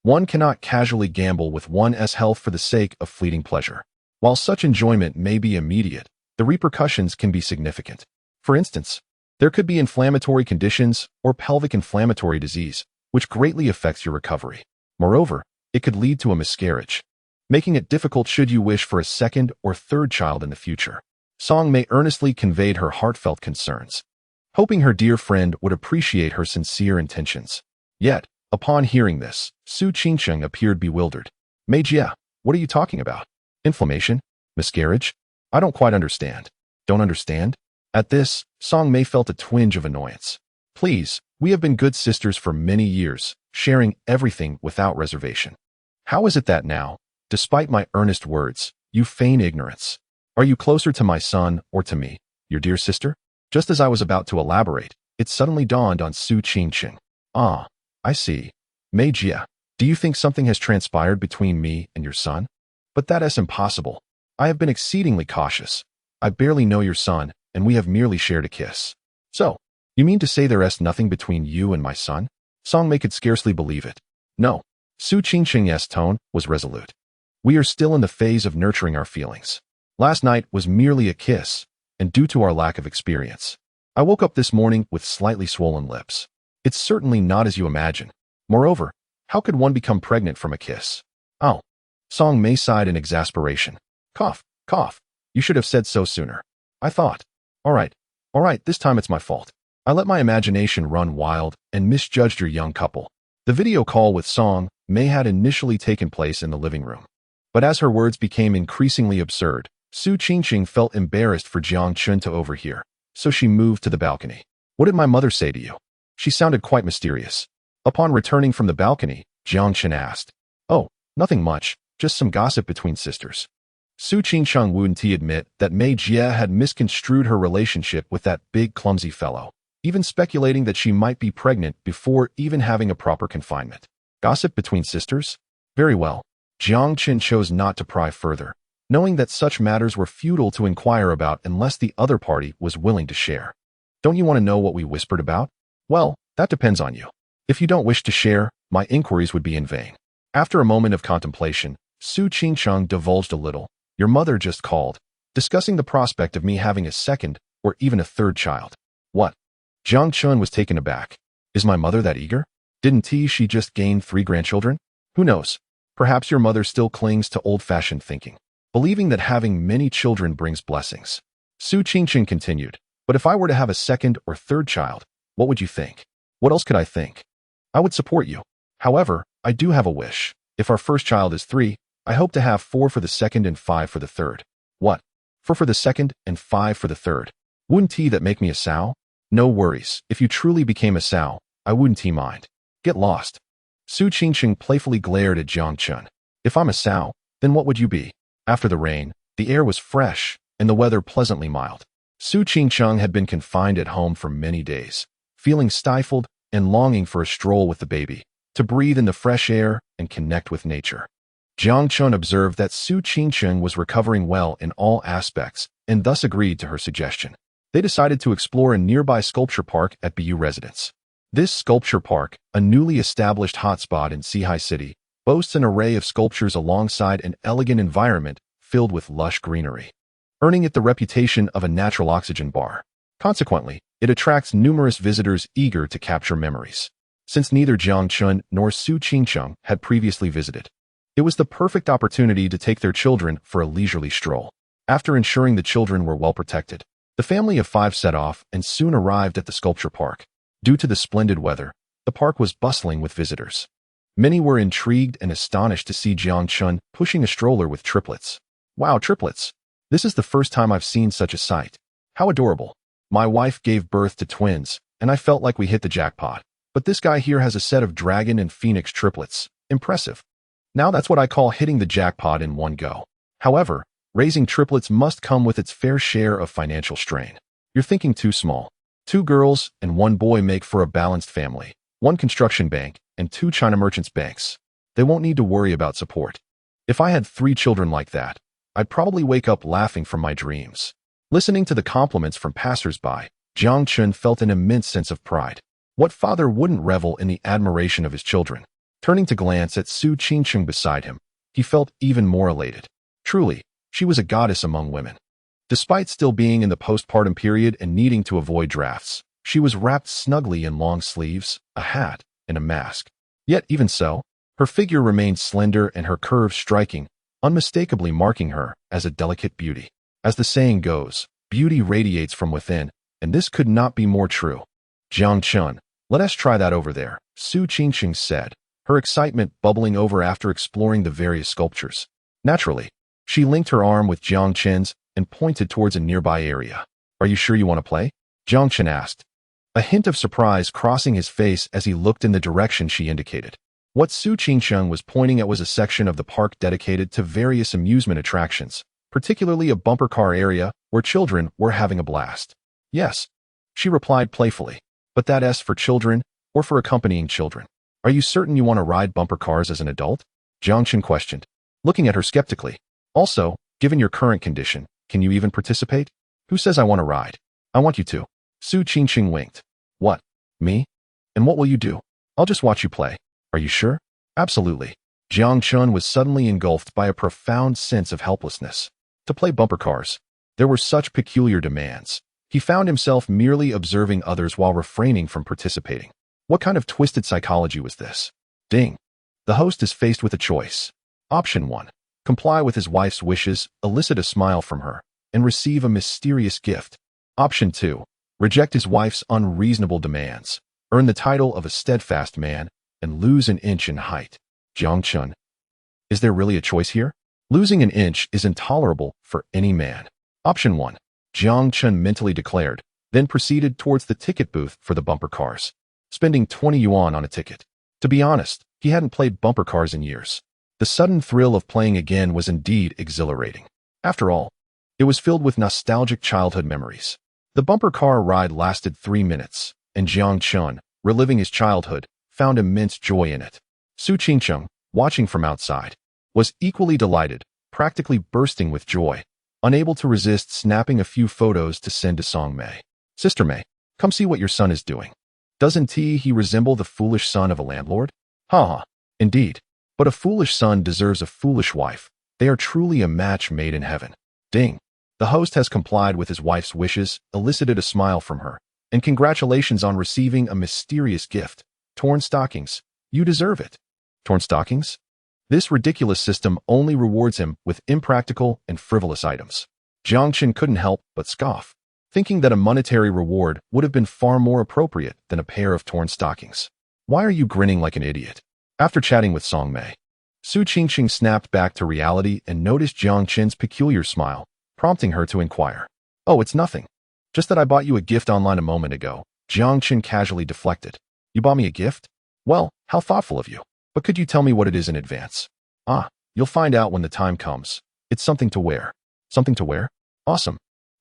One cannot casually gamble with one's health for the sake of fleeting pleasure. While such enjoyment may be immediate, the repercussions can be significant. For instance, there could be inflammatory conditions or pelvic inflammatory disease, which greatly affects your recovery. Moreover, it could lead to a miscarriage, making it difficult should you wish for a second or third child in the future." Song Mei earnestly conveyed her heartfelt concerns, hoping her dear friend would appreciate her sincere intentions. Yet, upon hearing this, Su Qingsheng appeared bewildered. "Meijia, what are you talking about? Inflammation? Miscarriage? I don't quite understand." "Don't understand?" At this, Song Mei felt a twinge of annoyance. "Please, we have been good sisters for many years, sharing everything without reservation. How is it that now, despite my earnest words, you feign ignorance? Are you closer to my son or to me, your dear sister?" Just as I was about to elaborate, it suddenly dawned on Su Qingqing. "Ah, I see. Meijia, do you think something has transpired between me and your son? But that is impossible. I have been exceedingly cautious. I barely know your son, and we have merely shared a kiss." "So, you mean to say there is nothing between you and my son?" Song Mei could scarcely believe it. "No." Su Qingqing's tone was resolute. "We are still in the phase of nurturing our feelings. Last night was merely a kiss, and due to our lack of experience, I woke up this morning with slightly swollen lips. It's certainly not as you imagine. Moreover, how could one become pregnant from a kiss?" "Oh." Song Mei sighed in exasperation. "Cough, cough. You should have said so sooner. I thought. All right, this time it's my fault. I let my imagination run wild and misjudged your young couple." The video call with Song Mei had initially taken place in the living room. But as her words became increasingly absurd, Su Qingqing felt embarrassed for Jiang Chun to overhear, so she moved to the balcony. "What did my mother say to you?" She sounded quite mysterious. Upon returning from the balcony, Jiang Chun asked, "Oh, nothing much, just some gossip between sisters." Su Qingcheng wouldn't admit that Mei Jie had misconstrued her relationship with that big clumsy fellow, even speculating that she might be pregnant before even having a proper confinement. Gossip between sisters? Very well. Jiang Chen chose not to pry further, knowing that such matters were futile to inquire about unless the other party was willing to share. Don't you want to know what we whispered about? Well, that depends on you. If you don't wish to share, my inquiries would be in vain. After a moment of contemplation, Su Qingcheng divulged a little. Your mother just called, discussing the prospect of me having a second or even a third child. What? Jiang Chun was taken aback. Is my mother that eager? Didn't she just gain 3 grandchildren? Who knows? Perhaps your mother still clings to old-fashioned thinking, believing that having many children brings blessings. Su Qingcheng continued, but if I were to have a second or third child, what would you think? What else could I think? I would support you. However, I do have a wish. If our first child is 3, I hope to have 4 for the second and 5 for the third. What? 4 for the second and 5 for the third. Wouldn't that make me a sow? No worries. If you truly became a sow, I wouldn't mind. Get lost. Su Qingcheng playfully glared at Jiang Chun. If I'm a sow, then what would you be? After the rain, the air was fresh, and the weather pleasantly mild. Su Qingcheng had been confined at home for many days, feeling stifled and longing for a stroll with the baby, to breathe in the fresh air and connect with nature. Jiang Chun observed that Su Qingcheng was recovering well in all aspects and thus agreed to her suggestion. They decided to explore a nearby sculpture park at BU residence. This sculpture park, a newly established hotspot in Sihai City, boasts an array of sculptures alongside an elegant environment filled with lush greenery, earning it the reputation of a natural oxygen bar. Consequently, it attracts numerous visitors eager to capture memories. Since neither Jiang Chun nor Su Qingcheng had previously visited, it was the perfect opportunity to take their children for a leisurely stroll. After ensuring the children were well protected, the family of 5 set off and soon arrived at the sculpture park. Due to the splendid weather, the park was bustling with visitors. Many were intrigued and astonished to see Jiang Chun pushing a stroller with triplets. Wow, triplets! This is the first time I've seen such a sight. How adorable. My wife gave birth to twins, and I felt like we hit the jackpot. But this guy here has a set of dragon and phoenix triplets. Impressive. Now that's what I call hitting the jackpot in one go. However, raising triplets must come with its fair share of financial strain. You're thinking too small. 2 girls and 1 boy make for a balanced family, 1 construction bank and 2 China merchants banks. They won't need to worry about support. If I had 3 children like that, I'd probably wake up laughing from my dreams. Listening to the compliments from passers-by, Jiang Chun felt an immense sense of pride. What father wouldn't revel in the admiration of his children? Turning to glance at Su Qingcheng beside him, he felt even more elated. Truly, she was a goddess among women. Despite still being in the postpartum period and needing to avoid drafts, she was wrapped snugly in long sleeves, a hat, and a mask. Yet even so, her figure remained slender and her curves striking, unmistakably marking her as a delicate beauty. As the saying goes, beauty radiates from within, and this could not be more true. Jiang Chun, let us try that over there, Su Qingcheng said, her excitement bubbling over after exploring the various sculptures. Naturally, she linked her arm with Jiang Chen's and pointed towards a nearby area. Are you sure you want to play? Jiang Chen asked, a hint of surprise crossing his face as he looked in the direction she indicated. What Su Qingcheng was pointing at was a section of the park dedicated to various amusement attractions, particularly a bumper car area where children were having a blast. Yes, she replied playfully, but that S for children or for accompanying children. Are you certain you want to ride bumper cars as an adult? Jiang Chen questioned, looking at her skeptically. Also, given your current condition, can you even participate? Who says I want to ride? I want you to. Su Qingcheng winked. What? Me? And what will you do? I'll just watch you play. Are you sure? Absolutely. Jiang Chun was suddenly engulfed by a profound sense of helplessness. To play bumper cars, there were such peculiar demands. He found himself merely observing others while refraining from participating. What kind of twisted psychology was this? Ding. The host is faced with a choice. Option 1. Comply with his wife's wishes, elicit a smile from her, and receive a mysterious gift. Option 2. Reject his wife's unreasonable demands, earn the title of a steadfast man, and lose an inch in height. Jiang Chun. Is there really a choice here? Losing an inch is intolerable for any man. Option 1. Jiang Chun mentally declared, then proceeded towards the ticket booth for the bumper cars, spending 20 yuan on a ticket. To be honest, he hadn't played bumper cars in years. The sudden thrill of playing again was indeed exhilarating. After all, it was filled with nostalgic childhood memories. The bumper car ride lasted 3 minutes, and Jiang Chun, reliving his childhood, found immense joy in it. Su Qingcheng, watching from outside, was equally delighted, practically bursting with joy, unable to resist snapping a few photos to send to Song Mei. Sister Mei, come see what your son is doing. Doesn't he resemble the foolish son of a landlord? Ha! Indeed. But a foolish son deserves a foolish wife. They are truly a match made in heaven. Ding. The host has complied with his wife's wishes, elicited a smile from her, and congratulations on receiving a mysterious gift. Torn stockings. You deserve it. Torn stockings? This ridiculous system only rewards him with impractical and frivolous items. Jiang Qin couldn't help but scoff, thinking that a monetary reward would have been far more appropriate than a pair of torn stockings. Why are you grinning like an idiot? After chatting with Song Mei, Su Qingqing snapped back to reality and noticed Jiang Qin's peculiar smile, prompting her to inquire. Oh, it's nothing. Just that I bought you a gift online a moment ago. Jiang Qin casually deflected. You bought me a gift? Well, how thoughtful of you. But could you tell me what it is in advance? Ah, you'll find out when the time comes. It's something to wear. Something to wear? Awesome.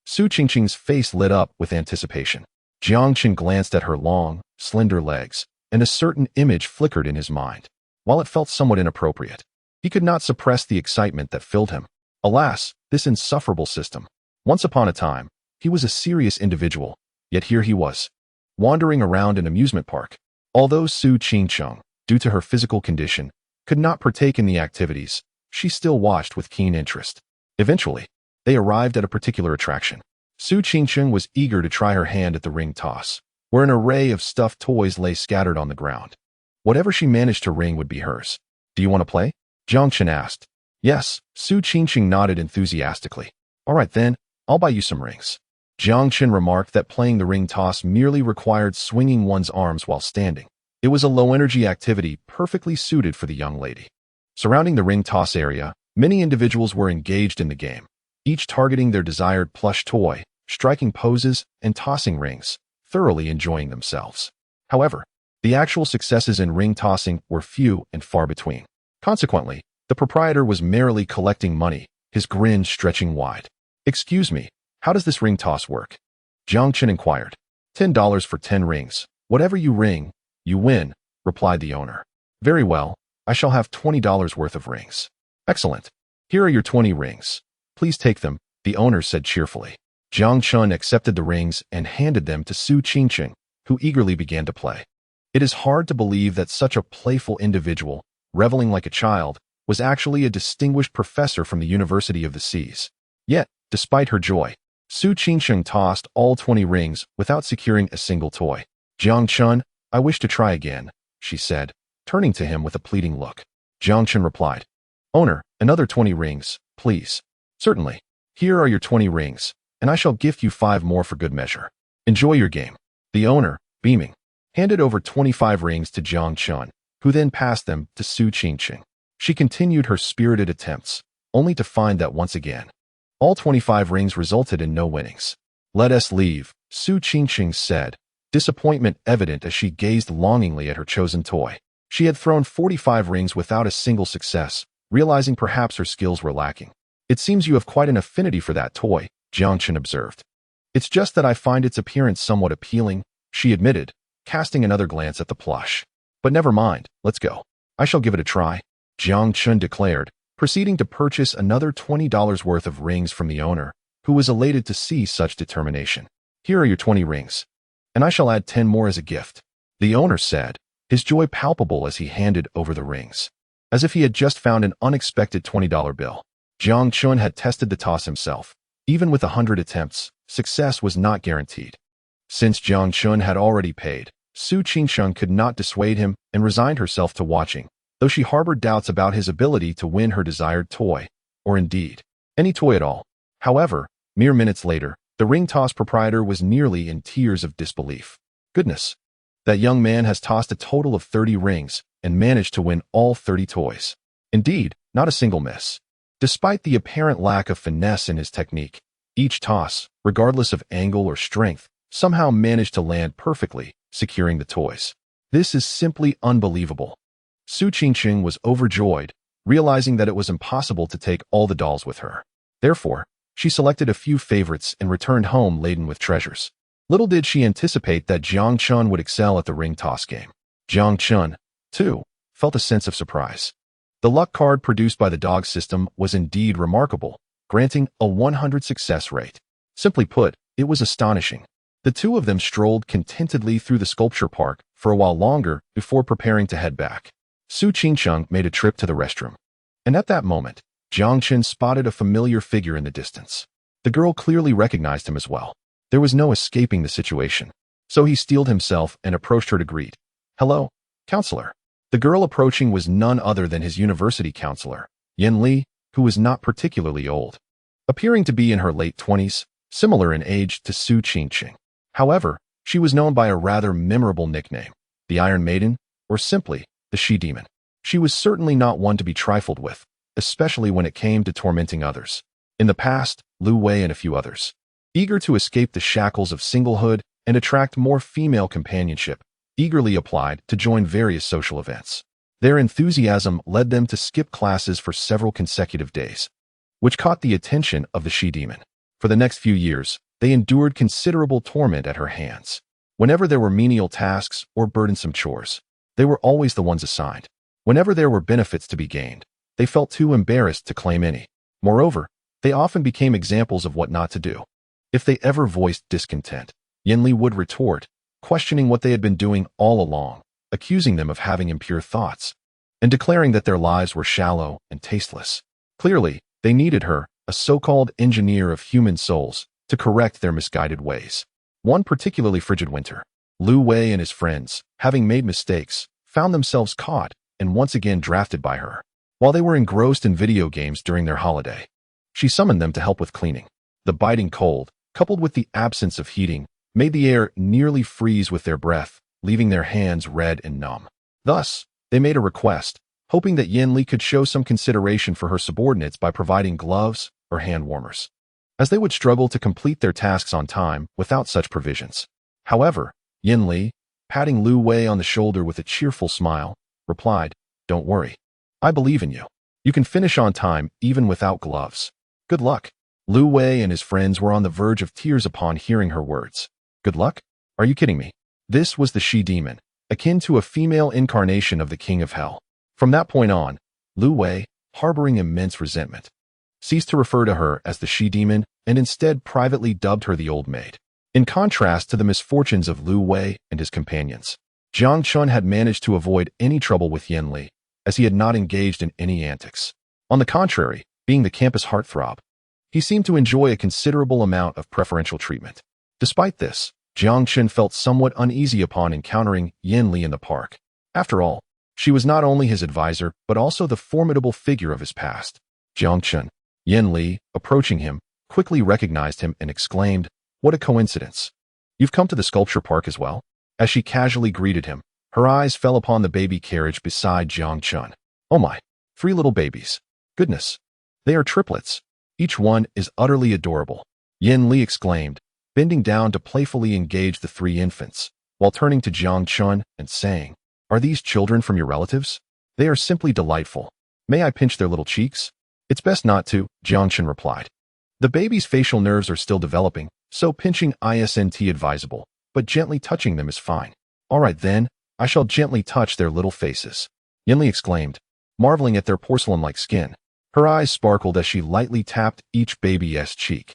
Su Qingqing's face lit up with anticipation. Jiang Qin glanced at her long, slender legs, and a certain image flickered in his mind. While it felt somewhat inappropriate, he could not suppress the excitement that filled him. Alas, this insufferable system. Once upon a time, he was a serious individual, yet here he was, wandering around an amusement park. Although Su Qingcheng, due to her physical condition, could not partake in the activities, she still watched with keen interest. Eventually, they arrived at a particular attraction. Su Qingcheng was eager to try her hand at the ring toss, where an array of stuffed toys lay scattered on the ground. Whatever she managed to ring would be hers. Do you want to play? Jiang Qin asked. Yes, Su Qingqing nodded enthusiastically. All right then, I'll buy you some rings. Jiang Qin remarked that playing the ring toss merely required swinging one's arms while standing. It was a low-energy activity perfectly suited for the young lady. Surrounding the ring toss area, many individuals were engaged in the game, each targeting their desired plush toy, striking poses, and tossing rings, thoroughly enjoying themselves. However, the actual successes in ring tossing were few and far between. Consequently, the proprietor was merely collecting money, his grin stretching wide. Excuse me, how does this ring toss work? Jiang Qin inquired. $10 for 10 rings. Whatever you ring, you win, replied the owner. Very well, I shall have $20 worth of rings. Excellent. Here are your 20 rings. Please take them, the owner said cheerfully. Jiang Qin accepted the rings and handed them to Su Qingqing, who eagerly began to play. It is hard to believe that such a playful individual, reveling like a child, was actually a distinguished professor from the University of the Seas. Yet, despite her joy, Su Qingqing tossed all 20 rings without securing a single toy. Jiang Qin, I wish to try again, she said, turning to him with a pleading look. Jiang Qin replied, Owner, another 20 rings, please. Certainly. Here are your 20 rings, and I shall gift you 5 more for good measure. Enjoy your game. The owner, beaming, handed over 25 rings to Jiang Qin, who then passed them to Su Qingqing. She continued her spirited attempts, only to find that once again, all 25 rings resulted in no winnings. Let us leave, Su Qingqing said, disappointment evident as she gazed longingly at her chosen toy. She had thrown 45 rings without a single success, realizing perhaps her skills were lacking. It seems you have quite an affinity for that toy, Jiang Qin observed. It's just that I find its appearance somewhat appealing, she admitted, casting another glance at the plush. But never mind, let's go. I shall give it a try, Jiang Qin declared, proceeding to purchase another $20 worth of rings from the owner, who was elated to see such determination. Here are your 20 rings, and I shall add 10 more as a gift, the owner said, his joy palpable as he handed over the rings, as if he had just found an unexpected $20 bill. Jiang Qin had tested the toss himself. Even with 100 attempts, success was not guaranteed. Since Jiang Qin had already paid, Su Qingsheng could not dissuade him and resigned herself to watching, though she harbored doubts about his ability to win her desired toy, or indeed, any toy at all. However, mere minutes later, the ring toss proprietor was nearly in tears of disbelief. Goodness! That young man has tossed a total of 30 rings and managed to win all 30 toys. Indeed, not a single miss. Despite the apparent lack of finesse in his technique, each toss, regardless of angle or strength, somehow managed to land perfectly, securing the toys. This is simply unbelievable. Su Qingqing was overjoyed, realizing that it was impossible to take all the dolls with her. Therefore, she selected a few favorites and returned home laden with treasures. Little did she anticipate that Jiang Qin would excel at the ring toss game. Jiang Qin, too, felt a sense of surprise. The luck card produced by the dog system was indeed remarkable, granting a 100 success rate. Simply put, it was astonishing. The two of them strolled contentedly through the sculpture park for a while longer before preparing to head back. Su Qingcheng made a trip to the restroom. And at that moment, Jiang Chen spotted a familiar figure in the distance. The girl clearly recognized him as well. There was no escaping the situation. So he steeled himself and approached her to greet. "Hello, counselor." The girl approaching was none other than his university counselor, Yin Li, who was not particularly old, appearing to be in her late 20s, similar in age to Su Qingqing. However, she was known by a rather memorable nickname, the Iron Maiden, or simply, the She-Demon. She was certainly not one to be trifled with, especially when it came to tormenting others. In the past, Lu Wei and a few others, eager to escape the shackles of singlehood and attract more female companionship, eagerly applied to join various social events. Their enthusiasm led them to skip classes for several consecutive days, which caught the attention of the She-Demon. For the next few years, they endured considerable torment at her hands. Whenever there were menial tasks or burdensome chores, they were always the ones assigned. Whenever there were benefits to be gained, they felt too embarrassed to claim any. Moreover, they often became examples of what not to do. If they ever voiced discontent, Yin Li would retort, questioning what they had been doing all along, accusing them of having impure thoughts, and declaring that their lives were shallow and tasteless. Clearly, they needed her, a so-called engineer of human souls, to correct their misguided ways. One particularly frigid winter, Lu Wei and his friends, having made mistakes, found themselves caught and once again drafted by her. While they were engrossed in video games during their holiday, she summoned them to help with cleaning. The biting cold, coupled with the absence of heating, made the air nearly freeze with their breath, leaving their hands red and numb. Thus, they made a request, hoping that Yin Li could show some consideration for her subordinates by providing gloves or hand warmers, as they would struggle to complete their tasks on time without such provisions. However, Yin Li, patting Lu Wei on the shoulder with a cheerful smile, replied, "Don't worry. I believe in you. You can finish on time even without gloves. Good luck." Lu Wei and his friends were on the verge of tears upon hearing her words. Good luck? Are you kidding me? This was the She-Demon, akin to a female incarnation of the King of Hell. From that point on, Lu Wei, harboring immense resentment, ceased to refer to her as the She-Demon and instead privately dubbed her the Old Maid. In contrast to the misfortunes of Lu Wei and his companions, Jiang Chun had managed to avoid any trouble with Yin Li, as he had not engaged in any antics. On the contrary, being the campus heartthrob, he seemed to enjoy a considerable amount of preferential treatment. Despite this, Jiang Chun felt somewhat uneasy upon encountering Yin Li in the park. After all, she was not only his advisor, but also the formidable figure of his past. Jiang Chun. Yin Li, approaching him, quickly recognized him and exclaimed, "What a coincidence. You've come to the sculpture park as well?" As she casually greeted him, her eyes fell upon the baby carriage beside Jiang Chun. "Oh my, 3 little babies. Goodness. They are triplets. Each one is utterly adorable," Yin Li exclaimed, bending down to playfully engage the 3 infants, while turning to Jiang Chun and saying, "Are these children from your relatives? They are simply delightful. May I pinch their little cheeks?" "It's best not to," Jiang Chun replied. "The baby's facial nerves are still developing, so pinching isn't advisable, but gently touching them is fine." "All right then, I shall gently touch their little faces," Yin Li exclaimed, marveling at their porcelain-like skin. Her eyes sparkled as she lightly tapped each baby's cheek,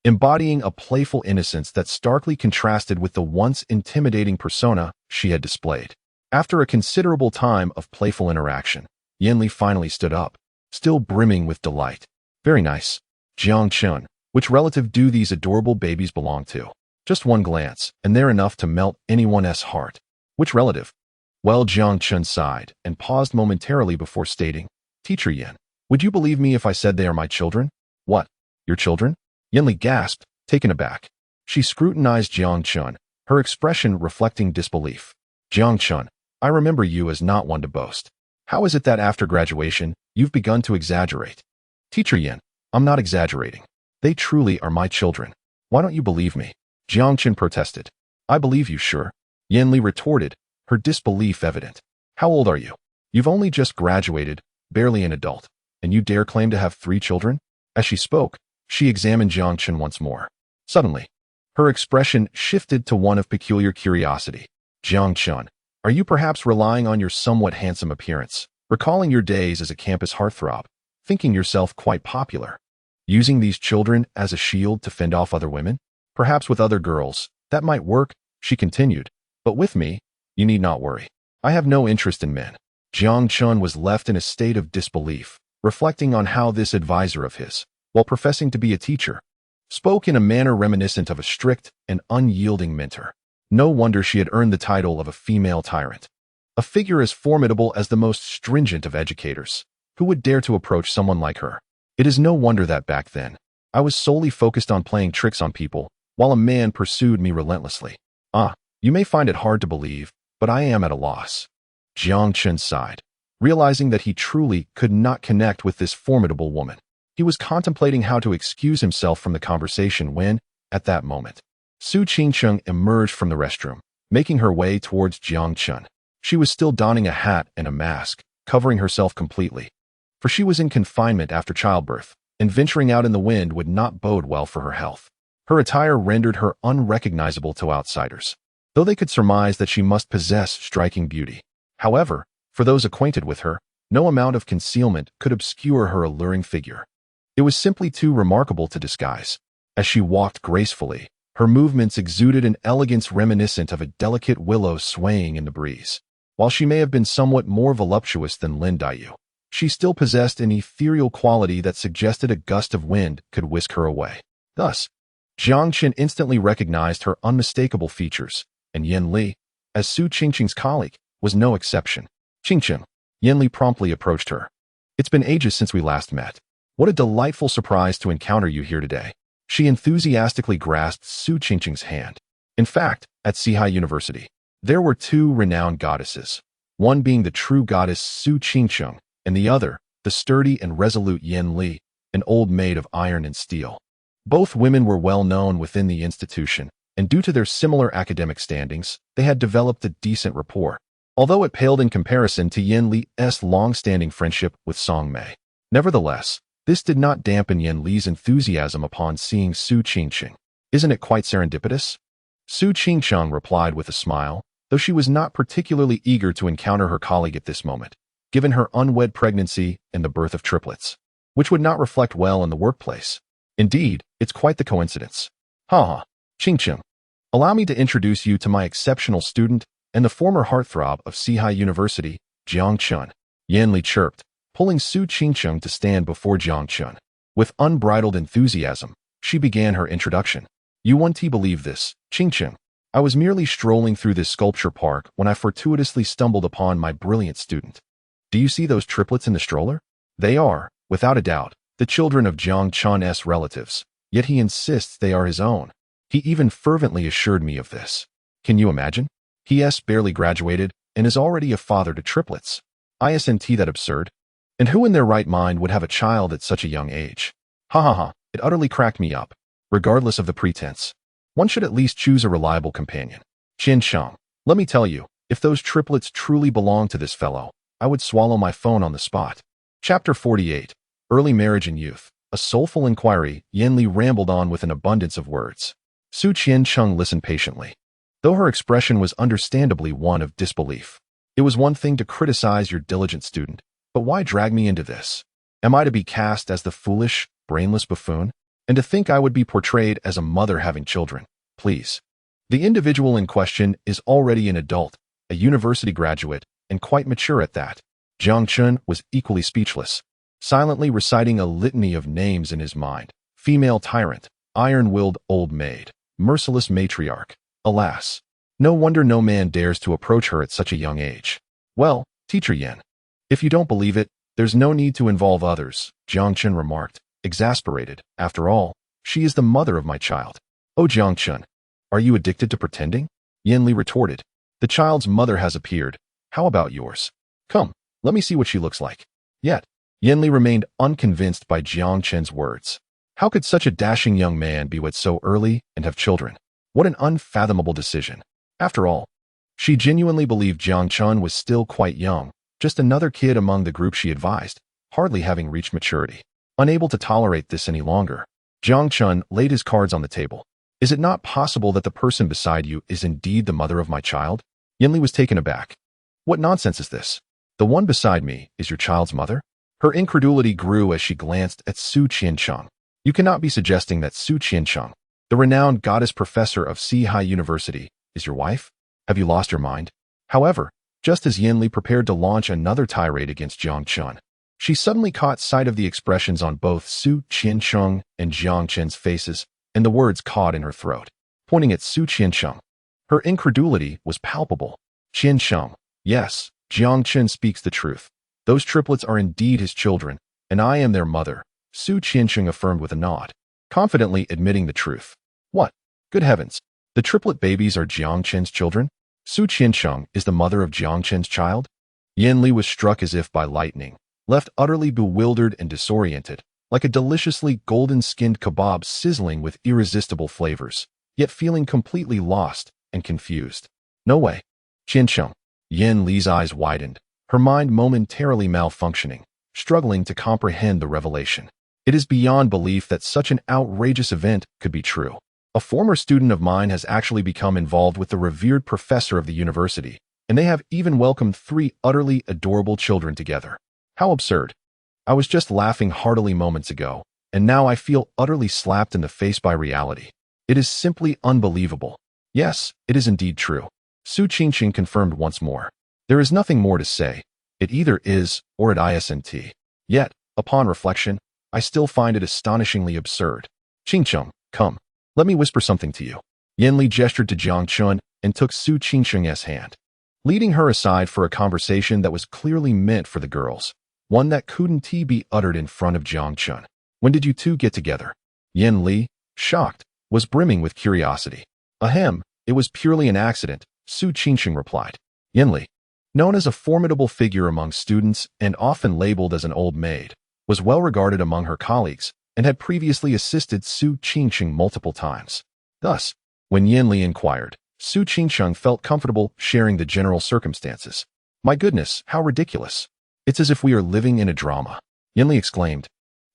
embodying a playful innocence that starkly contrasted with the once intimidating persona she had displayed. After a considerable time of playful interaction, Yin Li finally stood up, still brimming with delight. "Very nice. Jiang Chun, which relative do these adorable babies belong to?" Just one glance, and they're enough to melt anyone's heart. "Which relative?" Well, Jiang Chun sighed and paused momentarily before stating, "Teacher Yin, would you believe me if I said they are my children?" "What? Your children?" Yin Li gasped, taken aback. She scrutinized Jiang Chun, her expression reflecting disbelief. "Jiang Chun, I remember you as not one to boast. How is it that after graduation, you've begun to exaggerate?" "Teacher Yin, I'm not exaggerating. They truly are my children. Why don't you believe me?" Jiang Chun protested. "I believe you, sure," Yin Li retorted, her disbelief evident. "How old are you? You've only just graduated, barely an adult, and you dare claim to have 3 children?" As she spoke, she examined Jiang Chun once more. Suddenly, her expression shifted to one of peculiar curiosity. "Jiang Chun, Are you perhaps relying on your somewhat handsome appearance, recalling your days as a campus heartthrob, thinking yourself quite popular, using these children as a shield to fend off other women? Perhaps with other girls, that might work, she continued, but with me, you need not worry. I have no interest in men. Jiang Chun was left in a state of disbelief, reflecting on how this advisor of his, while professing to be a teacher, spoke in a manner reminiscent of a strict and unyielding mentor. No wonder she had earned the title of a female tyrant. A figure as formidable as the most stringent of educators. Who would dare to approach someone like her? It is no wonder that back then, I was solely focused on playing tricks on people, while a man pursued me relentlessly. You may find it hard to believe, but I am at a loss. Jiang Chun sighed, realizing that he truly could not connect with this formidable woman. He was contemplating how to excuse himself from the conversation when, at that moment, Su Qingcheng emerged from the restroom, making her way towards Jiang Chun. She was still donning a hat and a mask, covering herself completely, for she was in confinement after childbirth, and venturing out in the wind would not bode well for her health. Her attire rendered her unrecognizable to outsiders, though they could surmise that she must possess striking beauty. However, for those acquainted with her, no amount of concealment could obscure her alluring figure. It was simply too remarkable to disguise. As she walked gracefully, her movements exuded an elegance reminiscent of a delicate willow swaying in the breeze. While she may have been somewhat more voluptuous than Lin Daiyu, she still possessed an ethereal quality that suggested a gust of wind could whisk her away. Thus, Jiang Qin instantly recognized her unmistakable features, and Yen Li, as Su Qingqing's colleague, was no exception. Qingqing, Yen Li promptly approached her. It's been ages since we last met. What a delightful surprise to encounter you here today. She enthusiastically grasped Su Qingqing's hand. In fact, at Sihai University, there were two renowned goddesses, one being the true goddess Su Qingqing, and the other, the sturdy and resolute Yen Li, an old maid of iron and steel. Both women were well known within the institution, and due to their similar academic standings, they had developed a decent rapport, although it paled in comparison to Yen Li's long-standing friendship with Song Mei. Nevertheless, this did not dampen Yen Li's enthusiasm upon seeing Su Qingqing. Isn't it quite serendipitous? Su Qingqing replied with a smile, though she was not particularly eager to encounter her colleague at this moment, given her unwed pregnancy and the birth of triplets, which would not reflect well in the workplace. Indeed, it's quite the coincidence. Qingqing, allow me to introduce you to my exceptional student and the former heartthrob of Sihai University, Jiang Chun. Yen Li chirped, pulling Su Qingqing to stand before Jiang Chun. With unbridled enthusiasm, she began her introduction. You won't believe this, Qingqing. I was merely strolling through this sculpture park when I fortuitously stumbled upon my brilliant student. Do you see those triplets in the stroller? They are, without a doubt, the children of Jiang Chun's relatives, yet he insists they are his own. He even fervently assured me of this. Can you imagine? He barely graduated and is already a father to triplets. Isn't that absurd? And who in their right mind would have a child at such a young age? It utterly cracked me up. Regardless of the pretense, one should at least choose a reliable companion. Qian Shang, let me tell you, if those triplets truly belong to this fellow, I would swallow my phone on the spot. Chapter 48. Early Marriage and Youth. A soulful inquiry. Yen Li rambled on with an abundance of words. Su Qiancheng listened patiently, though her expression was understandably one of disbelief. It was one thing to criticize your diligent student, but why drag me into this? Am I to be cast as the foolish, brainless buffoon? And to think I would be portrayed as a mother having children? Please. The individual in question is already an adult, a university graduate, and quite mature at that. Jiang Chun was equally speechless, silently reciting a litany of names in his mind. Female tyrant, iron-willed old maid, merciless matriarch. Alas, no wonder no man dares to approach her at such a young age. Well, Teacher Yen, if you don't believe it, there's no need to involve others, Jiang Chun remarked, exasperated. After all, she is the mother of my child. Oh, Jiang Chun, are you addicted to pretending? Yen Li retorted. The child's mother has appeared. How about yours? Come, let me see what she looks like. Yet, Yen Li remained unconvinced by Jiang Chun's words. How could such a dashing young man be wed so early and have children? What an unfathomable decision. After all, she genuinely believed Jiang Chun was still quite young, just another kid among the group she advised, hardly having reached maturity. Unable to tolerate this any longer, Jiang Chun laid his cards on the table. Is it not possible that the person beside you is indeed the mother of my child? Yinli was taken aback. What nonsense is this? The one beside me is your child's mother? Her incredulity grew as she glanced at Su Qiancheng. You cannot be suggesting that Su Qiancheng, the renowned goddess professor of Sihai University, is your wife? Have you lost your mind? However, just as Yinli prepared to launch another tirade against Jiang Chun, she suddenly caught sight of the expressions on both Su Qiancheng and Jiang Chen's faces, and the words caught in her throat. Pointing at Su Qiancheng, her incredulity was palpable. Qiancheng, yes, Jiang Chen speaks the truth. Those triplets are indeed his children, and I am their mother, Su Qiancheng affirmed with a nod, confidently admitting the truth. What? Good heavens! The triplet babies are Jiang Chen's children? Su Qiancheng is the mother of Jiang Chen's child? Yinli was struck as if by lightning, left utterly bewildered and disoriented, like a deliciously golden-skinned kebab sizzling with irresistible flavors, yet feeling completely lost and confused. No way. Qiancheng. Yinli's eyes widened, her mind momentarily malfunctioning, struggling to comprehend the revelation. It is beyond belief that such an outrageous event could be true. A former student of mine has actually become involved with the revered professor of the university, and they have even welcomed 3 utterly adorable children together. How absurd. I was just laughing heartily moments ago, and now I feel utterly slapped in the face by reality. It is simply unbelievable. Yes, it is indeed true. Su Qiancheng confirmed once more. There is nothing more to say. It either is, or it isn't. Yet, upon reflection, I still find it astonishingly absurd. Qiancheng, come. Let me whisper something to you. Yinli gestured to Jiang Chun and took Su Qiancheng's hand, leading her aside for a conversation that was clearly meant for the girls, one that couldn't be uttered in front of Jiang Chun. When did you two get together? Yinli, shocked, was brimming with curiosity. Ahem, it was purely an accident, Su Qiancheng replied. Yinli, known as a formidable figure among students and often labeled as an old maid, was well regarded among her colleagues and had previously assisted Su Qiancheng multiple times. Thus, when Yinli inquired, Su Qiancheng felt comfortable sharing the general circumstances. My goodness, how ridiculous. It's as if we are living in a drama, Yinli exclaimed,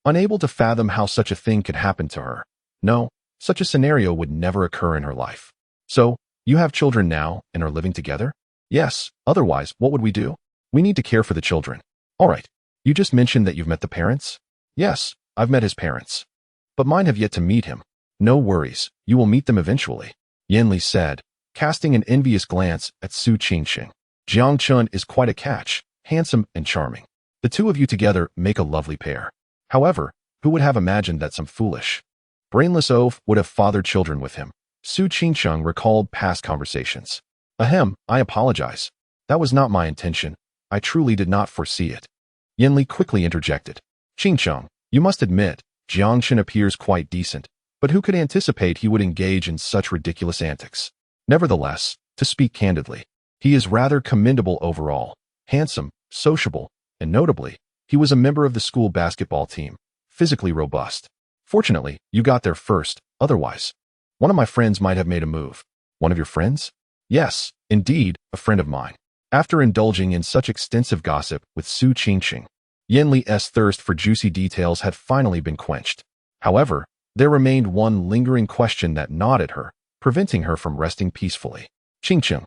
unable to fathom how such a thing could happen to her. No, such a scenario would never occur in her life. So, you have children now and are living together? Yes, otherwise, what would we do? We need to care for the children. All right, you just mentioned that you've met the parents? Yes, I've met his parents. But mine have yet to meet him. No worries, you will meet them eventually, Yinli said, casting an envious glance at Su Qiancheng. Jiang Chun is quite a catch, handsome and charming. The two of you together make a lovely pair. However, who would have imagined that some foolish, brainless oaf would have fathered children with him? Su Qiancheng recalled past conversations. Ahem, I apologize. That was not my intention. I truly did not foresee it. Yinli quickly interjected. Qiancheng, you must admit, Jiang Chen appears quite decent, but who could anticipate he would engage in such ridiculous antics? Nevertheless, to speak candidly, he is rather commendable overall, handsome, sociable, and notably, he was a member of the school basketball team, physically robust. Fortunately, you got there first, otherwise, one of my friends might have made a move. One of your friends? Yes, indeed, a friend of mine. After indulging in such extensive gossip with Su Qiancheng, Yinli's thirst for juicy details had finally been quenched. However, there remained one lingering question that gnawed at her, preventing her from resting peacefully. Qiancheng,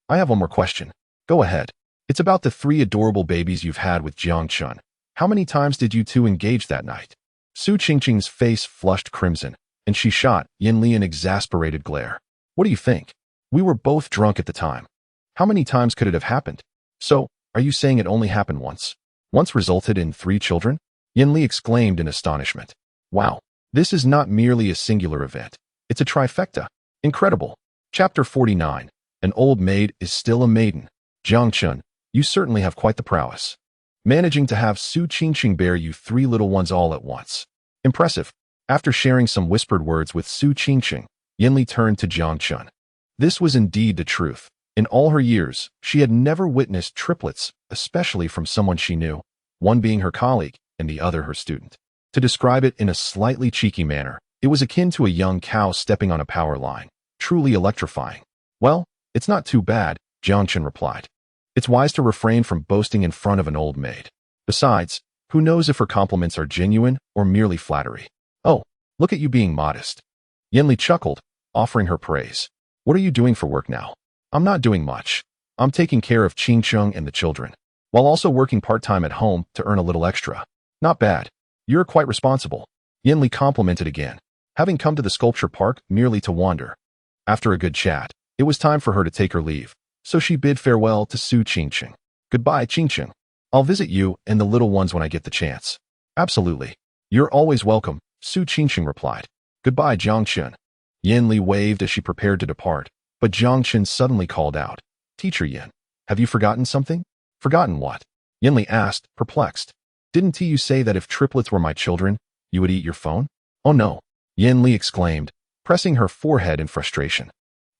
I have one more question. Go ahead. It's about the 3 adorable babies you've had with Jiang Chun. How many times did you two engage that night? Su Qiancheng's face flushed crimson, and she shot Yinli an exasperated glare. What do you think? We were both drunk at the time. How many times could it have happened? So, are you saying it only happened once? Once resulted in 3 children? Yinli exclaimed in astonishment. Wow, this is not merely a singular event. It's a trifecta. Incredible. Chapter 49. An old maid is still a maiden. Jiang Chun, you certainly have quite the prowess. Managing to have Su Qiancheng bear you 3 little ones all at once. Impressive. After sharing some whispered words with Su Qiancheng, Yinli turned to Jiang Chun. This was indeed the truth. In all her years, she had never witnessed triplets, especially from someone she knew, one being her colleague and the other her student. To describe it in a slightly cheeky manner, it was akin to a young cow stepping on a power line, truly electrifying. Well, it's not too bad, Jiang Chun replied. It's wise to refrain from boasting in front of an old maid. Besides, who knows if her compliments are genuine or merely flattery? Oh, look at you being modest. Yinli chuckled, offering her praise. What are you doing for work now? I'm not doing much. I'm taking care of Ching Chung and the children, while also working part-time at home to earn a little extra. Not bad. You're quite responsible. Yinli complimented again, having come to the sculpture park merely to wander. After a good chat, it was time for her to take her leave, so she bid farewell to Su Qingqing. Goodbye, Qingqing. I'll visit you and the little ones when I get the chance. Absolutely. You're always welcome, Su Qingqing replied. Goodbye, Jiangchen. Yinli waved as she prepared to depart, but Jiangchen suddenly called out, Teacher Yin, have you forgotten something? Forgotten what? Yinli asked, perplexed. Didn't you say that if triplets were my children, you would eat your phone? Oh no, Yinli exclaimed, pressing her forehead in frustration.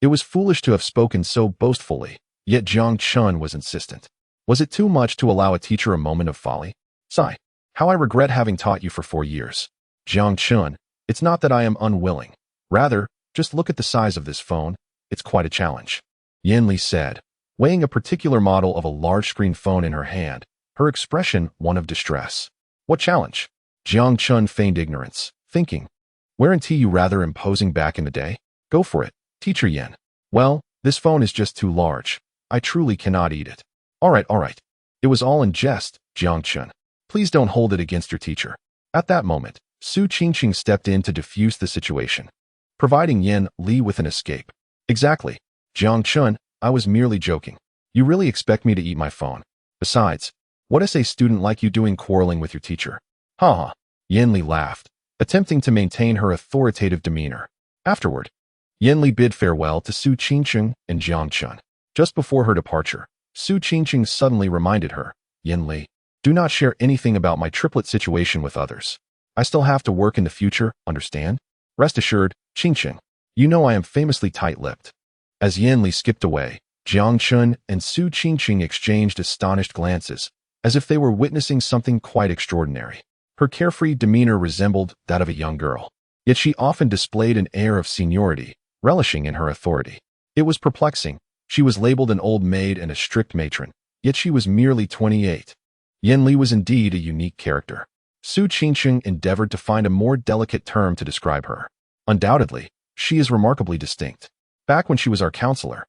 It was foolish to have spoken so boastfully, yet Jiang Chun was insistent. Was it too much to allow a teacher a moment of folly? Sigh. How I regret having taught you for 4 years. Jiang Chun, it's not that I am unwilling. Rather, just look at the size of this phone. It's quite a challenge. Yinli said, weighing a particular model of a large-screen phone in her hand, her expression one of distress. What challenge? Jiang Chun feigned ignorance, thinking. Weren't you rather imposing back in the day? Go for it, Teacher Yin. Well, this phone is just too large. I truly cannot eat it. All right. It was all in jest, Jiang Chun. Please don't hold it against your teacher. At that moment, Su Qingqing stepped in to diffuse the situation, providing Yin Li with an escape. Exactly. Jiang Chun, I was merely joking. You really expect me to eat my phone? Besides, what is a student like you doing quarreling with your teacher? Ha ha. Yin Li laughed, attempting to maintain her authoritative demeanor. Afterward, Yin Li bid farewell to Su Qingqing and Jiang Chun. Just before her departure, Su Qingqing suddenly reminded her, Yin Li, do not share anything about my triplet situation with others. I still have to work in the future, understand? Rest assured, Qingqing, you know I am famously tight-lipped. As Yin Li skipped away, Jiang Chun and Su Qingqing exchanged astonished glances, as if they were witnessing something quite extraordinary. Her carefree demeanor resembled that of a young girl, yet she often displayed an air of seniority, relishing in her authority. It was perplexing. She was labeled an old maid and a strict matron, yet she was merely 28. Yin Li was indeed a unique character. Su Qingqing endeavored to find a more delicate term to describe her. Undoubtedly, she is remarkably distinct. Back when she was our counselor,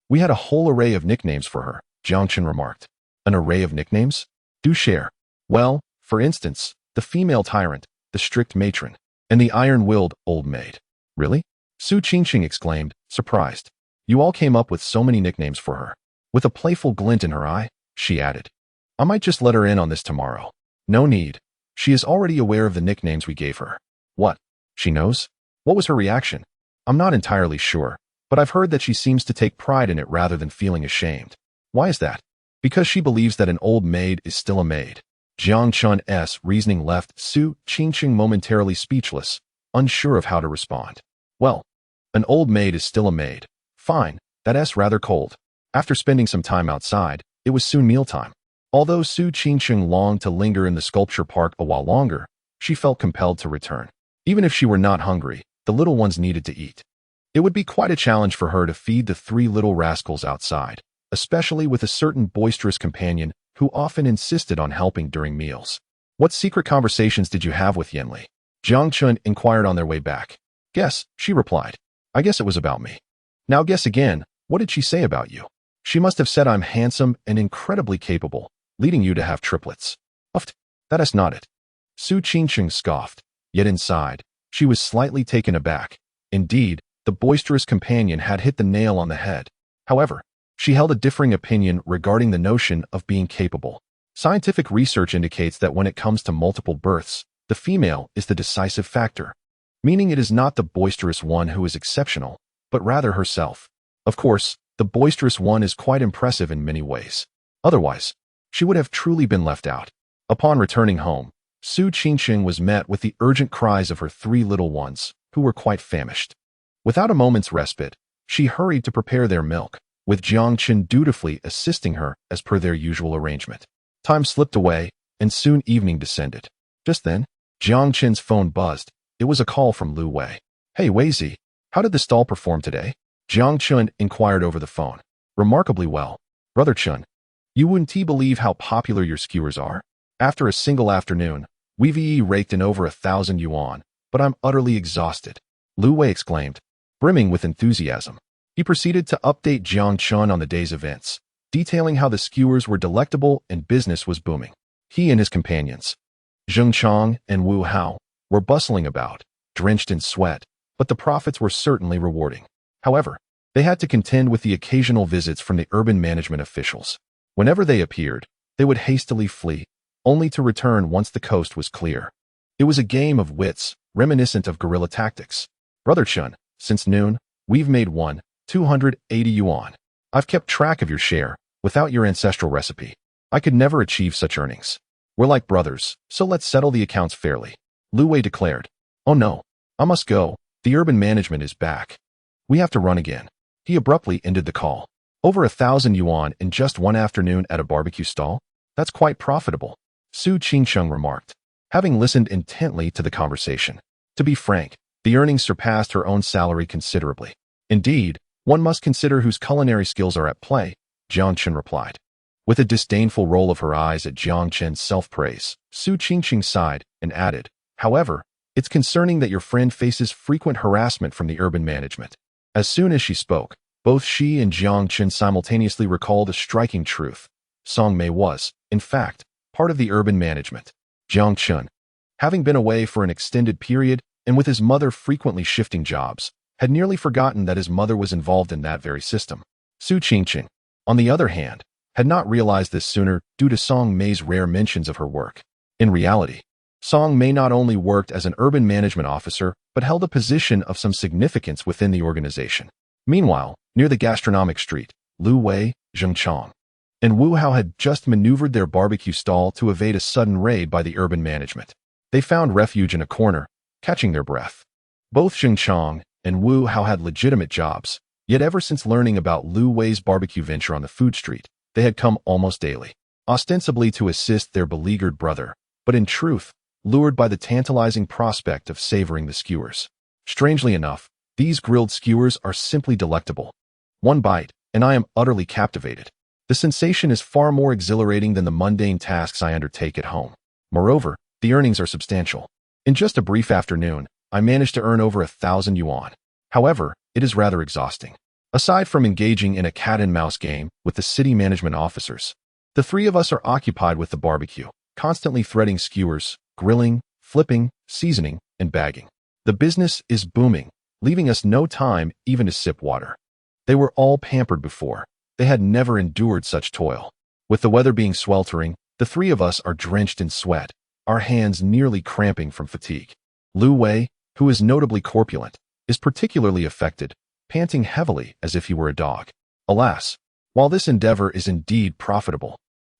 we had a whole array of nicknames for her, Jiang Chun remarked. An array of nicknames? Do share. Well, for instance, the female tyrant, the strict matron, and the iron-willed old maid. Really? Su Qingqing exclaimed, surprised. You all came up with so many nicknames for her. With a playful glint in her eye, she added, I might just let her in on this tomorrow. No need. She is already aware of the nicknames we gave her. What? She knows? What was her reaction? I'm not entirely sure, but I've heard that she seems to take pride in it rather than feeling ashamed. Why is that? Because she believes that an old maid is still a maid. Jiang Chun's reasoning left Su Qingqing momentarily speechless, unsure of how to respond. Well, an old maid is still a maid. Fine, that's rather cold. After spending some time outside, it was soon mealtime. Although Su Qingqing longed to linger in the sculpture park a while longer, she felt compelled to return. Even if she were not hungry, the little ones needed to eat. It would be quite a challenge for her to feed the 3 little rascals outside, especially with a certain boisterous companion who often insisted on helping during meals. What secret conversations did you have with Yin Li? Jiang Chun inquired on their way back. Guess, she replied. I guess it was about me. Now guess again, what did she say about you? She must have said I'm handsome and incredibly capable, leading you to have triplets. Uft, that is not it. Su Qingqing scoffed, yet inside, she was slightly taken aback. Indeed, the boisterous companion had hit the nail on the head. However, she held a differing opinion regarding the notion of being capable. Scientific research indicates that when it comes to multiple births, the female is the decisive factor, meaning it is not the boisterous one who is exceptional, but rather herself. Of course, the boisterous one is quite impressive in many ways. Otherwise, she would have truly been left out. Upon returning home, Su Qingqing was met with the urgent cries of her 3 little ones, who were quite famished. Without a moment's respite, she hurried to prepare their milk, with Jiang Chun dutifully assisting her as per their usual arrangement. Time slipped away, and soon evening descended. Just then, Jiang Chun's phone buzzed. It was a call from Lu Wei. Hey Weizi, how did the stall perform today? Jiang Chun inquired over the phone. Remarkably well. Brother Chun, you wouldn't believe how popular your skewers are. After a single afternoon, we've raked in over 1,000 yuan, but I'm utterly exhausted. Lu Wei exclaimed, brimming with enthusiasm. He proceeded to update Jiang Chun on the day's events, detailing how the skewers were delectable and business was booming. He and his companions, Zheng Chang and Wu Hao, were bustling about, drenched in sweat, but the profits were certainly rewarding. However, they had to contend with the occasional visits from the urban management officials. Whenever they appeared, they would hastily flee, only to return once the coast was clear. It was a game of wits, reminiscent of guerrilla tactics. Brother Chun, since noon, we've made 280 yuan. I've kept track of your share. Without your ancestral recipe, I could never achieve such earnings. We're like brothers, so let's settle the accounts fairly. Lu Wei declared. Oh no, I must go. The urban management is back. We have to run again. He abruptly ended the call. Over 1,000 yuan in just one afternoon at a barbecue stall? That's quite profitable, Su Qingsheng remarked, having listened intently to the conversation. To be frank, the earnings surpassed her own salary considerably. Indeed, one must consider whose culinary skills are at play, Jiang Chen replied. With a disdainful roll of her eyes at Jiang Chen's self-praise, Su Qingsheng sighed and added, however, it's concerning that your friend faces frequent harassment from the urban management. As soon as she spoke, both she and Jiang Chen simultaneously recalled a striking truth. Song Mei was, in fact, part of the urban management. Jiang Chen, having been away for an extended period and with his mother frequently shifting jobs, had nearly forgotten that his mother was involved in that very system. Su Qingqing, on the other hand, had not realized this sooner due to Song Mei's rare mentions of her work. In reality, Song Mei not only worked as an urban management officer, but held a position of some significance within the organization. Meanwhile, near the gastronomic street, Lu Wei, Zheng Chang, and Wu Hao had just maneuvered their barbecue stall to evade a sudden raid by the urban management. They found refuge in a corner, catching their breath. Both Zheng Chang and Wu Hao had legitimate jobs, yet ever since learning about Lu Wei's barbecue venture on the food street, they had come almost daily, ostensibly to assist their beleaguered brother, but in truth, lured by the tantalizing prospect of savoring the skewers. Strangely enough, these grilled skewers are simply delectable. One bite, and I am utterly captivated. The sensation is far more exhilarating than the mundane tasks I undertake at home. Moreover, the earnings are substantial. In just a brief afternoon, I managed to earn over 1,000 yuan. However, it is rather exhausting. Aside from engaging in a cat-and-mouse game with the city management officers, the three of us are occupied with the barbecue, constantly threading skewers, grilling, flipping, seasoning, and bagging. The business is booming, leaving us no time even to sip water. They were all pampered before. They had never endured such toil. With the weather being sweltering, the three of us are drenched in sweat, our hands nearly cramping from fatigue. Lu Wei, who is notably corpulent, is particularly affected, panting heavily as if he were a dog. Alas, while this endeavor is indeed profitable,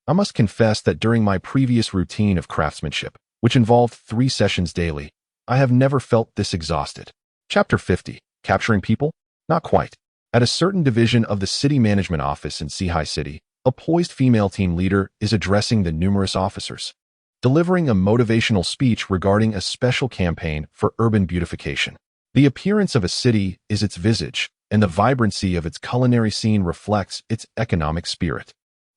I must confess that during my previous routine of craftsmanship, which involved 3 sessions daily, I have never felt this exhausted. Chapter 50. Capturing people? Not quite. At a certain division of the city management office in Sihai City, a poised female team leader is addressing the numerous officers, delivering a motivational speech regarding a special campaign for urban beautification. The appearance of a city is its visage, and the vibrancy of its culinary scene reflects its economic spirit.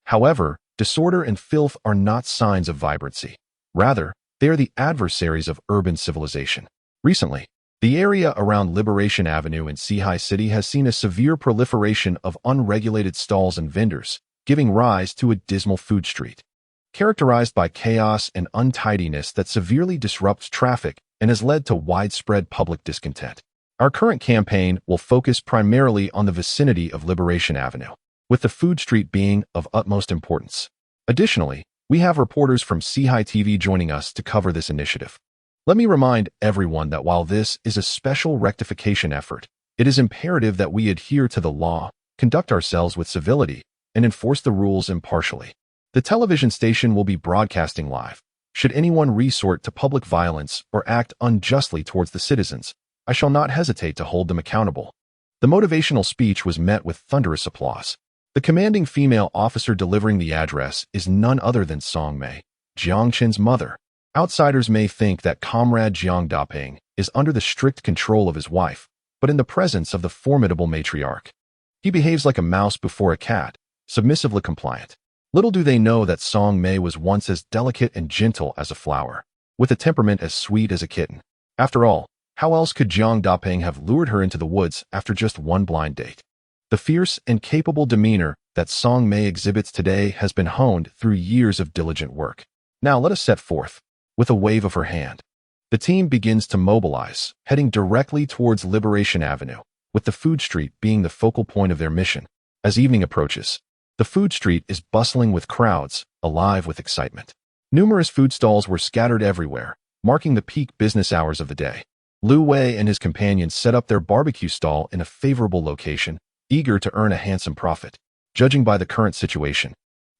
However, disorder and filth are not signs of vibrancy. Rather, they are the adversaries of urban civilization. Recently, the area around Liberation Avenue in Sihai City has seen a severe proliferation of unregulated stalls and vendors, giving rise to a dismal food street, characterized by chaos and untidiness that severely disrupts traffic and has led to widespread public discontent. Our current campaign will focus primarily on the vicinity of Liberation Avenue, with the food street being of utmost importance. Additionally, we have reporters from Sihai TV joining us to cover this initiative. Let me remind everyone that while this is a special rectification effort, it is imperative that we adhere to the law, conduct ourselves with civility, and enforce the rules impartially. The television station will be broadcasting live. Should anyone resort to public violence or act unjustly towards the citizens, I shall not hesitate to hold them accountable. The motivational speech was met with thunderous applause. The commanding female officer delivering the address is none other than Song Mei, Jiang Chen's mother. Outsiders may think that Comrade Jiang Daping is under the strict control of his wife, but in the presence of the formidable matriarch, he behaves like a mouse before a cat, submissively compliant. Little do they know that Song Mei was once as delicate and gentle as a flower, with a temperament as sweet as a kitten. After all, how else could Jiang Daping have lured her into the woods after just one blind date? The fierce and capable demeanor that Song Mei exhibits today has been honed through years of diligent work. Now let us set forth. With a wave of her hand, the team begins to mobilize, heading directly towards Liberation Avenue, with the food street being the focal point of their mission. As evening approaches, the food street is bustling with crowds, alive with excitement. Numerous food stalls were scattered everywhere, marking the peak business hours of the day. Lu Wei and his companions set up their barbecue stall in a favorable location, eager to earn a handsome profit. Judging by the current situation,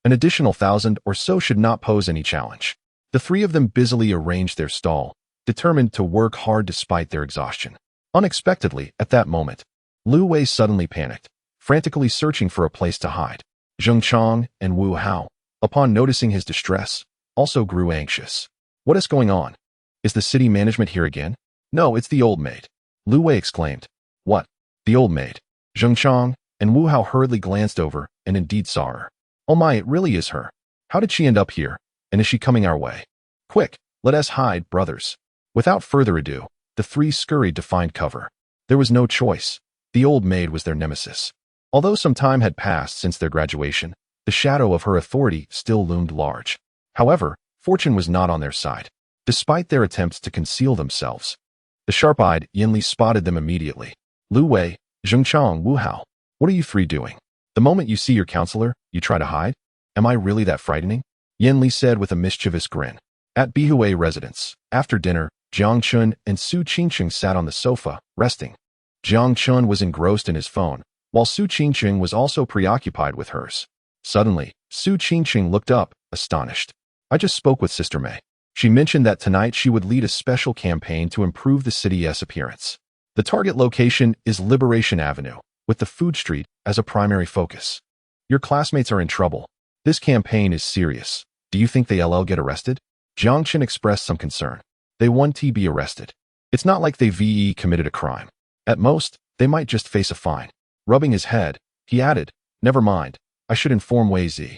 an additional 1,000 or so should not pose any challenge. The three of them busily arranged their stall, determined to work hard despite their exhaustion. Unexpectedly, at that moment, Lu Wei suddenly panicked, frantically searching for a place to hide. Zheng Chang and Wu Hao, upon noticing his distress, also grew anxious. What is going on? Is the city management here again? No, it's the old maid. Lu Wei exclaimed. What? The old maid? Zheng Chang and Wu Hao hurriedly glanced over and indeed saw her. Oh my, it really is her. How did she end up here? And is she coming our way? Quick, let us hide, brothers. Without further ado, the three scurried to find cover. There was no choice. The old maid was their nemesis. Although some time had passed since their graduation, the shadow of her authority still loomed large. However, fortune was not on their side. Despite their attempts to conceal themselves, the sharp-eyed Yan Li spotted them immediately. Lu Wei, Zheng Chang, Wu Hao, what are you three doing? The moment you see your counselor, you try to hide? Am I really that frightening? Yan Li said with a mischievous grin. At Bihui residence, after dinner, Jiang Chun and Su Qingqing sat on the sofa, resting. Jiang Chun was engrossed in his phone, while Su Qingqing was also preoccupied with hers. Suddenly, Su Qingqing looked up, astonished. I just spoke with Sister Mei. She mentioned that tonight she would lead a special campaign to improve the city's appearance. The target location is Liberation Avenue, with the food street as a primary focus. Your classmates are in trouble. This campaign is serious. Do you think they'll get arrested? Jiang Chen expressed some concern. They won't be arrested. It's not like they committed a crime. At most, they might just face a fine. Rubbing his head, he added, never mind, I should inform Wei Zi.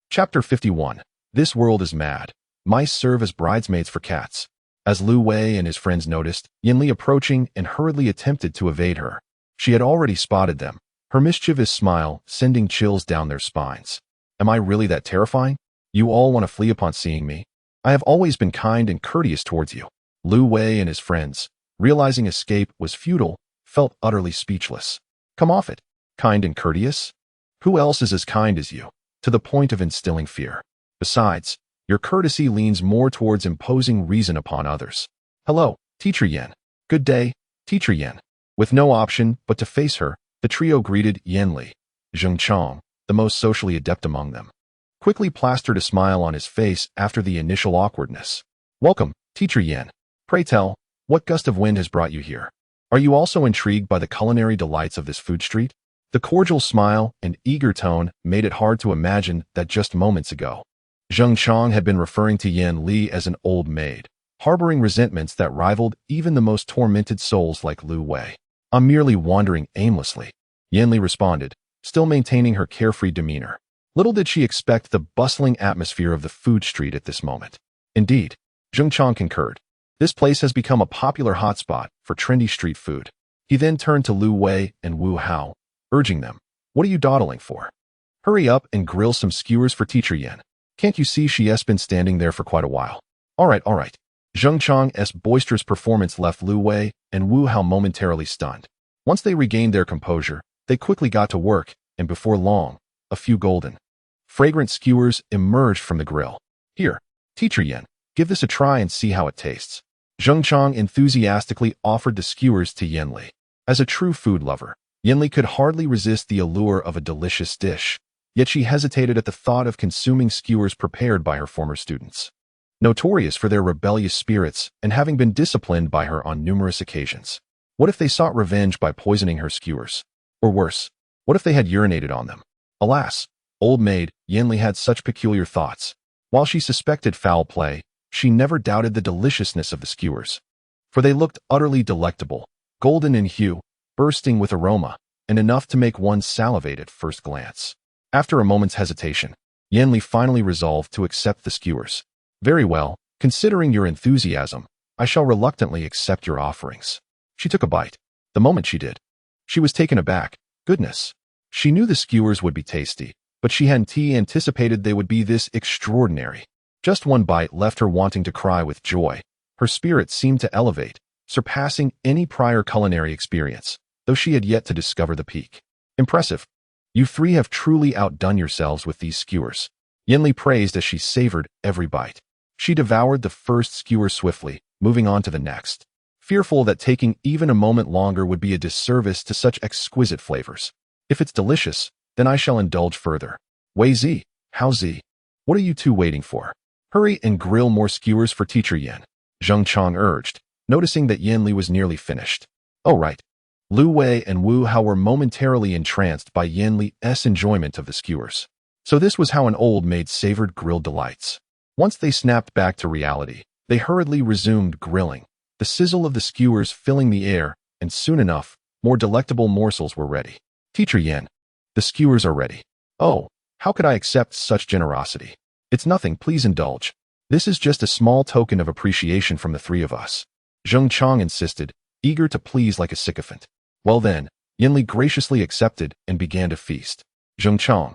Chapter 51. This world is mad. Mice serve as bridesmaids for cats. As Lu Wei and his friends noticed Yan Li approaching and hurriedly attempted to evade her. She had already spotted them, her mischievous smile sending chills down their spines. Am I really that terrifying? You all want to flee upon seeing me? I have always been kind and courteous towards you. Lu Wei and his friends, realizing escape was futile, felt utterly speechless. Come off it. Kind and courteous? Who else is as kind as you, to the point of instilling fear? Besides, your courtesy leans more towards imposing reason upon others. Hello, Teacher Yan. Good day, Teacher Yan. With no option but to face her, the trio greeted Yan Li. Zheng Chang, the most socially adept among them, quickly plastered a smile on his face after the initial awkwardness. Welcome, Teacher Yan. Pray tell, what gust of wind has brought you here? Are you also intrigued by the culinary delights of this food street? The cordial smile and eager tone made it hard to imagine that just moments ago, Zheng Chang had been referring to Yan Li as an old maid, harboring resentments that rivaled even the most tormented souls like Lu Wei. I'm merely wandering aimlessly, Yan Li responded, still maintaining her carefree demeanor. Little did she expect the bustling atmosphere of the food street at this moment. Indeed, Zheng Chang concurred. This place has become a popular hotspot for trendy street food. He then turned to Lu Wei and Wu Hao, urging them, what are you dawdling for? Hurry up and grill some skewers for Teacher Yan. Can't you see she has been standing there for quite a while? All right. Zheng Chang's boisterous performance left Lu Wei and Wu Hao momentarily stunned. Once they regained their composure, they quickly got to work, and before long, a few golden, fragrant skewers emerged from the grill. Here, Teacher Yan, give this a try and see how it tastes. Zheng Chang enthusiastically offered the skewers to Yan Li. As a true food lover, Yan Li could hardly resist the allure of a delicious dish, yet she hesitated at the thought of consuming skewers prepared by her former students. Notorious for their rebellious spirits and having been disciplined by her on numerous occasions. What if they sought revenge by poisoning her skewers? Or worse, what if they had urinated on them? Alas, old maid Yan Li had such peculiar thoughts. While she suspected foul play, she never doubted the deliciousness of the skewers. For they looked utterly delectable, golden in hue, bursting with aroma, and enough to make one salivate at first glance. After a moment's hesitation, Yan Li finally resolved to accept the skewers. Very well, considering your enthusiasm, I shall reluctantly accept your offerings. She took a bite. The moment she did, she was taken aback. Goodness. She knew the skewers would be tasty, but she hadn't anticipated they would be this extraordinary. Just one bite left her wanting to cry with joy. Her spirit seemed to elevate, surpassing any prior culinary experience, though she had yet to discover the peak. Impressive. You three have truly outdone yourselves with these skewers. Yinli praised as she savored every bite. She devoured the first skewer swiftly, moving on to the next, fearful that taking even a moment longer would be a disservice to such exquisite flavors. If it's delicious, then I shall indulge further. Wei Zi, Hao Zi, what are you two waiting for? Hurry and grill more skewers for Teacher Yin, Zheng Chang urged, noticing that Yinli was nearly finished. Oh right. Lu Wei and Wu Hao were momentarily entranced by Yinli's enjoyment of the skewers. So this was how an old maid savored grilled delights. Once they snapped back to reality, they hurriedly resumed grilling, the sizzle of the skewers filling the air, and soon enough, more delectable morsels were ready. Teacher Yin, the skewers are ready. Oh, how could I accept such generosity? It's nothing, please indulge. This is just a small token of appreciation from the three of us. Zheng Chang insisted, eager to please like a sycophant. Well then, Yinli graciously accepted and began to feast. Zheng Chang,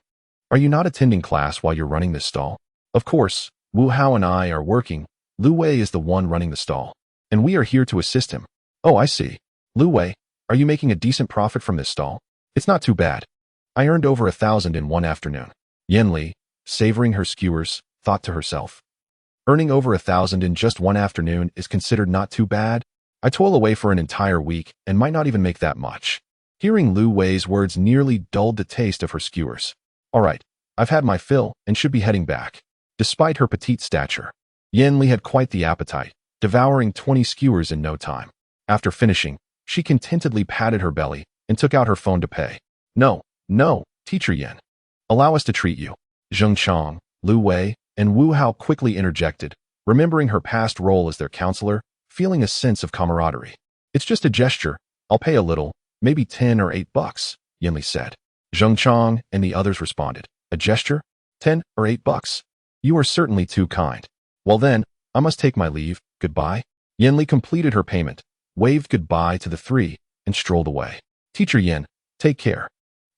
are you not attending class while you're running this stall? Of course, Wu Hao and I are working. Lu Wei is the one running the stall, and we are here to assist him. Oh, I see. Lu Wei, are you making a decent profit from this stall? It's not too bad. I earned over 1,000 in one afternoon. Yinli, savoring her skewers, thought to herself. Earning over 1,000 in just one afternoon is considered not too bad. I toil away for an entire week and might not even make that much. Hearing Lu Wei's words nearly dulled the taste of her skewers. All right, I've had my fill and should be heading back. Despite her petite stature, Yinli had quite the appetite, devouring 20 skewers in no time. After finishing, she contentedly patted her belly and took out her phone to pay. No, Teacher Yin. Allow us to treat you. Zheng Chang, Lu Wei, and Wu Hao quickly interjected, remembering her past role as their counselor, feeling a sense of camaraderie. It's just a gesture. I'll pay a little, maybe 10 or 8 bucks, Yinli said. Zheng Chang and the others responded. A gesture? 10 or 8 bucks? You are certainly too kind. Well then, I must take my leave. Goodbye. Yinli completed her payment, waved goodbye to the three, and strolled away. Teacher Yin, take care.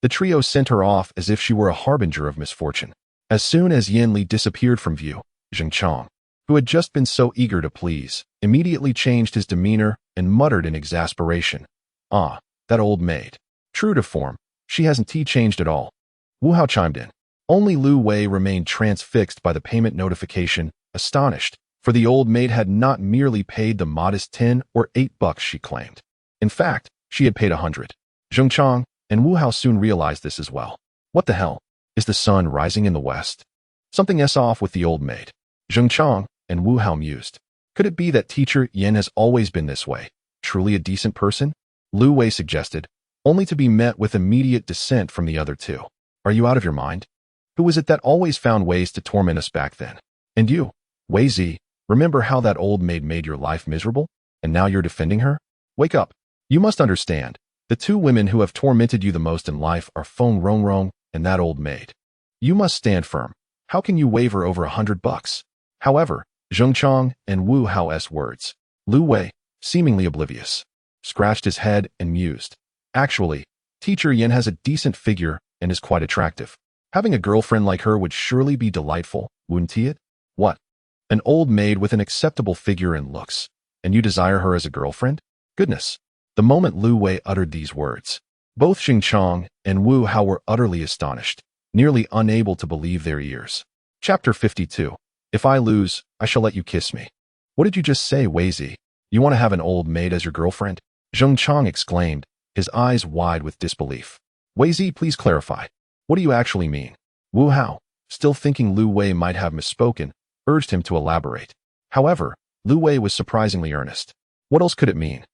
The trio sent her off as if she were a harbinger of misfortune. As soon as Yinli disappeared from view, Zheng Chang, who had just been so eager to please, immediately changed his demeanor and muttered in exasperation. Ah, that old maid. True to form, she hasn't changed at all. Wu Hao chimed in. Only Lu Wei remained transfixed by the payment notification, astonished, for the old maid had not merely paid the modest 10 or 8 bucks she claimed. In fact, she had paid 100. Zheng Chang and Wu Hao soon realized this as well. What the hell? Is the sun rising in the west? Something's off with the old maid. Zheng Chang and Wu Hao mused. Could it be that Teacher Yin has always been this way, truly a decent person? Lu Wei suggested, only to be met with immediate dissent from the other two. Are you out of your mind? Who was it that always found ways to torment us back then? And you, Wei Zi, remember how that old maid made your life miserable? And now you're defending her? Wake up. You must understand. The two women who have tormented you the most in life are Feng Rongrong and that old maid. You must stand firm. How can you waver over 100 bucks? However, Zheng Chang and Wu Hao's words. Lu Wei, seemingly oblivious, scratched his head and mused. Actually, Teacher Yin has a decent figure and is quite attractive. Having a girlfriend like her would surely be delightful, wouldn't it? What? An old maid with an acceptable figure and looks, and you desire her as a girlfriend? Goodness. The moment Lu Wei uttered these words, both Zheng Chang and Wu Hao were utterly astonished, nearly unable to believe their ears. Chapter 52. If I lose, I shall let you kiss me. What did you just say, Wei Zi? You want to have an old maid as your girlfriend? Zheng Chang exclaimed, his eyes wide with disbelief. Wei Zi, please clarify. What do you actually mean? Wu Hao, still thinking Lu Wei might have misspoken, urged him to elaborate. However, Lu Wei was surprisingly earnest. What else could it mean?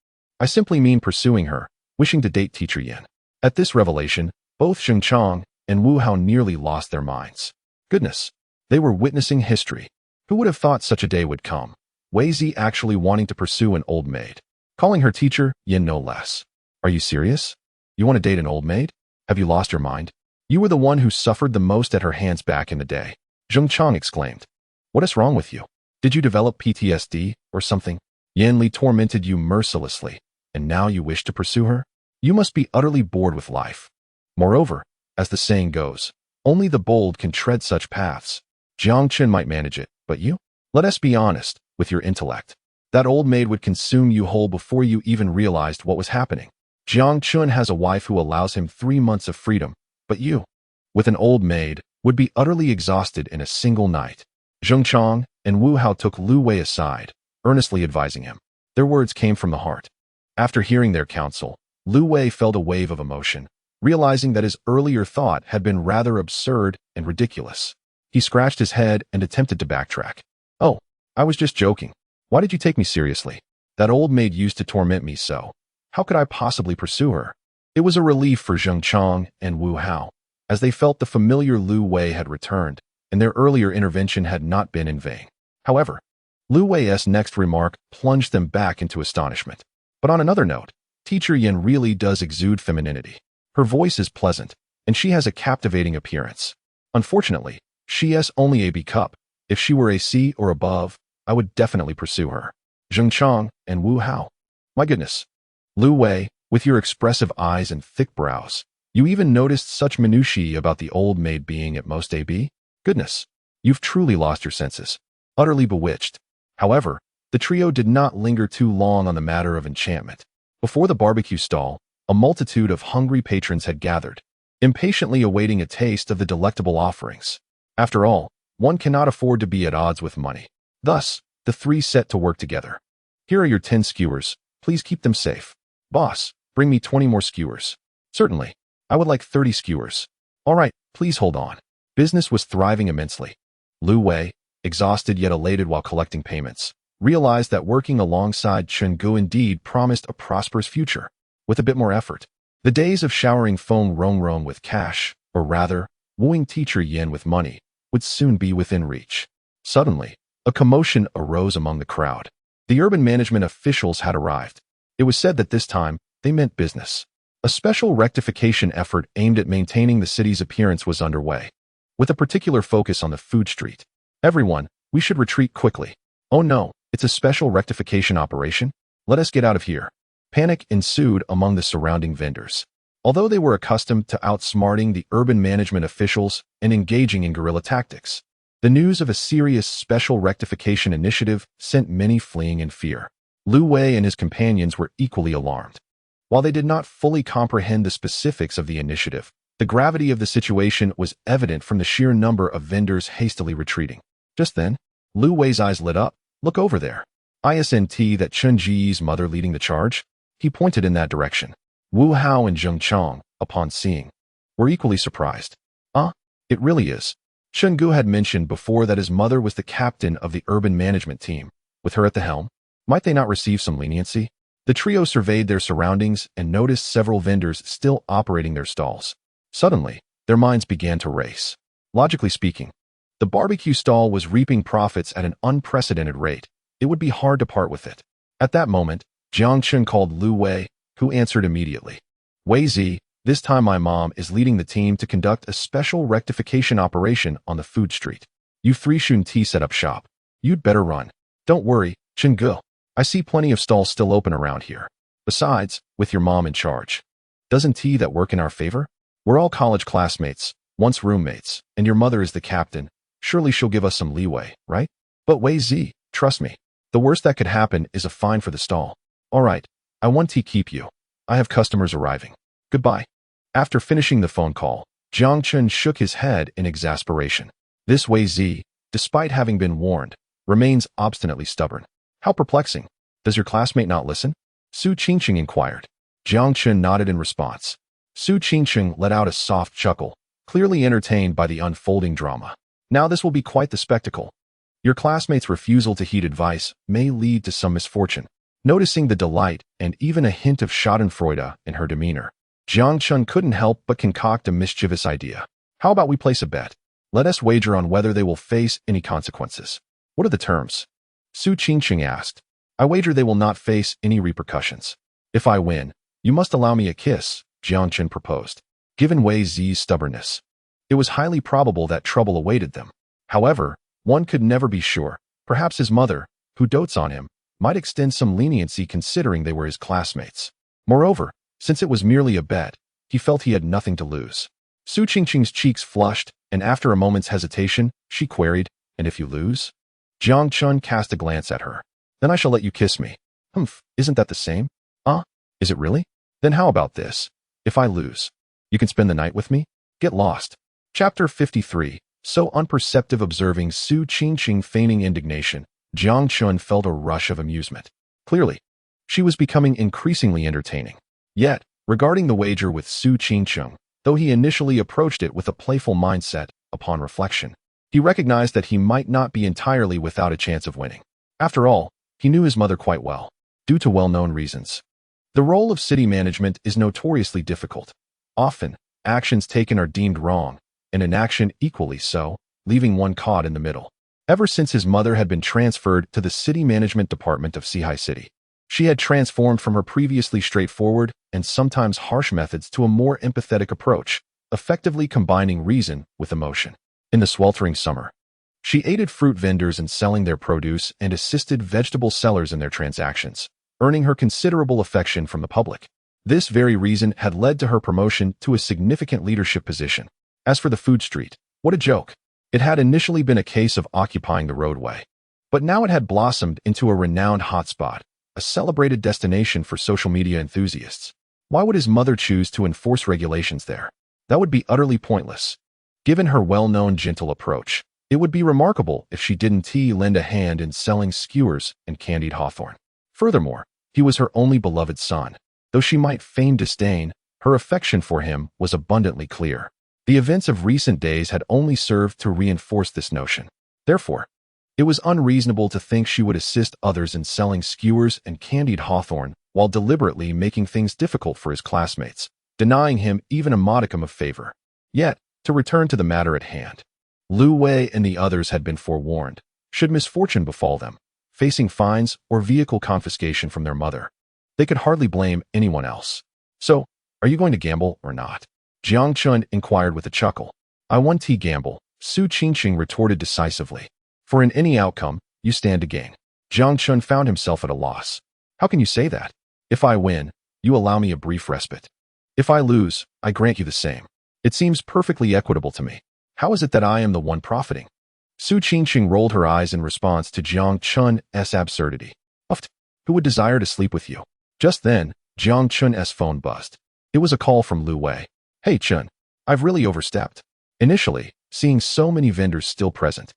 I simply mean pursuing her, wishing to date Teacher Yin. At this revelation, both Zheng Chang and Wu Hao nearly lost their minds. Goodness, they were witnessing history. Who would have thought such a day would come? Wei Zi actually wanting to pursue an old maid, calling her Teacher Yin no less. Are you serious? You want to date an old maid? Have you lost your mind? You were the one who suffered the most at her hands back in the day. Zheng Chang exclaimed. What is wrong with you? Did you develop PTSD or something? Yanli tormented you mercilessly, and now you wish to pursue her? You must be utterly bored with life. Moreover, As the saying goes, only the bold can tread such paths. Jiang Chun might manage it, but you? Let us be honest, with your intellect. That old maid would consume you whole before you even realized what was happening. Jiang Chun has a wife who allows him 3 months of freedom, but you, with an old maid, would be utterly exhausted in a single night. Zheng Chang and Wu Hao took Lu Wei aside, earnestly advising him. Their words came from the heart. After hearing their counsel, Lu Wei felt a wave of emotion, realizing that his earlier thought had been rather absurd and ridiculous. He scratched his head and attempted to backtrack. Oh, I was just joking. Why did you take me seriously? That old maid used to torment me so. How could I possibly pursue her? It was a relief for Zheng Chang and Wu Hao, as they felt the familiar Lu Wei had returned, and their earlier intervention had not been in vain. However, Lu Wei's next remark plunged them back into astonishment. But on another note, Teacher Yin really does exude femininity. Her voice is pleasant, and she has a captivating appearance. Unfortunately, she is only a B cup. If she were a C or above, I would definitely pursue her. Zheng Chang and Wu Hao. My goodness. Lu Wei, with your expressive eyes and thick brows, you even noticed such minutiae about the old maid being at most a B? Goodness, you've truly lost your senses. Utterly bewitched. However, the trio did not linger too long on the matter of enchantment. Before the barbecue stall, a multitude of hungry patrons had gathered, impatiently awaiting a taste of the delectable offerings. After all, one cannot afford to be at odds with money. Thus, the three set to work together. Here are your 10 skewers. Please keep them safe. Boss, bring me 20 more skewers. Certainly. I would like 30 skewers. All right, please hold on. Business was thriving immensely. Lu Wei, exhausted yet elated while collecting payments, realized that working alongside Chen Gu indeed promised a prosperous future. With a bit more effort, the days of showering Feng Rongrong with cash, or rather, wooing Teacher Yin with money, would soon be within reach. Suddenly, a commotion arose among the crowd. The urban management officials had arrived. It was said that this time, they meant business. A special rectification effort aimed at maintaining the city's appearance was underway, with a particular focus on the food street. Everyone, we should retreat quickly. Oh no, it's a special rectification operation? Let us get out of here. Panic ensued among the surrounding vendors. Although they were accustomed to outsmarting the urban management officials and engaging in guerrilla tactics, the news of a serious special rectification initiative sent many fleeing in fear. Lu Wei and his companions were equally alarmed. While they did not fully comprehend the specifics of the initiative, the gravity of the situation was evident from the sheer number of vendors hastily retreating. Just then, Lu Wei's eyes lit up. Look over there. Isn't that Chun Ji's mother leading the charge? He pointed in that direction. Wu Hao and Zheng Chang, upon seeing, were equally surprised. It really is. Chen Gu had mentioned before that his mother was the captain of the urban management team. With her at the helm, might they not receive some leniency? The trio surveyed their surroundings and noticed several vendors still operating their stalls. Suddenly, their minds began to race. Logically speaking, the barbecue stall was reaping profits at an unprecedented rate. It would be hard to part with it. At that moment, Jiang Chun called Lu Wei, who answered immediately. Wei Zi, this time my mom is leading the team to conduct a special rectification operation on the food street. You three shouldn't set up shop. You'd better run. Don't worry, Chen Gu. I see plenty of stalls still open around here. Besides, with your mom in charge, doesn't that work in our favor? We're all college classmates, once roommates, and your mother is the captain. Surely she'll give us some leeway, right? But Wei Zi, trust me, the worst that could happen is a fine for the stall. All right, I want to keep you. I have customers arriving. Goodbye. After finishing the phone call, Jiang Chun shook his head in exasperation. This Wei Zi, despite having been warned, remains obstinately stubborn. How perplexing. Does your classmate not listen? Su Qingqing inquired. Jiang Chun nodded in response. Su Qingqing let out a soft chuckle, clearly entertained by the unfolding drama. Now this will be quite the spectacle. Your classmate's refusal to heed advice may lead to some misfortune. Noticing the delight and even a hint of schadenfreude in her demeanor, Jiang Chun couldn't help but concoct a mischievous idea. How about we place a bet? Let us wager on whether they will face any consequences. What are the terms? Su Qingqing asked. I wager they will not face any repercussions. If I win, you must allow me a kiss, Jiang Chun proposed. Given Wei Zi's stubbornness, it was highly probable that trouble awaited them. However, one could never be sure. Perhaps his mother, who dotes on him, might extend some leniency considering they were his classmates. Moreover, since it was merely a bet, he felt he had nothing to lose. Su Qingqing's cheeks flushed, and after a moment's hesitation, she queried, "And if you lose?" Jiang Chun cast a glance at her. "Then I shall let you kiss me." "Humph, isn't that the same?" Is it really? Then how about this? If I lose, you can spend the night with me? Get lost." Chapter 53. So unperceptive. Observing Su Qingqing feigning indignation, Jiang Chun felt a rush of amusement. Clearly, she was becoming increasingly entertaining. Yet, regarding the wager with Su Qingqing, though he initially approached it with a playful mindset, upon reflection, he recognized that he might not be entirely without a chance of winning. After all, he knew his mother quite well, due to well-known reasons. The role of city management is notoriously difficult. Often, actions taken are deemed wrong, and inaction equally so, leaving one caught in the middle. Ever since his mother had been transferred to the city management department of Sihai City, she had transformed from her previously straightforward and sometimes harsh methods to a more empathetic approach, effectively combining reason with emotion. In the sweltering summer, she aided fruit vendors in selling their produce and assisted vegetable sellers in their transactions, earning her considerable affection from the public. This very reason had led to her promotion to a significant leadership position. As for the food street, what a joke. It had initially been a case of occupying the roadway, but now it had blossomed into a renowned hotspot, a celebrated destination for social media enthusiasts. Why would his mother choose to enforce regulations there? That would be utterly pointless. Given her well-known gentle approach, it would be remarkable if she didn't lend a hand in selling skewers and candied hawthorn. Furthermore, he was her only beloved son. Though she might feign disdain, her affection for him was abundantly clear. The events of recent days had only served to reinforce this notion. Therefore, it was unreasonable to think she would assist others in selling skewers and candied hawthorn while deliberately making things difficult for his classmates, denying him even a modicum of favor. Yet, to return to the matter at hand, Lu Wei and the others had been forewarned. Should misfortune befall them, facing fines or vehicle confiscation from their mother, they could hardly blame anyone else. "So, are you going to gamble or not?" Jiang Chun inquired with a chuckle. "I won't gamble," Su Qingqing retorted decisively. "For in any outcome, you stand to gain." Jiang Chun found himself at a loss. "How can you say that? If I win, you allow me a brief respite. If I lose, I grant you the same. It seems perfectly equitable to me. How is it that I am the one profiting?" Su Qingqing rolled her eyes in response to Jiang Chun's absurdity. "Who would desire to sleep with you?" Just then, Jiang Chun's phone buzzed. It was a call from Lu Wei. "Hey Chun, I've really overstepped." Initially, seeing so many vendors still present,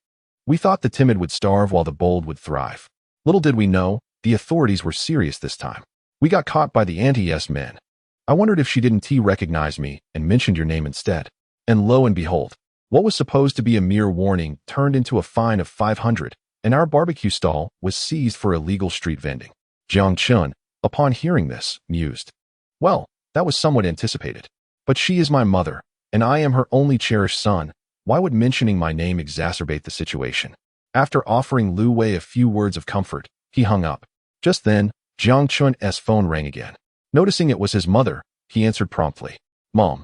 we thought the timid would starve while the bold would thrive. Little did we know, the authorities were serious this time. We got caught by the anti-yes men. I wondered if she didn't recognize me and mentioned your name instead. And lo and behold, what was supposed to be a mere warning turned into a fine of 500, and our barbecue stall was seized for illegal street vending. Jiang Chun, upon hearing this, mused. Well, that was somewhat anticipated. But she is my mother, and I am her only cherished son. Why would mentioning my name exacerbate the situation? After offering Lu Wei a few words of comfort, he hung up. Just then, Jiang Chun's phone rang again. Noticing it was his mother, he answered promptly. Mom,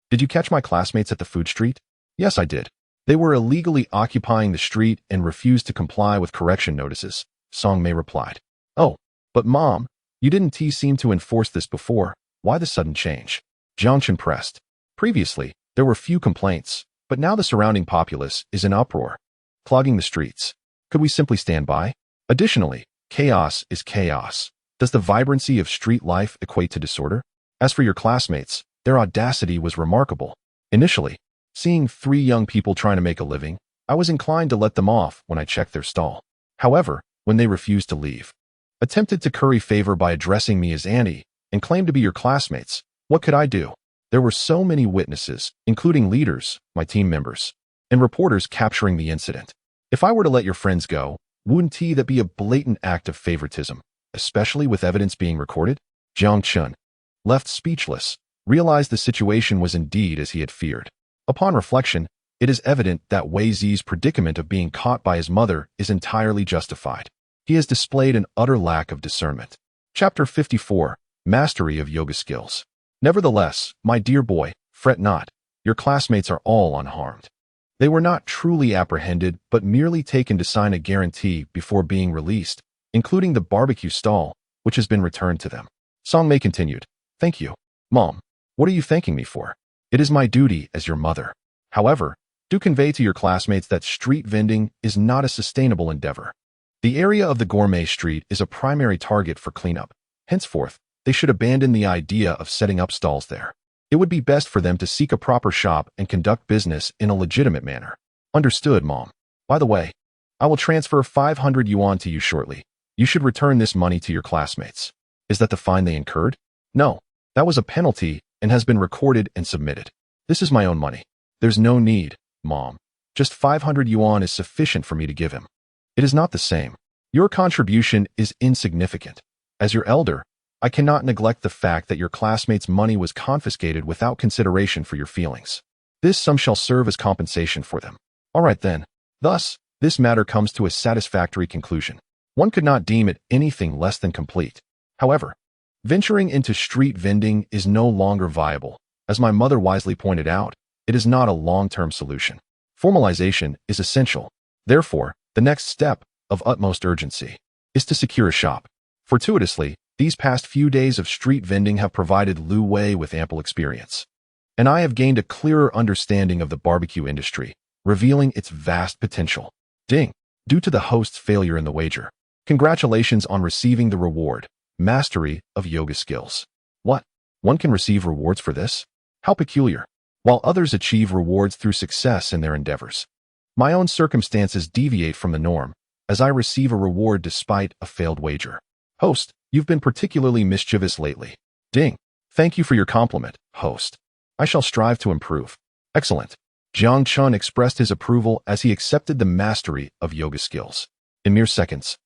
did you catch my classmates at the food street? Yes, I did. They were illegally occupying the street and refused to comply with correction notices, Song Mei replied. Oh, but Mom, you didn't seem to enforce this before. Why the sudden change? Jiang Chun pressed. Previously, there were few complaints, but now the surrounding populace is in uproar, clogging the streets. Could we simply stand by? Additionally, chaos is chaos. Does the vibrancy of street life equate to disorder? As for your classmates, their audacity was remarkable. Initially, seeing 3 young people trying to make a living, I was inclined to let them off when I checked their stall. However, when they refused to leave, attempted to curry favor by addressing me as Annie, and claimed to be your classmates, what could I do? There were so many witnesses, including leaders, my team members, and reporters capturing the incident. If I were to let your friends go, wouldn't that be a blatant act of favoritism, especially with evidence being recorded? Jiang Chun, left speechless, realized the situation was indeed as he had feared. Upon reflection, it is evident that Wei Zi's predicament of being caught by his mother is entirely justified. He has displayed an utter lack of discernment. Chapter 54, Mastery of Yoga Skills. Nevertheless, my dear boy, fret not. Your classmates are all unharmed. They were not truly apprehended, but merely taken to sign a guarantee before being released, including the barbecue stall, which has been returned to them. Song Mei continued. Thank you. Mom, what are you thanking me for? It is my duty as your mother. However, do convey to your classmates that street vending is not a sustainable endeavor. The area of the gourmet street is a primary target for cleanup. Henceforth, they should abandon the idea of setting up stalls there. It would be best for them to seek a proper shop and conduct business in a legitimate manner. Understood, Mom. By the way, I will transfer 500 yuan to you shortly. You should return this money to your classmates. Is that the fine they incurred? No, that was a penalty and has been recorded and submitted. This is my own money. There's no need, Mom. Just 500 yuan is sufficient for me to give him. It is not the same. Your contribution is insignificant. As your elder, I cannot neglect the fact that your classmates' money was confiscated without consideration for your feelings. This sum shall serve as compensation for them. All right then. Thus, this matter comes to a satisfactory conclusion. One could not deem it anything less than complete. However, venturing into street vending is no longer viable. As my mother wisely pointed out, it is not a long-term solution. Formalization is essential. Therefore, the next step, of utmost urgency, is to secure a shop. Fortuitously, these past few days of street vending have provided Lu Wei with ample experience. And I have gained a clearer understanding of the barbecue industry, revealing its vast potential. Ding! Due to the host's failure in the wager. Congratulations on receiving the reward, mastery of yoga skills. What? One can receive rewards for this? How peculiar. While others achieve rewards through success in their endeavors. My own circumstances deviate from the norm, as I receive a reward despite a failed wager. Host, you've been particularly mischievous lately. Ding. Thank you for your compliment, host. I shall strive to improve. Excellent. Jiang Chun expressed his approval as he accepted the mastery of yoga skills. In mere seconds,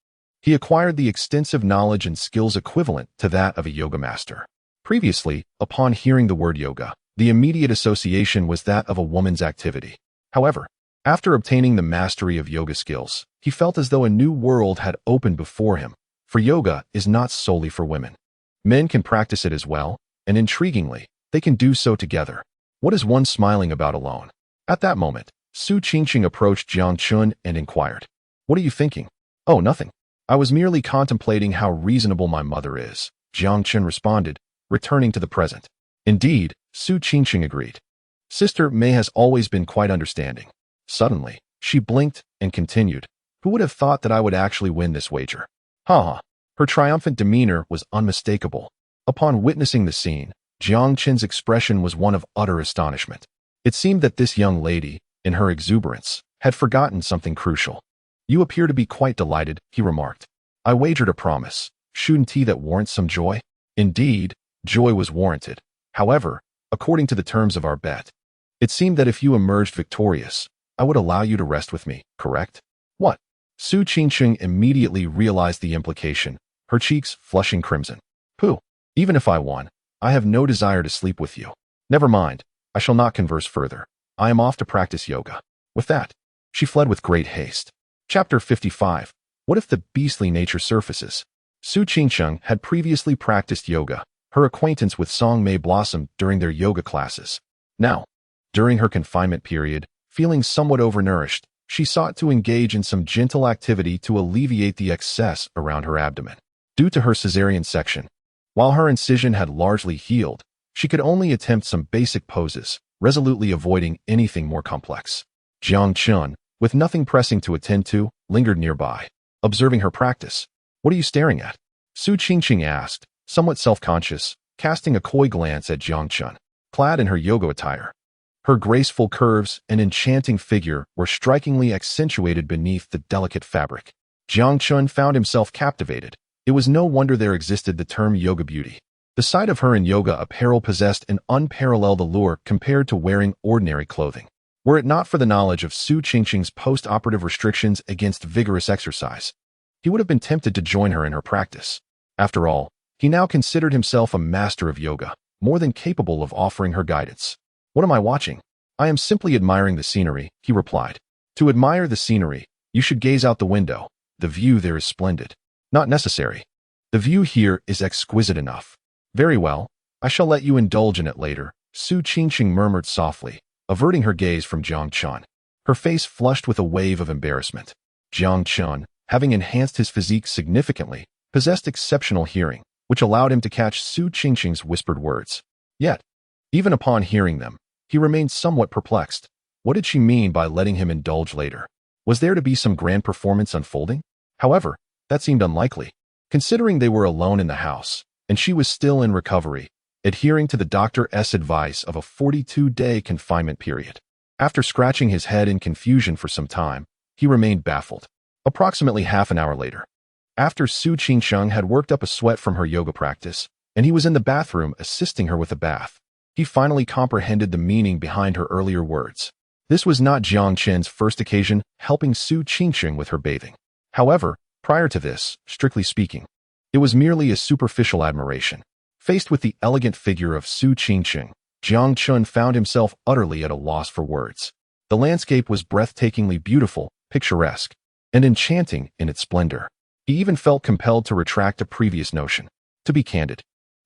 he acquired the extensive knowledge and skills equivalent to that of a yoga master. Previously, upon hearing the word yoga, the immediate association was that of a woman's activity. However, after obtaining the mastery of yoga skills, he felt as though a new world had opened before him. For yoga is not solely for women. Men can practice it as well, and intriguingly, they can do so together. What is one smiling about alone? At that moment, Su Qingqing approached Jiang Chun and inquired, "What are you thinking?" "Oh, nothing. I was merely contemplating how reasonable my mother is," Jiang Chun responded, returning to the present. Indeed, Su Qingqing agreed. Sister Mei has always been quite understanding. Suddenly, she blinked and continued, "Who would have thought that I would actually win this wager?" Ha! Her triumphant demeanor was unmistakable. Upon witnessing the scene, Jiang Chen's expression was one of utter astonishment. It seemed that this young lady, in her exuberance, had forgotten something crucial. "You appear to be quite delighted," he remarked. "I wagered a promise. Shouldn't he that warrants some joy?" Indeed, joy was warranted. However, according to the terms of our bet, it seemed that if you emerged victorious, I would allow you to rest with me, correct? What? Su Qingqing immediately realized the implication, her cheeks flushing crimson. Pooh! Even if I won, I have no desire to sleep with you. Never mind, I shall not converse further. I am off to practice yoga. With that, she fled with great haste. Chapter 55. What if the beastly nature surfaces? Su Qingqing had previously practiced yoga. Her acquaintance with Song Mei blossomed during their yoga classes. Now, during her confinement period, feeling somewhat overnourished, she sought to engage in some gentle activity to alleviate the excess around her abdomen. Due to her cesarean section, while her incision had largely healed, she could only attempt some basic poses, resolutely avoiding anything more complex. Jiang Chun, with nothing pressing to attend to, lingered nearby, observing her practice. "What are you staring at?" Su Qingqing asked, somewhat self-conscious, casting a coy glance at Jiang Chun, clad in her yoga attire. Her graceful curves and enchanting figure were strikingly accentuated beneath the delicate fabric. Jiang Chun found himself captivated. It was no wonder there existed the term yoga beauty. The sight of her in yoga apparel possessed an unparalleled allure compared to wearing ordinary clothing. Were it not for the knowledge of Su Qingqing's post-operative restrictions against vigorous exercise, he would have been tempted to join her in her practice. After all, he now considered himself a master of yoga, more than capable of offering her guidance. "What am I watching? I am simply admiring the scenery," he replied. "To admire the scenery, you should gaze out the window. The view there is splendid." "Not necessary. The view here is exquisite enough." "Very well, I shall let you indulge in it later," Su Qingqing murmured softly, averting her gaze from Jiang Chun. Her face flushed with a wave of embarrassment. Jiang Chun, having enhanced his physique significantly, possessed exceptional hearing, which allowed him to catch Su Qingqing's whispered words. Yet, even upon hearing them, He remained somewhat perplexed. What did she mean by letting him indulge later? Was there to be some grand performance unfolding? However, that seemed unlikely, considering they were alone in the house, and she was still in recovery, adhering to the doctor's advice of a 42-day confinement period. After scratching his head in confusion for some time, he remained baffled. Approximately half an hour later, after Su Qingsheng had worked up a sweat from her yoga practice, and he was in the bathroom assisting her with a bath, he finally comprehended the meaning behind her earlier words. This was not Jiang Chen's first occasion helping Su Qingsheng with her bathing. However, prior to this, strictly speaking, it was merely a superficial admiration. Faced with the elegant figure of Su Qingsheng, Jiang Chun found himself utterly at a loss for words. The landscape was breathtakingly beautiful, picturesque, and enchanting in its splendor. He even felt compelled to retract a previous notion. To be candid,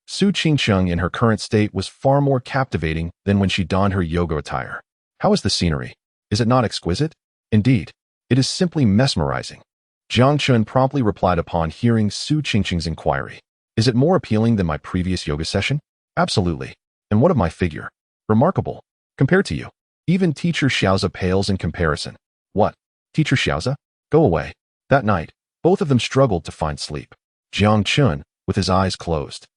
Su Qingsheng in her current state was far more captivating than when she donned her yoga attire. How is the scenery? Is it not exquisite? Indeed, it is simply mesmerizing. Jiang Chun promptly replied upon hearing Su Qingsheng's inquiry. Is it more appealing than my previous yoga session? Absolutely. And what of my figure? Remarkable. Compared to you. Even Teacher Xiaoza pales in comparison. What? Teacher Xiaoza? Go away. That night, both of them struggled to find sleep. Jiang Chun, with his eyes closed,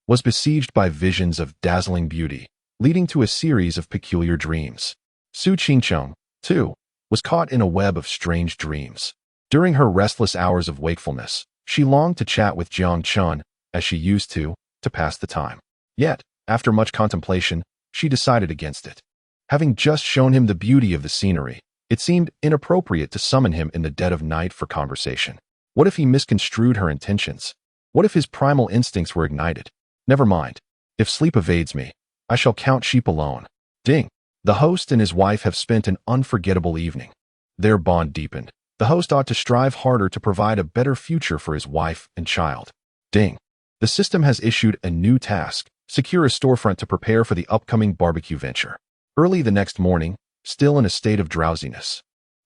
was besieged by visions of dazzling beauty, leading to a series of peculiar dreams. Su Qingsheng, too, was caught in a web of strange dreams. During her restless hours of wakefulness, she longed to chat with Jiang Chun, as she used to pass the time. Yet, after much contemplation, she decided against it. Having just shown him the beauty of the scenery, it seemed inappropriate to summon him in the dead of night for conversation. What if he misconstrued her intentions? What if his primal instincts were ignited? Never mind. If sleep evades me, I shall count sheep alone. Ding. The host and his wife have spent an unforgettable evening. Their bond deepened. The host ought to strive harder to provide a better future for his wife and child. Ding. The system has issued a new task. Secure a storefront to prepare for the upcoming barbecue venture. Early the next morning, still in a state of drowsiness,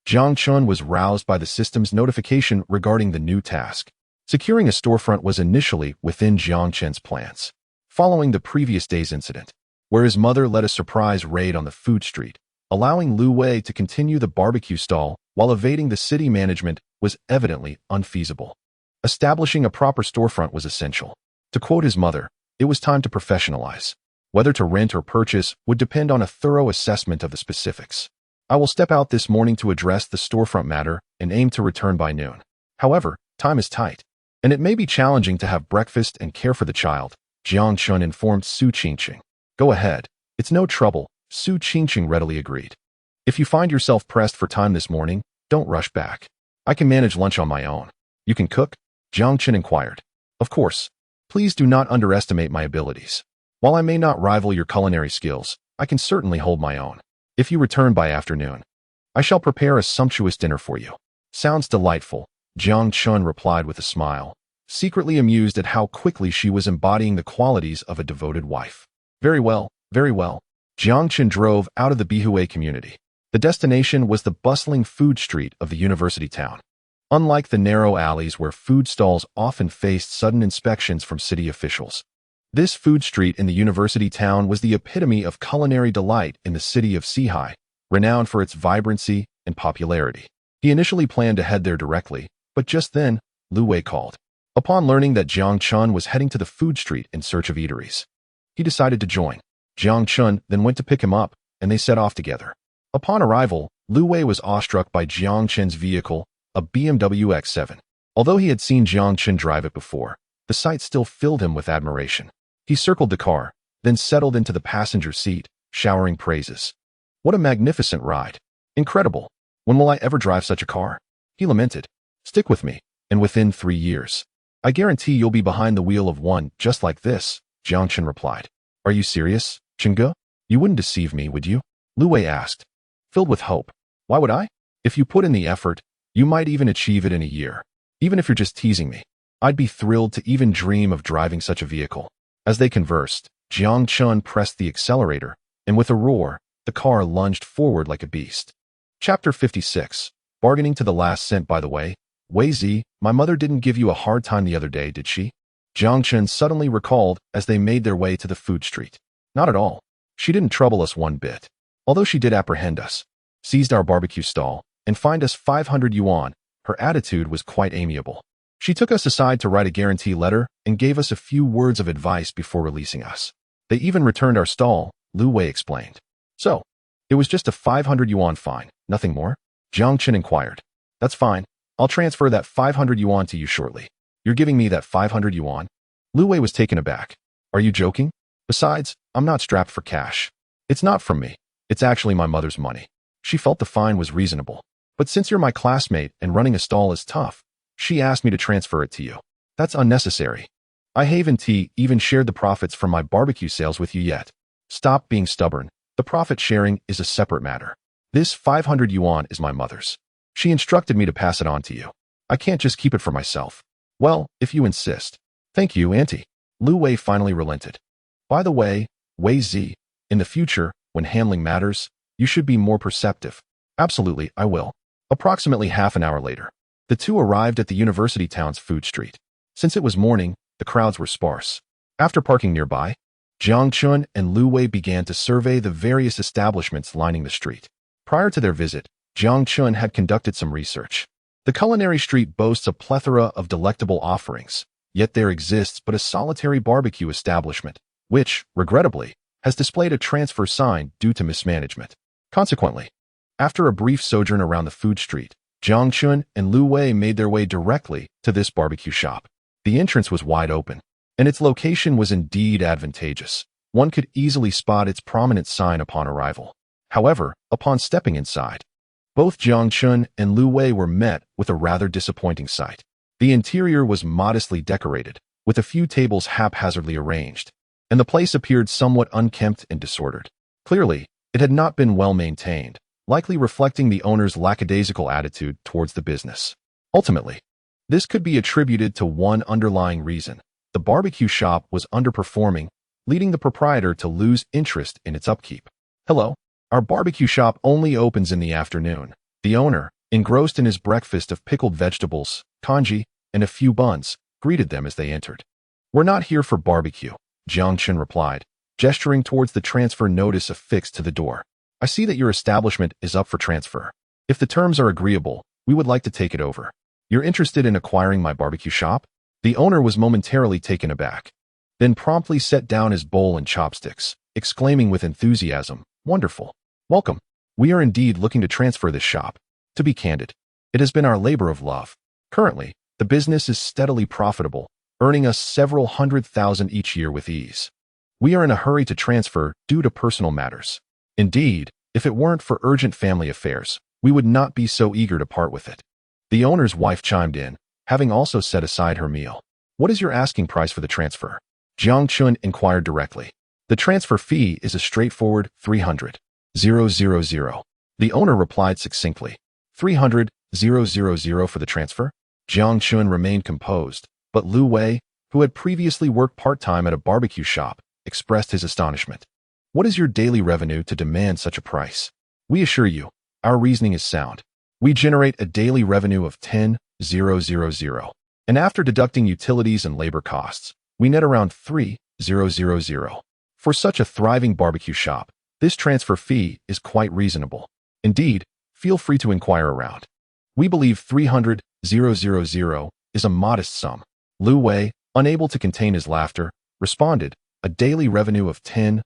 Jiang Chun was roused by the system's notification regarding the new task. Securing a storefront was initially within Jiang Chen's plans. Following the previous day's incident, where his mother led a surprise raid on the food street, allowing Lu Wei to continue the barbecue stall while evading the city management was evidently unfeasible. Establishing a proper storefront was essential. To quote his mother, it was time to professionalize. Whether to rent or purchase would depend on a thorough assessment of the specifics. I will step out this morning to address the storefront matter and aim to return by noon. However, time is tight, and it may be challenging to have breakfast and care for the child, Jiang Chun informed Su Qingsheng. Go ahead. It's no trouble, Su Qingsheng readily agreed. If you find yourself pressed for time this morning, don't rush back. I can manage lunch on my own. You can cook? Jiang Chun inquired. Of course. Please do not underestimate my abilities. While I may not rival your culinary skills, I can certainly hold my own. If you return by afternoon, I shall prepare a sumptuous dinner for you. Sounds delightful, Jiang Chun replied with a smile, secretly amused at how quickly she was embodying the qualities of a devoted wife. Very well, very well. Jiang Chun drove out of the Bihui community. The destination was the bustling food street of the university town. Unlike the narrow alleys where food stalls often faced sudden inspections from city officials, this food street in the university town was the epitome of culinary delight in the city of Sihai, renowned for its vibrancy and popularity. He initially planned to head there directly, but just then, Lu Wei called. Upon learning that Jiang Chun was heading to the food street in search of eateries, he decided to join. Jiang Chun then went to pick him up, and they set off together. Upon arrival, Lu Wei was awestruck by Jiang Chun's vehicle, a BMW X7. Although he had seen Jiang Chun drive it before, the sight still filled him with admiration. He circled the car, then settled into the passenger seat, showering praises. What a magnificent ride. Incredible. When will I ever drive such a car? He lamented. Stick with me, and within 3 years, I guarantee you'll be behind the wheel of one just like this, Jiang Chun replied. Are you serious, Chengge? You wouldn't deceive me, would you? Lu Wei asked, filled with hope. Why would I? If you put in the effort, you might even achieve it in a year. Even if you're just teasing me, I'd be thrilled to even dream of driving such a vehicle. As they conversed, Jiang Chun pressed the accelerator, and with a roar, the car lunged forward like a beast. Chapter 56. Bargaining to the last cent. By the way, Wei Zi, my mother didn't give you a hard time the other day, did she? Jiang Chun suddenly recalled as they made their way to the food street. Not at all. She didn't trouble us one bit. Although she did apprehend us, seized our barbecue stall, and fined us 500 yuan, her attitude was quite amiable. She took us aside to write a guarantee letter and gave us a few words of advice before releasing us. They even returned our stall, Lu Wei explained. So, it was just a 500 yuan fine, nothing more? Jiang Chen inquired. That's fine. I'll transfer that 500 yuan to you shortly. You're giving me that 500 yuan? Lu Wei was taken aback. Are you joking? Besides, I'm not strapped for cash. It's not from me. It's actually my mother's money. She felt the fine was reasonable. But since you're my classmate and running a stall is tough, she asked me to transfer it to you. That's unnecessary. I haven't even shared the profits from my barbecue sales with you yet. Stop being stubborn. The profit sharing is a separate matter. This 500 yuan is my mother's. She instructed me to pass it on to you. I can't just keep it for myself. Well, if you insist. Thank you, Auntie. Lu Wei finally relented. By the way, Wei Zi, in the future, when handling matters, you should be more perceptive. Absolutely, I will. Approximately half an hour later, the two arrived at the university town's food street. Since it was morning, the crowds were sparse. After parking nearby, Jiang Chun and Lu Wei began to survey the various establishments lining the street. Prior to their visit, Jiang Chun had conducted some research. The culinary street boasts a plethora of delectable offerings, yet there exists but a solitary barbecue establishment, which, regrettably, has displayed a transfer sign due to mismanagement. Consequently, after a brief sojourn around the food street, Jiang Chun and Lu Wei made their way directly to this barbecue shop. The entrance was wide open, and its location was indeed advantageous. One could easily spot its prominent sign upon arrival. However, upon stepping inside, both Jiang Chun and Lu Wei were met with a rather disappointing sight. The interior was modestly decorated, with a few tables haphazardly arranged, and the place appeared somewhat unkempt and disordered. Clearly, it had not been well maintained, likely reflecting the owner's lackadaisical attitude towards the business. Ultimately, this could be attributed to one underlying reason. The barbecue shop was underperforming, leading the proprietor to lose interest in its upkeep. Hello, our barbecue shop only opens in the afternoon. The owner, engrossed in his breakfast of pickled vegetables, congee, and a few buns, greeted them as they entered. We're not here for barbecue, Jiang Chen replied, gesturing towards the transfer notice affixed to the door. I see that your establishment is up for transfer. If the terms are agreeable, we would like to take it over. You're interested in acquiring my barbecue shop? The owner was momentarily taken aback, then promptly set down his bowl and chopsticks, exclaiming with enthusiasm, Wonderful. Welcome. We are indeed looking to transfer this shop. To be candid, it has been our labor of love. Currently, the business is steadily profitable, earning us several 100,000 each year with ease. We are in a hurry to transfer due to personal matters. Indeed, if it weren't for urgent family affairs, we would not be so eager to part with it. The owner's wife chimed in, having also set aside her meal. What is your asking price for the transfer? Jiang Chun inquired directly. The transfer fee is a straightforward 300,000. The owner replied succinctly. 300,000 for the transfer? Jiang Chun remained composed, but Lu Wei, who had previously worked part-time at a barbecue shop, expressed his astonishment. What is your daily revenue to demand such a price? We assure you, our reasoning is sound. We generate a daily revenue of 10,000, and after deducting utilities and labor costs, we net around 3,000. For such a thriving barbecue shop, this transfer fee is quite reasonable. Indeed, feel free to inquire around. We believe 300,000 is a modest sum. Lu Wei, unable to contain his laughter, responded, a daily revenue of 10,000,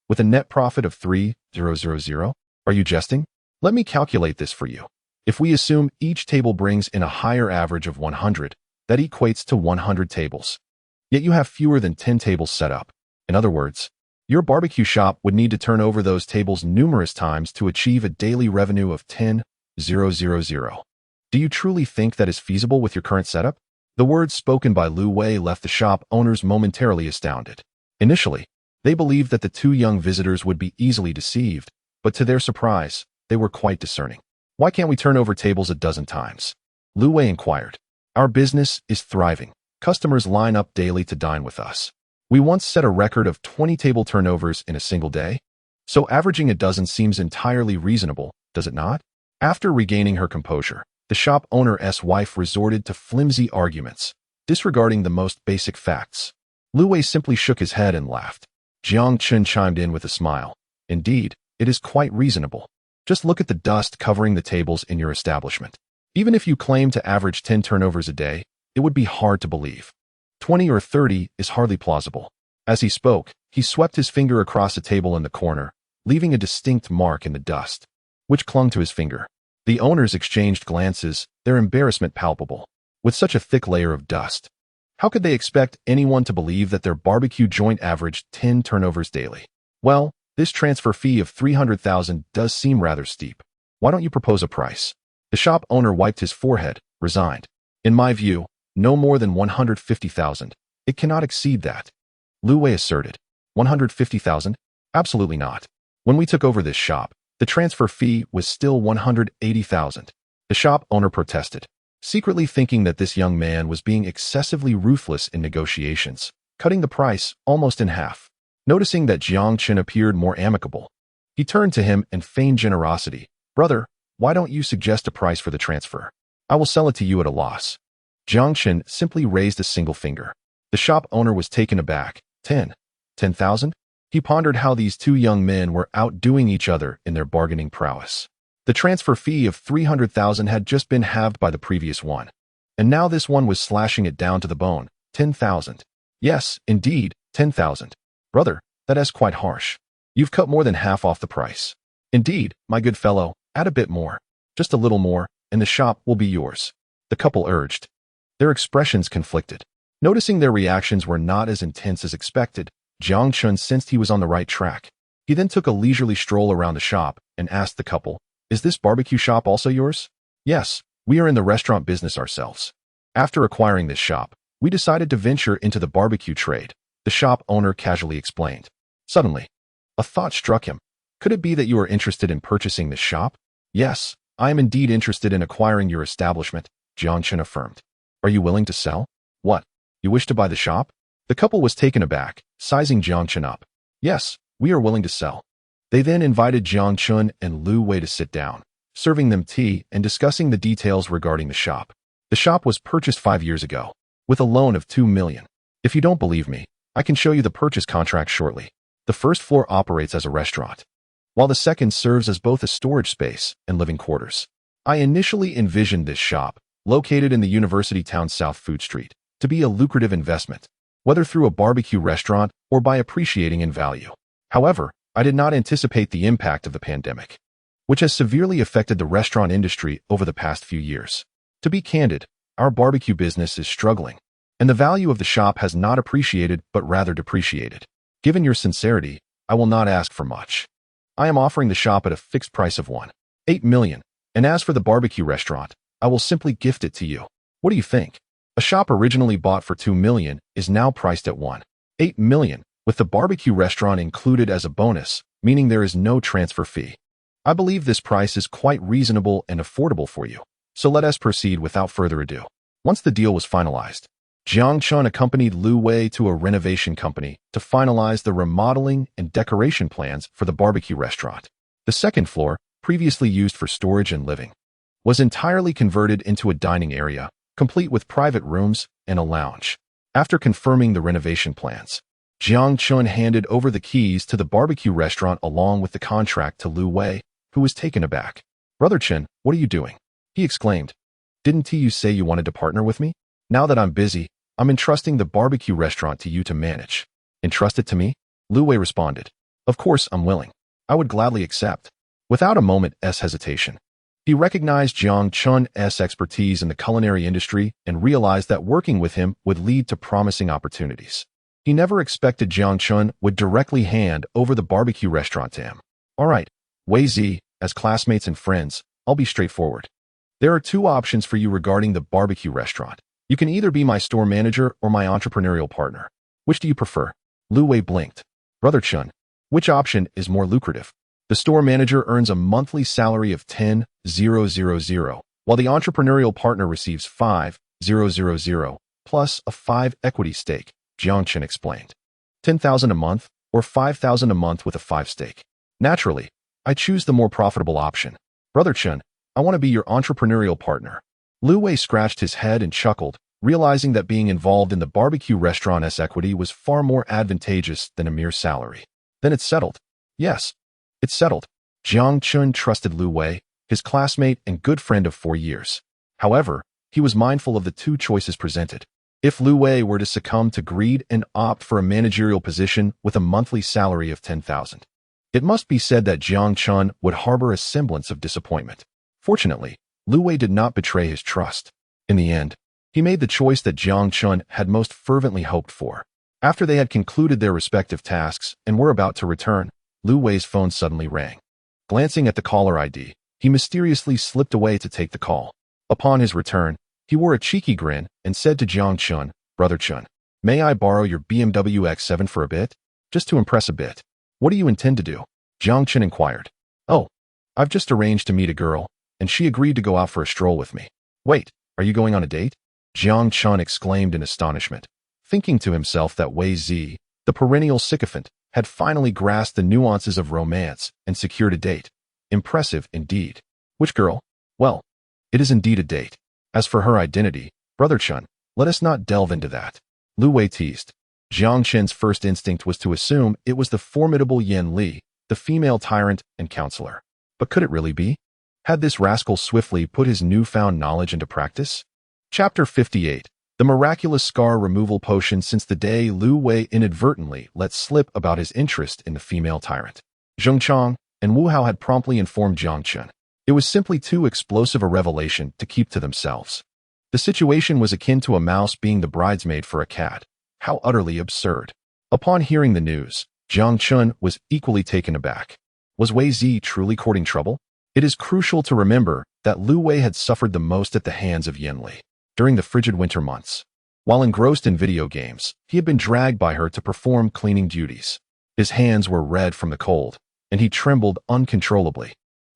with a net profit of 3,000. Are you jesting? Let me calculate this for you. If we assume each table brings in a higher average of 100, that equates to 100 tables. Yet you have fewer than 10 tables set up. In other words, your barbecue shop would need to turn over those tables numerous times to achieve a daily revenue of 10,000. Do you truly think that is feasible with your current setup? The words spoken by Lu Wei left the shop owners momentarily astounded. Initially, they believed that the two young visitors would be easily deceived, but to their surprise, they were quite discerning. Why can't we turn over tables a dozen times? Lu Wei inquired. Our business is thriving. Customers line up daily to dine with us. We once set a record of 20 table turnovers in a single day, so averaging a dozen seems entirely reasonable, does it not? After regaining her composure, the shop owner's wife resorted to flimsy arguments, disregarding the most basic facts. Lu Wei simply shook his head and laughed. Jiang Chun chimed in with a smile. Indeed, it is quite reasonable. Just look at the dust covering the tables in your establishment. Even if you claim to average 10 turnovers a day, it would be hard to believe. 20 or 30 is hardly plausible. As he spoke, he swept his finger across a table in the corner, leaving a distinct mark in the dust, which clung to his finger. The owners exchanged glances, their embarrassment palpable. With such a thick layer of dust, how could they expect anyone to believe that their barbecue joint averaged 10 turnovers daily? Well, this transfer fee of $300,000 does seem rather steep. Why don't you propose a price? The shop owner wiped his forehead, resigned. In my view, no more than $150,000. It cannot exceed that. Lu Wei asserted. $150,000? Absolutely not. When we took over this shop, the transfer fee was still $180,000. The shop owner protested, secretly thinking that this young man was being excessively ruthless in negotiations, cutting the price almost in half. Noticing that Jiang Chen appeared more amicable, he turned to him and feigned generosity. Brother, why don't you suggest a price for the transfer? I will sell it to you at a loss. Jiang Chen simply raised a single finger. The shop owner was taken aback. 10,000? He pondered how these two young men were outdoing each other in their bargaining prowess. The transfer fee of $300,000 had just been halved by the previous one, and now this one was slashing it down to the bone. 10,000. Yes, indeed, 10,000. Brother, that is quite harsh. You've cut more than half off the price. Indeed, my good fellow, add a bit more. Just a little more, and the shop will be yours. The couple urged. Their expressions conflicted. Noticing their reactions were not as intense as expected, Jiang Chen sensed he was on the right track. He then took a leisurely stroll around the shop and asked the couple, "Is this barbecue shop also yours?" "Yes, we are in the restaurant business ourselves. After acquiring this shop, we decided to venture into the barbecue trade," the shop owner casually explained. Suddenly, a thought struck him. Could it be that you are interested in purchasing this shop? "Yes, I am indeed interested in acquiring your establishment," Jiang Chen affirmed. "Are you willing to sell?" "What? You wish to buy the shop?" The couple was taken aback, sizing Jiang Chen up. "Yes, we are willing to sell." They then invited Jiang Chen and Lu Wei to sit down, serving them tea and discussing the details regarding the shop. The shop was purchased 5 years ago, with a loan of $2 million. If you don't believe me, I can show you the purchase contract shortly. The first floor operates as a restaurant, while the second serves as both a storage space and living quarters. I initially envisioned this shop, located in the University Town South Food Street, to be a lucrative investment, whether through a barbecue restaurant or by appreciating in value. However, I did not anticipate the impact of the pandemic, which has severely affected the restaurant industry over the past few years. To be candid, our barbecue business is struggling, and the value of the shop has not appreciated but rather depreciated. Given your sincerity, I will not ask for much. I am offering the shop at a fixed price of $1.8 million, and as for the barbecue restaurant, I will simply gift it to you. What do you think? A shop originally bought for $2 million is now priced at $1.8 million, with the barbecue restaurant included as a bonus, meaning there is no transfer fee. I believe this price is quite reasonable and affordable for you, so let us proceed without further ado. Once the deal was finalized, Jiang Chen accompanied Lu Wei to a renovation company to finalize the remodeling and decoration plans for the barbecue restaurant. The second floor, previously used for storage and living, was entirely converted into a dining area, complete with private rooms and a lounge. After confirming the renovation plans, Jiang Chen handed over the keys to the barbecue restaurant along with the contract to Lu Wei, who was taken aback. "Brother Chen, what are you doing?" he exclaimed. "Didn't you say you wanted to partner with me? Now that I'm busy, I'm entrusting the barbecue restaurant to you to manage." "Entrust it to me?" Lu Wei responded. "Of course I'm willing. I would gladly accept." Without a moment's hesitation, he recognized Jiang Chen's expertise in the culinary industry and realized that working with him would lead to promising opportunities. He never expected Jiang Chen would directly hand over the barbecue restaurant to him. "All right, Wei Zi, as classmates and friends, I'll be straightforward. There are two options for you regarding the barbecue restaurant. You can either be my store manager or my entrepreneurial partner. Which do you prefer?" Lu Wei blinked. "Brother Chen, which option is more lucrative?" "The store manager earns a monthly salary of 10,000, while the entrepreneurial partner receives 5,000 plus a 5 equity stake," Jiang Chen explained. 10,000 a month or 5,000 a month with a 5 stake. "Naturally, I choose the more profitable option. Brother Chen, I want to be your entrepreneurial partner." Lu Wei scratched his head and chuckled, realizing that being involved in the barbecue restaurant's equity was far more advantageous than a mere salary. "Then it's settled." "Yes, It's settled. Jiang Chun trusted Lu Wei, his classmate and good friend of 4 years. However, he was mindful of the two choices presented. If Lu Wei were to succumb to greed and opt for a managerial position with a monthly salary of 10,000, it must be said that Jiang Chun would harbor a semblance of disappointment. Fortunately, Lu Wei did not betray his trust. In the end, he made the choice that Jiang Chun had most fervently hoped for. After they had concluded their respective tasks and were about to return, Lu Wei's phone suddenly rang. Glancing at the caller ID, he mysteriously slipped away to take the call. Upon his return, he wore a cheeky grin and said to Jiang Chun, "Brother Chun, may I borrow your BMW X7 for a bit? Just to impress a bit." "What do you intend to do?" Jiang Chun inquired. "Oh, I've just arranged to meet a girl, and she agreed to go out for a stroll with me." "Wait, are you going on a date?" Jiang Chun exclaimed in astonishment, thinking to himself that Wei Zi, the perennial sycophant, had finally grasped the nuances of romance and secured a date. Impressive indeed. "Which girl?" "Well, it is indeed a date. As for her identity, Brother Chun, let us not delve into that." Lu Wei teased. Jiang Chun's first instinct was to assume it was the formidable Yan Li, the female tyrant and counselor. But could it really be? Had this rascal swiftly put his newfound knowledge into practice? Chapter 58. The miraculous scar removal potion. Since the day Lu Wei inadvertently let slip about his interest in the female tyrant, Zheng Chang and Wu Hao had promptly informed Jiang Chun. It was simply too explosive a revelation to keep to themselves. The situation was akin to a mouse being the bridesmaid for a cat. How utterly absurd. Upon hearing the news, Jiang Chun was equally taken aback. Was Wei Zi truly courting trouble? It is crucial to remember that Lu Wei had suffered the most at the hands of Yan Li. During the frigid winter months, while engrossed in video games, he had been dragged by her to perform cleaning duties. His hands were red from the cold, and he trembled uncontrollably,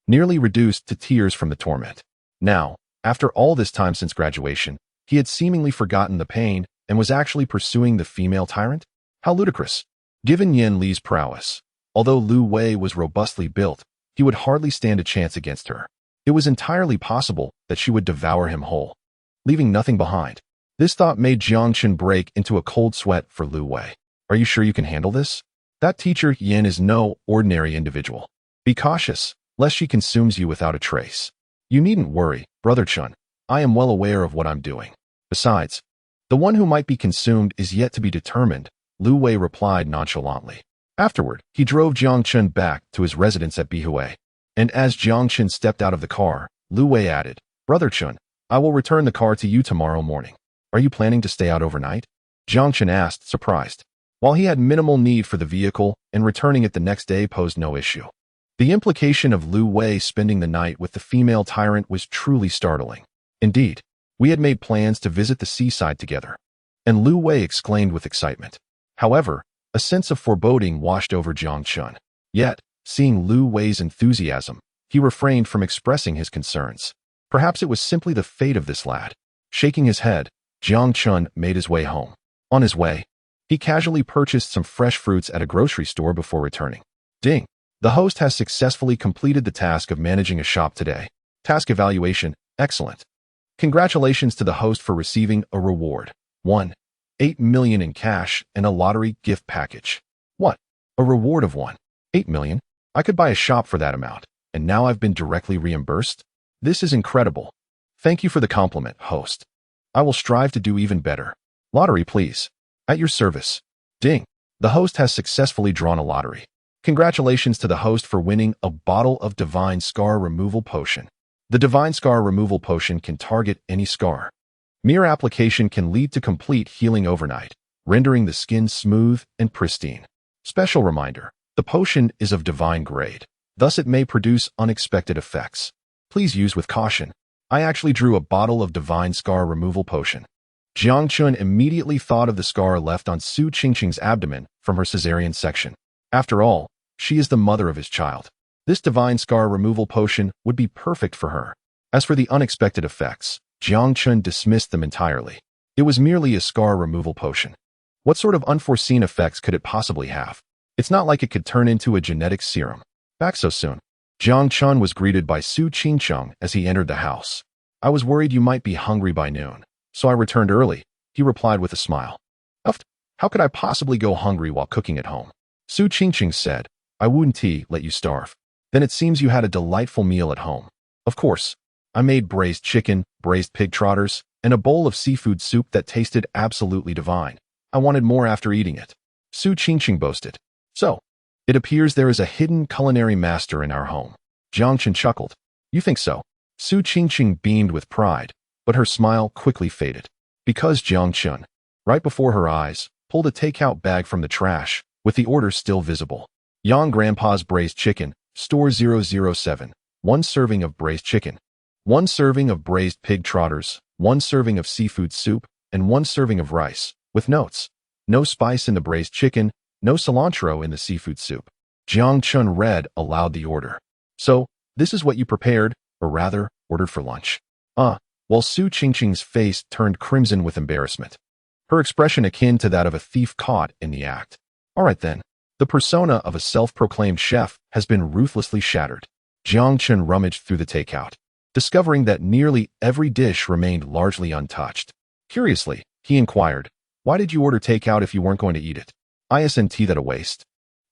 nearly reduced to tears from the torment. Now, after all this time since graduation, he had seemingly forgotten the pain and was actually pursuing the female tyrant? How ludicrous. Given Yan Li's prowess, although Lu Wei was robustly built, he would hardly stand a chance against her. It was entirely possible that she would devour him whole, leaving nothing behind. This thought made Jiang Chun break into a cold sweat for Lu Wei. "Are you sure you can handle this? That teacher Yan is no ordinary individual. Be cautious, lest she consumes you without a trace." "You needn't worry, Brother Chun. I am well aware of what I'm doing. Besides, the one who might be consumed is yet to be determined," Lu Wei replied nonchalantly. Afterward, he drove Jiang Chun back to his residence at Bihui. And as Jiang Chun stepped out of the car, Lu Wei added, "Brother Chun, I will return the car to you tomorrow morning. Are you planning to stay out overnight?" Jiang Chun asked, surprised. While he had minimal need for the vehicle and returning it the next day posed no issue, the implication of Lu Wei spending the night with the female tyrant was truly startling. "Indeed, we had made plans to visit the seaside together," and Lu Wei exclaimed with excitement. However, a sense of foreboding washed over Jiang Chun. Yet, seeing Lu Wei's enthusiasm, he refrained from expressing his concerns. Perhaps it was simply the fate of this lad. Shaking his head, Jiang Chun made his way home. On his way, he casually purchased some fresh fruits at a grocery store before returning. Ding! The host has successfully completed the task of managing a shop today. Task evaluation, excellent. Congratulations to the host for receiving a reward. 8 million in cash and a lottery gift package. What? A reward of 8 million? I could buy a shop for that amount, and now I've been directly reimbursed? This is incredible. Thank you for the compliment, host. I will strive to do even better. Lottery, please. At your service. Ding! The host has successfully drawn a lottery. Congratulations to the host for winning a bottle of Divine Scar Removal Potion. The Divine Scar Removal Potion can target any scar. Mere application can lead to complete healing overnight, rendering the skin smooth and pristine. Special reminder, the potion is of divine grade, thus it may produce unexpected effects. Please use with caution. I actually drew a bottle of Divine Scar Removal Potion. Jiang Chun immediately thought of the scar left on Su Qingqing's abdomen from her cesarean section. After all, she is the mother of his child. This Divine Scar Removal Potion would be perfect for her. As for the unexpected effects, Jiang Chun dismissed them entirely. It was merely a scar removal potion. What sort of unforeseen effects could it possibly have? It's not like it could turn into a genetic serum. Back so soon. Jiang Chun was greeted by Su Qingqing as he entered the house. "I was worried you might be hungry by noon, so I returned early," he replied with a smile. "How could I possibly go hungry while cooking at home?" Su Qingqing said, I wouldn't let you starve. Then it seems you had a delightful meal at home. Of course. I made braised chicken, braised pig trotters, and a bowl of seafood soup that tasted absolutely divine. I wanted more after eating it. Su Qingqing boasted. So, it appears there is a hidden culinary master in our home. Jiang Chen chuckled. You think so? Su Qingqing beamed with pride, but her smile quickly faded. Because Jiang Chen, right before her eyes, pulled a takeout bag from the trash, with the order still visible. Yang Grandpa's braised chicken, store 007, 1 serving of braised chicken, 1 serving of braised pig trotters, 1 serving of seafood soup, and 1 serving of rice, with notes. No spice in the braised chicken, no cilantro in the seafood soup. Jiang Chen read aloud the order. So, this is what you prepared, or rather, ordered for lunch. While Su Qingqing's face turned crimson with embarrassment. Her expression akin to that of a thief caught in the act. All right then. The persona of a self-proclaimed chef has been ruthlessly shattered. Jiang Chen rummaged through the takeout, discovering that nearly every dish remained largely untouched. Curiously, he inquired, why did you order takeout if you weren't going to eat it? Isn't that a waste?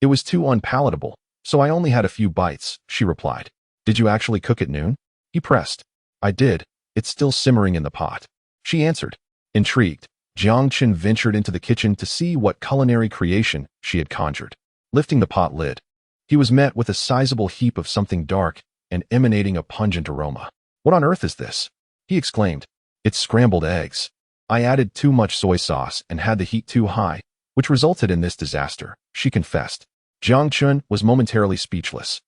It was too unpalatable, so I only had a few bites, she replied. Did you actually cook at noon? He pressed. I did. It's still simmering in the pot. She answered. Intrigued, Jiang Chen ventured into the kitchen to see what culinary creation she had conjured. Lifting the pot lid, he was met with a sizable heap of something dark and emanating a pungent aroma. What on earth is this? He exclaimed. It's scrambled eggs. I added too much soy sauce and had the heat too high, which resulted in this disaster, she confessed. Jiang Chen was momentarily speechless.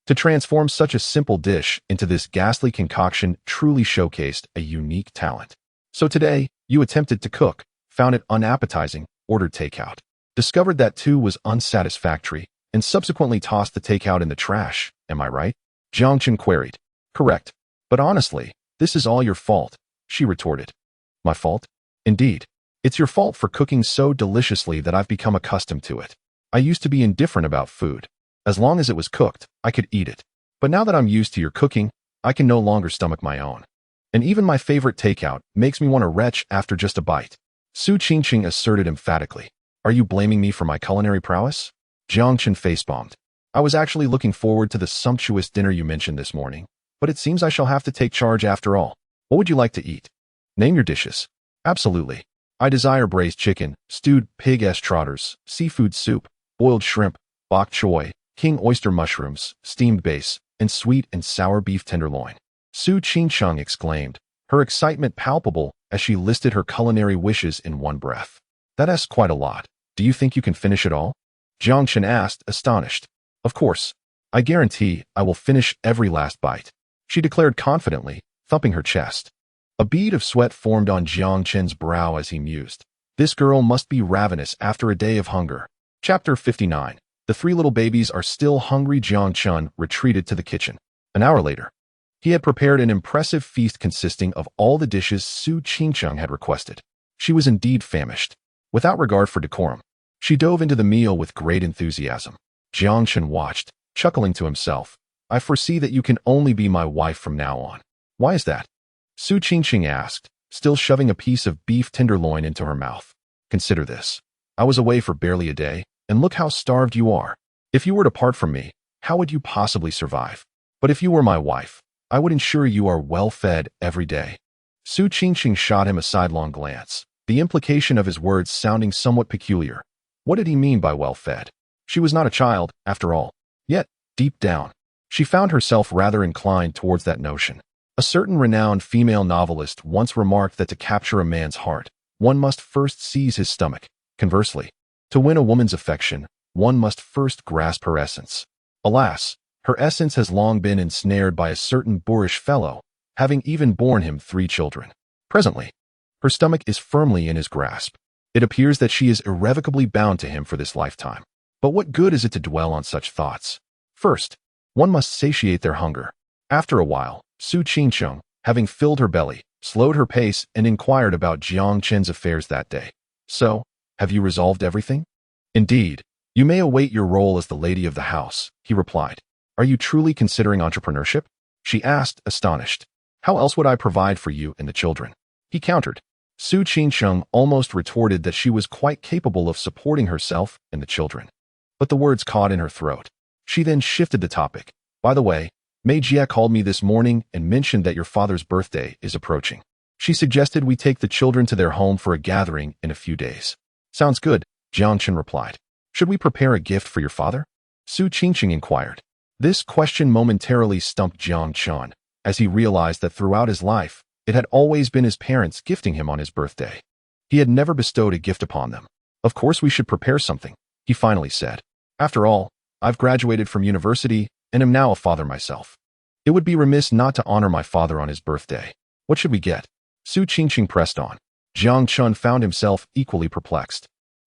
To transform such a simple dish into this ghastly concoction truly showcased a unique talent. So today, you attempted to cook, found it unappetizing, ordered takeout, discovered that too was unsatisfactory, and subsequently tossed the takeout in the trash, am I right? Jiang Chen queried. Correct. But honestly, this is all your fault, she retorted. My fault? Indeed. It's your fault for cooking so deliciously that I've become accustomed to it. I used to be indifferent about food. As long as it was cooked, I could eat it. But now that I'm used to your cooking, I can no longer stomach my own. And even my favorite takeout makes me want to retch after just a bite. Su Qingqing asserted emphatically. Are you blaming me for my culinary prowess? Jiang Chen facepalmed. I was actually looking forward to the sumptuous dinner you mentioned this morning, but it seems I shall have to take charge after all. What would you like to eat? Name your dishes. Absolutely. I desire braised chicken, stewed pig trotters, seafood soup, boiled shrimp, bok choy, king oyster mushrooms, steamed base, and sweet and sour beef tenderloin. Su Qingqing exclaimed, her excitement palpable as she listed her culinary wishes in one breath. That's quite a lot. Do you think you can finish it all? Jiang Chen asked, astonished. Of course. I guarantee I will finish every last bite, she declared confidently, thumping her chest. A bead of sweat formed on Jiang Chen's brow as he mused. This girl must be ravenous after a day of hunger. Chapter 59. The 3 little babies are still hungry. Jiang Chen retreated to the kitchen. An hour later, he had prepared an impressive feast consisting of all the dishes Su Qingqing had requested. She was indeed famished. Without regard for decorum, she dove into the meal with great enthusiasm. Jiang Chen watched, chuckling to himself. I foresee that you can only be my wife from now on. Why is that? Su Qingqing asked, still shoving a piece of beef tenderloin into her mouth. Consider this. I was away for barely a day, and look how starved you are. If you were to part from me, how would you possibly survive? But if you were my wife, I would ensure you are well fed every day. Su Qingqing shot him a sidelong glance, the implication of his words sounding somewhat peculiar. What did he mean by well fed? She was not a child, after all. Yet, deep down, she found herself rather inclined towards that notion. A certain renowned female novelist once remarked that to capture a man's heart, one must first seize his stomach. Conversely, to win a woman's affection, one must first grasp her essence. Alas, her essence has long been ensnared by a certain boorish fellow, having even borne him 3 children. Presently, her stomach is firmly in his grasp. It appears that she is irrevocably bound to him for this lifetime. But what good is it to dwell on such thoughts? First, one must satiate their hunger. After a while, Su Qingqing, having filled her belly, slowed her pace and inquired about Jiang Chen's affairs that day. So, have you resolved everything? Indeed, you may await your role as the lady of the house, he replied. Are you truly considering entrepreneurship? She asked, astonished. How else would I provide for you and the children? He countered. Su Qingqing almost retorted that she was quite capable of supporting herself and the children. But the words caught in her throat. She then shifted the topic. By the way, Mei Jia called me this morning and mentioned that your father's birthday is approaching. She suggested we take the children to their home for a gathering in a few days. Sounds good, Jiang Chen replied. Should we prepare a gift for your father? Su Qingqing inquired. This question momentarily stumped Jiang Chen, as he realized that throughout his life, it had always been his parents gifting him on his birthday. He had never bestowed a gift upon them. Of course we should prepare something, he finally said. After all, I've graduated from university and am now a father myself. It would be remiss not to honor my father on his birthday. What should we get? Su Qingqing pressed on. Jiang Chen found himself equally perplexed.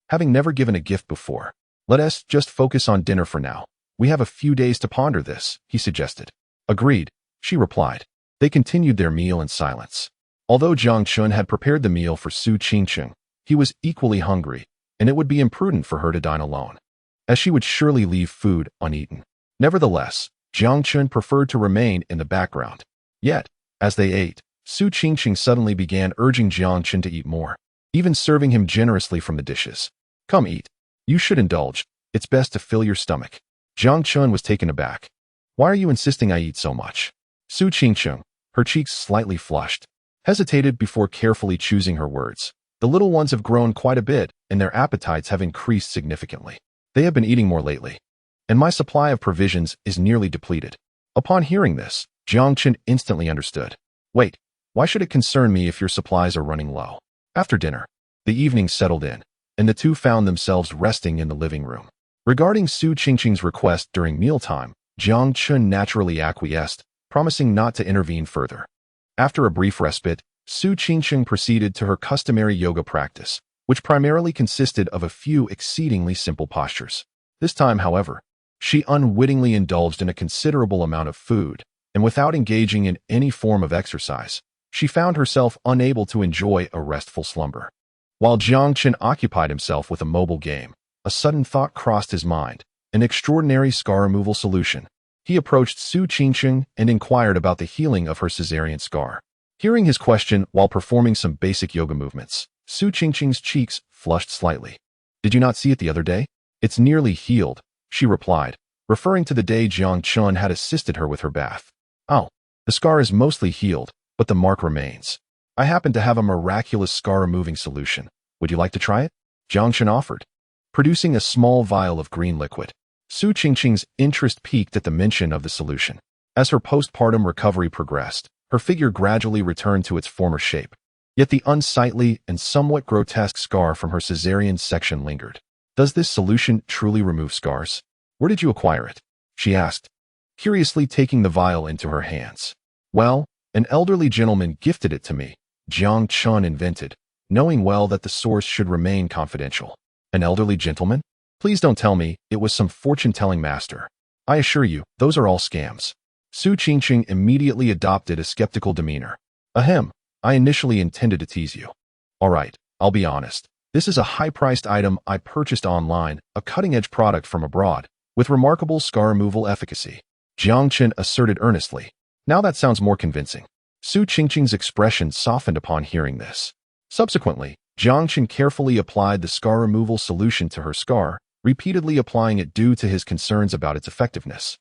Having never given a gift before, let us just focus on dinner for now. We have a few days to ponder this, he suggested. Agreed, she replied. They continued their meal in silence. Although Jiang Chen had prepared the meal for Su Qingqing, he was equally hungry, and it would be imprudent for her to dine alone, as she would surely leave food uneaten. Nevertheless, Jiang Chen preferred to remain in the background. Yet, as they ate, Su Qingqing suddenly began urging Jiang Chen to eat more, even serving him generously from the dishes. Come eat. You should indulge. It's best to fill your stomach. Jiang Chen was taken aback. Why are you insisting I eat so much? Su Qingqing, her cheeks slightly flushed, hesitated before carefully choosing her words. The little ones have grown quite a bit, and their appetites have increased significantly. They have been eating more lately, and my supply of provisions is nearly depleted. Upon hearing this, Jiang Chen instantly understood. Wait, why should it concern me if your supplies are running low? After dinner, the evening settled in, and the two found themselves resting in the living room. Regarding Su Qingqing's request during mealtime, Jiang Chen naturally acquiesced, promising not to intervene further. After a brief respite, Su Qingqing proceeded to her customary yoga practice, which primarily consisted of a few exceedingly simple postures. This time, however, she unwittingly indulged in a considerable amount of food, and without engaging in any form of exercise, she found herself unable to enjoy a restful slumber. While Jiang Chen occupied himself with a mobile game, a sudden thought crossed his mind, an extraordinary scar removal solution. He approached Su Qingqing and inquired about the healing of her cesarean scar. Hearing his question while performing some basic yoga movements, Su Qingqing's cheeks flushed slightly. Did you not see it the other day? It's nearly healed, she replied, referring to the day Jiang Chen had assisted her with her bath. Oh, the scar is mostly healed, but the mark remains. I happen to have a miraculous scar-removing solution. Would you like to try it? Jiang Chen offered. Producing a small vial of green liquid, Su Qingqing's interest peaked at the mention of the solution. As her postpartum recovery progressed, her figure gradually returned to its former shape. Yet the unsightly and somewhat grotesque scar from her cesarean section lingered. Does this solution truly remove scars? Where did you acquire it? She asked, curiously taking the vial into her hands. Well, an elderly gentleman gifted it to me, Jiang Chen invented, knowing well that the source should remain confidential. An elderly gentleman? Please don't tell me it was some fortune-telling master. I assure you, those are all scams. Su Qingqing immediately adopted a skeptical demeanor. Ahem, I initially intended to tease you. All right, I'll be honest. This is a high-priced item I purchased online, a cutting-edge product from abroad, with remarkable scar removal efficacy. Jiang Chen asserted earnestly. Now that sounds more convincing. Su Qingqing's expression softened upon hearing this. Subsequently, Jiang Chen carefully applied the scar removal solution to her scar, repeatedly applying it due to his concerns about its effectiveness.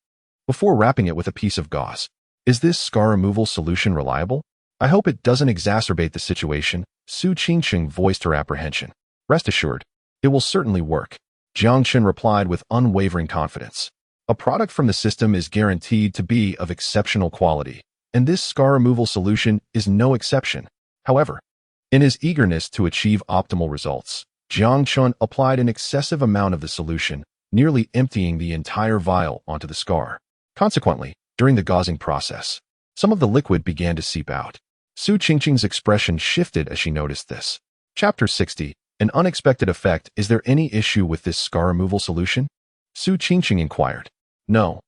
Before wrapping it with a piece of gauze, is this scar removal solution reliable? I hope it doesn't exacerbate the situation, Su Qingqing voiced her apprehension. Rest assured, it will certainly work, Jiang Chen replied with unwavering confidence. A product from the system is guaranteed to be of exceptional quality, and this scar removal solution is no exception. However, in his eagerness to achieve optimal results, Jiang Chen applied an excessive amount of the solution, nearly emptying the entire vial onto the scar. Consequently, during the gauzing process, some of the liquid began to seep out. Su Qingqing's expression shifted as she noticed this. Chapter 60. An unexpected effect. Is there any issue with this scar removal solution? Su Qingqing inquired. No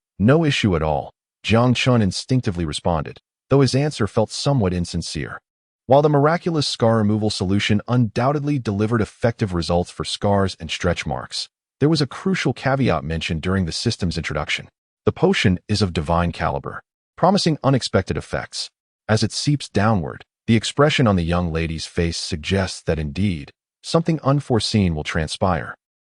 issue at all, Jiang Chen instinctively responded, though his answer felt somewhat insincere. While the miraculous scar removal solution undoubtedly delivered effective results for scars and stretch marks, there was a crucial caveat mentioned during the system's introduction. The potion is of divine caliber, promising unexpected effects. As it seeps downward, the expression on the young lady's face suggests that indeed, something unforeseen will transpire,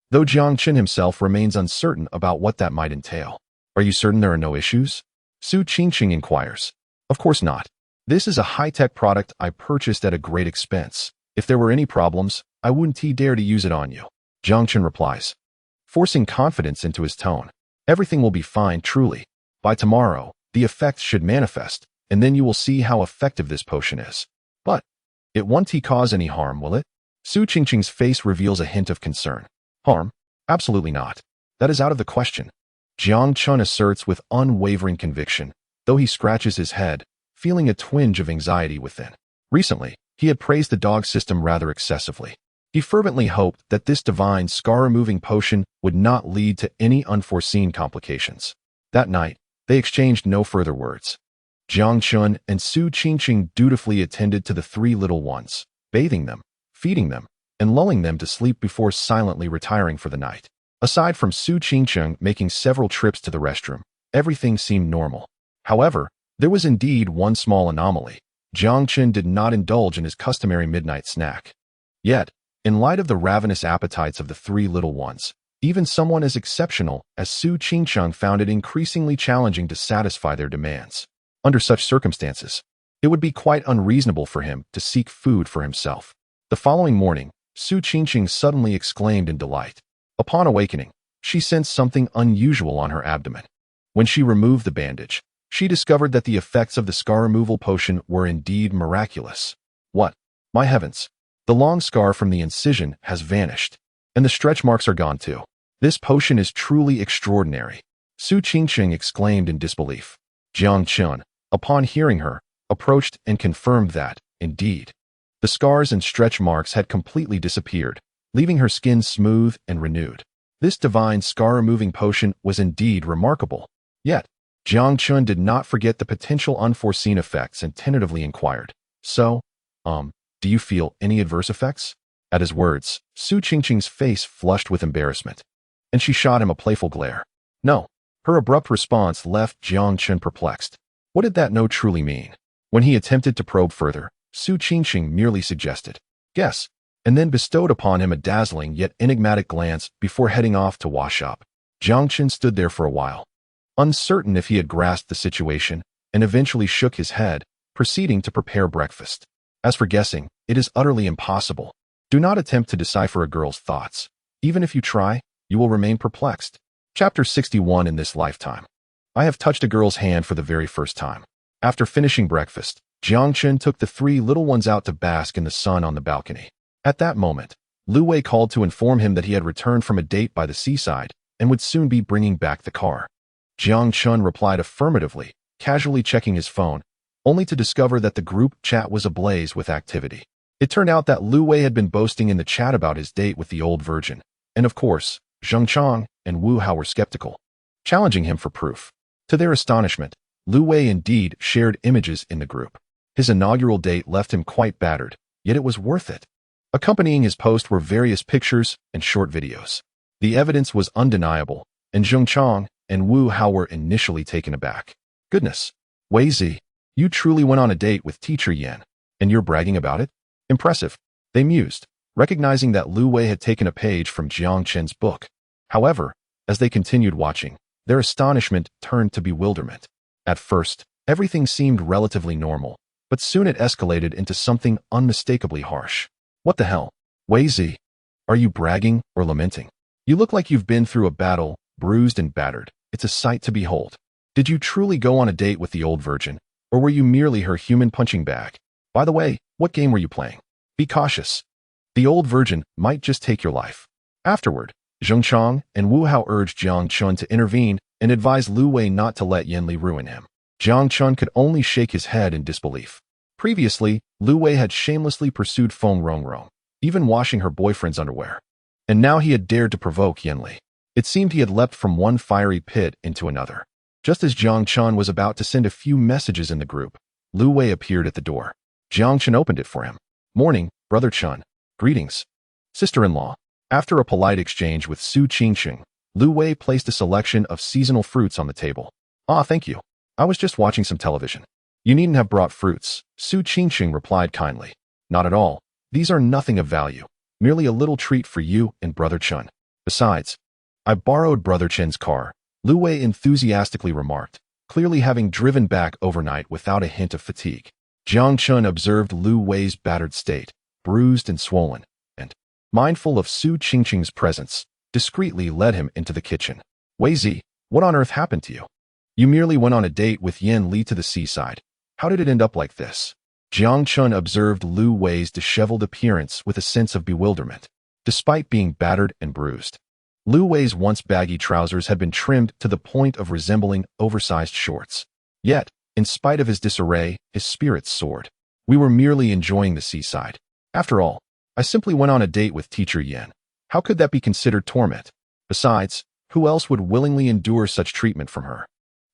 though Jiang Chen himself remains uncertain about what that might entail. Are you certain there are no issues? Su Qingqing inquires. Of course not. This is a high-tech product I purchased at a great expense. If there were any problems, I wouldn't dare to use it on you. Jiang Chen replies, forcing confidence into his tone. Everything will be fine, truly. By tomorrow, the effects should manifest, and then you will see how effective this potion is. But it won't cause any harm, will it? Su Qingqing's face reveals a hint of concern. Harm? Absolutely not. That is out of the question. Jiang Chen asserts with unwavering conviction, though he scratches his head, feeling a twinge of anxiety within. Recently, he had praised the dog system rather excessively. He fervently hoped that this divine scar-removing potion would not lead to any unforeseen complications. That night, they exchanged no further words. Jiang Chen and Su Qingqing dutifully attended to the three little ones, bathing them, feeding them, and lulling them to sleep before silently retiring for the night. Aside from Su Qingqing making several trips to the restroom, everything seemed normal. However, there was indeed one small anomaly. Jiang Chen did not indulge in his customary midnight snack. Yet, in light of the ravenous appetites of the three little ones, even someone as exceptional as Su Qingqing found it increasingly challenging to satisfy their demands. Under such circumstances, it would be quite unreasonable for him to seek food for himself. The following morning, Su Qingqing suddenly exclaimed in delight. Upon awakening, she sensed something unusual on her abdomen. When she removed the bandage, she discovered that the effects of the scar removal potion were indeed miraculous. What? My heavens! The long scar from the incision has vanished, and the stretch marks are gone too. This potion is truly extraordinary. Su Qingqing exclaimed in disbelief. Jiang Chen, upon hearing her, approached and confirmed that, indeed, the scars and stretch marks had completely disappeared, leaving her skin smooth and renewed. This divine scar-removing potion was indeed remarkable. Yet, Jiang Chen did not forget the potential unforeseen effects and tentatively inquired, So, do you feel any adverse effects? At his words, Su Qingqing's face flushed with embarrassment, and she shot him a playful glare. No. Her abrupt response left Jiang Chen perplexed. What did that no truly mean? When he attempted to probe further, Su Qingqing merely suggested, guess, and then bestowed upon him a dazzling yet enigmatic glance before heading off to wash up. Jiang Chen stood there for a while, uncertain if he had grasped the situation, and eventually shook his head, proceeding to prepare breakfast. As for guessing, it is utterly impossible. Do not attempt to decipher a girl's thoughts. Even if you try, you will remain perplexed. Chapter 61 In this lifetime. I have touched a girl's hand for the very first time. After finishing breakfast, Jiang Chen took the three little ones out to bask in the sun on the balcony. At that moment, Lu Wei called to inform him that he had returned from a date by the seaside and would soon be bringing back the car. Jiang Chen replied affirmatively, casually checking his phone, only to discover that the group chat was ablaze with activity. It turned out that Lu Wei had been boasting in the chat about his date with the old virgin, and of course, Zheng Chang and Wu Hao were skeptical, challenging him for proof. To their astonishment, Lu Wei indeed shared images in the group. His inaugural date left him quite battered, yet it was worth it. Accompanying his post were various pictures and short videos. The evidence was undeniable, and Zheng Chang and Wu Hao were initially taken aback. Goodness, Wei Zi, you truly went on a date with Teacher Yan, and you're bragging about it? Impressive, they mused, recognizing that Lu Wei had taken a page from Jiang Chen's book. However, as they continued watching, their astonishment turned to bewilderment. At first, everything seemed relatively normal, but soon it escalated into something unmistakably harsh. What the hell? Wei Zi, are you bragging or lamenting? You look like you've been through a battle, bruised and battered. It's a sight to behold. Did you truly go on a date with the old virgin, or were you merely her human punching bag? By the way, what game were you playing? Be cautious. The old virgin might just take your life. Afterward, Zheng Chang and Wu Hao urged Jiang Chen to intervene and advised Lu Wei not to let Yan Li ruin him. Jiang Chen could only shake his head in disbelief. Previously, Lu Wei had shamelessly pursued Feng Rongrong, even washing her boyfriend's underwear. And now he had dared to provoke Yan Li. It seemed he had leapt from one fiery pit into another. Just as Jiang Chen was about to send a few messages in the group, Lu Wei appeared at the door. Jiang Chen opened it for him. Morning, Brother Chen. Greetings. Sister-in-law. After a polite exchange with Su Qingqing, Lu Wei placed a selection of seasonal fruits on the table. Ah, thank you. I was just watching some television. You needn't have brought fruits, Su Qingqing replied kindly. Not at all. These are nothing of value. Merely a little treat for you and Brother Chen. Besides, I borrowed Brother Chen's car, Lu Wei enthusiastically remarked, clearly having driven back overnight without a hint of fatigue. Jiang Chun observed Lu Wei's battered state, bruised and swollen, and, mindful of Su Qingqing's presence, discreetly led him into the kitchen. Wei Zi, what on earth happened to you? You merely went on a date with Yin Li to the seaside. How did it end up like this? Jiang Chun observed Lu Wei's disheveled appearance with a sense of bewilderment. Despite being battered and bruised, Lu Wei's once baggy trousers had been trimmed to the point of resembling oversized shorts. Yet, in spite of his disarray, his spirits soared. We were merely enjoying the seaside. After all, I simply went on a date with Teacher Yin. How could that be considered torment? Besides, who else would willingly endure such treatment from her?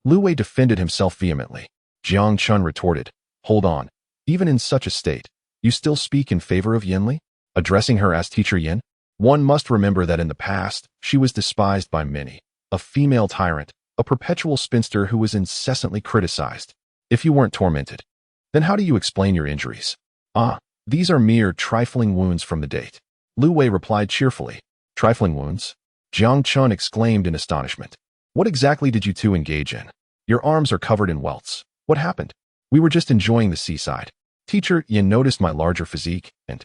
Lu Wei defended himself vehemently. Jiang Chun retorted, hold on. Even in such a state, you still speak in favor of Yin Li? Addressing her as Teacher Yin? One must remember that in the past, she was despised by many. A female tyrant, a perpetual spinster who was incessantly criticized. If you weren't tormented, then how do you explain your injuries? Ah, these are mere trifling wounds from the date. Lu Wei replied cheerfully. Trifling wounds? Jiang Chun exclaimed in astonishment. What exactly did you two engage in? Your arms are covered in welts. What happened? We were just enjoying the seaside. Teacher Yin noticed my larger physique and,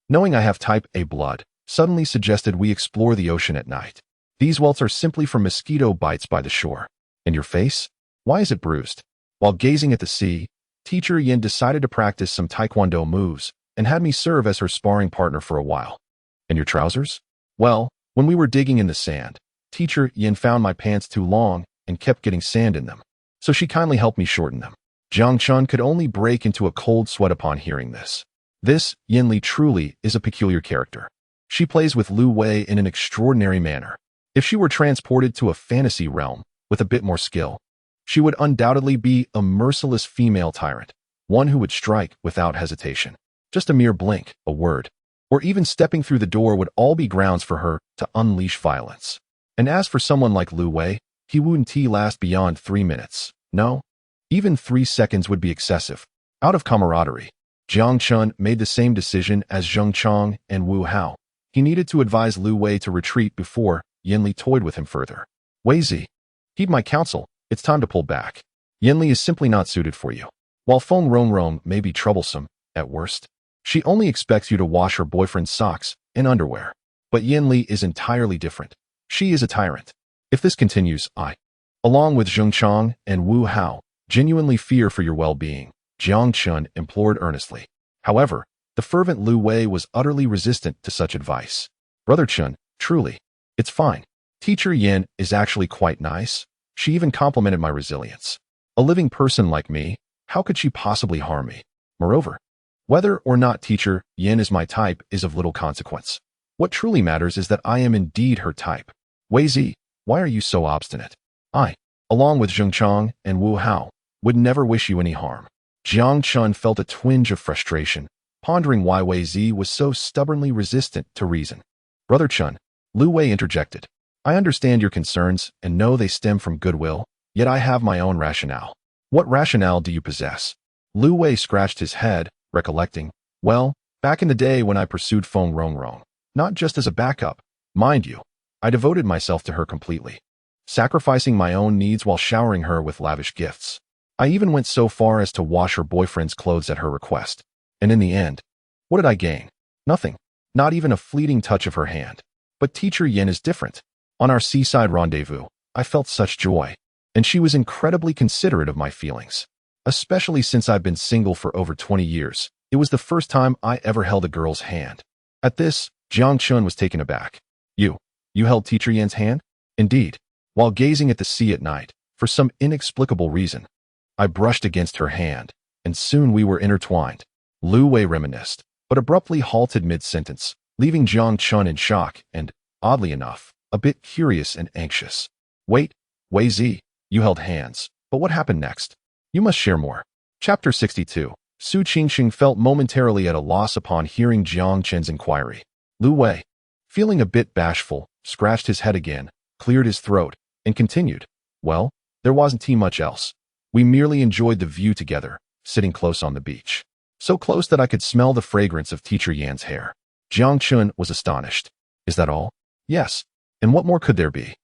knowing I have type A blood, suddenly suggested we explore the ocean at night. These welts are simply from mosquito bites by the shore. And your face? Why is it bruised? While gazing at the sea, Teacher Yin decided to practice some taekwondo moves and had me serve as her sparring partner for a while. And your trousers? Well, when we were digging in the sand, Teacher Yin found my pants too long and kept getting sand in them. So she kindly helped me shorten them. Jiang Chun could only break into a cold sweat upon hearing this. This Yin Li truly is a peculiar character. She plays with Lu Wei in an extraordinary manner. If she were transported to a fantasy realm with a bit more skill, she would undoubtedly be a merciless female tyrant, one who would strike without hesitation. Just a mere blink, a word, or even stepping through the door would all be grounds for her to unleash violence. And as for someone like Lu Wei, he wouldn't last beyond 3 minutes. No, even 3 seconds would be excessive. Out of camaraderie, Jiang Chun made the same decision as Zheng Chong and Wu Hao. He needed to advise Lu Wei to retreat before Yin Li toyed with him further. Wei Zi, heed my counsel, it's time to pull back. Yin Li is simply not suited for you. While Feng Rongrong may be troublesome, at worst, she only expects you to wash her boyfriend's socks and underwear. But Yin Li is entirely different. She is a tyrant. If this continues, I, along with Zheng Chong and Wu Hao, genuinely fear for your well-being, Jiang Chun implored earnestly. However, the fervent Lu Wei was utterly resistant to such advice. Brother Chun, truly, it's fine. Teacher Yin is actually quite nice. She even complimented my resilience. A living person like me, how could she possibly harm me? Moreover, whether or not Teacher Yin is my type is of little consequence. What truly matters is that I am indeed her type. Wei Zi, why are you so obstinate? I, along with Zheng Chong and Wu Hao, would never wish you any harm. Jiang Chun felt a twinge of frustration, pondering why Wei Zi was so stubbornly resistant to reason. Brother Chun, Lu Wei interjected. I understand your concerns and know they stem from goodwill, yet I have my own rationale. What rationale do you possess? Lu Wei scratched his head, recollecting. Well, back in the day when I pursued Feng Rongrong, not just as a backup, mind you, I devoted myself to her completely, sacrificing my own needs while showering her with lavish gifts. I even went so far as to wash her boyfriend's clothes at her request. And in the end, what did I gain? Nothing. Not even a fleeting touch of her hand. But Teacher Yin is different. On our seaside rendezvous, I felt such joy. And she was incredibly considerate of my feelings. Especially since I've been single for over 20 years. It was the first time I ever held a girl's hand. At this, Jiang Chun was taken aback. You held Teacher Yin's hand? Indeed. While gazing at the sea at night, for some inexplicable reason, I brushed against her hand, and soon we were intertwined. Lu Wei reminisced, but abruptly halted mid-sentence, leaving Jiang Chun in shock and, oddly enough, a bit curious and anxious. Wait, Wei Zi, you held hands, but what happened next? You must share more. Chapter 62. Su Qingqing felt momentarily at a loss upon hearing Jiang Chen's inquiry. Lu Wei, feeling a bit bashful, scratched his head again, cleared his throat, and continued. Well, there wasn't much else. We merely enjoyed the view together, sitting close on the beach. So close that I could smell the fragrance of Teacher Yan's hair. Jiang Chun was astonished. Is that all? Yes. And what more could there be?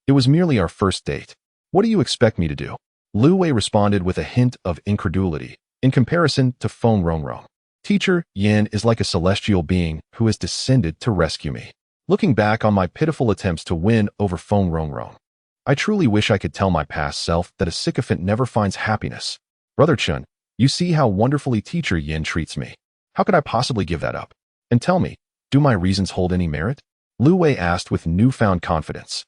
It was merely our first date. What do you expect me to do? Lu Wei responded with a hint of incredulity. In comparison to Feng Rongrong, Teacher Yin is like a celestial being who has descended to rescue me. Looking back on my pitiful attempts to win over Feng Rongrong, I truly wish I could tell my past self that a sycophant never finds happiness. Brother Chun, you see how wonderfully Teacher Yin treats me. How could I possibly give that up? And tell me, do my reasons hold any merit? Lu Wei asked with newfound confidence.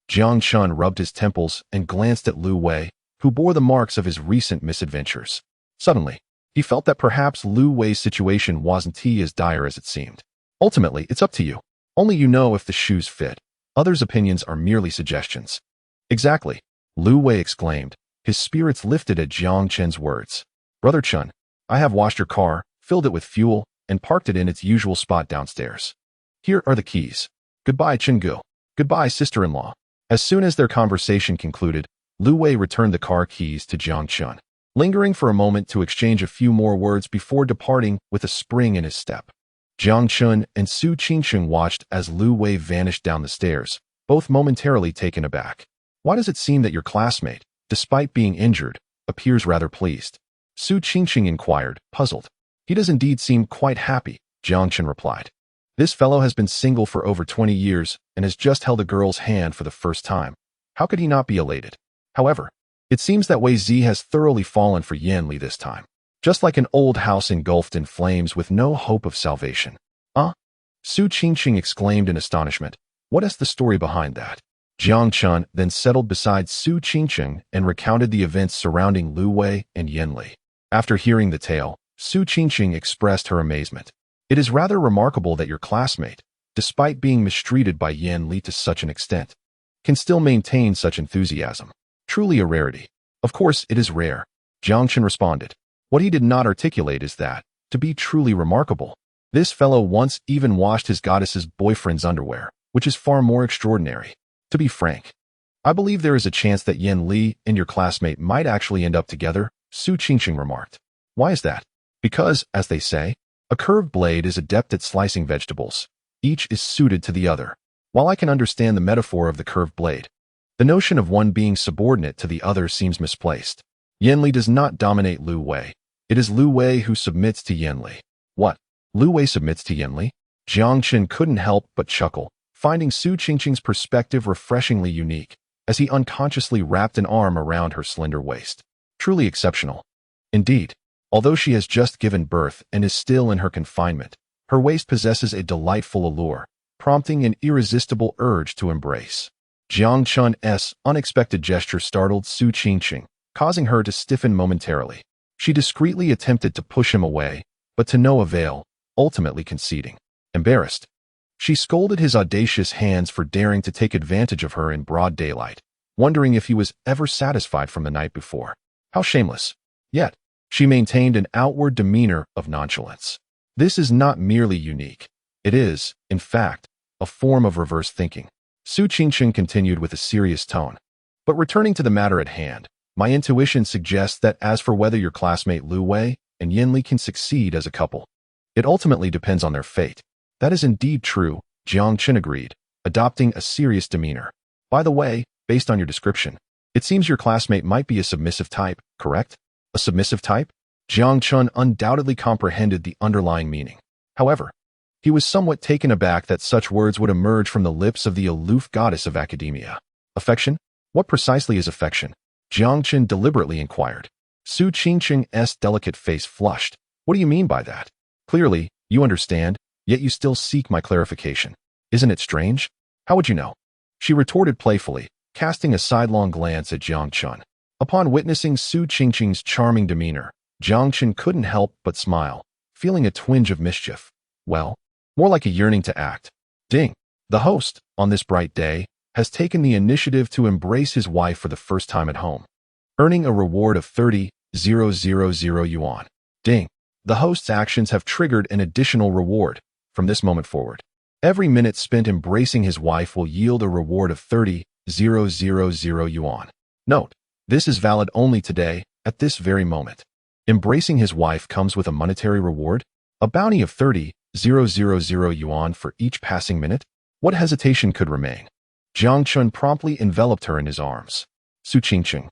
Jiang Chun rubbed his temples and glanced at Lu Wei, who bore the marks of his recent misadventures. Suddenly, he felt that perhaps Lu Wei's situation wasn't as dire as it seemed. Ultimately, it's up to you. Only you know if the shoes fit. Others' opinions are merely suggestions. Exactly, Lu Wei exclaimed, his spirits lifted at Jiang Chen's words. Brother Chun, I have washed your car, filled it with fuel, and parked it in its usual spot downstairs. Here are the keys. Goodbye, Chengu. Goodbye, sister-in-law. As soon as their conversation concluded, Lu Wei returned the car keys to Jiang Chun, lingering for a moment to exchange a few more words before departing with a spring in his step. Jiang Chun and Su Qingsheng watched as Lu Wei vanished down the stairs, both momentarily taken aback. Why does it seem that your classmate, despite being injured, appears rather pleased? Su Qingsheng inquired, puzzled. He does indeed seem quite happy, Jiang Chun replied. This fellow has been single for over 20 years and has just held a girl's hand for the first time. How could he not be elated? However, it seems that Wei Zi has thoroughly fallen for Yan Li this time, just like an old house engulfed in flames with no hope of salvation. Su Qingsheng exclaimed in astonishment. What is the story behind that? Jiang Chun then settled beside Su Qingsheng and recounted the events surrounding Lu Wei and Yan Li. After hearing the tale, Su Qingsheng expressed her amazement. It is rather remarkable that your classmate, despite being mistreated by Yan Li to such an extent, can still maintain such enthusiasm. Truly a rarity. Of course, it is rare, Jiang Chun responded. What he did not articulate is that, to be truly remarkable, this fellow once even washed his goddess's boyfriend's underwear, which is far more extraordinary. To be frank, I believe there is a chance that Yan Li and your classmate might actually end up together, Su Qingsheng remarked. Why is that? Because, as they say, a curved blade is adept at slicing vegetables. Each is suited to the other. While I can understand the metaphor of the curved blade, the notion of one being subordinate to the other seems misplaced. Yan Li does not dominate Lu Wei. It is Lu Wei who submits to Yan Li. What? Lu Wei submits to Yan Li? Jiang Chun couldn't help but chuckle, finding Su Qingsheng's perspective refreshingly unique, as he unconsciously wrapped an arm around her slender waist. Truly exceptional. Indeed, although she has just given birth and is still in her confinement, her waist possesses a delightful allure, prompting an irresistible urge to embrace. Jiang Chun's unexpected gesture startled Su Qingsheng, causing her to stiffen momentarily. She discreetly attempted to push him away, but to no avail, ultimately conceding. Embarrassed, she scolded his audacious hands for daring to take advantage of her in broad daylight, wondering if he was ever satisfied from the night before. How shameless. Yet, she maintained an outward demeanor of nonchalance. This is not merely unique. It is, in fact, a form of reverse thinking. Su Qingsheng continued with a serious tone. But returning to the matter at hand, my intuition suggests that as for whether your classmate Lu Wei and Yan Li can succeed as a couple, it ultimately depends on their fate. That is indeed true, Jiang Chun agreed, adopting a serious demeanor. By the way, based on your description, it seems your classmate might be a submissive type, correct? A submissive type? Jiang Chun undoubtedly comprehended the underlying meaning. However, he was somewhat taken aback that such words would emerge from the lips of the aloof goddess of academia. Affection? What precisely is affection? Jiang Chun deliberately inquired. Su Qingsheng's delicate face flushed. What do you mean by that? Clearly, you understand, yet you still seek my clarification. Isn't it strange? How would you know? She retorted playfully, casting a sidelong glance at Jiang Chun. Upon witnessing Su Qingsheng's charming demeanor, Jiang Chun couldn't help but smile, feeling a twinge of mischief. Well, more like a yearning to act. Ding. The host, on this bright day, has taken the initiative to embrace his wife for the first time at home, earning a reward of 30,000 yuan. Ding. The host's actions have triggered an additional reward. From this moment forward, every minute spent embracing his wife will yield a reward of 30,000 yuan. Note, this is valid only today, at this very moment. Embracing his wife comes with a monetary reward, a bounty of 30,000 yuan for each passing minute. What hesitation could remain? Jiang Chun promptly enveloped her in his arms. Su Qingqing.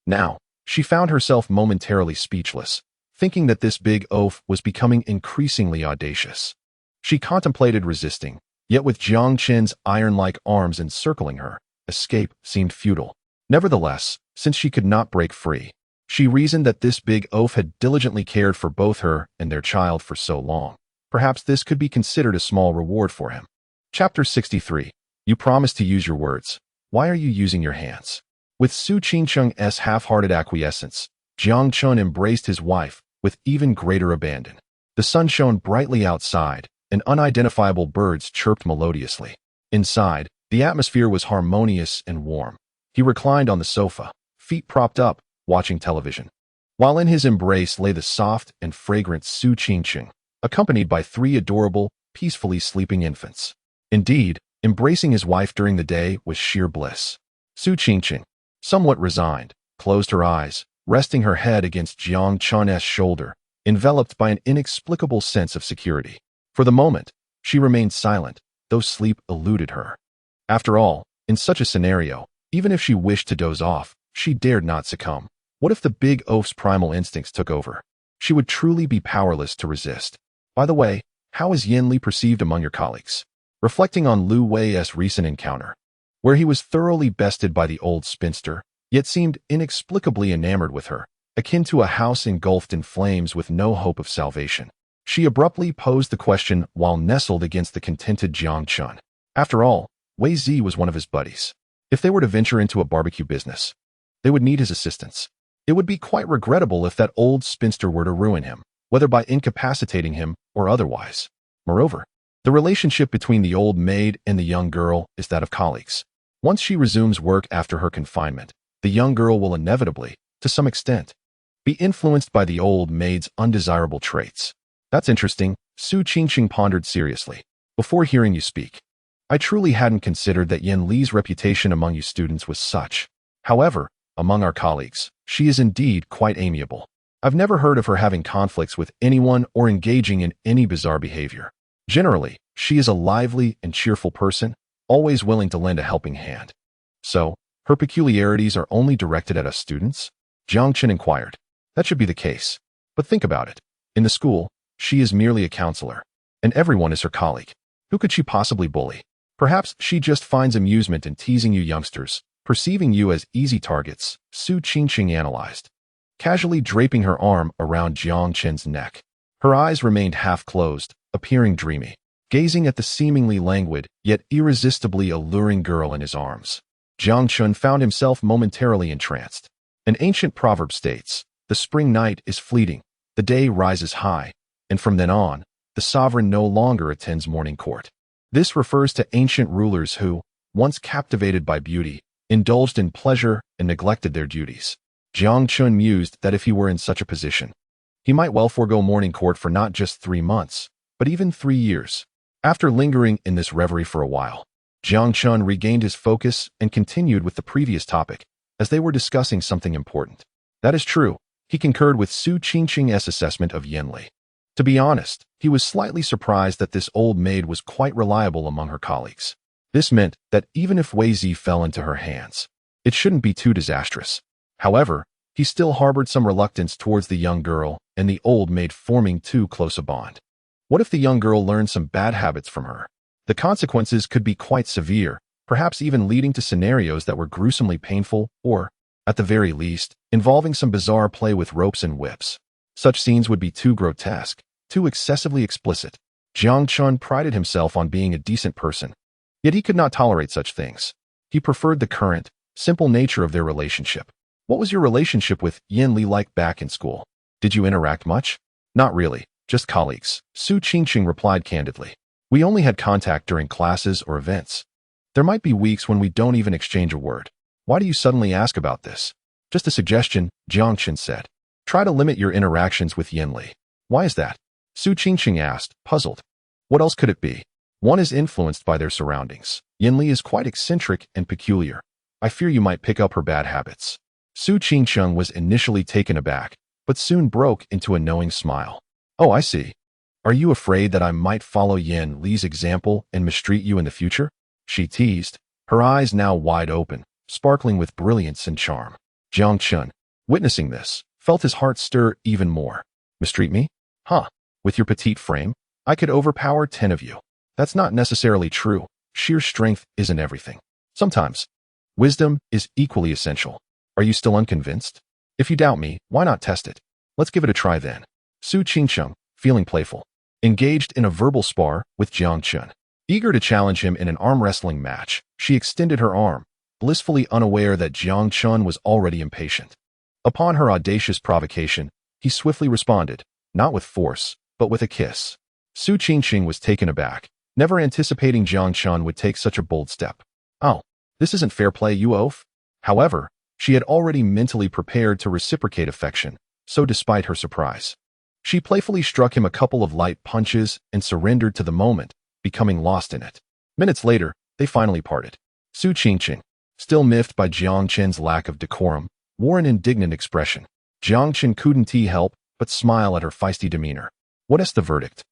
Now, she found herself momentarily speechless, thinking that this big oaf was becoming increasingly audacious. She contemplated resisting, yet with Jiang Chen's iron-like arms encircling her, escape seemed futile. Nevertheless, since she could not break free, she reasoned that this big oaf had diligently cared for both her and their child for so long. Perhaps this could be considered a small reward for him. Chapter 63. You promised to use your words. Why are you using your hands? With Su Qingqing's half-hearted acquiescence, Jiang Chun embraced his wife with even greater abandon. The sun shone brightly outside, and unidentifiable birds chirped melodiously. Inside, the atmosphere was harmonious and warm. He reclined on the sofa, feet propped up, watching television. While in his embrace lay the soft and fragrant Su Qingqing, accompanied by 3 adorable, peacefully sleeping infants. Indeed, embracing his wife during the day was sheer bliss. Su Qingqing, somewhat resigned, closed her eyes, resting her head against Jiang Chun's shoulder, enveloped by an inexplicable sense of security. For the moment, she remained silent, though sleep eluded her. After all, in such a scenario, even if she wished to doze off, she dared not succumb. What if the big oaf's primal instincts took over? She would truly be powerless to resist. By the way, how is Yin Li perceived among your colleagues? Reflecting on Lu Wei's recent encounter, where he was thoroughly bested by the old spinster, yet seemed inexplicably enamored with her, akin to a house engulfed in flames with no hope of salvation. She abruptly posed the question while nestled against the contented Jiang Chun. After all, Wei Zi was one of his buddies. If they were to venture into a barbecue business, they would need his assistance. It would be quite regrettable if that old spinster were to ruin him, whether by incapacitating him or otherwise. Moreover, the relationship between the old maid and the young girl is that of colleagues. Once she resumes work after her confinement, the young girl will inevitably, to some extent, be influenced by the old maid's undesirable traits. That's interesting, Su Qingqing pondered seriously. Before hearing you speak, I truly hadn't considered that Yin Li's reputation among you students was such. However, among our colleagues, she is indeed quite amiable. I've never heard of her having conflicts with anyone or engaging in any bizarre behavior. Generally, she is a lively and cheerful person, always willing to lend a helping hand. So, her peculiarities are only directed at us students? Jiang Chen inquired. That should be the case. But think about it. In the school, she is merely a counselor, and everyone is her colleague. Who could she possibly bully? Perhaps she just finds amusement in teasing you youngsters, perceiving you as easy targets, Su Qingqing analyzed, casually draping her arm around Jiang Chen's neck. Her eyes remained half-closed, appearing dreamy, gazing at the seemingly languid, yet irresistibly alluring girl in his arms. Jiang Chun found himself momentarily entranced. An ancient proverb states, the spring night is fleeting, the day rises high, and from then on, the sovereign no longer attends morning court. This refers to ancient rulers who, once captivated by beauty, indulged in pleasure and neglected their duties. Jiang Chun mused that if he were in such a position, he might well forego morning court for not just 3 months, but even 3 years. After lingering in this reverie for a while, Jiang Chun regained his focus and continued with the previous topic, as they were discussing something important. That is true, he concurred with Su Qingqing's assessment of Yin Li. To be honest, he was slightly surprised that this old maid was quite reliable among her colleagues. This meant that even if Wei Zi fell into her hands, it shouldn't be too disastrous. However, he still harbored some reluctance towards the young girl and the old maid forming too close a bond. What if the young girl learned some bad habits from her? The consequences could be quite severe, perhaps even leading to scenarios that were gruesomely painful or, at the very least, involving some bizarre play with ropes and whips. Such scenes would be too grotesque, too excessively explicit. Jiang Chun prided himself on being a decent person, yet he could not tolerate such things. He preferred the current, simple nature of their relationship. What was your relationship with Yin Li like back in school? Did you interact much? Not really, just colleagues, Su Qingqing replied candidly. We only had contact during classes or events. There might be weeks when we don't even exchange a word. Why do you suddenly ask about this? Just a suggestion, Jiang Chen said. Try to limit your interactions with Yin Li. Why is that? Su Qingqing asked, puzzled. What else could it be? One is influenced by their surroundings. Yin Li is quite eccentric and peculiar. I fear you might pick up her bad habits. Su Qingqing was initially taken aback, but soon broke into a knowing smile. Oh, I see. Are you afraid that I might follow Yin Li's example and mistreat you in the future? She teased, her eyes now wide open, sparkling with brilliance and charm. Jiang Chun, witnessing this, felt his heart stir even more. Mistreat me? Huh. With your petite frame, I could overpower 10 of you. That's not necessarily true. Sheer strength isn't everything. Sometimes, wisdom is equally essential. Are you still unconvinced? If you doubt me, why not test it? Let's give it a try then. Su Qingcheng, feeling playful, engaged in a verbal spar with Jiang Chun. Eager to challenge him in an arm wrestling match, she extended her arm, blissfully unaware that Jiang Chun was already impatient. Upon her audacious provocation, he swiftly responded, not with force, but with a kiss. Su Qingcheng was taken aback, never anticipating Jiang Chun would take such a bold step. Oh, this isn't fair play, you oaf? However, she had already mentally prepared to reciprocate affection, so despite her surprise, she playfully struck him a couple of light punches and surrendered to the moment, becoming lost in it. Minutes later, they finally parted. Su Qingcheng, still miffed by Jiang Chen's lack of decorum, wore an indignant expression. Jiang Chen couldn't help but smile at her feisty demeanor. What is the verdict?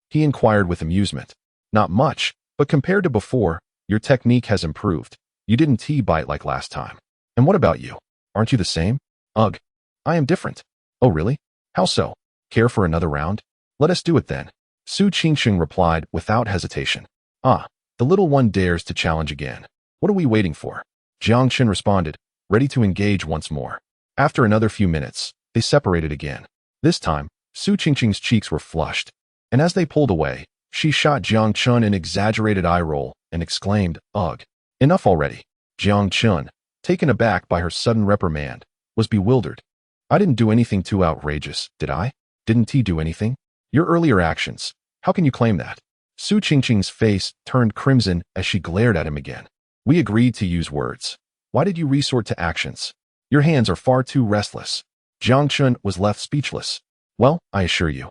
He inquired with amusement. Not much, but compared to before, your technique has improved. You didn't bite like last time. And what about you? Aren't you the same? Ugh. I am different. Oh really? How so? Care for another round? Let us do it then. Su Qingcheng replied without hesitation. Ah, the little one dares to challenge again. What are we waiting for? Jiang Chen responded, ready to engage once more. After another few minutes, they separated again. This time, Su Qingcheng's cheeks were flushed, and as they pulled away, she shot Jiang Chun an exaggerated eye roll and exclaimed, ugh. Enough already. Jiang Chun, taken aback by her sudden reprimand, was bewildered. I didn't do anything too outrageous, did I? Didn't he do anything? Your earlier actions. How can you claim that? Su Qingcheng's face turned crimson as she glared at him again. We agreed to use words. Why did you resort to actions? Your hands are far too restless. Jiang Chun was left speechless. Well, I assure you,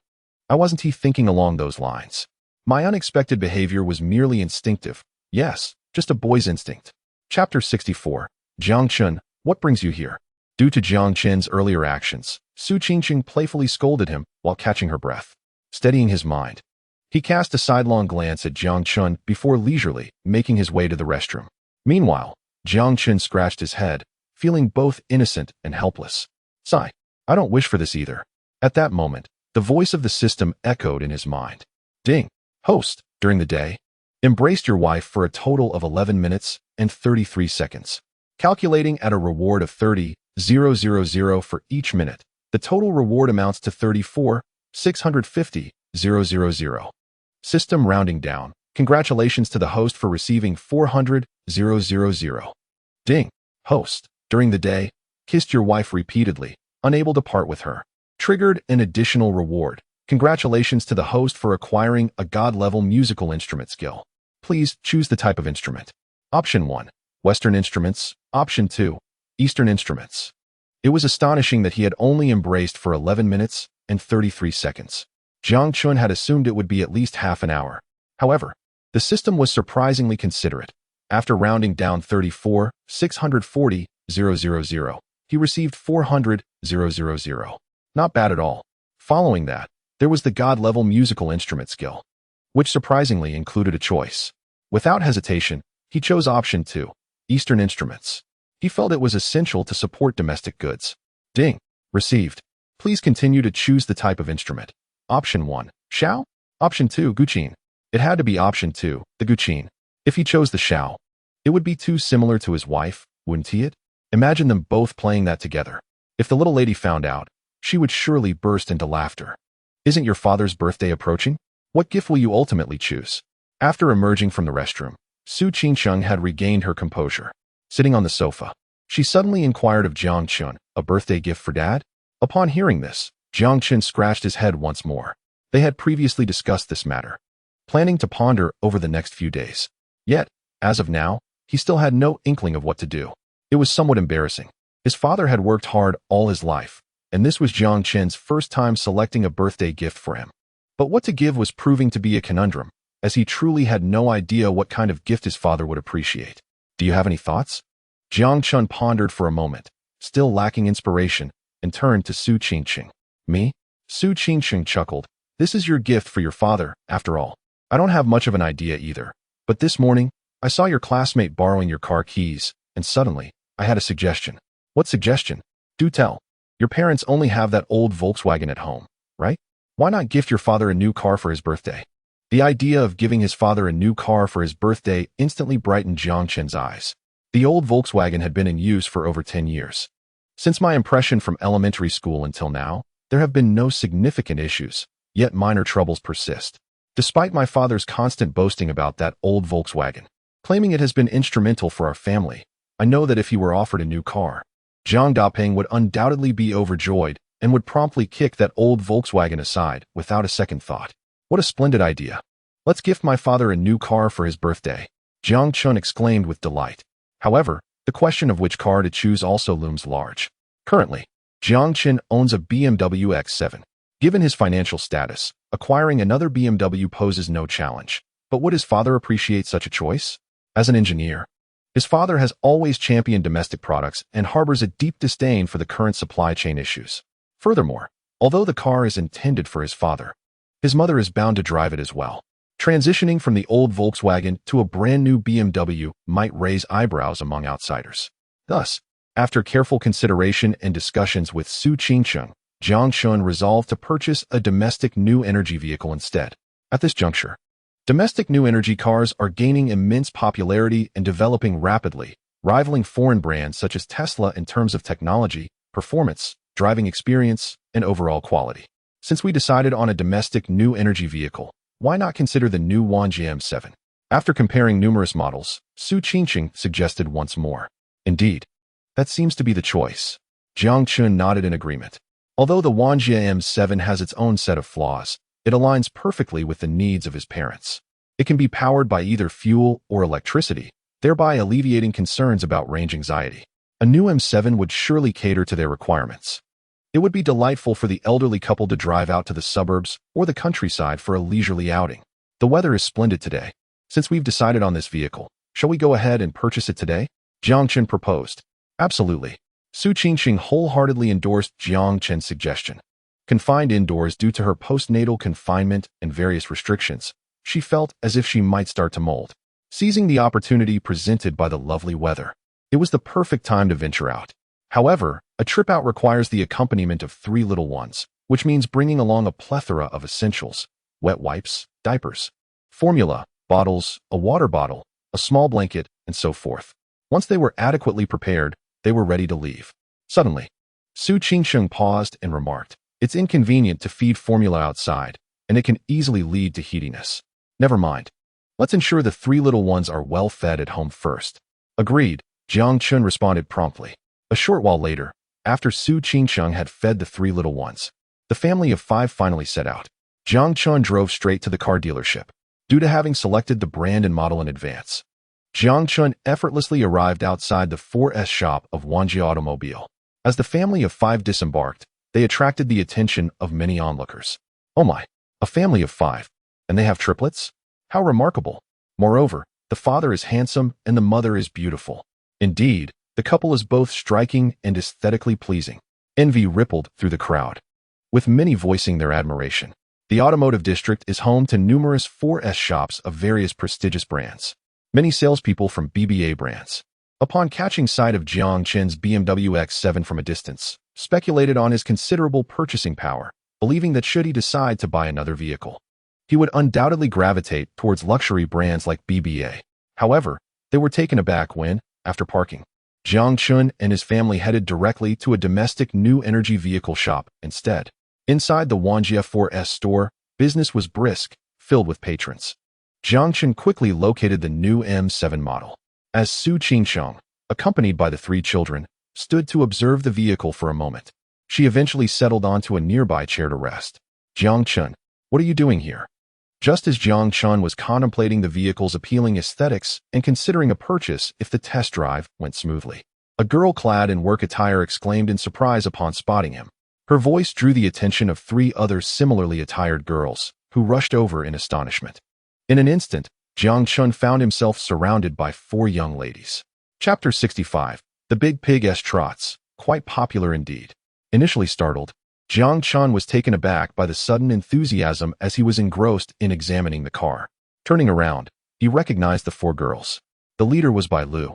I wasn't thinking along those lines. My unexpected behavior was merely instinctive. Yes, just a boy's instinct. Chapter 64. Jiang Chun, what brings you here? Due to Jiang Chen's earlier actions, Su Qingcheng playfully scolded him while catching her breath. Steadying his mind, he cast a sidelong glance at Jiang Chun before leisurely making his way to the restroom. Meanwhile, Jiang Chun scratched his head, feeling both innocent and helpless. Sigh, I don't wish for this either. At that moment, the voice of the system echoed in his mind. Ding, host, during the day, embraced your wife for a total of 11 minutes and 33 seconds. Calculating at a reward of 30,000 for each minute, the total reward amounts to 34,650,000. System rounding down. Congratulations to the host for receiving 400,000. Ding, host, during the day, kissed your wife repeatedly, unable to part with her. Triggered an additional reward. Congratulations to the host for acquiring a god-level musical instrument skill. Please choose the type of instrument. Option 1. Western instruments. Option 2. Eastern instruments. It was astonishing that he had only embraced for 11 minutes and 33 seconds. Jiang Chun had assumed it would be at least half an hour. However, the system was surprisingly considerate. After rounding down 34,640,000, he received 400,000. Not bad at all. Following that, there was the god-level musical instrument skill, which surprisingly included a choice. Without hesitation, he chose option 2, Eastern instruments. He felt it was essential to support domestic goods. Ding. Received. Please continue to choose the type of instrument. Option 1, Xiao. Option 2, Guqin. It had to be option 2, the Guqin. If he chose the Xiao, it would be too similar to his wife, wouldn't he? Imagine them both playing that together. If the little lady found out, she would surely burst into laughter. Isn't your father's birthday approaching? What gift will you ultimately choose? After emerging from the restroom, Su Qingcheng had regained her composure. Sitting on the sofa, she suddenly inquired of Jiang Chun, a birthday gift for dad? Upon hearing this, Jiang Chun scratched his head once more. They had previously discussed this matter, planning to ponder over the next few days. Yet, as of now, he still had no inkling of what to do. It was somewhat embarrassing. His father had worked hard all his life, and this was Jiang Chen's first time selecting a birthday gift for him. But what to give was proving to be a conundrum, as he truly had no idea what kind of gift his father would appreciate. Do you have any thoughts? Jiang Chun pondered for a moment, still lacking inspiration, and turned to Su Qingcheng. Me? Su Qingcheng chuckled. This is your gift for your father, after all. I don't have much of an idea either. But this morning, I saw your classmate borrowing your car keys, and suddenly, I had a suggestion. What suggestion? Do tell. Your parents only have that old Volkswagen at home, right? Why not gift your father a new car for his birthday? The idea of giving his father a new car for his birthday instantly brightened Jiang Chen's eyes. The old Volkswagen had been in use for over 10 years. Since my impression from elementary school until now, there have been no significant issues, yet minor troubles persist. Despite my father's constant boasting about that old Volkswagen, claiming it has been instrumental for our family, I know that if he were offered a new car, Jiang Dapeng would undoubtedly be overjoyed and would promptly kick that old Volkswagen aside without a second thought. What a splendid idea. Let's gift my father a new car for his birthday, Jiang Chun exclaimed with delight. However, the question of which car to choose also looms large. Currently, Jiang Chen owns a BMW X7. Given his financial status, acquiring another BMW poses no challenge. But would his father appreciate such a choice? As an engineer, his father has always championed domestic products and harbors a deep disdain for the current supply chain issues. Furthermore, although the car is intended for his father, his mother is bound to drive it as well. Transitioning from the old Volkswagen to a brand new BMW might raise eyebrows among outsiders. Thus, after careful consideration and discussions with Su Qingcheng, Jiang Chun resolved to purchase a domestic new energy vehicle instead. At this juncture, domestic new energy cars are gaining immense popularity and developing rapidly, rivaling foreign brands such as Tesla in terms of technology, performance, driving experience, and overall quality. Since we decided on a domestic new energy vehicle, why not consider the new Wanji M7? After comparing numerous models, Su Qingcheng suggested once more. Indeed, that seems to be the choice. Jiang Chun nodded in agreement. Although the Wanji M7 has its own set of flaws, it aligns perfectly with the needs of his parents. It can be powered by either fuel or electricity, thereby alleviating concerns about range anxiety. A new M7 would surely cater to their requirements. It would be delightful for the elderly couple to drive out to the suburbs or the countryside for a leisurely outing. The weather is splendid today. Since we've decided on this vehicle, shall we go ahead and purchase it today? Jiang Chen proposed. Absolutely. Su Qingqing wholeheartedly endorsed Jiang Chen's suggestion. Confined indoors due to her postnatal confinement and various restrictions, she felt as if she might start to mold. Seizing the opportunity presented by the lovely weather, it was the perfect time to venture out. However, a trip out requires the accompaniment of 3 little ones, which means bringing along a plethora of essentials: wet wipes, diapers, formula, bottles, a water bottle, a small blanket, and so forth. Once they were adequately prepared, they were ready to leave. Suddenly, Su Qingsheng paused and remarked, "It's inconvenient to feed formula outside, and it can easily lead to heatiness. Never mind. Let's ensure the 3 little ones are well fed at home first." Agreed, Jiang Chun responded promptly. A short while later, after Su Qingsheng had fed the 3 little ones, the family of 5 finally set out. Jiang Chun drove straight to the car dealership. Due to having selected the brand and model in advance, Jiang Chun effortlessly arrived outside the 4S shop of Wanji Automobile. As the family of 5 disembarked, they attracted the attention of many onlookers. Oh my, a family of 5, and they have triplets? How remarkable! Moreover, the father is handsome and the mother is beautiful. Indeed, the couple is both striking and aesthetically pleasing. Envy rippled through the crowd, with many voicing their admiration. The automotive district is home to numerous 4S shops of various prestigious brands. Many salespeople from BBA brands, upon catching sight of Jiang Chen's BMW X7 from a distance, speculated on his considerable purchasing power, believing that should he decide to buy another vehicle, he would undoubtedly gravitate towards luxury brands like BBA. However, they were taken aback when, after parking, Jiang Chun and his family headed directly to a domestic new energy vehicle shop instead. Inside the Wanjia 4S store, business was brisk, filled with patrons. Jiang Chun quickly located the new M7 model. As Su Qingsheng, accompanied by the 3 children, stood to observe the vehicle for a moment, she eventually settled onto a nearby chair to rest. "Jiang Chun, what are you doing here?" Just as Jiang Chun was contemplating the vehicle's appealing aesthetics and considering a purchase if the test drive went smoothly, a girl clad in work attire exclaimed in surprise upon spotting him. Her voice drew the attention of 3 other similarly attired girls, who rushed over in astonishment. In an instant, Jiang Chun found himself surrounded by 4 young ladies. Chapter 65. The Big Pig S Trots, quite popular indeed. Initially startled, Jiang Chun was taken aback by the sudden enthusiasm as he was engrossed in examining the car. Turning around, he recognized the 4 girls. The leader was Bai Lu,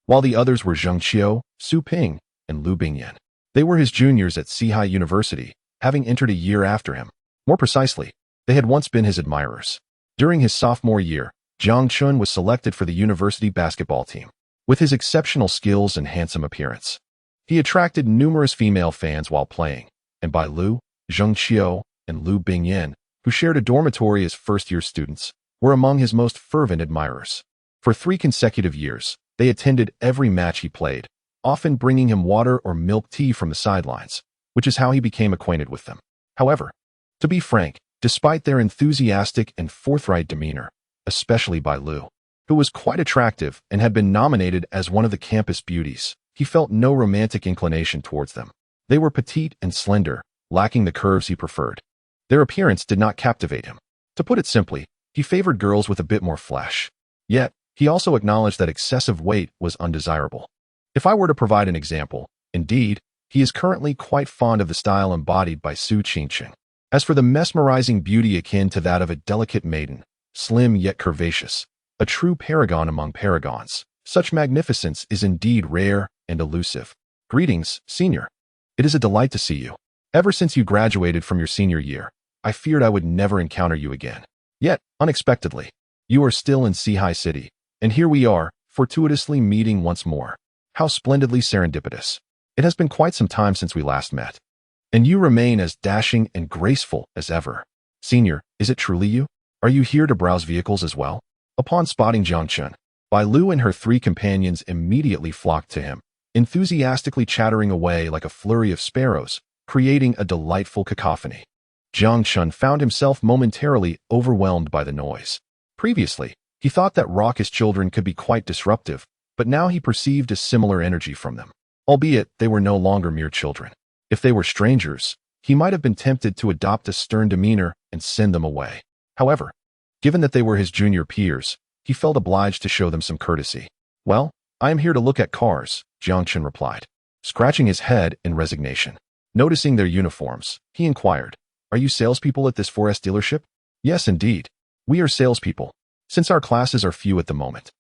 while the others were Zheng Qiu, Su Ping, and Lu Bingyan. They were his juniors at Sihai University, having entered a year after him. More precisely, they had once been his admirers. During his sophomore year, Jiang Chun was selected for the university basketball team. With his exceptional skills and handsome appearance, he attracted numerous female fans while playing, and Bai Lu, Zheng Qiu, and Lu Bingyan, who shared a dormitory as first-year students, were among his most fervent admirers. For 3 consecutive years, they attended every match he played, often bringing him water or milk tea from the sidelines, which is how he became acquainted with them. However, to be frank, despite their enthusiastic and forthright demeanor, especially Bai Lu, who was quite attractive and had been nominated as one of the campus beauties, he felt no romantic inclination towards them. They were petite and slender, lacking the curves he preferred. Their appearance did not captivate him. To put it simply, he favored girls with a bit more flesh. Yet, he also acknowledged that excessive weight was undesirable. If I were to provide an example, indeed, he is currently quite fond of the style embodied by Su Qingqing. As for the mesmerizing beauty akin to that of a delicate maiden, slim yet curvaceous, a true paragon among paragons, such magnificence is indeed rare and elusive. Greetings, senior. It is a delight to see you. Ever since you graduated from your senior year, I feared I would never encounter you again. Yet, unexpectedly, you are still in Sihai City, and here we are, fortuitously meeting once more. How splendidly serendipitous. It has been quite some time since we last met. And you remain as dashing and graceful as ever. Senior, is it truly you? Are you here to browse vehicles as well? Upon spotting Jiang Chun, Bai Lu and her 3 companions immediately flocked to him, enthusiastically chattering away like a flurry of sparrows, creating a delightful cacophony. Jiang Chun found himself momentarily overwhelmed by the noise. Previously, he thought that raucous children could be quite disruptive, but now he perceived a similar energy from them. Albeit they were no longer mere children. If they were strangers, he might have been tempted to adopt a stern demeanor and send them away. However, given that they were his junior peers, he felt obliged to show them some courtesy. Well, I am here to look at cars, Jiang Chun replied, scratching his head in resignation. Noticing their uniforms, he inquired, "Are you salespeople at this 4S dealership?" "Yes, indeed. We are salespeople, since our classes are few at the moment.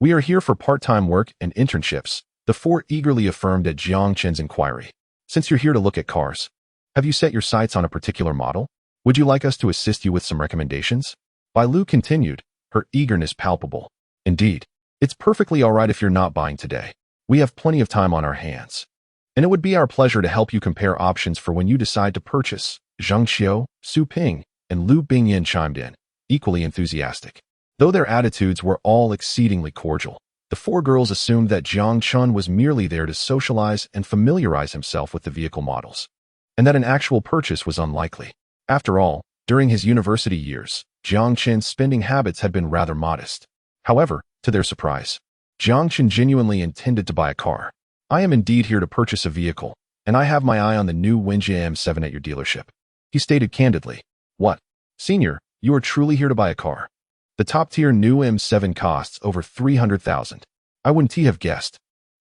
We are here for part-time work and internships," the 4 eagerly affirmed at Jiang Chun's inquiry. "Since you're here to look at cars, have you set your sights on a particular model? Would you like us to assist you with some recommendations?" Bai Lu continued, her eagerness palpable. "Indeed, it's perfectly all right if you're not buying today. We have plenty of time on our hands. And it would be our pleasure to help you compare options for when you decide to purchase." Zheng Qiu, Su Ping, and Lu Bingyan chimed in, equally enthusiastic. Though their attitudes were all exceedingly cordial, the 4 girls assumed that Jiang Chun was merely there to socialize and familiarize himself with the vehicle models, and that an actual purchase was unlikely. After all, during his university years, Jiang Chun's spending habits had been rather modest. However, to their surprise, Jiang Chun genuinely intended to buy a car. "I am indeed here to purchase a vehicle, and I have my eye on the new Wenjie M7 at your dealership," he stated candidly. "What? Senior, you are truly here to buy a car? The top-tier new M7 costs over 300,000. I wouldn't have guessed."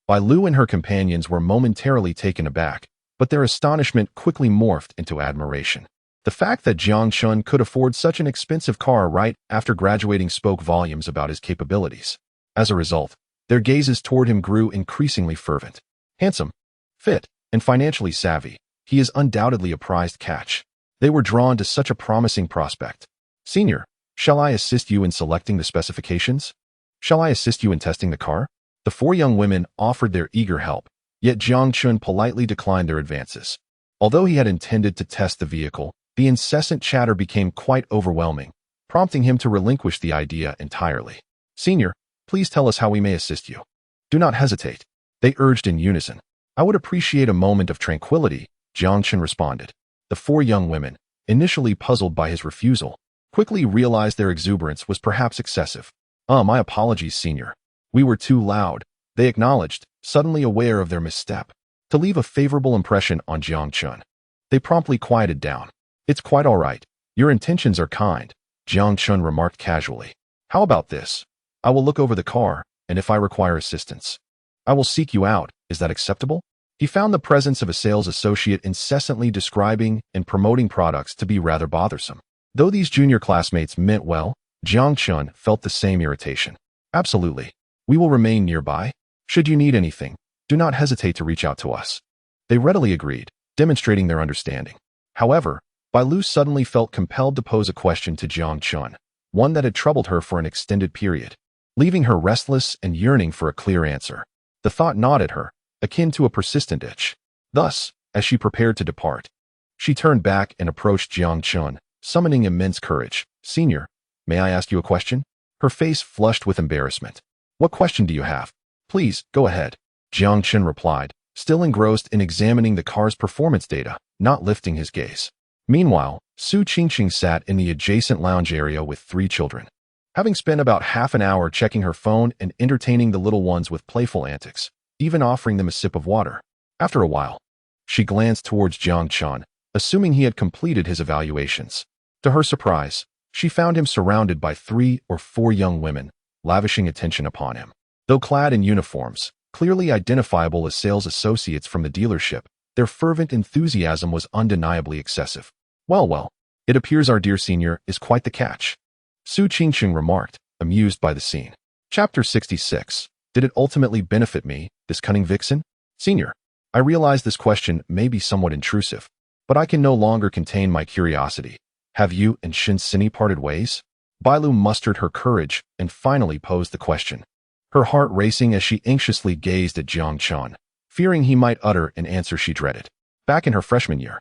Bai Lu and her companions were momentarily taken aback, but their astonishment quickly morphed into admiration. The fact that Jiang Chun could afford such an expensive car right after graduating spoke volumes about his capabilities. As a result, their gazes toward him grew increasingly fervent. Handsome, fit, and financially savvy, he is undoubtedly a prized catch. They were drawn to such a promising prospect. "Senior, shall I assist you in selecting the specifications? Shall I assist you in testing the car?" The 4 young women offered their eager help, yet Jiang Chun politely declined their advances. Although he had intended to test the vehicle, the incessant chatter became quite overwhelming, prompting him to relinquish the idea entirely. "Senior, please tell us how we may assist you." "Do not hesitate," they urged in unison. "I would appreciate a moment of tranquility," Jiang Chun responded. The 4 young women, initially puzzled by his refusal, quickly realized their exuberance was perhaps excessive. My apologies, senior. We were too loud," they acknowledged, suddenly aware of their misstep. To leave a favorable impression on Jiang Chun, they promptly quieted down. "It's quite all right. Your intentions are kind," Jiang Chun remarked casually. "How about this? I will look over the car, and if I require assistance, I will seek you out. Is that acceptable?" He found the presence of a sales associate incessantly describing and promoting products to be rather bothersome. Though these junior classmates meant well, Jiang Chun felt the same irritation. "Absolutely. We will remain nearby. Should you need anything, do not hesitate to reach out to us. They readily agreed, demonstrating their understanding. However, Bai Lu suddenly felt compelled to pose a question to Jiang Chun, one that had troubled her for an extended period, leaving her restless and yearning for a clear answer. The thought gnawed at her, akin to a persistent itch. Thus, as she prepared to depart, she turned back and approached Jiang Chun, summoning immense courage. "Senior, may I ask you a question?" Her face flushed with embarrassment. "What question do you have? Please, go ahead," Jiang Chun replied, still engrossed in examining the car's performance data, not lifting his gaze. Meanwhile, Su Qingqing sat in the adjacent lounge area with 3 children. Having spent about half an hour checking her phone and entertaining the little ones with playful antics, even offering them a sip of water. After a while, she glanced towards Jiang Chun, assuming he had completed his evaluations. To her surprise, she found him surrounded by 3 or 4 young women, lavishing attention upon him. Though clad in uniforms, clearly identifiable as sales associates from the dealership, their fervent enthusiasm was undeniably excessive. Well, it appears our dear senior is quite the catch," Su Qingqing remarked, amused by the scene. Chapter 66. Did it ultimately benefit me, this cunning vixen? Senior, I realize this question may be somewhat intrusive, but I can no longer contain my curiosity. Have you and Shin Sini parted ways? Bai Lu mustered her courage and finally posed the question, her heart racing as she anxiously gazed at Jiang Chun, fearing he might utter an answer she dreaded. Back in her freshman year,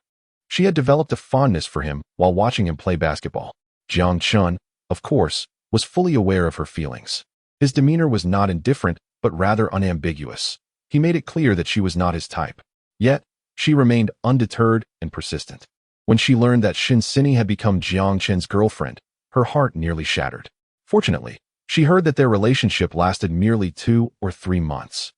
she had developed a fondness for him while watching him play basketball. Jiang Chun, of course, was fully aware of her feelings. His demeanor was not indifferent, but rather unambiguous. He made it clear that she was not his type. Yet, she remained undeterred and persistent. When she learned that Shin Sini had become Jiang Chen's girlfriend, her heart nearly shattered. Fortunately, she heard that their relationship lasted merely 2 or 3 months,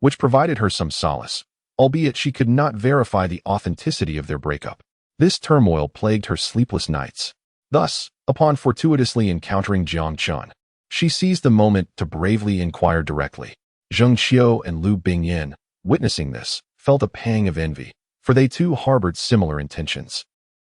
which provided her some solace, albeit she could not verify the authenticity of their breakup. This turmoil plagued her sleepless nights. Thus, upon fortuitously encountering Jiang Chun, she seized the moment to bravely inquire directly. Zheng Qiu and Lu Bingyan, witnessing this, felt a pang of envy, for they too harbored similar intentions.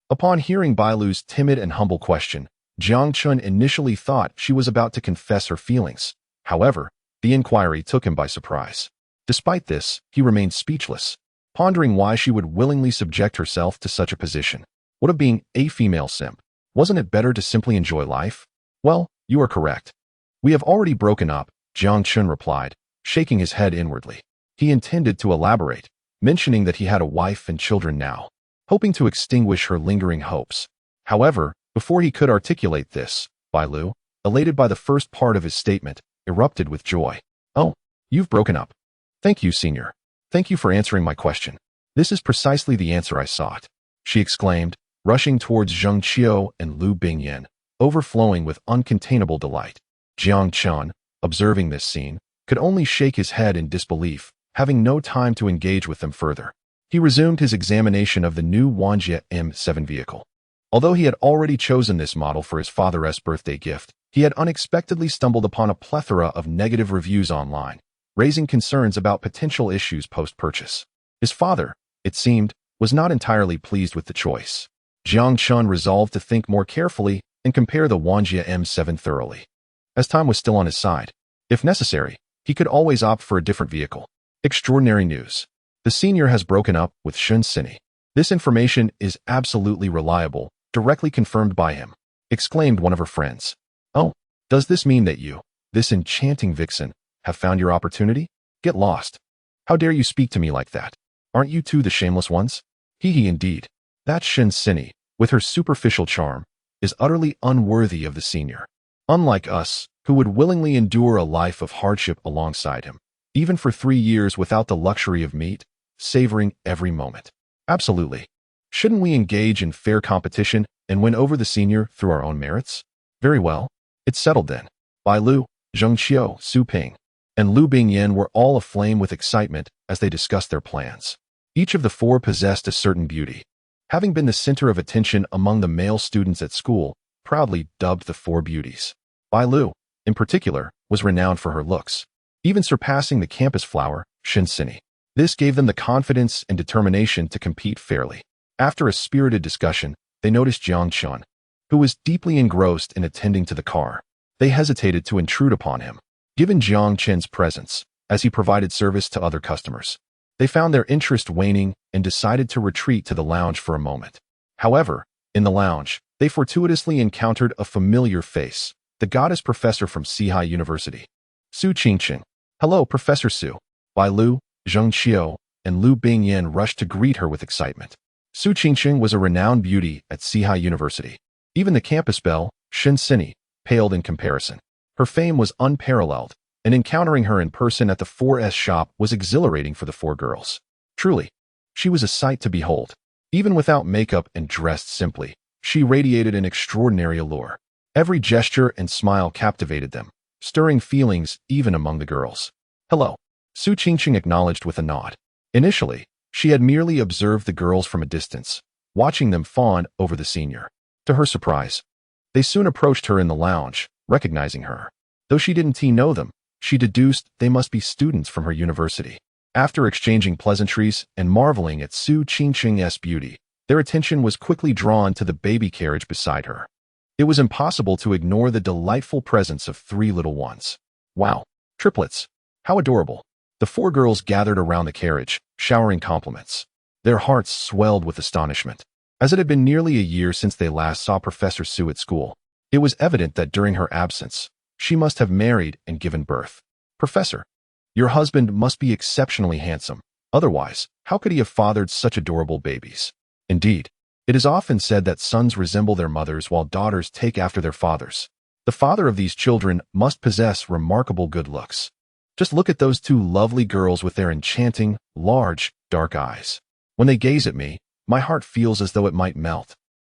Upon hearing Bai Lu's timid and humble question, Jiang Chun initially thought she was about to confess her feelings. However, the inquiry took him by surprise. Despite this, he remained speechless, pondering why she would willingly subject herself to such a position. What of being a female simp? Wasn't it better to simply enjoy life? Well, you are correct. We have already broken up, Jiang Chun replied, shaking his head inwardly. He intended to elaborate, mentioning that he had a wife and children now, hoping to extinguish her lingering hopes. However, before he could articulate this, Bai Lu, elated by the first part of his statement, erupted with joy. "Oh, you've broken up. Thank you, senior. Thank you for answering my question. This is precisely the answer I sought," she exclaimed, rushing towards Zheng Qiu and Lu Bingyan, overflowing with uncontainable delight. Jiang Chun, observing this scene, could only shake his head in disbelief, having no time to engage with them further. He resumed his examination of the new Wanjie M7 vehicle. Although he had already chosen this model for his father's birthday gift, he had unexpectedly stumbled upon a plethora of negative reviews online, raising concerns about potential issues post-purchase. His father, it seemed, was not entirely pleased with the choice. Jiang Chun resolved to think more carefully and compare the Wanjie M7 thoroughly. As time was still on his side, if necessary, he could always opt for a different vehicle. Extraordinary news. The senior has broken up with Shin Sini. This information is absolutely reliable, directly confirmed by him, exclaimed one of her friends. "Oh, does this mean that you, this enchanting vixen, have found your opportunity? Get lost. How dare you speak to me like that? Aren't you two the shameless ones?" Hee indeed. That Shin Sini, with her superficial charm, is utterly unworthy of the senior. Unlike us, who would willingly endure a life of hardship alongside him, even for 3 years without the luxury of meat, savoring every moment. Absolutely. Shouldn't we engage in fair competition and win over the senior through our own merits? Very well. It's settled then. Bai Lu, Zheng Qiu, Su Ping, and Lu Bingyan were all aflame with excitement as they discussed their plans. Each of the 4 possessed a certain beauty. Having been the center of attention among the male students at school, proudly dubbed the 4 beauties. Bai Lu, in particular, was renowned for her looks, even surpassing the campus flower, Shin Sini. This gave them the confidence and determination to compete fairly. After a spirited discussion, they noticed Jiang Chun, who was deeply engrossed in attending to the car. They hesitated to intrude upon him. given Jiang Chen's presence, as he provided service to other customers. They found their interest waning and decided to retreat to the lounge for a moment. However, in the lounge, they fortuitously encountered a familiar face, the goddess professor from Sihai University. Su Qingqing. Hello, Professor Su. Bai Lu, Zheng Xiao, and Lu Bingyan rushed to greet her with excitement. Su Qingqing was a renowned beauty at Sihai University. Even the campus belle, Shen Sini, paled in comparison. Her fame was unparalleled, and encountering her in person at the 4S shop was exhilarating for the four girls. Truly, she was a sight to behold. Even without makeup and dressed simply, she radiated an extraordinary allure. Every gesture and smile captivated them, stirring feelings even among the girls. Hello. Su Qingqing acknowledged with a nod. Initially, she had merely observed the girls from a distance, watching them fawn over the senior. To her surprise, they soon approached her in the lounge, recognizing her. Though she didn't know them, she deduced they must be students from her university. After exchanging pleasantries and marveling at Su Qingqing's beauty, their attention was quickly drawn to the baby carriage beside her. It was impossible to ignore the delightful presence of three little ones. Wow, triplets! How adorable! The four girls gathered around the carriage, showering compliments. Their hearts swelled with astonishment. As it had been nearly a year since they last saw Professor Su at school, it was evident that during her absence, she must have married and given birth. Professor, your husband must be exceptionally handsome. Otherwise, how could he have fathered such adorable babies? Indeed, it is often said that sons resemble their mothers while daughters take after their fathers. The father of these children must possess remarkable good looks. Just look at those two lovely girls with their enchanting, large, dark eyes. When they gaze at me, my heart feels as though it might melt.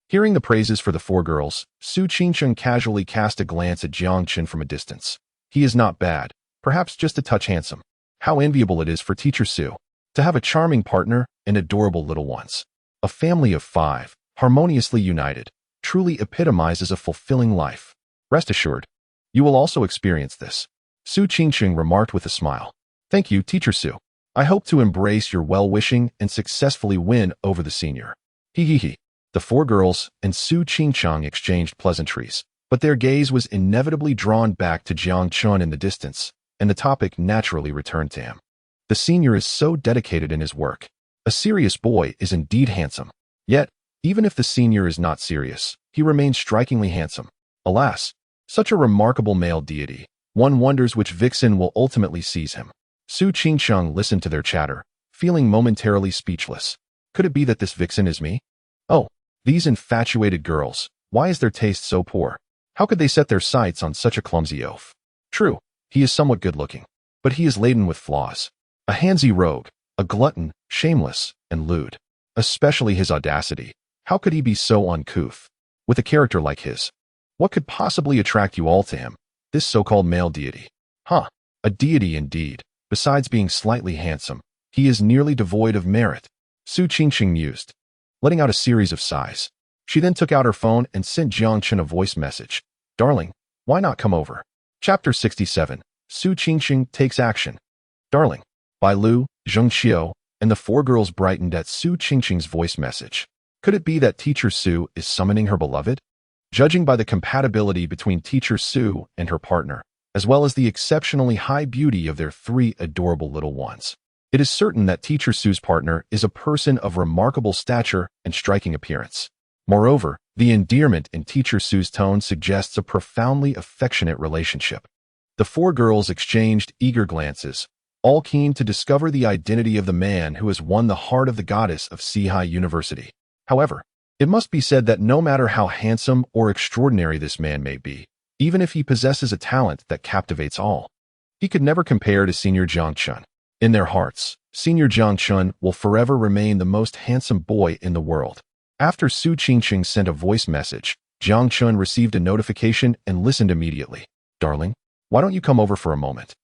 Hearing the praises for the four girls, Su Qingqing casually cast a glance at Jiang Chen from a distance. He is not bad, perhaps just a touch handsome. How enviable it is for Teacher Su to have a charming partner and adorable little ones. A family of 5, harmoniously united, truly epitomizes a fulfilling life. Rest assured, you will also experience this. Su Qingqing remarked with a smile. Thank you, Teacher Su. I hope to embrace your well-wishing and successfully win over the senior. He. The four girls and Su Qingqing exchanged pleasantries, but their gaze was inevitably drawn back to Jiang Chen in the distance, and the topic naturally returned to him. The senior is so dedicated in his work. A serious boy is indeed handsome. Yet, even if the senior is not serious, he remains strikingly handsome. Alas, such a remarkable male deity. One wonders which vixen will ultimately seize him. Su Qingqing listened to their chatter, feeling momentarily speechless. Could it be that this vixen is me? Oh, these infatuated girls, why is their taste so poor? How could they set their sights on such a clumsy oaf? True, he is somewhat good-looking, but he is laden with flaws. A handsy rogue, a glutton, shameless, and lewd. Especially his audacity. How could he be so uncouth? With a character like his, what could possibly attract you all to him? This so-called male deity. Huh, a deity indeed. Besides being slightly handsome, he is nearly devoid of merit. Su Qingqing mused, letting out a series of sighs. She then took out her phone and sent Jiang Chen a voice message. Darling, why not come over? Chapter 67. Su Qingqing takes action. Darling. Bai Lu, Zheng Xiao, and the four girls brightened at Su Qingqing's voice message. Could it be that Teacher Su is summoning her beloved? Judging by the compatibility between Teacher Su and her partner, as well as the exceptionally high beauty of their 3 adorable little ones, it is certain that Teacher Su's partner is a person of remarkable stature and striking appearance. Moreover, the endearment in Teacher Su's tone suggests a profoundly affectionate relationship. The 4 girls exchanged eager glances, all keen to discover the identity of the man who has won the heart of the goddess of Sihai University. However, it must be said that no matter how handsome or extraordinary this man may be, even if he possesses a talent that captivates all, he could never compare to Senior Jiang Chen. In their hearts, Senior Jiang Chen will forever remain the most handsome boy in the world. After Su Qingqing sent a voice message, Jiang Chen received a notification and listened immediately. Darling, why don't you come over for a moment?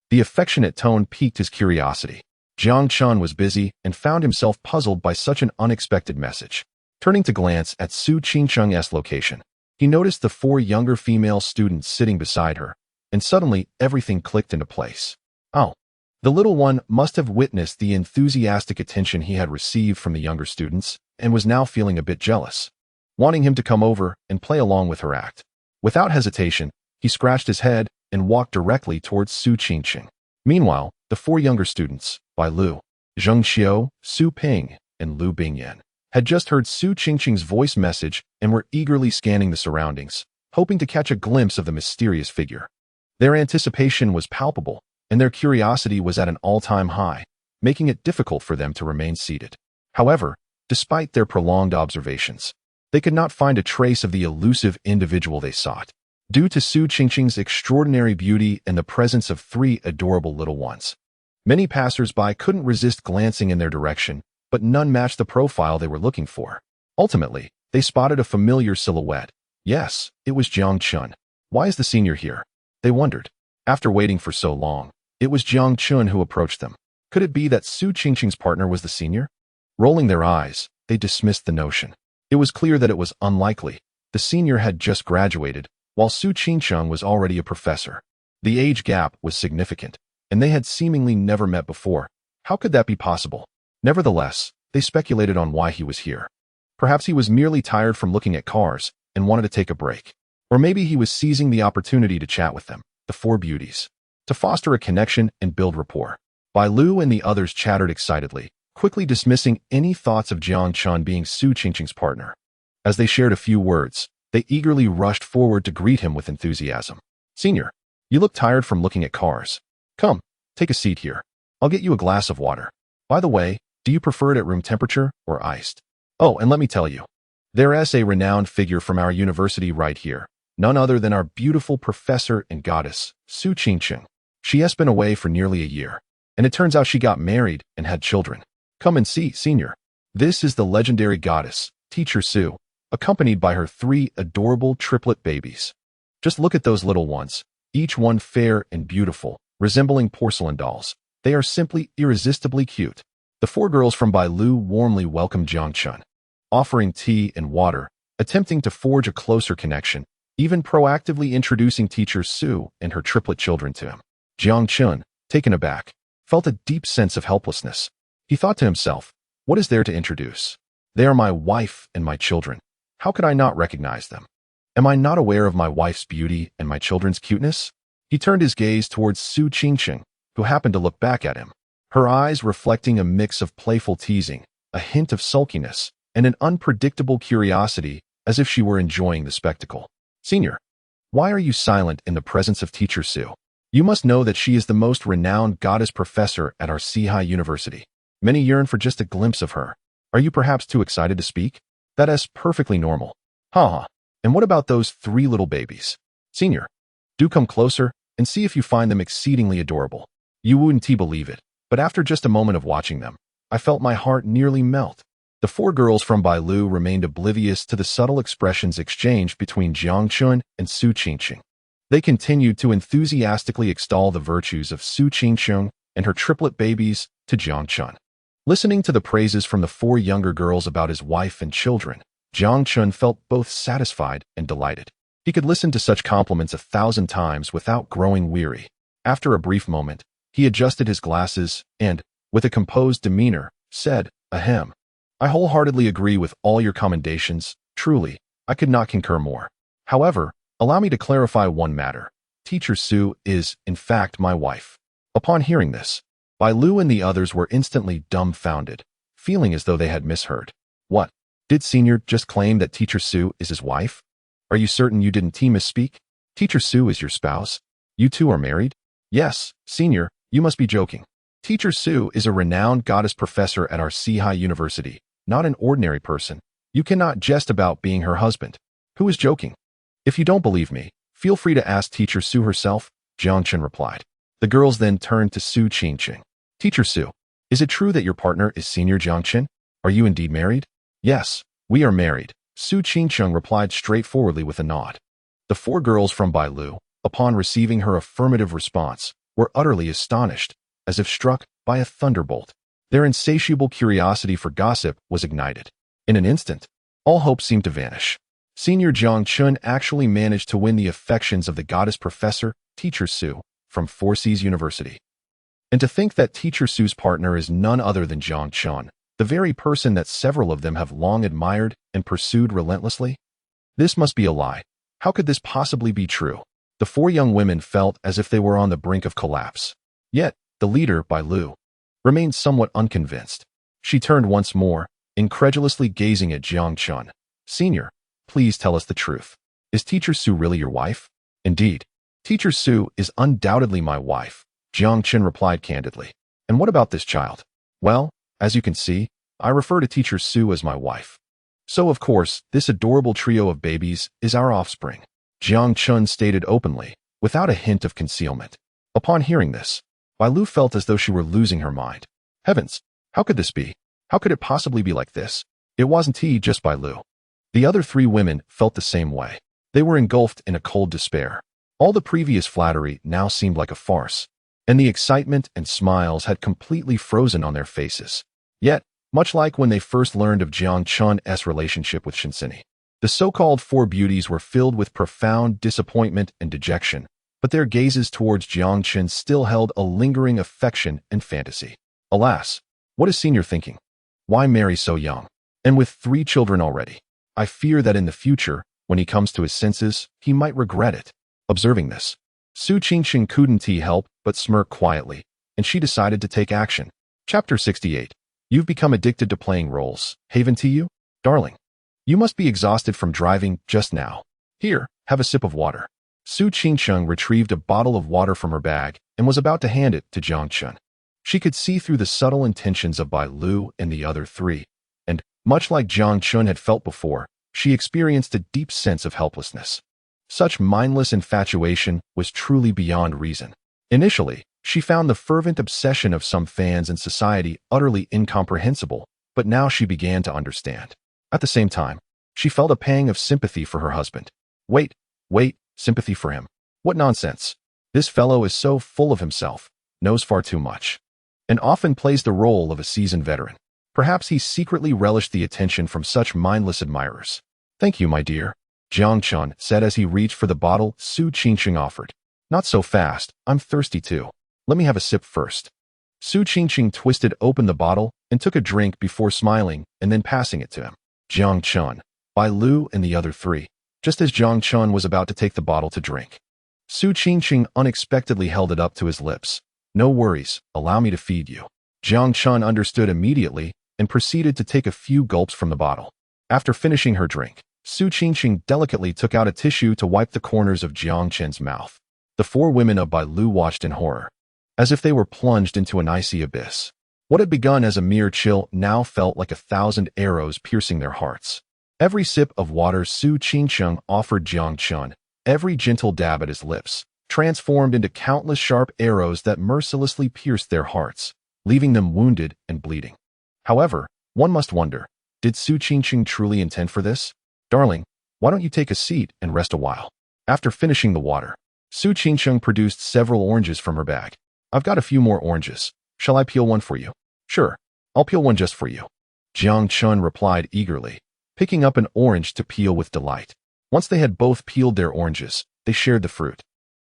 The affectionate tone piqued his curiosity. Jiang Chen was busy and found himself puzzled by such an unexpected message. Turning to glance at Su Qingqing's location, he noticed the 4 younger female students sitting beside her, and suddenly everything clicked into place. Oh, the little one must have witnessed the enthusiastic attention he had received from the younger students and was now feeling a bit jealous, wanting him to come over and play along with her act. Without hesitation, he scratched his head and walked directly towards Su Qingqing. Meanwhile, the four younger students, Bai Lu, Zheng Xiao, Su Ping, and Lu Bingyan, had just heard Su Qingqing's voice message and were eagerly scanning the surroundings, hoping to catch a glimpse of the mysterious figure. Their anticipation was palpable, and their curiosity was at an all-time high, making it difficult for them to remain seated. However, despite their prolonged observations, they could not find a trace of the elusive individual they sought. Due to Su Qingqing's extraordinary beauty and the presence of three adorable little ones, many passers-by couldn't resist glancing in their direction, but none matched the profile they were looking for. Ultimately, they spotted a familiar silhouette. Yes, it was Jiang Chun. Why is the senior here? They wondered. After waiting for so long, it was Jiang Chun who approached them. Could it be that Su Qingqing's partner was the senior? Rolling their eyes, they dismissed the notion. It was clear that it was unlikely. The senior had just graduated, while Su Qingqing was already a professor. The age gap was significant, and they had seemingly never met before. How could that be possible? Nevertheless, they speculated on why he was here. Perhaps he was merely tired from looking at cars and wanted to take a break. Or maybe he was seizing the opportunity to chat with them, the four beauties, to foster a connection and build rapport. Bai Lu and the others chattered excitedly, quickly dismissing any thoughts of Jiang Chun being Su Qingqing's partner. As they shared a few words, they eagerly rushed forward to greet him with enthusiasm. Senior, you look tired from looking at cars. Come, take a seat here. I'll get you a glass of water. By the way, do you prefer it at room temperature or iced? Oh, and let me tell you, there is a renowned figure from our university right here, none other than our beautiful professor and goddess, Su Qingqing. She has been away for nearly a year, and it turns out she got married and had children. Come and see, senior. This is the legendary goddess, Teacher Su, accompanied by her three adorable triplet babies. Just look at those little ones, each one fair and beautiful, resembling porcelain dolls. They are simply irresistibly cute. The four girls from Bai Lu warmly welcomed Jiang Chun, offering tea and water, attempting to forge a closer connection, even proactively introducing Teacher Su and her triplet children to him. Jiang Chun, taken aback, felt a deep sense of helplessness. He thought to himself, what is there to introduce? They are my wife and my children. How could I not recognize them? Am I not aware of my wife's beauty and my children's cuteness? He turned his gaze towards Su Qingqing, who happened to look back at him, her eyes reflecting a mix of playful teasing, a hint of sulkiness, and an unpredictable curiosity, as if she were enjoying the spectacle. Senior, why are you silent in the presence of Teacher Su? You must know that she is the most renowned goddess professor at our Sihai University. Many yearn for just a glimpse of her. Are you perhaps too excited to speak? That is perfectly normal. Haha. And what about those three little babies? Senior, do come closer and see if you find them exceedingly adorable. You wouldn't believe it, but after just a moment of watching them, I felt my heart nearly melt. The four girls from Bai Lu remained oblivious to the subtle expressions exchanged between Jiang Chun and Su Qingqing. They continued to enthusiastically extol the virtues of Su Qingqing and her triplet babies to Jiang Chun. Listening to the praises from the four younger girls about his wife and children, Jiang Chun felt both satisfied and delighted. He could listen to such compliments 1,000 times without growing weary. After a brief moment, he adjusted his glasses and, with a composed demeanor, said, Ahem. I wholeheartedly agree with all your commendations. Truly, I could not concur more. However, allow me to clarify one matter. Teacher Su is, in fact, my wife. Upon hearing this, Bai Lu and the others were instantly dumbfounded, feeling as though they had misheard. What? Did Senior just claim that Teacher Su is his wife? Are you certain you didn't misspeak? Teacher Su is your spouse? You two are married? Yes, Senior, you must be joking. Teacher Su is a renowned goddess professor at our Sihai University, not an ordinary person. You cannot jest about being her husband. Who is joking? If you don't believe me, feel free to ask Teacher Su herself, Jiang Chun replied. The girls then turned to Su Qingqing. Teacher Su, is it true that your partner is Senior Jiang Chun? Are you indeed married? Yes, we are married, Su Qingqing replied straightforwardly with a nod. The four girls from Bai Lu, upon receiving her affirmative response, were utterly astonished, as if struck by a thunderbolt. Their insatiable curiosity for gossip was ignited. In an instant, all hope seemed to vanish. Senior Jiang Chun actually managed to win the affections of the goddess professor, Teacher Su, from Four Seas University. And to think that Teacher Su's partner is none other than Jiang Chun, the very person that several of them have long admired and pursued relentlessly? This must be a lie. How could this possibly be true? The four young women felt as if they were on the brink of collapse. Yet, the leader, Bai Lu, remained somewhat unconvinced. She turned once more, incredulously gazing at Jiang Chun. "Senior, please tell us the truth. Is Teacher Su really your wife?" "Indeed. Teacher Su is undoubtedly my wife," Jiang Chun replied candidly. "And what about this child?" "Well, as you can see, I refer to Teacher Su as my wife. So of course, this adorable trio of babies is our offspring," Jiang Chun stated openly, without a hint of concealment. Upon hearing this, Bai Lu felt as though she were losing her mind. Heavens, how could this be? How could it possibly be like this? It wasn't just Bai Lu. The other three women felt the same way. They were engulfed in a cold despair. All the previous flattery now seemed like a farce, and the excitement and smiles had completely frozen on their faces. Yet, much like when they first learned of Jiang Chun's relationship with Shinsini, the so-called four beauties were filled with profound disappointment and dejection, but their gazes towards Jiang Chun still held a lingering affection and fantasy. Alas, what is Senior thinking? Why marry so young? And with 3 children already? I fear that in the future, when he comes to his senses, he might regret it. Observing this, Su Qingqing couldn't help but smirk quietly, and she decided to take action. Chapter 68. You've become addicted to playing roles, haven't you, darling? You must be exhausted from driving just now. Here, have a sip of water. Su Qingqing retrieved a bottle of water from her bag and was about to hand it to Jiang Chun. She could see through the subtle intentions of Bai Lu and the other three, and, much like Jiang Chun had felt before, she experienced a deep sense of helplessness. Such mindless infatuation was truly beyond reason. Initially, she found the fervent obsession of some fans in society utterly incomprehensible, but now she began to understand. At the same time, she felt a pang of sympathy for her husband. Wait, sympathy for him? What nonsense. This fellow is so full of himself, knows far too much, and often plays the role of a seasoned veteran. Perhaps he secretly relished the attention from such mindless admirers. "Thank you, my dear," Jiang Chun said as he reached for the bottle Su Qingqing offered. "Not so fast, I'm thirsty too. Let me have a sip first." Su Qingqing twisted open the bottle and took a drink before smiling and then passing it to him. Jiang Chun, Bai Lu, and the other three. Just as Jiang Chun was about to take the bottle to drink, Su Qingqing unexpectedly held it up to his lips. "No worries, allow me to feed you." Jiang Chun understood immediately and proceeded to take a few gulps from the bottle. After finishing her drink, Su Qingqing delicately took out a tissue to wipe the corners of Jiang Chun's mouth. The 4 women of Bai Lu watched in horror, as if they were plunged into an icy abyss. What had begun as a mere chill now felt like 1,000 arrows piercing their hearts. Every sip of water Su Qingqing offered Jiang Chun, every gentle dab at his lips, transformed into countless sharp arrows that mercilessly pierced their hearts, leaving them wounded and bleeding. However, one must wonder, did Su Qingqing truly intend for this? "Darling, why don't you take a seat and rest a while?" After finishing the water, Su Qingqing produced several oranges from her bag. "I've got a few more oranges. Shall I peel one for you?" "Sure, I'll peel one just for you," Jiang Chun replied eagerly, picking up an orange to peel with delight. Once they had both peeled their oranges, they shared the fruit,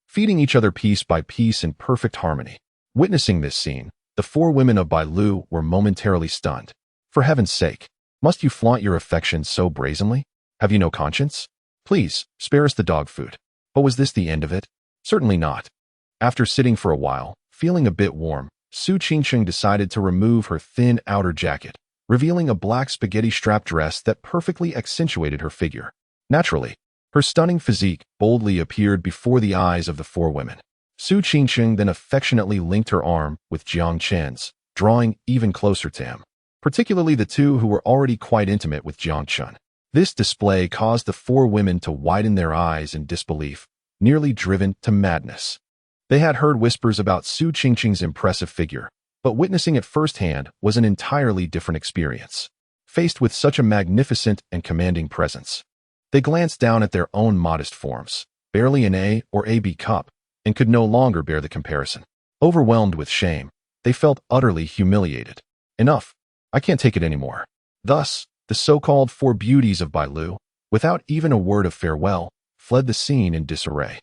feeding each other piece by piece in perfect harmony. Witnessing this scene, the 4 women of Bai Lu were momentarily stunned. For heaven's sake, must you flaunt your affection so brazenly? Have you no conscience? Please, spare us the dog food. But was this the end of it? Certainly not. After sitting for a while, feeling a bit warm, Su Qingqing decided to remove her thin outer jacket, revealing a black spaghetti strap dress that perfectly accentuated her figure. Naturally, her stunning physique boldly appeared before the eyes of the 4 women. Su Qingqing then affectionately linked her arm with Jiang Chun's, drawing even closer to him, particularly the 2 who were already quite intimate with Jiang Chun. This display caused the 4 women to widen their eyes in disbelief, nearly driven to madness. They had heard whispers about Su Qingqing's impressive figure, but witnessing it firsthand was an entirely different experience. Faced with such a magnificent and commanding presence, they glanced down at their own modest forms, barely an A or AB cup, and could no longer bear the comparison. Overwhelmed with shame, they felt utterly humiliated. "Enough. I can't take it anymore." Thus, the so-called 4 beauties of Bai Lu, without even a word of farewell, fled the scene in disarray.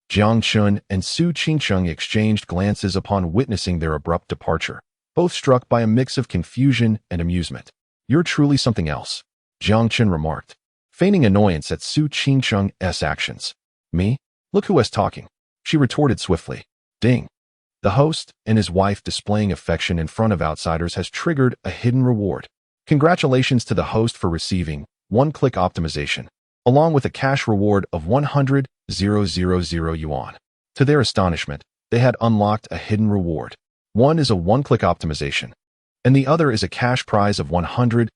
Jiang Chun and Su Qingqing exchanged glances upon witnessing their abrupt departure, both struck by a mix of confusion and amusement. "You're truly something else," Jiang Chun remarked, feigning annoyance at Su Qingqing's actions. "Me? Look who is talking, she retorted swiftly. Ding. The host and his wife displaying affection in front of outsiders has triggered a hidden reward. Congratulations to the host for receiving one-click optimization, along with a cash reward of 100,000 yuan. To their astonishment, they had unlocked a hidden reward. One is a one-click optimization, and the other is a cash prize of 100,000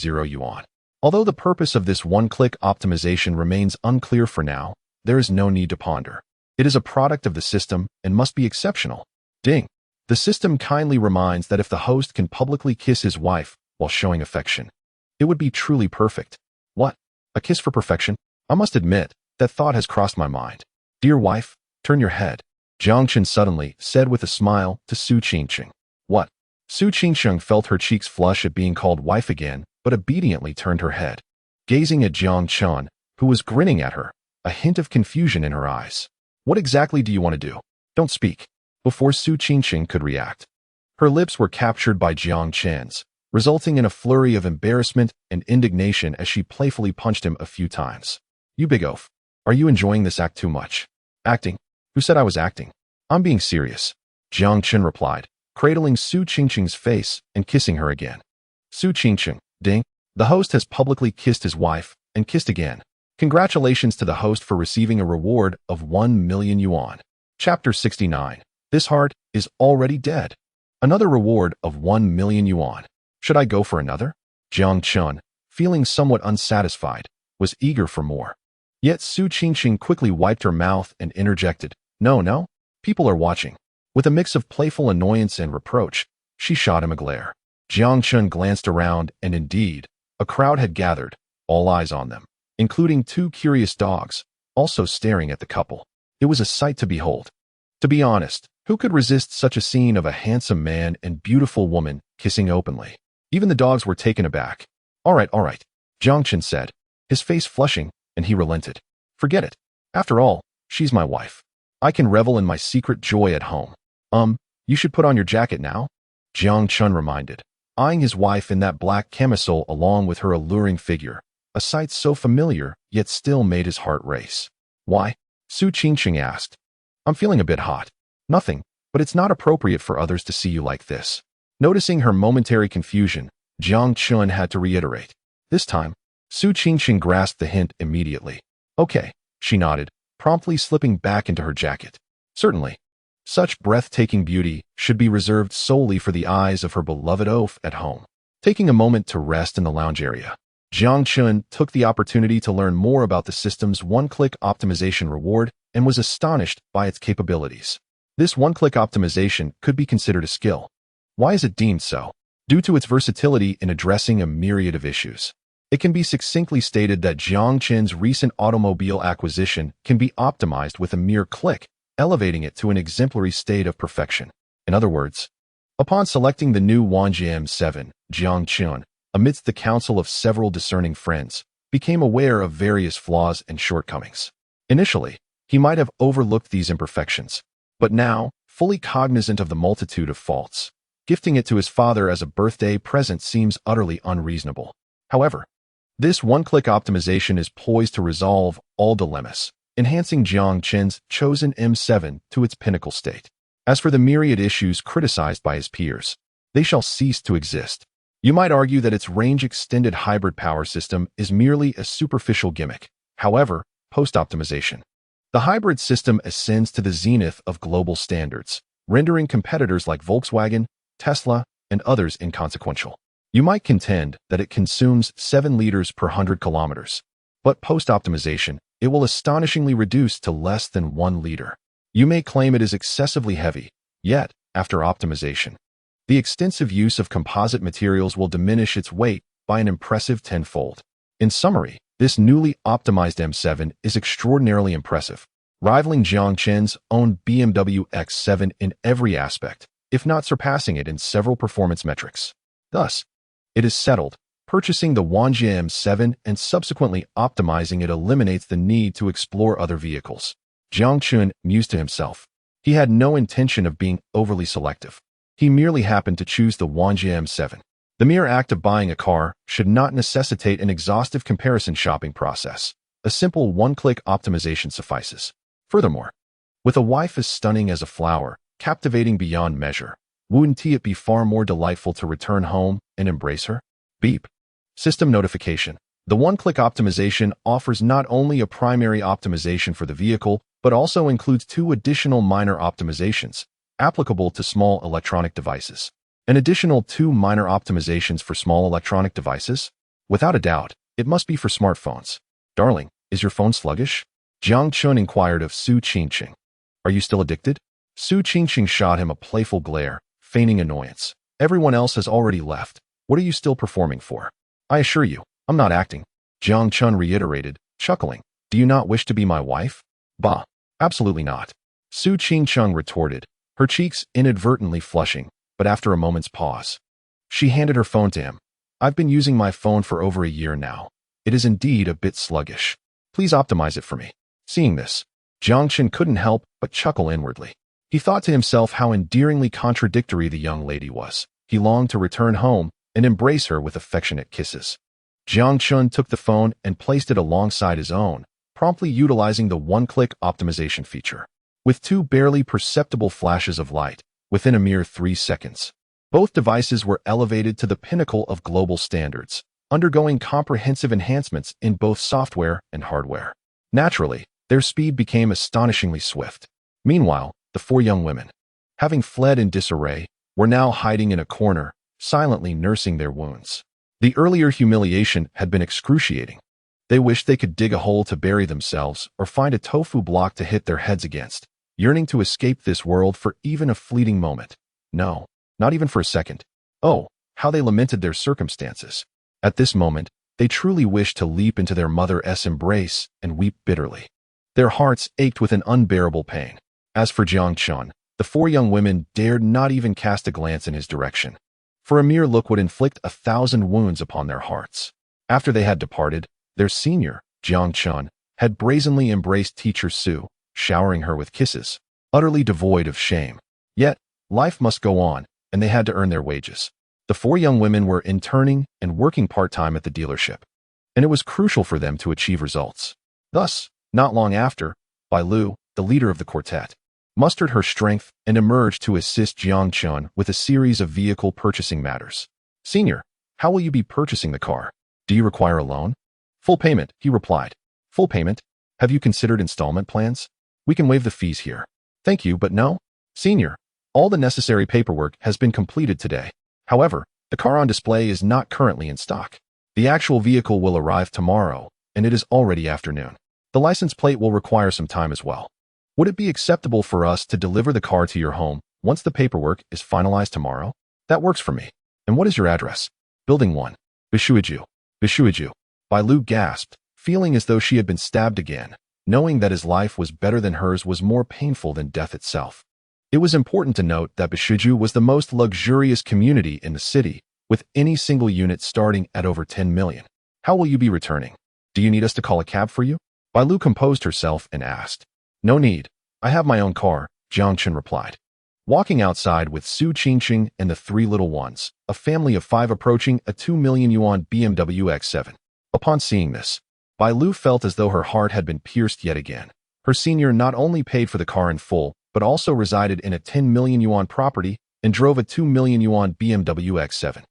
yuan. Although the purpose of this one-click optimization remains unclear for now, there is no need to ponder. It is a product of the system and must be exceptional. Ding. The system kindly reminds that if the host can publicly kiss his wife while showing affection, it would be truly perfect. What? A kiss for perfection? I must admit, that thought has crossed my mind. Dear wife, turn your head, Jiang Chen suddenly said with a smile to Su Qingqing. What? Su Qingqing felt her cheeks flush at being called wife again, but obediently turned her head, gazing at Jiang Chen, who was grinning at her, a hint of confusion in her eyes. What exactly do you want to do? Don't speak. Before Su Qingqing could react, her lips were captured by Jiang Chen's, resulting in a flurry of embarrassment and indignation as she playfully punched him a few times. You big oaf. Are you enjoying this act too much? Acting? Who said I was acting? I'm being serious, Jiang Chen replied, cradling Su Qingqing's face and kissing her again. Su Qingqing, ding. The host has publicly kissed his wife and kissed again. Congratulations to the host for receiving a reward of 1 million yuan. Chapter 69. This heart is already dead. Another reward of 1 million yuan. Should I go for another? Jiang Chen, feeling somewhat unsatisfied, was eager for more. Yet Su Qingqing quickly wiped her mouth and interjected, No, people are watching. With a mix of playful annoyance and reproach, she shot him a glare. Jiang Chen glanced around and indeed, a crowd had gathered, all eyes on them, including two curious dogs, also staring at the couple. It was a sight to behold. To be honest, who could resist such a scene of a handsome man and beautiful woman kissing openly? Even the dogs were taken aback. All right, Jiang Chen said, his face flushing, and he relented. Forget it. After all, she's my wife. I can revel in my secret joy at home. You should put on your jacket now, Jiang Chen reminded, eyeing his wife in that black camisole along with her alluring figure, a sight so familiar yet still made his heart race. Why? Su Qingqing asked. I'm feeling a bit hot. Nothing, but it's not appropriate for others to see you like this. Noticing her momentary confusion, Jiang Chen had to reiterate. This time, Su Qingqing grasped the hint immediately. Okay, she nodded, promptly slipping back into her jacket. Certainly. Such breathtaking beauty should be reserved solely for the eyes of her beloved oaf at home. Taking a moment to rest in the lounge area, Jiang Chen took the opportunity to learn more about the system's one-click optimization reward and was astonished by its capabilities. This one-click optimization could be considered a skill. Why is it deemed so? Due to its versatility in addressing a myriad of issues. It can be succinctly stated that Jiang Chen's recent automobile acquisition can be optimized with a mere click, elevating it to an exemplary state of perfection. In other words, upon selecting the new Wanji M7, Jiang Chen, amidst the counsel of several discerning friends, became aware of various flaws and shortcomings. Initially, he might have overlooked these imperfections, but now, fully cognizant of the multitude of faults, gifting it to his father as a birthday present seems utterly unreasonable. However, this one-click optimization is poised to resolve all dilemmas, enhancing Jiang Chen's chosen M7 to its pinnacle state. As for the myriad issues criticized by his peers, they shall cease to exist. You might argue that its range-extended hybrid power system is merely a superficial gimmick. However, post-optimization, the hybrid system ascends to the zenith of global standards, rendering competitors like Volkswagen, Tesla, and others inconsequential. You might contend that it consumes 7 liters per 100 kilometers, but post-optimization, it will astonishingly reduce to less than 1 liter. You may claim it is excessively heavy, yet, after optimization, the extensive use of composite materials will diminish its weight by an impressive tenfold. In summary, this newly optimized M7 is extraordinarily impressive, rivaling Jiang Chen's own BMW X7 in every aspect, if not surpassing it in several performance metrics. Thus, it is settled. Purchasing the Wanji M7 and subsequently optimizing it eliminates the need to explore other vehicles. Jiang Chen mused to himself. He had no intention of being overly selective. He merely happened to choose the Wanji M7. The mere act of buying a car should not necessitate an exhaustive comparison shopping process. A simple one-click optimization suffices. Furthermore, with a wife as stunning as a flower, captivating beyond measure, wouldn't it be far more delightful to return home and embrace her? Beep. System notification. The one-click optimization offers not only a primary optimization for the vehicle, but also includes 2 additional minor optimizations, applicable to small electronic devices. An additional 2 minor optimizations for small electronic devices? Without a doubt, it must be for smartphones. Darling, is your phone sluggish? Jiang Chun inquired of Su Qingqing. Are you still addicted? Su Qingqing shot him a playful glare, feigning annoyance. Everyone else has already left. What are you still performing for? I assure you, I'm not acting. Jiang Chun reiterated, chuckling. Do you not wish to be my wife? Bah, absolutely not. Su Qingqing retorted, her cheeks inadvertently flushing, but after a moment's pause. She handed her phone to him. I've been using my phone for over a year now. It is indeed a bit sluggish. Please optimize it for me. Seeing this, Jiang Chun couldn't help but chuckle inwardly. He thought to himself how endearingly contradictory the young lady was. He longed to return home and embrace her with affectionate kisses. Jiang Chun took the phone and placed it alongside his own, promptly utilizing the one-click optimization feature. With 2 barely perceptible flashes of light, within a mere 3 seconds, both devices were elevated to the pinnacle of global standards, undergoing comprehensive enhancements in both software and hardware. Naturally, their speed became astonishingly swift. Meanwhile, the 4 young women, having fled in disarray, were now hiding in a corner, silently nursing their wounds. The earlier humiliation had been excruciating. They wished they could dig a hole to bury themselves or find a tofu block to hit their heads against, yearning to escape this world for even a fleeting moment. No, not even for a second. Oh, how they lamented their circumstances. At this moment, they truly wished to leap into their mother's embrace and weep bitterly. Their hearts ached with an unbearable pain. As for Jiang Chun, the 4 young women dared not even cast a glance in his direction, for a mere look would inflict 1,000 wounds upon their hearts. After they had departed, their senior, Jiang Chun, had brazenly embraced teacher Su, showering her with kisses, utterly devoid of shame. Yet, life must go on, and they had to earn their wages. The 4 young women were interning and working part-time at the dealership, and it was crucial for them to achieve results. Thus, not long after, Bai Lu, the leader of the quartet, mustered her strength and emerged to assist Jiang Chun with a series of vehicle purchasing matters. Senior, how will you be purchasing the car? Do you require a loan? Full payment, he replied. Full payment? Have you considered installment plans? We can waive the fees here. Thank you, but no. Senior, all the necessary paperwork has been completed today. However, the car on display is not currently in stock. The actual vehicle will arrive tomorrow, and it is already afternoon. The license plate will require some time as well. Would it be acceptable for us to deliver the car to your home once the paperwork is finalized tomorrow? That works for me. And what is your address? Building 1. Bishuiju. Bishuiju. Bai Lu gasped, feeling as though she had been stabbed again. Knowing that his life was better than hers was more painful than death itself. It was important to note that Bishuiju was the most luxurious community in the city, with any single unit starting at over 10 million. How will you be returning? Do you need us to call a cab for you? Bai Lu composed herself and asked. No need. I have my own car, Jiang Chun replied. Walking outside with Su Qingqing and the 3 little ones, a family of 5 approaching a 2 million yuan BMW X7. Upon seeing this, Bai Lu felt as though her heart had been pierced yet again. Her senior not only paid for the car in full, but also resided in a 10 million yuan property and drove a 2 million yuan BMW X7.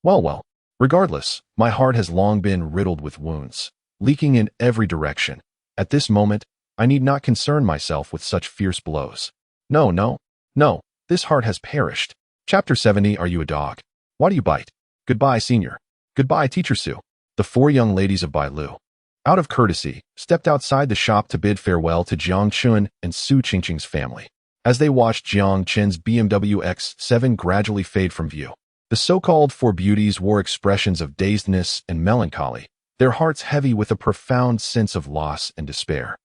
Well, regardless, my heart has long been riddled with wounds, leaking in every direction. At this moment, I need not concern myself with such fierce blows. No, this heart has perished. Chapter 70. Are you a dog? Why do you bite? Goodbye, senior. Goodbye, teacher Su. The 4 young ladies of Bai Lu, out of courtesy, stepped outside the shop to bid farewell to Jiang Chun and Su Qingqing's family. As they watched Jiang Chun's BMW X7 gradually fade from view, the so-called 4 beauties wore expressions of dazedness and melancholy, their hearts heavy with a profound sense of loss and despair.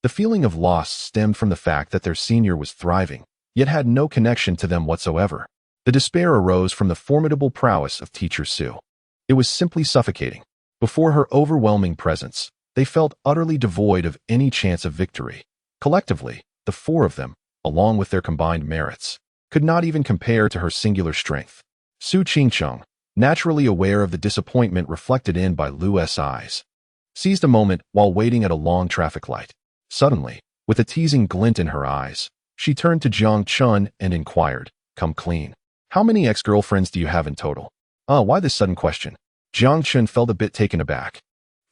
The feeling of loss stemmed from the fact that their senior was thriving, yet had no connection to them whatsoever. The despair arose from the formidable prowess of teacher Su. It was simply suffocating. Before her overwhelming presence, they felt utterly devoid of any chance of victory. Collectively, the 4 of them, along with their combined merits, could not even compare to her singular strength. Su Qingqing, naturally aware of the disappointment reflected in Bai Lu's eyes, seized a moment while waiting at a long traffic light. Suddenly, With a teasing glint in her eyes, she turned to Jiang Chun and inquired, "Come clean. How many ex-girlfriends do you have in total?" Why this sudden question? Jiang Chun felt a bit taken aback.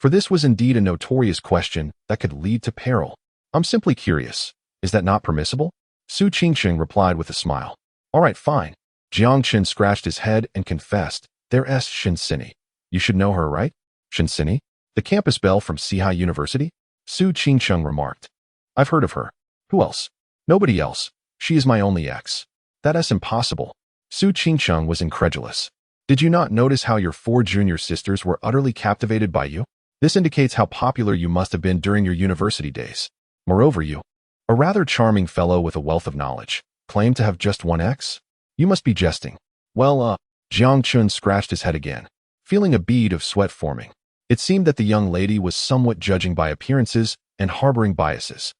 For this was indeed a notorious question that could lead to peril. "I'm simply curious. Is that not permissible?" Su Qingqing replied with a smile. "All right, fine." Jiang Chun scratched his head and confessed, "There's Shinsini. You should know her, right?" "Shinsini? The campus belle from Sihai University?" Su Qingqing remarked. "I've heard of her. Who else?" "Nobody else. She is my only ex." "That's impossible." Su Qingqing was incredulous. "Did you not notice how your 4 junior sisters were utterly captivated by you? This indicates how popular you must have been during your university days. Moreover, you, a rather charming fellow with a wealth of knowledge, claim to have just one ex? You must be jesting." "Well, Jiang Chun scratched his head again, feeling a bead of sweat forming. It seemed that the young lady was somewhat judging by appearances and harboring biases.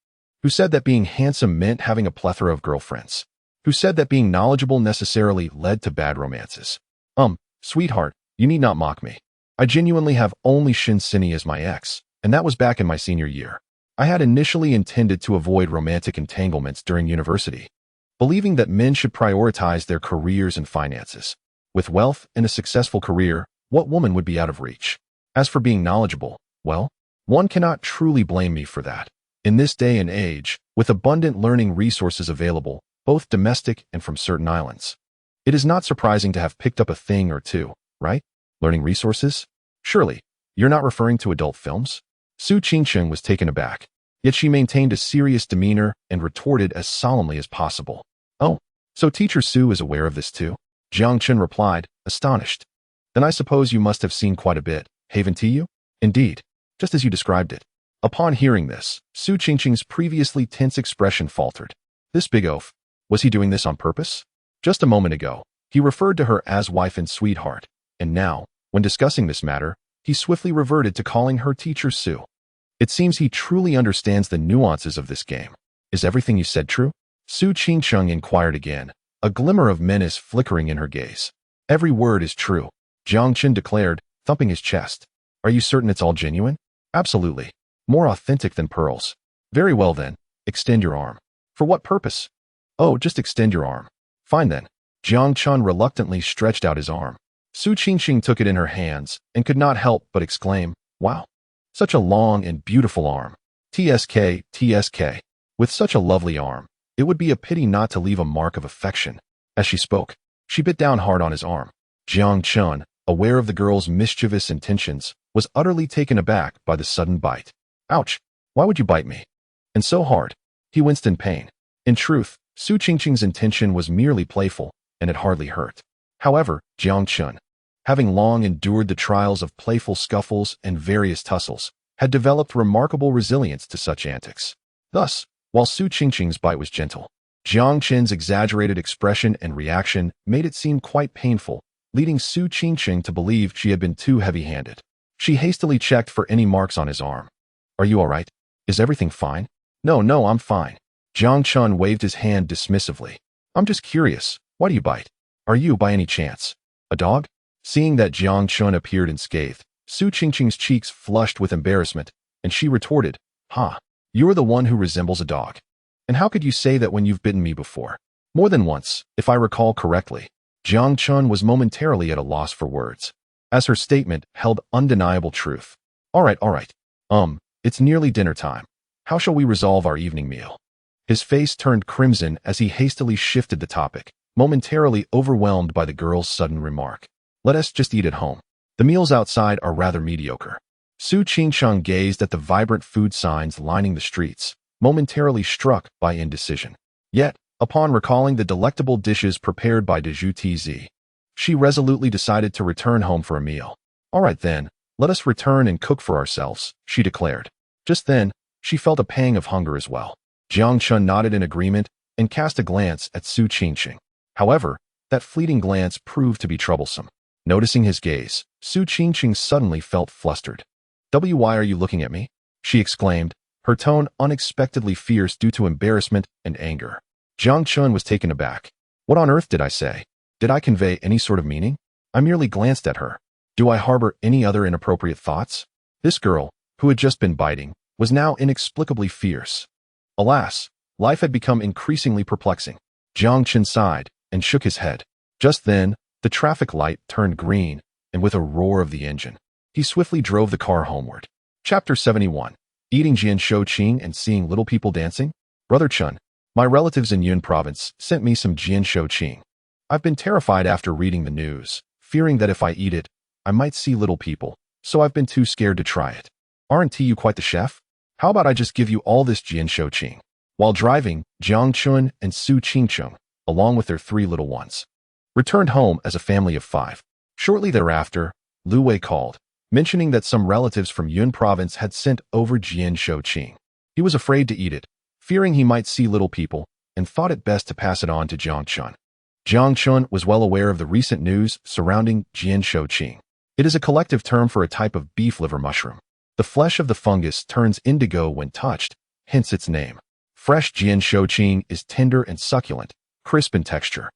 Who said that being handsome meant having a plethora of girlfriends? Who said that being knowledgeable necessarily led to bad romances? Sweetheart, you need not mock me. I genuinely have only Shinsini as my ex, and that was back in my senior year. I had initially intended to avoid romantic entanglements during university, believing that men should prioritize their careers and finances. With wealth and a successful career, what woman would be out of reach? As for being knowledgeable, well, one cannot truly blame me for that. In this day and age, with abundant learning resources available, both domestic and from certain islands, it is not surprising to have picked up a thing or two, right? Learning resources? Surely, you're not referring to adult films?" Su Qingqing was taken aback, yet she maintained a serious demeanor and retorted as solemnly as possible. "Oh, so Teacher Su is aware of this too?" Jiang Chun replied, astonished. "Then I suppose you must have seen quite a bit, haven't you?" "Indeed, just as you described it." Upon hearing this, Su Qingqing's previously tense expression faltered. This big oaf, was he doing this on purpose? Just a moment ago, he referred to her as wife and sweetheart, and now, when discussing this matter, he swiftly reverted to calling her Teacher Su. It seems he truly understands the nuances of this game. "Is everything you said true?" Su Qingqing inquired again, a glimmer of menace flickering in her gaze. "Every word is true," Jiang Chun declared, thumping his chest. "Are you certain it's all genuine?" "Absolutely. More authentic than pearls." "Very well then, extend your arm." "For what purpose?" "Oh, just extend your arm." "Fine then." Jiang Chun reluctantly stretched out his arm. Su Qingqing took it in her hands and could not help but exclaim, "Wow, such a long and beautiful arm. TSK, TSK. With such a lovely arm, it would be a pity not to leave a mark of affection." As she spoke, she bit down hard on his arm. Jiang Chun, aware of the girl's mischievous intentions, was utterly taken aback by the sudden bite. "Ouch, why would you bite me? And so hard?" He winced in pain. In truth, Su Qingqing's intention was merely playful, and it hardly hurt. However, Jiang Chun, having long endured the trials of playful scuffles and various tussles, had developed remarkable resilience to such antics. Thus, while Su Qingqing's bite was gentle, Jiang Chun's exaggerated expression and reaction made it seem quite painful, leading Su Qingqing to believe she had been too heavy-handed. She hastily checked for any marks on his arm. "Are you all right? Is everything fine?" No, I'm fine." Jiang Chun waved his hand dismissively. "I'm just curious. Why do you bite? Are you, by any chance, a dog?" Seeing that Jiang Chun appeared unscathed, Su Qingqing's cheeks flushed with embarrassment, and she retorted, "Ha, you're the one who resembles a dog. And how could you say that when you've bitten me before?" "More than once, if I recall correctly." Jiang Chun was momentarily at a loss for words, as her statement held undeniable truth. All right. It's nearly dinner time. How shall we resolve our evening meal?" His face turned crimson as he hastily shifted the topic, momentarily overwhelmed by the girl's sudden remark. "Let us just eat at home. The meals outside are rather mediocre." Su Qingqing gazed at the vibrant food signs lining the streets, momentarily struck by indecision. Yet, upon recalling the delectable dishes prepared by Deju Tz, she resolutely decided to return home for a meal. "All right then, let us return and cook for ourselves," she declared. Just then, she felt a pang of hunger as well. Jiang Chun nodded in agreement and cast a glance at Su Qingqing. However, that fleeting glance proved to be troublesome. Noticing his gaze, Su Qingqing suddenly felt flustered. "Why are you looking at me?" she exclaimed, her tone unexpectedly fierce due to embarrassment and anger. Jiang Chun was taken aback. "What on earth did I say? Did I convey any sort of meaning? I merely glanced at her. Do I harbor any other inappropriate thoughts?" This girl, who had just been biting, was now inexplicably fierce. Alas, life had become increasingly perplexing. Jiang Chen sighed and shook his head. Just then, the traffic light turned green, and with a roar of the engine, he swiftly drove the car homeward. Chapter 71. Eating Jian Shouqing and seeing little people dancing? Brother Chun, my relatives in Yun province sent me some Jian Shouqing. I've been terrified after reading the news, fearing that if I eat it, I might see little people, so I've been too scared to try it. Aren't you quite the chef? How about I just give you all this Jian Shouqing? While driving, Jiang Chun and Su Qingcheng, along with their 3 little ones, returned home as a family of 5. Shortly thereafter, Lu Wei called, mentioning that some relatives from Yun province had sent over Jian Shouqing. He was afraid to eat it, fearing he might see little people, and thought it best to pass it on to Jiang Chun. Jiang Chun was well aware of the recent news surrounding Jian Shouqing. It is a collective term for a type of beef liver mushroom. The flesh of the fungus turns indigo when touched, hence its name. Fresh Jian Shouqing is tender and succulent, crisp in texture,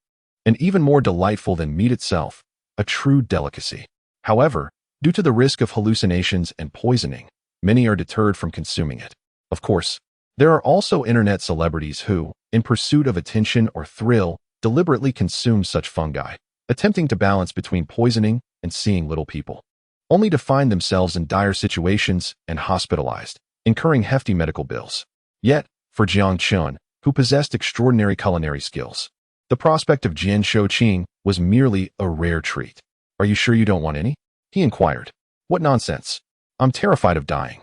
and even more delightful than meat itself, a true delicacy. However, due to the risk of hallucinations and poisoning, many are deterred from consuming it. Of course, there are also internet celebrities who, in pursuit of attention or thrill, deliberately consume such fungi, attempting to balance between poisoning and seeing little people, only to find themselves in dire situations and hospitalized, incurring hefty medical bills. Yet, for Jiang Chun, who possessed extraordinary culinary skills, the prospect of Jian Shouqing was merely a rare treat. Are you sure you don't want any? He inquired. What nonsense. I'm terrified of dying.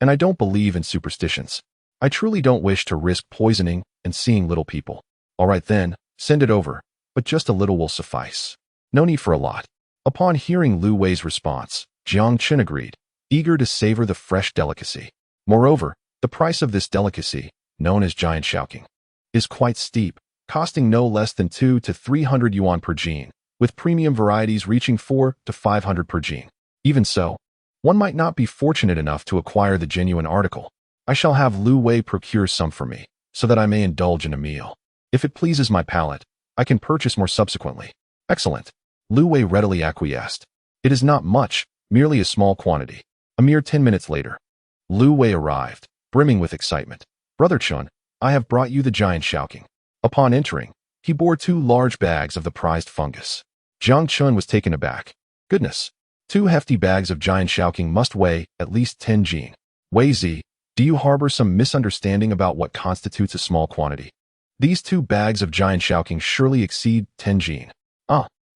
And I don't believe in superstitions. I truly don't wish to risk poisoning and seeing little people. All right then, send it over, but just a little will suffice. No need for a lot. Upon hearing Lu Wei's response, Jiang Chen agreed, eager to savor the fresh delicacy. Moreover, the price of this delicacy, known as giant Shouqing, is quite steep, costing no less than 200 to 300 yuan per gene, with premium varieties reaching 400 to 500 per gene. Even so, one might not be fortunate enough to acquire the genuine article. I shall have Lu Wei procure some for me, so that I may indulge in a meal. If it pleases my palate, I can purchase more subsequently. Excellent. Lu Wei readily acquiesced. It is not much, merely a small quantity. A mere 10 minutes later, Lu Wei arrived, brimming with excitement. Brother Chun, I have brought you the giant Shouqing. Upon entering, he bore 2 large bags of the prized fungus. Jiang Chun was taken aback. Goodness, 2 hefty bags of giant Shouqing must weigh at least 10 gene. Wei Zi, do you harbor some misunderstanding about what constitutes a small quantity? These 2 bags of giant Shouqing surely exceed 10 gene.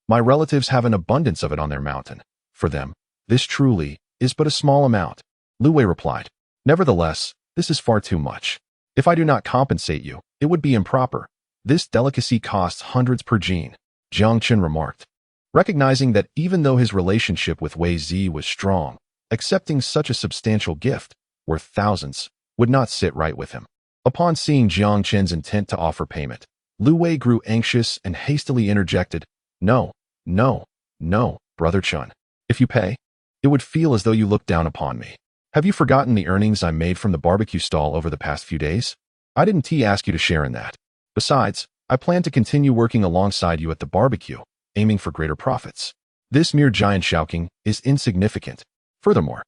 My relatives have an abundance of it on their mountain. For them, this truly is but a small amount. Lu Wei replied. Nevertheless, this is far too much. If I do not compensate you, it would be improper. This delicacy costs hundreds per gene, Jiang Chen remarked. Recognizing that even though his relationship with Wei Zi was strong, accepting such a substantial gift, worth thousands, would not sit right with him. Upon seeing Jiang Chen's intent to offer payment, Lu Wei grew anxious and hastily interjected, No, Brother Chun. If you pay, it would feel as though you looked down upon me. Have you forgotten the earnings I made from the barbecue stall over the past few days? I didn't ask you to share in that. Besides, I plan to continue working alongside you at the barbecue, aiming for greater profits. This mere giant Shouqing is insignificant. Furthermore,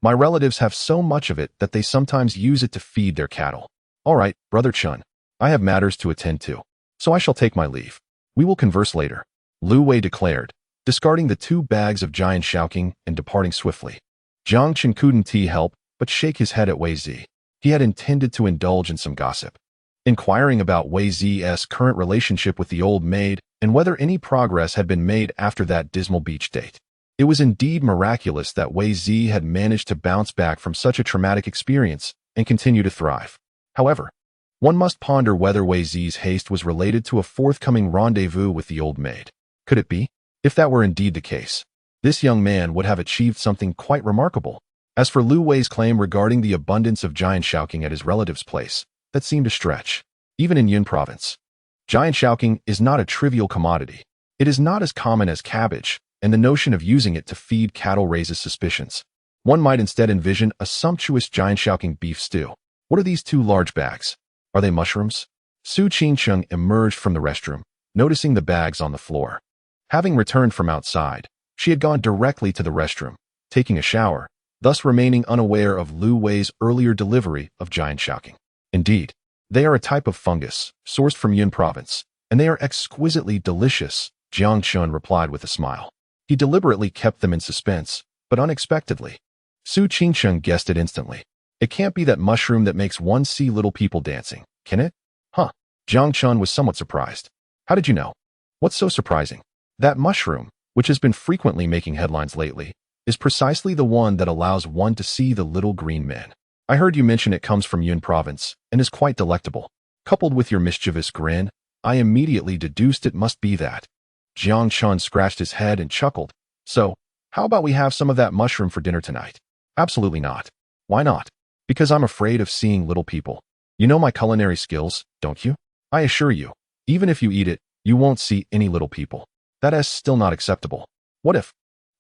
my relatives have so much of it that they sometimes use it to feed their cattle. All right, Brother Chun, I have matters to attend to, so I shall take my leave. We will converse later, Lu Wei declared, discarding the 2 bags of giant Shouqing and departing swiftly. Jiang Chen couldn't help but shake his head at Wei Zi. He had intended to indulge in some gossip, inquiring about Wei Zi's current relationship with the old maid and whether any progress had been made after that dismal beach date. It was indeed miraculous that Wei Zi had managed to bounce back from such a traumatic experience and continue to thrive. However, one must ponder whether Wei Zi's haste was related to a forthcoming rendezvous with the old maid. Could it be? If that were indeed the case, this young man would have achieved something quite remarkable. As for Lu Wei's claim regarding the abundance of giant Shouqing at his relative's place, that seemed a stretch. Even in Yun province, giant Shouqing is not a trivial commodity. It is not as common as cabbage, and the notion of using it to feed cattle raises suspicions. One might instead envision a sumptuous giant Shouqing beef stew. What are these 2 large bags? Are they mushrooms? Su Qingcheng emerged from the restroom, noticing the bags on the floor. Having returned from outside, she had gone directly to the restroom, taking a shower, thus remaining unaware of Lu Wei's earlier delivery of giant Shouqing. Indeed, They are a type of fungus, sourced from Yun province, and they are exquisitely delicious, Jiang Chun replied with a smile. He deliberately kept them in suspense, but unexpectedly. Su Qingsheng guessed it instantly. It can't be that mushroom that makes one see little people dancing, can it? Huh. Jiang Chun was somewhat surprised. How did you know? What's so surprising? That mushroom, which has been frequently making headlines lately, is precisely the one that allows one to see the little green men. I heard you mention it comes from Yun province and is quite delectable. Coupled with your mischievous grin, I immediately deduced it must be that. Jiang Chun scratched his head and chuckled. So, how about we have some of that mushroom for dinner tonight? Absolutely not. Why not? Because I'm afraid of seeing little people. You know my culinary skills, don't you? I assure you, even if you eat it, you won't see any little people. That is still not acceptable. What if?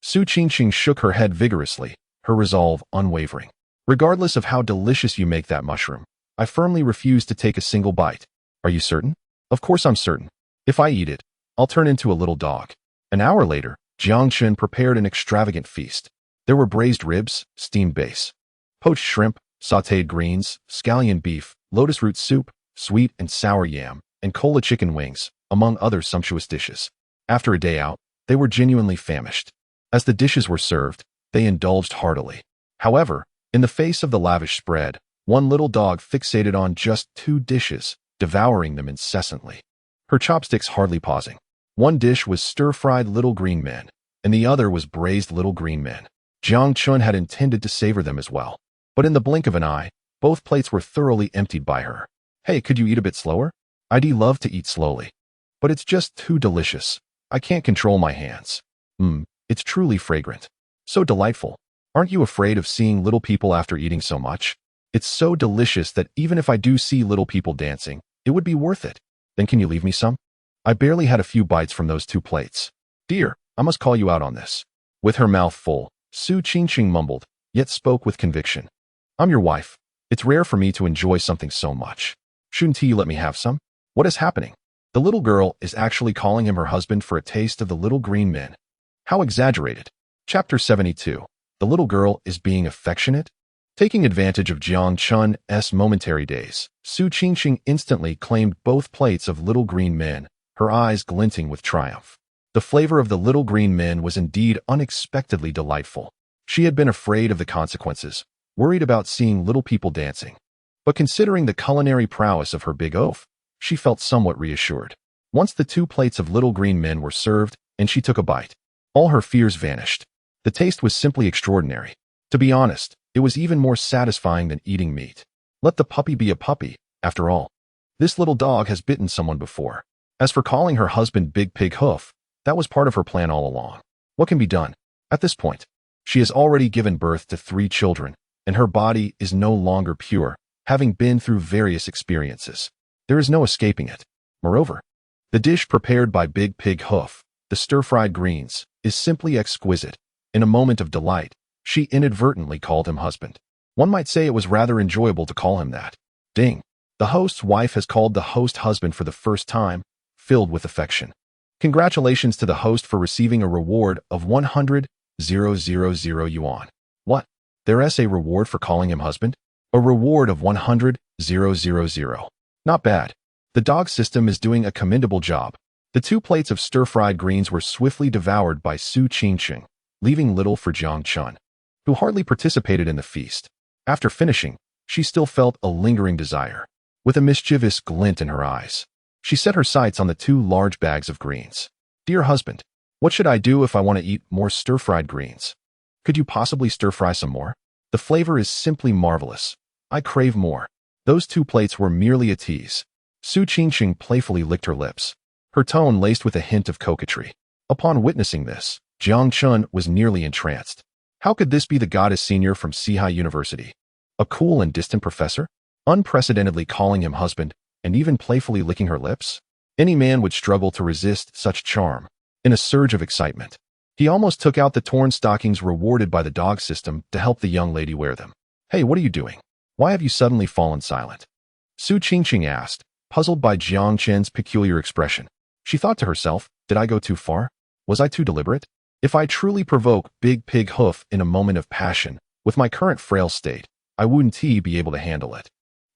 Su Qingqing shook her head vigorously, her resolve unwavering. Regardless of how delicious you make that mushroom, I firmly refuse to take a single bite. Are you certain? Of course I'm certain. If I eat it, I'll turn into a little dog. An hour later, Jiang Chun prepared an extravagant feast. There were braised ribs, steamed base, poached shrimp, sautéed greens, scallion beef, lotus root soup, sweet and sour yam, and cola chicken wings, among other sumptuous dishes. After a day out, they were genuinely famished. As the dishes were served, they indulged heartily. However, in the face of the lavish spread, one little dog fixated on just 2 dishes, devouring them incessantly. Her chopsticks hardly pausing. One dish was stir-fried little green men, and the other was braised little green men. Jiang Chun had intended to savor them as well. But in the blink of an eye, both plates were thoroughly emptied by her. Hey, could you eat a bit slower? I'd love to eat slowly. But it's just too delicious. I can't control my hands. It's truly fragrant. So delightful. Aren't you afraid of seeing little people after eating so much? It's so delicious that even if I do see little people dancing, it would be worth it. Then can you leave me some? I barely had a few bites from those 2 plates. Dear, I must call you out on this. With her mouth full, Su Qingqing mumbled, yet spoke with conviction. I'm your wife. It's rare for me to enjoy something so much. Shouldn't you let me have some? What is happening? The little girl is actually calling him her husband for a taste of the little green men. How exaggerated. Chapter 72. The little girl is being affectionate? Taking advantage of Jiang Chun's momentary daze, Su Qingqing instantly claimed both plates of little green men, her eyes glinting with triumph. The flavor of the little green men was indeed unexpectedly delightful. She had been afraid of the consequences, worried about seeing little people dancing. But considering the culinary prowess of her big oaf, she felt somewhat reassured. Once the 2 plates of little green men were served, and she took a bite, all her fears vanished. The taste was simply extraordinary. To be honest, it was even more satisfying than eating meat. Let the puppy be a puppy, after all. This little dog has bitten someone before. As for calling her husband Big Pig Hoof, that was part of her plan all along. What can be done? At this point, she has already given birth to 3 children, and her body is no longer pure, having been through various experiences. There is no escaping it. Moreover, the dish prepared by Big Pig Hoof, the stir-fried greens, is simply exquisite. In a moment of delight, she inadvertently called him husband. One might say it was rather enjoyable to call him that. Ding. The host's wife has called the host husband for the first time, filled with affection. Congratulations to the host for receiving a reward of 100,000 yuan. What? There's a reward for calling him husband? A reward of 100,000. Not bad. The dog system is doing a commendable job. The 2 plates of stir-fried greens were swiftly devoured by Su Qingqing, leaving little for Jiang Chun, who hardly participated in the feast. After finishing, she still felt a lingering desire. With a mischievous glint in her eyes, she set her sights on the 2 large bags of greens. Dear husband, what should I do if I want to eat more stir-fried greens? Could you possibly stir-fry some more? The flavor is simply marvelous. I crave more. Those 2 plates were merely a tease. Su Qingqing playfully licked her lips, her tone laced with a hint of coquetry. Upon witnessing this, Jiang Chun was nearly entranced. How could this be the goddess senior from Sihai University? A cool and distant professor? Unprecedentedly calling him husband, and even playfully licking her lips? Any man would struggle to resist such charm. In a surge of excitement, he almost took out the torn stockings rewarded by the dog system to help the young lady wear them. Hey, what are you doing? Why have you suddenly fallen silent? Su Qingqing asked, puzzled by Jiang Chen's peculiar expression. She thought to herself, did I go too far? Was I too deliberate? If I truly provoke Big Pig Hoof in a moment of passion, with my current frail state, I wouldn't be able to handle it.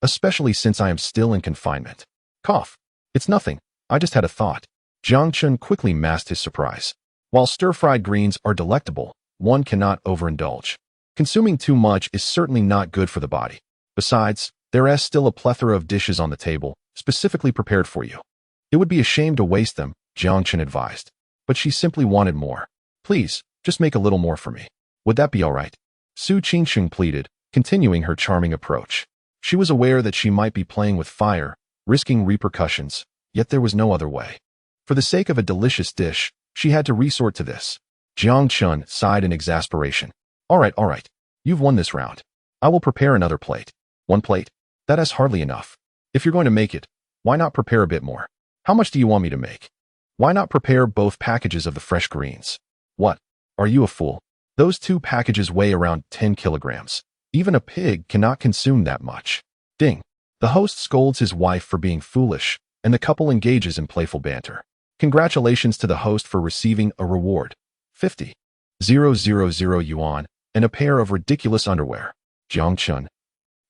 especially since I am still in confinement. Cough. It's nothing. I just had a thought. Jiang Chun quickly masked his surprise. While stir-fried greens are delectable, one cannot overindulge. Consuming too much is certainly not good for the body. Besides, there is still a plethora of dishes on the table, specifically prepared for you. It would be a shame to waste them, Jiang Chun advised. But she simply wanted more. Please, just make a little more for me. Would that be all right? Su Qingsheng pleaded, continuing her charming approach. She was aware that she might be playing with fire, risking repercussions, yet there was no other way. For the sake of a delicious dish, she had to resort to this. Jiang Chun sighed in exasperation. All right. You've won this round. I will prepare another plate. One plate? That is hardly enough. If you're going to make it, why not prepare a bit more? How much do you want me to make? Why not prepare both packages of the fresh greens? What? Are you a fool? Those 2 packages weigh around 10 kilograms. Even a pig cannot consume that much. Ding. The host scolds his wife for being foolish, and the couple engages in playful banter. Congratulations to the host for receiving a reward. 50,000 yuan, and a pair of ridiculous underwear. Jiang Chun.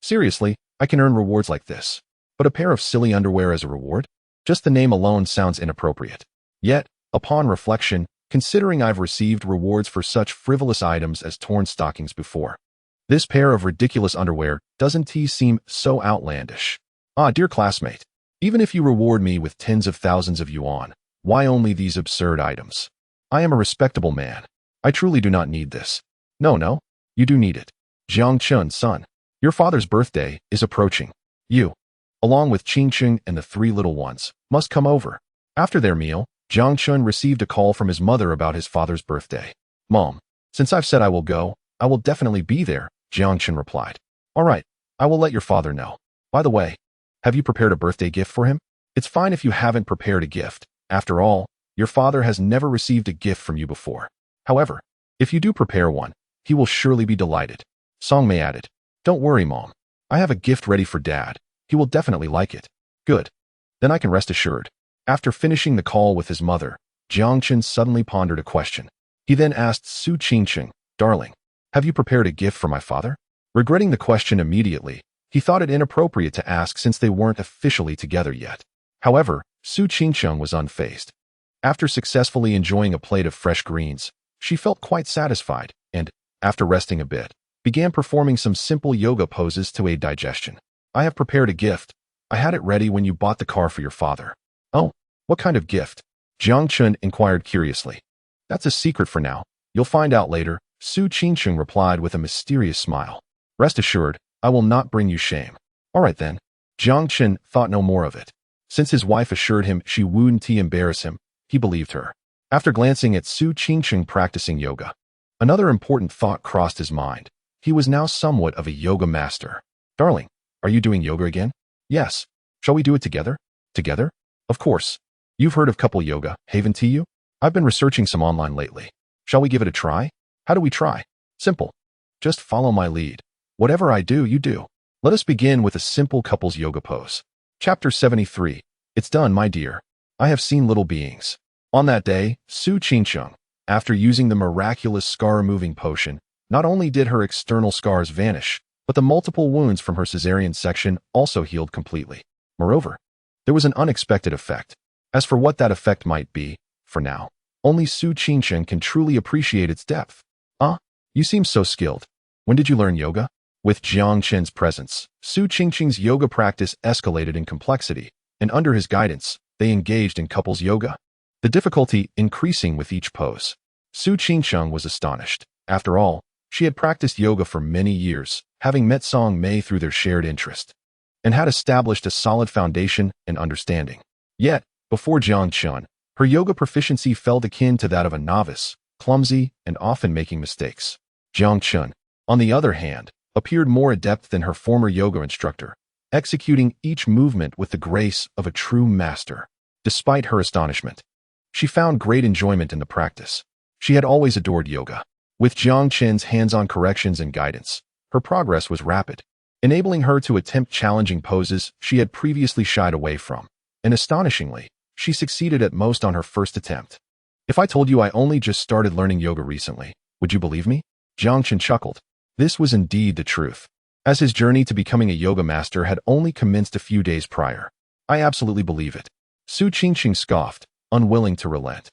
Seriously, I can earn rewards like this. But a pair of silly underwear as a reward? Just the name alone sounds inappropriate. Yet, upon reflection, considering I've received rewards for such frivolous items as torn stockings before, this pair of ridiculous underwear doesn't seem so outlandish. Ah, dear classmate, even if you reward me with tens of thousands of yuan, why only these absurd items? I am a respectable man. I truly do not need this. No, you do need it. Jiang Chun, son, your father's birthday is approaching. You, along with Qingqing and the 3 little ones, must come over. After their meal, Jiang Chun received a call from his mother about his father's birthday. Mom, since I've said I will go, I will definitely be there, Jiang Chun replied. All right, I will let your father know. By the way, have you prepared a birthday gift for him? It's fine if you haven't prepared a gift. After all, your father has never received a gift from you before. However, if you do prepare one, he will surely be delighted. Song Mei added, Don't worry, Mom. I have a gift ready for Dad. He will definitely like it. Good. Then I can rest assured. After finishing the call with his mother, Jiang Chun suddenly pondered a question. He then asked Su Qingsheng, Darling, have you prepared a gift for my father? Regretting the question immediately, he thought it inappropriate to ask since they weren't officially together yet. However, Su Qingsheng was unfazed. After successfully enjoying a plate of fresh greens, she felt quite satisfied and, after resting a bit, began performing some simple yoga poses to aid digestion. I have prepared a gift. I had it ready when you bought the car for your father. Oh, what kind of gift? Jiang Chun inquired curiously. That's a secret for now. You'll find out later, Su Qingsheng replied with a mysterious smile. Rest assured, I will not bring you shame. All right then. Jiang Chun thought no more of it. Since his wife assured him she wouldn't embarrass him, he believed her. After glancing at Su Qingsheng practicing yoga, another important thought crossed his mind. He was now somewhat of a yoga master. Darling, are you doing yoga again? Yes. Shall we do it together? Together? Of course. You've heard of couple yoga, haven't you? I've been researching some online lately. Shall we give it a try? How do we try? Simple. Just follow my lead. Whatever I do, you do. Let us begin with a simple couples yoga pose. Chapter 73. It's done, my dear. I have seen little beings. On that day, Su Qingsheng, after using the miraculous scar-removing potion, not only did her external scars vanish, but the multiple wounds from her cesarean section also healed completely. Moreover, there was an unexpected effect. As for what that effect might be, for now, only Su Qingsheng can truly appreciate its depth. You seem so skilled. When did you learn yoga? With Jiang Chun's presence, Su Qingsheng's yoga practice escalated in complexity, and under his guidance, they engaged in couples yoga, the difficulty increasing with each pose. Su Qingsheng was astonished. After all, she had practiced yoga for many years, having met Song Mei through their shared interest, and had established a solid foundation and understanding. Yet, before Jiang Chun, her yoga proficiency felt akin to that of a novice, clumsy and often making mistakes. Jiang Chun, on the other hand, appeared more adept than her former yoga instructor, executing each movement with the grace of a true master. Despite her astonishment, she found great enjoyment in the practice. She had always adored yoga. With Jiang Chun's hands-on corrections and guidance, her progress was rapid, enabling her to attempt challenging poses she had previously shied away from. And astonishingly, she succeeded at most on her first attempt. If I told you I only just started learning yoga recently, would you believe me? Jiang Chun chuckled. This was indeed the truth. as his journey to becoming a yoga master had only commenced a few days prior. I absolutely believe it. Su Qingqing scoffed, unwilling to relent.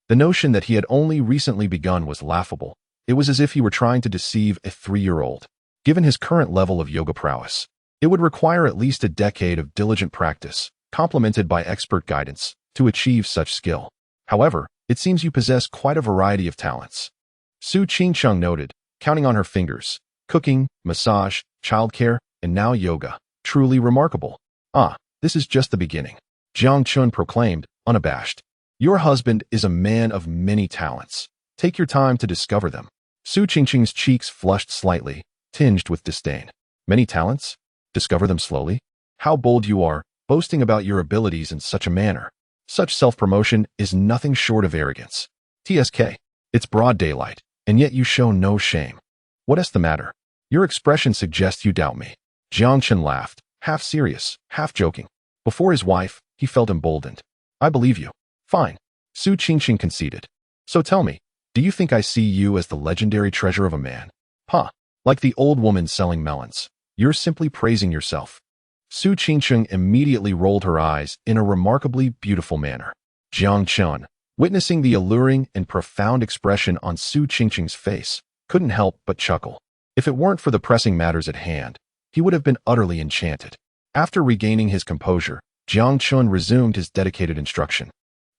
The notion that he had only recently begun was laughable. It was as if he were trying to deceive a 3-year-old. Given his current level of yoga prowess, it would require at least a decade of diligent practice, complemented by expert guidance, to achieve such skill. However, it seems you possess quite a variety of talents. Su Qingqing noted, counting on her fingers. Cooking, massage, childcare, and now yoga. Truly remarkable. Ah, this is just the beginning. Jiang Chun proclaimed, unabashed. Your husband is a man of many talents. Take your time to discover them. Su Qingqing's cheeks flushed slightly, tinged with disdain. Many talents? Discover them slowly? How bold you are, boasting about your abilities in such a manner. Such self-promotion is nothing short of arrogance. TSK. It's broad daylight, and yet you show no shame. What is the matter? Your expression suggests you doubt me. Jiang Chun laughed, half serious, half joking. Before his wife, he felt emboldened. I believe you. Fine. Su Qingqing conceded. So tell me, do you think I see you as the legendary treasure of a man? Huh. Like the old woman selling melons. You're simply praising yourself. Su Qingqing immediately rolled her eyes in a remarkably beautiful manner. Jiang Chun, witnessing the alluring and profound expression on Su Qingqing's face, couldn't help but chuckle. If it weren't for the pressing matters at hand, he would have been utterly enchanted. After regaining his composure, Jiang Chun resumed his dedicated instruction,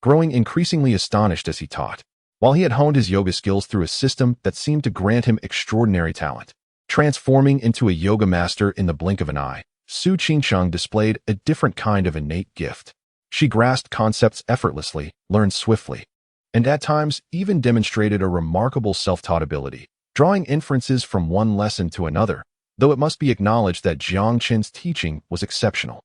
growing increasingly astonished as he taught. While he had honed his yoga skills through a system that seemed to grant him extraordinary talent, transforming into a yoga master in the blink of an eye, Su Qingqing displayed a different kind of innate gift. She grasped concepts effortlessly, learned swiftly, and at times even demonstrated a remarkable self-taught ability, drawing inferences from one lesson to another, though it must be acknowledged that Jiang Chun's teaching was exceptional.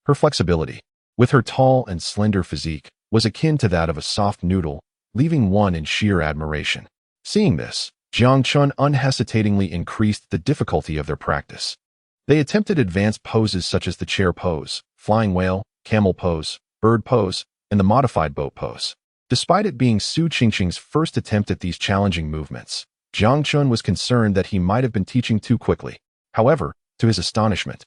Her flexibility, with her tall and slender physique, was akin to that of a soft noodle, leaving one in sheer admiration. Seeing this, Jiang Chun unhesitatingly increased the difficulty of their practice. They attempted advanced poses such as the chair pose, flying whale, camel pose, bird pose, and the modified boat pose. Despite it being Su Qingqing's first attempt at these challenging movements, Jiang Chun was concerned that he might have been teaching too quickly. However, to his astonishment,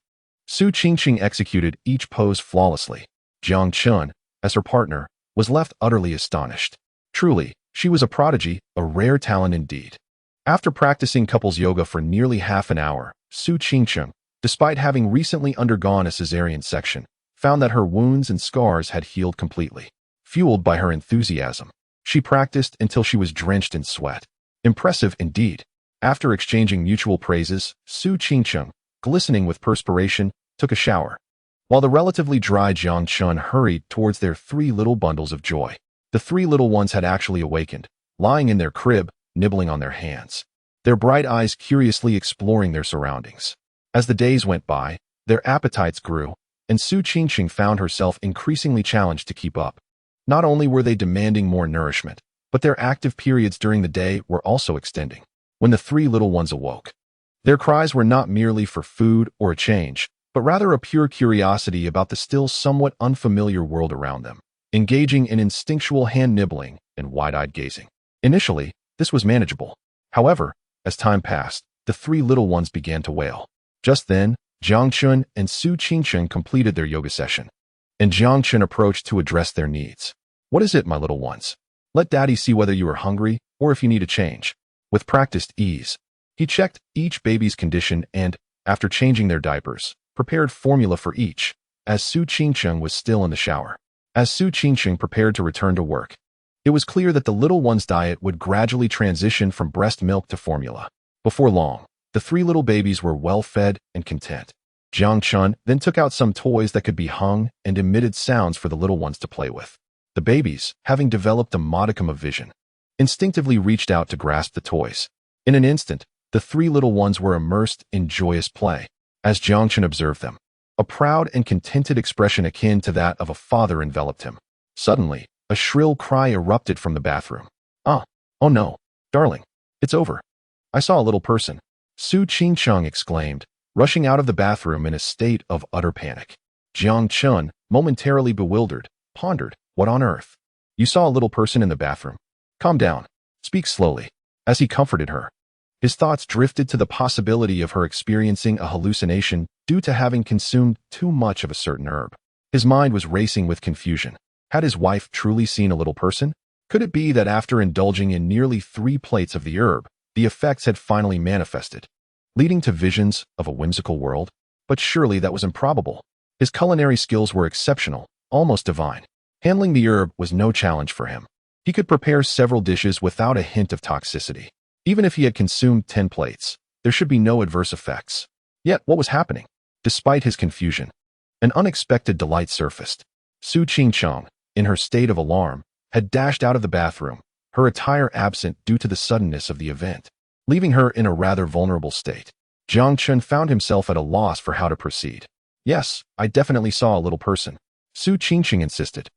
Su Qingqing executed each pose flawlessly. Jiang Chun, as her partner, was left utterly astonished. Truly, she was a prodigy, a rare talent indeed. After practicing couples yoga for nearly half an hour, Su Qingqing, despite having recently undergone a cesarean section, found that her wounds and scars had healed completely. Fueled by her enthusiasm, she practiced until she was drenched in sweat. Impressive indeed. After exchanging mutual praises, Su Qingqing, glistening with perspiration, took a shower, while the relatively dry Jiang Chun hurried towards their 3 little bundles of joy. The 3 little ones had actually awakened, lying in their crib, nibbling on their hands, their bright eyes curiously exploring their surroundings. As the days went by, their appetites grew, and Su Qingqing found herself increasingly challenged to keep up. Not only were they demanding more nourishment, but their active periods during the day were also extending. When the 3 little ones awoke, their cries were not merely for food or a change, but rather a pure curiosity about the still somewhat unfamiliar world around them, engaging in instinctual hand-nibbling and wide-eyed gazing. Initially, this was manageable. However, as time passed, the 3 little ones began to wail. Just then, Jiang Chun and Su Qingqing completed their yoga session, and Jiang Chun approached to address their needs. What is it, my little ones? Let daddy see whether you are hungry or if you need a change. With practiced ease, he checked each baby's condition and, after changing their diapers, prepared formula for each, as Su Qingqing was still in the shower. As Su Qingqing prepared to return to work, it was clear that the little one's diet would gradually transition from breast milk to formula. Before long, the 3 little babies were well fed and content. Jiang Chun then took out some toys that could be hung and emitted sounds for the little ones to play with. The babies, having developed a modicum of vision, instinctively reached out to grasp the toys. In an instant, the 3 little ones were immersed in joyous play. As Jiang Chun observed them, a proud and contented expression akin to that of a father enveloped him. Suddenly, a shrill cry erupted from the bathroom. Oh no, darling, it's over. I saw a little person. Su Qingqing exclaimed, rushing out of the bathroom in a state of utter panic. Jiang Chun, momentarily bewildered, pondered, what on earth? You saw a little person in the bathroom? Calm down. Speak slowly. As he comforted her, His thoughts drifted to the possibility of her experiencing a hallucination due to having consumed too much of a certain herb. His mind was racing with confusion. Had his wife truly seen a little person? Could it be that after indulging in nearly 3 plates of the herb, the effects had finally manifested, leading to visions of a whimsical world? But surely that was improbable. His culinary skills were exceptional, almost divine. Handling the herb was no challenge for him. He could prepare several dishes without a hint of toxicity. Even if he had consumed 10 plates, there should be no adverse effects. Yet, what was happening? Despite his confusion, an unexpected delight surfaced. Su Qingcheng, in her state of alarm, had dashed out of the bathroom, her attire absent due to the suddenness of the event, leaving her in a rather vulnerable state. Jiang Chun found himself at a loss for how to proceed. Yes, I definitely saw a little person, Su Qingcheng insisted,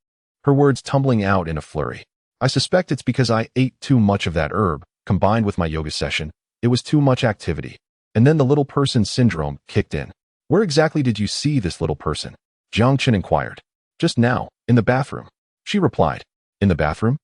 her words tumbling out in a flurry. I suspect it's because I ate too much of that herb, combined with my yoga session. It was too much activity. And then the little person syndrome kicked in. Where exactly did you see this little person? Jiang Chen inquired. Just now, in the bathroom. She replied. In the bathroom?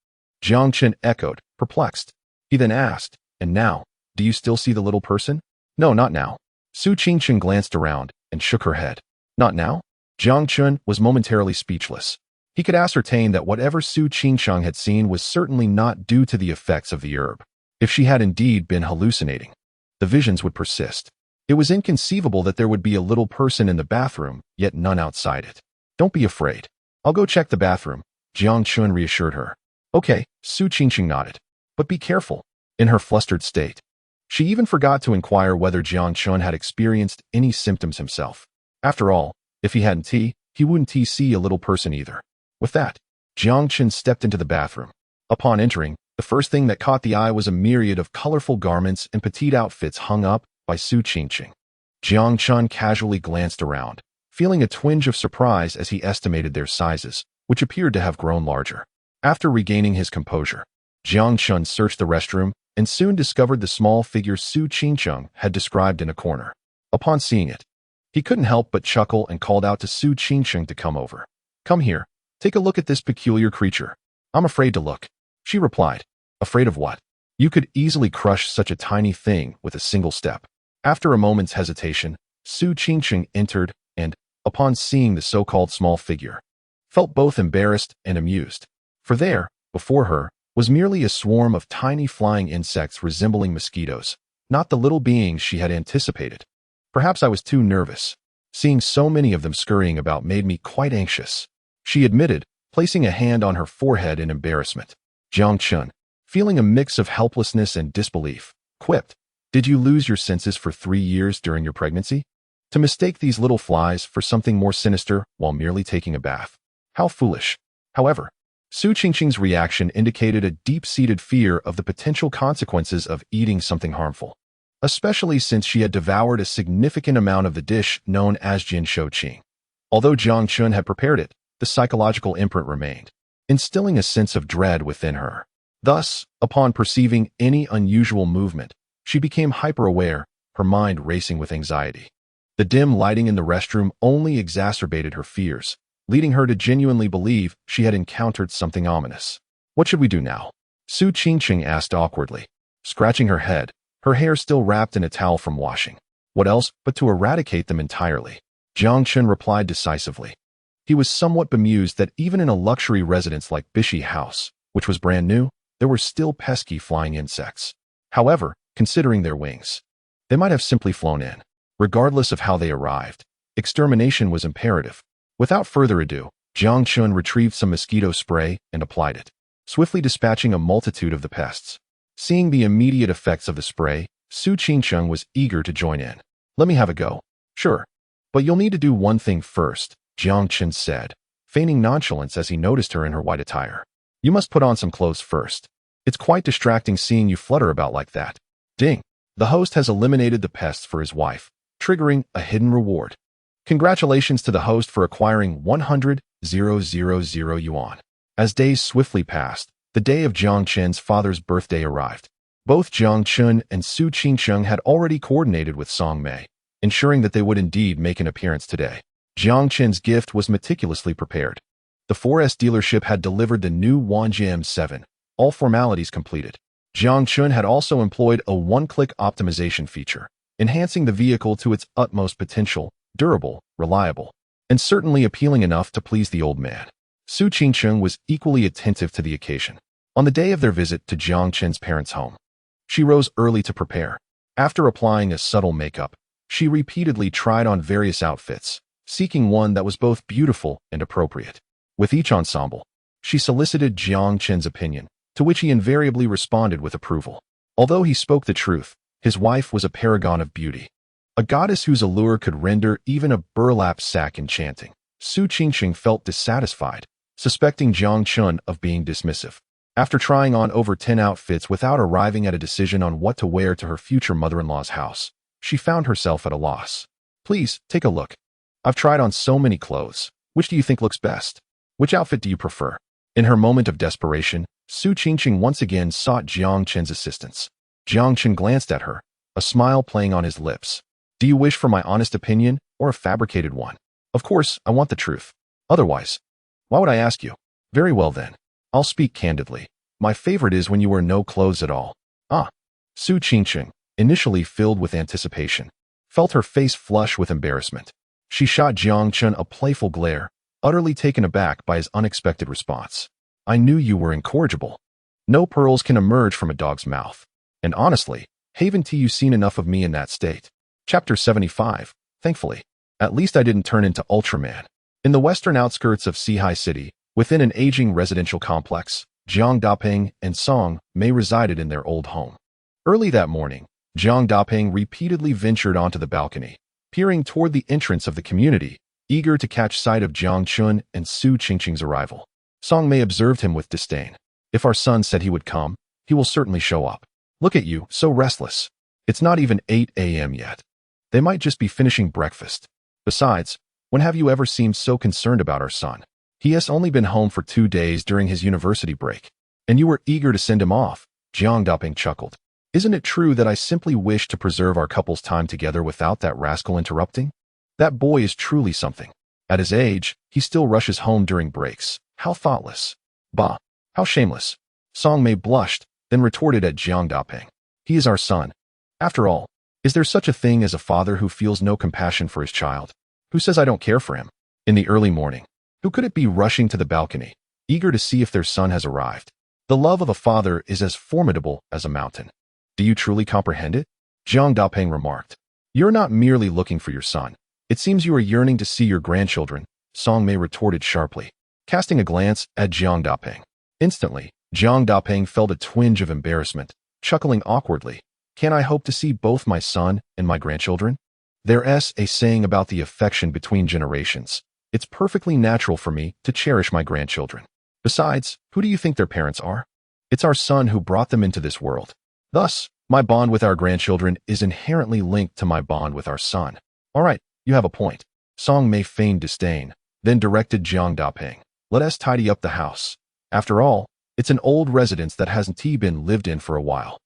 Jiang Chen echoed, perplexed. He then asked, and now, do you still see the little person? No, not now. Su Qingcheng glanced around and shook her head. Not now? Jiang Chen was momentarily speechless. He could ascertain that whatever Su Qingcheng had seen was certainly not due to the effects of the herb. If she had indeed been hallucinating, the visions would persist. It was inconceivable that there would be a little person in the bathroom, yet none outside it. Don't be afraid. I'll go check the bathroom, Jiang Chun reassured her. Okay, Su Qingcheng nodded. But be careful. In her flustered state, she even forgot to inquire whether Jiang Chun had experienced any symptoms himself. After all, if he hadn't he wouldn't see a little person either. With that, Jiang Chun stepped into the bathroom. Upon entering, the first thing that caught the eye was a myriad of colorful garments and petite outfits hung up by Su Qingcheng. Jiang Chun casually glanced around, feeling a twinge of surprise as he estimated their sizes, which appeared to have grown larger. After regaining his composure, Jiang Chun searched the restroom and soon discovered the small figure Su Qingcheng had described in a corner. Upon seeing it, he couldn't help but chuckle and called out to Su Qingcheng to come over. Come here, take a look at this peculiar creature. I'm afraid to look. She replied. Afraid of what? You could easily crush such a tiny thing with a single step. After a moment's hesitation, Su Qingcheng entered and, upon seeing the so-called small figure, felt both embarrassed and amused. For there, before her, was merely a swarm of tiny flying insects resembling mosquitoes, not the little beings she had anticipated. Perhaps I was too nervous. Seeing so many of them scurrying about made me quite anxious, she admitted, placing a hand on her forehead in embarrassment. Jiang Chun, feeling a mix of helplessness and disbelief, quipped, Did you lose your senses for 3 years during your pregnancy? To mistake these little flies for something more sinister while merely taking a bath. How foolish. However, Su Qingcheng's reaction indicated a deep-seated fear of the potential consequences of eating something harmful, especially since she had devoured a significant amount of the dish known as Jin Shou Qing. Although Jiang Chun had prepared it, the psychological imprint remained, instilling a sense of dread within her. Thus, upon perceiving any unusual movement, she became hyper-aware, her mind racing with anxiety. The dim lighting in the restroom only exacerbated her fears, leading her to genuinely believe she had encountered something ominous. What should we do now? Su Qingcheng asked awkwardly, scratching her head, her hair still wrapped in a towel from washing. What else but to eradicate them entirely? Jiang Chun replied decisively. He was somewhat bemused that even in a luxury residence like Bishi House, which was brand new, there were still pesky flying insects. However, considering their wings, they might have simply flown in. Regardless of how they arrived, extermination was imperative. Without further ado, Jiang Chun retrieved some mosquito spray and applied it, swiftly dispatching a multitude of the pests. Seeing the immediate effects of the spray, Su Qingcheng was eager to join in. Let me have a go. Sure. But you'll need to do one thing first, Jiang Chun said, feigning nonchalance as he noticed her in her white attire. You must put on some clothes first. It's quite distracting seeing you flutter about like that. Ding. The host has eliminated the pests for his wife, triggering a hidden reward. Congratulations to the host for acquiring 100,000 yuan. As days swiftly passed, the day of Jiang Chen's father's birthday arrived. Both Jiang Chun and Su Qingcheng had already coordinated with Song Mei, ensuring that they would indeed make an appearance today. Jiang Chen's gift was meticulously prepared. The 4S dealership had delivered the new Wanjie M7, all formalities completed. Jiang Chun had also employed a one-click optimization feature, enhancing the vehicle to its utmost potential, durable, reliable, and certainly appealing enough to please the old man. Su Qingcheng was equally attentive to the occasion. On the day of their visit to Jiang Chen's parents' home, she rose early to prepare. After applying a subtle makeup, she repeatedly tried on various outfits, seeking one that was both beautiful and appropriate. With each ensemble, she solicited Jiang Chen's opinion, to which he invariably responded with approval. Although he spoke the truth, his wife was a paragon of beauty, a goddess whose allure could render even a burlap sack enchanting. Su Qingcheng felt dissatisfied, suspecting Jiang Chun of being dismissive. After trying on over 10 outfits without arriving at a decision on what to wear to her future mother-in-law's house, she found herself at a loss. Please, take a look. I've tried on so many clothes. Which do you think looks best? Which outfit do you prefer? In her moment of desperation, Su Qingcheng once again sought Jiang Chen's assistance. Jiang Chen glanced at her, a smile playing on his lips. Do you wish for my honest opinion or a fabricated one? Of course, I want the truth. Otherwise, why would I ask you? Very well then. I'll speak candidly. My favorite is when you wear no clothes at all. Ah. Su Qingcheng, initially filled with anticipation, felt her face flush with embarrassment. She shot Jiang Chen a playful glare, utterly taken aback by his unexpected response. I knew you were incorrigible. No pearls can emerge from a dog's mouth. And honestly, haven't you seen enough of me in that state? Chapter 75. Thankfully, at least I didn't turn into Ultraman. In the western outskirts of Sihai City, within an aging residential complex, Jiang Daping and Song Mei resided in their old home. Early that morning, Jiang Daping repeatedly ventured onto the balcony, peering toward the entrance of the community, eager to catch sight of Jiang Chun and Su Qingcheng's arrival. Song Mei observed him with disdain. If our son said he would come, he will certainly show up. Look at you, so restless. It's not even 8 a.m. yet. They might just be finishing breakfast. Besides, when have you ever seemed so concerned about our son? He has only been home for 2 days during his university break, and you were eager to send him off. Jiang Daping chuckled. Isn't it true that I simply wish to preserve our couple's time together without that rascal interrupting? That boy is truly something. At his age, he still rushes home during breaks. How thoughtless. Bah, how shameless. Song Mei blushed, then retorted at Jiang Daping. He is our son. After all, is there such a thing as a father who feels no compassion for his child? Who says I don't care for him? In the early morning, who could it be rushing to the balcony, eager to see if their son has arrived? The love of a father is as formidable as a mountain. Do you truly comprehend it? Jiang Daping remarked. You're not merely looking for your son. It seems you are yearning to see your grandchildren, Song Mei retorted sharply, casting a glance at Jiang Daping. Instantly, Jiang Daping felt a twinge of embarrassment, chuckling awkwardly. Can I hope to see both my son and my grandchildren? There's a saying about the affection between generations. It's perfectly natural for me to cherish my grandchildren. Besides, who do you think their parents are? It's our son who brought them into this world. Thus, my bond with our grandchildren is inherently linked to my bond with our son. All right, you have a point. Song Mei feigned disdain, then directed Jiang Daping. Let us tidy up the house. After all, it's an old residence that hasn't been lived in for a while.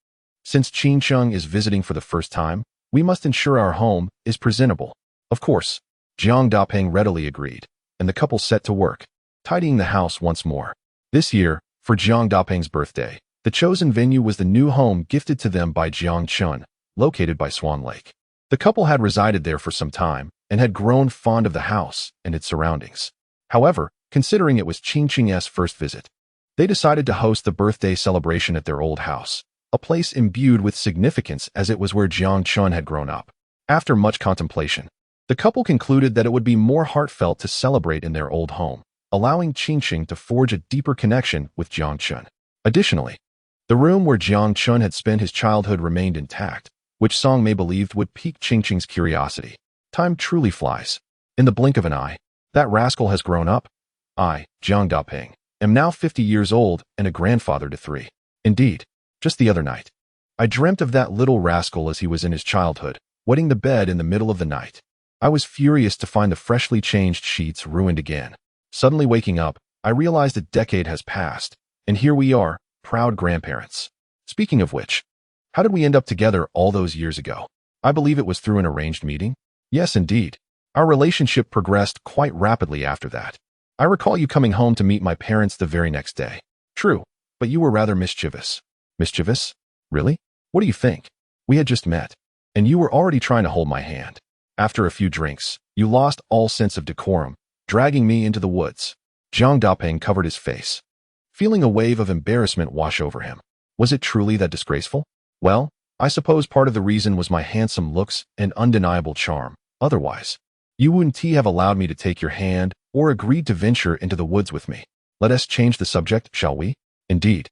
Since Qingcheng is visiting for the first time, we must ensure our home is presentable. Of course, Jiang Daping readily agreed, and the couple set to work, tidying the house once more. This year, for Jiang Daping's birthday, the chosen venue was the new home gifted to them by Jiang Chun, located by Swan Lake. The couple had resided there for some time and had grown fond of the house and its surroundings. However, considering it was Qingcheng's first visit, they decided to host the birthday celebration at their old house, a place imbued with significance as it was where Jiang Chun had grown up. After much contemplation, the couple concluded that it would be more heartfelt to celebrate in their old home, allowing Qingcheng to forge a deeper connection with Jiang Chun. Additionally, the room where Jiang Chun had spent his childhood remained intact, which Song Mei believed would pique Qingcheng's curiosity. Time truly flies. In the blink of an eye, that rascal has grown up. I, Jiang Daping, am now 50 years old and a grandfather to 3. Indeed, just the other night, I dreamt of that little rascal as he was in his childhood, wetting the bed in the middle of the night. I was furious to find the freshly changed sheets ruined again. Suddenly waking up, I realized a decade has passed, and here we are, proud grandparents. Speaking of which, how did we end up together all those years ago? I believe it was through an arranged meeting? Yes, indeed. Our relationship progressed quite rapidly after that. I recall you coming home to meet my parents the very next day. True, but you were rather mischievous. Mischievous? Really? What do you think? We had just met, and you were already trying to hold my hand. After a few drinks, you lost all sense of decorum, dragging me into the woods. Jiang Dapeng covered his face, feeling a wave of embarrassment wash over him. Was it truly that disgraceful? Well, I suppose part of the reason was my handsome looks and undeniable charm. Otherwise, you wouldn't have allowed me to take your hand or agreed to venture into the woods with me. Let us change the subject, shall we? Indeed.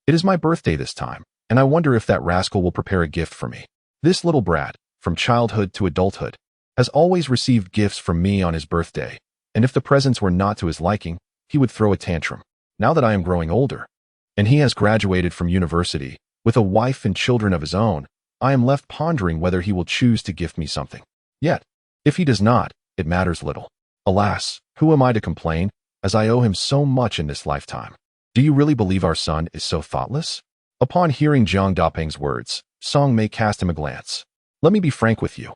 It is my birthday this time, and I wonder if that rascal will prepare a gift for me. This little brat, from childhood to adulthood, has always received gifts from me on his birthday, and if the presents were not to his liking, he would throw a tantrum. Now that I am growing older, and he has graduated from university, with a wife and children of his own, I am left pondering whether he will choose to gift me something. Yet, if he does not, it matters little. Alas, who am I to complain, as I owe him so much in this lifetime? Do you really believe our son is so thoughtless? Upon hearing Jiang Dapeng's words, Song Mei cast him a glance. Let me be frank with you.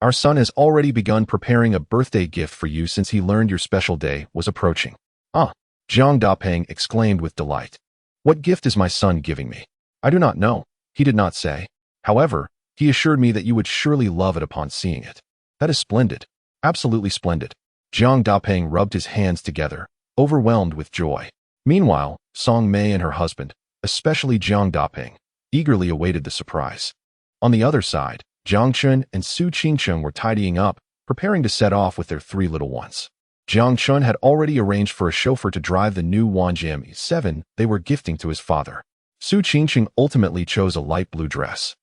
Our son has already begun preparing a birthday gift for you since he learned your special day was approaching. Ah! Jiang Dapeng exclaimed with delight. What gift is my son giving me? I do not know. He did not say. However, he assured me that you would surely love it upon seeing it. That is splendid. Absolutely splendid. Jiang Dapeng rubbed his hands together, overwhelmed with joy. Meanwhile, Song Mei and her husband, especially Jiang Dapeng, eagerly awaited the surprise. On the other side, Jiang Chun and Su Qingcheng were tidying up, preparing to set off with their 3 little ones. Jiang Chun had already arranged for a chauffeur to drive the new Wanjian E7 they were gifting to his father. Su Qingcheng ultimately chose a light blue dress.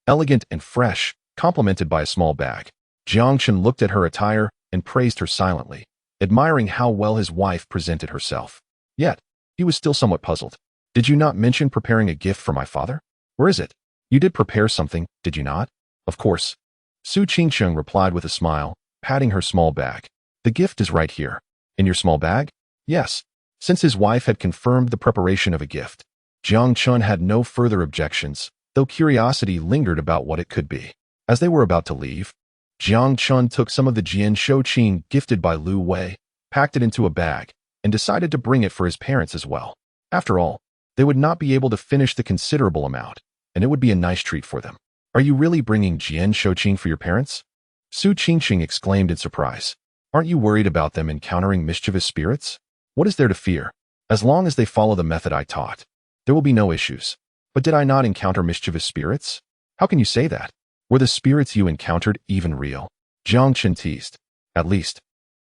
Elegant and fresh, complemented by a small bag. Jiang Chun looked at her attire and praised her silently, admiring how well his wife presented herself. Yet, he was still somewhat puzzled. Did you not mention preparing a gift for my father? Where is it? You did prepare something, did you not? Of course. Su Qingcheng replied with a smile, patting her small bag. The gift is right here. In your small bag? Yes. Since his wife had confirmed the preparation of a gift, Jiang Chun had no further objections, though curiosity lingered about what it could be. As they were about to leave, Jiang Chun took some of the Jian Shouqing gifted by Lu Wei, packed it into a bag, and decided to bring it for his parents as well. After all, they would not be able to finish the considerable amount, and it would be a nice treat for them. Are you really bringing Jian Shouqing for your parents? Su Qingqing exclaimed in surprise. Aren't you worried about them encountering mischievous spirits? What is there to fear? As long as they follow the method I taught, there will be no issues. But did I not encounter mischievous spirits? How can you say that? Were the spirits you encountered even real? Jiang Chen teased. At least,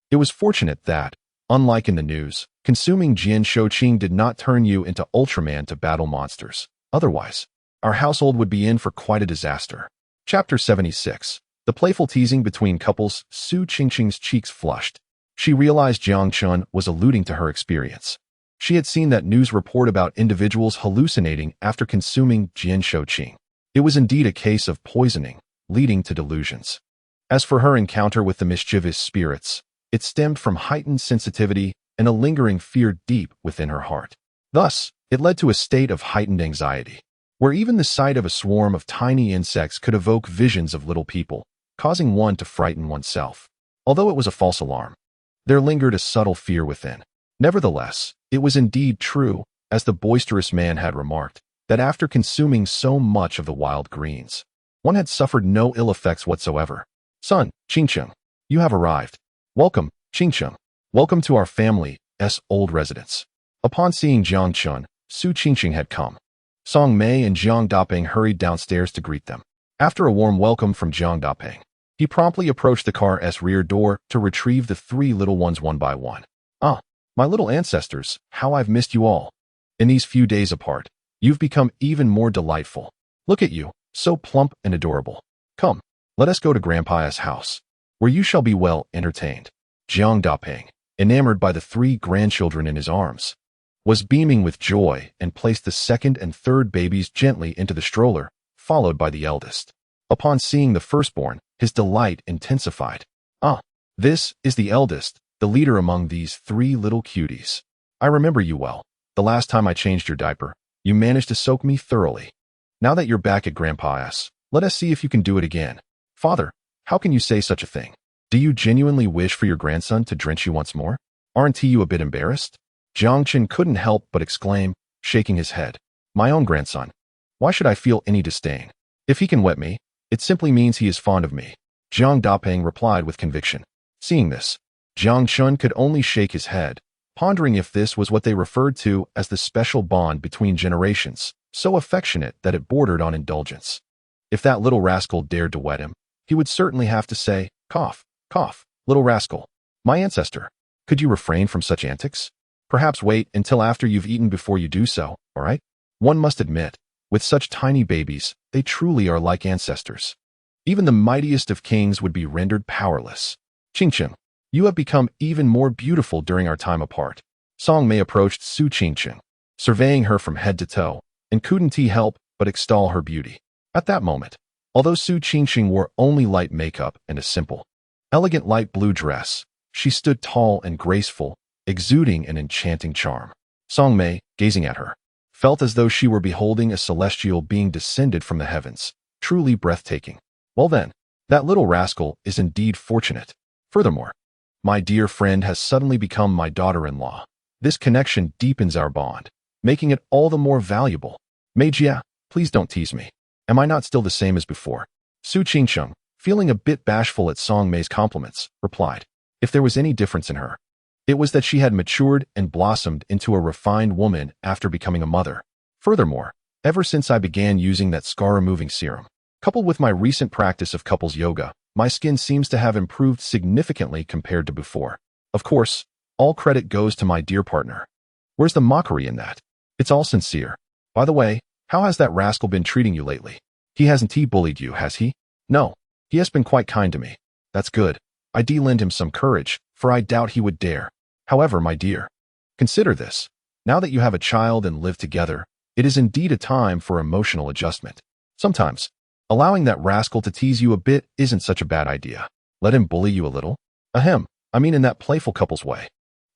it was fortunate that, unlike in the news, consuming Jian Shouqing did not turn you into Ultraman to battle monsters. Otherwise, our household would be in for quite a disaster. Chapter 76. The playful teasing between couples. Su Qingqing's cheeks flushed. She realized Jiang Chun was alluding to her experience. She had seen that news report about individuals hallucinating after consuming Jian Shouqing. It was indeed a case of poisoning, leading to delusions. As for her encounter with the mischievous spirits, it stemmed from heightened sensitivity and a lingering fear deep within her heart. Thus, it led to a state of heightened anxiety, where even the sight of a swarm of tiny insects could evoke visions of little people, causing one to frighten oneself. Although it was a false alarm, there lingered a subtle fear within. Nevertheless, it was indeed true, as the boisterous man had remarked, that after consuming so much of the wild greens, one had suffered no ill effects whatsoever. Son, Qingcheng, you have arrived. Welcome, Qingcheng. Welcome to our family's old residence. Upon seeing Jiang Chun, Su Qingcheng had come. Song Mei and Jiang Dapeng hurried downstairs to greet them. After a warm welcome from Jiang Dapeng, he promptly approached the car's rear door to retrieve the 3 little ones one by one. Ah, my little ancestors, how I've missed you all. In these few days apart, you've become even more delightful. Look at you, so plump and adorable. Come, let us go to Grandpa's house, where you shall be well entertained. Jiang Dapeng, enamored by the 3 grandchildren in his arms, was beaming with joy and placed the second and third babies gently into the stroller, followed by the eldest. Upon seeing the firstborn, his delight intensified. Ah, this is the eldest, the leader among these 3 little cuties. I remember you well. The last time I changed your diaper, you managed to soak me thoroughly. Now that you're back at Grandpa's, let us see if you can do it again. Father, how can you say such a thing? Do you genuinely wish for your grandson to drench you once more? Aren't you a bit embarrassed? Jiang Chen couldn't help but exclaim, shaking his head. My own grandson. Why should I feel any disdain? If he can wet me, it simply means he is fond of me, Jiang Dapeng replied with conviction. Seeing this, Jiang Chun could only shake his head, pondering if this was what they referred to as the special bond between generations, so affectionate that it bordered on indulgence. If that little rascal dared to wet him, he would certainly have to say, "Cough, cough, little rascal. My ancestor. Could you refrain from such antics? Perhaps wait until after you've eaten before you do so, all right?" One must admit, with such tiny babies, they truly are like ancestors. Even the mightiest of kings would be rendered powerless. Qingqing, you have become even more beautiful during our time apart. Song Mei approached Su Qingqing, surveying her from head to toe, and couldn't he help but extol her beauty. At that moment, although Su Qingqing wore only light makeup and a simple, elegant light blue dress, she stood tall and graceful, exuding an enchanting charm. Song Mei, gazing at her, felt as though she were beholding a celestial being descended from the heavens, truly breathtaking. Well then, that little rascal is indeed fortunate. Furthermore, my dear friend has suddenly become my daughter-in-law. This connection deepens our bond, making it all the more valuable. Mei Jia, please don't tease me. Am I not still the same as before? Su Qingqing, feeling a bit bashful at Song Mei's compliments, replied. If there was any difference in her, it was that she had matured and blossomed into a refined woman after becoming a mother. Furthermore, ever since I began using that scar-removing serum, coupled with my recent practice of couples yoga, my skin seems to have improved significantly compared to before. Of course, all credit goes to my dear partner. Where's the mockery in that? It's all sincere. By the way, how has that rascal been treating you lately? He hasn't bullied you, has he? No, he has been quite kind to me. That's good. I lend him some courage, for I doubt he would dare. However, my dear, consider this. Now that you have a child and live together, it is indeed a time for emotional adjustment. Sometimes, allowing that rascal to tease you a bit isn't such a bad idea. Let him bully you a little. Ahem, I mean in that playful couple's way.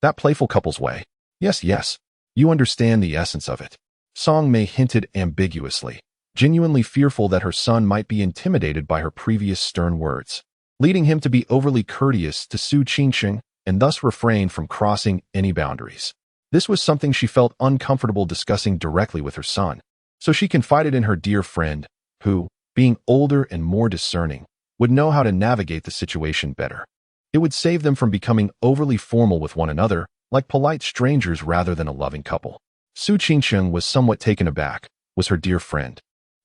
That playful couple's way. Yes, yes. You understand the essence of it. Song Mei hinted ambiguously, genuinely fearful that her son might be intimidated by her previous stern words, leading him to be overly courteous to Su Qingqing and thus refrain from crossing any boundaries. This was something she felt uncomfortable discussing directly with her son, so she confided in her dear friend, who, being older and more discerning, would know how to navigate the situation better. It would save them from becoming overly formal with one another, like polite strangers rather than a loving couple. Su Qingqing was somewhat taken aback, was her dear friend,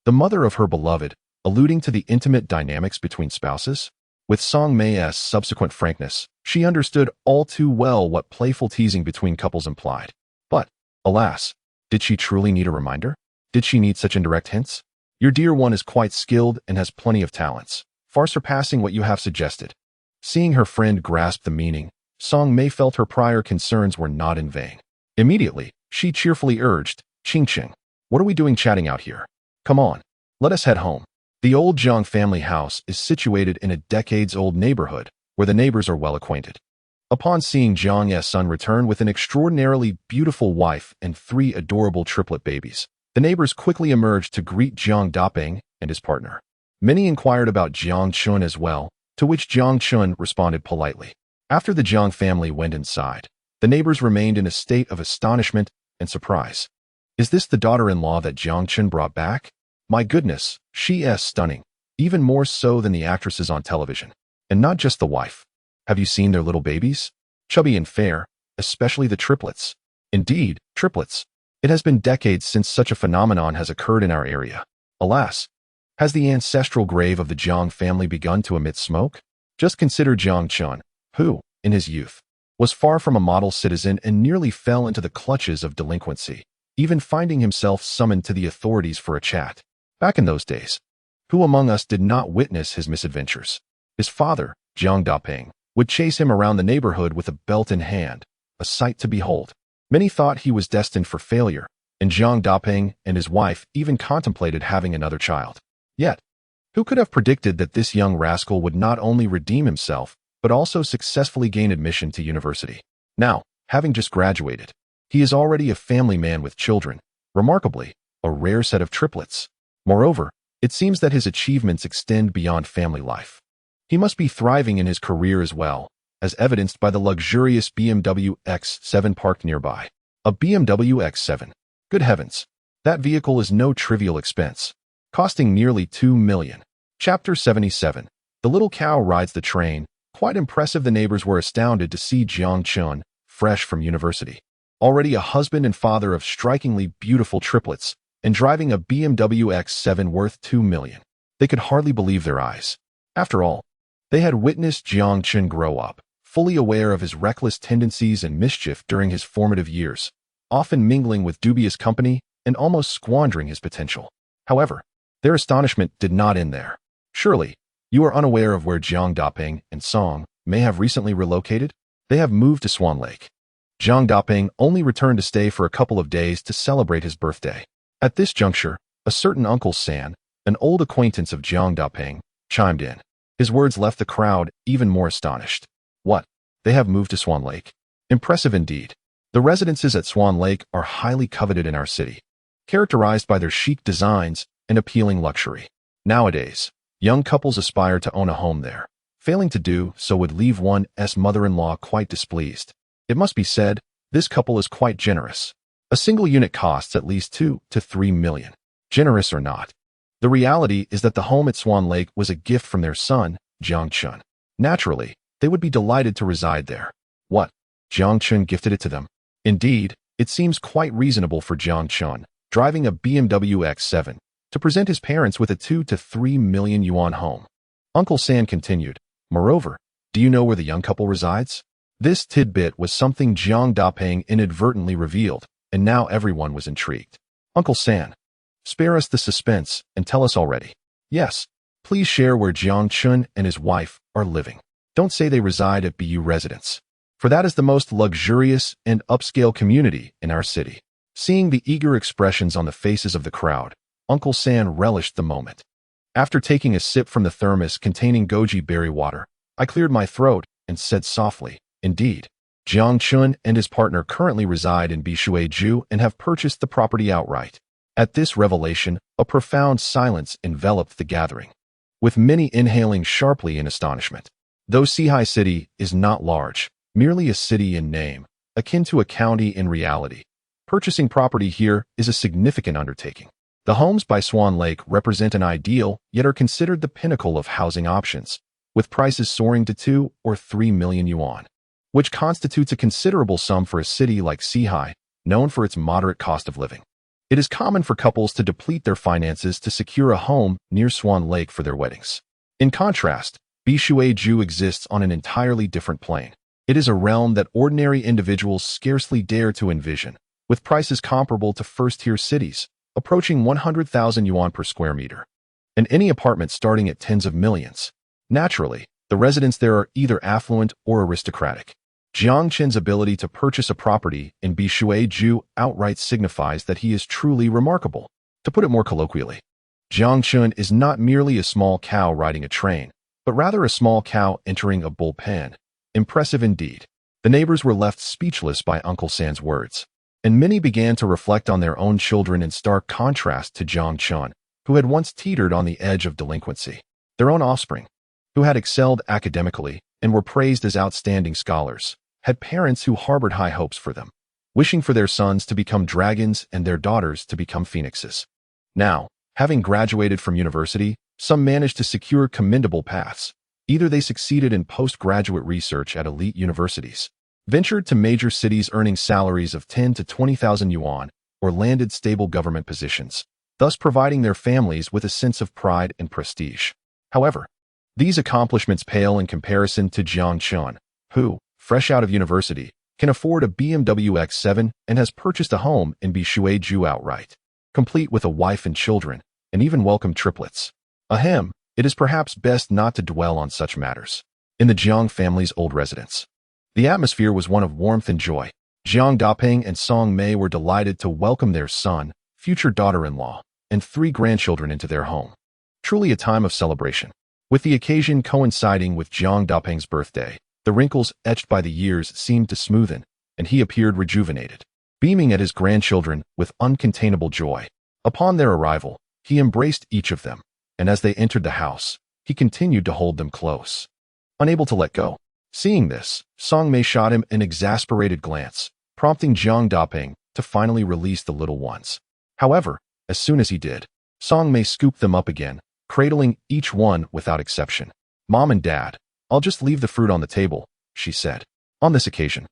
the mother of her beloved, alluding to the intimate dynamics between spouses? With Song Mei's subsequent frankness, she understood all too well what playful teasing between couples implied. But, alas, did she truly need a reminder? Did she need such indirect hints? Your dear one is quite skilled and has plenty of talents, far surpassing what you have suggested. Seeing her friend grasp the meaning, Song Mei felt her prior concerns were not in vain. Immediately, she cheerfully urged, Qingqing, what are we doing chatting out here? Come on, let us head home. The old Jiang family house is situated in a decades-old neighborhood where the neighbors are well acquainted. Upon seeing Jiang's son return with an extraordinarily beautiful wife and 3 adorable triplet babies, the neighbors quickly emerged to greet Jiang Dapeng and his partner. Many inquired about Jiang Chun as well, to which Jiang Chun responded politely. After the Jiang family went inside, the neighbors remained in a state of astonishment and surprise. Is this the daughter-in-law that Jiang Chun brought back? My goodness, she is stunning, even more so than the actresses on television. And not just the wife. Have you seen their little babies? Chubby and fair, especially the triplets. Indeed, triplets. It has been decades since such a phenomenon has occurred in our area. Alas, has the ancestral grave of the Jiang family begun to emit smoke? Just consider Jiang Chun, who, in his youth, was far from a model citizen and nearly fell into the clutches of delinquency, even finding himself summoned to the authorities for a chat. Back in those days, who among us did not witness his misadventures? His father, Jiang Dapeng, would chase him around the neighborhood with a belt in hand, a sight to behold. Many thought he was destined for failure, and Jiang Dapeng and his wife even contemplated having another child. Yet, who could have predicted that this young rascal would not only redeem himself, but also successfully gain admission to university? Now, having just graduated, he is already a family man with children, remarkably, a rare set of triplets. Moreover, it seems that his achievements extend beyond family life. He must be thriving in his career as well, as evidenced by the luxurious BMW X7 parked nearby. A BMW X7. Good heavens. That vehicle is no trivial expense, costing nearly $2 million. Chapter 77. The little cow rides the train. Quite impressive. The neighbors were astounded to see Jiang Chun, fresh from university, already a husband and father of strikingly beautiful triplets, and driving a BMW X7 worth $2 million. They could hardly believe their eyes. After all, they had witnessed Jiang Chun grow up, fully aware of his reckless tendencies and mischief during his formative years, often mingling with dubious company and almost squandering his potential. However, their astonishment did not end there. Surely, you are unaware of where Jiang Daping and Song may have recently relocated? They have moved to Swan Lake. Jiang Daping only returned to stay for a couple of days to celebrate his birthday. At this juncture, a certain Uncle San, an old acquaintance of Jiang Daping, chimed in. His words left the crowd even more astonished. What? They have moved to Swan Lake? Impressive indeed. The residences at Swan Lake are highly coveted in our city, characterized by their chic designs and appealing luxury. Nowadays, young couples aspire to own a home there. Failing to do so would leave one's mother-in-law quite displeased. It must be said, this couple is quite generous. A single unit costs at least $2 to $3 million. Generous or not, the reality is that the home at Swan Lake was a gift from their son, Jiang Chun. Naturally, they would be delighted to reside there. What? Jiang Chun gifted it to them? Indeed, it seems quite reasonable for Jiang Chun, driving a BMW X7, to present his parents with a 2 to 3 million yuan home. Uncle San continued, moreover, do you know where the young couple resides? This tidbit was something Jiang Daping inadvertently revealed, and now everyone was intrigued. Uncle San, spare us the suspense and tell us already. Yes, please share where Jiang Chun and his wife are living. Don't say they reside at BU residence, for that is the most luxurious and upscale community in our city. Seeing the eager expressions on the faces of the crowd, Uncle San relished the moment. After taking a sip from the thermos containing goji berry water, I cleared my throat and said softly, indeed, Jiang Chun and his partner currently reside in Bishuiju and have purchased the property outright. At this revelation, a profound silence enveloped the gathering, with many inhaling sharply in astonishment. Though Sihai City is not large, merely a city in name, akin to a county in reality, purchasing property here is a significant undertaking. The homes by Swan Lake represent an ideal, yet are considered the pinnacle of housing options, with prices soaring to 2 or 3 million yuan, which constitutes a considerable sum for a city like Sihai, known for its moderate cost of living. It is common for couples to deplete their finances to secure a home near Swan Lake for their weddings. In contrast, Bishuiju exists on an entirely different plane. It is a realm that ordinary individuals scarcely dare to envision, with prices comparable to first-tier cities, approaching 100,000 yuan per square meter, and any apartment starting at tens of millions. Naturally, the residents there are either affluent or aristocratic. Jiang Chun's ability to purchase a property in Bishuiju outright signifies that he is truly remarkable. To put it more colloquially, Jiang Chun is not merely a small cow riding a train, but rather a small cow entering a bullpen. Impressive indeed. The neighbors were left speechless by Uncle San's words, and many began to reflect on their own children in stark contrast to Jiang Chun, who had once teetered on the edge of delinquency. Their own offspring, who had excelled academically and were praised as outstanding scholars, had parents who harbored high hopes for them, wishing for their sons to become dragons and their daughters to become phoenixes. Now, having graduated from university, some managed to secure commendable paths. Either they succeeded in postgraduate research at elite universities, ventured to major cities earning salaries of 10 to 20,000 yuan, or landed stable government positions, thus providing their families with a sense of pride and prestige. However, these accomplishments pale in comparison to Jiang Chun, who, fresh out of university, can afford a BMW X7 and has purchased a home in Bishuiju outright, complete with a wife and children, and even welcome triplets. Ahem, it is perhaps best not to dwell on such matters. In the Jiang family's old residence, the atmosphere was one of warmth and joy. Jiang Daping and Song Mei were delighted to welcome their son, future daughter-in-law, and 3 grandchildren into their home. Truly a time of celebration. With the occasion coinciding with Jiang Daping's birthday, the wrinkles etched by the years seemed to smoothen, and he appeared rejuvenated, beaming at his grandchildren with uncontainable joy. Upon their arrival, he embraced each of them, and as they entered the house, he continued to hold them close, unable to let go. Seeing this, Song Mei shot him an exasperated glance, prompting Jiang Daping to finally release the little ones. However, as soon as he did, Song Mei scooped them up again, cradling each one without exception. "Mom and Dad, I'll just leave the fruit on the table," she said. On this occasion,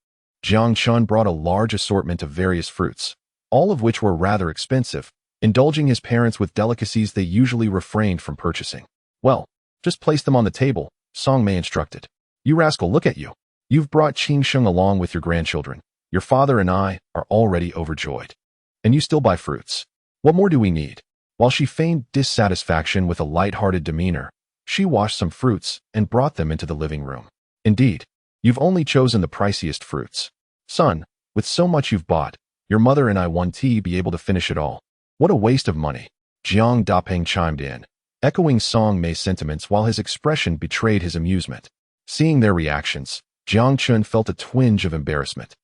Jiang Chun brought a large assortment of various fruits, all of which were rather expensive, indulging his parents with delicacies they usually refrained from purchasing. "Well, just place them on the table," Song Mei instructed. "You rascal, look at you. You've brought Qing Sheng along with your grandchildren. Your father and I are already overjoyed. And you still buy fruits. What more do we need?" While she feigned dissatisfaction with a light-hearted demeanor, she washed some fruits and brought them into the living room. "Indeed, you've only chosen the priciest fruits. Son, with so much you've bought, your mother and I won't be able to finish it all. What a waste of money," Jiang Dapeng chimed in, echoing Song Mei's sentiments while his expression betrayed his amusement. Seeing their reactions, Jiang Chun felt a twinge of embarrassment.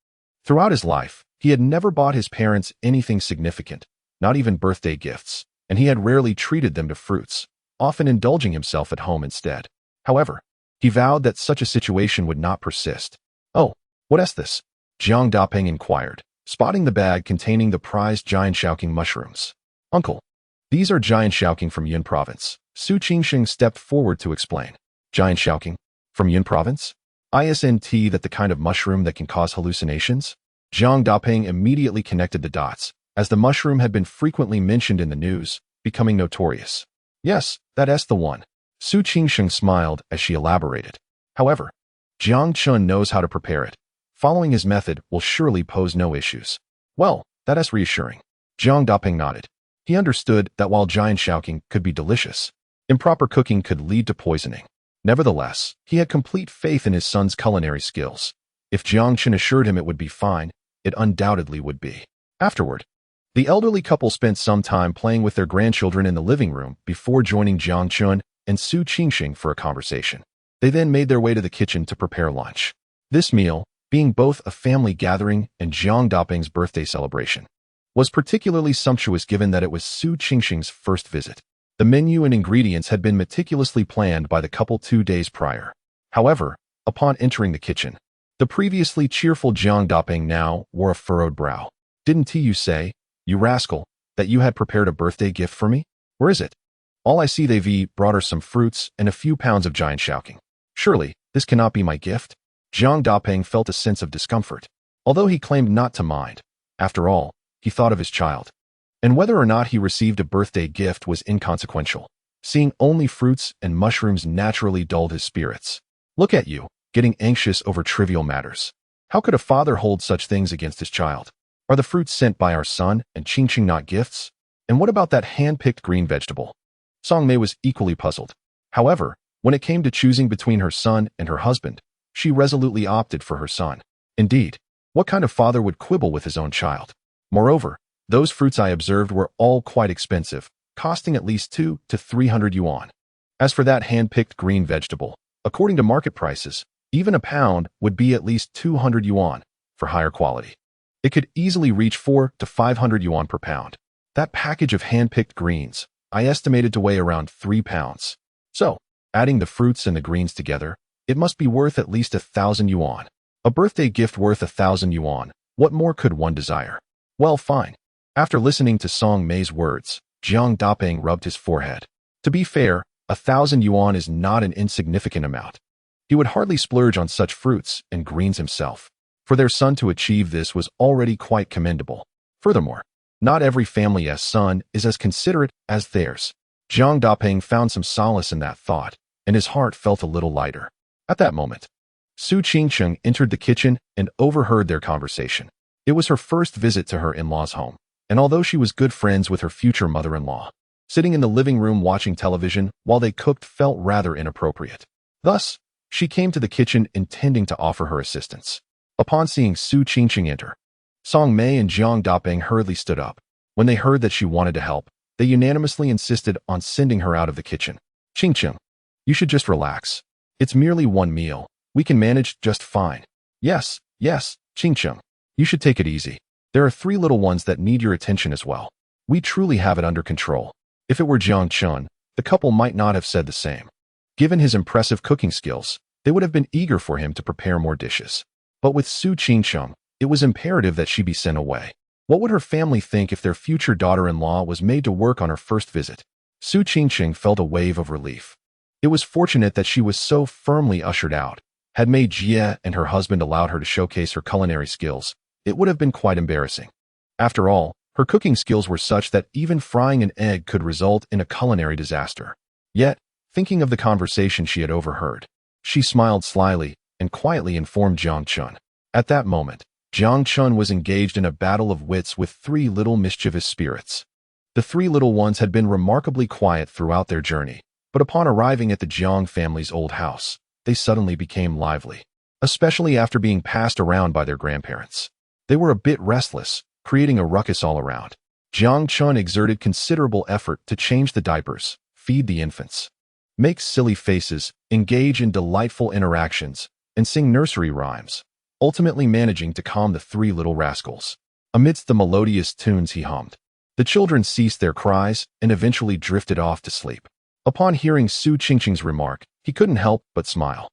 Throughout his life, he had never bought his parents anything significant, not even birthday gifts, and he had rarely treated them to fruits, often indulging himself at home instead. However, he vowed that such a situation would not persist. "Oh, what is this?" Jiang Dapeng inquired, spotting the bag containing the prized giant Shaoqing mushrooms. "Uncle, these are giant Shaoqing from Yun Province," Su Qingsheng stepped forward to explain. "Giant Shaoqing? From Yun Province? Isn't that the kind of mushroom that can cause hallucinations?" Jiang Dapeng immediately connected the dots, as the mushroom had been frequently mentioned in the news, becoming notorious. "Yes, that's the one." Su Qingsheng smiled as she elaborated. "However, Jiang Chun knows how to prepare it. Following his method will surely pose no issues." "Well, that's reassuring." Jiang Dapeng nodded. He understood that while giant Shaoqing could be delicious, improper cooking could lead to poisoning. Nevertheless, he had complete faith in his son's culinary skills. If Jiang Chun assured him it would be fine, it undoubtedly would be. Afterward, the elderly couple spent some time playing with their grandchildren in the living room before joining Jiang Chun and Su Qingsheng for a conversation. They then made their way to the kitchen to prepare lunch. This meal, being both a family gathering and Jiang Dapeng's birthday celebration, was particularly sumptuous given that it was Su Qingsheng's first visit. The menu and ingredients had been meticulously planned by the couple 2 days prior. However, upon entering the kitchen, the previously cheerful Jiang Dapeng now wore a furrowed brow. "Didn't you say, you rascal, that you had prepared a birthday gift for me? Where is it? All I see they've brought her some fruits and a few pounds of giant Shaoqing. Surely, this cannot be my gift?" Jiang Dapeng felt a sense of discomfort. Although he claimed not to mind, after all, he thought of his child. And whether or not he received a birthday gift was inconsequential. Seeing only fruits and mushrooms naturally dulled his spirits. "Look at you, getting anxious over trivial matters. How could a father hold such things against his child? Are the fruits sent by our son and Qingqing not gifts? And what about that hand-picked green vegetable?" Song Mei was equally puzzled. However, when it came to choosing between her son and her husband, she resolutely opted for her son. Indeed, what kind of father would quibble with his own child? Moreover, those fruits I observed were all quite expensive, costing at least 200 to 300 yuan. As for that hand-picked green vegetable, according to market prices, even a pound would be at least 200 yuan for higher quality. It could easily reach 400 to 500 yuan per pound. That package of hand-picked greens, I estimated to weigh around 3 pounds. So, adding the fruits and the greens together, it must be worth at least 1,000 yuan. A birthday gift worth 1,000 yuan, what more could one desire? Well, fine. After listening to Song Mei's words, Jiang Dapeng rubbed his forehead. To be fair, 1,000 yuan is not an insignificant amount. He would hardly splurge on such fruits and greens himself. For their son to achieve this was already quite commendable. Furthermore, not every family's son is as considerate as theirs. Jiang Dapeng found some solace in that thought, and his heart felt a little lighter. At that moment, Su Qingsheng entered the kitchen and overheard their conversation. It was her first visit to her in-law's home, and although she was good friends with her future mother-in-law, sitting in the living room watching television while they cooked felt rather inappropriate. Thus, she came to the kitchen intending to offer her assistance. Upon seeing Su Qingsheng enter, Song Mei and Jiang Dapeng hurriedly stood up. When they heard that she wanted to help, they unanimously insisted on sending her out of the kitchen. "Qingsheng, you should just relax. It's merely one meal. We can manage just fine." Yes, Qingsheng, you should take it easy. There are 3 little ones that need your attention as well. We truly have it under control." If it were Jiang Chun, the couple might not have said the same. Given his impressive cooking skills, they would have been eager for him to prepare more dishes. But with Su Qingsheng, it was imperative that she be sent away. What would her family think if their future daughter-in-law was made to work on her first visit? Su Qingqing felt a wave of relief. It was fortunate that she was so firmly ushered out. Had Mei Jie and her husband allowed her to showcase her culinary skills, it would have been quite embarrassing. After all, her cooking skills were such that even frying an egg could result in a culinary disaster. Yet, thinking of the conversation she had overheard, she smiled slyly and quietly informed Jiang Chun. At that moment, Jiang Chun was engaged in a battle of wits with three little mischievous spirits. The three little ones had been remarkably quiet throughout their journey, but upon arriving at the Jiang family's old house, they suddenly became lively, especially after being passed around by their grandparents. They were a bit restless, creating a ruckus all around. Jiang Chun exerted considerable effort to change the diapers, feed the infants, make silly faces, engage in delightful interactions, and sing nursery rhymes, ultimately managing to calm the three little rascals. Amidst the melodious tunes he hummed, the children ceased their cries and eventually drifted off to sleep. Upon hearing Su Qingqing's remark, he couldn't help but smile.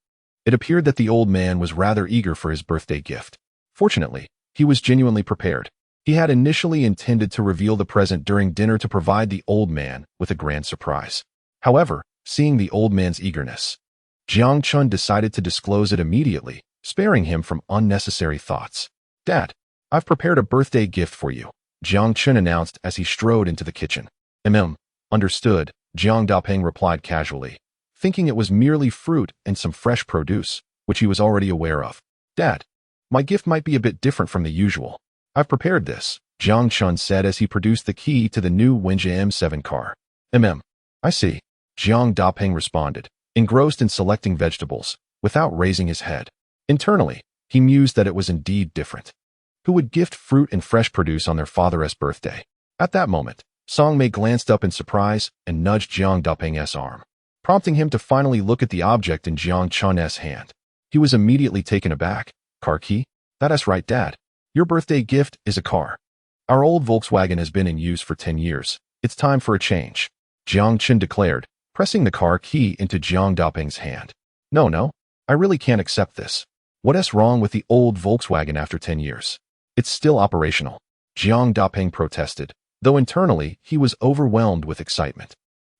It appeared that the old man was rather eager for his birthday gift. Fortunately, he was genuinely prepared. He had initially intended to reveal the present during dinner to provide the old man with a grand surprise. However, seeing the old man's eagerness, Jiang Chun decided to disclose it immediately, sparing him from unnecessary thoughts. "Dad, I've prepared a birthday gift for you," Jiang Chun announced as he strode into the kitchen. Understood," Jiang Dapeng replied casually, thinking it was merely fruit and some fresh produce, which he was already aware of. "Dad, my gift might be a bit different from the usual. I've prepared this," Jiang Chun said as he produced the key to the new Wenjia M7 car. I see," Jiang Dapeng responded, engrossed in selecting vegetables, without raising his head. Internally, he mused that it was indeed different. Who would gift fruit and fresh produce on their father's birthday? At that moment, Song Mei glanced up in surprise and nudged Jiang Dapeng's arm, prompting him to finally look at the object in Jiang Chun's hand. He was immediately taken aback. "Car key? That's right, Dad. Your birthday gift is a car. Our old Volkswagen has been in use for 10 years. It's time for a change," Jiang Chun declared, pressing the car key into Jiang Dapeng's hand. No, I really can't accept this. What's wrong with the old Volkswagen after 10 years? It's still operational," Jiang Dapeng protested, though internally he was overwhelmed with excitement.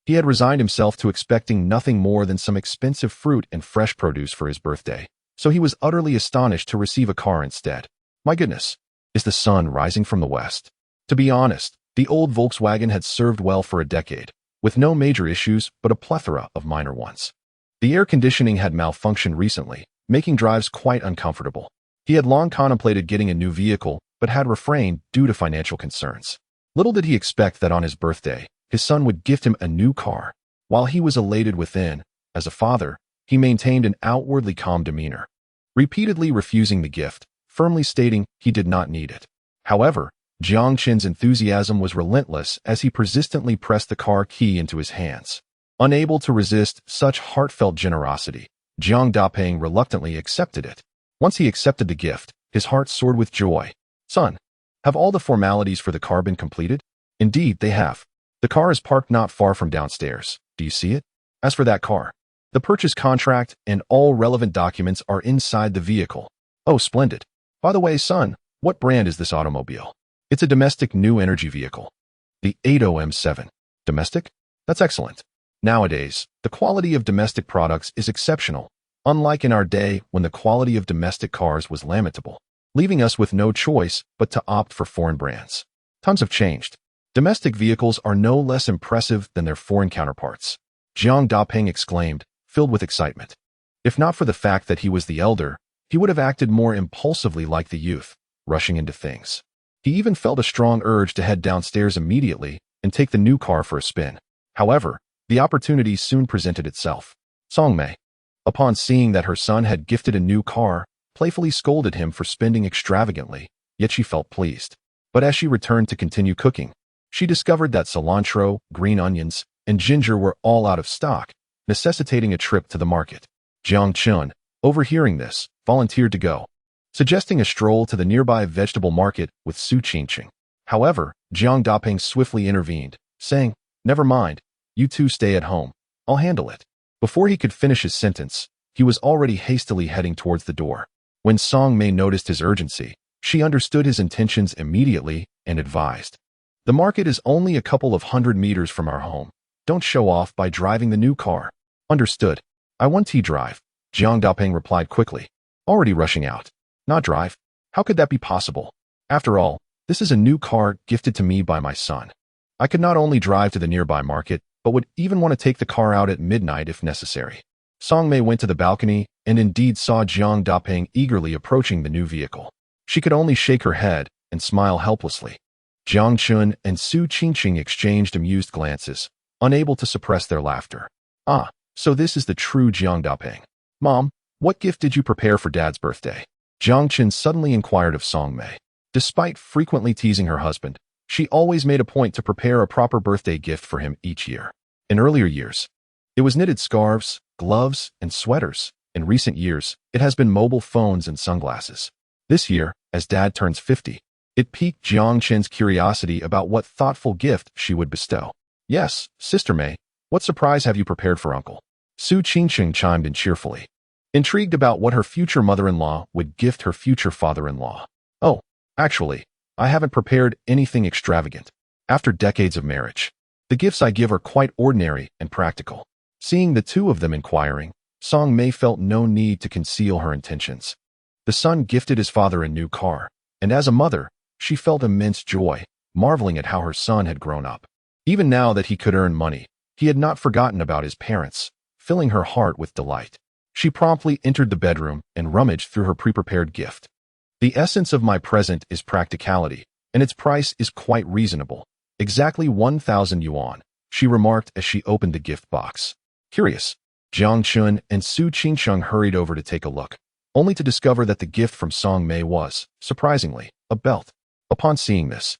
He had resigned himself to expecting nothing more than some expensive fruit and fresh produce for his birthday, so he was utterly astonished to receive a car instead. My goodness, is the sun rising from the west? To be honest, the old Volkswagen had served well for a decade, with no major issues but a plethora of minor ones. The air conditioning had malfunctioned recently, making drives quite uncomfortable. He had long contemplated getting a new vehicle, but had refrained due to financial concerns. Little did he expect that on his birthday, his son would gift him a new car. While he was elated within, as a father, he maintained an outwardly calm demeanor, repeatedly refusing the gift, firmly stating he did not need it. However, Jiang Chun's enthusiasm was relentless as he persistently pressed the car key into his hands. Unable to resist such heartfelt generosity, Jiang Dapeng reluctantly accepted it. Once he accepted the gift, his heart soared with joy. "Son, have all the formalities for the car been completed?" "Indeed, they have. The car is parked not far from downstairs. Do you see it? As for that car, the purchase contract and all relevant documents are inside the vehicle." "Oh, splendid. By the way, son, what brand is this automobile?" "It's a domestic new energy vehicle. The 80M7. Domestic? That's excellent. Nowadays, the quality of domestic products is exceptional, unlike in our day when the quality of domestic cars was lamentable, leaving us with no choice but to opt for foreign brands. Times have changed. Domestic vehicles are no less impressive than their foreign counterparts," Jiang Dapeng exclaimed, filled with excitement. If not for the fact that he was the elder, he would have acted more impulsively like the youth, rushing into things. He even felt a strong urge to head downstairs immediately and take the new car for a spin. However, the opportunity soon presented itself. Song Mei, upon seeing that her son had gifted a new car, playfully scolded him for spending extravagantly, yet she felt pleased. But as she returned to continue cooking, she discovered that cilantro, green onions, and ginger were all out of stock, necessitating a trip to the market. Jiang Chun, overhearing this, volunteered to go, suggesting a stroll to the nearby vegetable market with Su Qingqing. However, Jiang Dapeng swiftly intervened, saying, "Never mind, you two stay at home. I'll handle it." Before he could finish his sentence, he was already hastily heading towards the door. When Song Mei noticed his urgency, She understood his intentions immediately and advised. The market is only a couple of 100 meters from our home. Don't show off by driving the new car. Understood. I want to drive, Jiang Dapeng replied quickly, already rushing out. Not drive? How could that be possible? After all, this is a new car gifted to me by my son. I could not only drive to the nearby market, but would even want to take the car out at midnight if necessary. Song Mei went to the balcony and indeed saw Jiang Dapeng eagerly approaching the new vehicle. She could only shake her head and smile helplessly. Jiang Chun and Su Qingqing exchanged amused glances, unable to suppress their laughter. Ah, so this is the true Jiang Dapeng. Mom, what gift did you prepare for Dad's birthday? Jiang Chun suddenly inquired of Song Mei. Despite frequently teasing her husband, she always made a point to prepare a proper birthday gift for him each year. In earlier years, it was knitted scarves, gloves, and sweaters. In recent years, it has been mobile phones and sunglasses. This year, as Dad turns 50, it piqued Jiang Chen's curiosity about what thoughtful gift she would bestow. Yes, Sister Mei, what surprise have you prepared for Uncle? Su Qingqing chimed in cheerfully, intrigued about what her future mother-in-law would gift her future father-in-law. Oh, actually, I haven't prepared anything extravagant. After decades of marriage, the gifts I give are quite ordinary and practical. Seeing the two of them inquiring, Song Mei felt no need to conceal her intentions. The son gifted his father a new car, and as a mother, she felt immense joy, marveling at how her son had grown up. Even now that he could earn money, he had not forgotten about his parents, filling her heart with delight. She promptly entered the bedroom and rummaged through her pre-prepared gift. The essence of my present is practicality, and its price is quite reasonable. Exactly 1,000 yuan, she remarked as she opened the gift box. Curious, Jiang Chun and Su Qingqing hurried over to take a look, only to discover that the gift from Song Mei was, surprisingly, a belt. Upon seeing this,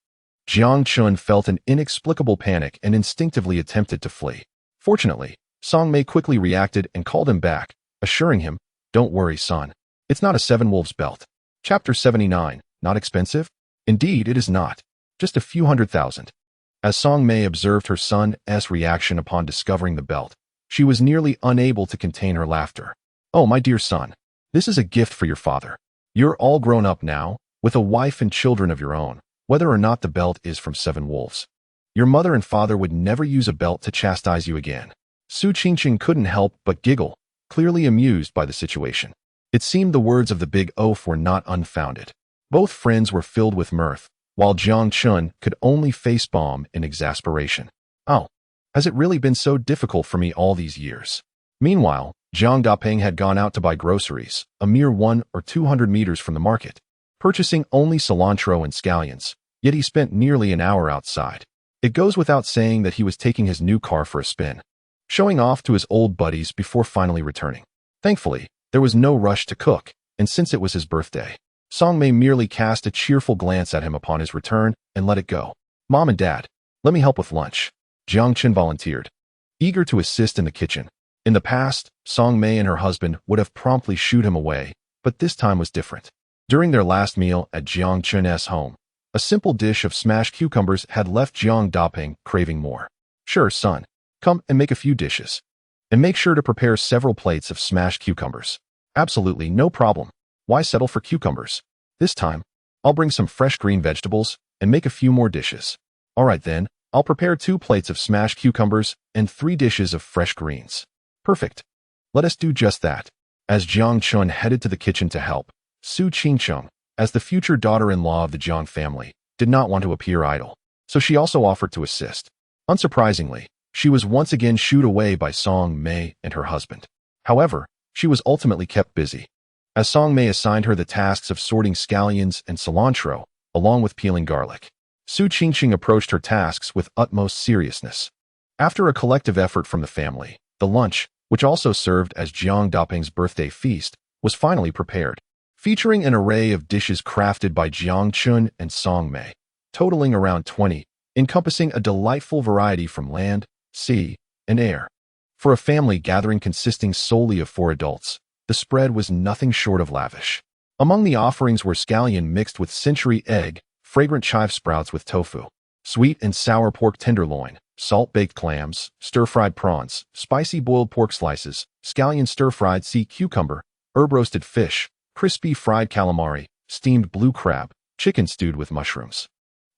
Jiang Chun felt an inexplicable panic and instinctively attempted to flee. Fortunately, Song Mei quickly reacted and called him back, assuring him, "Don't worry, son. It's not a Seven Wolves belt." Chapter 79, Not expensive? Indeed, it is not. Just a few 100,000. As Song Mei observed her son's reaction upon discovering the belt, she was nearly unable to contain her laughter. Oh, my dear son, this is a gift for your father. You're all grown up now, with a wife and children of your own, whether or not the belt is from Seven Wolves. Your mother and father would never use a belt to chastise you again. Su Qingqing couldn't help but giggle, clearly amused by the situation. It seemed the words of the big oaf were not unfounded. Both friends were filled with mirth, while Jiang Chun could only facepalm in exasperation. Oh, has it really been so difficult for me all these years? Meanwhile, Jiang Dapeng had gone out to buy groceries, a mere 100 or 200 meters from the market, purchasing only cilantro and scallions, yet he spent nearly an hour outside. It goes without saying that he was taking his new car for a spin, showing off to his old buddies before finally returning. Thankfully, there was no rush to cook, and since it was his birthday, Song Mei merely cast a cheerful glance at him upon his return and let it go. Mom and Dad, let me help with lunch, Jiang Chun volunteered, eager to assist in the kitchen. In the past, Song Mei and her husband would have promptly shooed him away, but this time was different. During their last meal at Jiang Chun's home, a simple dish of smashed cucumbers had left Jiang Dapeng craving more. Sure, son, come and make a few dishes. And make sure to prepare several plates of smashed cucumbers. Absolutely no problem. Why settle for cucumbers? This time, I'll bring some fresh green vegetables and make a few more dishes. All right then, I'll prepare 2 plates of smashed cucumbers and 3 dishes of fresh greens. Perfect. Let us do just that. As Jiang Chun headed to the kitchen to help, Su Qingqing, as the future daughter-in-law of the Jiang family, did not want to appear idle, so she also offered to assist. Unsurprisingly, she was once again shooed away by Song Mei and her husband. However, she was ultimately kept busy, as Song Mei assigned her the tasks of sorting scallions and cilantro, along with peeling garlic. Su Qingqing approached her tasks with utmost seriousness. After a collective effort from the family, the lunch, which also served as Jiang Dapeng's birthday feast, was finally prepared, featuring an array of dishes crafted by Jiang Chun and Song Mei, totaling around 20, encompassing a delightful variety from land, sea, and air. For a family gathering consisting solely of 4 adults, the spread was nothing short of lavish. Among the offerings were scallion mixed with century egg, fragrant chive sprouts with tofu, sweet and sour pork tenderloin, salt-baked clams, stir-fried prawns, spicy boiled pork slices, scallion stir-fried sea cucumber, herb-roasted fish, crispy fried calamari, steamed blue crab, chicken stewed with mushrooms,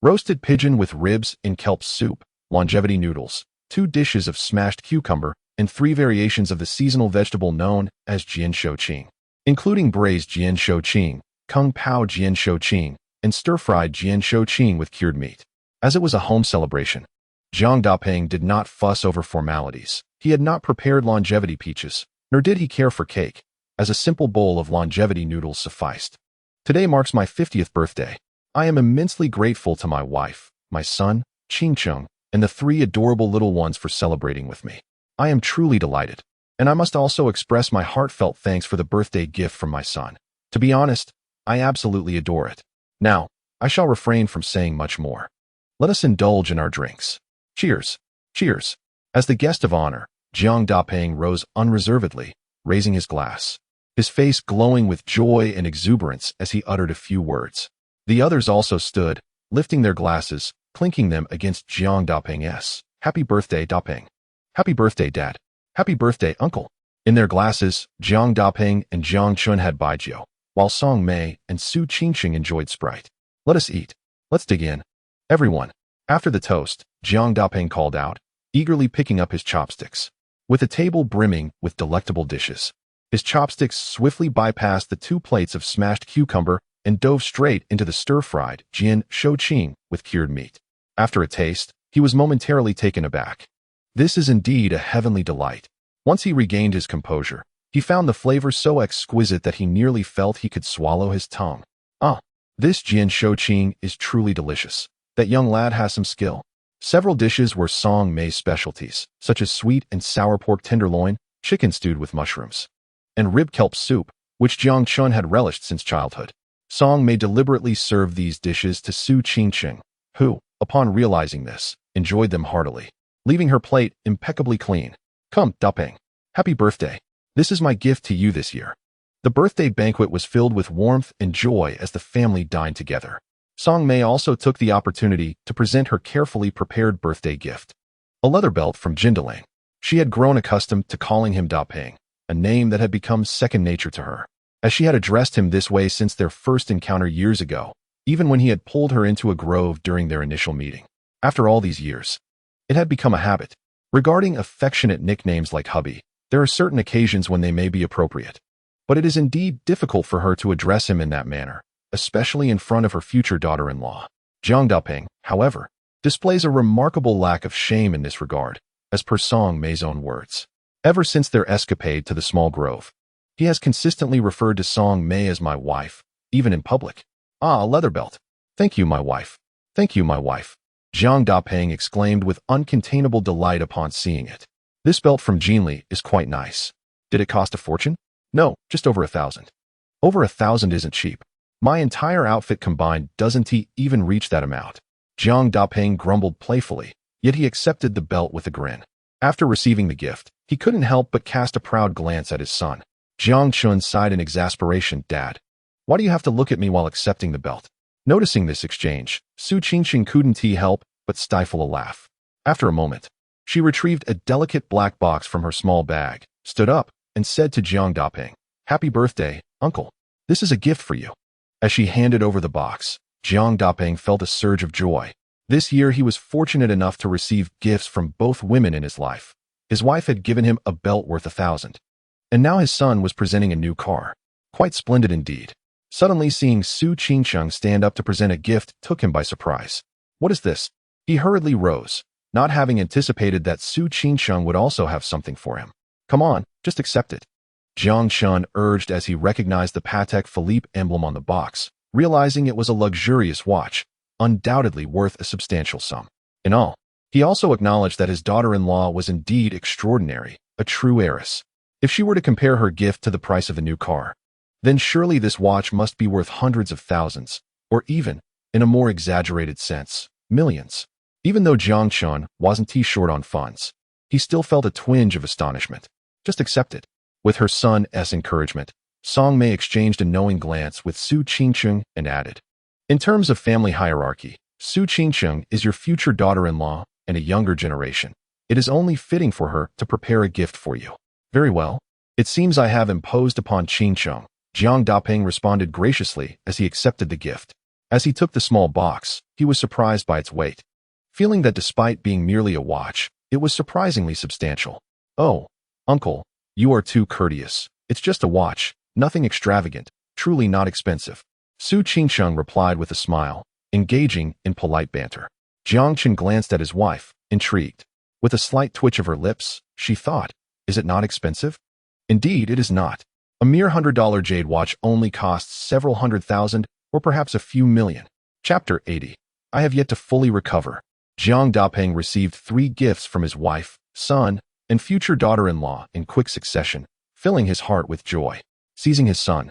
roasted pigeon with ribs in kelp soup, longevity noodles, 2 dishes of smashed cucumber, and 3 variations of the seasonal vegetable known as jian shou qing, including braised jian shou qing, kung pao jian shou qing, and stir-fried jian shou qing with cured meat. As it was a home celebration, Zhang Dapeng did not fuss over formalities. He had not prepared longevity peaches, nor did he care for cake, as a simple bowl of longevity noodles sufficed. Today marks my 50th birthday. I am immensely grateful to my wife, my son, Qingcheng, and the 3 adorable little ones for celebrating with me. I am truly delighted, and I must also express my heartfelt thanks for the birthday gift from my son. To be honest, I absolutely adore it. Now, I shall refrain from saying much more. Let us indulge in our drinks. Cheers! Cheers! As the guest of honor, Zhang Dapeng rose unreservedly, raising his glass, his face glowing with joy and exuberance as he uttered a few words. The others also stood, lifting their glasses, clinking them against Zhang Dapeng's. Happy birthday, Dapeng. Happy birthday, Dad. Happy birthday, Uncle. In their glasses, Zhang Dapeng and Zhang Chun had baijiu, while Song Mei and Su Qingqing enjoyed Sprite. Let us eat. Let's dig in. Everyone. After the toast, Zhang Dapeng called out, eagerly picking up his chopsticks. With a table brimming with delectable dishes, his chopsticks swiftly bypassed the 2 plates of smashed cucumber and dove straight into the stir-fried jian shou qing with cured meat. After a taste, he was momentarily taken aback. This is indeed a heavenly delight. Once he regained his composure, he found the flavor so exquisite that he nearly felt he could swallow his tongue. Ah, this jian shou qing is truly delicious. That young lad has some skill. Several dishes were Song Mei's specialties, such as sweet and sour pork tenderloin, chicken stewed with mushrooms, and rib kelp soup, which Jiang Chun had relished since childhood. Song Mei deliberately served these dishes to Su Qingqing, who, upon realizing this, enjoyed them heartily, leaving her plate impeccably clean. Come, Dapeng. Happy birthday. This is my gift to you this year. The birthday banquet was filled with warmth and joy as the family dined together. Song Mei also took the opportunity to present her carefully prepared birthday gift, a leather belt from Jindalang. She had grown accustomed to calling him Dapeng, a name that had become second nature to her, as she had addressed him this way since their first encounter years ago, even when he had pulled her into a grove during their initial meeting. After all these years, it had become a habit. Regarding affectionate nicknames like hubby, there are certain occasions when they may be appropriate, but it is indeed difficult for her to address him in that manner, especially in front of her future daughter-in-law. Zhang Dapeng, however, displays a remarkable lack of shame in this regard, as per Song Mei's own words. Ever since their escapade to the small grove, he has consistently referred to Song Mei as my wife, even in public. Ah, a leather belt. Thank you, my wife. Thank you, my wife. Zhang Dapeng exclaimed with uncontainable delight upon seeing it. This belt from Jinli is quite nice. Did it cost a fortune? No, just over 1,000. Over 1,000 isn't cheap. My entire outfit combined doesn't even reach that amount. Zhang Dapeng grumbled playfully, yet he accepted the belt with a grin. After receiving the gift, he couldn't help but cast a proud glance at his son. Jiang Chun sighed in exasperation. Dad, why do you have to look at me while accepting the belt? Noticing this exchange, Su Qingqing couldn't help but stifle a laugh. After a moment, she retrieved a delicate black box from her small bag, stood up, and said to Zhang Dapeng, Happy birthday, uncle. This is a gift for you. As she handed over the box, Zhang Dapeng felt a surge of joy. This year he was fortunate enough to receive gifts from both women in his life. His wife had given him a belt worth 1,000. And now his son was presenting a new car. Quite splendid indeed. Suddenly seeing Su Qingcheng stand up to present a gift took him by surprise. What is this? He hurriedly rose, not having anticipated that Su Qingcheng would also have something for him. Come on, just accept it. Jiang Chun urged as he recognized the Patek Philippe emblem on the box, realizing it was a luxurious watch, undoubtedly worth a substantial sum. In all, he also acknowledged that his daughter-in-law was indeed extraordinary, a true heiress. If she were to compare her gift to the price of a new car, then surely this watch must be worth hundreds of thousands, or even, in a more exaggerated sense, millions. Even though Jiang Chun wasn't too short on funds, he still felt a twinge of astonishment. Just accept it. With her son's encouragement, Song Mei exchanged a knowing glance with Su Qingcheng and added, In terms of family hierarchy, Su Qingcheng is your future daughter-in-law and a younger generation. It is only fitting for her to prepare a gift for you. Very well. It seems I have imposed upon Qingcheng, Jiang Daping responded graciously as he accepted the gift. As he took the small box, he was surprised by its weight, feeling that despite being merely a watch, it was surprisingly substantial. "Oh, uncle, you are too courteous. It's just a watch, nothing extravagant, truly not expensive." Su Qingsheng replied with a smile, engaging in polite banter. Jiang Chen glanced at his wife, intrigued. With a slight twitch of her lips, she thought, "Is it not expensive?" Indeed, it is not. A mere $100 jade watch only costs several $100,000 or perhaps a few million. Chapter 80. I have yet to fully recover. Jiang Daping received 3 gifts from his wife, son, and future daughter-in-law in quick succession, filling his heart with joy. Seizing his son,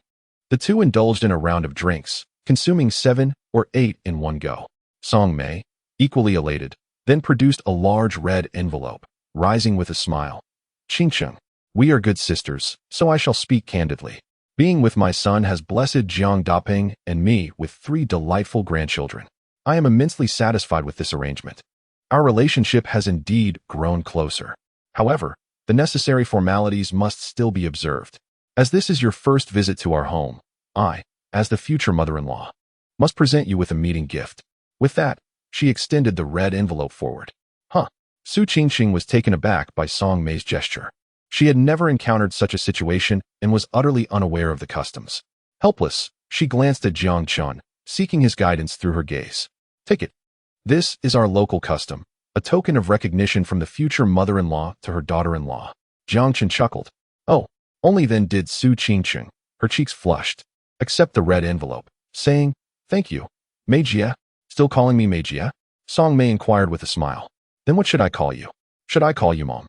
the two indulged in a round of drinks, consuming 7 or 8 in one go. Song Mei, equally elated, then produced a large red envelope, rising with a smile. "Qingsheng, we are good sisters, so I shall speak candidly. Being with my son has blessed Jiang Daping and me with 3 delightful grandchildren. I am immensely satisfied with this arrangement. Our relationship has indeed grown closer. However, the necessary formalities must still be observed. As this is your first visit to our home, I, as the future mother-in-law, must present you with a meeting gift." With that, she extended the red envelope forward. Huh. Su Qingxing was taken aback by Song Mei's gesture. She had never encountered such a situation and was utterly unaware of the customs. Helpless, she glanced at Jiang Chun, seeking his guidance through her gaze. "Take it. This is our local custom, a token of recognition from the future mother-in-law to her daughter-in-law." Jiang Chun chuckled. Oh, only then did Su Qingxing, her cheeks flushed, accept the red envelope, saying, "Thank you. Meijie." "Still calling me Meijie?" Song Mei inquired with a smile. "Then what should I call you?" "Should I call you Mom?"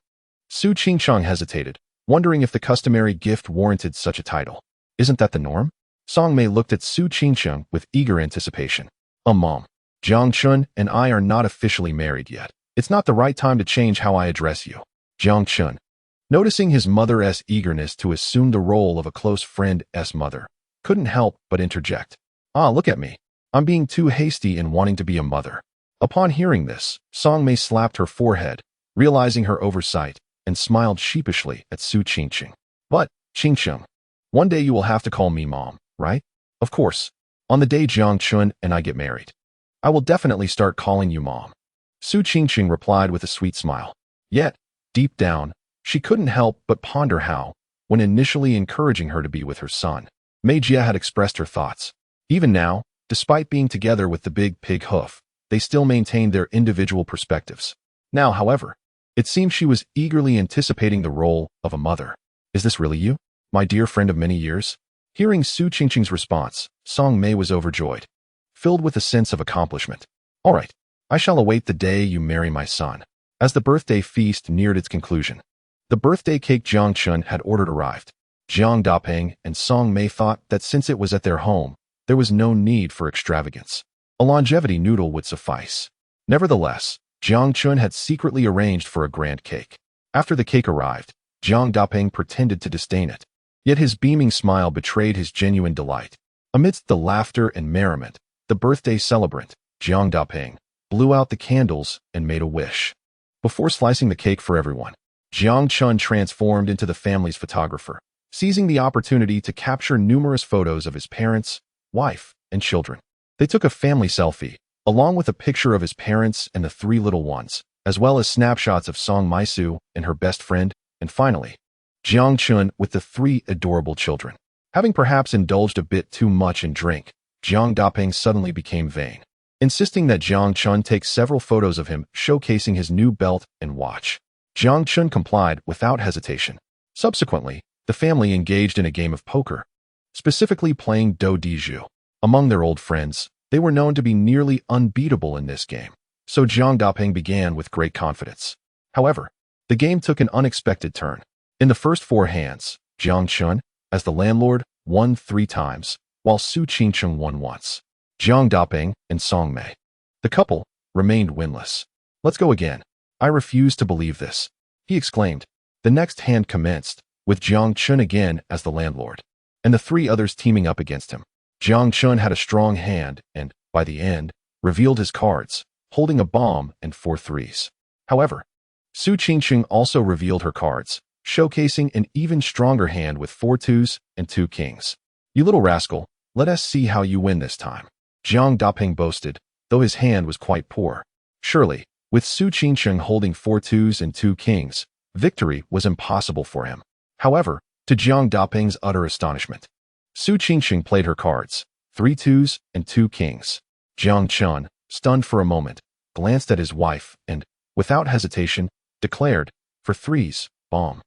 Su Qingsheng hesitated, wondering if the customary gift warranted such a title. "Isn't that the norm?" Song Mei looked at Su Qingsheng with eager anticipation. Mom. Jiang Chun and I are not officially married yet. It's not the right time to change how I address you." Jiang Chun, noticing his mother's eagerness to assume the role of a close friend's mother, couldn't help but interject. Look at me. I'm being too hasty in wanting to be a mother." Upon hearing this, Song Mei slapped her forehead, realizing her oversight, and smiled sheepishly at Su Qingxing. "But, Qingsheng, one day you will have to call me Mom, right?" "Of course. On the day Jiang Chun and I get married, I will definitely start calling you Mom." Su Qingxing replied with a sweet smile. Yet, deep down, she couldn't help but ponder how, when initially encouraging her to be with her son, Meijie had expressed her thoughts. Even now, despite being together with the big pig hoof, they still maintained their individual perspectives. Now, however, it seemed she was eagerly anticipating the role of a mother. "Is this really you, my dear friend of many years?" Hearing Su Qingxing's response, Song Mei was overjoyed, filled with a sense of accomplishment. "All right, I shall await the day you marry my son." As the birthday feast neared its conclusion, the birthday cake Jiang Chun had ordered arrived. Jiang Daping and Song Mei thought that since it was at their home, there was no need for extravagance. A longevity noodle would suffice. Nevertheless, Jiang Chun had secretly arranged for a grand cake. After the cake arrived, Jiang Daping pretended to disdain it. Yet his beaming smile betrayed his genuine delight. Amidst the laughter and merriment, the birthday celebrant, Jiang Daping, blew out the candles and made a wish. Before slicing the cake for everyone, Jiang Chun transformed into the family's photographer, seizing the opportunity to capture numerous photos of his parents, wife, and children. They took a family selfie, along with a picture of his parents and the 3 little ones, as well as snapshots of Song Maisu and her best friend, and finally, Jiang Chun with the 3 adorable children. Having perhaps indulged a bit too much in drink, Jiang Daping suddenly became vain, insisting that Jiang Chun take several photos of him showcasing his new belt and watch. Jiang Chun complied without hesitation. Subsequently, the family engaged in a game of poker, specifically playing Do Di Zhu. Among their old friends, they were known to be nearly unbeatable in this game, so Jiang Daping began with great confidence. However, the game took an unexpected turn. In the first 4 hands, Jiang Chun, as the landlord, won 3 times, while Su Qingcheng won once. Jiang Daping and Song Mei, the couple, remained winless. "Let's go again. I refuse to believe this," he exclaimed. The next hand commenced, with Jiang Chun again as the landlord, and the 3 others teaming up against him. Jiang Chun had a strong hand and, by the end, revealed his cards, holding a bomb and 4 threes. However, Su Qingcheng also revealed her cards, showcasing an even stronger hand with 4 twos and 2 kings. You little rascal, let us see how you win this time. Jiang Daping boasted, though his hand was quite poor. Surely, with Su Qingsheng holding 4 twos and 2 kings, victory was impossible for him. However, to Jiang Daping's utter astonishment, Su Qingsheng played her cards, 3 twos and 2 kings. Jiang Chun, stunned for a moment, glanced at his wife and, without hesitation, declared, for 3s, bomb.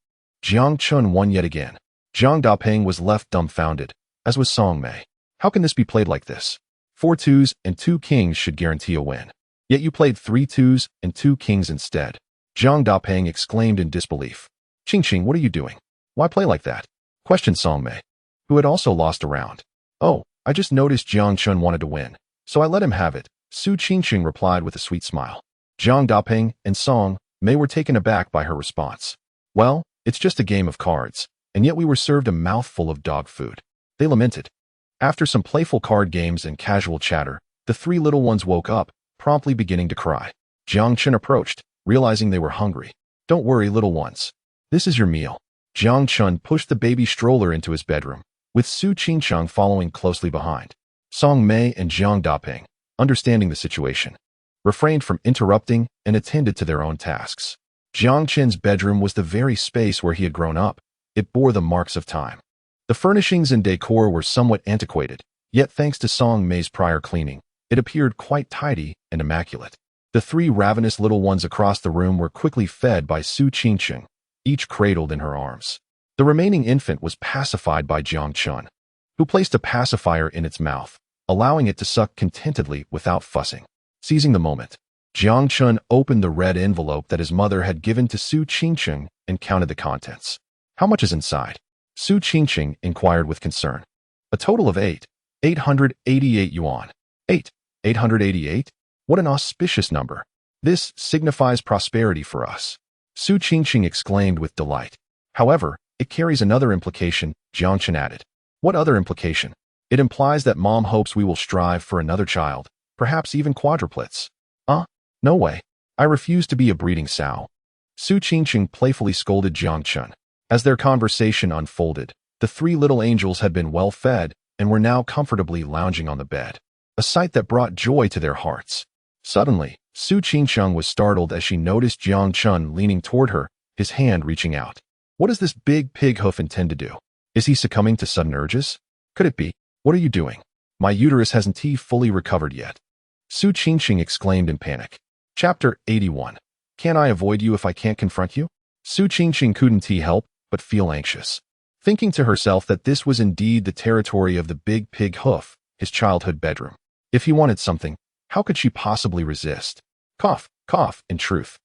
Jiang Chun won yet again. Jiang Daping was left dumbfounded, as was Song Mei. How can this be played like this? 4 twos and 2 kings should guarantee a win. Yet you played 3 twos and 2 kings instead. Jiang Daping exclaimed in disbelief. Qingqing, what are you doing? Why play like that? Questioned Song Mei, who had also lost a round. Oh, I just noticed Jiang Chun wanted to win, so I let him have it, Su Qingqing replied with a sweet smile. Jiang Daping and Song Mei were taken aback by her response. Well, it's just a game of cards, and yet we were served a mouthful of dog food. They lamented. After some playful card games and casual chatter, the 3 little ones woke up, promptly beginning to cry. Jiang Chun approached, realizing they were hungry. Don't worry, little ones. This is your meal. Jiang Chun pushed the baby stroller into his bedroom, with Su Qingsheng following closely behind. Song Mei and Jiang Daping, understanding the situation, refrained from interrupting and attended to their own tasks. Jiang Chen's bedroom was the very space where he had grown up. It bore the marks of time. The furnishings and decor were somewhat antiquated, yet thanks to Song Mei's prior cleaning, it appeared quite tidy and immaculate. The 3 ravenous little ones across the room were quickly fed by Su Qingsheng, each cradled in her arms. The remaining infant was pacified by Jiang Chun, who placed a pacifier in its mouth, allowing it to suck contentedly without fussing. Seizing the moment, Jiang Chun opened the red envelope that his mother had given to Su Qingsheng and counted the contents. How much is inside? Su Qingsheng inquired with concern. A total of 888 yuan. 888? What an auspicious number. This signifies prosperity for us. Su Qingsheng exclaimed with delight. However, it carries another implication, Jiang Chen added. What other implication? It implies that Mom hopes we will strive for another child, perhaps even quadruplets. No way. I refuse to be a breeding sow. Su Qingsheng playfully scolded Jiang Chun. As their conversation unfolded, the 3 little angels had been well fed and were now comfortably lounging on the bed, a sight that brought joy to their hearts. Suddenly, Su Qingsheng was startled as she noticed Jiang Chun leaning toward her, his hand reaching out. What does this big pig hoof intend to do? Is he succumbing to sudden urges? Could it be? What are you doing? My uterus hasn't fully recovered yet. Su Qingsheng exclaimed in panic. Chapter 81. Can I avoid you if I can't confront you? Su Qingsheng couldn't help but feel anxious, thinking to herself that this was indeed the territory of the big pig hoof, his childhood bedroom. If he wanted something, how could she possibly resist? Cough, cough, in truth.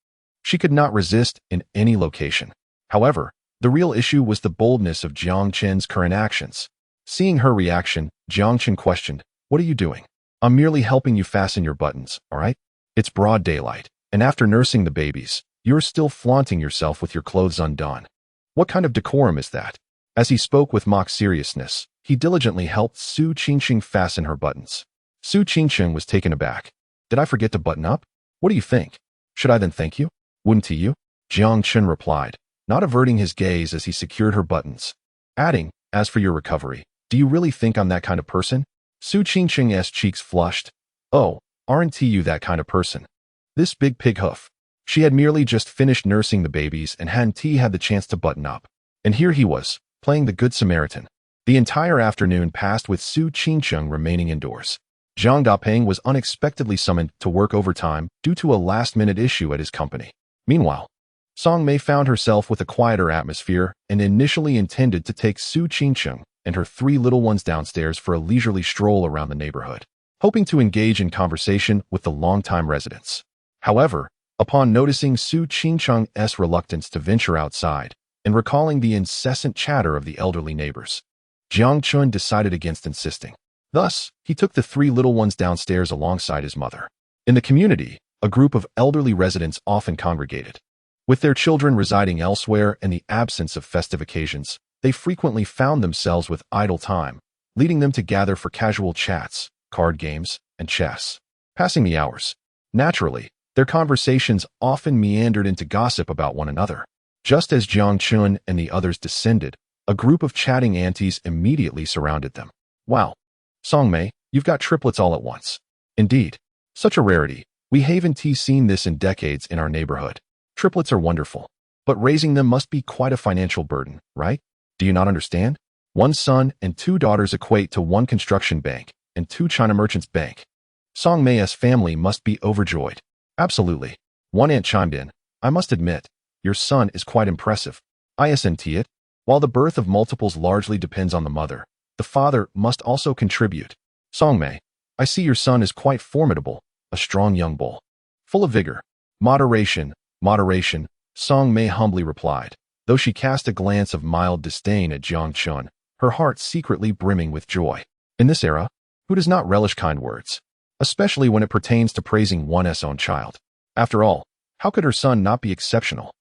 She could not resist in any location. However, the real issue was the boldness of Jiang Chen's current actions. Seeing her reaction, Jiang Chen questioned, What are you doing? I'm merely helping you fasten your buttons, all right? It's broad daylight, and after nursing the babies, you're still flaunting yourself with your clothes undone. What kind of decorum is that? As he spoke with mock seriousness, he diligently helped Su Qingsheng fasten her buttons. Su Qingsheng was taken aback. Did I forget to button up? What do you think? Should I then thank you? Wouldn't you? Jiang Chen replied, not averting his gaze as he secured her buttons, adding, as for your recovery, do you really think I'm that kind of person? Su Qingsheng's cheeks flushed. Oh, aren't you that kind of person? This big pig hoof. She had merely just finished nursing the babies and hadn't had the chance to button up. And here he was, playing the Good Samaritan. The entire afternoon passed with Su Qingsheng remaining indoors. Jiang Daping was unexpectedly summoned to work overtime due to a last-minute issue at his company. Meanwhile, Song Mei found herself with a quieter atmosphere and initially intended to take Su Qingsheng and her 3 little ones downstairs for a leisurely stroll around the neighborhood, hoping to engage in conversation with the longtime residents. However, upon noticing Su Qingsheng's reluctance to venture outside and recalling the incessant chatter of the elderly neighbors, Jiang Chun decided against insisting. Thus, he took the 3 little ones downstairs alongside his mother. In the community, a group of elderly residents often congregated. With their children residing elsewhere and the absence of festive occasions, they frequently found themselves with idle time, leading them to gather for casual chats, card games, and chess. Passing the hours. Naturally, their conversations often meandered into gossip about one another. Just as Jiang Chun and the others descended, A group of chatting aunties immediately surrounded them. Wow. Songmei, you've got triplets all at once. Indeed. Such a rarity. We haven't seen this in decades in our neighborhood. Triplets are wonderful. But raising them must be quite a financial burden, right? Do you not understand? One son and two daughters equate to one construction bank and two China merchants bank. Songmei's family must be overjoyed. Absolutely. One aunt chimed in. I must admit, your son is quite impressive. Isn't it? While the birth of multiples largely depends on the mother, the father must also contribute. Songmei, I see your son is quite formidable, a strong young bull. Full of vigor. Moderation, moderation, Songmei humbly replied, though she cast a glance of mild disdain at Jiang Chun, her heart secretly brimming with joy. In this era, who does not relish kind words? Especially when it pertains to praising one's own child. After all, how could her son not be exceptional?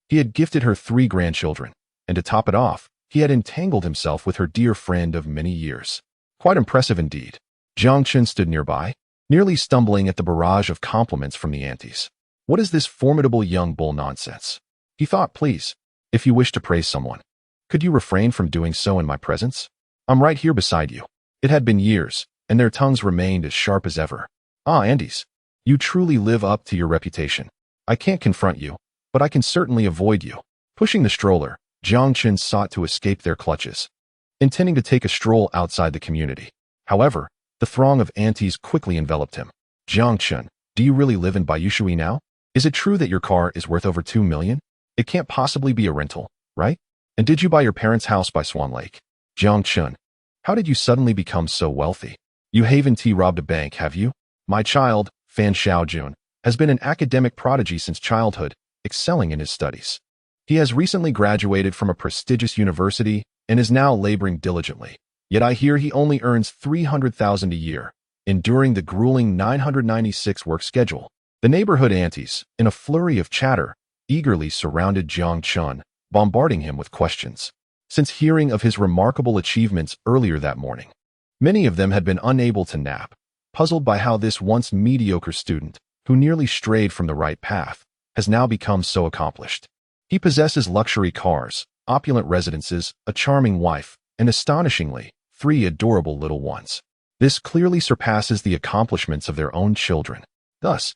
He had gifted her 3 grandchildren, and to top it off, he had entangled himself with her dear friend of many years. Quite impressive indeed. Jiang Chun stood nearby, nearly stumbling at the barrage of compliments from the aunties. What is this formidable young bull nonsense? He thought, please, if you wish to praise someone, could you refrain from doing so in my presence? I'm right here beside you. It had been years, and their tongues remained as sharp as ever. Ah, aunties, you truly live up to your reputation. I can't confront you, but I can certainly avoid you. Pushing the stroller, Jiang Chun sought to escape their clutches, intending to take a stroll outside the community. However, the throng of aunties quickly enveloped him. Jiang Chun, do you really live in Baiyushui now? Is it true that your car is worth over 2 million? It can't possibly be a rental, right? And did you buy your parents' house by Swan Lake? Jiang Chun, how did you suddenly become so wealthy? You haven't robbed a bank, have you? My child, Fan Xiaojun, has been an academic prodigy since childhood, excelling in his studies. He has recently graduated from a prestigious university and is now laboring diligently. Yet I hear he only earns 300,000 a year, enduring the grueling 996 work schedule. The neighborhood aunties, in a flurry of chatter, eagerly surrounded Jiang Chun, bombarding him with questions. Since hearing of his remarkable achievements earlier that morning, many of them had been unable to nap, puzzled by how this once mediocre student, who nearly strayed from the right path, has now become so accomplished. He possesses luxury cars, opulent residences, a charming wife, and astonishingly, 3 adorable little ones. This clearly surpasses the accomplishments of their own children. Thus,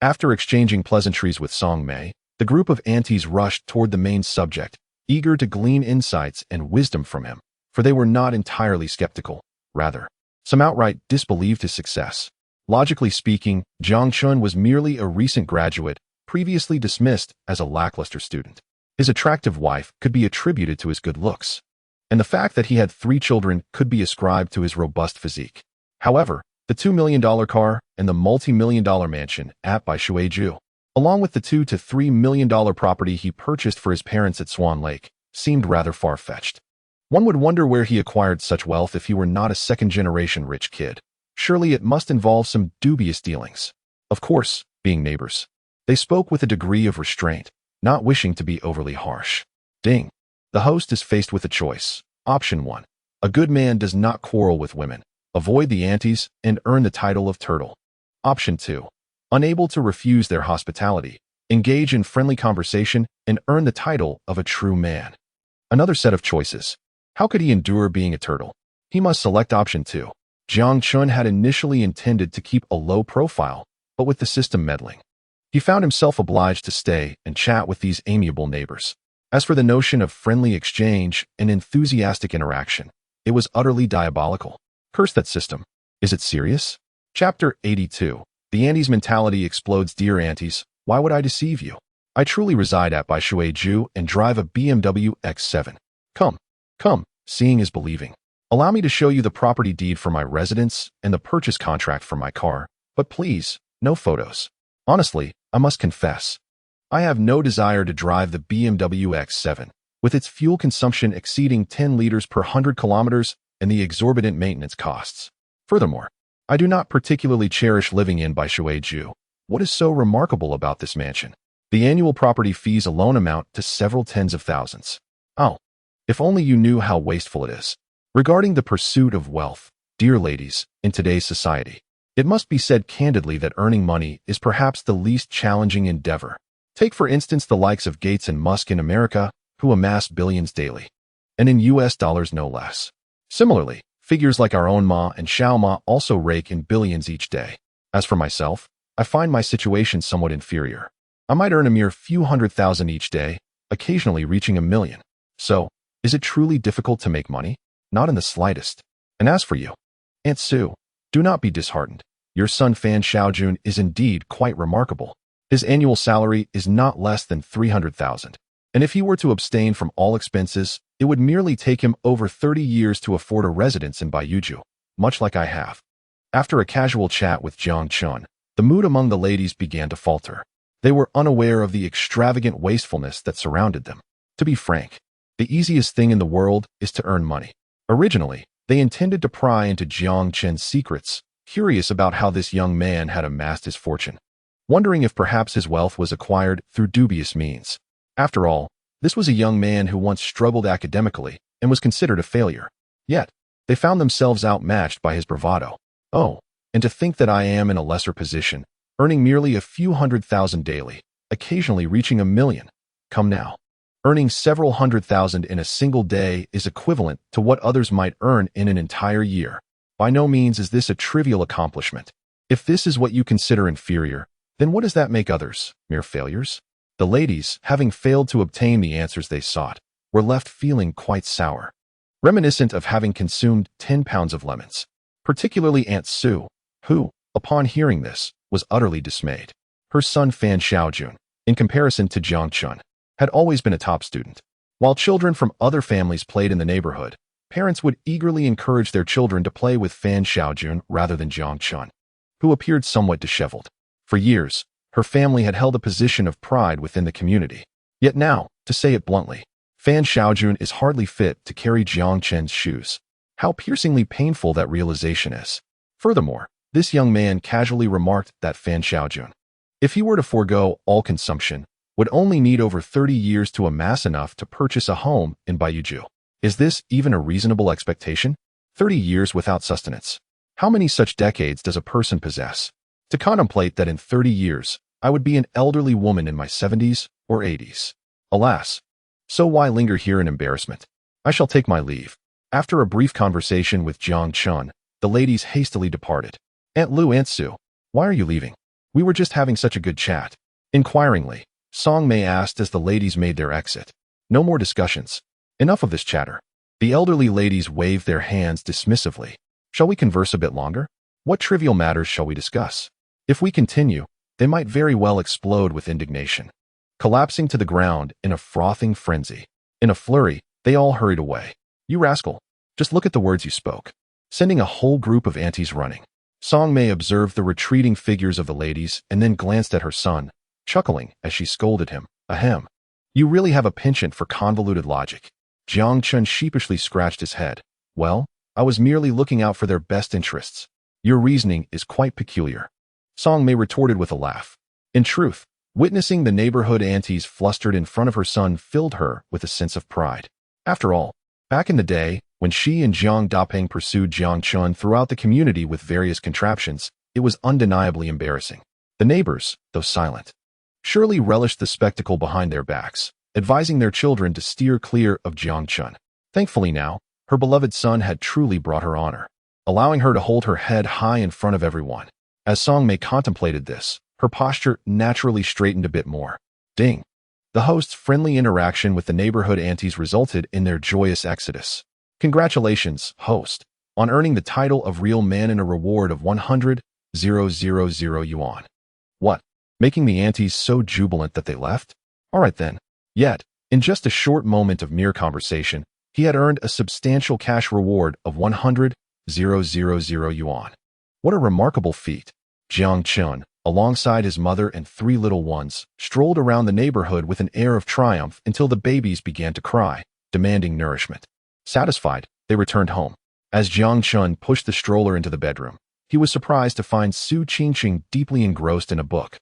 after exchanging pleasantries with Songmei, the group of aunties rushed toward the main subject, eager to glean insights and wisdom from him, for they were not entirely skeptical. Rather, some outright disbelieved his success. Logically speaking, Jiang Chun was merely a recent graduate, previously dismissed as a lackluster student. His attractive wife could be attributed to his good looks, and the fact that he had 3 children could be ascribed to his robust physique. However, the $2 million car and the multi-million-dollar mansion at Baiyushui, along with the $2 to $3 million property he purchased for his parents at Swan Lake, seemed rather far-fetched. One would wonder where he acquired such wealth if he were not a second-generation rich kid. Surely it must involve some dubious dealings. Of course, being neighbors, they spoke with a degree of restraint, not wishing to be overly harsh. Ding. The host is faced with a choice. Option 1. A good man does not quarrel with women, avoid the aunties, and earn the title of turtle. Option 2. Unable to refuse their hospitality, engage in friendly conversation, and earn the title of a true man. Another set of choices. How could he endure being a turtle? He must select option 2. Jiang Chun had initially intended to keep a low profile, but with the system meddling, he found himself obliged to stay and chat with these amiable neighbors. As for the notion of friendly exchange and enthusiastic interaction, it was utterly diabolical. Curse that system. Is it serious? Chapter 82. The aunties' mentality explodes. Dear aunties, why would I deceive you? I truly reside at Baiyushui and drive a BMW X7. Come, seeing is believing. Allow me to show you the property deed for my residence and the purchase contract for my car, but please, no photos. Honestly, I must confess, I have no desire to drive the BMW X7, with its fuel consumption exceeding 10 liters per 100 kilometers and the exorbitant maintenance costs. Furthermore, I do not particularly cherish living in Baiyushui. What is so remarkable about this mansion? The annual property fees alone amount to several tens of thousands. Oh, if only you knew how wasteful it is. Regarding the pursuit of wealth, dear ladies, in today's society, it must be said candidly that earning money is perhaps the least challenging endeavor. Take for instance the likes of Gates and Musk in America, who amass billions daily. and in US dollars no less. Similarly, figures like our own Ma and Xiao Ma also rake in billions each day. As for myself, I find my situation somewhat inferior. I might earn a mere few hundred thousand each day, occasionally reaching 1 million. So, is it truly difficult to make money? Not in the slightest. And as for you, Aunt Sue, do not be disheartened. Your son Fan Xiaojun is indeed quite remarkable. His annual salary is not less than 300,000. And if he were to abstain from all expenses, it would merely take him over 30 years to afford a residence in Baijuju, much like I have. After a casual chat with Jiang Chun, the mood among the ladies began to falter. They were unaware of the extravagant wastefulness that surrounded them. To be frank, the easiest thing in the world is to earn money. Originally, they intended to pry into Jiang Chen's secrets, curious about how this young man had amassed his fortune, wondering if perhaps his wealth was acquired through dubious means. After all, this was a young man who once struggled academically and was considered a failure. Yet, they found themselves outmatched by his bravado. Oh, and to think that I am in a lesser position, earning merely a few hundred thousand daily, occasionally reaching 1 million. Come now. Earning several hundred thousand in a single day is equivalent to what others might earn in an entire year. By no means is this a trivial accomplishment. If this is what you consider inferior, then what does that make others? Mere failures? The ladies, having failed to obtain the answers they sought, were left feeling quite sour, reminiscent of having consumed 10 pounds of lemons. Particularly Aunt Sue, who, upon hearing this, was utterly dismayed. Her son Fan Xiaojun, in comparison to Jiang Chun, had always been a top student. While children from other families played in the neighborhood, parents would eagerly encourage their children to play with Fan Xiaojun rather than Jiang Chun, who appeared somewhat disheveled. For years, her family had held a position of pride within the community. Yet now, to say it bluntly, Fan Xiaojun is hardly fit to carry Jiang Chen's shoes. How piercingly painful that realization is. Furthermore, this young man casually remarked that Fan Xiaojun, if he were to forego all consumption, would only need over 30 years to amass enough to purchase a home in Baijuju. Is this even a reasonable expectation? 30 years without sustenance. How many such decades does a person possess? To contemplate that in 30 years, I would be an elderly woman in my 70s or 80s. Alas. So why linger here in embarrassment? I shall take my leave. After a brief conversation with Jiang Chun, the ladies hastily departed. Aunt Lu, Aunt Sue, why are you leaving? We were just having such a good chat. Inquiringly, Song Mei asked as the ladies made their exit. No more discussions. Enough of this chatter. The elderly ladies waved their hands dismissively. Shall we converse a bit longer? What trivial matters shall we discuss? If we continue, they might very well explode with indignation, collapsing to the ground in a frothing frenzy. In a flurry, they all hurried away. You rascal, just look at the words you spoke, sending a whole group of aunties running. Song Mei observed the retreating figures of the ladies and then glanced at her son, chuckling as she scolded him. Ahem. You really have a penchant for convoluted logic. Jiang Chun sheepishly scratched his head. Well, I was merely looking out for their best interests. Your reasoning is quite peculiar. Song Mei retorted with a laugh. In truth, witnessing the neighborhood aunties flustered in front of her son filled her with a sense of pride. After all, back in the day, when she and Jiang Dapeng pursued Jiang Chun throughout the community with various contraptions, it was undeniably embarrassing. The neighbors, though silent, surely relished the spectacle behind their backs, advising their children to steer clear of Jiang Chun. Thankfully now, her beloved son had truly brought her honor, allowing her to hold her head high in front of everyone. As Song Mei contemplated this, her posture naturally straightened a bit more. Ding! The host's friendly interaction with the neighborhood aunties resulted in their joyous exodus. Congratulations, host, on earning the title of real man and a reward of 100,000 yuan. What? Making the aunties so jubilant that they left? All right then. Yet, in just a short moment of mere conversation, he had earned a substantial cash reward of 100,000 yuan. What a remarkable feat. Jiang Chun, alongside his mother and 3 little ones, strolled around the neighborhood with an air of triumph until the babies began to cry, demanding nourishment. Satisfied, they returned home. As Jiang Chun pushed the stroller into the bedroom, he was surprised to find Su Qingqing deeply engrossed in a book.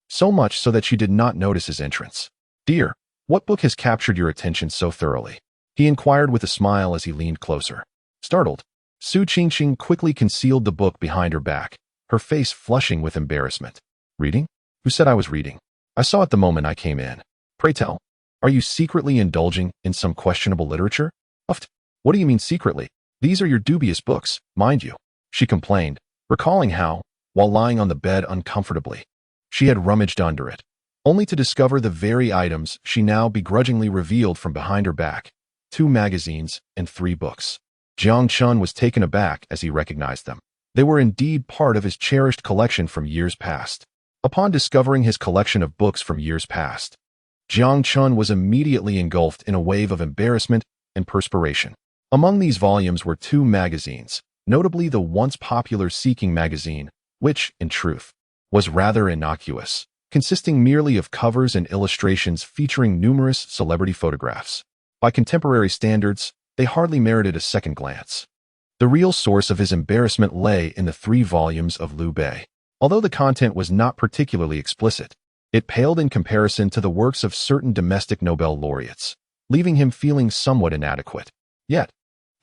So much so that she did not notice his entrance. Dear, what book has captured your attention so thoroughly? He inquired with a smile as he leaned closer. Startled, Su Qingqing quickly concealed the book behind her back, her face flushing with embarrassment. Reading? Who said I was reading? I saw it the moment I came in. Pray tell, are you secretly indulging in some questionable literature? What do you mean secretly? These are your dubious books, mind you, she complained, recalling how, while lying on the bed uncomfortably, she had rummaged under it, only to discover the very items she now begrudgingly revealed from behind her back: 2 magazines and 3 books. Jiang Chun was taken aback as he recognized them. They were indeed part of his cherished collection from years past. Upon discovering his collection of books from years past, Jiang Chun was immediately engulfed in a wave of embarrassment and perspiration. Among these volumes were 2 magazines, notably the once popular Seeking magazine, which, in truth, was rather innocuous, consisting merely of covers and illustrations featuring numerous celebrity photographs. By contemporary standards, they hardly merited a second glance. The real source of his embarrassment lay in the 3 volumes of Liu Bei. Although the content was not particularly explicit, it paled in comparison to the works of certain domestic Nobel laureates, leaving him feeling somewhat inadequate. Yet,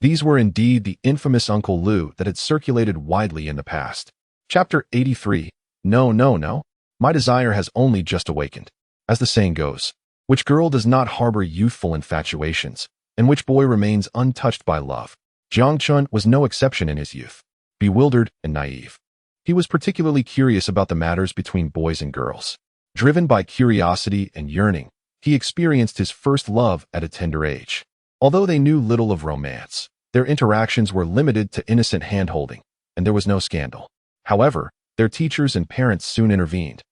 these were indeed the infamous Uncle Liu that had circulated widely in the past. Chapter 83. No, no, no. My desire has only just awakened. As the saying goes, which girl does not harbor youthful infatuations, and which boy remains untouched by love? Jiang Chun was no exception in his youth. Bewildered and naive, he was particularly curious about the matters between boys and girls. Driven by curiosity and yearning, he experienced his first love at a tender age. Although they knew little of romance, their interactions were limited to innocent hand-holding, and there was no scandal. However, their teachers and parents soon intervened,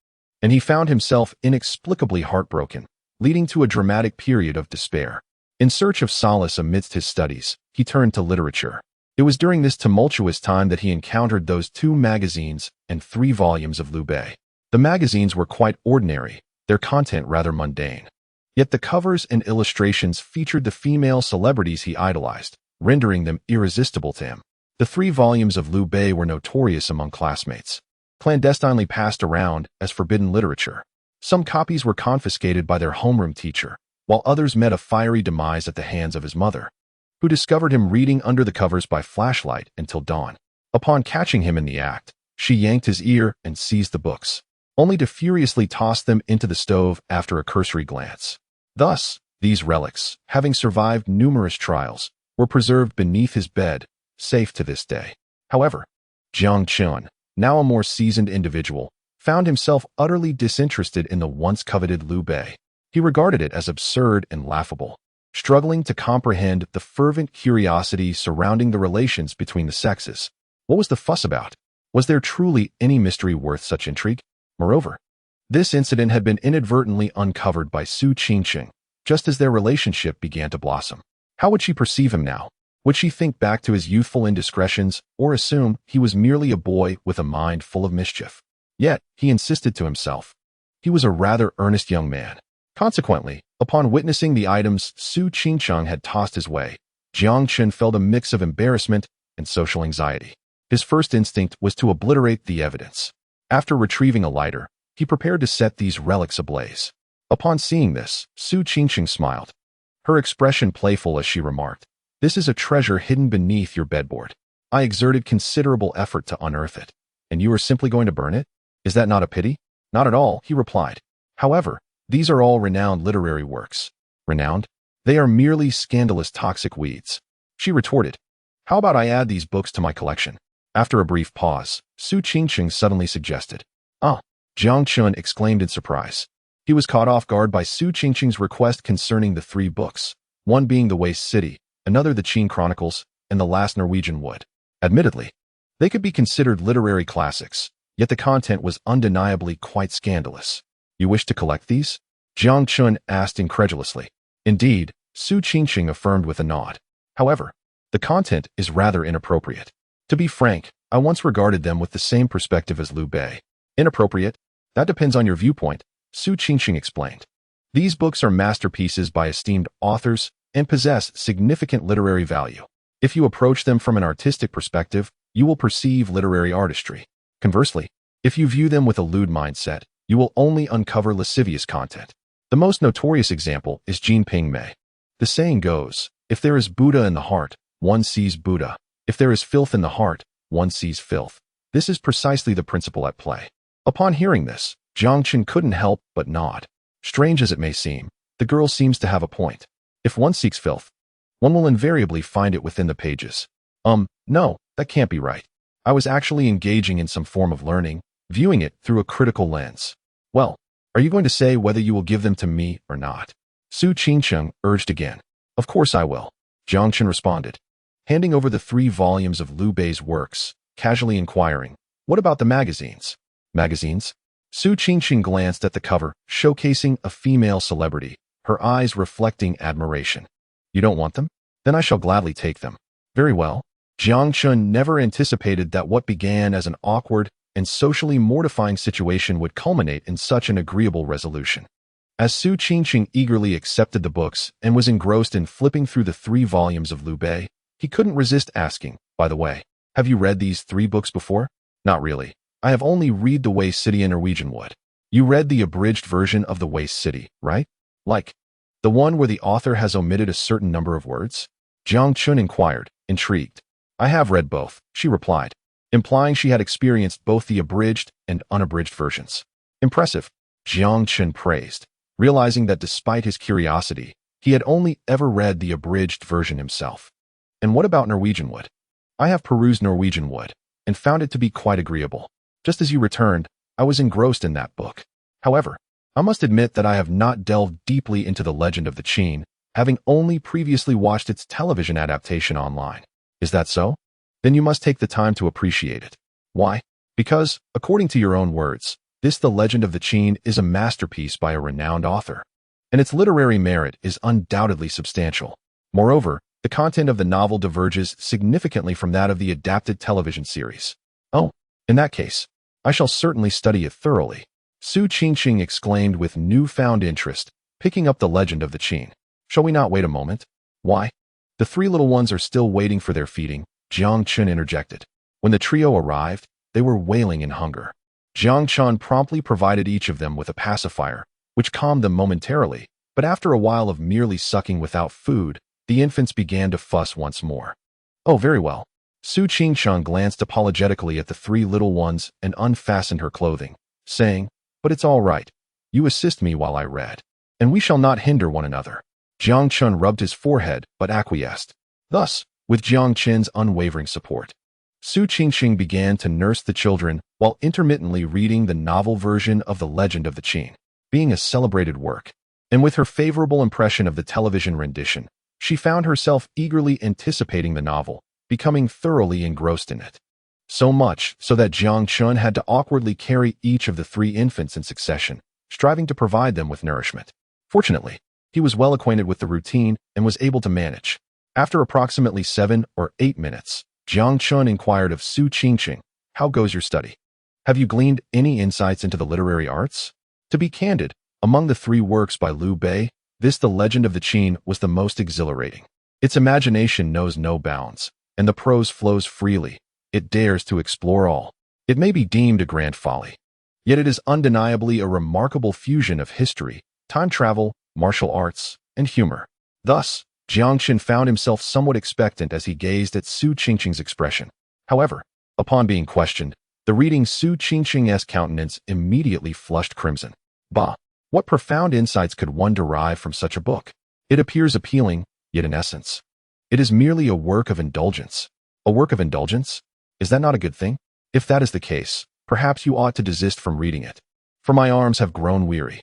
and he found himself inexplicably heartbroken, leading to a dramatic period of despair. In search of solace amidst his studies, he turned to literature. It was during this tumultuous time that he encountered those 2 magazines and 3 volumes of Liu Bei. The magazines were quite ordinary, their content rather mundane. Yet the covers and illustrations featured the female celebrities he idolized, rendering them irresistible to him. The 3 volumes of Liu Bei were notorious among classmates, clandestinely passed around as forbidden literature. Some copies were confiscated by their homeroom teacher, while others met a fiery demise at the hands of his mother, who discovered him reading under the covers by flashlight until dawn. Upon catching him in the act, she yanked his ear and seized the books, only to furiously toss them into the stove after a cursory glance. Thus, these relics, having survived numerous trials, were preserved beneath his bed, safe to this day. However, Jiang Chun, now a more seasoned individual, found himself utterly disinterested in the once coveted Liu Bei. He regarded it as absurd and laughable, struggling to comprehend the fervent curiosity surrounding the relations between the sexes. What was the fuss about? Was there truly any mystery worth such intrigue? Moreover, this incident had been inadvertently uncovered by Su Qingqing, just as their relationship began to blossom. How would she perceive him now? Would she think back to his youthful indiscretions, or assume he was merely a boy with a mind full of mischief? Yet, he insisted to himself, he was a rather earnest young man. Consequently, upon witnessing the items Su Qingqing had tossed his way, Jiang Chun felt a mix of embarrassment and social anxiety. His first instinct was to obliterate the evidence. After retrieving a lighter, he prepared to set these relics ablaze. Upon seeing this, Su Qingqing smiled, her expression playful as she remarked, "This is a treasure hidden beneath your bedboard. I exerted considerable effort to unearth it, and you are simply going to burn it? Is that not a pity?" "Not at all," he replied. "However, these are all renowned literary works." "Renowned? They are merely scandalous toxic weeds," she retorted. "How about I add these books to my collection?" After a brief pause, Su Qingqing suddenly suggested. "Ah!" Jiang Chun exclaimed in surprise. He was caught off guard by Su Qingqing's request concerning the 3 books, one being The Waste City, another The Qin Chronicles, and The Last Norwegian Wood. Admittedly, they could be considered literary classics, yet the content was undeniably quite scandalous. "You wish to collect these?" Jiang Chun asked incredulously. "Indeed," Su Qingqing affirmed with a nod. "However, the content is rather inappropriate. To be frank, I once regarded them with the same perspective as Liu Bei." "Inappropriate? That depends on your viewpoint," Su Qingqing explained. "These books are masterpieces by esteemed authors and possess significant literary value. If you approach them from an artistic perspective, you will perceive literary artistry. Conversely, if you view them with a lewd mindset, you will only uncover lascivious content. The most notorious example is Jin Ping Mei. The saying goes, if there is Buddha in the heart, one sees Buddha. If there is filth in the heart, one sees filth. This is precisely the principle at play." Upon hearing this, Jiang Chun couldn't help but nod. Strange as it may seem, the girl seems to have a point. If one seeks filth, One will invariably find it within the pages. No, that can't be right. I was actually engaging in some form of learning, viewing it through a critical lens. Well, are you going to say whether you will give them to me or not? Su Qingcheng urged again. Of course I will, Jiang Chen responded, handing over the 3 volumes of Liu Bei's works, casually inquiring, what about the magazines? Magazines? Su Qingcheng glanced at the cover, showcasing a female celebrity, her eyes reflecting admiration. You don't want them? Then I shall gladly take them. Very well. Jiang Chen never anticipated that what began as an awkward and socially mortifying situation would culminate in such an agreeable resolution. As Su Qingcheng eagerly accepted the books and was engrossed in flipping through the 3 volumes of Liu Bei, he couldn't resist asking, by the way, have you read these 3 books before? Not really. I have only read The Waste City in Norwegian Wood. You read the abridged version of The Waste City, right? Like, the one where the author has omitted a certain number of words? Jiang Chen inquired, intrigued. I have read both, she replied, implying she had experienced both the abridged and unabridged versions. Impressive, Jiang Chen praised, realizing that despite his curiosity, he had only ever read the abridged version himself. And what about Norwegian Wood? I have perused Norwegian Wood, and found it to be quite agreeable. Just as you returned, I was engrossed in that book. However, I must admit that I have not delved deeply into the legend of the Qin, having only previously watched its television adaptation online. Is that so? Then you must take the time to appreciate it. Why? Because, according to your own words, this The Legend of the Qin is a masterpiece by a renowned author, and its literary merit is undoubtedly substantial. Moreover, the content of the novel diverges significantly from that of the adapted television series. Oh, in that case, I shall certainly study it thoroughly, Su Qingcheng exclaimed with newfound interest, picking up The Legend of the Qin. Shall we not wait a moment? Why? The 3 little ones are still waiting for their feeding, Jiang Chen interjected. When the trio arrived, they were wailing in hunger. Jiang Chen promptly provided each of them with a pacifier, which calmed them momentarily, but after a while of merely sucking without food, the infants began to fuss once more. Oh, very well. Su Qingcheng glanced apologetically at the 3 little ones and unfastened her clothing, saying, but it's all right. You assist me while I read, and we shall not hinder one another. Jiang Chen rubbed his forehead but acquiesced. Thus, with Jiang Chen's unwavering support, Su Qingcheng began to nurse the children while intermittently reading the novel version of The Legend of the Qin. Being a celebrated work, and with her favorable impression of the television rendition, she found herself eagerly anticipating the novel, becoming thoroughly engrossed in it. So much so that Jiang Chen had to awkwardly carry each of the 3 infants in succession, striving to provide them with nourishment. Fortunately, he was well acquainted with the routine and was able to manage. After approximately 7 or 8 minutes, Jiang Chen inquired of Su Qingcheng, how goes your study? Have you gleaned any insights into the literary arts? To be candid, among the 3 works by Liu Bei, this The Legend of the Qin was the most exhilarating. Its imagination knows no bounds, and the prose flows freely. It dares to explore all. It may be deemed a grand folly, yet it is undeniably a remarkable fusion of history, time travel, martial arts, and humor. Thus, Jiang Chen found himself somewhat expectant as he gazed at Su Qingcheng's expression. However, upon being questioned, the reading Su Qingcheng's countenance immediately flushed crimson. Bah! What profound insights could one derive from such a book? It appears appealing, yet in essence, it is merely a work of indulgence. A work of indulgence? Is that not a good thing? If that is the case, perhaps you ought to desist from reading it, for my arms have grown weary.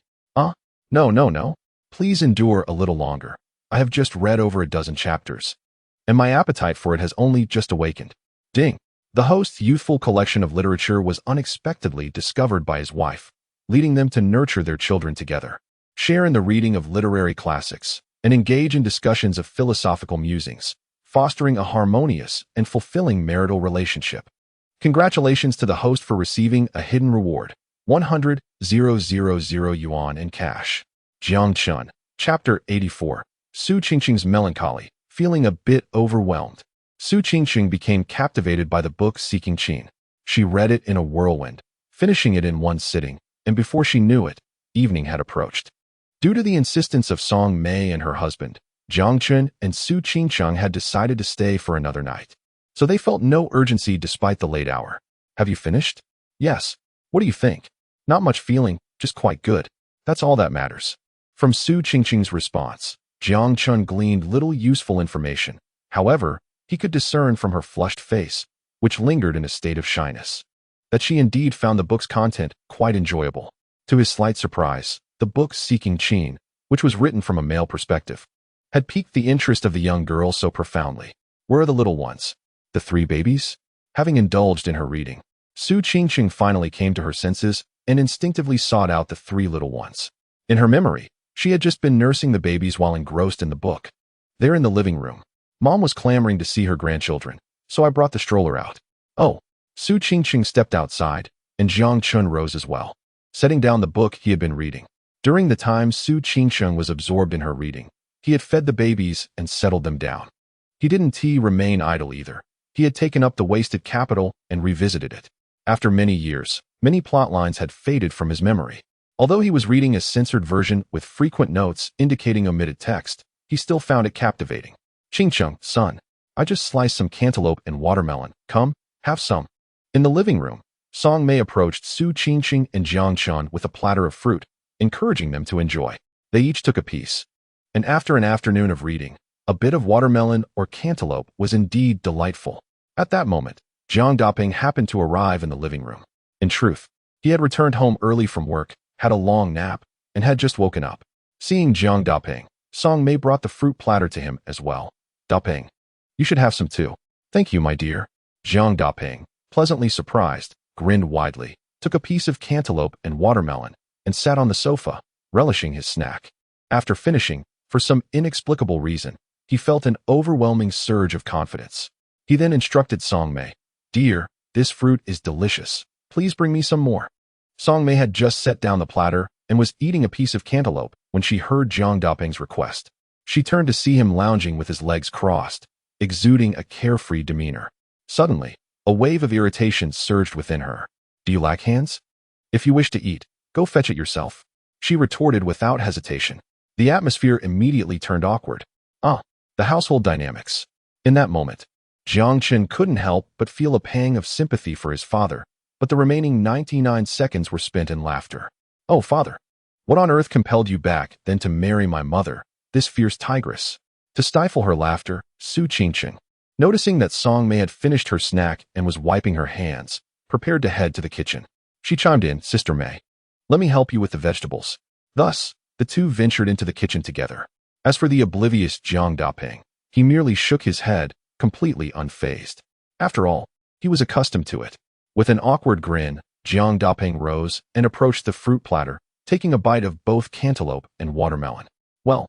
No. Please endure a little longer. I have just read over a dozen chapters, and my appetite for it has only just awakened. Ding! The host's youthful collection of literature was unexpectedly discovered by his wife, leading them to nurture their children together, share in the reading of literary classics, and engage in discussions of philosophical musings, fostering a harmonious and fulfilling marital relationship. Congratulations to the host for receiving a hidden reward, 100,000 yuan in cash. Jiang Chen, Chapter 84. Su Qingcheng's melancholy, feeling a bit overwhelmed. Su Qingcheng became captivated by the book Seeking Qin. She read it in a whirlwind, finishing it in one sitting, and before she knew it, evening had approached. Due to the insistence of Song Mei and her husband, Jiang Chen and Su Qingcheng had decided to stay for another night, so they felt no urgency despite the late hour. Have you finished? Yes. What do you think? Not much feeling, just quite good. That's all that matters. From Su Qingcheng's response, Jiang Chun gleaned little useful information. However, he could discern from her flushed face, which lingered in a state of shyness, that she indeed found the book's content quite enjoyable. To his slight surprise, the book Seeking Qin, which was written from a male perspective, had piqued the interest of the young girl so profoundly. Where are the little ones? The 3 babies? Having indulged in her reading, Su Qingqing finally came to her senses and instinctively sought out the 3 little ones. In her memory, she had just been nursing the babies while engrossed in the book. There in the living room, Mom was clamoring to see her grandchildren, so I brought the stroller out. Oh, Su Qingqing stepped outside, and Jiang Chun rose as well, setting down the book he had been reading. During the time Su Qingqing was absorbed in her reading, he had fed the babies and settled them down. He didn't remain idle either. He had taken up the wasted capital and revisited it. After many years, many plot lines had faded from his memory. Although he was reading a censored version with frequent notes indicating omitted text, he still found it captivating. Qingqing, son, I just sliced some cantaloupe and watermelon. Come, have some. In the living room, Song Mei approached Su Qingqing and Jiang Chun with a platter of fruit, encouraging them to enjoy. They each took a piece. And after an afternoon of reading, a bit of watermelon or cantaloupe was indeed delightful. At that moment, Jiang Daping happened to arrive in the living room. In truth, he had returned home early from work, had a long nap, and had just woken up. Seeing Jiang Daping, Song Mei brought the fruit platter to him as well. Daping, you should have some too. Thank you, my dear. Jiang Daping, pleasantly surprised, grinned widely, took a piece of cantaloupe and watermelon, and sat on the sofa, relishing his snack. After finishing, for some inexplicable reason, he felt an overwhelming surge of confidence. He then instructed Song Mei, Dear, this fruit is delicious. Please bring me some more. Song Mei had just set down the platter and was eating a piece of cantaloupe when she heard Jiang Daping's request. She turned to see him lounging with his legs crossed, exuding a carefree demeanor. Suddenly, a wave of irritation surged within her. Do you lack hands? If you wish to eat, go fetch it yourself. She retorted without hesitation. The atmosphere immediately turned awkward. The household dynamics. In that moment, Jiang Chen couldn't help but feel a pang of sympathy for his father, but the remaining 99 seconds were spent in laughter. Oh, father, what on earth compelled you back then to marry my mother, this fierce tigress? To stifle her laughter, Su Qingqing, noticing that Song Mei had finished her snack and was wiping her hands, prepared to head to the kitchen. She chimed in, Sister Mei, let me help you with the vegetables. Thus, the two ventured into the kitchen together. As for the oblivious Jiang Daping, he merely shook his head, completely unfazed. After all, he was accustomed to it. With an awkward grin, Jiang Daping rose and approached the fruit platter, taking a bite of both cantaloupe and watermelon. Well,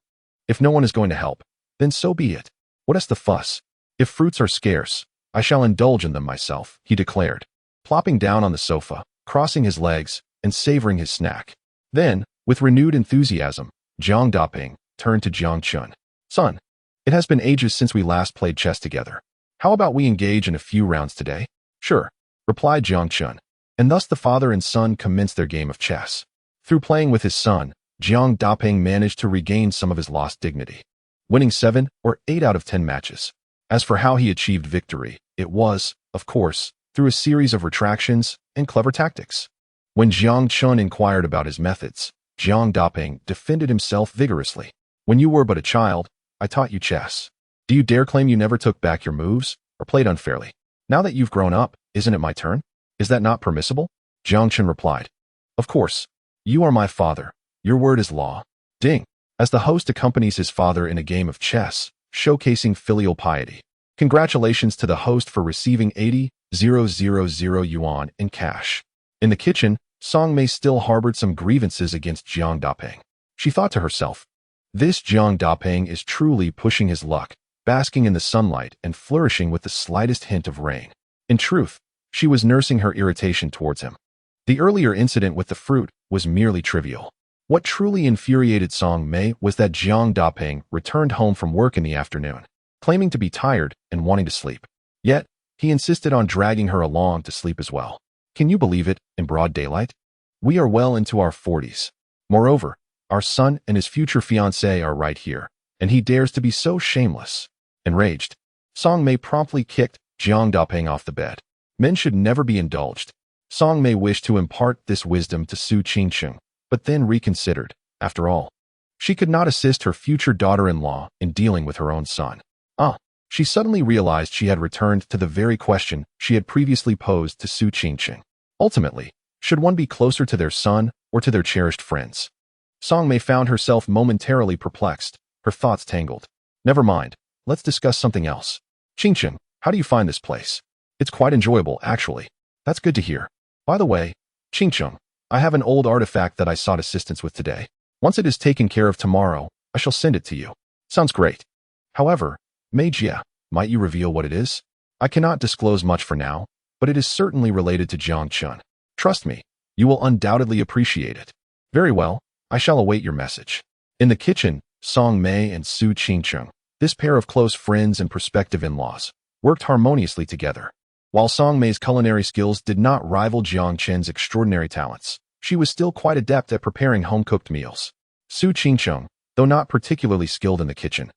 if no one is going to help, then so be it. What is the fuss? If fruits are scarce, I shall indulge in them myself, he declared, plopping down on the sofa, crossing his legs, and savoring his snack. Then, with renewed enthusiasm, Jiang Daping turned to Jiang Chun. Son, it has been ages since we last played chess together. How about we engage in a few rounds today? Sure, replied Jiang Chun. And thus the father and son commenced their game of chess. Through playing with his son, Jiang Daping managed to regain some of his lost dignity, winning 7 or 8 out of 10 matches. As for how he achieved victory, it was, of course, through a series of retractions and clever tactics. When Jiang Chun inquired about his methods, Jiang Daping defended himself vigorously. When you were but a child, I taught you chess. Do you dare claim you never took back your moves or played unfairly? Now that you've grown up, isn't it my turn? Is that not permissible? Jiang Chun replied. Of course. You are my father. Your word is law. Ding. As the host accompanies his father in a game of chess, showcasing filial piety. Congratulations to the host for receiving 80,000 yuan in cash. In the kitchen, Song Mei still harbored some grievances against Jiang Daping. She thought to herself, this Jiang Daping is truly pushing his luck, basking in the sunlight and flourishing with the slightest hint of rain. In truth, she was nursing her irritation towards him. The earlier incident with the fruit was merely trivial. What truly infuriated Song Mei was that Jiang Daping returned home from work in the afternoon, claiming to be tired and wanting to sleep. Yet, he insisted on dragging her along to sleep as well. Can you believe it, in broad daylight? We are well into our 40s. Moreover, our son and his future fiancée are right here, and he dares to be so shameless. Enraged, Song Mei promptly kicked Jiang Daping off the bed. Men should never be indulged. Song Mei wished to impart this wisdom to Su Qingqing, but then reconsidered. After all, She could not assist her future daughter-in-law in dealing with her own son. She suddenly realized she had returned to the very question she had previously posed to Su Qingqing. Ultimately, should one be closer to their son or to their cherished friends? Song Mei found herself momentarily perplexed, her thoughts tangled. Never mind, let's discuss something else. Qingqing, how do you find this place? It's quite enjoyable, actually. That's good to hear. By the way, Qingqing, I have an old artifact that I sought assistance with today. Once it is taken care of tomorrow, I shall send it to you. Sounds great. However, Mei Jia, might you reveal what it is? I cannot disclose much for now, but it is certainly related to Jiang Chun. Trust me, you will undoubtedly appreciate it. Very well, I shall await your message. In the kitchen, Song Mei and Su Qingqing, this pair of close friends and prospective in-laws, worked harmoniously together. While Song Mei's culinary skills did not rival Jiang Chen's extraordinary talents, she was still quite adept at preparing home-cooked meals. Su Qingqing, though not particularly skilled in the kitchen,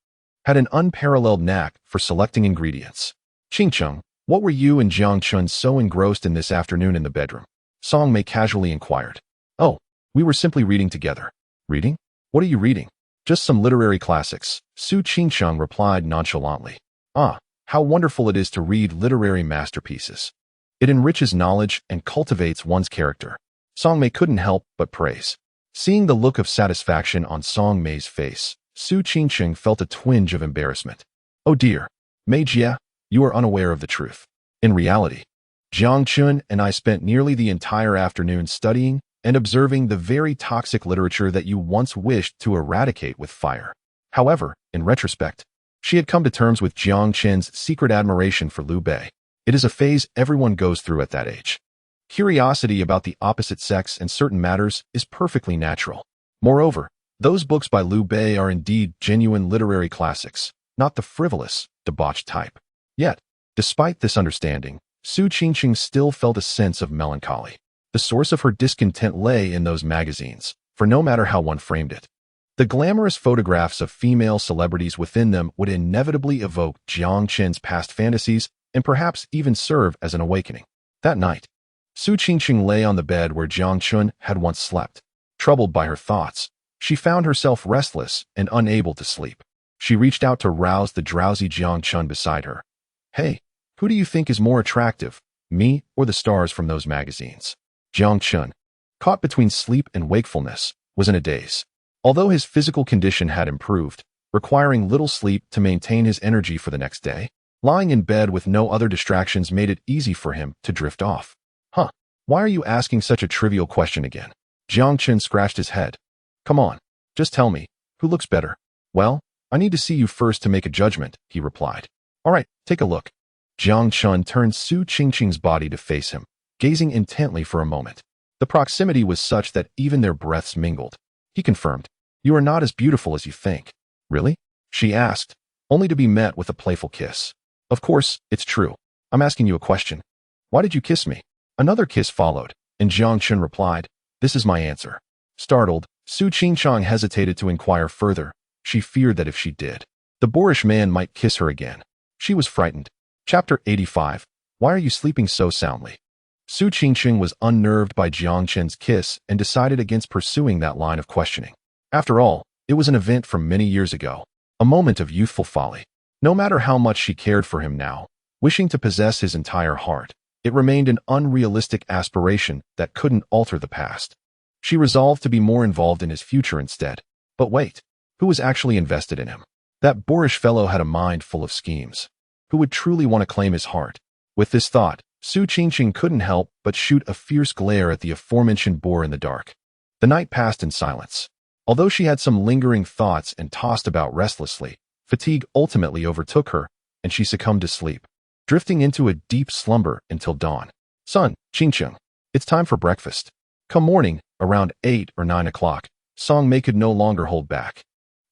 had an unparalleled knack for selecting ingredients. Qingqing, what were you and Jiang Chun so engrossed in this afternoon in the bedroom? Song Mei casually inquired. Oh, we were simply reading together. Reading? What are you reading? Just some literary classics, Su Qingqing replied nonchalantly. How wonderful it is to read literary masterpieces. It enriches knowledge and cultivates one's character. Song Mei couldn't help but praise. Seeing the look of satisfaction on Song Mei's face, Su Qingqing felt a twinge of embarrassment. Oh dear, Mei Jia, you are unaware of the truth. In reality, Jiang Chun and I spent nearly the entire afternoon studying and observing the very toxic literature that you once wished to eradicate with fire. However, in retrospect, she had come to terms with Jiang Chen's secret admiration for Liu Bei. It is a phase everyone goes through at that age. Curiosity about the opposite sex and certain matters is perfectly natural. Moreover, those books by Liu Bei are indeed genuine literary classics, not the frivolous, debauched type. Yet, despite this understanding, Su Qingqing still felt a sense of melancholy. The source of her discontent lay in those magazines, for no matter how one framed it, the glamorous photographs of female celebrities within them would inevitably evoke Jiang Chen's past fantasies and perhaps even serve as an awakening. That night, Su Qingqing lay on the bed where Jiang Chun had once slept. Troubled by her thoughts, she found herself restless and unable to sleep. She reached out to rouse the drowsy Jiang Chun beside her. Hey, who do you think is more attractive, me or the stars from those magazines? Jiang Chun, caught between sleep and wakefulness, was in a daze. Although his physical condition had improved, requiring little sleep to maintain his energy for the next day, lying in bed with no other distractions made it easy for him to drift off. Why are you asking such a trivial question again? Jiang Chun scratched his head. Come on, just tell me, who looks better? Well, I need to see you first to make a judgment, he replied. All right, take a look. Jiang Chun turned Su Qingqing's body to face him, gazing intently for a moment. The proximity was such that even their breaths mingled. He confirmed, You are not as beautiful as you think. Really? She asked, only to be met with a playful kiss. Of course, it's true. I'm asking you a question. Why did you kiss me? Another kiss followed, and Jiang Chun replied, This is my answer. Startled, Su Qingqing hesitated to inquire further. She feared that if she did, the boorish man might kiss her again. She was frightened. Chapter 85. Why are you sleeping so soundly? Su Qingqing was unnerved by Jiang Chen's kiss and decided against pursuing that line of questioning. After all, it was an event from many years ago, a moment of youthful folly. No matter how much she cared for him now, wishing to possess his entire heart, it remained an unrealistic aspiration that couldn't alter the past. She resolved to be more involved in his future instead. But wait, who was actually invested in him? That boorish fellow had a mind full of schemes. Who would truly want to claim his heart? With this thought, Su Qingqing couldn't help but shoot a fierce glare at the aforementioned boar in the dark. The night passed in silence. Although she had some lingering thoughts and tossed about restlessly, fatigue ultimately overtook her, and she succumbed to sleep, drifting into a deep slumber until dawn. Son, Qingqing, it's time for breakfast. Come morning, around 8 or 9 o'clock, Song Mei could no longer hold back.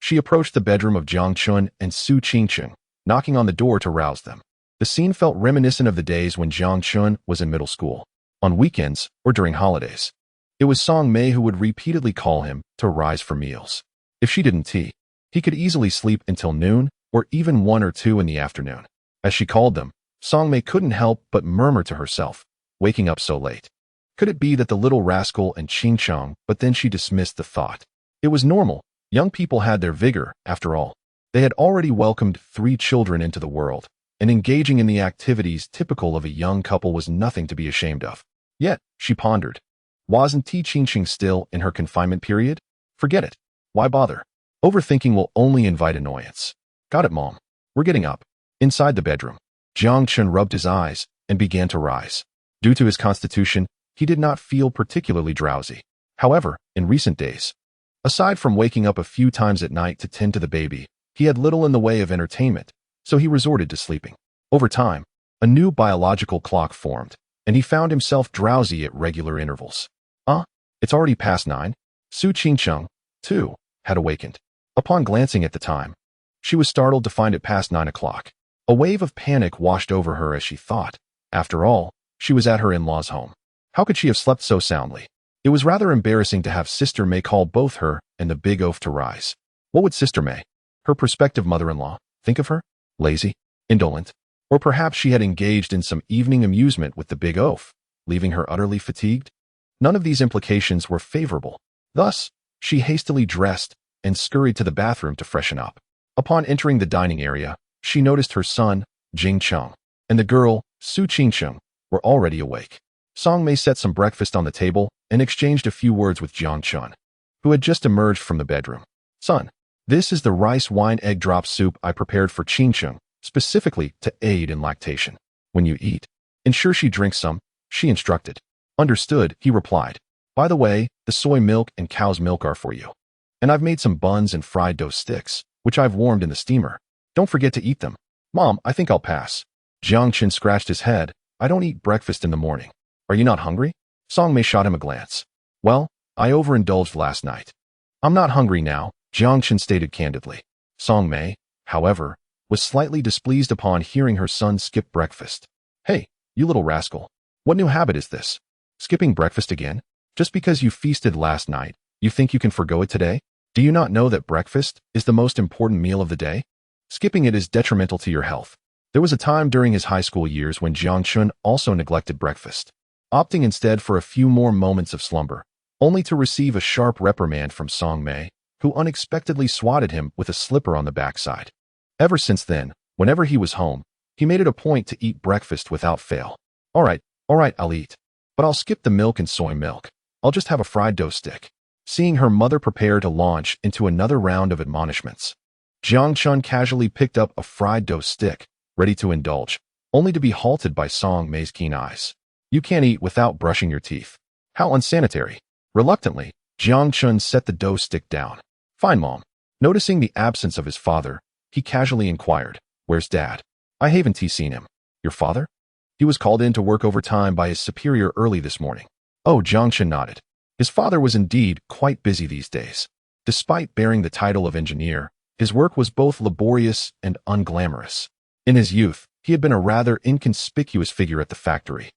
She approached the bedroom of Jiang Chun and Su Qingqing, knocking on the door to rouse them. The scene felt reminiscent of the days when Jiang Chun was in middle school, on weekends or during holidays. It was Song Mei who would repeatedly call him to rise for meals. If she didn't tea, he could easily sleep until noon or even 1 or 2 in the afternoon. As she called them, Song Mei couldn't help but murmur to herself, waking up so late. Could it be that the little rascal and Qingqing? But then she dismissed the thought. It was normal, Young people had their vigor, after all. They had already welcomed 3 children into the world, and engaging in the activities typical of a young couple was nothing to be ashamed of. Yet, she pondered, wasn't Qingqing still in her confinement period? Forget it. Why bother? Overthinking will only invite annoyance. Got it, Mom. We're getting up. Inside the bedroom, Jiang Chun rubbed his eyes and began to rise. Due to his constitution, he did not feel particularly drowsy. However, in recent days, aside from waking up a few times at night to tend to the baby, he had little in the way of entertainment, so he resorted to sleeping. Over time, a new biological clock formed, and he found himself drowsy at regular intervals. It's already past 9. Su Qingcheng, too, had awakened. Upon glancing at the time, she was startled to find it past 9 o'clock. A wave of panic washed over her as she thought, after all, she was at her in-laws' home. How could she have slept so soundly? It was rather embarrassing to have Sister May call both her and the big oaf to rise. What would Sister May, her prospective mother-in-law, think of her? Lazy? Indolent? Or perhaps she had engaged in some evening amusement with the big oaf, leaving her utterly fatigued? None of these implications were favorable. Thus, she hastily dressed and scurried to the bathroom to freshen up. Upon entering the dining area, she noticed her son, Jing Cheng, and the girl, Su Qingcheng, were already awake. Song Mei set some breakfast on the table and exchanged a few words with Jiang Chun, who had just emerged from the bedroom. Son, this is the rice wine egg drop soup I prepared for Qingcheng, specifically to aid in lactation. When you eat, ensure she drinks some, she instructed. Understood, he replied. By the way, the soy milk and cow's milk are for you. And I've made some buns and fried dough sticks, which I've warmed in the steamer. Don't forget to eat them. Mom, I think I'll pass. Jiang Qin scratched his head. I don't eat breakfast in the morning. Are you not hungry? Song Mei shot him a glance. Well, I overindulged last night. I'm not hungry now, Jiang Qin stated candidly. Song Mei, however, was slightly displeased upon hearing her son skip breakfast. Hey, you little rascal. What new habit is this? Skipping breakfast again? Just because you feasted last night, you think you can forgo it today? Do you not know that breakfast is the most important meal of the day? Skipping it is detrimental to your health. There was a time during his high school years when Jiang Chun also neglected breakfast, opting instead for a few more moments of slumber, only to receive a sharp reprimand from Song Mei, who unexpectedly swatted him with a slipper on the backside. Ever since then, whenever he was home, he made it a point to eat breakfast without fail. All right, I'll eat. But I'll skip the milk and soy milk. I'll just have a fried dough stick. Seeing her mother prepare to launch into another round of admonishments, Jiang Chun casually picked up a fried dough stick, ready to indulge, only to be halted by Song Mei's keen eyes. You can't eat without brushing your teeth. How unsanitary. Reluctantly, Jiang Chun set the dough stick down. Fine, Mom. Noticing the absence of his father, he casually inquired, where's Dad? I haven't seen him. Your father? He was called in to work overtime by his superior early this morning. Oh, Jiang Chun nodded. His father was indeed quite busy these days. Despite bearing the title of engineer, his work was both laborious and unglamorous. In his youth, he had been a rather inconspicuous figure at the factory,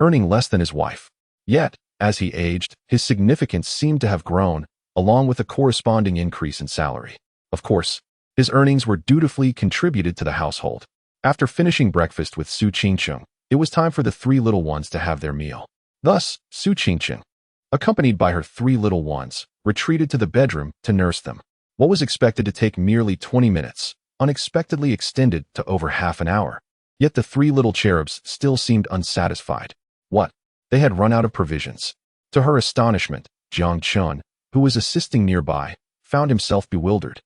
earning less than his wife. Yet, as he aged, his significance seemed to have grown, along with a corresponding increase in salary. Of course, his earnings were dutifully contributed to the household. After finishing breakfast with Su Qingcheng, it was time for the 3 little ones to have their meal. Thus, Su Qingcheng, accompanied by her 3 little ones, retreated to the bedroom to nurse them. What was expected to take merely 20 minutes, unexpectedly extended to over half an hour. Yet the 3 little cherubs still seemed unsatisfied. What? They had run out of provisions. To her astonishment, Jiang Chun, who was assisting nearby, found himself bewildered.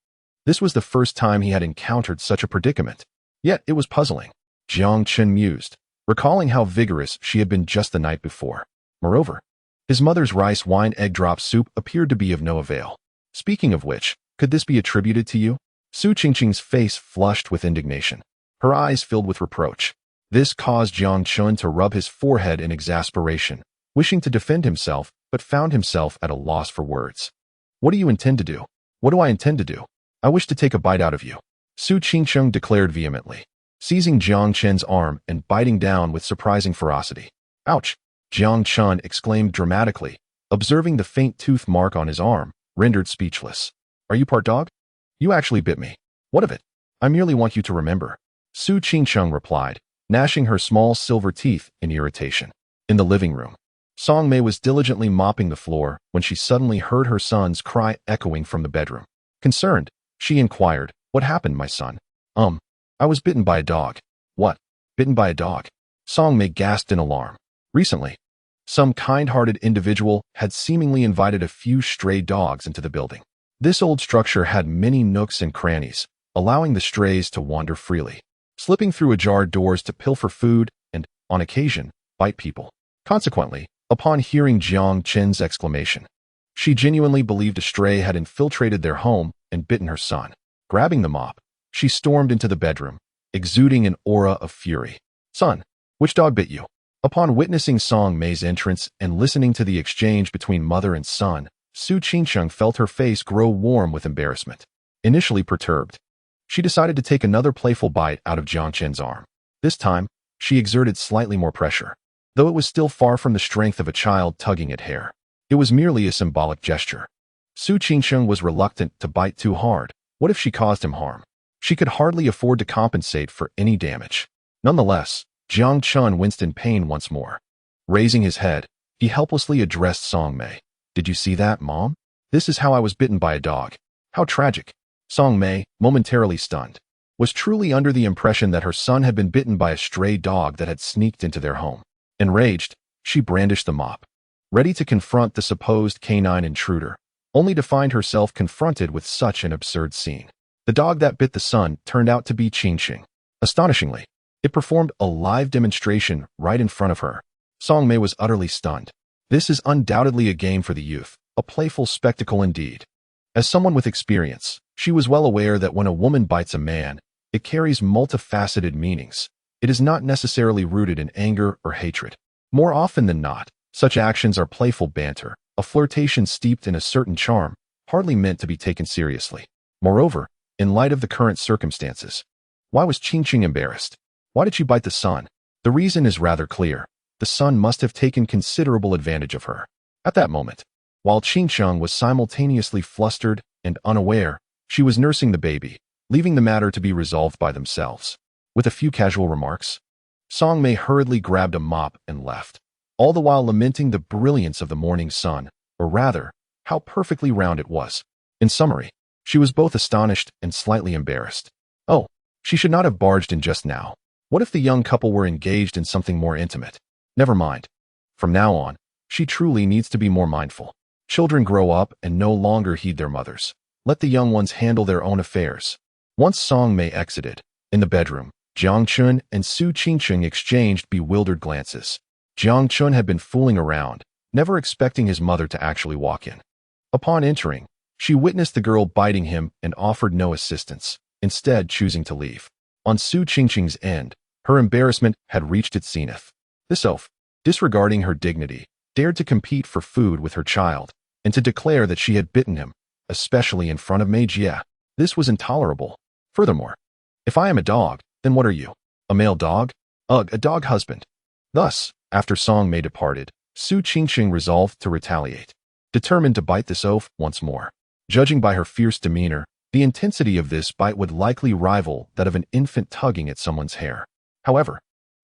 This was the first time he had encountered such a predicament. Yet it was puzzling. Jiang Chun mused, recalling how vigorous she had been just the night before. Moreover, his mother's rice wine egg drop soup appeared to be of no avail. Speaking of which, could this be attributed to you? Su Qingqing's face flushed with indignation. Her eyes filled with reproach. This caused Jiang Chun to rub his forehead in exasperation, wishing to defend himself, but found himself at a loss for words. What do you intend to do? What do I intend to do? I wish to take a bite out of you, Su Qingcheng declared vehemently, seizing Jiang Chen's arm and biting down with surprising ferocity. Ouch! Jiang Chen exclaimed dramatically, observing the faint tooth mark on his arm, rendered speechless. Are you part dog? You actually bit me. What of it? I merely want you to remember, Su Qingcheng replied, gnashing her small silver teeth in irritation. In the living room, Song Mei was diligently mopping the floor when she suddenly heard her son's cry echoing from the bedroom. Concerned, she inquired, "What happened, my son?" I was bitten by a dog." "What? Bitten by a dog?" Song Mei gasped in alarm. Recently, some kind-hearted individual had seemingly invited a few stray dogs into the building. This old structure had many nooks and crannies, allowing the strays to wander freely, slipping through ajar doors to pilfer food and, on occasion, bite people. Consequently, upon hearing Jiang Qin's exclamation, she genuinely believed a stray had infiltrated their home and bitten her son. Grabbing the mop, she stormed into the bedroom, exuding an aura of fury. "Son, which dog bit you?" Upon witnessing Song Mei's entrance and listening to the exchange between mother and son, Su Qingsheng felt her face grow warm with embarrassment. Initially perturbed, she decided to take another playful bite out of Jiang Qin's arm. This time, she exerted slightly more pressure. Though it was still far from the strength of a child tugging at hair, it was merely a symbolic gesture. Su Qingsheng was reluctant to bite too hard. What if she caused him harm? She could hardly afford to compensate for any damage. Nonetheless, Jiang Chun winced in pain once more. Raising his head, he helplessly addressed Song Mei. "Did you see that, Mom? This is how I was bitten by a dog. How tragic." Song Mei, momentarily stunned, was truly under the impression that her son had been bitten by a stray dog that had sneaked into their home. Enraged, she brandished the mop, ready to confront the supposed canine intruder, only to find herself confronted with such an absurd scene. The dog that bit the son turned out to be Qingxing. Astonishingly, it performed a live demonstration right in front of her. Song Mei was utterly stunned. This is undoubtedly a game for the youth, a playful spectacle indeed. As someone with experience, she was well aware that when a woman bites a man, it carries multifaceted meanings. It is not necessarily rooted in anger or hatred. More often than not, such actions are playful banter, a flirtation steeped in a certain charm, hardly meant to be taken seriously. Moreover, in light of the current circumstances, why was Qingxing embarrassed? Why did she bite the son? The reason is rather clear. The son must have taken considerable advantage of her. At that moment, while Qingxiang was simultaneously flustered and unaware, she was nursing the baby, leaving the matter to be resolved by themselves. With a few casual remarks, Song Mei hurriedly grabbed a mop and left, all the while lamenting the brilliance of the morning sun, or rather, how perfectly round it was. In summary, she was both astonished and slightly embarrassed. Oh, she should not have barged in just now. What if the young couple were engaged in something more intimate? Never mind. From now on, she truly needs to be more mindful. Children grow up and no longer heed their mothers. Let the young ones handle their own affairs. Once Song Mei exited, in the bedroom, Jiang Chun and Su Qingxing exchanged bewildered glances. Jiang Chun had been fooling around, never expecting his mother to actually walk in. Upon entering, she witnessed the girl biting him and offered no assistance, instead choosing to leave. On Su Qingxing's end, her embarrassment had reached its zenith. This oaf, disregarding her dignity, dared to compete for food with her child, and to declare that she had bitten him, especially in front of Mei Jie. This was intolerable. Furthermore, if I am a dog, then what are you? A male dog? Ugh, a dog husband. Thus, after Song Mei departed, Su Qingxing resolved to retaliate, determined to bite this oaf once more. Judging by her fierce demeanor, the intensity of this bite would likely rival that of an infant tugging at someone's hair. However,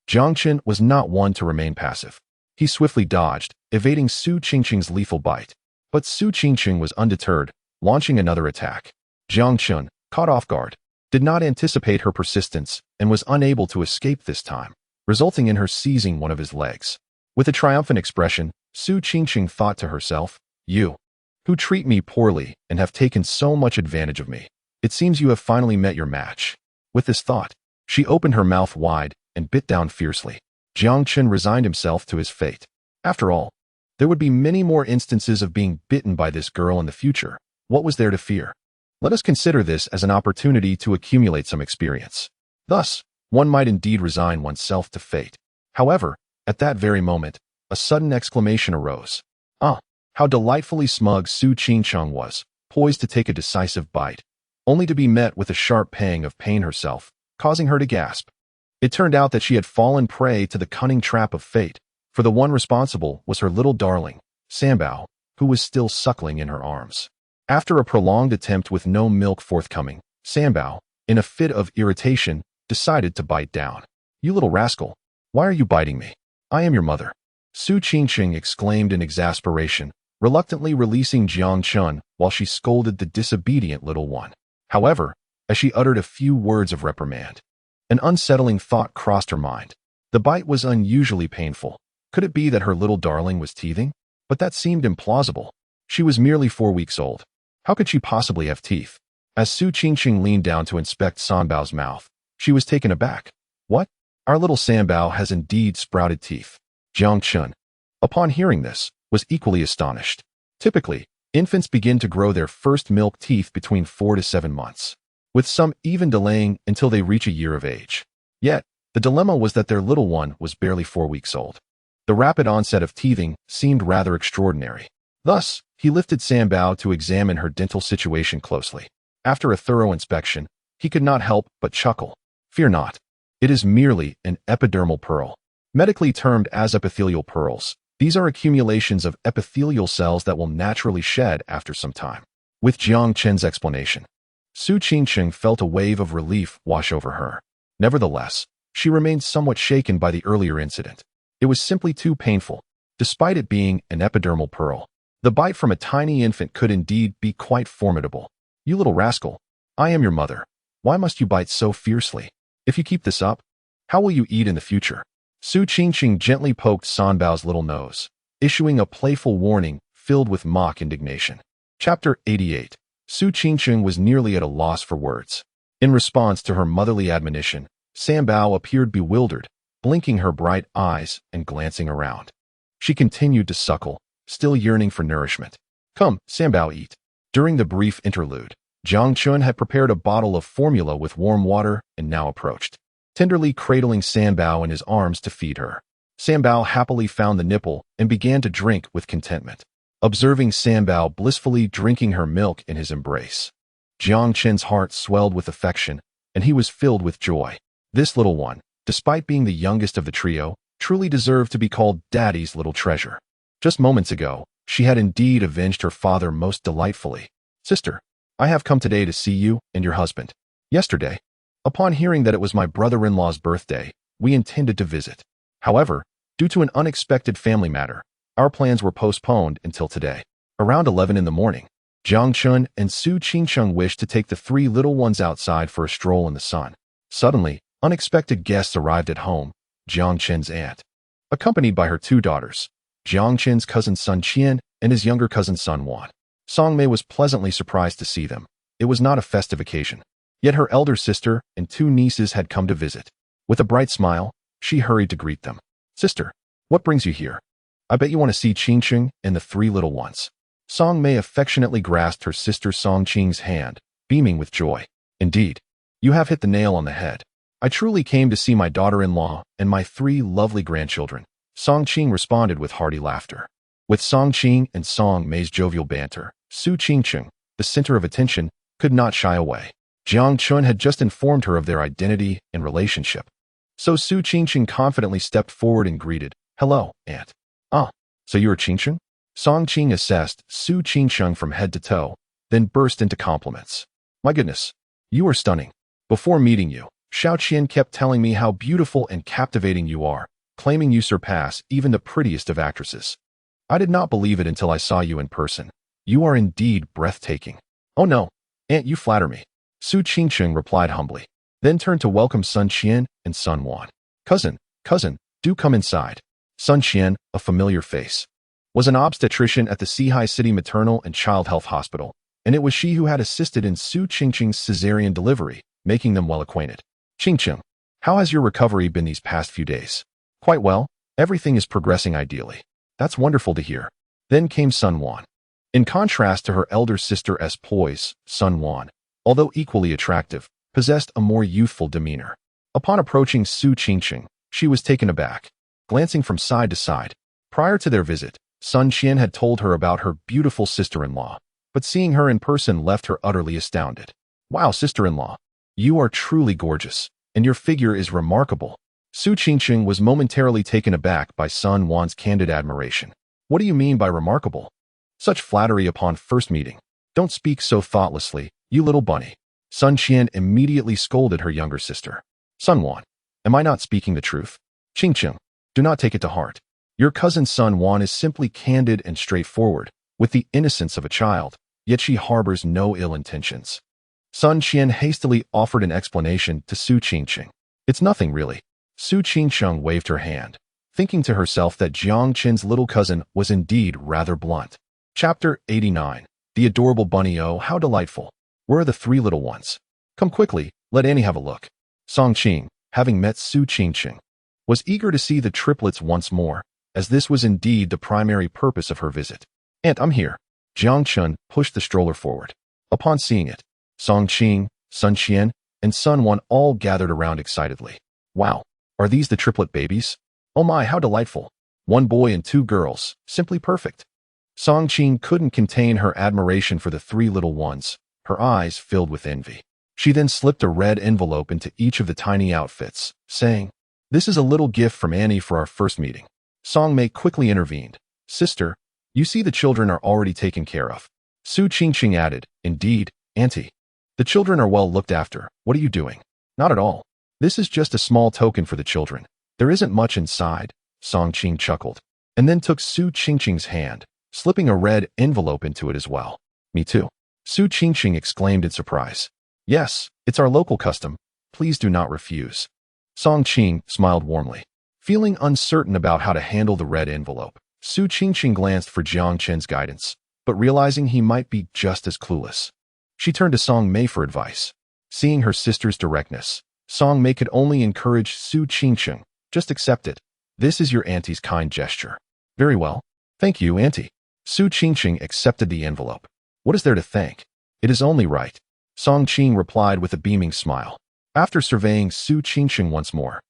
Jiang Qin was not one to remain passive. He swiftly dodged, evading Su Qingxing's lethal bite. But Su Qingxing was undeterred, launching another attack. Jiang Qin, caught off guard, did not anticipate her persistence and was unable to escape this time, resulting in her seizing one of his legs. With a triumphant expression, Su Qingxing thought to herself, "You, who treat me poorly and have taken so much advantage of me, it seems you have finally met your match." With this thought, she opened her mouth wide and bit down fiercely. Jiang Qin resigned himself to his fate. After all, there would be many more instances of being bitten by this girl in the future. What was there to fear? Let us consider this as an opportunity to accumulate some experience. Thus, one might indeed resign oneself to fate. However, at that very moment, a sudden exclamation arose. Ah, how delightfully smug Su Qingcheng was, poised to take a decisive bite, only to be met with a sharp pang of pain herself, causing her to gasp. It turned out that she had fallen prey to the cunning trap of fate, for the one responsible was her little darling, Sambao, who was still suckling in her arms. After a prolonged attempt with no milk forthcoming, Sambao, in a fit of irritation, decided to bite down. "You little rascal, why are you biting me? I am your mother." Su Qingxing exclaimed in exasperation, reluctantly releasing Jiang Chun while she scolded the disobedient little one. However, as she uttered a few words of reprimand, an unsettling thought crossed her mind. The bite was unusually painful. Could it be that her little darling was teething? But that seemed implausible. She was merely 4 weeks old. How could she possibly have teeth? As Su Qingqing leaned down to inspect Sanbao's mouth, she was taken aback. What? Our little Sanbao has indeed sprouted teeth. Jiang Chun, upon hearing this, was equally astonished. Typically, infants begin to grow their first milk teeth between 4 to 7 months, with some even delaying until they reach a year of age. Yet, the dilemma was that their little one was barely 4 weeks old. The rapid onset of teething seemed rather extraordinary. Thus, he lifted Sanbao to examine her dental situation closely. After a thorough inspection, he could not help but chuckle. Fear not. It is merely an epidermal pearl. Medically termed as epithelial pearls, these are accumulations of epithelial cells that will naturally shed after some time. With Jiang Chen's explanation, Su Qingqing felt a wave of relief wash over her. Nevertheless, she remained somewhat shaken by the earlier incident. It was simply too painful. Despite it being an epidermal pearl, the bite from a tiny infant could indeed be quite formidable. You little rascal, I am your mother. Why must you bite so fiercely? If you keep this up, how will you eat in the future? Su Qingqing gently poked Sanbao's little nose, issuing a playful warning filled with mock indignation. Chapter 88. Su Qingqing was nearly at a loss for words. In response to her motherly admonition, Sanbao appeared bewildered, blinking her bright eyes and glancing around. She continued to suckle, still yearning for nourishment. Come, Sanbao, eat. During the brief interlude, Jiang Chun had prepared a bottle of formula with warm water and now approached, tenderly cradling Sanbao in his arms to feed her. Sanbao happily found the nipple and began to drink with contentment, observing Sanbao blissfully drinking her milk in his embrace. Jiang Chen's heart swelled with affection, and he was filled with joy. This little one, despite being the youngest of the trio, truly deserved to be called Daddy's little treasure. Just moments ago, she had indeed avenged her father most delightfully. Sister, I have come today to see you and your husband. Yesterday, upon hearing that it was my brother-in-law's birthday, we intended to visit. However, due to an unexpected family matter, our plans were postponed until today. Around 11 in the morning, Jiang Chun and Su Qingqing wished to take the 3 little ones outside for a stroll in the sun. Suddenly, unexpected guests arrived at home, Jiang Chen's aunt, accompanied by her 2 daughters, Jiang Chen's cousin Sun Qian and his younger cousin Sun Wan. Song Mei was pleasantly surprised to see them. It was not a festive occasion, yet her elder sister and 2 nieces had come to visit. With a bright smile, she hurried to greet them. Sister, what brings you here? I bet you want to see Qingqing and the 3 little ones. Song Mei affectionately grasped her sister Song Qing's hand, beaming with joy. Indeed, you have hit the nail on the head. I truly came to see my daughter-in-law and my 3 lovely grandchildren. Song Qing responded with hearty laughter. With Song Qing and Song Mei's jovial banter, Su Qingqing, the center of attention, could not shy away. Jiang Chun had just informed her of their identity and relationship. So Su Qingqing confidently stepped forward and greeted, Hello, Aunt. Ah, so you are Qingqing? Song Qing assessed Su Qingqing from head to toe, then burst into compliments. My goodness, you are stunning. Before meeting you, Xiao Qian kept telling me how beautiful and captivating you are, claiming you surpass even the prettiest of actresses. I did not believe it until I saw you in person. You are indeed breathtaking. Oh no, Aunt, you flatter me. Su Qingqing replied humbly, then turned to welcome Sun Qian and Sun Wan. Cousin, do come inside. Sun Qian, a familiar face, was an obstetrician at the Sihai City Maternal and Child Health Hospital, and it was she who had assisted in Su Qingqing's cesarean delivery, making them well acquainted. Qingqing, how has your recovery been these past few days? Quite well. Everything is progressing ideally. That's wonderful to hear. Then came Sun Wan. In contrast to her elder sister's poise, Sun Wan, although equally attractive, possessed a more youthful demeanor. Upon approaching Su Qingqing, she was taken aback, glancing from side to side. Prior to their visit, Sun Qian had told her about her beautiful sister-in-law, but seeing her in person left her utterly astounded. Wow, sister-in-law, you are truly gorgeous, and your figure is remarkable. Su Qingqing was momentarily taken aback by Sun Wan's candid admiration. What do you mean by remarkable? Such flattery upon first meeting. Don't speak so thoughtlessly, you little bunny. Sun Qian immediately scolded her younger sister. Sun Wan, am I not speaking the truth? Qingqing, do not take it to heart. Your cousin Sun Wan is simply candid and straightforward, with the innocence of a child, yet she harbors no ill intentions. Sun Qian hastily offered an explanation to Su Qingqing. It's nothing, really. Su Qingqing waved her hand, thinking to herself that Jiang Qin's little cousin was indeed rather blunt. Chapter 89. The adorable bunny. Oh, how delightful. Where are the three little ones? Come quickly, let Annie have a look. Song Qing, having met Su Qingqing, was eager to see the triplets once more, as this was indeed the primary purpose of her visit. Aunt, I'm here. Jiang Chun pushed the stroller forward. Upon seeing it, Song Qing, Sun Qian, and Sun Wan all gathered around excitedly. Wow, are these the triplet babies? Oh my, how delightful. One boy and two girls, simply perfect. Song Qing couldn't contain her admiration for the three little ones, her eyes filled with envy. She then slipped a red envelope into each of the tiny outfits, saying, "This is a little gift from Annie for our first meeting." Song Mei quickly intervened. "Sister, you see the children are already taken care of." Su Qingqing added, "Indeed, Auntie. The children are well looked after. What are you doing?" "Not at all. This is just a small token for the children. There isn't much inside," Song Qing chuckled, and then took Su Qingqing's hand, slipping a red envelope into it as well. "Me too." Su Qingqing exclaimed in surprise. "Yes, it's our local custom. Please do not refuse." Song Qing smiled warmly. Feeling uncertain about how to handle the red envelope, Su Qingqing glanced for Jiang Chen's guidance, but realizing he might be just as clueless, she turned to Song Mei for advice. Seeing her sister's directness, Song Mei could only encourage Su Qingqing. "Just accept it. This is your auntie's kind gesture." "Very well. Thank you, Auntie." Su Qingqing accepted the envelope. "What is there to thank? It is only right," Song Qing replied with a beaming smile. After surveying Su Qingqing once more,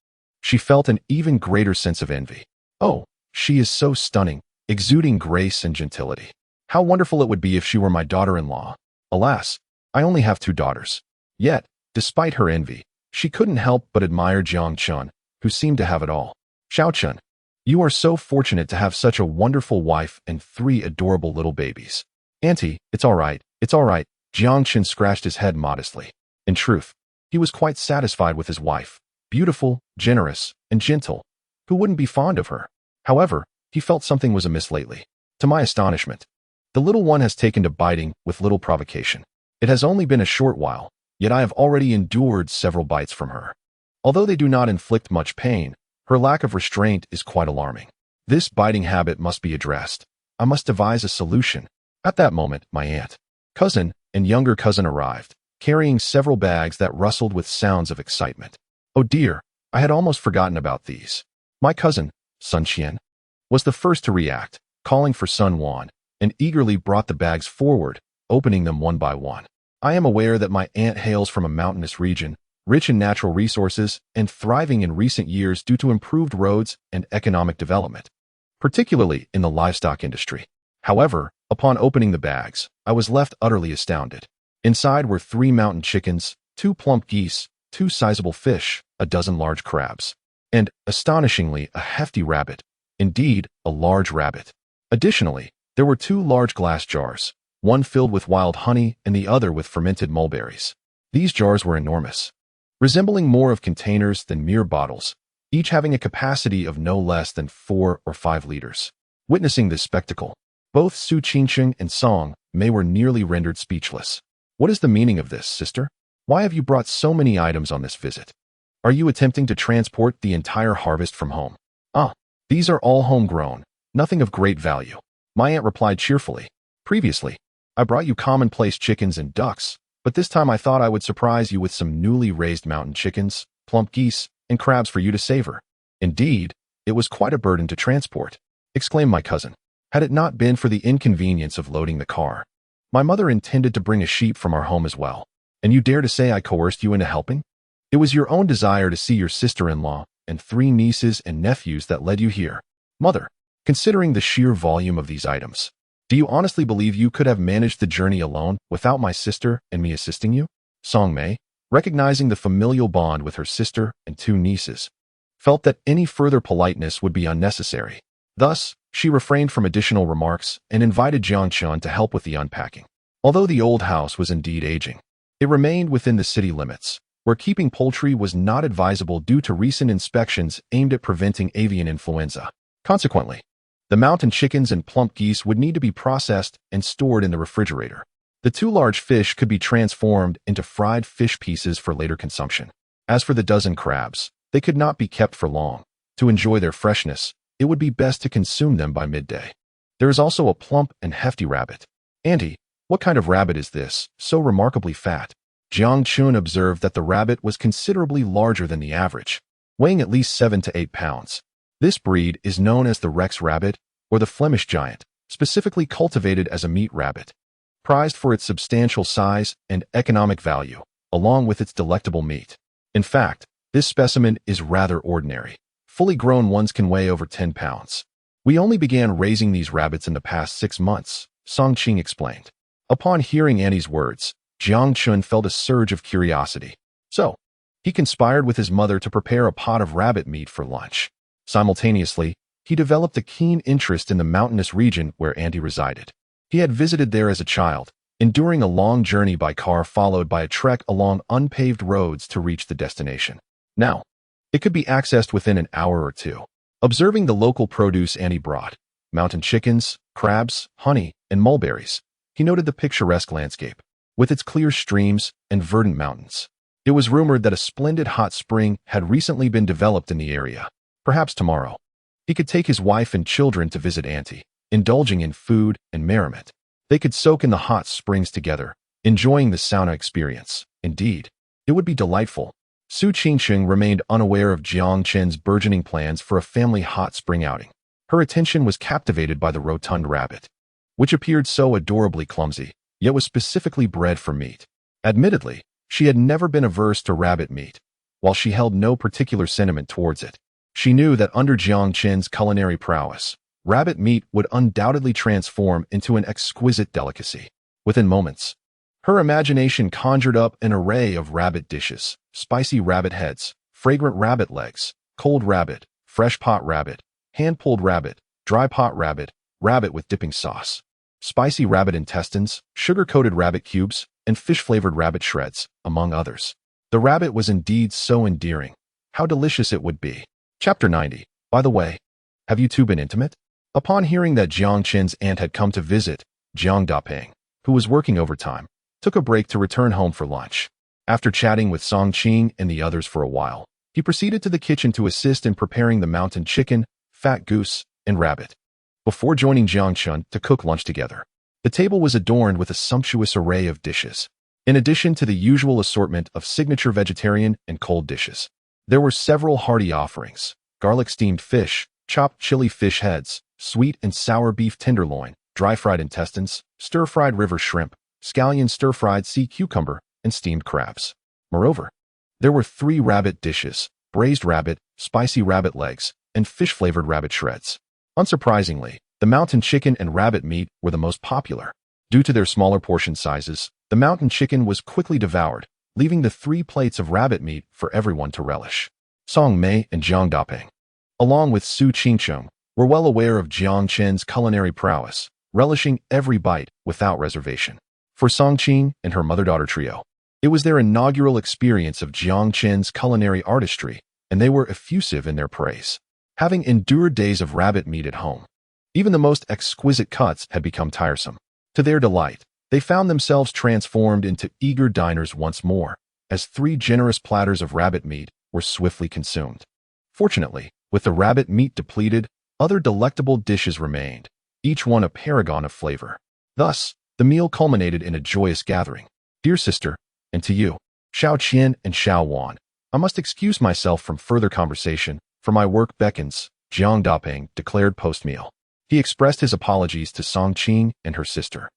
she felt an even greater sense of envy. "Oh, she is so stunning, exuding grace and gentility. How wonderful it would be if she were my daughter-in-law. Alas, I only have two daughters." Yet, despite her envy, she couldn't help but admire Jiang Chun, who seemed to have it all. "Xiao Chun, you are so fortunate to have such a wonderful wife and three adorable little babies." "Auntie, it's all right, it's all right." Jiang Chun scratched his head modestly. In truth, he was quite satisfied with his wife, beautiful, generous, and gentle. Who wouldn't be fond of her? However, he felt something was amiss lately. To my astonishment, the little one has taken to biting with little provocation. It has only been a short while, yet I have already endured several bites from her. Although they do not inflict much pain, her lack of restraint is quite alarming. This biting habit must be addressed. I must devise a solution. At that moment, my aunt, cousin, and younger cousin arrived, carrying several bags that rustled with sounds of excitement. Oh dear, I had almost forgotten about these. My cousin, Sun Qian, was the first to react, calling for Sun Wan, and eagerly brought the bags forward, opening them one by one. I am aware that my aunt hails from a mountainous region, rich in natural resources and thriving in recent years due to improved roads and economic development, particularly in the livestock industry. However, upon opening the bags, I was left utterly astounded. Inside were 3 mountain chickens, 2 plump geese, 2 sizable fish, a dozen large crabs, and, astonishingly, a hefty rabbit. Indeed, a large rabbit. Additionally, there were 2 large glass jars, one filled with wild honey and the other with fermented mulberries. These jars were enormous, resembling more of containers than mere bottles, each having a capacity of no less than 4 or 5 liters. Witnessing this spectacle, both Su Qingqing and Song Mei were nearly rendered speechless. "What is the meaning of this, sister? Why have you brought so many items on this visit? Are you attempting to transport the entire harvest from home?" "Ah, these are all homegrown, nothing of great value," my aunt replied cheerfully. "Previously, I brought you commonplace chickens and ducks, but this time I thought I would surprise you with some newly raised mountain chickens, plump geese, and crabs for you to savor." "Indeed, it was quite a burden to transport," exclaimed my cousin. "Had it not been for the inconvenience of loading the car. My mother intended to bring a sheep from our home as well. And you dare to say I coerced you into helping? It was your own desire to see your sister-in-law and 3 nieces and nephews that led you here. Mother, considering the sheer volume of these items, do you honestly believe you could have managed the journey alone without my sister and me assisting you?" Song Mei, recognizing the familial bond with her sister and 2 nieces, felt that any further politeness would be unnecessary. Thus, she refrained from additional remarks and invited Jiang Chun to help with the unpacking. Although the old house was indeed aging, it remained within the city limits, where keeping poultry was not advisable due to recent inspections aimed at preventing avian influenza. Consequently, The mountain chickens and plump geese would need to be processed and stored in the refrigerator. The 2 large fish could be transformed into fried fish pieces for later consumption. As for the dozen crabs, they could not be kept for long. To enjoy their freshness, it would be best to consume them by midday. There is also a plump and hefty rabbit. "Auntie, what kind of rabbit is this, so remarkably fat?" Jiang Chun observed that the rabbit was considerably larger than the average, weighing at least 7 to 8 pounds. This breed is known as the Rex rabbit or the Flemish giant, specifically cultivated as a meat rabbit. Prized for its substantial size and economic value, along with its delectable meat. In fact, this specimen is rather ordinary. Fully grown ones can weigh over 10 pounds. "We only began raising these rabbits in the past 6 months, Song Qing explained. Upon hearing Annie's words, Jiang Chun felt a surge of curiosity. So, he conspired with his mother to prepare a pot of rabbit meat for lunch. Simultaneously, he developed a keen interest in the mountainous region where Andy resided. He had visited there as a child, enduring a long journey by car followed by a trek along unpaved roads to reach the destination. Now, it could be accessed within an hour or two. Observing the local produce Andy brought, mountain chickens, crabs, honey, and mulberries, he noted the picturesque landscape, with its clear streams and verdant mountains. It was rumored that a splendid hot spring had recently been developed in the area. Perhaps tomorrow, he could take his wife and children to visit Auntie, indulging in food and merriment. They could soak in the hot springs together, enjoying the sauna experience. Indeed, it would be delightful. Su Qingsheng remained unaware of Jiang Chen's burgeoning plans for a family hot spring outing. Her attention was captivated by the rotund rabbit, which appeared so adorably clumsy, yet was specifically bred for meat. Admittedly, she had never been averse to rabbit meat, while she held no particular sentiment towards it. She knew that under Jiang Chen's culinary prowess, rabbit meat would undoubtedly transform into an exquisite delicacy. Within moments, her imagination conjured up an array of rabbit dishes: spicy rabbit heads, fragrant rabbit legs, cold rabbit, fresh pot rabbit, hand-pulled rabbit, dry pot rabbit, rabbit with dipping sauce, spicy rabbit intestines, sugar-coated rabbit cubes, and fish-flavored rabbit shreds, among others. The rabbit was indeed so endearing. How delicious it would be. Chapter 90. By the way, have you two been intimate? Upon hearing that Jiang Chen's aunt had come to visit, Jiang Dapeng, who was working overtime, took a break to return home for lunch. After chatting with Song Qing and the others for a while, he proceeded to the kitchen to assist in preparing the mountain chicken, fat goose, and rabbit. Before joining Jiang Chun to cook lunch together, the table was adorned with a sumptuous array of dishes. In addition to the usual assortment of signature vegetarian and cold dishes, there were several hearty offerings: garlic steamed fish, chopped chili fish heads, sweet and sour beef tenderloin, dry-fried intestines, stir-fried river shrimp, scallion stir-fried sea cucumber, and steamed crabs. Moreover, there were 3 rabbit dishes: braised rabbit, spicy rabbit legs, and fish-flavored rabbit shreds. Unsurprisingly, the mountain chicken and rabbit meat were the most popular. Due to their smaller portion sizes, the mountain chicken was quickly devoured, leaving the 3 plates of rabbit meat for everyone to relish. Song Mei and Jiang Dapeng, along with Su Qingsheng, were well aware of Jiang Chen's culinary prowess, relishing every bite without reservation. For Song Qing and her mother-daughter trio, it was their inaugural experience of Jiang Chen's culinary artistry, and they were effusive in their praise. Having endured days of rabbit meat at home, even the most exquisite cuts had become tiresome. To their delight, they found themselves transformed into eager diners once more, as 3 generous platters of rabbit meat were swiftly consumed. Fortunately, with the rabbit meat depleted, other delectable dishes remained, each one a paragon of flavor. Thus, the meal culminated in a joyous gathering. "Dear sister, and to you, Xiao Qian and Xiao Wan, I must excuse myself from further conversation, for my work beckons," Jiang Dapeng declared post-meal. He expressed his apologies to Song Qing and her sister,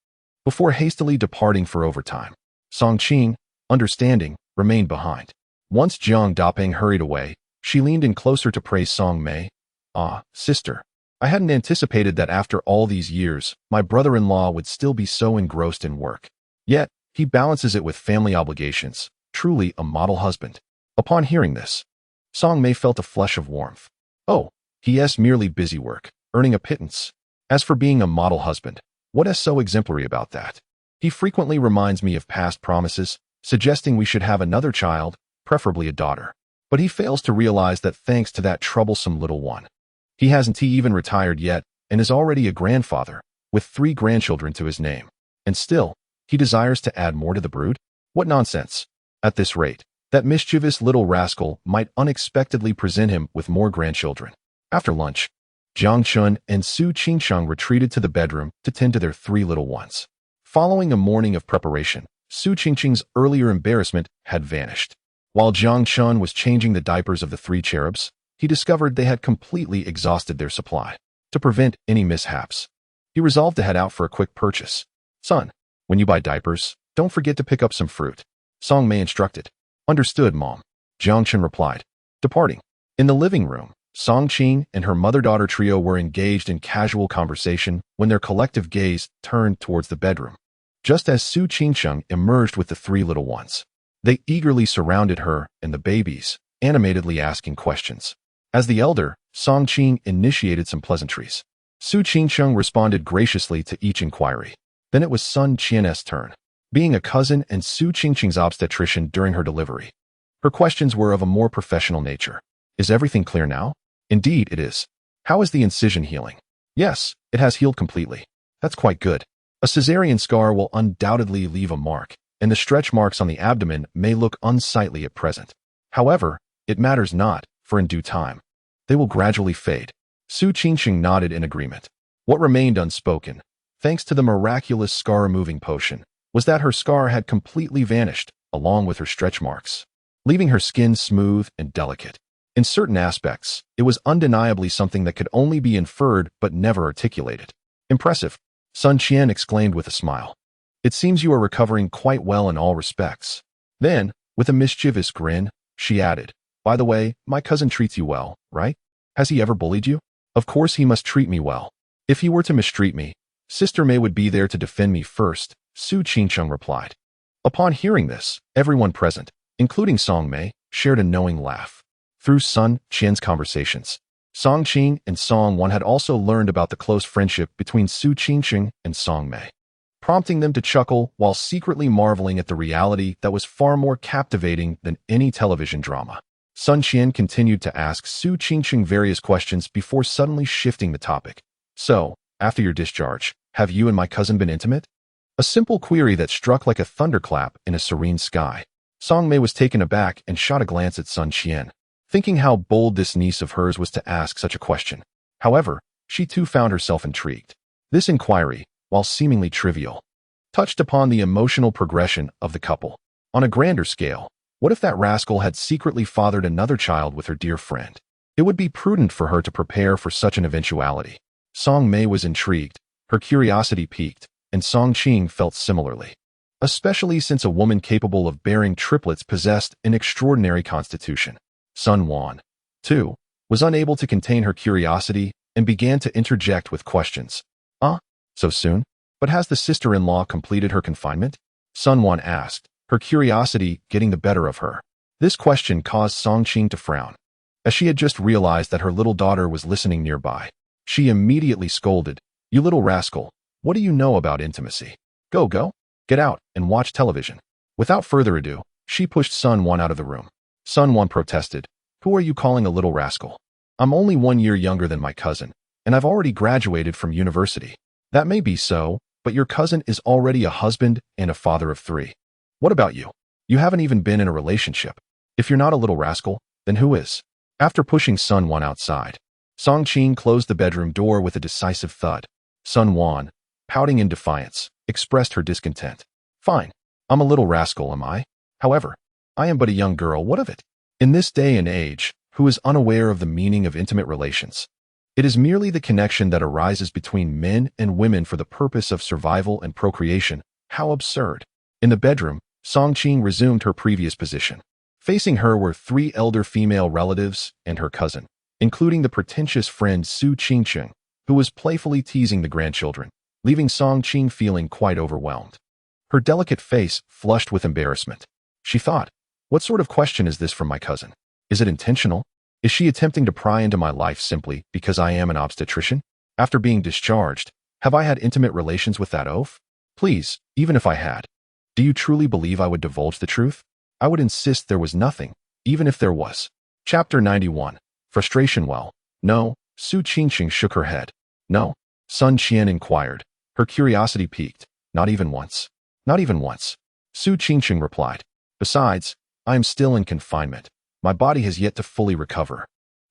before hastily departing for overtime. Song Qing, understanding, remained behind. Once Jiang Dapeng hurried away, she leaned in closer to praise Song Mei. "Ah, sister, I hadn't anticipated that after all these years, my brother-in-law would still be so engrossed in work. Yet, he balances it with family obligations, truly a model husband." Upon hearing this, Song Mei felt a flush of warmth. Oh, he is merely busy work, earning a pittance. As for being a model husband, what is so exemplary about that? He frequently reminds me of past promises, suggesting we should have another child, preferably a daughter. But he fails to realize that thanks to that troublesome little one, he hasn't even retired yet, and is already a grandfather, with 3 grandchildren to his name. And still, he desires to add more to the brood? What nonsense! At this rate, that mischievous little rascal might unexpectedly present him with more grandchildren. After lunch, Jiang Chun and Su Qingcheng retreated to the bedroom to tend to their 3 little ones. Following a morning of preparation, Su Qingcheng's earlier embarrassment had vanished. While Jiang Chun was changing the diapers of the 3 cherubs, he discovered they had completely exhausted their supply. To prevent any mishaps, he resolved to head out for a quick purchase. "Son, when you buy diapers, don't forget to pick up some fruit," Song Mei instructed. "Understood, Mom," Jiang Chun replied. Departing. In the living room, Song Qing and her mother-daughter trio were engaged in casual conversation when their collective gaze turned towards the bedroom. Just as Su Qingcheng emerged with the 3 little ones, they eagerly surrounded her and the babies, animatedly asking questions. As the elder, Song Qing initiated some pleasantries. Su Qingcheng responded graciously to each inquiry. Then it was Sun Qian's turn. Being a cousin and Su Qingcheng's obstetrician during her delivery, her questions were of a more professional nature. "Is everything clear now?" "Indeed it is." "How is the incision healing?" "Yes, it has healed completely." "That's quite good." "A cesarean scar will undoubtedly leave a mark, and the stretch marks on the abdomen may look unsightly at present. However, it matters not, for in due time, they will gradually fade." Su Qingcheng nodded in agreement. What remained unspoken, thanks to the miraculous scar-removing potion, was that her scar had completely vanished, along with her stretch marks, leaving her skin smooth and delicate. In certain aspects, it was undeniably something that could only be inferred but never articulated. "Impressive," Sun Qian exclaimed with a smile. "It seems you are recovering quite well in all respects." Then, with a mischievous grin, she added, "By the way, my cousin treats you well, right? Has he ever bullied you?" "Of course he must treat me well. If he were to mistreat me, Sister Mei would be there to defend me first," Su Qingcheng replied. Upon hearing this, everyone present, including Song Mei, shared a knowing laugh. Through Sun Qian's conversations, Song Qing and Song Wan had also learned about the close friendship between Su Qingcheng and Song Mei, prompting them to chuckle while secretly marveling at the reality that was far more captivating than any television drama. Sun Qian continued to ask Su Qingcheng various questions before suddenly shifting the topic. "So, after your discharge, have you and my cousin been intimate?" A simple query that struck like a thunderclap in a serene sky. Song Mei was taken aback and shot a glance at Sun Qian, thinking how bold this niece of hers was to ask such a question. However, she too found herself intrigued. This inquiry, while seemingly trivial, touched upon the emotional progression of the couple. On a grander scale, what if that rascal had secretly fathered another child with her dear friend? It would be prudent for her to prepare for such an eventuality. Song Mei was intrigued, her curiosity piqued, and Song Qing felt similarly, especially since a woman capable of bearing triplets possessed an extraordinary constitution. Sun Wan, too, was unable to contain her curiosity and began to interject with questions. So soon? But has the sister-in-law completed her confinement?" Sun Wan asked, her curiosity getting the better of her. This question caused Song Qing to frown. As she had just realized that her little daughter was listening nearby, she immediately scolded, "You little rascal, what do you know about intimacy? Go, get out and watch television." Without further ado, she pushed Sun Wan out of the room. Sun Wan protested, "Who are you calling a little rascal? I'm only 1 year younger than my cousin, and I've already graduated from university." "That may be so, but your cousin is already a husband and a father of 3. What about you? You haven't even been in a relationship. If you're not a little rascal, then who is?" After pushing Sun Wan outside, Song Qing closed the bedroom door with a decisive thud. Sun Wan, pouting in defiance, expressed her discontent. "Fine, I'm a little rascal, am I? However, I am but a young girl, what of it? In this day and age, who is unaware of the meaning of intimate relations? It is merely the connection that arises between men and women for the purpose of survival and procreation. How absurd." In the bedroom, Song Qing resumed her previous position. Facing her were 3 elder female relatives and her cousin, including the pretentious friend Su Qingcheng, who was playfully teasing the grandchildren, leaving Song Qing feeling quite overwhelmed. Her delicate face flushed with embarrassment. She thought, what sort of question is this from my cousin? Is it intentional? Is she attempting to pry into my life simply because I am an obstetrician? After being discharged, have I had intimate relations with that oaf? Please, even if I had, do you truly believe I would divulge the truth? I would insist there was nothing, even if there was. Chapter 91. Frustration. Well, no, Su Qingqing shook her head. No, Sun Qian inquired. Her curiosity piqued. Not even once. Not even once. Su Qingqing replied. Besides, I am still in confinement. My body has yet to fully recover.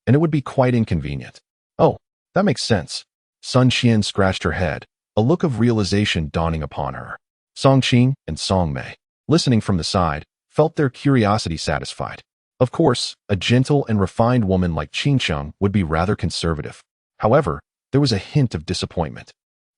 And it would be quite inconvenient. Oh, that makes sense. Sun Qian scratched her head, a look of realization dawning upon her. Song Qing and Song Mei, listening from the side, felt their curiosity satisfied. Of course, a gentle and refined woman like Qingcheng would be rather conservative. However, there was a hint of disappointment.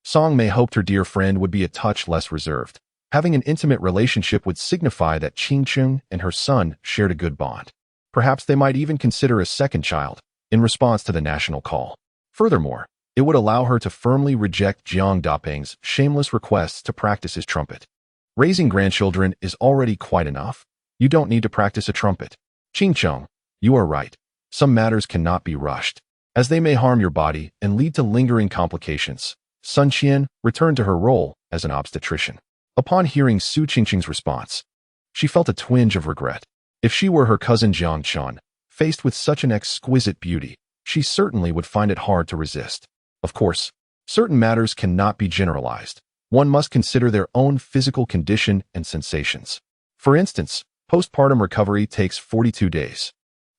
Song Mei hoped her dear friend would be a touch less reserved. Having an intimate relationship would signify that Qingcheng and her son shared a good bond. Perhaps they might even consider a second child, in response to the national call. Furthermore, it would allow her to firmly reject Jiang Daping's shameless requests to practice his trumpet. Raising grandchildren is already quite enough. You don't need to practice a trumpet. Qingcheng, you are right. Some matters cannot be rushed, as they may harm your body and lead to lingering complications. Sun Qian returned to her role as an obstetrician. Upon hearing Su Qingqing's response, she felt a twinge of regret. If she were her cousin Jiang Chun, faced with such an exquisite beauty, she certainly would find it hard to resist. Of course, certain matters cannot be generalized. One must consider their own physical condition and sensations. For instance, postpartum recovery takes 42 days.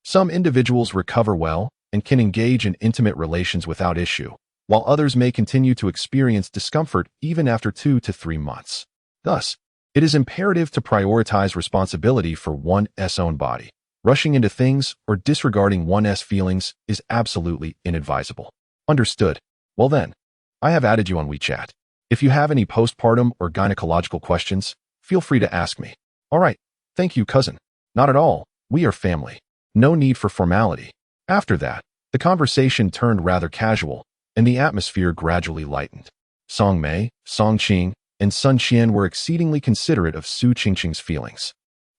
Some individuals recover well and can engage in intimate relations without issue, while others may continue to experience discomfort even after 2 to 3 months. Thus, it is imperative to prioritize responsibility for one's own body. Rushing into things or disregarding one's feelings is absolutely inadvisable. Understood. Well then, I have added you on WeChat. If you have any postpartum or gynecological questions, feel free to ask me. All right. Thank you, cousin. Not at all. We are family. No need for formality. After that, the conversation turned rather casual, and the atmosphere gradually lightened. Song Mei, Song Qing, and Sun Qian were exceedingly considerate of Su Qingqing's feelings,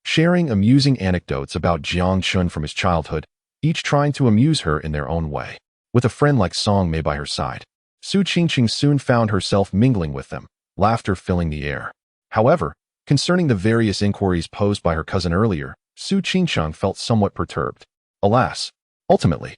sharing amusing anecdotes about Jiang Chun from his childhood, each trying to amuse her in their own way. With a friend like Song Mei by her side, Su Qingqing soon found herself mingling with them, laughter filling the air. However, concerning the various inquiries posed by her cousin earlier, Su Qingcheng felt somewhat perturbed. Alas, ultimately,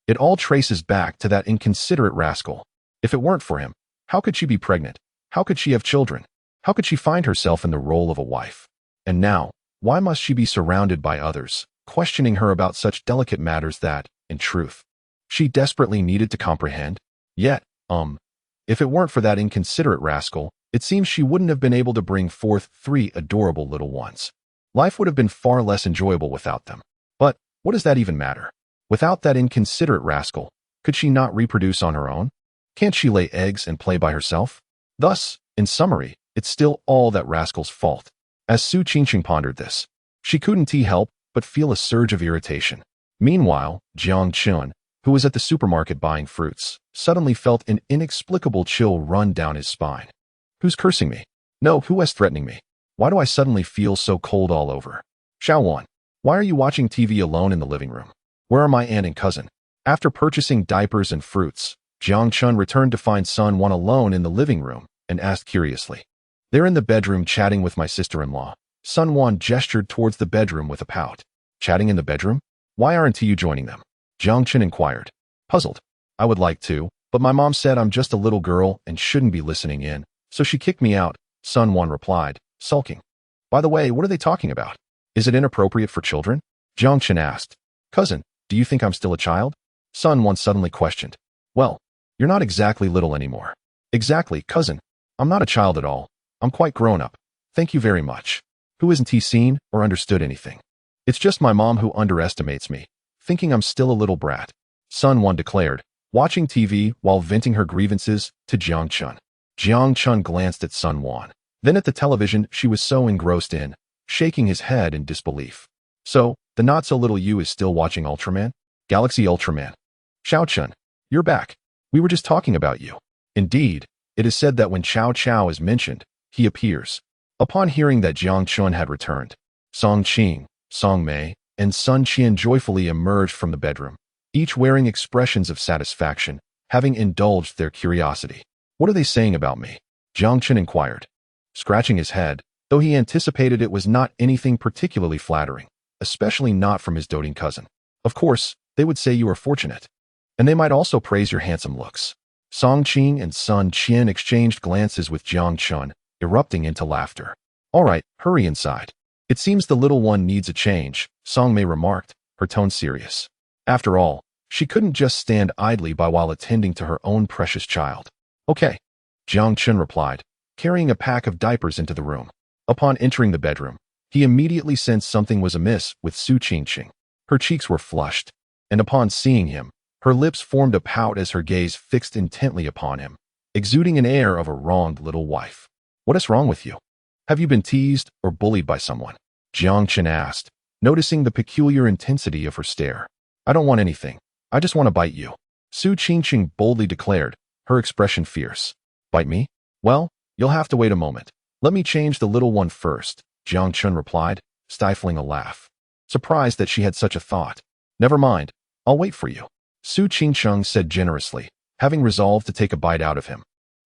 it all traces back to that inconsiderate rascal. If it weren't for him, how could she be pregnant? How could she have children? How could she find herself in the role of a wife? And now, why must she be surrounded by others, questioning her about such delicate matters that, in truth, she desperately needed to comprehend? Yet, if it weren't for that inconsiderate rascal, it seems she wouldn't have been able to bring forth 3 adorable little ones. Life would have been far less enjoyable without them. But, what does that even matter? Without that inconsiderate rascal, could she not reproduce on her own? Can't she lay eggs and play by herself? Thus, in summary, it's still all that rascal's fault. As Su Qingqing pondered this, she couldn't help but feel a surge of irritation. Meanwhile, Jiang Chun, who was at the supermarket buying fruits, suddenly felt an inexplicable chill run down his spine. Who's cursing me? No, who is threatening me? Why do I suddenly feel so cold all over? Xiaowan, why are you watching TV alone in the living room? Where are my aunt and cousin? After purchasing diapers and fruits, Jiang Chun returned to find Sun Wan alone in the living room and asked curiously. They're in the bedroom chatting with my sister-in-law. Sun Wan gestured towards the bedroom with a pout. Chatting in the bedroom? Why aren't you joining them? Jiang Chun inquired. Puzzled. I would like to, but my mom said I'm just a little girl and shouldn't be listening in, so she kicked me out, Sun Wan replied, sulking. By the way, what are they talking about? Is it inappropriate for children? Jiang Chun asked. Cousin, do you think I'm still a child? Sun Wan suddenly questioned. Well, you're not exactly little anymore. Exactly, cousin. I'm not a child at all. I'm quite grown up. Thank you very much. Who isn't he seen or understood anything? It's just my mom who underestimates me, thinking I'm still a little brat, Sun Wan declared, watching TV while venting her grievances to Jiang Chun. Jiang Chun glanced at Sun Wan, then at the television she was so engrossed in, shaking his head in disbelief. So, the not-so-little you is still watching Ultraman? Galaxy Ultraman. Xiao Chun, you're back. We were just talking about you. Indeed, it is said that when Xiao Chao is mentioned, he appears. Upon hearing that Jiang Chun had returned, Song Qing, Song Mei, and Sun Qian joyfully emerged from the bedroom, each wearing expressions of satisfaction, having indulged their curiosity. What are they saying about me? Jiang Chun inquired, scratching his head, though he anticipated it was not anything particularly flattering, especially not from his doting cousin. Of course, they would say you are fortunate. And they might also praise your handsome looks. Song Qing and Sun Qian exchanged glances with Jiang Chun, erupting into laughter. All right, hurry inside. It seems the little one needs a change, Song Mei remarked, her tone serious. After all, she couldn't just stand idly by while attending to her own precious child. Okay, Jiang Chun replied, carrying a pack of diapers into the room. Upon entering the bedroom, he immediately sensed something was amiss with Su Qingqing. Her cheeks were flushed, and upon seeing him, her lips formed a pout as her gaze fixed intently upon him, exuding an air of a wronged little wife. What is wrong with you? Have you been teased or bullied by someone? Jiang Chen asked, noticing the peculiar intensity of her stare. I don't want anything. I just want to bite you. Su Qingqing boldly declared, her expression fierce. Bite me? Well, you'll have to wait a moment. Let me change the little one first, Jiang Chun replied, stifling a laugh. Surprised that she had such a thought. Never mind. I'll wait for you. Su Qingqing said generously, having resolved to take a bite out of him.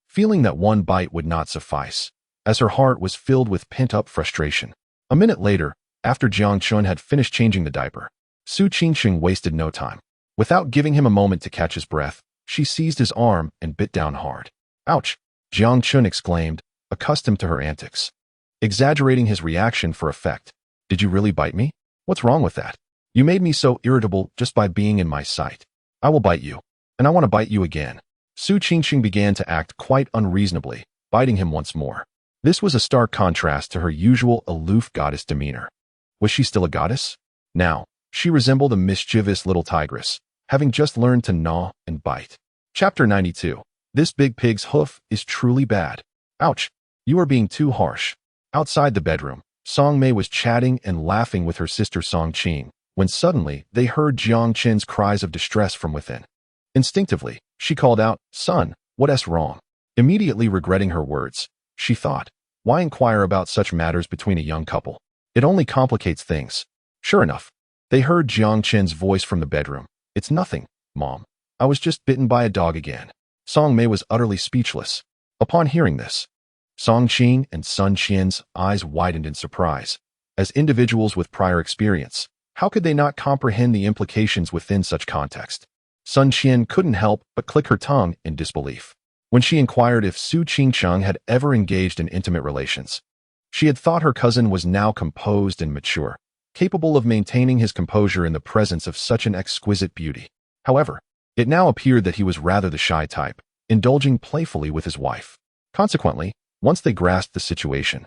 Feeling that one bite would not suffice, as her heart was filled with pent-up frustration. A minute later, after Jiang Chun had finished changing the diaper, Su Qingqing wasted no time. Without giving him a moment to catch his breath, she seized his arm and bit down hard. Ouch! Jiang Chun exclaimed, accustomed to her antics. Exaggerating his reaction for effect. Did you really bite me? What's wrong with that? You made me so irritable just by being in my sight. I will bite you, and I want to bite you again. Su Qingqing began to act quite unreasonably, biting him once more. This was a stark contrast to her usual aloof goddess demeanor. Was she still a goddess? Now, she resembled a mischievous little tigress, having just learned to gnaw and bite. Chapter 92. This big pig's hoof is truly bad. Ouch! You are being too harsh. Outside the bedroom, Song Mei was chatting and laughing with her sister Song Qing, when suddenly they heard Jiang Chen's cries of distress from within. Instinctively, she called out, Son, what's wrong? Immediately regretting her words, she thought, why inquire about such matters between a young couple? It only complicates things. Sure enough, they heard Jiang Chen's voice from the bedroom. It's nothing, Mom. I was just bitten by a dog again. Song Mei was utterly speechless. Upon hearing this, Song Qing and Sun Qian's eyes widened in surprise. As individuals with prior experience, how could they not comprehend the implications within such context? Sun Qian couldn't help but click her tongue in disbelief. When she inquired if Su Qingqing had ever engaged in intimate relations, she had thought her cousin was now composed and mature, capable of maintaining his composure in the presence of such an exquisite beauty. However, it now appeared that he was rather the shy type, indulging playfully with his wife. Consequently, once they grasped the situation,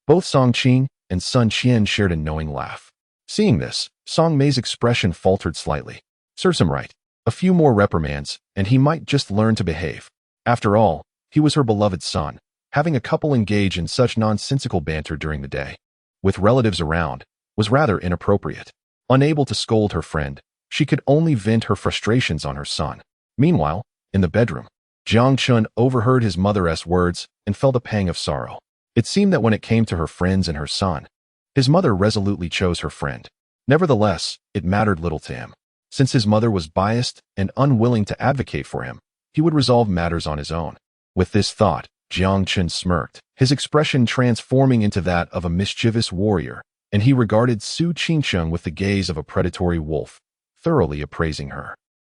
both Song Qing and Sun Qian shared a knowing laugh. Seeing this, Song Mei's expression faltered slightly. Serves him right. A few more reprimands, and he might just learn to behave. After all, he was her beloved son. Having a couple engage in such nonsensical banter during the day, with relatives around, was rather inappropriate. Unable to scold her friend, she could only vent her frustrations on her son. Meanwhile, in the bedroom, Jiang Chun overheard his mother's words and felt a pang of sorrow. It seemed that when it came to her friends and her son, his mother resolutely chose her friend. Nevertheless, it mattered little to him. Since his mother was biased and unwilling to advocate for him, he would resolve matters on his own. With this thought, Jiang Chun smirked, his expression transforming into that of a mischievous warrior, and he regarded Su Qingqing with the gaze of a predatory wolf, thoroughly appraising her.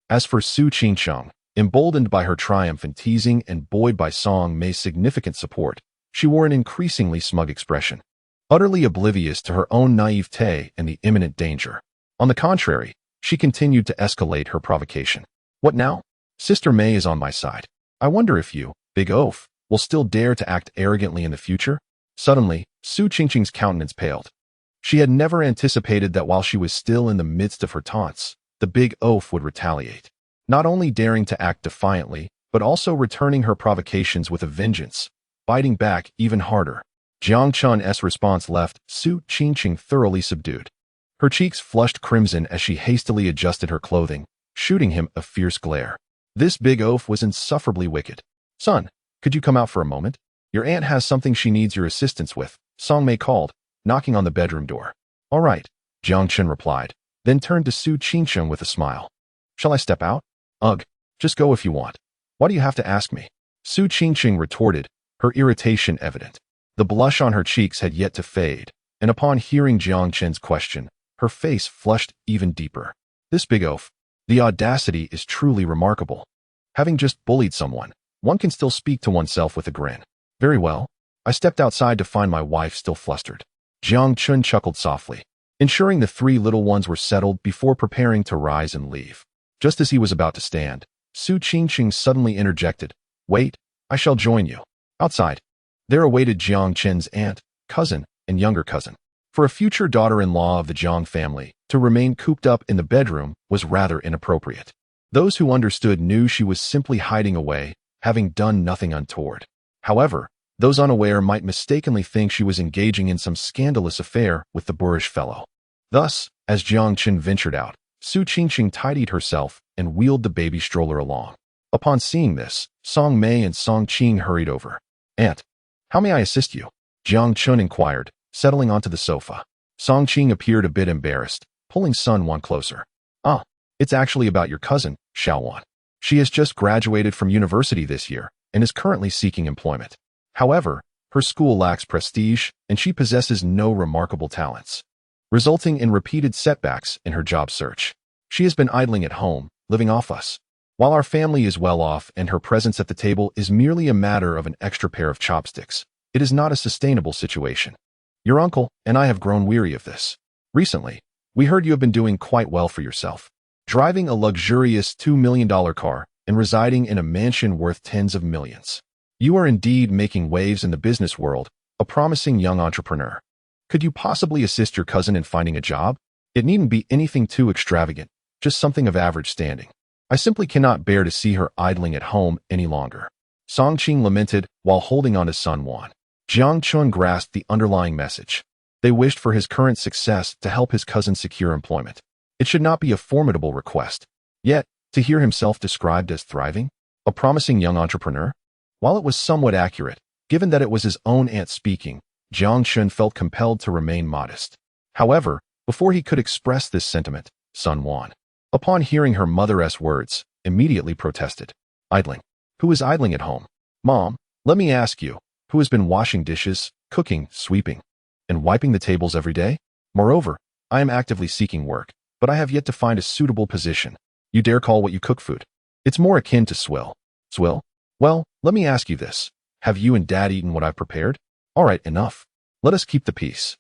As for Su Qingqing, emboldened by her triumph in teasing and buoyed by Song Mei's significant support, she wore an increasingly smug expression, utterly oblivious to her own naivete and the imminent danger. On the contrary, she continued to escalate her provocation. What now? Sister Mei is on my side. I wonder if you, big oaf, will still dare to act arrogantly in the future? Suddenly, Su Qingqing's countenance paled. She had never anticipated that while she was still in the midst of her taunts, the big oaf would retaliate, not only daring to act defiantly, but also returning her provocations with a vengeance, biting back even harder. Jiang Chun's response left Su Qingqing thoroughly subdued. Her cheeks flushed crimson as she hastily adjusted her clothing, shooting him a fierce glare. This big oaf was insufferably wicked. Son, could you come out for a moment? Your aunt has something she needs your assistance with, Song Mei called, knocking on the bedroom door. All right, Jiang Chun replied, then turned to Su Qingqing with a smile. Shall I step out? Ugh, just go if you want. Why do you have to ask me? Su Qingqing retorted, her irritation evident. The blush on her cheeks had yet to fade, and upon hearing Jiang Chen's question, her face flushed even deeper. This big oaf, the audacity is truly remarkable. Having just bullied someone, one can still speak to oneself with a grin. Very well. I stepped outside to find my wife still flustered. Jiang Chun chuckled softly, ensuring the three little ones were settled before preparing to rise and leave. Just as he was about to stand, Su Qingqing suddenly interjected, "Wait, I shall join you." Outside, there awaited Jiang Chen's aunt, cousin, and younger cousin. For a future daughter-in-law of the Jiang family, to remain cooped up in the bedroom was rather inappropriate. Those who understood knew she was simply hiding away, having done nothing untoward. However, those unaware might mistakenly think she was engaging in some scandalous affair with the boorish fellow. Thus, as Jiang Chen ventured out, Su Qingqing tidied herself and wheeled the baby stroller along. Upon seeing this, Song Mei and Song Qing hurried over. "Aunt, how may I assist you?" Jiang Chun inquired, settling onto the sofa. Song Qing appeared a bit embarrassed, pulling Sun Wan closer. "Ah, it's actually about your cousin, Xiao Wan. She has just graduated from university this year and is currently seeking employment. However, her school lacks prestige and she possesses no remarkable talents, resulting in repeated setbacks in her job search. She has been idling at home, living off us. While our family is well off and her presence at the table is merely a matter of an extra pair of chopsticks, it is not a sustainable situation. Your uncle and I have grown weary of this. Recently, we heard you have been doing quite well for yourself, driving a luxurious $2 million car and residing in a mansion worth tens of millions. You are indeed making waves in the business world, a promising young entrepreneur. Could you possibly assist your cousin in finding a job? It needn't be anything too extravagant, just something of average standing. I simply cannot bear to see her idling at home any longer." Song Qing lamented while holding on to Sun Wan. Jiang Chun grasped the underlying message. They wished for his current success to help his cousin secure employment. It should not be a formidable request. Yet, to hear himself described as thriving, a promising young entrepreneur? While it was somewhat accurate, given that it was his own aunt speaking, Jiang Chun felt compelled to remain modest. However, before he could express this sentiment, Sun Wan, upon hearing her mother's words, immediately protested. "Idling? Who is idling at home? Mom, let me ask you, who has been washing dishes, cooking, sweeping, and wiping the tables every day? Moreover, I am actively seeking work, but I have yet to find a suitable position. You dare call what you cook food? It's more akin to swill." "Swill? Well, let me ask you this. Have you and Dad eaten what I've prepared? All right, enough. Let us keep the peace.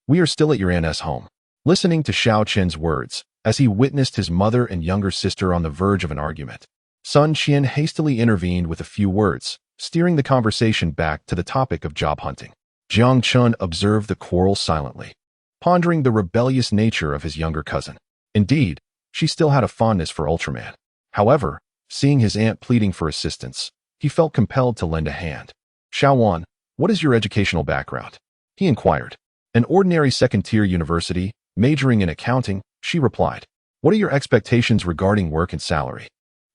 We are still at your aunt's home." Listening to Xiao Chen's words, as he witnessed his mother and younger sister on the verge of an argument, Sun Qian hastily intervened with a few words, steering the conversation back to the topic of job hunting. Jiang Chun observed the quarrel silently, pondering the rebellious nature of his younger cousin. Indeed, she still had a fondness for Ultraman. However, seeing his aunt pleading for assistance, he felt compelled to lend a hand. "Xiao Wan, what is your educational background?" he inquired. "An ordinary second-tier university, majoring in accounting," she replied. "What are your expectations regarding work and salary?"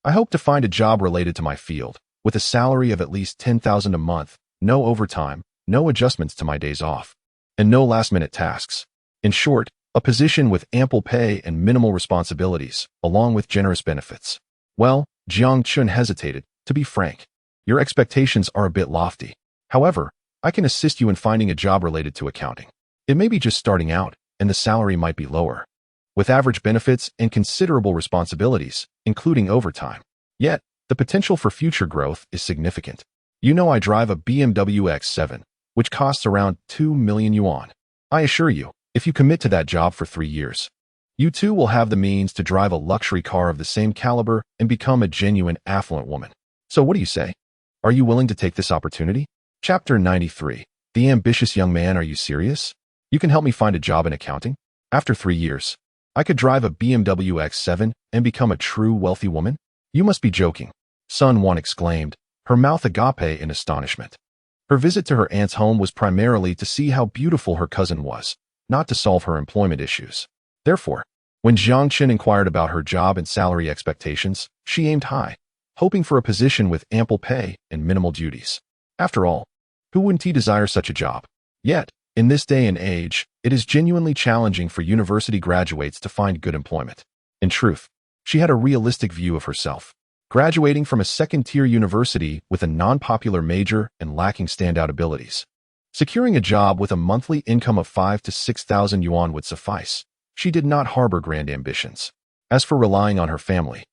"I hope to find a job related to my field, with a salary of at least 10,000 a month, no overtime, no adjustments to my days off, and no last-minute tasks. In short, a position with ample pay and minimal responsibilities, along with generous benefits." "Well," Jiang Chun hesitated, "to be frank, your expectations are a bit lofty. However, I can assist you in finding a job related to accounting. It may be just starting out, and the salary might be lower, with average benefits and considerable responsibilities, including overtime. Yet, the potential for future growth is significant. You know I drive a BMW X7, which costs around 2 million yuan. I assure you, if you commit to that job for 3 years, you too will have the means to drive a luxury car of the same caliber and become a genuine affluent woman. So what do you say? Are you willing to take this opportunity?" Chapter 93. The ambitious young man. Are you serious? You can help me find a job in accounting? After 3 years, I could drive a BMW X7 and become a true wealthy woman? You must be joking, Sun Wan exclaimed, her mouth agape in astonishment. Her visit to her aunt's home was primarily to see how beautiful her cousin was, not to solve her employment issues. Therefore, when Jiang Chen inquired about her job and salary expectations, she aimed high, hoping for a position with ample pay and minimal duties. After all, who wouldn't desire such a job? Yet, in this day and age, it is genuinely challenging for university graduates to find good employment. In truth, she had a realistic view of herself. Graduating from a second-tier university with a non-popular major and lacking standout abilities, securing a job with a monthly income of 5,000 to 6,000 yuan would suffice. She did not harbor grand ambitions. As for relying on her family,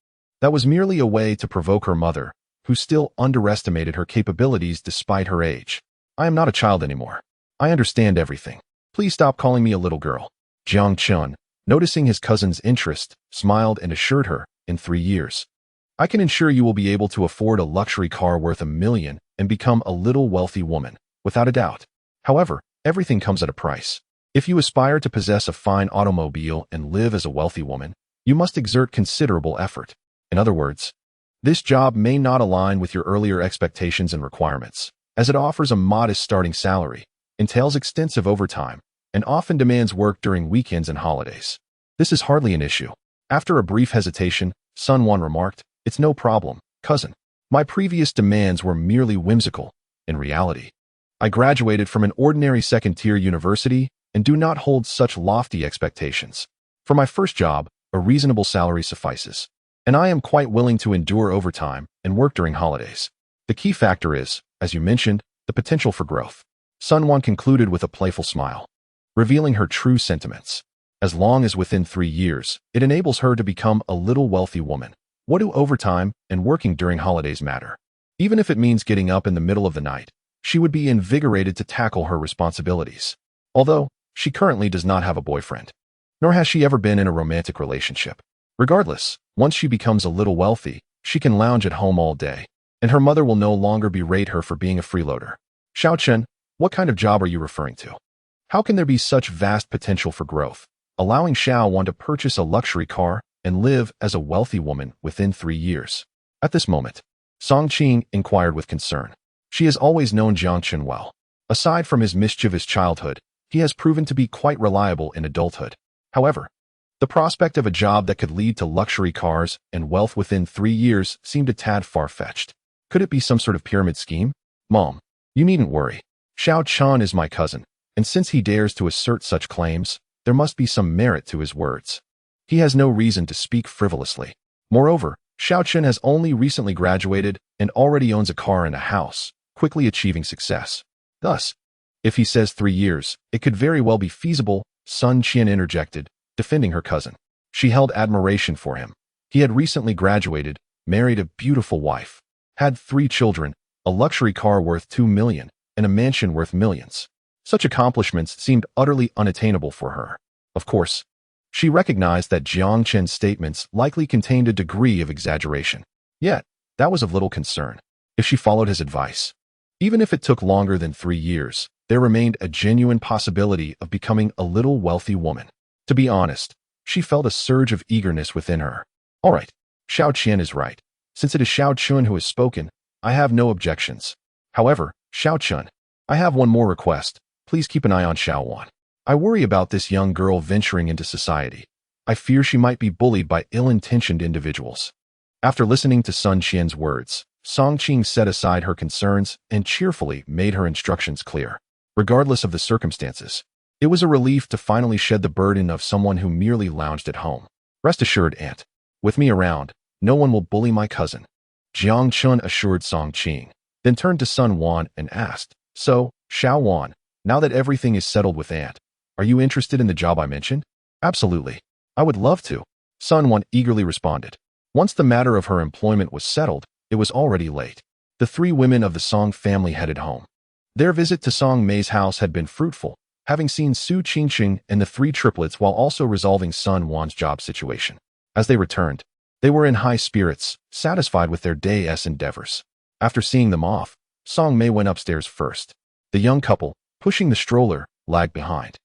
That was merely a way to provoke her mother, who still underestimated her capabilities despite her age. I am not a child anymore. I understand everything. Please stop calling me a little girl. Jiang Chun, noticing his cousin's interest, smiled and assured her, in 3 years, I can ensure you will be able to afford a luxury car worth $1 million and become a little wealthy woman, without a doubt. However, everything comes at a price. If you aspire to possess a fine automobile and live as a wealthy woman, you must exert considerable effort. In other words, this job may not align with your earlier expectations and requirements, as it offers a modest starting salary, entails extensive overtime, and often demands work during weekends and holidays. This is hardly an issue. After a brief hesitation, Sun Wan remarked, It's no problem, cousin. My previous demands were merely whimsical. In reality, I graduated from an ordinary second-tier university and do not hold such lofty expectations. For my first job, a reasonable salary suffices, and I am quite willing to endure overtime and work during holidays. The key factor is, as you mentioned, the potential for growth. Sun Wan concluded with a playful smile, revealing her true sentiments. As long as within 3 years, it enables her to become a little wealthy woman. What do overtime and working during holidays matter? Even if it means getting up in the middle of the night, she would be invigorated to tackle her responsibilities. Although, she currently does not have a boyfriend, nor has she ever been in a romantic relationship. Regardless, once she becomes a little wealthy, she can lounge at home all day, and her mother will no longer berate her for being a freeloader. Xiao Chen, what kind of job are you referring to? How can there be such vast potential for growth, allowing Xiao Wan to purchase a luxury car and live as a wealthy woman within 3 years? At this moment, Song Qing inquired with concern. She has always known Jiang Chen well. Aside from his mischievous childhood, he has proven to be quite reliable in adulthood. However, the prospect of a job that could lead to luxury cars and wealth within 3 years seemed a tad far-fetched. Could it be some sort of pyramid scheme? Mom, you needn't worry. Xiao Chan is my cousin, and since he dares to assert such claims, there must be some merit to his words. He has no reason to speak frivolously. Moreover, Xiao Chen has only recently graduated and already owns a car and a house, quickly achieving success. Thus, if he says 3 years, it could very well be feasible, Sun Qian interjected, defending her cousin. She held admiration for him. He had recently graduated, married a beautiful wife, had 3 children, a luxury car worth $2 million, and a mansion worth millions. Such accomplishments seemed utterly unattainable for her. Of course, she recognized that Jiang Chen's statements likely contained a degree of exaggeration. Yet, that was of little concern, if she followed his advice. Even if it took longer than 3 years, there remained a genuine possibility of becoming a little wealthy woman. To be honest, she felt a surge of eagerness within her. All right, Xiao Qian is right. Since it is Xiao Chun who has spoken, I have no objections. However, Xiao Chun, I have one more request. Please keep an eye on Xiao Wan. I worry about this young girl venturing into society. I fear she might be bullied by ill-intentioned individuals. After listening to Sun Qian's words, Song Qing set aside her concerns and cheerfully made her instructions clear. Regardless of the circumstances, it was a relief to finally shed the burden of someone who merely lounged at home. Rest assured, Aunt, with me around, no one will bully my cousin. Jiang Chun assured Song Qing, then turned to Sun Wan and asked, So, Xiao Wan, now that everything is settled with Aunt, are you interested in the job I mentioned? Absolutely. I would love to. Sun Wan eagerly responded. Once the matter of her employment was settled, it was already late. The 3 women of the Song family headed home. Their visit to Song Mei's house had been fruitful, having seen Su Qingqing and the 3 triplets while also resolving Sun Wan's job situation. As they returned, they were in high spirits, satisfied with their day's endeavors. After seeing them off, Song Mei went upstairs first. The young couple, pushing the stroller, lagged behind.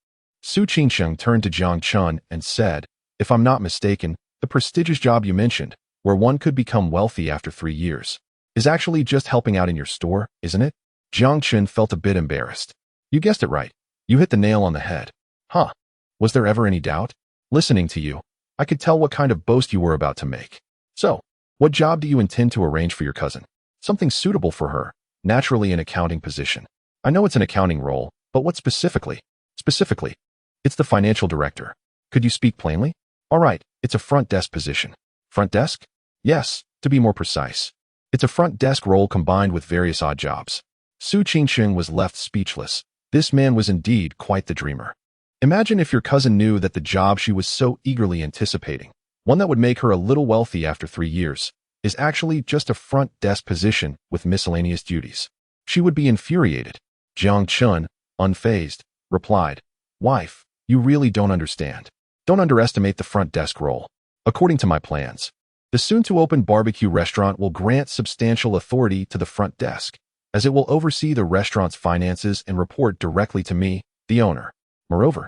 Su Qingqing turned to Jiang Chun and said, If I'm not mistaken, the prestigious job you mentioned, where one could become wealthy after 3 years, is actually just helping out in your store, isn't it? Jiang Chun felt a bit embarrassed. You guessed it right. You hit the nail on the head. Huh. Was there ever any doubt? Listening to you, I could tell what kind of boast you were about to make. So, what job do you intend to arrange for your cousin? Something suitable for her, naturally an accounting position. I know it's an accounting role, but what specifically? Specifically, it's the financial director. Could you speak plainly? All right, it's a front desk position. Front desk? Yes, to be more precise. It's a front desk role combined with various odd jobs. Su Qingqing was left speechless. This man was indeed quite the dreamer. Imagine if your cousin knew that the job she was so eagerly anticipating one that would make her a little wealthy after 3 years, is actually just a front desk position with miscellaneous duties. She would be infuriated. Jiang Chun, unfazed, replied, "Wife, you really don't understand. Don't underestimate the front desk role. According to my plans, the soon-to-open barbecue restaurant will grant substantial authority to the front desk, as it will oversee the restaurant's finances and report directly to me, the owner. Moreover,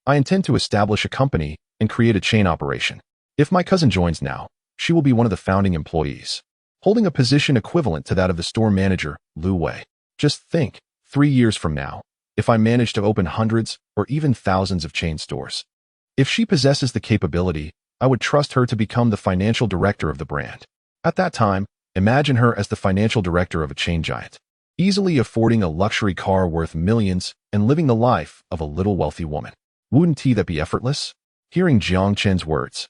I intend to establish a company and create a chain operation. If my cousin joins now, she will be one of the founding employees, holding a position equivalent to that of the store manager, Lu Wei. Just think, 3 years from now, if I manage to open hundreds or even thousands of chain stores. If she possesses the capability, I would trust her to become the financial director of the brand. At that time, imagine her as the financial director of a chain giant, easily affording a luxury car worth millions and living the life of a little wealthy woman. Wouldn't that be effortless?" Hearing Jiang Chen's words,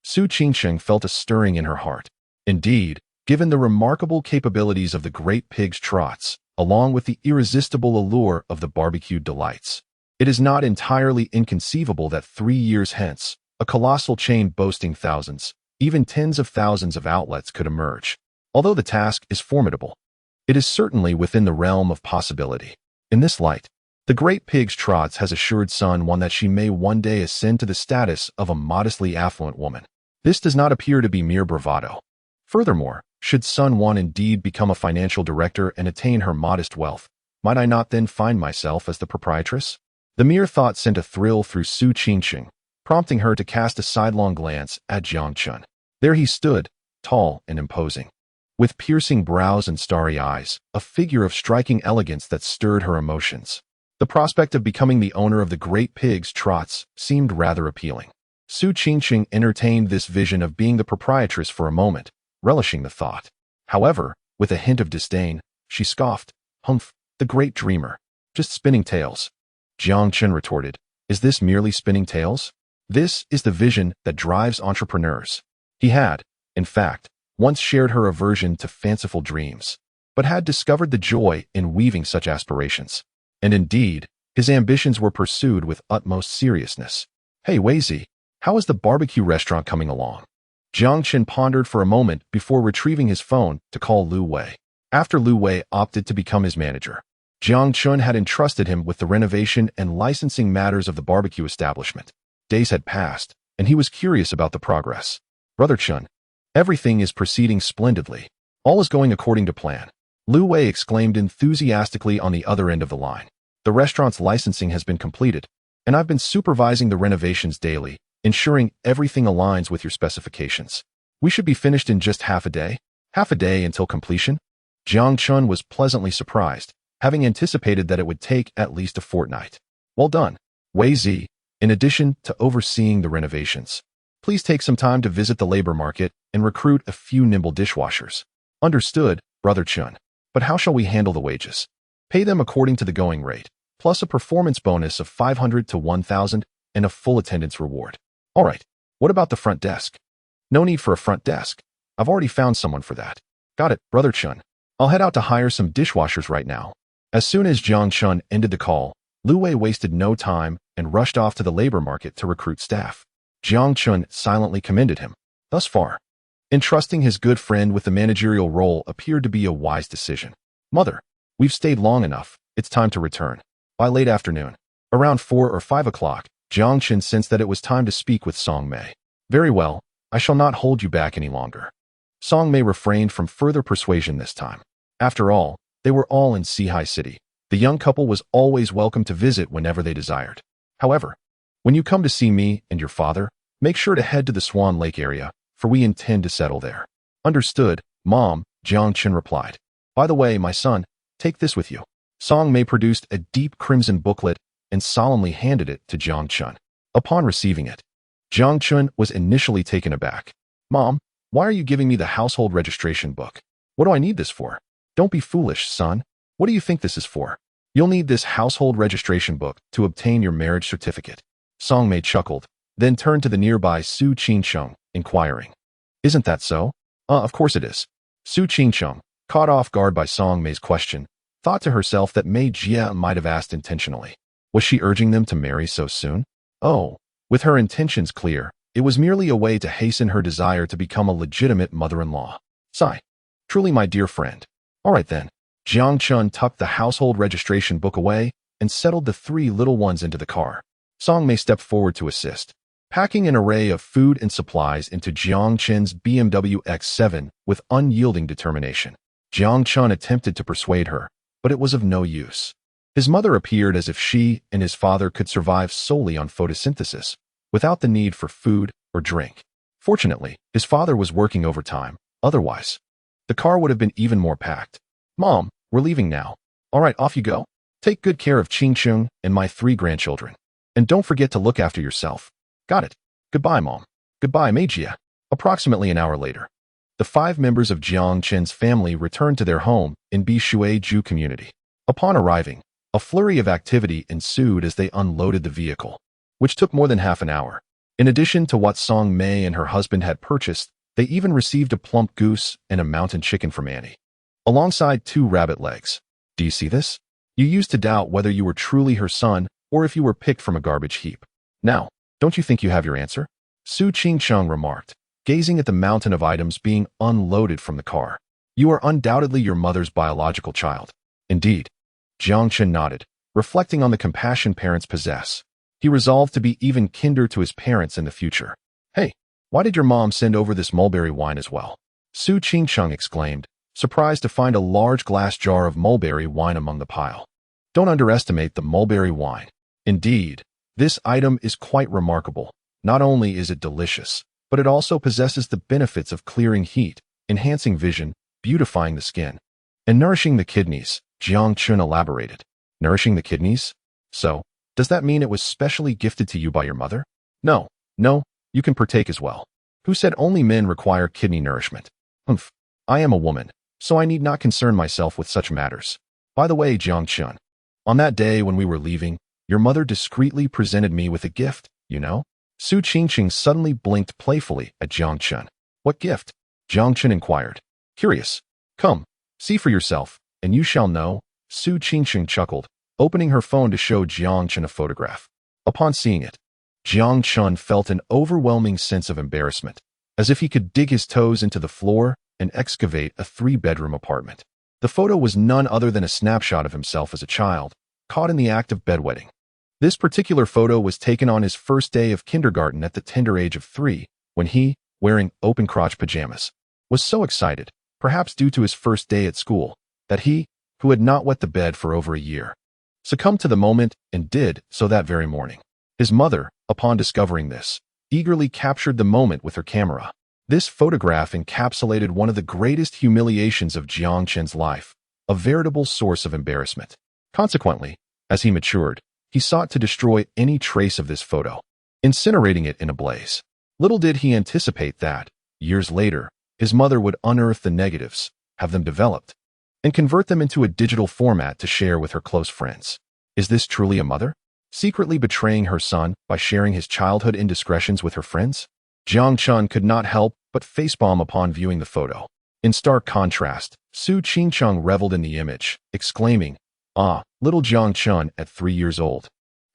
Su Qingsheng felt a stirring in her heart. Indeed, given the remarkable capabilities of the Great Pig's Trots, along with the irresistible allure of the barbecued delights, it is not entirely inconceivable that 3 years hence, a colossal chain boasting thousands, even tens of thousands of outlets could emerge. Although the task is formidable, it is certainly within the realm of possibility. In this light, the Great Pig's Trots has assured Sun One that she may one day ascend to the status of a modestly affluent woman. This does not appear to be mere bravado. Furthermore, should Sun One indeed become a financial director and attain her modest wealth, might I not then find myself as the proprietress? The mere thought sent a thrill through Su Qingsheng, prompting her to cast a sidelong glance at Jiang Chun. There he stood, tall and imposing, with piercing brows and starry eyes, a figure of striking elegance that stirred her emotions. The prospect of becoming the owner of the Great Pig's Trots seemed rather appealing. Su Qingsheng entertained this vision of being the proprietress for a moment, relishing the thought. However, with a hint of disdain, she scoffed, "Humph, the great dreamer. Just spinning tales." Jiang Chun retorted, "Is this merely spinning tales? This is the vision that drives entrepreneurs." He had, in fact, once shared her aversion to fanciful dreams, but had discovered the joy in weaving such aspirations. And indeed, his ambitions were pursued with utmost seriousness. "Hey Weizi, how is the barbecue restaurant coming along?" Jiang Chen pondered for a moment before retrieving his phone to call Lu Wei. After Lu Wei opted to become his manager, Jiang Chun had entrusted him with the renovation and licensing matters of the barbecue establishment. Days had passed, and he was curious about the progress. "Brother Chun, everything is proceeding splendidly. All is going according to plan," Lu Wei exclaimed enthusiastically on the other end of the line. "The restaurant's licensing has been completed, and I've been supervising the renovations daily, ensuring everything aligns with your specifications. We should be finished in just half a day. Half a day until completion?" Jiang Chun was pleasantly surprised, having anticipated that it would take at least a fortnight. "Well done, Wei Zi. In addition to overseeing the renovations, please take some time to visit the labor market and recruit a few nimble dishwashers." "Understood, Brother Chun. But how shall we handle the wages?" "Pay them according to the going rate, plus a performance bonus of 500 to 1,000 and a full attendance reward." "All right, what about the front desk?" "No need for a front desk. I've already found someone for that." "Got it, Brother Chun. I'll head out to hire some dishwashers right now." As soon as Jiang Chun ended the call, Lu Wei wasted no time and rushed off to the labor market to recruit staff. Jiang Chun silently commended him. Thus far, entrusting his good friend with the managerial role appeared to be a wise decision. "Mother, we've stayed long enough. It's time to return." By late afternoon, around 4 or 5 o'clock, Jiang Chun sensed that it was time to speak with Song Mei. "Very well, I shall not hold you back any longer." Song Mei refrained from further persuasion this time. After all, they were all in Sihai City. The young couple was always welcome to visit whenever they desired. "However, when you come to see me and your father, make sure to head to the Swan Lake area, for we intend to settle there." "Understood, Mom," Jiang Chun replied. "By the way, my son, take this with you." Song Mei produced a deep crimson booklet and solemnly handed it to Jiang Chun. Upon receiving it, Jiang Chun was initially taken aback. "Mom, why are you giving me the household registration book? What do I need this for?" "Don't be foolish, son. What do you think this is for? You'll need this household registration book to obtain your marriage certificate." Song Mei chuckled, then turned to the nearby Su Qingsheng, inquiring, "Isn't that so?" Of course it is." Su Qingsheng, caught off guard by Song Mei's question, thought to herself that Mei Jia might have asked intentionally. Was she urging them to marry so soon? Oh, with her intentions clear, It was merely a way to hasten her desire to become a legitimate mother-in-law. Sigh. Truly, my dear friend. All right then. Jiang Chun tucked the household registration book away and settled the 3 little ones into the car. Song Mei stepped forward to assist, packing an array of food and supplies into Jiang Chun's BMW X7 with unyielding determination. Jiang Chun attempted to persuade her, but it was of no use. His mother appeared as if she and his father could survive solely on photosynthesis, without the need for food or drink. Fortunately, his father was working overtime. Otherwise, the car would have been even more packed. Mom, we're leaving now. All right, off you go. Take good care of Ching Chung and my 3 grandchildren. And don't forget to look after yourself. Got it. Goodbye, Mom. Goodbye, Meijia. Approximately an hour later, the 5 members of Jiang Chen's family returned to their home in Bishuiju community. Upon arriving, a flurry of activity ensued as they unloaded the vehicle, which took more than half an hour. In addition to what Song Mei and her husband had purchased, they even received a plump goose and a mountain chicken from Annie, alongside 2 rabbit legs. Do you see this? You used to doubt whether you were truly her son or if you were picked from a garbage heap. Now, don't you think you have your answer? Su Qingcheng remarked, gazing at the mountain of items being unloaded from the car. You are undoubtedly your mother's biological child. Indeed. Jiang Chen nodded, reflecting on the compassion parents possess. He resolved to be even kinder to his parents in the future. Hey, why did your mom send over this mulberry wine as well? Su Qingcheng exclaimed, surprised to find a large glass jar of mulberry wine among the pile. Don't underestimate the mulberry wine. Indeed, this item is quite remarkable. Not only is it delicious, but it also possesses the benefits of clearing heat, enhancing vision, beautifying the skin, and nourishing the kidneys. Jiang Chun elaborated. Nourishing the kidneys? So, does that mean it was specially gifted to you by your mother? No, you can partake as well. Who said only men require kidney nourishment? Humph, I am a woman, so I need not concern myself with such matters. By the way, Jiang Chun, on that day when we were leaving, your mother discreetly presented me with a gift, you know? Su Qingqing suddenly blinked playfully at Jiang Chun. What gift? Jiang Chun inquired. Curious. Come, see for yourself, and you shall know. Su Qingqing chuckled, opening her phone to show Jiang Chun a photograph. Upon seeing it, Jiang Chun felt an overwhelming sense of embarrassment, as if he could dig his toes into the floor and excavate a 3-bedroom apartment. The photo was none other than a snapshot of himself as a child, caught in the act of bedwetting. This particular photo was taken on his first day of kindergarten at the tender age of 3, when he, wearing open-crotch pajamas, was so excited, perhaps due to his first day at school, that he, who had not wet the bed for over a year, succumbed to the moment and did so that very morning. His mother, upon discovering this, eagerly captured the moment with her camera. This photograph encapsulated one of the greatest humiliations of Jiang Chen's life, a veritable source of embarrassment. Consequently, as he matured, he sought to destroy any trace of this photo, incinerating it in a blaze. Little did he anticipate that, years later, his mother would unearth the negatives, have them developed, and convert them into a digital format to share with her close friends. Is this truly a mother? Secretly betraying her son by sharing his childhood indiscretions with her friends? Jiang Chun could not help but facepalm upon viewing the photo. In stark contrast, Su Qingcheng reveled in the image, exclaiming, "Ah, little Jiang Chun at 3 years old.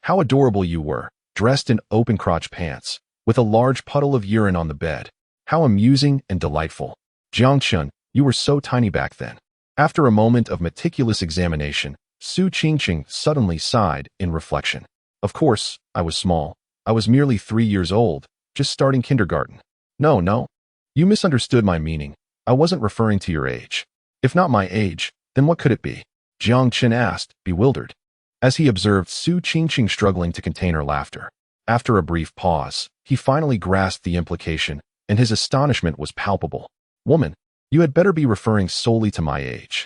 How adorable you were, dressed in open-crotch pants, with a large puddle of urine on the bed. How amusing and delightful. Jiang Chun, you were so tiny back then." After a moment of meticulous examination, Su Qingqing suddenly sighed in reflection. Of course, I was small. I was merely 3 years old, just starting kindergarten. No, you misunderstood my meaning. I wasn't referring to your age. If not my age, then what could it be? Jiang Chen asked, bewildered, as he observed Su Qingqing struggling to contain her laughter. After a brief pause, he finally grasped the implication, and his astonishment was palpable. Woman, you had better be referring solely to my age.